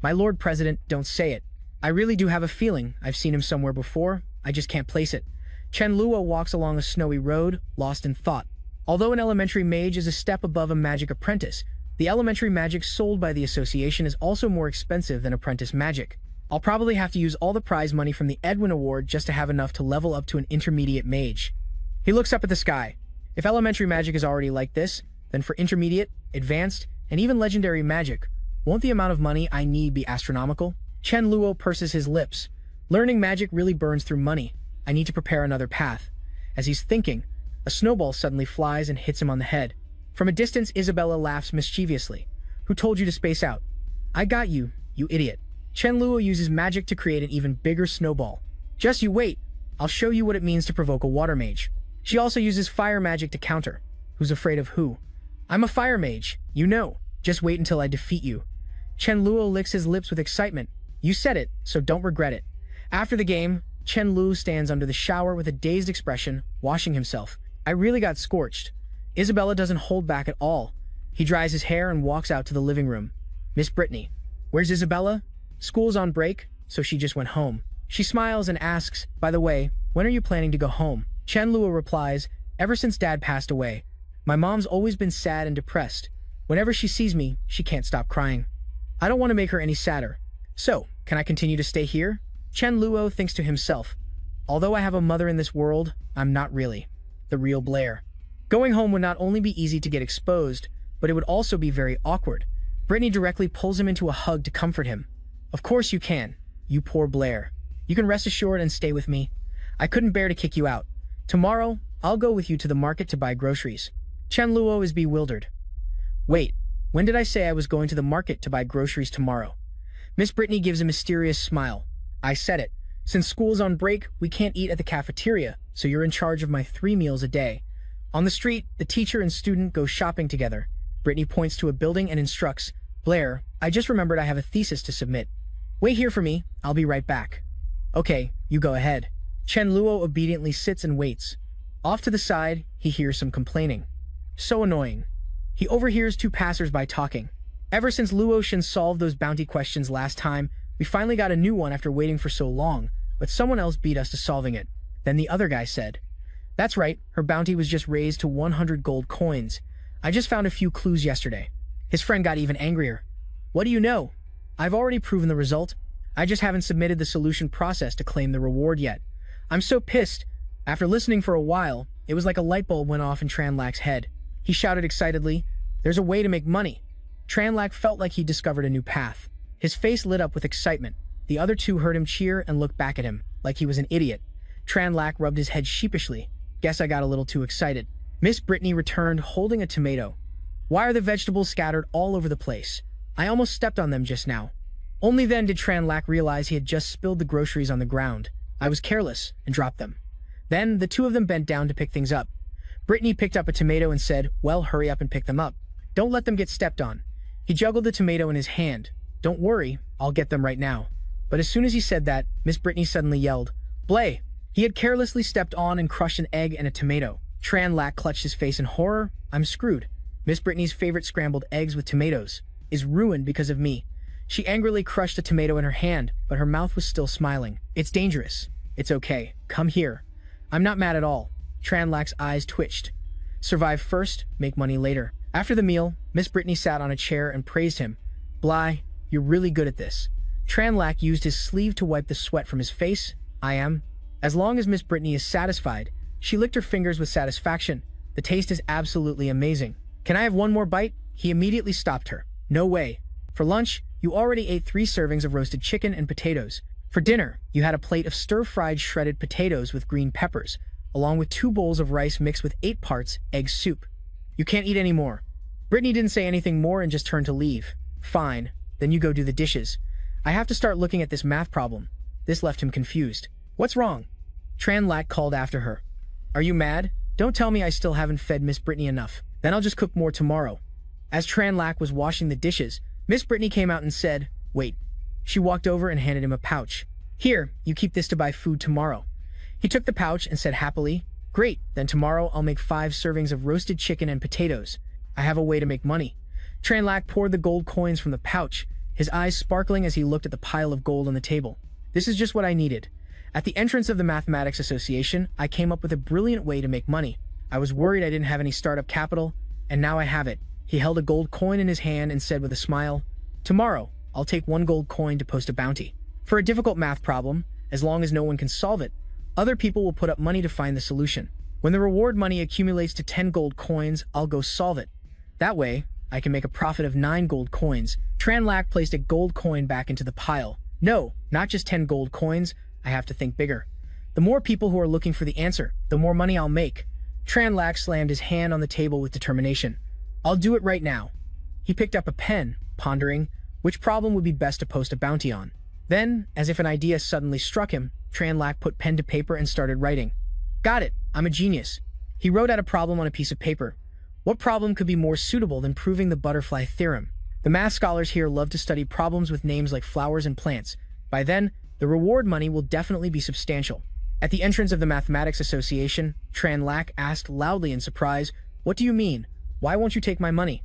"My Lord President, don't say it. I really do have a feeling I've seen him somewhere before. I just can't place it." Chen Luo walks along a snowy road, lost in thought. Although an elementary mage is a step above a magic apprentice, the elementary magic sold by the association is also more expensive than apprentice magic. I'll probably have to use all the prize money from the Edwin Award just to have enough to level up to an intermediate mage. He looks up at the sky. If elementary magic is already like this, then for intermediate, advanced, and even legendary magic, won't the amount of money I need be astronomical? Chen Luo purses his lips. Learning magic really burns through money. I need to prepare another path. As he's thinking, a snowball suddenly flies and hits him on the head. From a distance, Isabella laughs mischievously. "Who told you to space out?" "I got you, you idiot." Chen Luo uses magic to create an even bigger snowball. "Just you wait. I'll show you what it means to provoke a water mage." She also uses fire magic to counter. Who's afraid of who? "I'm a fire mage, you know. Just wait until I defeat you." Chen Luo licks his lips with excitement. "You said it, so don't regret it." After the game, Chen Lu stands under the shower with a dazed expression, washing himself. "I really got scorched." Isabella doesn't hold back at all. He dries his hair and walks out to the living room. "Miss Brittany." "Where's Isabella?" "School's on break, so she just went home." She smiles and asks, "By the way, when are you planning to go home?" Chen Luo replies, "Ever since Dad passed away. My mom's always been sad and depressed. Whenever she sees me, she can't stop crying. I don't want to make her any sadder. So, can I continue to stay here?" Chen Luo thinks to himself, "Although I have a mother in this world, I'm not really the real Blair." Going home would not only be easy to get exposed, but it would also be very awkward. Brittany directly pulls him into a hug to comfort him. "Of course you can, you poor Blair. You can rest assured and stay with me. I couldn't bear to kick you out. Tomorrow, I'll go with you to the market to buy groceries." Chen Luo is bewildered. "Wait, when did I say I was going to the market to buy groceries tomorrow?" Miss Brittany gives a mysterious smile. "I said it. Since school's on break, we can't eat at the cafeteria, so you're in charge of my 3 meals a day." On the street, the teacher and student go shopping together. Brittany points to a building and instructs, "Blair, I just remembered I have a thesis to submit. Wait here for me, I'll be right back." "Okay, you go ahead." Chen Luo obediently sits and waits. Off to the side, he hears some complaining. So annoying. He overhears 2 passers-by talking. "Ever since Luo Shen solved those bounty questions last time, we finally got a new one after waiting for so long, but someone else beat us to solving it." Then the other guy said, "That's right, her bounty was just raised to 100 gold coins. I just found a few clues yesterday." His friend got even angrier. "What do you know? I've already proven the result. I just haven't submitted the solution process to claim the reward yet. I'm so pissed." After listening for a while, it was like a light bulb went off in Tranlak's head. He shouted excitedly, "There's a way to make money." Tranlak felt like he discovered a new path. His face lit up with excitement. The other 2 heard him cheer and looked back at him, like he was an idiot. Tranlak rubbed his head sheepishly. "Guess I got a little too excited." Miss Brittany returned, holding a tomato. "Why are the vegetables scattered all over the place? I almost stepped on them just now." Only then did Tranlak realize he had just spilled the groceries on the ground. "I was careless and dropped them." Then the 2 of them bent down to pick things up. Brittany picked up a tomato and said, "Well, hurry up and pick them up. Don't let them get stepped on." He juggled the tomato in his hand. "Don't worry, I'll get them right now." But as soon as he said that, Miss Brittany suddenly yelled, "Blay!" He had carelessly stepped on and crushed an egg and a tomato. Tranlak clutched his face in horror. "I'm screwed. Miss Brittany's favorite scrambled eggs with tomatoes is ruined because of me." She angrily crushed a tomato in her hand, but her mouth was still smiling. "It's dangerous. It's okay. Come here." "I'm not mad at all." Tranlak's eyes twitched. "Survive first, make money later." After the meal, Miss Brittany sat on a chair and praised him. "Bly, you're really good at this." Tranlak used his sleeve to wipe the sweat from his face. "I am." As long as Miss Brittany is satisfied, she licked her fingers with satisfaction. "The taste is absolutely amazing. Can I have one more bite?" He immediately stopped her. "No way. For lunch, you already ate 3 servings of roasted chicken and potatoes. For dinner, you had a plate of stir-fried shredded potatoes with green peppers, along with 2 bowls of rice mixed with 8 parts egg soup. You can't eat any more." Brittany didn't say anything more and just turned to leave. "Fine, then you go do the dishes. I have to start looking at this math problem. This left him confused. What's wrong? Tran Lac called after her. Are you mad? Don't tell me I still haven't fed Miss Brittany enough. Then I'll just cook more tomorrow. As Tran Lac was washing the dishes, Miss Brittany came out and said, wait. She walked over and handed him a pouch. Here, you keep this to buy food tomorrow. He took the pouch and said happily, great, then tomorrow I'll make 5 servings of roasted chicken and potatoes. I have a way to make money. Tran Lac poured the gold coins from the pouch, his eyes sparkling as he looked at the pile of gold on the table. This is just what I needed. At the entrance of the Mathematics Association, I came up with a brilliant way to make money. I was worried I didn't have any startup capital, and now I have it. He held a gold coin in his hand and said with a smile, tomorrow, I'll take 1 gold coin to post a bounty. For a difficult math problem, as long as no one can solve it, other people will put up money to find the solution. When the reward money accumulates to 10 gold coins, I'll go solve it. That way, I can make a profit of 9 gold coins. Tran Lac placed a gold coin back into the pile. No, not just 10 gold coins, I have to think bigger. The more people who are looking for the answer, the more money I'll make. Tran Lac slammed his hand on the table with determination. I'll do it right now. He picked up a pen, pondering which problem would be best to post a bounty on. Then, as if an idea suddenly struck him, Tran Lac put pen to paper and started writing. Got it, I'm a genius. He wrote out a problem on a piece of paper. What problem could be more suitable than proving the butterfly theorem? The math scholars here love to study problems with names like flowers and plants. By then, the reward money will definitely be substantial. At the entrance of the Mathematics Association, Tran Lac asked loudly in surprise, what do you mean? Why won't you take my money?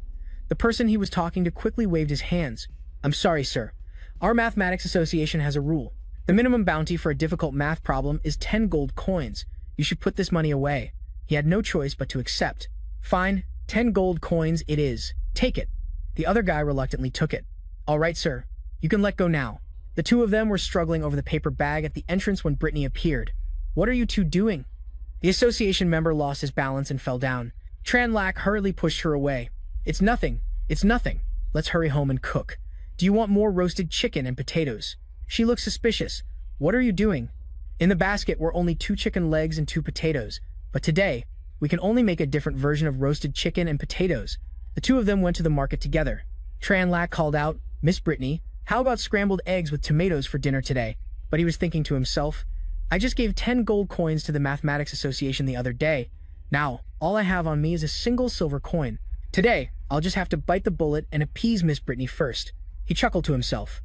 The person he was talking to quickly waved his hands. I'm sorry, sir. Our Mathematics Association has a rule. The minimum bounty for a difficult math problem is 10 gold coins. You should put this money away. He had no choice but to accept. Fine, 10 gold coins it is. Take it. The other guy reluctantly took it. All right, sir. You can let go now. The two of them were struggling over the paper bag at the entrance when Brittany appeared. What are you two doing? The association member lost his balance and fell down. Tran Lac hurriedly pushed her away. It's nothing. It's nothing. Let's hurry home and cook. Do you want more roasted chicken and potatoes? She looked suspicious. What are you doing? In the basket were only 2 chicken legs and 2 potatoes. But today, we can only make a different version of roasted chicken and potatoes. The two of them went to the market together. Tran Lac called out, Miss Brittany, how about scrambled eggs with tomatoes for dinner today? But he was thinking to himself, I just gave 10 gold coins to the Mathematics Association the other day. Now, all I have on me is a single silver coin. Today, I'll just have to bite the bullet and appease Miss Brittany first. He chuckled to himself.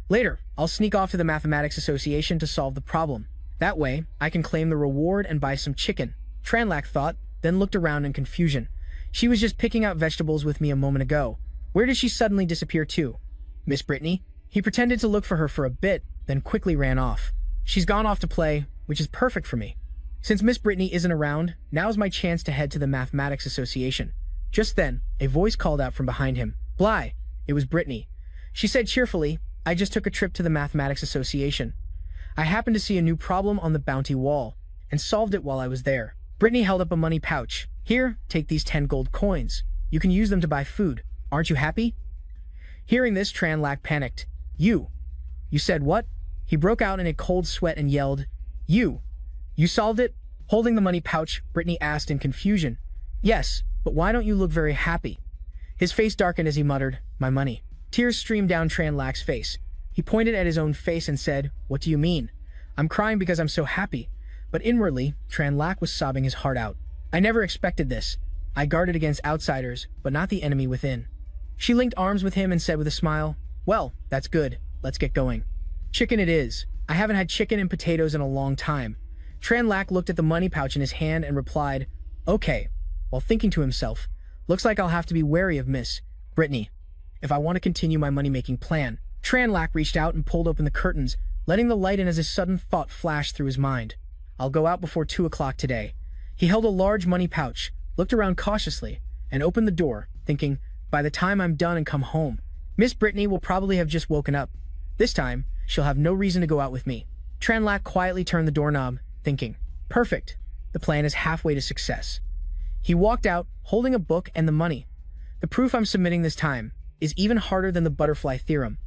Later, I'll sneak off to the Mathematics Association to solve the problem. That way, I can claim the reward and buy some chicken. Tran Lac thought, then looked around in confusion. She was just picking out vegetables with me a moment ago. Where did she suddenly disappear to? Miss Brittany? He pretended to look for her for a bit, then quickly ran off. She's gone off to play, which is perfect for me. Since Miss Brittany isn't around, now's my chance to head to the Mathematics Association. Just then, a voice called out from behind him. Bly! It was Brittany. She said cheerfully, I just took a trip to the Mathematics Association. I happened to see a new problem on the bounty wall, and solved it while I was there. Brittany held up a money pouch. Here, take these 10 gold coins. You can use them to buy food. Aren't you happy? Hearing this, Tran Lac panicked. You said what? He broke out in a cold sweat and yelled, You solved it? Holding the money pouch, Brittany asked in confusion. Yes, but why don't you look very happy? His face darkened as he muttered, my money. Tears streamed down Tran Lac's face. He pointed at his own face and said, what do you mean? I'm crying because I'm so happy. But inwardly, Tran Lac was sobbing his heart out. I never expected this. I guarded against outsiders, but not the enemy within. She linked arms with him and said with a smile, well, that's good. Let's get going. Chicken it is. I haven't had chicken and potatoes in a long time. Tran Lac looked at the money pouch in his hand and replied, okay, while thinking to himself, looks like I'll have to be wary of Miss Brittany if I want to continue my money-making plan. Tran Lac reached out and pulled open the curtains, letting the light in as a sudden thought flashed through his mind. I'll go out before 2 o'clock today. He held a large money pouch, looked around cautiously, and opened the door, thinking, by the time I'm done and come home, Miss Brittany will probably have just woken up. This time, she'll have no reason to go out with me. Tran Lac quietly turned the doorknob, thinking, perfect, the plan is halfway to success. He walked out, holding a book and the money. The proof I'm submitting this time is even harder than the butterfly theorem.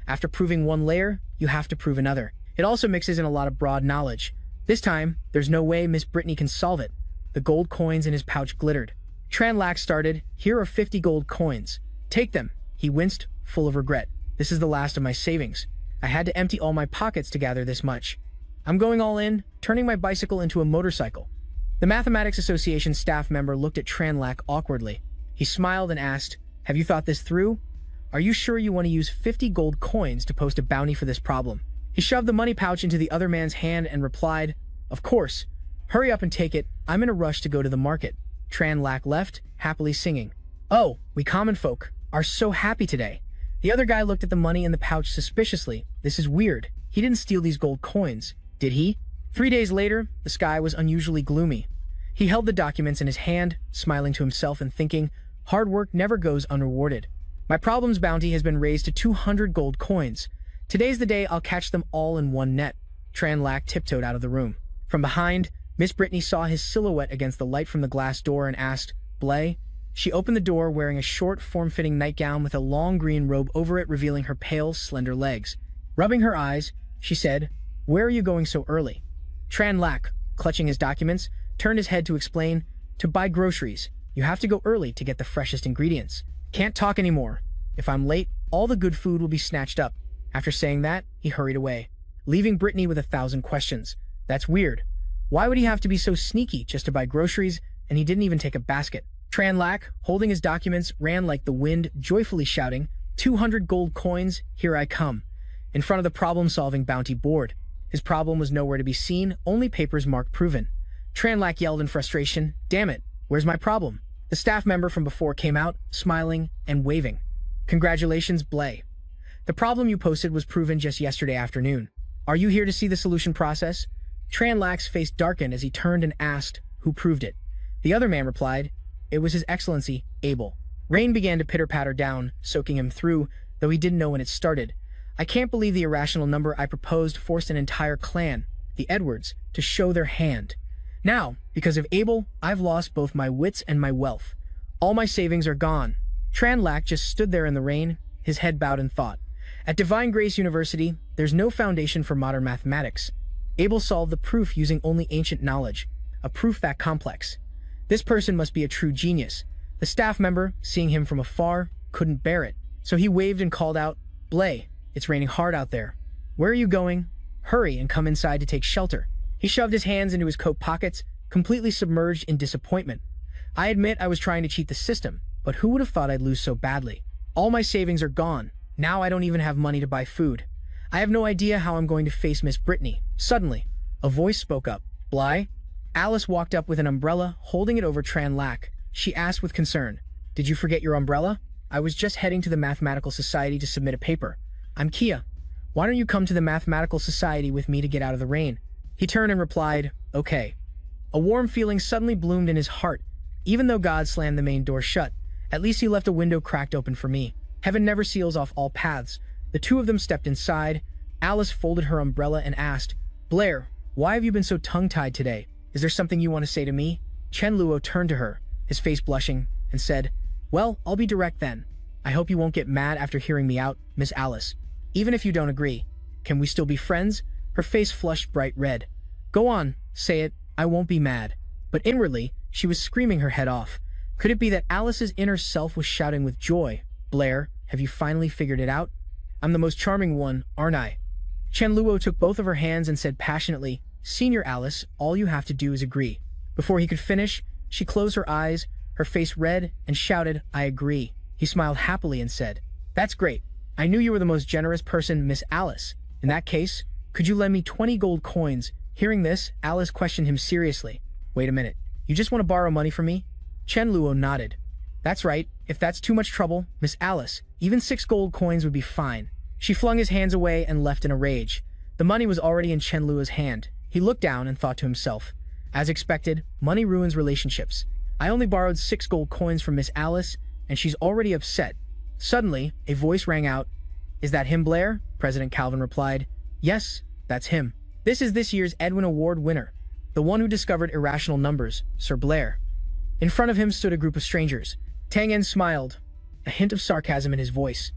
After proving one layer, you have to prove another. It also mixes in a lot of broad knowledge. This time, there's no way Miss Brittany can solve it. The gold coins in his pouch glittered. Tran Lac started, here are 50 gold coins. Take them. He winced, full of regret. This is the last of my savings. I had to empty all my pockets to gather this much. I'm going all in, turning my bicycle into a motorcycle. The Mathematics Association staff member looked at Tranlac awkwardly. He smiled and asked, "Have you thought this through? Are you sure you want to use 50 gold coins to post a bounty for this problem?" He shoved the money pouch into the other man's hand and replied, "Of course. Hurry up and take it. I'm in a rush to go to the market." Tranlac left, happily singing. "Oh, we common folk are so happy today." The other guy looked at the money in the pouch suspiciously. "This is weird. He didn't steal these gold coins, did he?" 3 days later, the sky was unusually gloomy. He held the documents in his hand, smiling to himself and thinking, hard work never goes unrewarded. My problem's bounty has been raised to 200 gold coins. Today's the day I'll catch them all in one net. Tranlac tiptoed out of the room. From behind, Miss Brittany saw his silhouette against the light from the glass door and asked, "Blay?" She opened the door wearing a short, form-fitting nightgown with a long green robe over it revealing her pale, slender legs. Rubbing her eyes, she said, "Where are you going so early?" Tranlac, clutching his documents, turned his head to explain, "To buy groceries. You have to go early to get the freshest ingredients. Can't talk anymore. If I'm late, all the good food will be snatched up." After saying that, he hurried away, leaving Brittany with 1,000 questions. That's weird. Why would he have to be so sneaky just to buy groceries, and he didn't even take a basket? Tranlac, holding his documents, ran like the wind, joyfully shouting, 200 gold coins, here I come," in front of the problem-solving bounty board. His problem was nowhere to be seen, only papers marked proven. Tranlac yelled in frustration, "Damn it, where's my problem?" The staff member from before came out, smiling and waving. "Congratulations, Blay. The problem you posted was proven just yesterday afternoon. Are you here to see the solution process?" Tranlac's face darkened as he turned and asked, "Who proved it?" The other man replied, "It was His Excellency, Abel." Rain began to pitter-patter down, soaking him through, though he didn't know when it started. "I can't believe the irrational number I proposed forced an entire clan, the Edwards, to show their hand. Now, because of Abel, I've lost both my wits and my wealth. All my savings are gone." Tranlac just stood there in the rain, his head bowed in thought. At Divine Grace University, there's no foundation for modern mathematics. Abel solved the proof using only ancient knowledge, a proof that complex. This person must be a true genius. The staff member, seeing him from afar, couldn't bear it, so he waved and called out, "Blay, it's raining hard out there. Where are you going? Hurry and come inside to take shelter." He shoved his hands into his coat pockets, completely submerged in disappointment. "I admit I was trying to cheat the system, but who would have thought I'd lose so badly? All my savings are gone. Now I don't even have money to buy food. I have no idea how I'm going to face Miss Brittany." Suddenly, a voice spoke up. "Bly?" Alice walked up with an umbrella, holding it over Tranlac. She asked with concern, "Did you forget your umbrella?" "I was just heading to the Mathematical Society to submit a paper. I'm Kia. Why don't you come to the Mathematical Society with me to get out of the rain?" He turned and replied, "Okay." A warm feeling suddenly bloomed in his heart. Even though God slammed the main door shut, at least he left a window cracked open for me. Heaven never seals off all paths. The two of them stepped inside. Alice folded her umbrella and asked, "Blair, why have you been so tongue-tied today? Is there something you want to say to me?" Chen Luo turned to her, his face blushing, and said, "Well, I'll be direct then. I hope you won't get mad after hearing me out, Miss Alice. Even if you don't agree, can we still be friends?" Her face flushed bright red. "Go on, say it. I won't be mad." But inwardly, she was screaming her head off. Could it be that Alice's inner self was shouting with joy, "Blair, have you finally figured it out? I'm the most charming one, aren't I?" Chen Luo took both of her hands and said passionately, "Senior Alice, all you have to do is agree." Before he could finish, she closed her eyes, her face red, and shouted, "I agree." He smiled happily and said, "That's great. I knew you were the most generous person, Miss Alice. In that case, could you lend me 20 gold coins?" Hearing this, Alice questioned him seriously. "Wait a minute. You just want to borrow money from me?" Chen Luo nodded. "That's right. If that's too much trouble, Miss Alice, even 6 gold coins would be fine." She flung his hands away and left in a rage. The money was already in Chen Luo's hand. He looked down and thought to himself, as expected, money ruins relationships. I only borrowed 6 gold coins from Miss Alice, and she's already upset. Suddenly, a voice rang out. "Is that him, Blair?" President Calvin replied. "Yes, that's him. This is this year's Edwin Award winner, the one who discovered irrational numbers, Sir Blair." In front of him stood a group of strangers. Tang En smiled, a hint of sarcasm in his voice.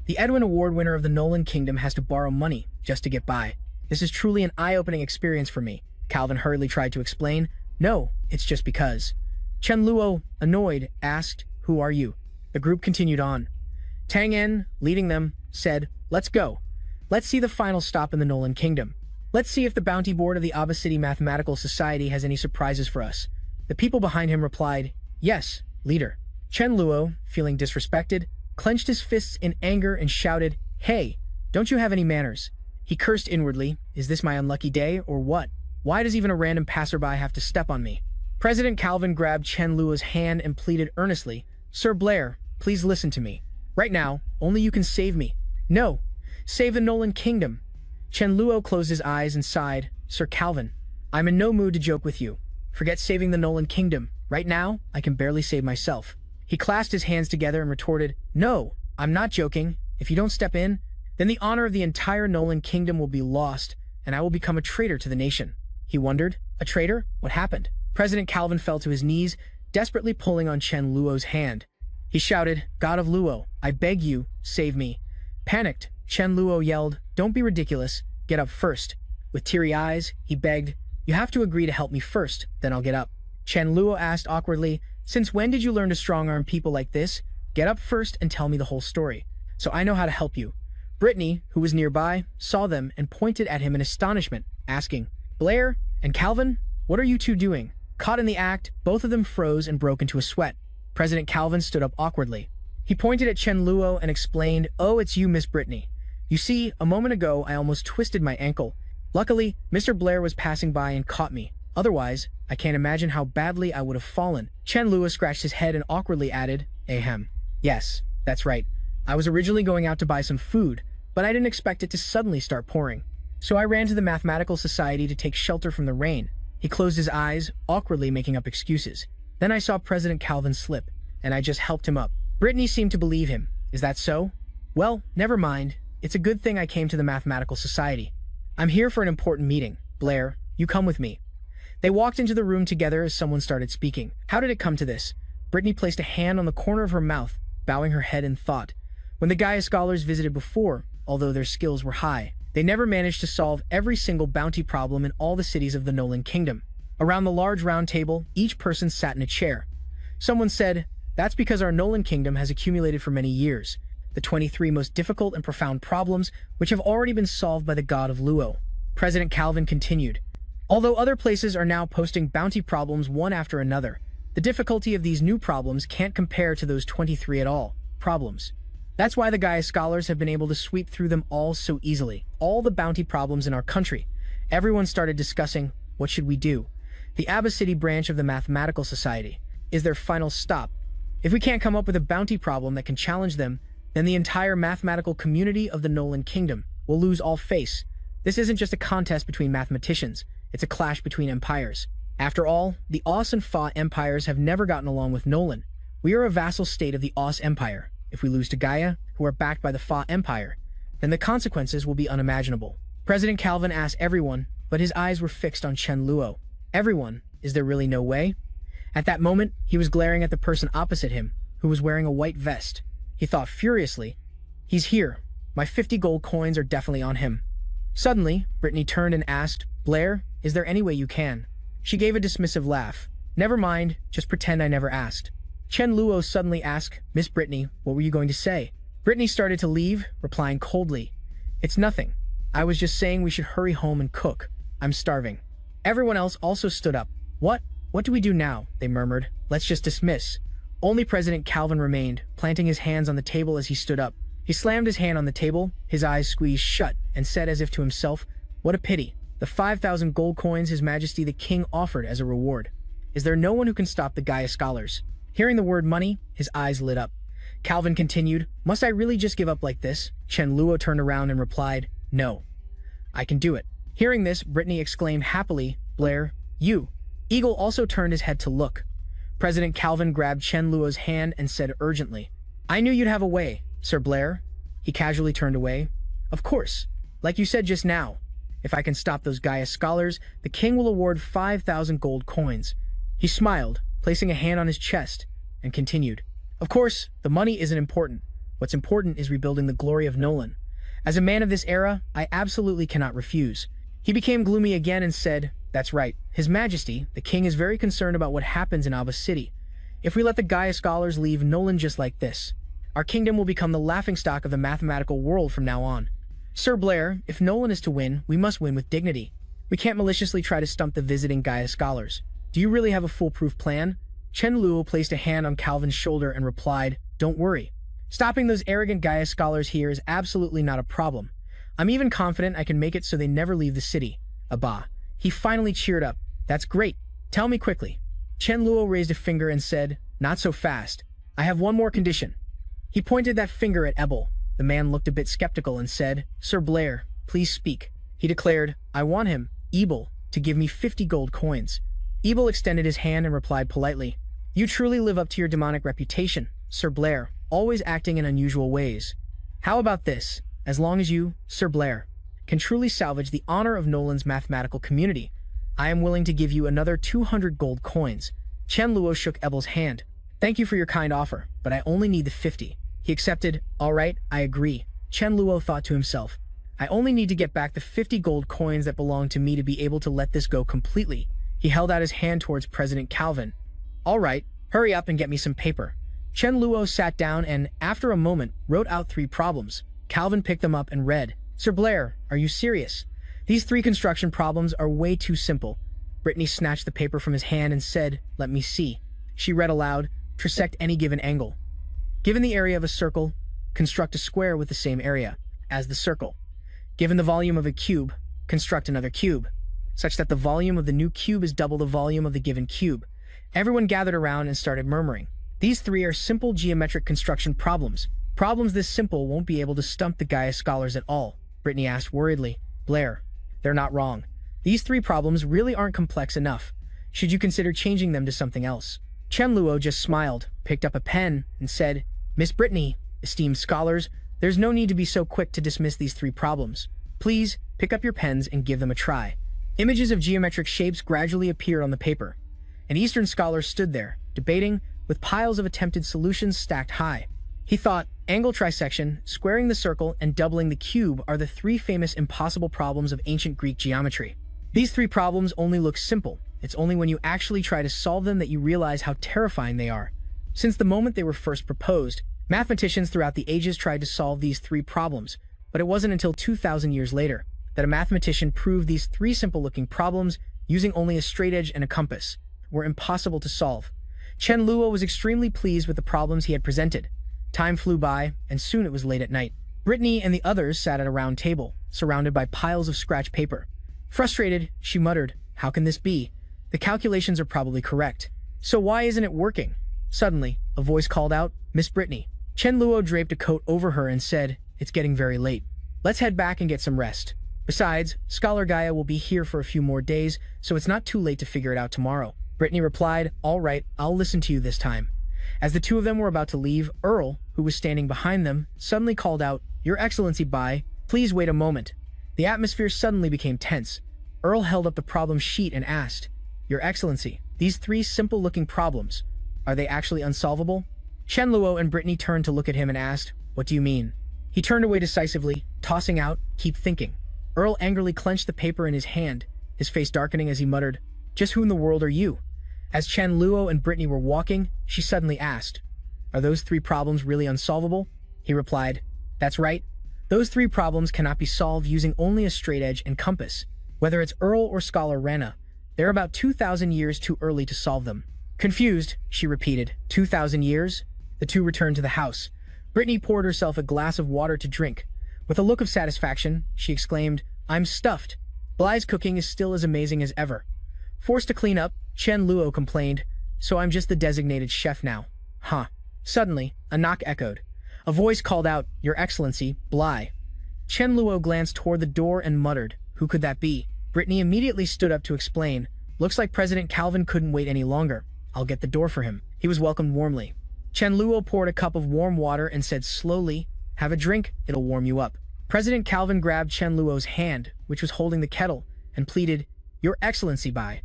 "The Edwin Award winner of the Nolan Kingdom has to borrow money just to get by. This is truly an eye-opening experience for me," Calvin hurriedly tried to explain. "No, it's just because." Chen Luo, annoyed, asked, "Who are you?" The group continued on. Tang En, leading them, said, "Let's go. Let's see the final stop in the Nolan Kingdom. Let's see if the bounty board of the Aba City Mathematical Society has any surprises for us. The people behind him replied, "Yes, leader." Chen Luo, feeling disrespected, clenched his fists in anger and shouted, "Hey, don't you have any manners?" He cursed inwardly, "Is this my unlucky day, or what? Why does even a random passerby have to step on me?" President Calvin grabbed Chen Luo's hand and pleaded earnestly, "Sir Blair, please listen to me. Right now, only you can save me. No, save the Nolan Kingdom." Chen Luo closed his eyes and sighed, "Sir Calvin, I'm in no mood to joke with you. Forget saving the Nolan Kingdom. Right now, I can barely save myself." He clasped his hands together and retorted, "No, I'm not joking. If you don't step in, then the honor of the entire Nolan Kingdom will be lost, and I will become a traitor to the nation." He wondered, "A traitor? What happened?" President Calvin fell to his knees, desperately pulling on Chen Luo's hand. He shouted, "God of Luo, I beg you, save me." Panicked, Chen Luo yelled, "Don't be ridiculous. Get up first." With teary eyes, he begged, "You have to agree to help me first, then I'll get up." Chen Luo asked awkwardly, "Since when did you learn to strong-arm people like this? Get up first and tell me the whole story, so I know how to help you." Brittany, who was nearby, saw them and pointed at him in astonishment, asking, "Blair and Calvin, what are you two doing?" Caught in the act, both of them froze and broke into a sweat. President Calvin stood up awkwardly. He pointed at Chen Luo and explained, "Oh, it's you, Miss Brittany. You see, a moment ago I almost twisted my ankle. Luckily, Mr. Blair was passing by and caught me. Otherwise, I can't imagine how badly I would have fallen." Chen Luo scratched his head and awkwardly added, "Ahem. Yes, that's right. I was originally going out to buy some food, but I didn't expect it to suddenly start pouring. So I ran to the Mathematical Society to take shelter from the rain." He closed his eyes, awkwardly making up excuses. "Then I saw President Calvin slip, and I just helped him up." Brittany seemed to believe him. "Is that so? Well, never mind. It's a good thing I came to the Mathematical Society. I'm here for an important meeting. Blair, you come with me." They walked into the room together as someone started speaking. How did it come to this? Brittany placed a hand on the corner of her mouth, bowing her head in thought. When the Gaia scholars visited before, although their skills were high, they never managed to solve every single bounty problem in all the cities of the Nolan Kingdom. Around the large round table, each person sat in a chair. Someone said, "That's because our Nolan Kingdom has accumulated for many years the 23 most difficult and profound problems which have already been solved by the god of Luo." President Calvin continued, "Although other places are now posting bounty problems one after another, the difficulty of these new problems can't compare to those 23 at all problems. That's why the Gaia scholars have been able to sweep through them all so easily. All the bounty problems in our country." Everyone started discussing, what should we do? The Aba City branch of the Mathematical Society is their final stop. If we can't come up with a bounty problem that can challenge them, then the entire mathematical community of the Nolan Kingdom will lose all face. This isn't just a contest between mathematicians, it's a clash between empires. After all, the Os and Fa empires have never gotten along with Nolan. We are a vassal state of the Os Empire. If we lose to Gaia, who are backed by the Fa Empire, then the consequences will be unimaginable. President Calvin asked everyone, but his eyes were fixed on Chen Luo. Everyone, is there really no way? At that moment, he was glaring at the person opposite him, who was wearing a white vest. He thought furiously, "He's here. My 50 gold coins are definitely on him." Suddenly, Brittany turned and asked, "Blair, is there any way you can?" She gave a dismissive laugh. "Never mind, just pretend I never asked." Chen Luo suddenly asked, "Miss Brittany, what were you going to say?" Brittany started to leave, replying coldly, "It's nothing. I was just saying we should hurry home and cook. I'm starving." Everyone else also stood up. What do we do now?" they murmured. "Let's just dismiss." Only President Calvin remained, planting his hands on the table as he stood up. He slammed his hand on the table, his eyes squeezed shut, and said as if to himself, "What a pity. The 5,000 gold coins His Majesty the King offered as a reward. Is there no one who can stop the Gaia scholars?" Hearing the word money, his eyes lit up. Calvin continued, "Must I really just give up like this?" Chen Luo turned around and replied, "No. I can do it." Hearing this, Brittany exclaimed happily, "Blair, you." Eagle also turned his head to look. President Calvin grabbed Chen Luo's hand and said urgently, "I knew you'd have a way, Sir Blair." He casually turned away. "Of course. Like you said just now. If I can stop those Gaia scholars, the king will award 5,000 gold coins." He smiled, placing a hand on his chest, and continued, "Of course, the money isn't important. What's important is rebuilding the glory of Nolan. As a man of this era, I absolutely cannot refuse." He became gloomy again and said, "That's right. His Majesty, the king is very concerned about what happens in Aba City. If we let the Gaia scholars leave Nolan just like this, our kingdom will become the laughingstock of the mathematical world from now on. Sir Blair, if Nolan is to win, we must win with dignity. We can't maliciously try to stump the visiting Gaia scholars. Do you really have a foolproof plan? Chen Luo placed a hand on Calvin's shoulder and replied, don't worry. Stopping those arrogant Gaia scholars here is absolutely not a problem. I'm even confident I can make it so they never leave the city. Abba. He finally cheered up. That's great. Tell me quickly. Chen Luo raised a finger and said, not so fast. I have one more condition. He pointed that finger at Ebel. The man looked a bit skeptical and said, Sir Blair, please speak. He declared, I want him, Ebel, to give me 50 gold coins. Ebel extended his hand and replied politely, you truly live up to your demonic reputation, Sir Blair, always acting in unusual ways. How about this? As long as you, Sir Blair, can truly salvage the honor of Nolan's mathematical community, I am willing to give you another 200 gold coins. Chen Luo shook Ebel's hand. Thank you for your kind offer, but I only need the 50. He accepted. All right, I agree. Chen Luo thought to himself, I only need to get back the 50 gold coins that belong to me to be able to let this go completely. He held out his hand towards President Calvin. All right, hurry up and get me some paper. Chen Luo sat down and, after a moment, wrote out 3 problems. Calvin picked them up and read, Sir Blair, are you serious? These 3 construction problems are way too simple. Brittany snatched the paper from his hand and said, let me see. She read aloud, trisect any given angle. Given the area of a circle, construct a square with the same area as the circle. Given the volume of a cube, construct another cube, such that the volume of the new cube is double the volume of the given cube. Everyone gathered around and started murmuring. These 3 are simple geometric construction problems. Problems this simple won't be able to stump the Gaia scholars at all. Brittany asked worriedly, Blair, they're not wrong. These 3 problems really aren't complex enough. Should you consider changing them to something else? Chen Luo just smiled, picked up a pen, and said, Miss Brittany, esteemed scholars, there's no need to be so quick to dismiss these 3 problems. Please, pick up your pens and give them a try. Images of geometric shapes gradually appeared on the paper. An Eastern scholar stood there, debating, with piles of attempted solutions stacked high. He thought, angle trisection, squaring the circle, and doubling the cube are the 3 famous impossible problems of ancient Greek geometry. These 3 problems only look simple. It's only when you actually try to solve them that you realize how terrifying they are. Since the moment they were first proposed, mathematicians throughout the ages tried to solve these 3 problems, but it wasn't until 2,000 years later that a mathematician proved these 3 simple-looking problems, using only a straight edge and a compass, were impossible to solve. Chen Luo was extremely pleased with the problems he had presented. Time flew by, and soon it was late at night. Brittany and the others sat at a round table, surrounded by piles of scratch paper. Frustrated, she muttered, how can this be? The calculations are probably correct. So why isn't it working? Suddenly, a voice called out, Miss Brittany. Chen Luo draped a coat over her and said, it's getting very late. Let's head back and get some rest. Besides, Scholar Gaia will be here for a few more days, so it's not too late to figure it out tomorrow. Brittany replied, all right, I'll listen to you this time. As the 2 of them were about to leave, Earl, who was standing behind them, suddenly called out, Your Excellency Bai, please wait a moment. The atmosphere suddenly became tense. Earl held up the problem sheet and asked, Your Excellency, these 3 simple-looking problems, are they actually unsolvable? Chen Luo and Brittany turned to look at him and asked, What do you mean? He turned away decisively, tossing out, Keep thinking. Earl angrily clenched the paper in his hand, his face darkening as he muttered, Just who in the world are you? As Chen Luo and Brittany were walking, she suddenly asked, Are those 3 problems really unsolvable? He replied, That's right. Those 3 problems cannot be solved using only a straight edge and compass. Whether it's Earl or Scholar Rana, they're about 2,000 years too early to solve them. Confused, she repeated, 2,000 years? The 2 returned to the house. Brittany poured herself a glass of water to drink. With a look of satisfaction, she exclaimed, I'm stuffed. Blai's cooking is still as amazing as ever. Forced to clean up, Chen Luo complained, So I'm just the designated chef now. Huh. Suddenly, a knock echoed. A voice called out, Your Excellency, Blai. Chen Luo glanced toward the door and muttered, Who could that be? Brittany immediately stood up to explain, Looks like President Calvin couldn't wait any longer. I'll get the door for him. He was welcomed warmly. Chen Luo poured a cup of warm water and said slowly, Have a drink, it'll warm you up. President Calvin grabbed Chen Luo's hand, which was holding the kettle, and pleaded, Your Excellency Bai,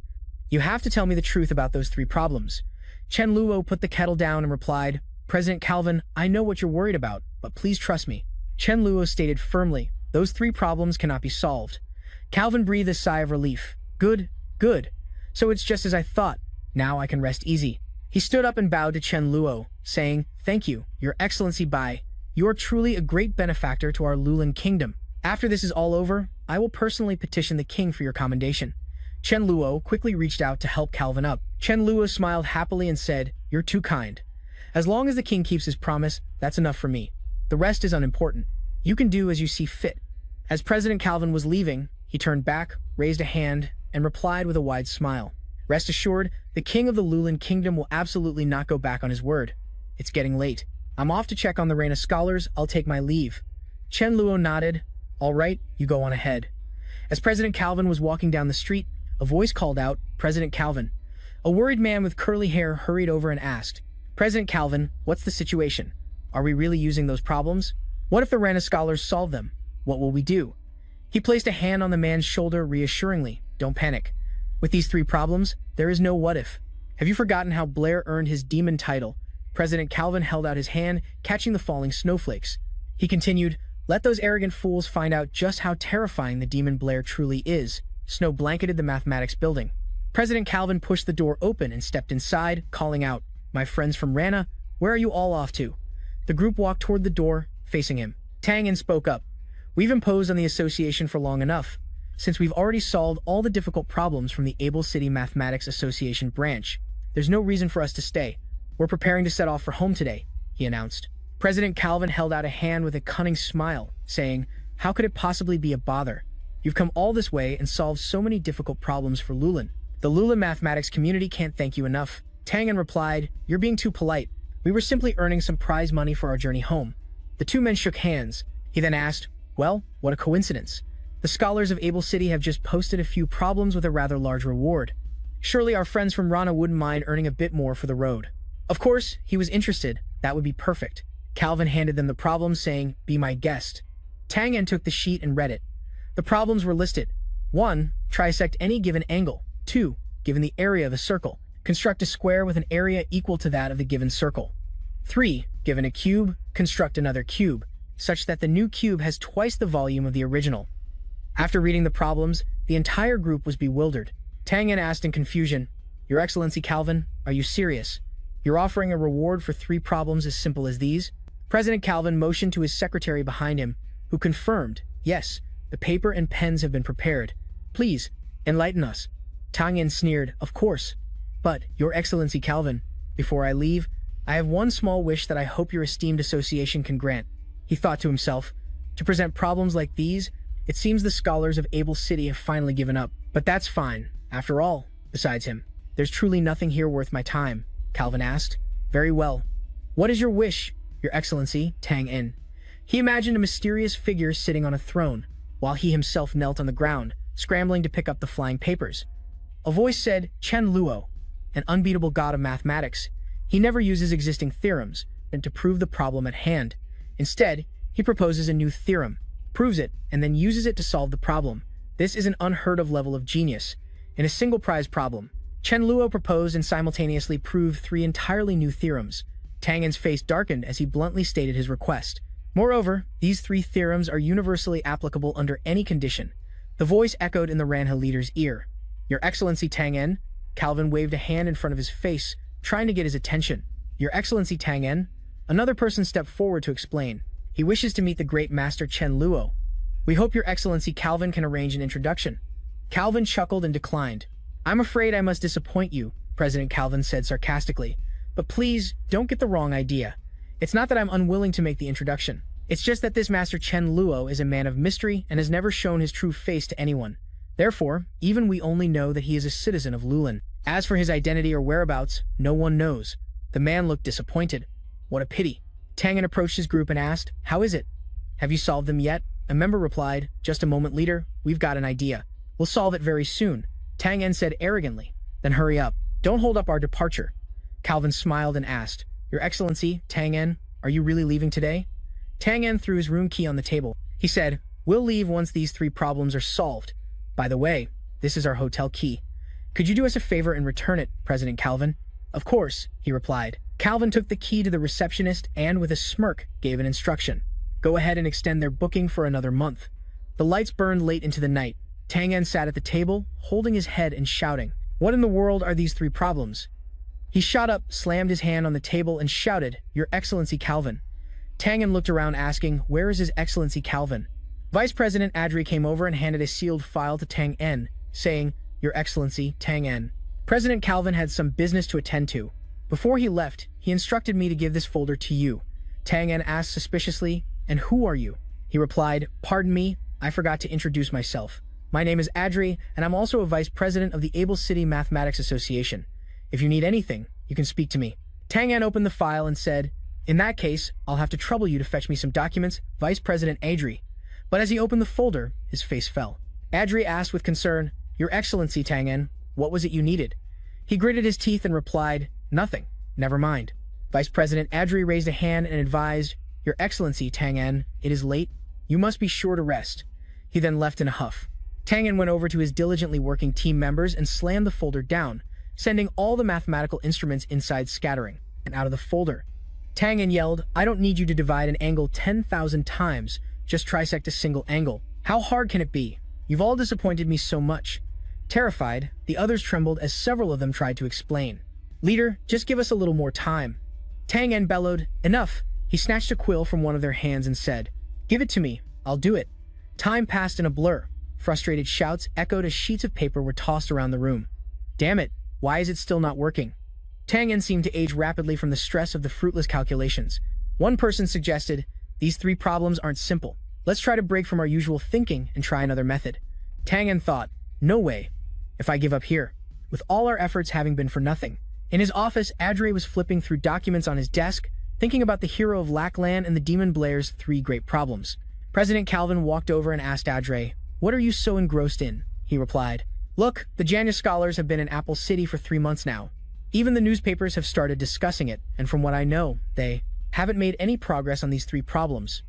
you have to tell me the truth about those 3 problems. Chen Luo put the kettle down and replied, President Calvin, I know what you're worried about, but please trust me. Chen Luo stated firmly, Those 3 problems cannot be solved. Calvin breathed a sigh of relief. Good, good. So it's just as I thought. Now I can rest easy. He stood up and bowed to Chen Luo, saying, Thank you, Your Excellency Bai. You are truly a great benefactor to our Lulan kingdom. After this is all over, I will personally petition the king for your commendation. Chen Luo quickly reached out to help Calvin up. Chen Luo smiled happily and said, "You're too kind. As long as the king keeps his promise, that's enough for me. The rest is unimportant. You can do as you see fit." As President Calvin was leaving, he turned back, raised a hand, and replied with a wide smile. "Rest assured, the king of the Lulan kingdom will absolutely not go back on his word. It's getting late. I'm off to check on the Reina scholars. I'll take my leave." Chen Luo nodded. "All right, you go on ahead." As President Calvin was walking down the street, a voice called out, "President Calvin." A worried man with curly hair hurried over and asked, "President Calvin, what's the situation? Are we really using those problems? What if the Reina scholars solve them? What will we do?" He placed a hand on the man's shoulder reassuringly. "Don't panic. With these 3 problems, there is no what if. Have you forgotten how Blair earned his demon title?" President Calvin held out his hand, catching the falling snowflakes. He continued, "Let those arrogant fools find out just how terrifying the demon Blair truly is." Snow blanketed the mathematics building. President Calvin pushed the door open and stepped inside, calling out, "My friends from Rana, where are you all off to?" The group walked toward the door, facing him. Tang En spoke up. "We've imposed on the association for long enough. Since we've already solved all the difficult problems from the Able City Mathematics Association branch, there's no reason for us to stay. We're preparing to set off for home today," he announced. President Calvin held out a hand with a cunning smile, saying, "How could it possibly be a bother? You've come all this way and solved so many difficult problems for Lulan. The Lulan mathematics community can't thank you enough." Tang En replied, "You're being too polite. We were simply earning some prize money for our journey home." The 2 men shook hands. He then asked, "Well, what a coincidence. The scholars of Able City have just posted a few problems with a rather large reward. Surely our friends from Rana wouldn't mind earning a bit more for the road." Of course, he was interested. That would be perfect. Calvin handed them the problems, saying, "Be my guest." Tang En took the sheet and read it. The problems were listed. 1. Trisect any given angle. 2. Given the area of a circle, construct a square with an area equal to that of the given circle. 3. Given a cube, construct another cube, such that the new cube has twice the volume of the original. After reading the problems, the entire group was bewildered. Tang En asked in confusion, "Your Excellency Calvin, are you serious? You're offering a reward for 3 problems as simple as these?" President Calvin motioned to his secretary behind him, who confirmed, "Yes, the paper and pens have been prepared. Please, enlighten us." Tang En sneered, "Of course. But, Your Excellency Calvin, before I leave, I have one small wish that I hope your esteemed association can grant." He thought to himself, "To present problems like these, it seems the scholars of Able City have finally given up. But that's fine. After all, besides him, there's truly nothing here worth my time." Calvin asked. "Very well. What is your wish, Your Excellency?" Tang En. He imagined a mysterious figure sitting on a throne, while he himself knelt on the ground, scrambling to pick up the flying papers. A voice said, "Chen Luo, an unbeatable god of mathematics. He never uses existing theorems to prove the problem at hand. Instead, he proposes a new theorem, proves it, and then uses it to solve the problem. This is an unheard of level of genius. In a single prize problem, Chen Luo proposed and simultaneously proved 3 entirely new theorems." Tang En's face darkened as he bluntly stated his request. "Moreover, these 3 theorems are universally applicable under any condition." The voice echoed in the Ranha leader's ear. "Your Excellency Tang En." Calvin waved a hand in front of his face, trying to get his attention. "Your Excellency Tang En." Another person stepped forward to explain. "He wishes to meet the great master Chen Luo. We hope Your Excellency Calvin can arrange an introduction." Calvin chuckled and declined. "I'm afraid I must disappoint you," President Calvin said sarcastically. "But please, don't get the wrong idea. It's not that I'm unwilling to make the introduction. It's just that this Master Chen Luo is a man of mystery and has never shown his true face to anyone. Therefore, even we only know that he is a citizen of Lulan. As for his identity or whereabouts, no one knows." The man looked disappointed. "What a pity." Tang En approached his group and asked, "How is it? Have you solved them yet?" A member replied, "Just a moment, leader. We've got an idea. We'll solve it very soon." Tang En said arrogantly, "Then hurry up. Don't hold up our departure." Calvin smiled and asked, "Your Excellency, Tang En, are you really leaving today?" Tang En threw his room key on the table. He said, "We'll leave once these 3 problems are solved. By the way, this is our hotel key. Could you do us a favor and return it, President Calvin?" "Of course," he replied. Calvin took the key to the receptionist and, with a smirk, gave an instruction. "Go ahead and extend their booking for another month." The lights burned late into the night. Tang En sat at the table, holding his head and shouting, "What in the world are these 3 problems?" He shot up, slammed his hand on the table, and shouted, "Your Excellency Calvin." Tang En looked around asking, "Where is His Excellency Calvin?" Vice President Adri came over and handed a sealed file to Tang En, saying, "Your Excellency, Tang En. President Calvin had some business to attend to. Before he left, he instructed me to give this folder to you." Tang En asked suspiciously, "And who are you?" He replied, "Pardon me, I forgot to introduce myself. My name is Adri, and I'm also a vice president of the Able City Mathematics Association. If you need anything, you can speak to me." Tang En opened the file and said, "In that case, I'll have to trouble you to fetch me some documents, Vice President Adri." But as he opened the folder, his face fell. Adri asked with concern, "Your Excellency, Tang En, what was it you needed?" He gritted his teeth and replied, "Nothing. Never mind." Vice President Adri raised a hand and advised, "Your Excellency, Tang En, it is late. You must be sure to rest." He then left in a huff. Tang En went over to his diligently working team members and slammed the folder down, sending all the mathematical instruments inside scattering, and out of the folder. Tang En yelled, "I don't need you to divide an angle 10,000 times. Just trisect a single angle. How hard can it be? You've all disappointed me so much." Terrified, the others trembled as several of them tried to explain. "Leader, just give us a little more time." Tang En bellowed, "Enough." He snatched a quill from one of their hands and said, "Give it to me. I'll do it." Time passed in a blur. Frustrated shouts echoed as sheets of paper were tossed around the room. "Damn it, why is it still not working?" Tang En seemed to age rapidly from the stress of the fruitless calculations. One person suggested, "These 3 problems aren't simple. Let's try to break from our usual thinking and try another method." Tang En thought, "No way. If I give up here." With all our efforts having been for nothing. In his office, Adre was flipping through documents on his desk, thinking about the hero of Lackland and the Demon Blair's 3 great problems. President Calvin walked over and asked Adre, "What are you so engrossed in?" He replied, "Look, the Janya scholars have been in Apple City for 3 months now. Even the newspapers have started discussing it, and from what I know, they haven't made any progress on these 3 problems."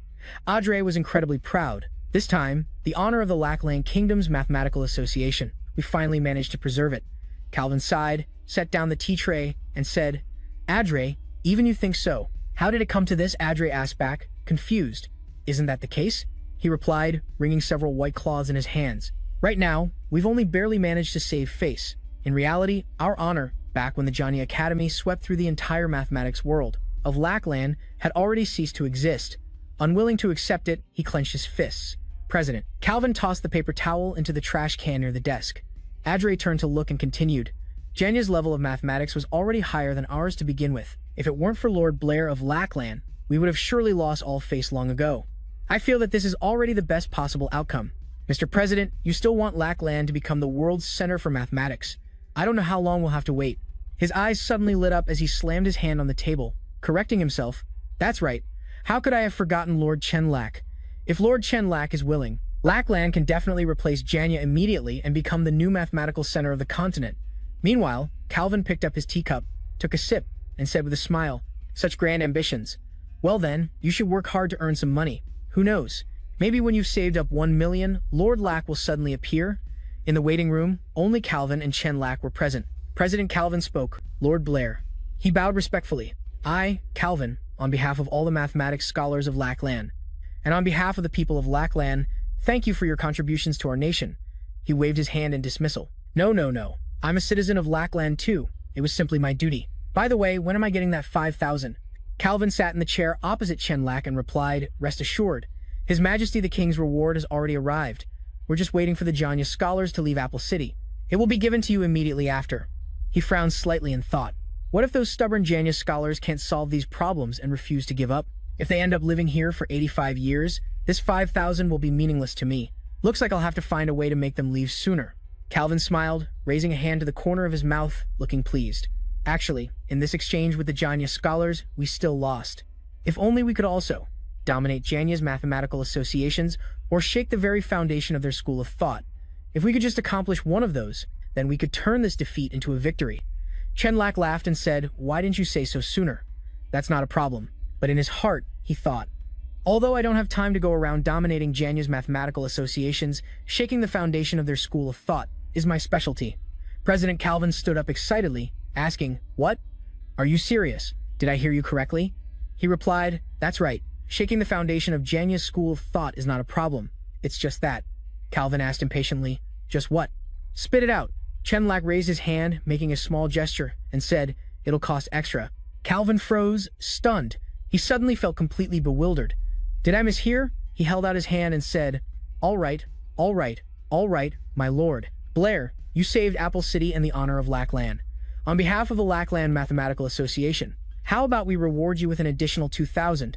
Adre was incredibly proud. This time, the honor of the Lackland Kingdom's Mathematical Association. We finally managed to preserve it. Calvin sighed, set down the tea tray, and said, "Adre, even you think so. How did it come to this?" Adre asked back, confused. "Isn't that the case?" He replied, wringing several white claws in his hands. "Right now, we've only barely managed to save face. In reality, our honor, back when the Johnny Academy swept through the entire mathematics world of Lackland, had already ceased to exist." Unwilling to accept it, he clenched his fists. "President." Calvin tossed the paper towel into the trash can near the desk. Adre turned to look and continued, "Janya's level of mathematics was already higher than ours to begin with. If it weren't for Lord Blair of Lackland, we would have surely lost all face long ago. I feel that this is already the best possible outcome. Mr. President, you still want Lackland to become the world's center for mathematics. I don't know how long we'll have to wait." His eyes suddenly lit up as he slammed his hand on the table, correcting himself. "That's right. How could I have forgotten Lord Chenlack? If Lord Chenlack is willing, Lackland can definitely replace Janya immediately and become the new mathematical center of the continent." Meanwhile, Calvin picked up his teacup, took a sip, and said with a smile, "Such grand ambitions. Well then, you should work hard to earn some money. Who knows? Maybe when you've saved up 1 million, Lord Lack will suddenly appear." In the waiting room, only Calvin and Chenlack were present. President Calvin spoke, "Lord Blair." He bowed respectfully. "I, Calvin, on behalf of all the mathematics scholars of Lackland, and on behalf of the people of Lackland, thank you for your contributions to our nation." He waved his hand in dismissal. No. I'm a citizen of Lackland too. It was simply my duty. By the way, when am I getting that 5,000? Calvin sat in the chair opposite Chenlack and replied, "Rest assured, His Majesty the King's reward has already arrived. We're just waiting for the Janya scholars to leave Apple City. It will be given to you immediately after." He frowned slightly and thought, what if those stubborn Janya scholars can't solve these problems and refuse to give up? If they end up living here for 85 years, this 5,000 will be meaningless to me. Looks like I'll have to find a way to make them leave sooner. Calvin smiled, raising a hand to the corner of his mouth, looking pleased. Actually, in this exchange with the Janya scholars, we still lost. If only we could also dominate Janya's mathematical associations or shake the very foundation of their school of thought. If we could just accomplish one of those, then we could turn this defeat into a victory. Chenlack laughed and said, "Why didn't you say so sooner?" That's not a problem. But in his heart, he thought, although I don't have time to go around dominating Janya's mathematical associations, shaking the foundation of their school of thought is my specialty. President Calvin stood up excitedly, asking, "What? Are you serious? Did I hear you correctly?" He replied, "That's right. Shaking the foundation of Janya's school of thought is not a problem. It's just that." Calvin asked impatiently, "Just what?" "Spit it out." Chenlack raised his hand, making a small gesture, and said, "It'll cost extra." Calvin froze, stunned. He suddenly felt completely bewildered. "Did I mishear?" He held out his hand and said, All right, all right, all right, my lord. Blair, you saved Apple City in the honor of Lackland. On behalf of the Lackland Mathematical Association, how about we reward you with an additional 2,000?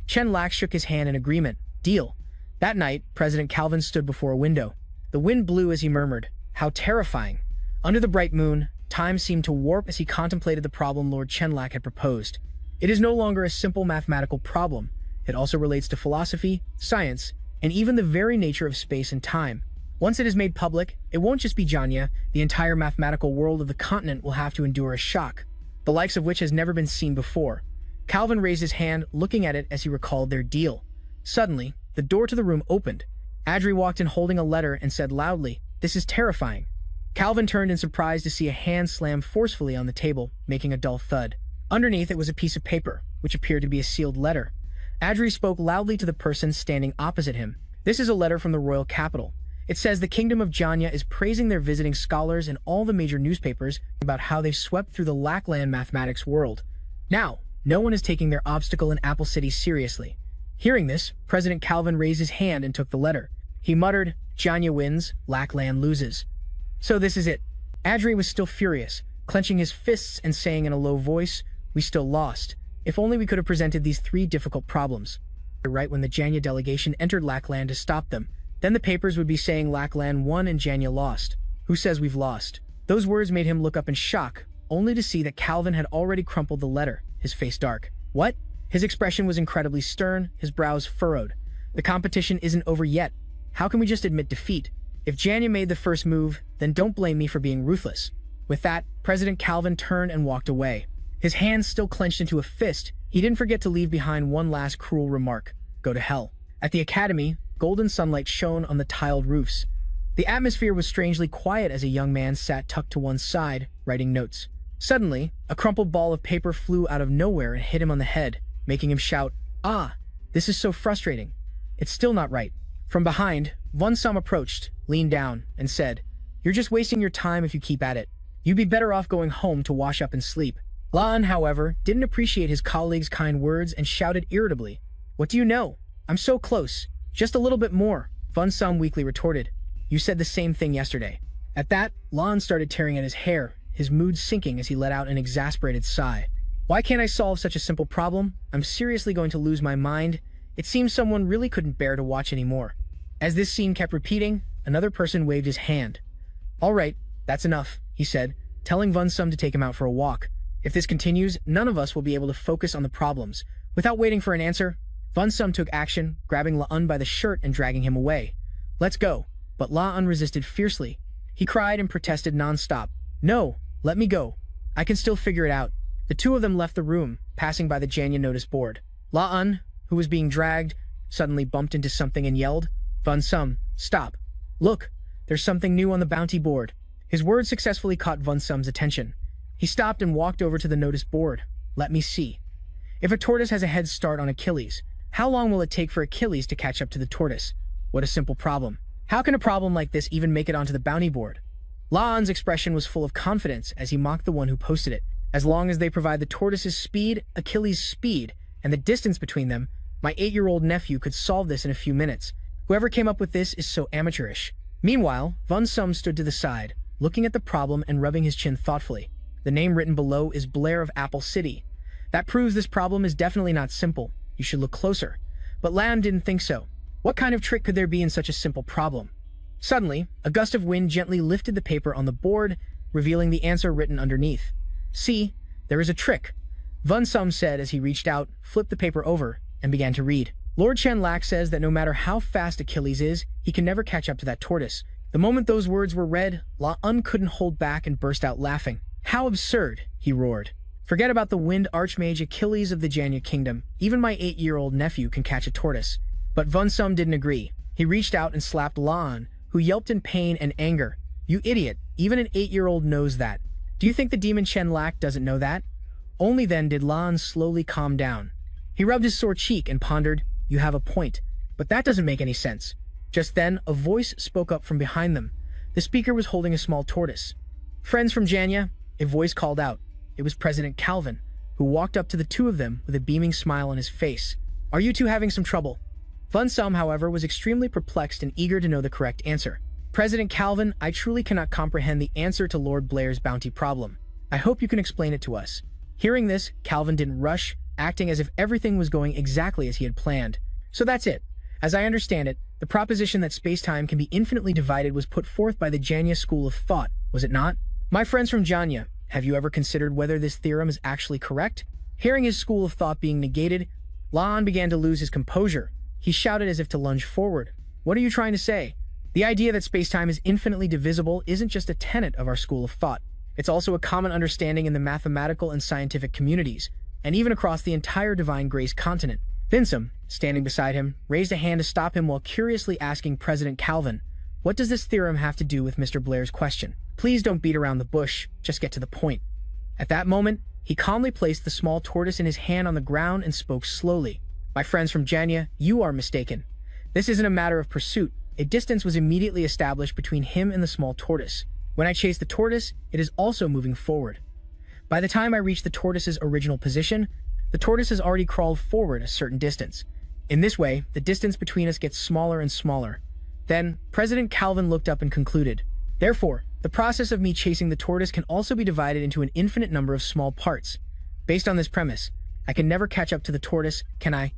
Chen Lack shook his hand in agreement. Deal. That night, President Calvin stood before a window. The wind blew as he murmured, "How terrifying." Under the bright moon, time seemed to warp as he contemplated the problem Lord Chenlack had proposed. It is no longer a simple mathematical problem. It also relates to philosophy, science, and even the very nature of space and time. Once it is made public, it won't just be Janya, the entire mathematical world of the continent will have to endure a shock, the likes of which has never been seen before. Calvin raised his hand, looking at it as he recalled their deal. Suddenly, the door to the room opened. Adri walked in holding a letter and said loudly, "This is terrifying." Calvin turned in surprise to see a hand slam forcefully on the table, making a dull thud. Underneath it was a piece of paper, which appeared to be a sealed letter. Adri spoke loudly to the person standing opposite him. "This is a letter from the royal capital. It says the Kingdom of Janya is praising their visiting scholars in all the major newspapers about how they've swept through the Lackland mathematics world. Now, no one is taking their obstacle in Apple City seriously." Hearing this, President Calvin raised his hand and took the letter. He muttered, "Janya wins, Lackland loses." So this is it. Adri was still furious, clenching his fists and saying in a low voice, "We still lost. If only we could have presented these three difficult problems." Right when the Janya delegation entered Lackland to stop them, then the papers would be saying Lackland won and Janya lost. Who says we've lost? Those words made him look up in shock, only to see that Calvin had already crumpled the letter, his face dark. What? His expression was incredibly stern, his brows furrowed. The competition isn't over yet. How can we just admit defeat? If Janya made the first move, then don't blame me for being ruthless. With that, President Calvin turned and walked away. His hands still clenched into a fist, he didn't forget to leave behind one last cruel remark. Go to hell. At the academy, golden sunlight shone on the tiled roofs. The atmosphere was strangely quiet as a young man sat tucked to one side, writing notes. Suddenly, a crumpled ball of paper flew out of nowhere and hit him on the head, making him shout, "Ah, this is so frustrating. It's still not right." From behind, Von Sum approached, leaned down, and said, "You're just wasting your time if you keep at it. You'd be better off going home to wash up and sleep." Laan, however, didn't appreciate his colleague's kind words and shouted irritably, "What do you know? I'm so close. Just a little bit more." Von Sum weakly retorted, "You said the same thing yesterday." At that, Laan started tearing at his hair, his mood sinking as he let out an exasperated sigh. "Why can't I solve such a simple problem? I'm seriously going to lose my mind. It seems someone really couldn't bear to watch anymore." As this scene kept repeating, another person waved his hand. "All right, that's enough," he said, telling Von Sum to take him out for a walk. "If this continues, none of us will be able to focus on the problems." Without waiting for an answer, Von Sum took action, grabbing Laan by the shirt and dragging him away. "Let's go." But Laan resisted fiercely. He cried and protested nonstop. "No, let me go. I can still figure it out." The two of them left the room, passing by the Janya notice board. Laan, who was being dragged, suddenly bumped into something and yelled, "Von Sum, stop. Look, there's something new on the bounty board." His words successfully caught Von Sum's attention. He stopped and walked over to the notice board. "Let me see. If a tortoise has a head start on Achilles, how long will it take for Achilles to catch up to the tortoise? What a simple problem. How can a problem like this even make it onto the bounty board?" Laan's expression was full of confidence as he mocked the one who posted it. "As long as they provide the tortoise's speed, Achilles' speed, and the distance between them, my 8-year-old nephew could solve this in a few minutes. Whoever came up with this is so amateurish." Meanwhile, Von Sum stood to the side, looking at the problem and rubbing his chin thoughtfully. The name written below is Blair of Apple City. That proves this problem is definitely not simple. You should look closer. But Lam didn't think so. What kind of trick could there be in such a simple problem? Suddenly, a gust of wind gently lifted the paper on the board, revealing the answer written underneath. "See, there is a trick," Von Sum said as he reached out, flipped the paper over, and began to read. "Lord Chenlack says that no matter how fast Achilles is, he can never catch up to that tortoise." The moment those words were read, Laan couldn't hold back and burst out laughing. "How absurd," he roared. "Forget about the wind archmage Achilles of the Janya Kingdom. Even my 8-year-old nephew can catch a tortoise." But Von Sum didn't agree. He reached out and slapped Laan, who yelped in pain and anger. "You idiot, even an 8-year-old knows that. Do you think the demon Chenlack doesn't know that?" Only then did Laan slowly calm down. He rubbed his sore cheek and pondered, "You have a point, but that doesn't make any sense." Just then, a voice spoke up from behind them. The speaker was holding a small tortoise. "Friends from Janya," a voice called out. It was President Calvin, who walked up to the two of them with a beaming smile on his face. "Are you two having some trouble?" Funsum, however, was extremely perplexed and eager to know the correct answer. President Calvin, I truly cannot comprehend the answer to Lord Blair's bounty problem. I hope you can explain it to us. Hearing this, Calvin didn't rush, acting as if everything was going exactly as he had planned. So that's it. As I understand it, the proposition that space-time can be infinitely divided was put forth by the Janya school of thought, was it not? My friends from Janya, have you ever considered whether this theorem is actually correct? Hearing his school of thought being negated, Lan began to lose his composure. He shouted as if to lunge forward. What are you trying to say? The idea that space-time is infinitely divisible isn't just a tenet of our school of thought. It's also a common understanding in the mathematical and scientific communities, and even across the entire Divine Grace continent. Vincem, standing beside him, raised a hand to stop him while curiously asking President Calvin, what does this theorem have to do with Mr. Blair's question? Please don't beat around the bush, just get to the point. At that moment, he calmly placed the small tortoise in his hand on the ground and spoke slowly. My friends from Janya, you are mistaken. This isn't a matter of pursuit. A distance was immediately established between him and the small tortoise. When I chase the tortoise, it is also moving forward. By the time I reach the tortoise's original position, the tortoise has already crawled forward a certain distance. In this way, the distance between us gets smaller and smaller. Then, President Calvin looked up and concluded, therefore, the process of me chasing the tortoise can also be divided into an infinite number of small parts. Based on this premise, I can never catch up to the tortoise, can I?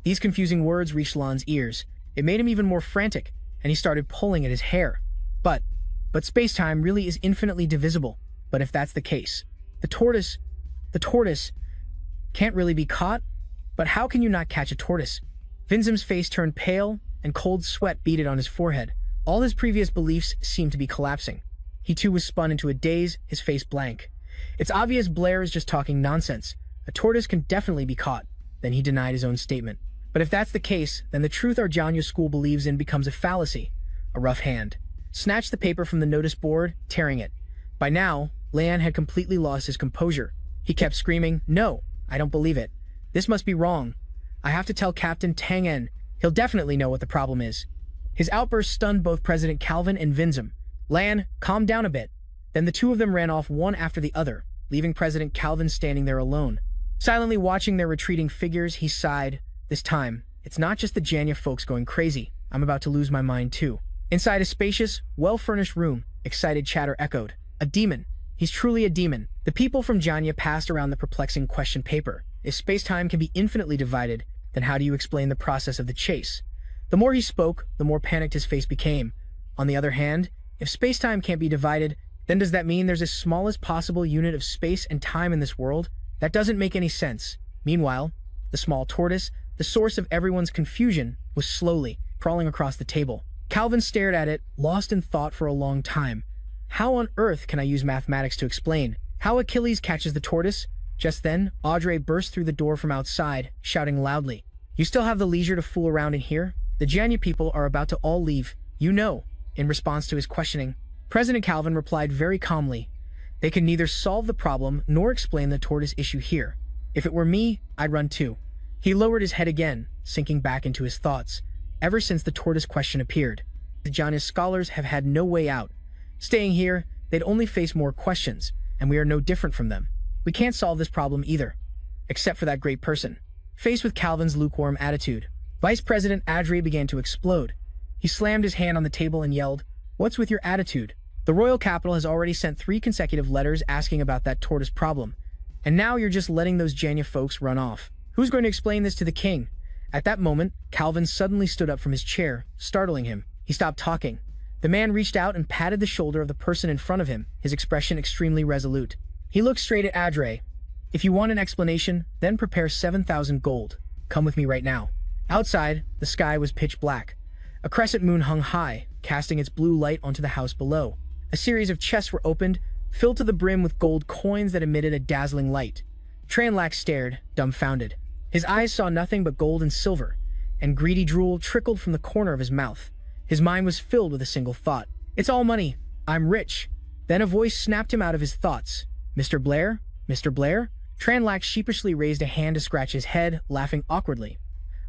These confusing words reached Lan's ears. It made him even more frantic, and he started pulling at his hair. But space-time really is infinitely divisible. But if that's the case, the tortoise can't really be caught? But how can you not catch a tortoise? Vincem's face turned pale, and cold sweat beaded on his forehead. All his previous beliefs seemed to be collapsing. He too was spun into a daze, his face blank. It's obvious Blair is just talking nonsense. A tortoise can definitely be caught. Then he denied his own statement. But if that's the case, then the truth our Janya school believes in becomes a fallacy. A rough hand snatched the paper from the notice board, tearing it. By now, Lan had completely lost his composure. He kept screaming, no, I don't believe it. This must be wrong. I have to tell Captain Tang En. He'll definitely know what the problem is. His outburst stunned both President Calvin and Vincem. Lan, calm down a bit. Then the two of them ran off one after the other, leaving President Calvin standing there alone. Silently watching their retreating figures, he sighed. This time, it's not just the Janya folks going crazy. I'm about to lose my mind too. Inside a spacious, well-furnished room, excited chatter echoed. A demon. He's truly a demon. The people from Janya passed around the perplexing question paper. If space-time can be infinitely divided, then how do you explain the process of the chase? The more he spoke, the more panicked his face became. On the other hand, if space-time can't be divided, then does that mean there's the smallest possible unit of space and time in this world? That doesn't make any sense. Meanwhile, the small tortoise, the source of everyone's confusion, was slowly crawling across the table. Calvin stared at it, lost in thought for a long time. How on earth can I use mathematics to explain how Achilles catches the tortoise? Just then, Audrey burst through the door from outside, shouting loudly, "You still have the leisure to fool around in here? The Janya people are about to all leave, you know." In response to his questioning, President Calvin replied very calmly, "They can neither solve the problem nor explain the tortoise issue here. If it were me, I'd run too." He lowered his head again, sinking back into his thoughts. Ever since the tortoise question appeared, the Janya scholars have had no way out. Staying here, they'd only face more questions, and we are no different from them. We can't solve this problem either, except for that great person. Faced with Calvin's lukewarm attitude, Vice President Adri began to explode. He slammed his hand on the table and yelled, "What's with your attitude? The royal capital has already sent 3 consecutive letters asking about that tortoise problem, and now you're just letting those Janya folks run off. Who's going to explain this to the king?" At that moment, Calvin suddenly stood up from his chair, startling him. He stopped talking. The man reached out and patted the shoulder of the person in front of him, his expression extremely resolute. He looked straight at Adre. "If you want an explanation, then prepare 7,000 gold. Come with me right now." Outside, the sky was pitch black. A crescent moon hung high, casting its blue light onto the house below. A series of chests were opened, filled to the brim with gold coins that emitted a dazzling light. Tranlax stared, dumbfounded. His eyes saw nothing but gold and silver, and greedy drool trickled from the corner of his mouth. His mind was filled with a single thought. "It's all money. I'm rich." Then a voice snapped him out of his thoughts. "Mr. Blair? Mr. Blair?" Tranlax sheepishly raised a hand to scratch his head, laughing awkwardly.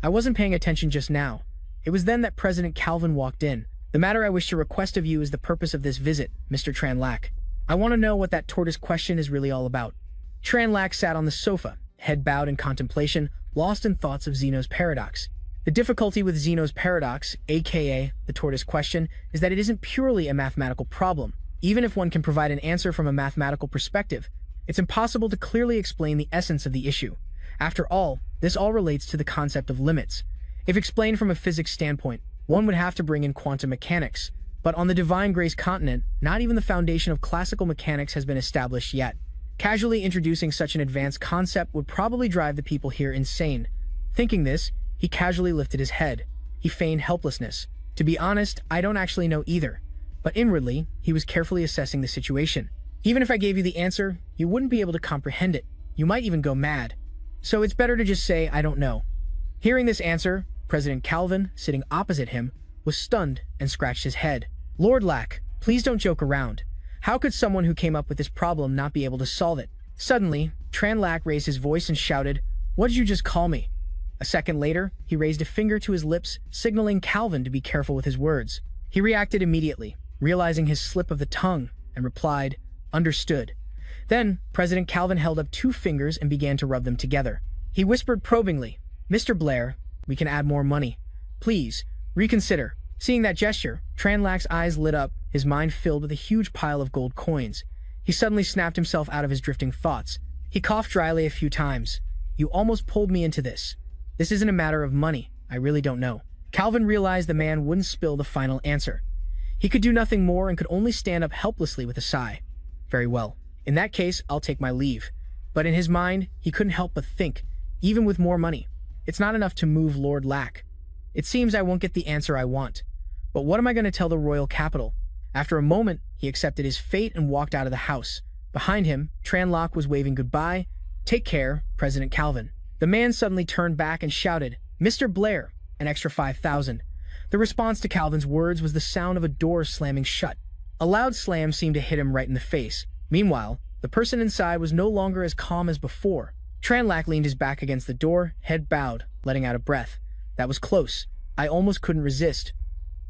"I wasn't paying attention just now." It was then that President Calvin walked in. "The matter I wish to request of you is the purpose of this visit, Mr. Tranlax. I want to know what that tortoise question is really all about." Tranlax sat on the sofa, head bowed in contemplation, lost in thoughts of Zeno's paradox. The difficulty with Zeno's paradox, aka the tortoise question, is that it isn't purely a mathematical problem. Even if one can provide an answer from a mathematical perspective, it's impossible to clearly explain the essence of the issue. After all, this all relates to the concept of limits. If explained from a physics standpoint, one would have to bring in quantum mechanics. But on the Divine Grace continent, not even the foundation of classical mechanics has been established yet. Casually introducing such an advanced concept would probably drive the people here insane. Thinking this, he casually lifted his head. He feigned helplessness. To be honest, I don't actually know either. But inwardly, he was carefully assessing the situation. Even if I gave you the answer, you wouldn't be able to comprehend it. You might even go mad. So it's better to just say, I don't know. Hearing this answer, President Calvin, sitting opposite him, was stunned and scratched his head. Lord Lack, please don't joke around. How could someone who came up with this problem not be able to solve it? Suddenly, Tran Lack raised his voice and shouted, "What did you just call me?" A second later, he raised a finger to his lips, signaling Calvin to be careful with his words. He reacted immediately, realizing his slip of the tongue, and replied, "Understood." Then, President Calvin held up 2 fingers and began to rub them together. He whispered probingly, "Mr. Blair, we can add more money. Please, reconsider." Seeing that gesture, Tran Lack's eyes lit up, his mind filled with a huge pile of gold coins. He suddenly snapped himself out of his drifting thoughts. He coughed dryly a few times. "You almost pulled me into this. This isn't a matter of money. I really don't know." Calvin realized the man wouldn't spill the final answer. He could do nothing more and could only stand up helplessly with a sigh. Very well. In that case, I'll take my leave. But in his mind, he couldn't help but think, even with more money, it's not enough to move Lord Lack. It seems I won't get the answer I want. But what am I going to tell the royal capital? After a moment, he accepted his fate and walked out of the house. Behind him, Tran Lack was waving goodbye. "Take care, President Calvin." The man suddenly turned back and shouted, "Mr. Blair, an extra 5,000. The response to Calvin's words was the sound of a door slamming shut. A loud slam seemed to hit him right in the face. Meanwhile, the person inside was no longer as calm as before. Tran Lack leaned his back against the door, head bowed, letting out a breath. That was close. I almost couldn't resist.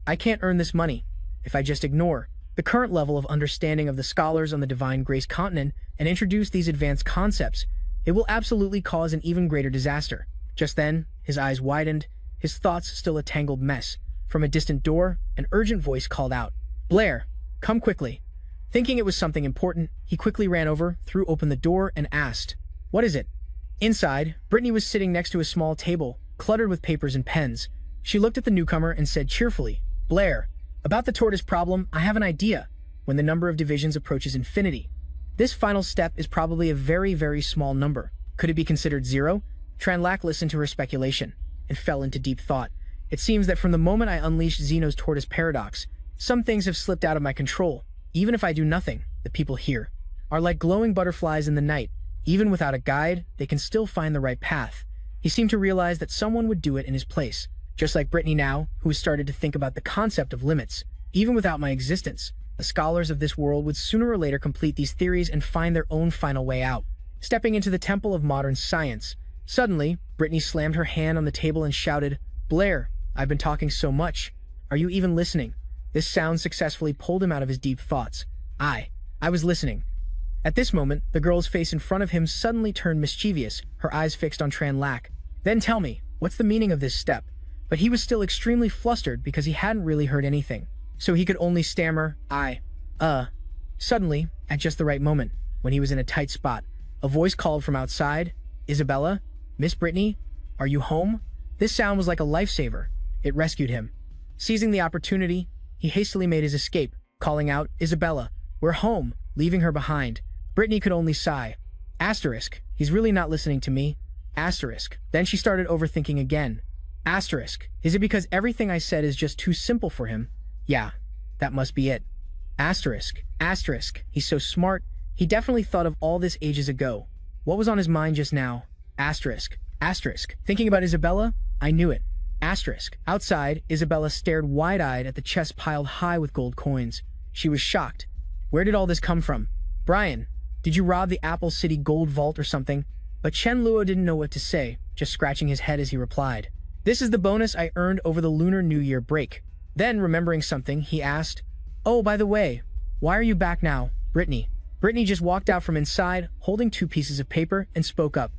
I can't earn this money if I just ignore the current level of understanding of the scholars on the Divine Grace continent and introduce these advanced concepts. It will absolutely cause an even greater disaster. Just then, his eyes widened, his thoughts still a tangled mess. From a distant door, an urgent voice called out, "Blair, come quickly." Thinking it was something important, he quickly ran over, threw open the door, and asked, "What is it?" Inside, Brittany was sitting next to a small table, cluttered with papers and pens. She looked at the newcomer and said cheerfully, "Blair, about the tortoise problem, I have an idea. When the number of divisions approaches infinity, this final step is probably a very, very small number. Could it be considered 0? Tran Lack listened to her speculation and fell into deep thought. It seems that from the moment I unleashed Zeno's tortoise paradox, some things have slipped out of my control. Even if I do nothing, the people here are like glowing butterflies in the night. Even without a guide, they can still find the right path." He seemed to realize that someone would do it in his place. Just like Brittany now, who has started to think about the concept of limits. Even without my existence, the scholars of this world would sooner or later complete these theories and find their own final way out. Stepping into the temple of modern science, suddenly, Brittany slammed her hand on the table and shouted, "Blair, I've been talking so much. Are you even listening?" This sound successfully pulled him out of his deep thoughts. I was listening." At this moment, the girl's face in front of him suddenly turned mischievous, her eyes fixed on Tran Lack. "Then tell me, what's the meaning of this step?" But he was still extremely flustered because he hadn't really heard anything. So he could only stammer, Suddenly, at just the right moment, when he was in a tight spot, a voice called from outside, "Isabella? Miss Brittany? Are you home?" This sound was like a lifesaver. It rescued him. Seizing the opportunity, he hastily made his escape, calling out, "Isabella, we're home," leaving her behind. Brittany could only sigh. Asterisk, he's really not listening to me. Asterisk. Then she started overthinking again. Asterisk, is it because everything I said is just too simple for him? Yeah, that must be it. Asterisk, asterisk, he's so smart. He definitely thought of all this ages ago. What was on his mind just now? Asterisk, asterisk. Thinking about Isabella? I knew it. Asterisk. Outside, Isabella stared wide-eyed at the chest piled high with gold coins. She was shocked. Where did all this come from? "Brian, did you rob the Apple City gold vault or something?" But Chen Luo didn't know what to say, just scratching his head as he replied, "This is the bonus I earned over the Lunar New Year break." Then, remembering something, he asked, "Oh, by the way, why are you back now, Brittany?" Brittany just walked out from inside, holding 2 pieces of paper, and spoke up.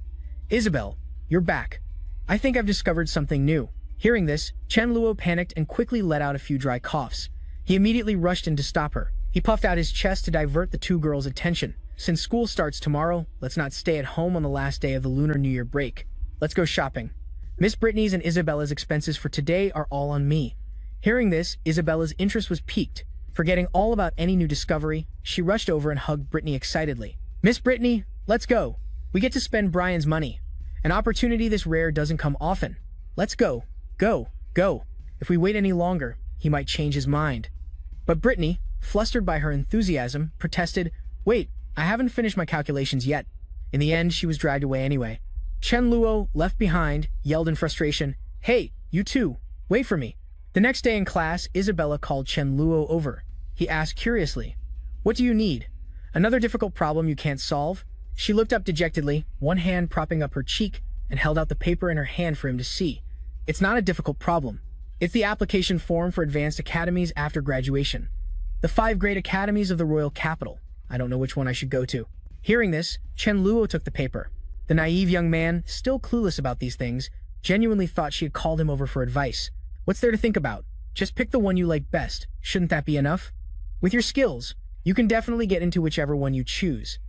"Isabel, you're back. I think I've discovered something new." Hearing this, Chen Luo panicked and quickly let out a few dry coughs. He immediately rushed in to stop her. He puffed out his chest to divert the two girls' attention. Since school starts tomorrow, let's not stay at home on the last day of the Lunar New Year break. Let's go shopping. Miss Brittany's and Isabella's expenses for today are all on me. Hearing this, Isabella's interest was piqued. Forgetting all about any new discovery, she rushed over and hugged Brittany excitedly. Miss Brittany, let's go. We get to spend Brian's money. An opportunity this rare doesn't come often. Let's go. Go. Go. If we wait any longer, he might change his mind. But Brittany, flustered by her enthusiasm, protested, Wait, I haven't finished my calculations yet. In the end, she was dragged away anyway. Chen Luo, left behind, yelled in frustration, Hey, you two, wait for me. The next day in class, Isabella called Chen Luo over. He asked curiously, What do you need? Another difficult problem you can't solve? She looked up dejectedly, one hand propping up her cheek, and held out the paper in her hand for him to see. It's not a difficult problem. It's the application form for advanced academies after graduation. The 5 great academies of the royal capital. I don't know which one I should go to. Hearing this, Chen Luo took the paper. The naive young man, still clueless about these things, genuinely thought she had called him over for advice. What's there to think about? Just pick the one you like best. Shouldn't that be enough? With your skills, you can definitely get into whichever one you choose.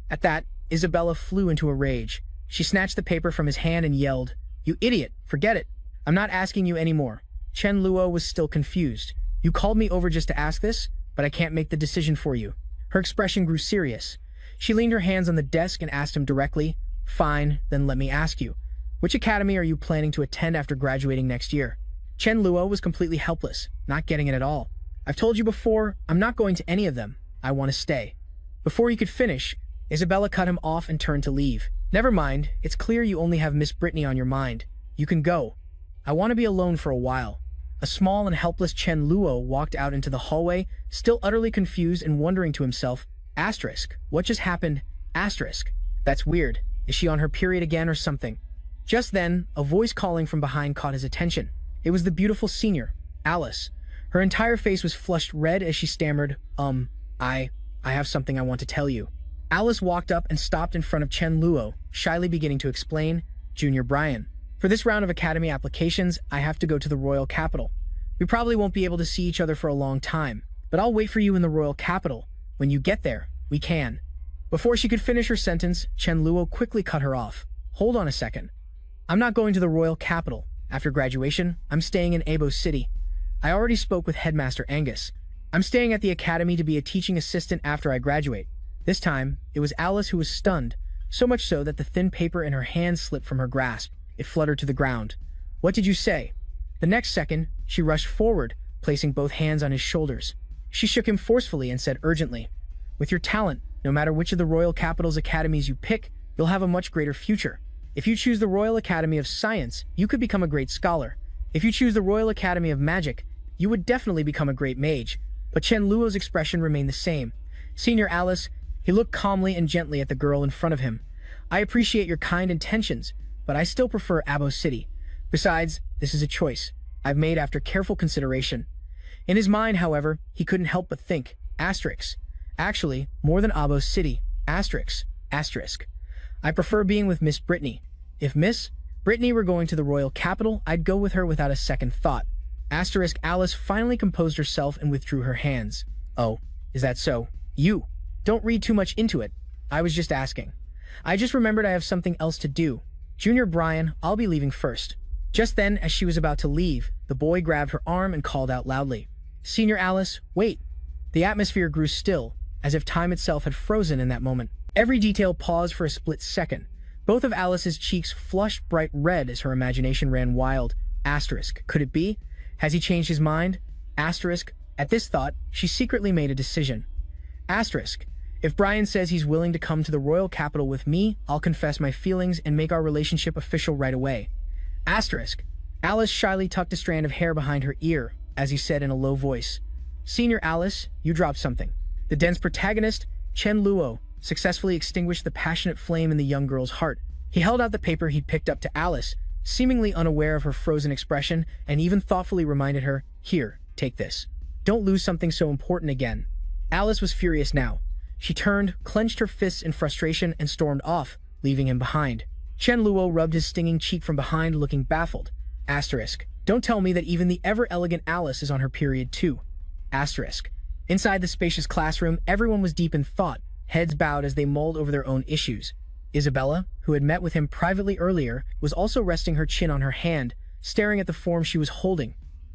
At that, Isabella flew into a rage. She snatched the paper from his hand and yelled, You idiot, forget it. I'm not asking you anymore. Chen Luo was still confused. You called me over just to ask this, but I can't make the decision for you. Her expression grew serious. She leaned her hands on the desk and asked him directly, Fine, then let me ask you. Which academy are you planning to attend after graduating next year? Chen Luo was completely helpless, not getting it at all. I've told you before, I'm not going to any of them. I want to stay. Before he could finish, Isabella cut him off and turned to leave. Never mind, it's clear you only have Miss Brittany on your mind. You can go. I want to be alone for a while. A small and helpless Chen Luo walked out into the hallway, still utterly confused and wondering to himself, What just happened? That's weird. Is she on her period again or something? Just then, a voice calling from behind caught his attention. It was the beautiful senior, Alice. Her entire face was flushed red as she stammered, I have something I want to tell you. Alice walked up and stopped in front of Chen Luo, shyly beginning to explain, Junior Brian. For this round of academy applications, I have to go to the royal capital. We probably won't be able to see each other for a long time, but I'll wait for you in the royal capital. When you get there, we can. Before she could finish her sentence, Chen Luo quickly cut her off. Hold on a second. I'm not going to the royal capital. After graduation, I'm staying in Abo City. I already spoke with Headmaster Angus. I'm staying at the academy to be a teaching assistant after I graduate. This time, it was Alice who was stunned, so much so that the thin paper in her hand slipped from her grasp. It fluttered to the ground. What did you say? The next second, she rushed forward, placing both hands on his shoulders. She shook him forcefully and said urgently, With your talent, no matter which of the Royal Capital's academies you pick, you'll have a much greater future. If you choose the Royal Academy of Science, you could become a great scholar. If you choose the Royal Academy of Magic, you would definitely become a great mage. But Chen Luo's expression remained the same. Senior Alice, he looked calmly and gently at the girl in front of him. I appreciate your kind intentions, but I still prefer Abo City. Besides, this is a choice I've made after careful consideration. In his mind, however, he couldn't help but think, Actually, more than Abo City, I prefer being with Miss Brittany. If Miss Brittany were going to the royal capital, I'd go with her without a second thought. Alice finally composed herself and withdrew her hands. Oh, is that so? You. Don't read too much into it. I was just asking. I just remembered I have something else to do. Junior Brian, I'll be leaving first. Just then, as she was about to leave, the boy grabbed her arm and called out loudly. Senior Alice, wait. The atmosphere grew still, as if time itself had frozen in that moment. Every detail paused for a split second. Both of Alice's cheeks flushed bright red as her imagination ran wild. Could it be? Has he changed his mind? At this thought, she secretly made a decision. If Brian says he's willing to come to the royal capital with me, I'll confess my feelings and make our relationship official right away. Alice shyly tucked a strand of hair behind her ear, as he said in a low voice. Senior Alice, you dropped something. The dense protagonist, Chen Luo, successfully extinguished the passionate flame in the young girl's heart. He held out the paper he'd picked up to Alice, seemingly unaware of her frozen expression, and even thoughtfully reminded her, Here, take this. Don't lose something so important again. Alice was furious now. She turned, clenched her fists in frustration, and stormed off, leaving him behind. Chen Luo rubbed his stinging cheek from behind, looking baffled. Don't tell me that even the ever-elegant Alice is on her period too. Asterisk. Inside the spacious classroom, everyone was deep in thought, heads bowed as they mulled over their own issues. Isabella, who had met with him privately earlier, was also resting her chin on her hand, staring at the form she was holding.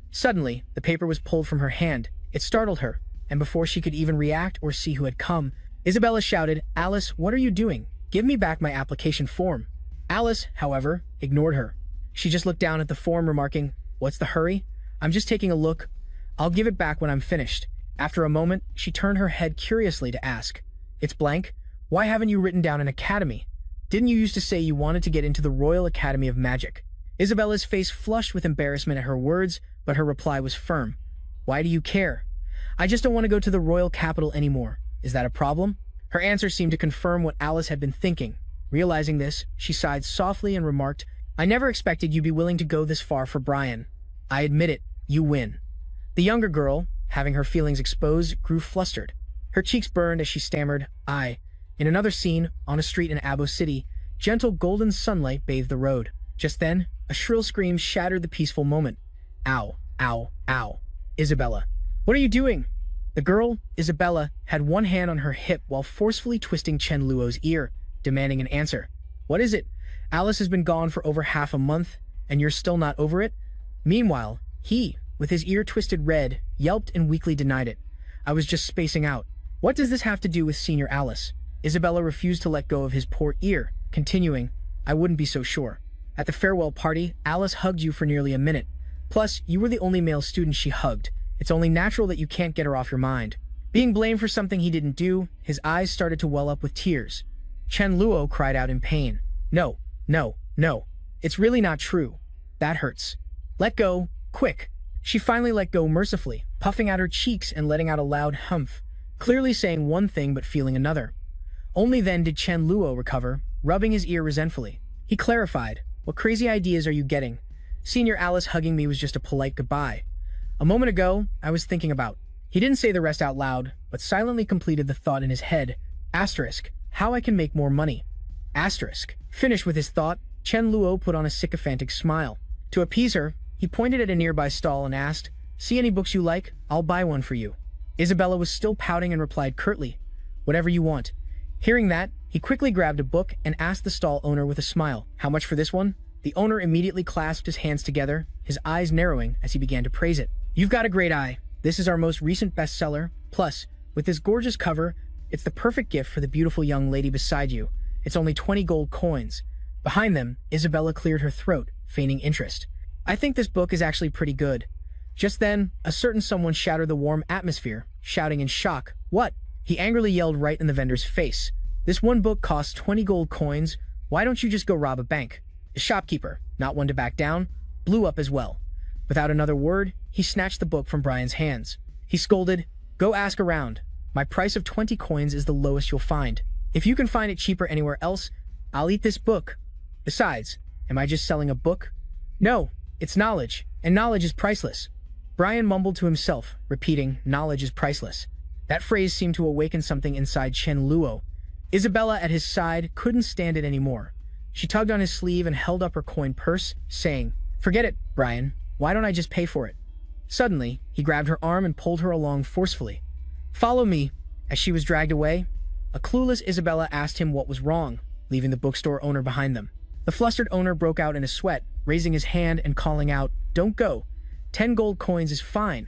Suddenly, the paper was pulled from her hand. It startled her, and before she could even react or see who had come, Isabella shouted, "Alice, what are you doing? Give me back my application form." Alice, however, ignored her. She just looked down at the form, remarking, "What's the hurry? I'm just taking a look. I'll give it back when I'm finished." After a moment, she turned her head curiously to ask, "It's blank? Why haven't you written down an academy? Didn't you used to say you wanted to get into the Royal Academy of Magic?" Isabella's face flushed with embarrassment at her words, but her reply was firm. "Why do you care? I just don't want to go to the royal capital anymore. Is that a problem?" Her answer seemed to confirm what Alice had been thinking. Realizing this, she sighed softly and remarked, "I never expected you'd be willing to go this far for Brian. I admit it, you win." The younger girl, having her feelings exposed, grew flustered. Her cheeks burned as she stammered, "I." In another scene, on a street in Abo City, gentle golden sunlight bathed the road. Just then, a shrill scream shattered the peaceful moment. "Ow, ow, ow. Isabella. What are you doing?" The girl, Isabella, had one hand on her hip while forcefully twisting Chen Luo's ear, demanding an answer. "What is it? Alice has been gone for over half a month, and you're still not over it?" Meanwhile, he, with his ear twisted red, yelped and weakly denied it. "I was just spacing out." "What does this have to do with Senior Alice?" Isabella refused to let go of his poor ear, continuing, "I wouldn't be so sure. At the farewell party, Alice hugged you for nearly a minute. Plus, you were the only male student she hugged. It's only natural that you can't get her off your mind." Being blamed for something he didn't do, his eyes started to well up with tears. Chen Luo cried out in pain. "No, no, no. It's really not true. That hurts. Let go, quick." She finally let go mercifully, puffing out her cheeks and letting out a loud humph, clearly saying one thing but feeling another. Only then did Chen Luo recover, rubbing his ear resentfully. He clarified, "What crazy ideas are you getting? Senior Alice hugging me was just a polite goodbye. A moment ago, I was thinking about." He didn't say the rest out loud, but silently completed the thought in his head. Asterisk, how I can make more money. Asterisk. Finished with his thought, Chen Luo put on a sycophantic smile. To appease her, he pointed at a nearby stall and asked, "See any books you like? I'll buy one for you." Isabella was still pouting and replied curtly, "Whatever you want." Hearing that, he quickly grabbed a book and asked the stall owner with a smile, "How much for this one?" The owner immediately clasped his hands together, his eyes narrowing as he began to praise it. "You've got a great eye. This is our most recent bestseller. Plus, with this gorgeous cover, it's the perfect gift for the beautiful young lady beside you. It's only 20 gold coins." Behind them, Isabella cleared her throat, feigning interest. "I think this book is actually pretty good." Just then, a certain someone shattered the warm atmosphere, shouting in shock, "What?" He angrily yelled right in the vendor's face. "This one book costs 20 gold coins. Why don't you just go rob a bank?" The shopkeeper, not one to back down, blew up as well. Without another word, he snatched the book from Brian's hands. He scolded, "Go ask around. My price of 20 coins is the lowest you'll find. If you can find it cheaper anywhere else, I'll eat this book. Besides, am I just selling a book? No, it's knowledge, and knowledge is priceless." Brian mumbled to himself, repeating, "Knowledge is priceless." That phrase seemed to awaken something inside Chen Luo. Isabella at his side couldn't stand it anymore. She tugged on his sleeve and held up her coin purse, saying, "Forget it, Brian. Why don't I just pay for it?" Suddenly, he grabbed her arm and pulled her along forcefully. "Follow me." As she was dragged away, a clueless Isabella asked him what was wrong, leaving the bookstore owner behind them. The flustered owner broke out in a sweat, raising his hand and calling out, "Don't go. 10 gold coins is fine.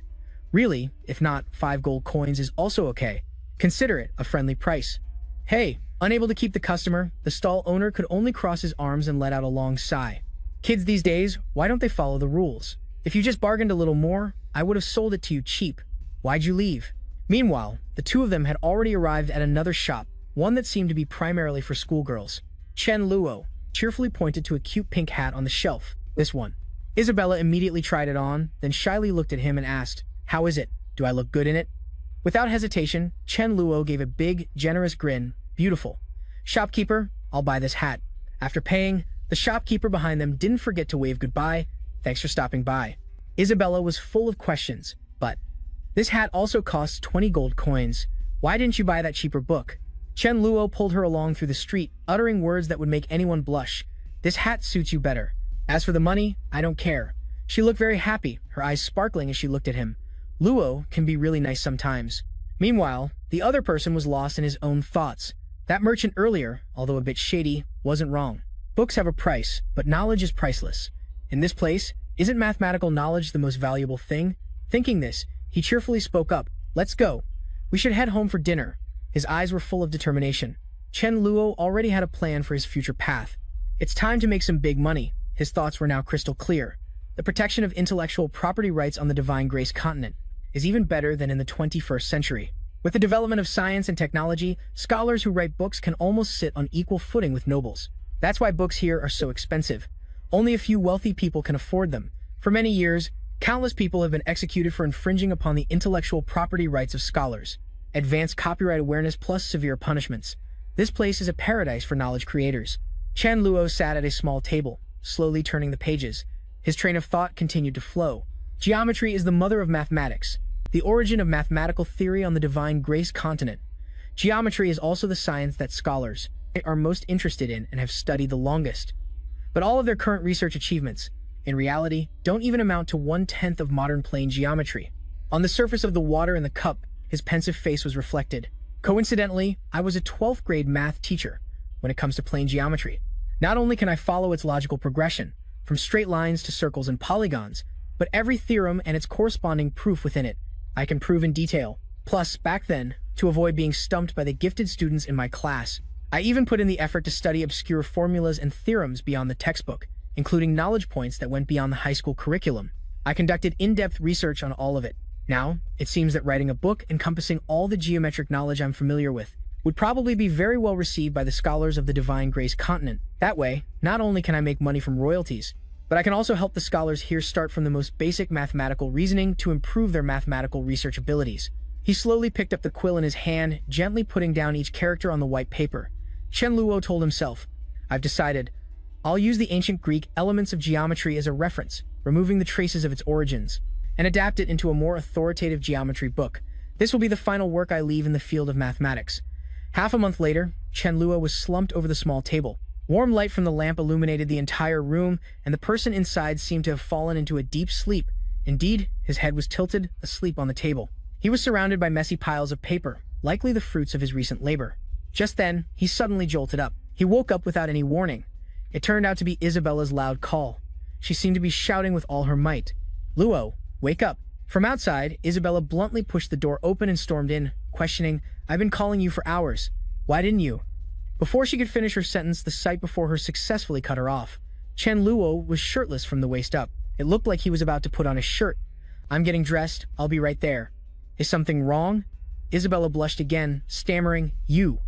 Really, if not, 5 gold coins is also okay. Consider it a friendly price." Hey, unable to keep the customer, the stall owner could only cross his arms and let out a long sigh. Kids these days, why don't they follow the rules? If you just bargained a little more, I would have sold it to you cheap. Why'd you leave? Meanwhile, the two of them had already arrived at another shop, one that seemed to be primarily for schoolgirls. Chen Luo cheerfully pointed to a cute pink hat on the shelf. "This one." Isabella immediately tried it on, then shyly looked at him and asked, "How is it? Do I look good in it?" Without hesitation, Chen Luo gave a big, generous grin. "Beautiful. Shopkeeper, I'll buy this hat." After paying, the shopkeeper behind them didn't forget to wave goodbye. "Thanks for stopping by." Isabella was full of questions, but this hat also costs 20 gold coins. Why didn't you buy that cheaper book? Chen Luo pulled her along through the street, uttering words that would make anyone blush. "This hat suits you better. As for the money, I don't care. She looked very happy, her eyes sparkling as she looked at him. Luo can be really nice sometimes. Meanwhile, the other person was lost in his own thoughts. That merchant earlier, although a bit shady, wasn't wrong. Books have a price, but knowledge is priceless. In this place, isn't mathematical knowledge the most valuable thing? Thinking this, he cheerfully spoke up. Let's go. We should head home for dinner. His eyes were full of determination. Chen Luo already had a plan for his future path. It's time to make some big money. His thoughts were now crystal clear. The protection of intellectual property rights on the Divine Grace continent is even better than in the 21st century. With the development of science and technology, scholars who write books can almost sit on equal footing with nobles. That's why books here are so expensive. Only a few wealthy people can afford them. For many years, countless people have been executed for infringing upon the intellectual property rights of scholars. Advanced copyright awareness plus severe punishments. This place is a paradise for knowledge creators. Chen Luo sat at a small table, slowly turning the pages. His train of thought continued to flow. Geometry is the mother of mathematics, the origin of mathematical theory on the Divine Grace continent. Geometry is also the science that scholars are most interested in and have studied the longest. But all of their current research achievements, in reality, don't even amount to 1/10 of modern plane geometry. On the surface of the water in the cup, his pensive face was reflected. Coincidentally, I was a 12th grade math teacher when it comes to plane geometry. Not only can I follow its logical progression, from straight lines to circles and polygons, but every theorem and its corresponding proof within it, I can prove in detail. Plus, back then, to avoid being stumped by the gifted students in my class, I even put in the effort to study obscure formulas and theorems beyond the textbook, including knowledge points that went beyond the high school curriculum. I conducted in-depth research on all of it. Now, it seems that writing a book encompassing all the geometric knowledge I'm familiar with would probably be very well received by the scholars of the Divine Grace continent. That way, not only can I make money from royalties, but I can also help the scholars here start from the most basic mathematical reasoning to improve their mathematical research abilities. He slowly picked up the quill in his hand, gently putting down each character on the white paper. Chen Luo told himself, I've decided. I'll use the ancient Greek elements of geometry as a reference, removing the traces of its origins, and adapt it into a more authoritative geometry book. This will be the final work I leave in the field of mathematics. Half a month later, Chen Luo was slumped over the small table. Warm light from the lamp illuminated the entire room, and the person inside seemed to have fallen into a deep sleep. Indeed, his head was tilted, asleep on the table. He was surrounded by messy piles of paper, likely the fruits of his recent labor. Just then, he suddenly jolted up. He woke up without any warning. It turned out to be Isabella's loud call. She seemed to be shouting with all her might. Luo, wake up. From outside, Isabella bluntly pushed the door open and stormed in, questioning, I've been calling you for hours. Why didn't you? Before she could finish her sentence, the sight before her successfully cut her off. Chen Luo was shirtless from the waist up. It looked like he was about to put on a shirt. I'm getting dressed. I'll be right there. Is something wrong? Isabella blushed again, stammering, You.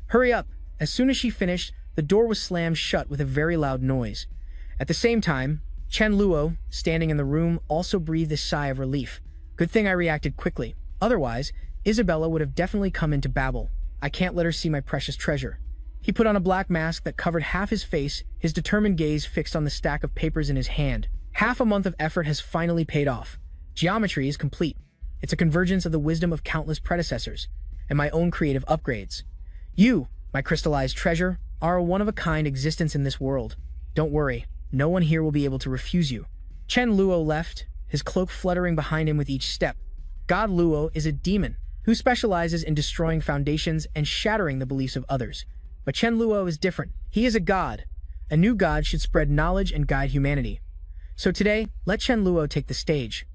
Hurry up. As soon as she finished, the door was slammed shut with a very loud noise. At the same time, Chen Luo, standing in the room, also breathed a sigh of relief. Good thing I reacted quickly. Otherwise, Isabella would have definitely come into babble. I can't let her see my precious treasure. He put on a black mask that covered half his face, his determined gaze fixed on the stack of papers in his hand. Half a month of effort has finally paid off. Geometry is complete. It's a convergence of the wisdom of countless predecessors, and my own creative upgrades. You, my crystallized treasure, are a one-of-a-kind existence in this world. Don't worry, no one here will be able to refuse you. Chen Luo left, his cloak fluttering behind him with each step. God Luo is a demon who specializes in destroying foundations and shattering the beliefs of others. But Chen Luo is different. He is a god. A new god should spread knowledge and guide humanity. So today, let Chen Luo take the stage.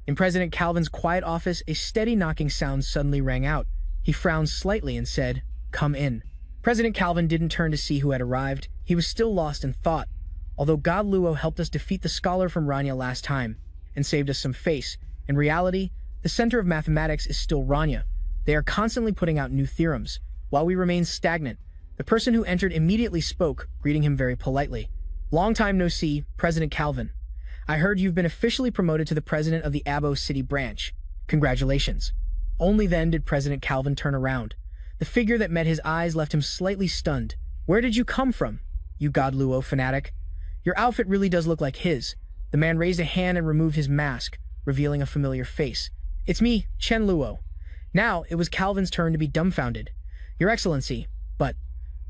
In President Calvin's quiet office, a steady knocking sound suddenly rang out. He frowned slightly and said, Come in. President Calvin didn't turn to see who had arrived. He was still lost in thought. Although God Luo helped us defeat the scholar from Rania last time and saved us some face, in reality, the center of mathematics is still Rania. They are constantly putting out new theorems, while we remain stagnant. The person who entered immediately spoke, greeting him very politely. Long time no see, President Calvin. I heard you've been officially promoted to the president of the Abo City branch. Congratulations. Only then did President Calvin turn around. The figure that met his eyes left him slightly stunned. Where did you come from, you God Luo fanatic? Your outfit really does look like his. The man raised a hand and removed his mask, revealing a familiar face. It's me, Chen Luo. Now it was Calvin's turn to be dumbfounded. Your Excellency, but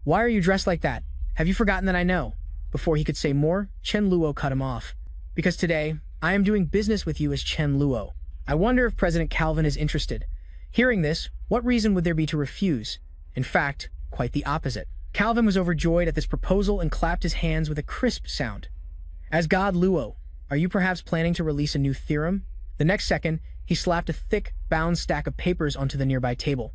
why are you dressed like that? Have you forgotten that I know? Before he could say more, Chen Luo cut him off. Because today, I am doing business with you as Chen Luo. I wonder if President Calvin is interested. Hearing this, what reason would there be to refuse? In fact, quite the opposite. Calvin was overjoyed at this proposal and clapped his hands with a crisp sound. As God Luo, are you perhaps planning to release a new theorem? The next second, he slapped a thick, bound stack of papers onto the nearby table.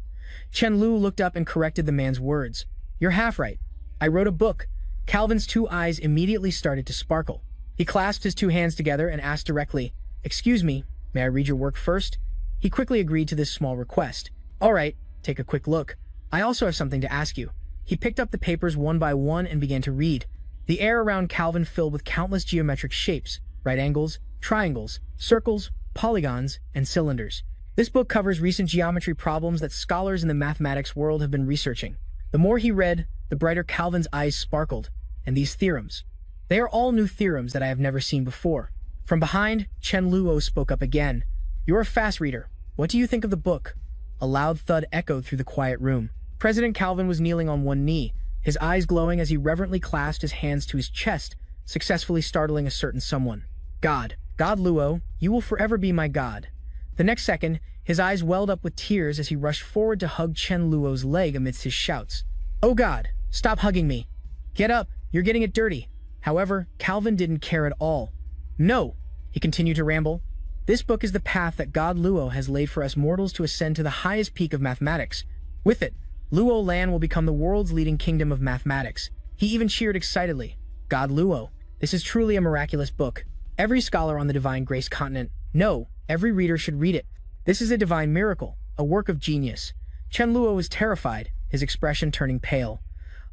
Chen Lu looked up and corrected the man's words. You're half right. I wrote a book. Calvin's two eyes immediately started to sparkle. He clasped his two hands together and asked directly, Excuse me, may I read your work first? He quickly agreed to this small request. All right, take a quick look. I also have something to ask you. He picked up the papers one by one and began to read. The air around Calvin filled with countless geometric shapes, right angles, triangles, circles, polygons, and cylinders. This book covers recent geometry problems that scholars in the mathematics world have been researching. The more he read, the brighter Calvin's eyes sparkled. And these theorems. They are all new theorems that I have never seen before. From behind, Chen Luo spoke up again. You're a fast reader. What do you think of the book? A loud thud echoed through the quiet room. President Calvin was kneeling on one knee, his eyes glowing as he reverently clasped his hands to his chest, successfully startling a certain someone. God Luo, you will forever be my God. The next second, his eyes welled up with tears as he rushed forward to hug Chen Luo's leg amidst his shouts. Oh God, stop hugging me. Get up, you're getting it dirty. However, Calvin didn't care at all. No, he continued to ramble. This book is the path that God Luo has laid for us mortals to ascend to the highest peak of mathematics. With it, Luo Land will become the world's leading kingdom of mathematics. He even cheered excitedly. God Luo, this is truly a miraculous book. Every scholar on the Divine Grace continent, no, every reader should read it. This is a divine miracle, a work of genius. Chen Luo was terrified, his expression turning pale.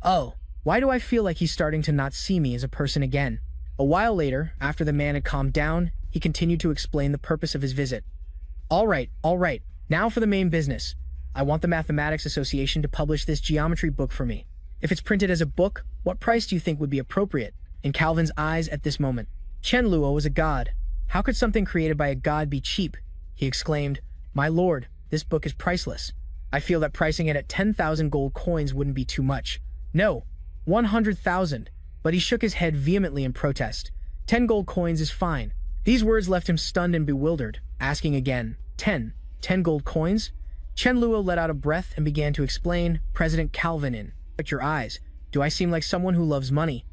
Oh, why do I feel like he's starting to not see me as a person again? A while later, after the man had calmed down, he continued to explain the purpose of his visit. All right, now for the main business. I want the Mathematics Association to publish this geometry book for me. If it's printed as a book, what price do you think would be appropriate? In Calvin's eyes at this moment, Chen Luo was a god. How could something created by a god be cheap? He exclaimed, My lord, this book is priceless. I feel that pricing it at 10,000 gold coins wouldn't be too much. No, 100,000. But he shook his head vehemently in protest. 10 gold coins is fine. These words left him stunned and bewildered, asking again, 10 gold coins? Chen Luo let out a breath and began to explain, President Calvin, But your eyes. Do I seem like someone who loves money?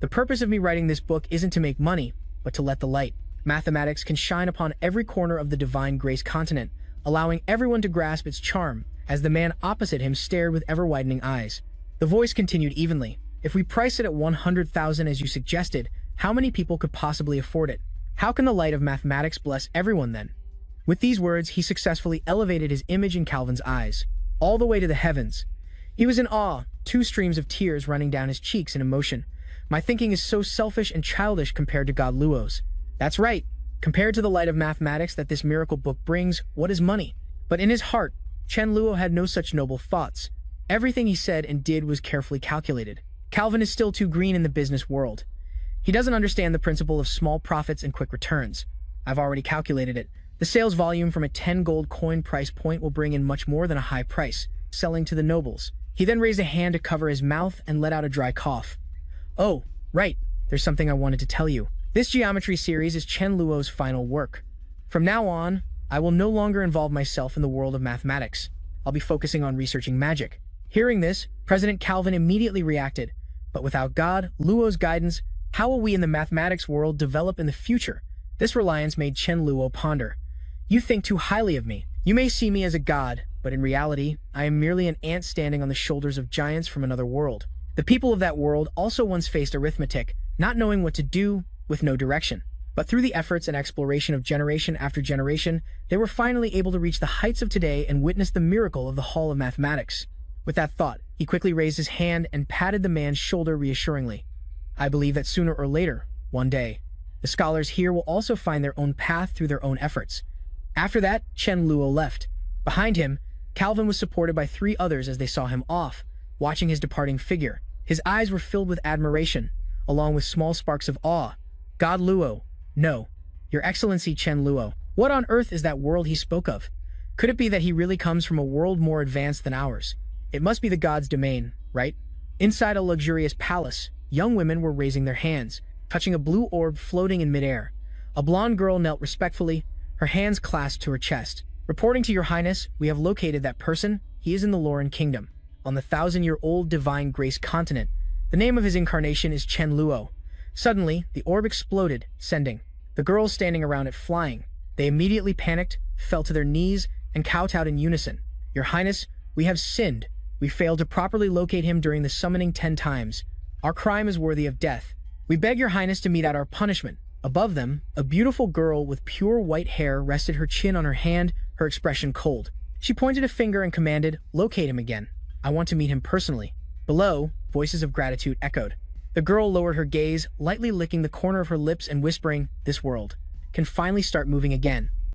The purpose of me writing this book isn't to make money, but to let the light. Mathematics can shine upon every corner of the Divine Grace continent, allowing everyone to grasp its charm, as the man opposite him stared with ever-widening eyes. The voice continued evenly. If we price it at 100,000 as you suggested, how many people could possibly afford it? How can the light of mathematics bless everyone then? With these words, he successfully elevated his image in Calvin's eyes, all the way to the heavens. He was in awe, 2 streams of tears running down his cheeks in emotion. My thinking is so selfish and childish compared to God Luo's. That's right. Compared to the light of mathematics that this miracle book brings, what is money? But in his heart, Chen Luo had no such noble thoughts. Everything he said and did was carefully calculated. Calvin is still too green in the business world. He doesn't understand the principle of small profits and quick returns. I've already calculated it. The sales volume from a 10 gold coin price point will bring in much more than a high price, selling to the nobles. He then raised a hand to cover his mouth and let out a dry cough. Oh, right, there's something I wanted to tell you. This geometry series is Chen Luo's final work. From now on, I will no longer involve myself in the world of mathematics. I'll be focusing on researching magic. Hearing this, President Calvin immediately reacted. But without God Luo's guidance, how will we in the mathematics world develop in the future? This reliance made Chen Luo ponder. You think too highly of me. You may see me as a god, but in reality, I am merely an ant standing on the shoulders of giants from another world. The people of that world also once faced arithmetic, not knowing what to do, with no direction. But through the efforts and exploration of generation after generation, they were finally able to reach the heights of today and witness the miracle of the Hall of Mathematics. With that thought, he quickly raised his hand and patted the man's shoulder reassuringly. I believe that sooner or later, one day, the scholars here will also find their own path through their own efforts. After that, Chen Luo left. Behind him, Calvin was supported by 3 others as they saw him off, watching his departing figure. His eyes were filled with admiration, along with small sparks of awe. God Luo. No. Your Excellency Chen Luo. What on earth is that world he spoke of? Could it be that he really comes from a world more advanced than ours? It must be the god's domain, right? Inside a luxurious palace, young women were raising their hands, touching a blue orb floating in midair. A blonde girl knelt respectfully, her hands clasped to her chest. "Reporting to your highness, we have located that person. He is in the Lauren Kingdom, on the 1,000-year-old Divine Grace continent. The name of his incarnation is Chen Luo." Suddenly, the orb exploded, sending the girls standing around it flying. They immediately panicked, fell to their knees, and kowtowed in unison. "Your Highness, we have sinned. We failed to properly locate him during the summoning 10 times. Our crime is worthy of death. We beg your Highness to mete out our punishment." Above them, a beautiful girl with pure white hair rested her chin on her hand, her expression cold. She pointed a finger and commanded, "Locate him again. I want to meet him personally." Below, voices of gratitude echoed. The girl lowered her gaze, lightly licking the corner of her lips and whispering, "This world can finally start moving again."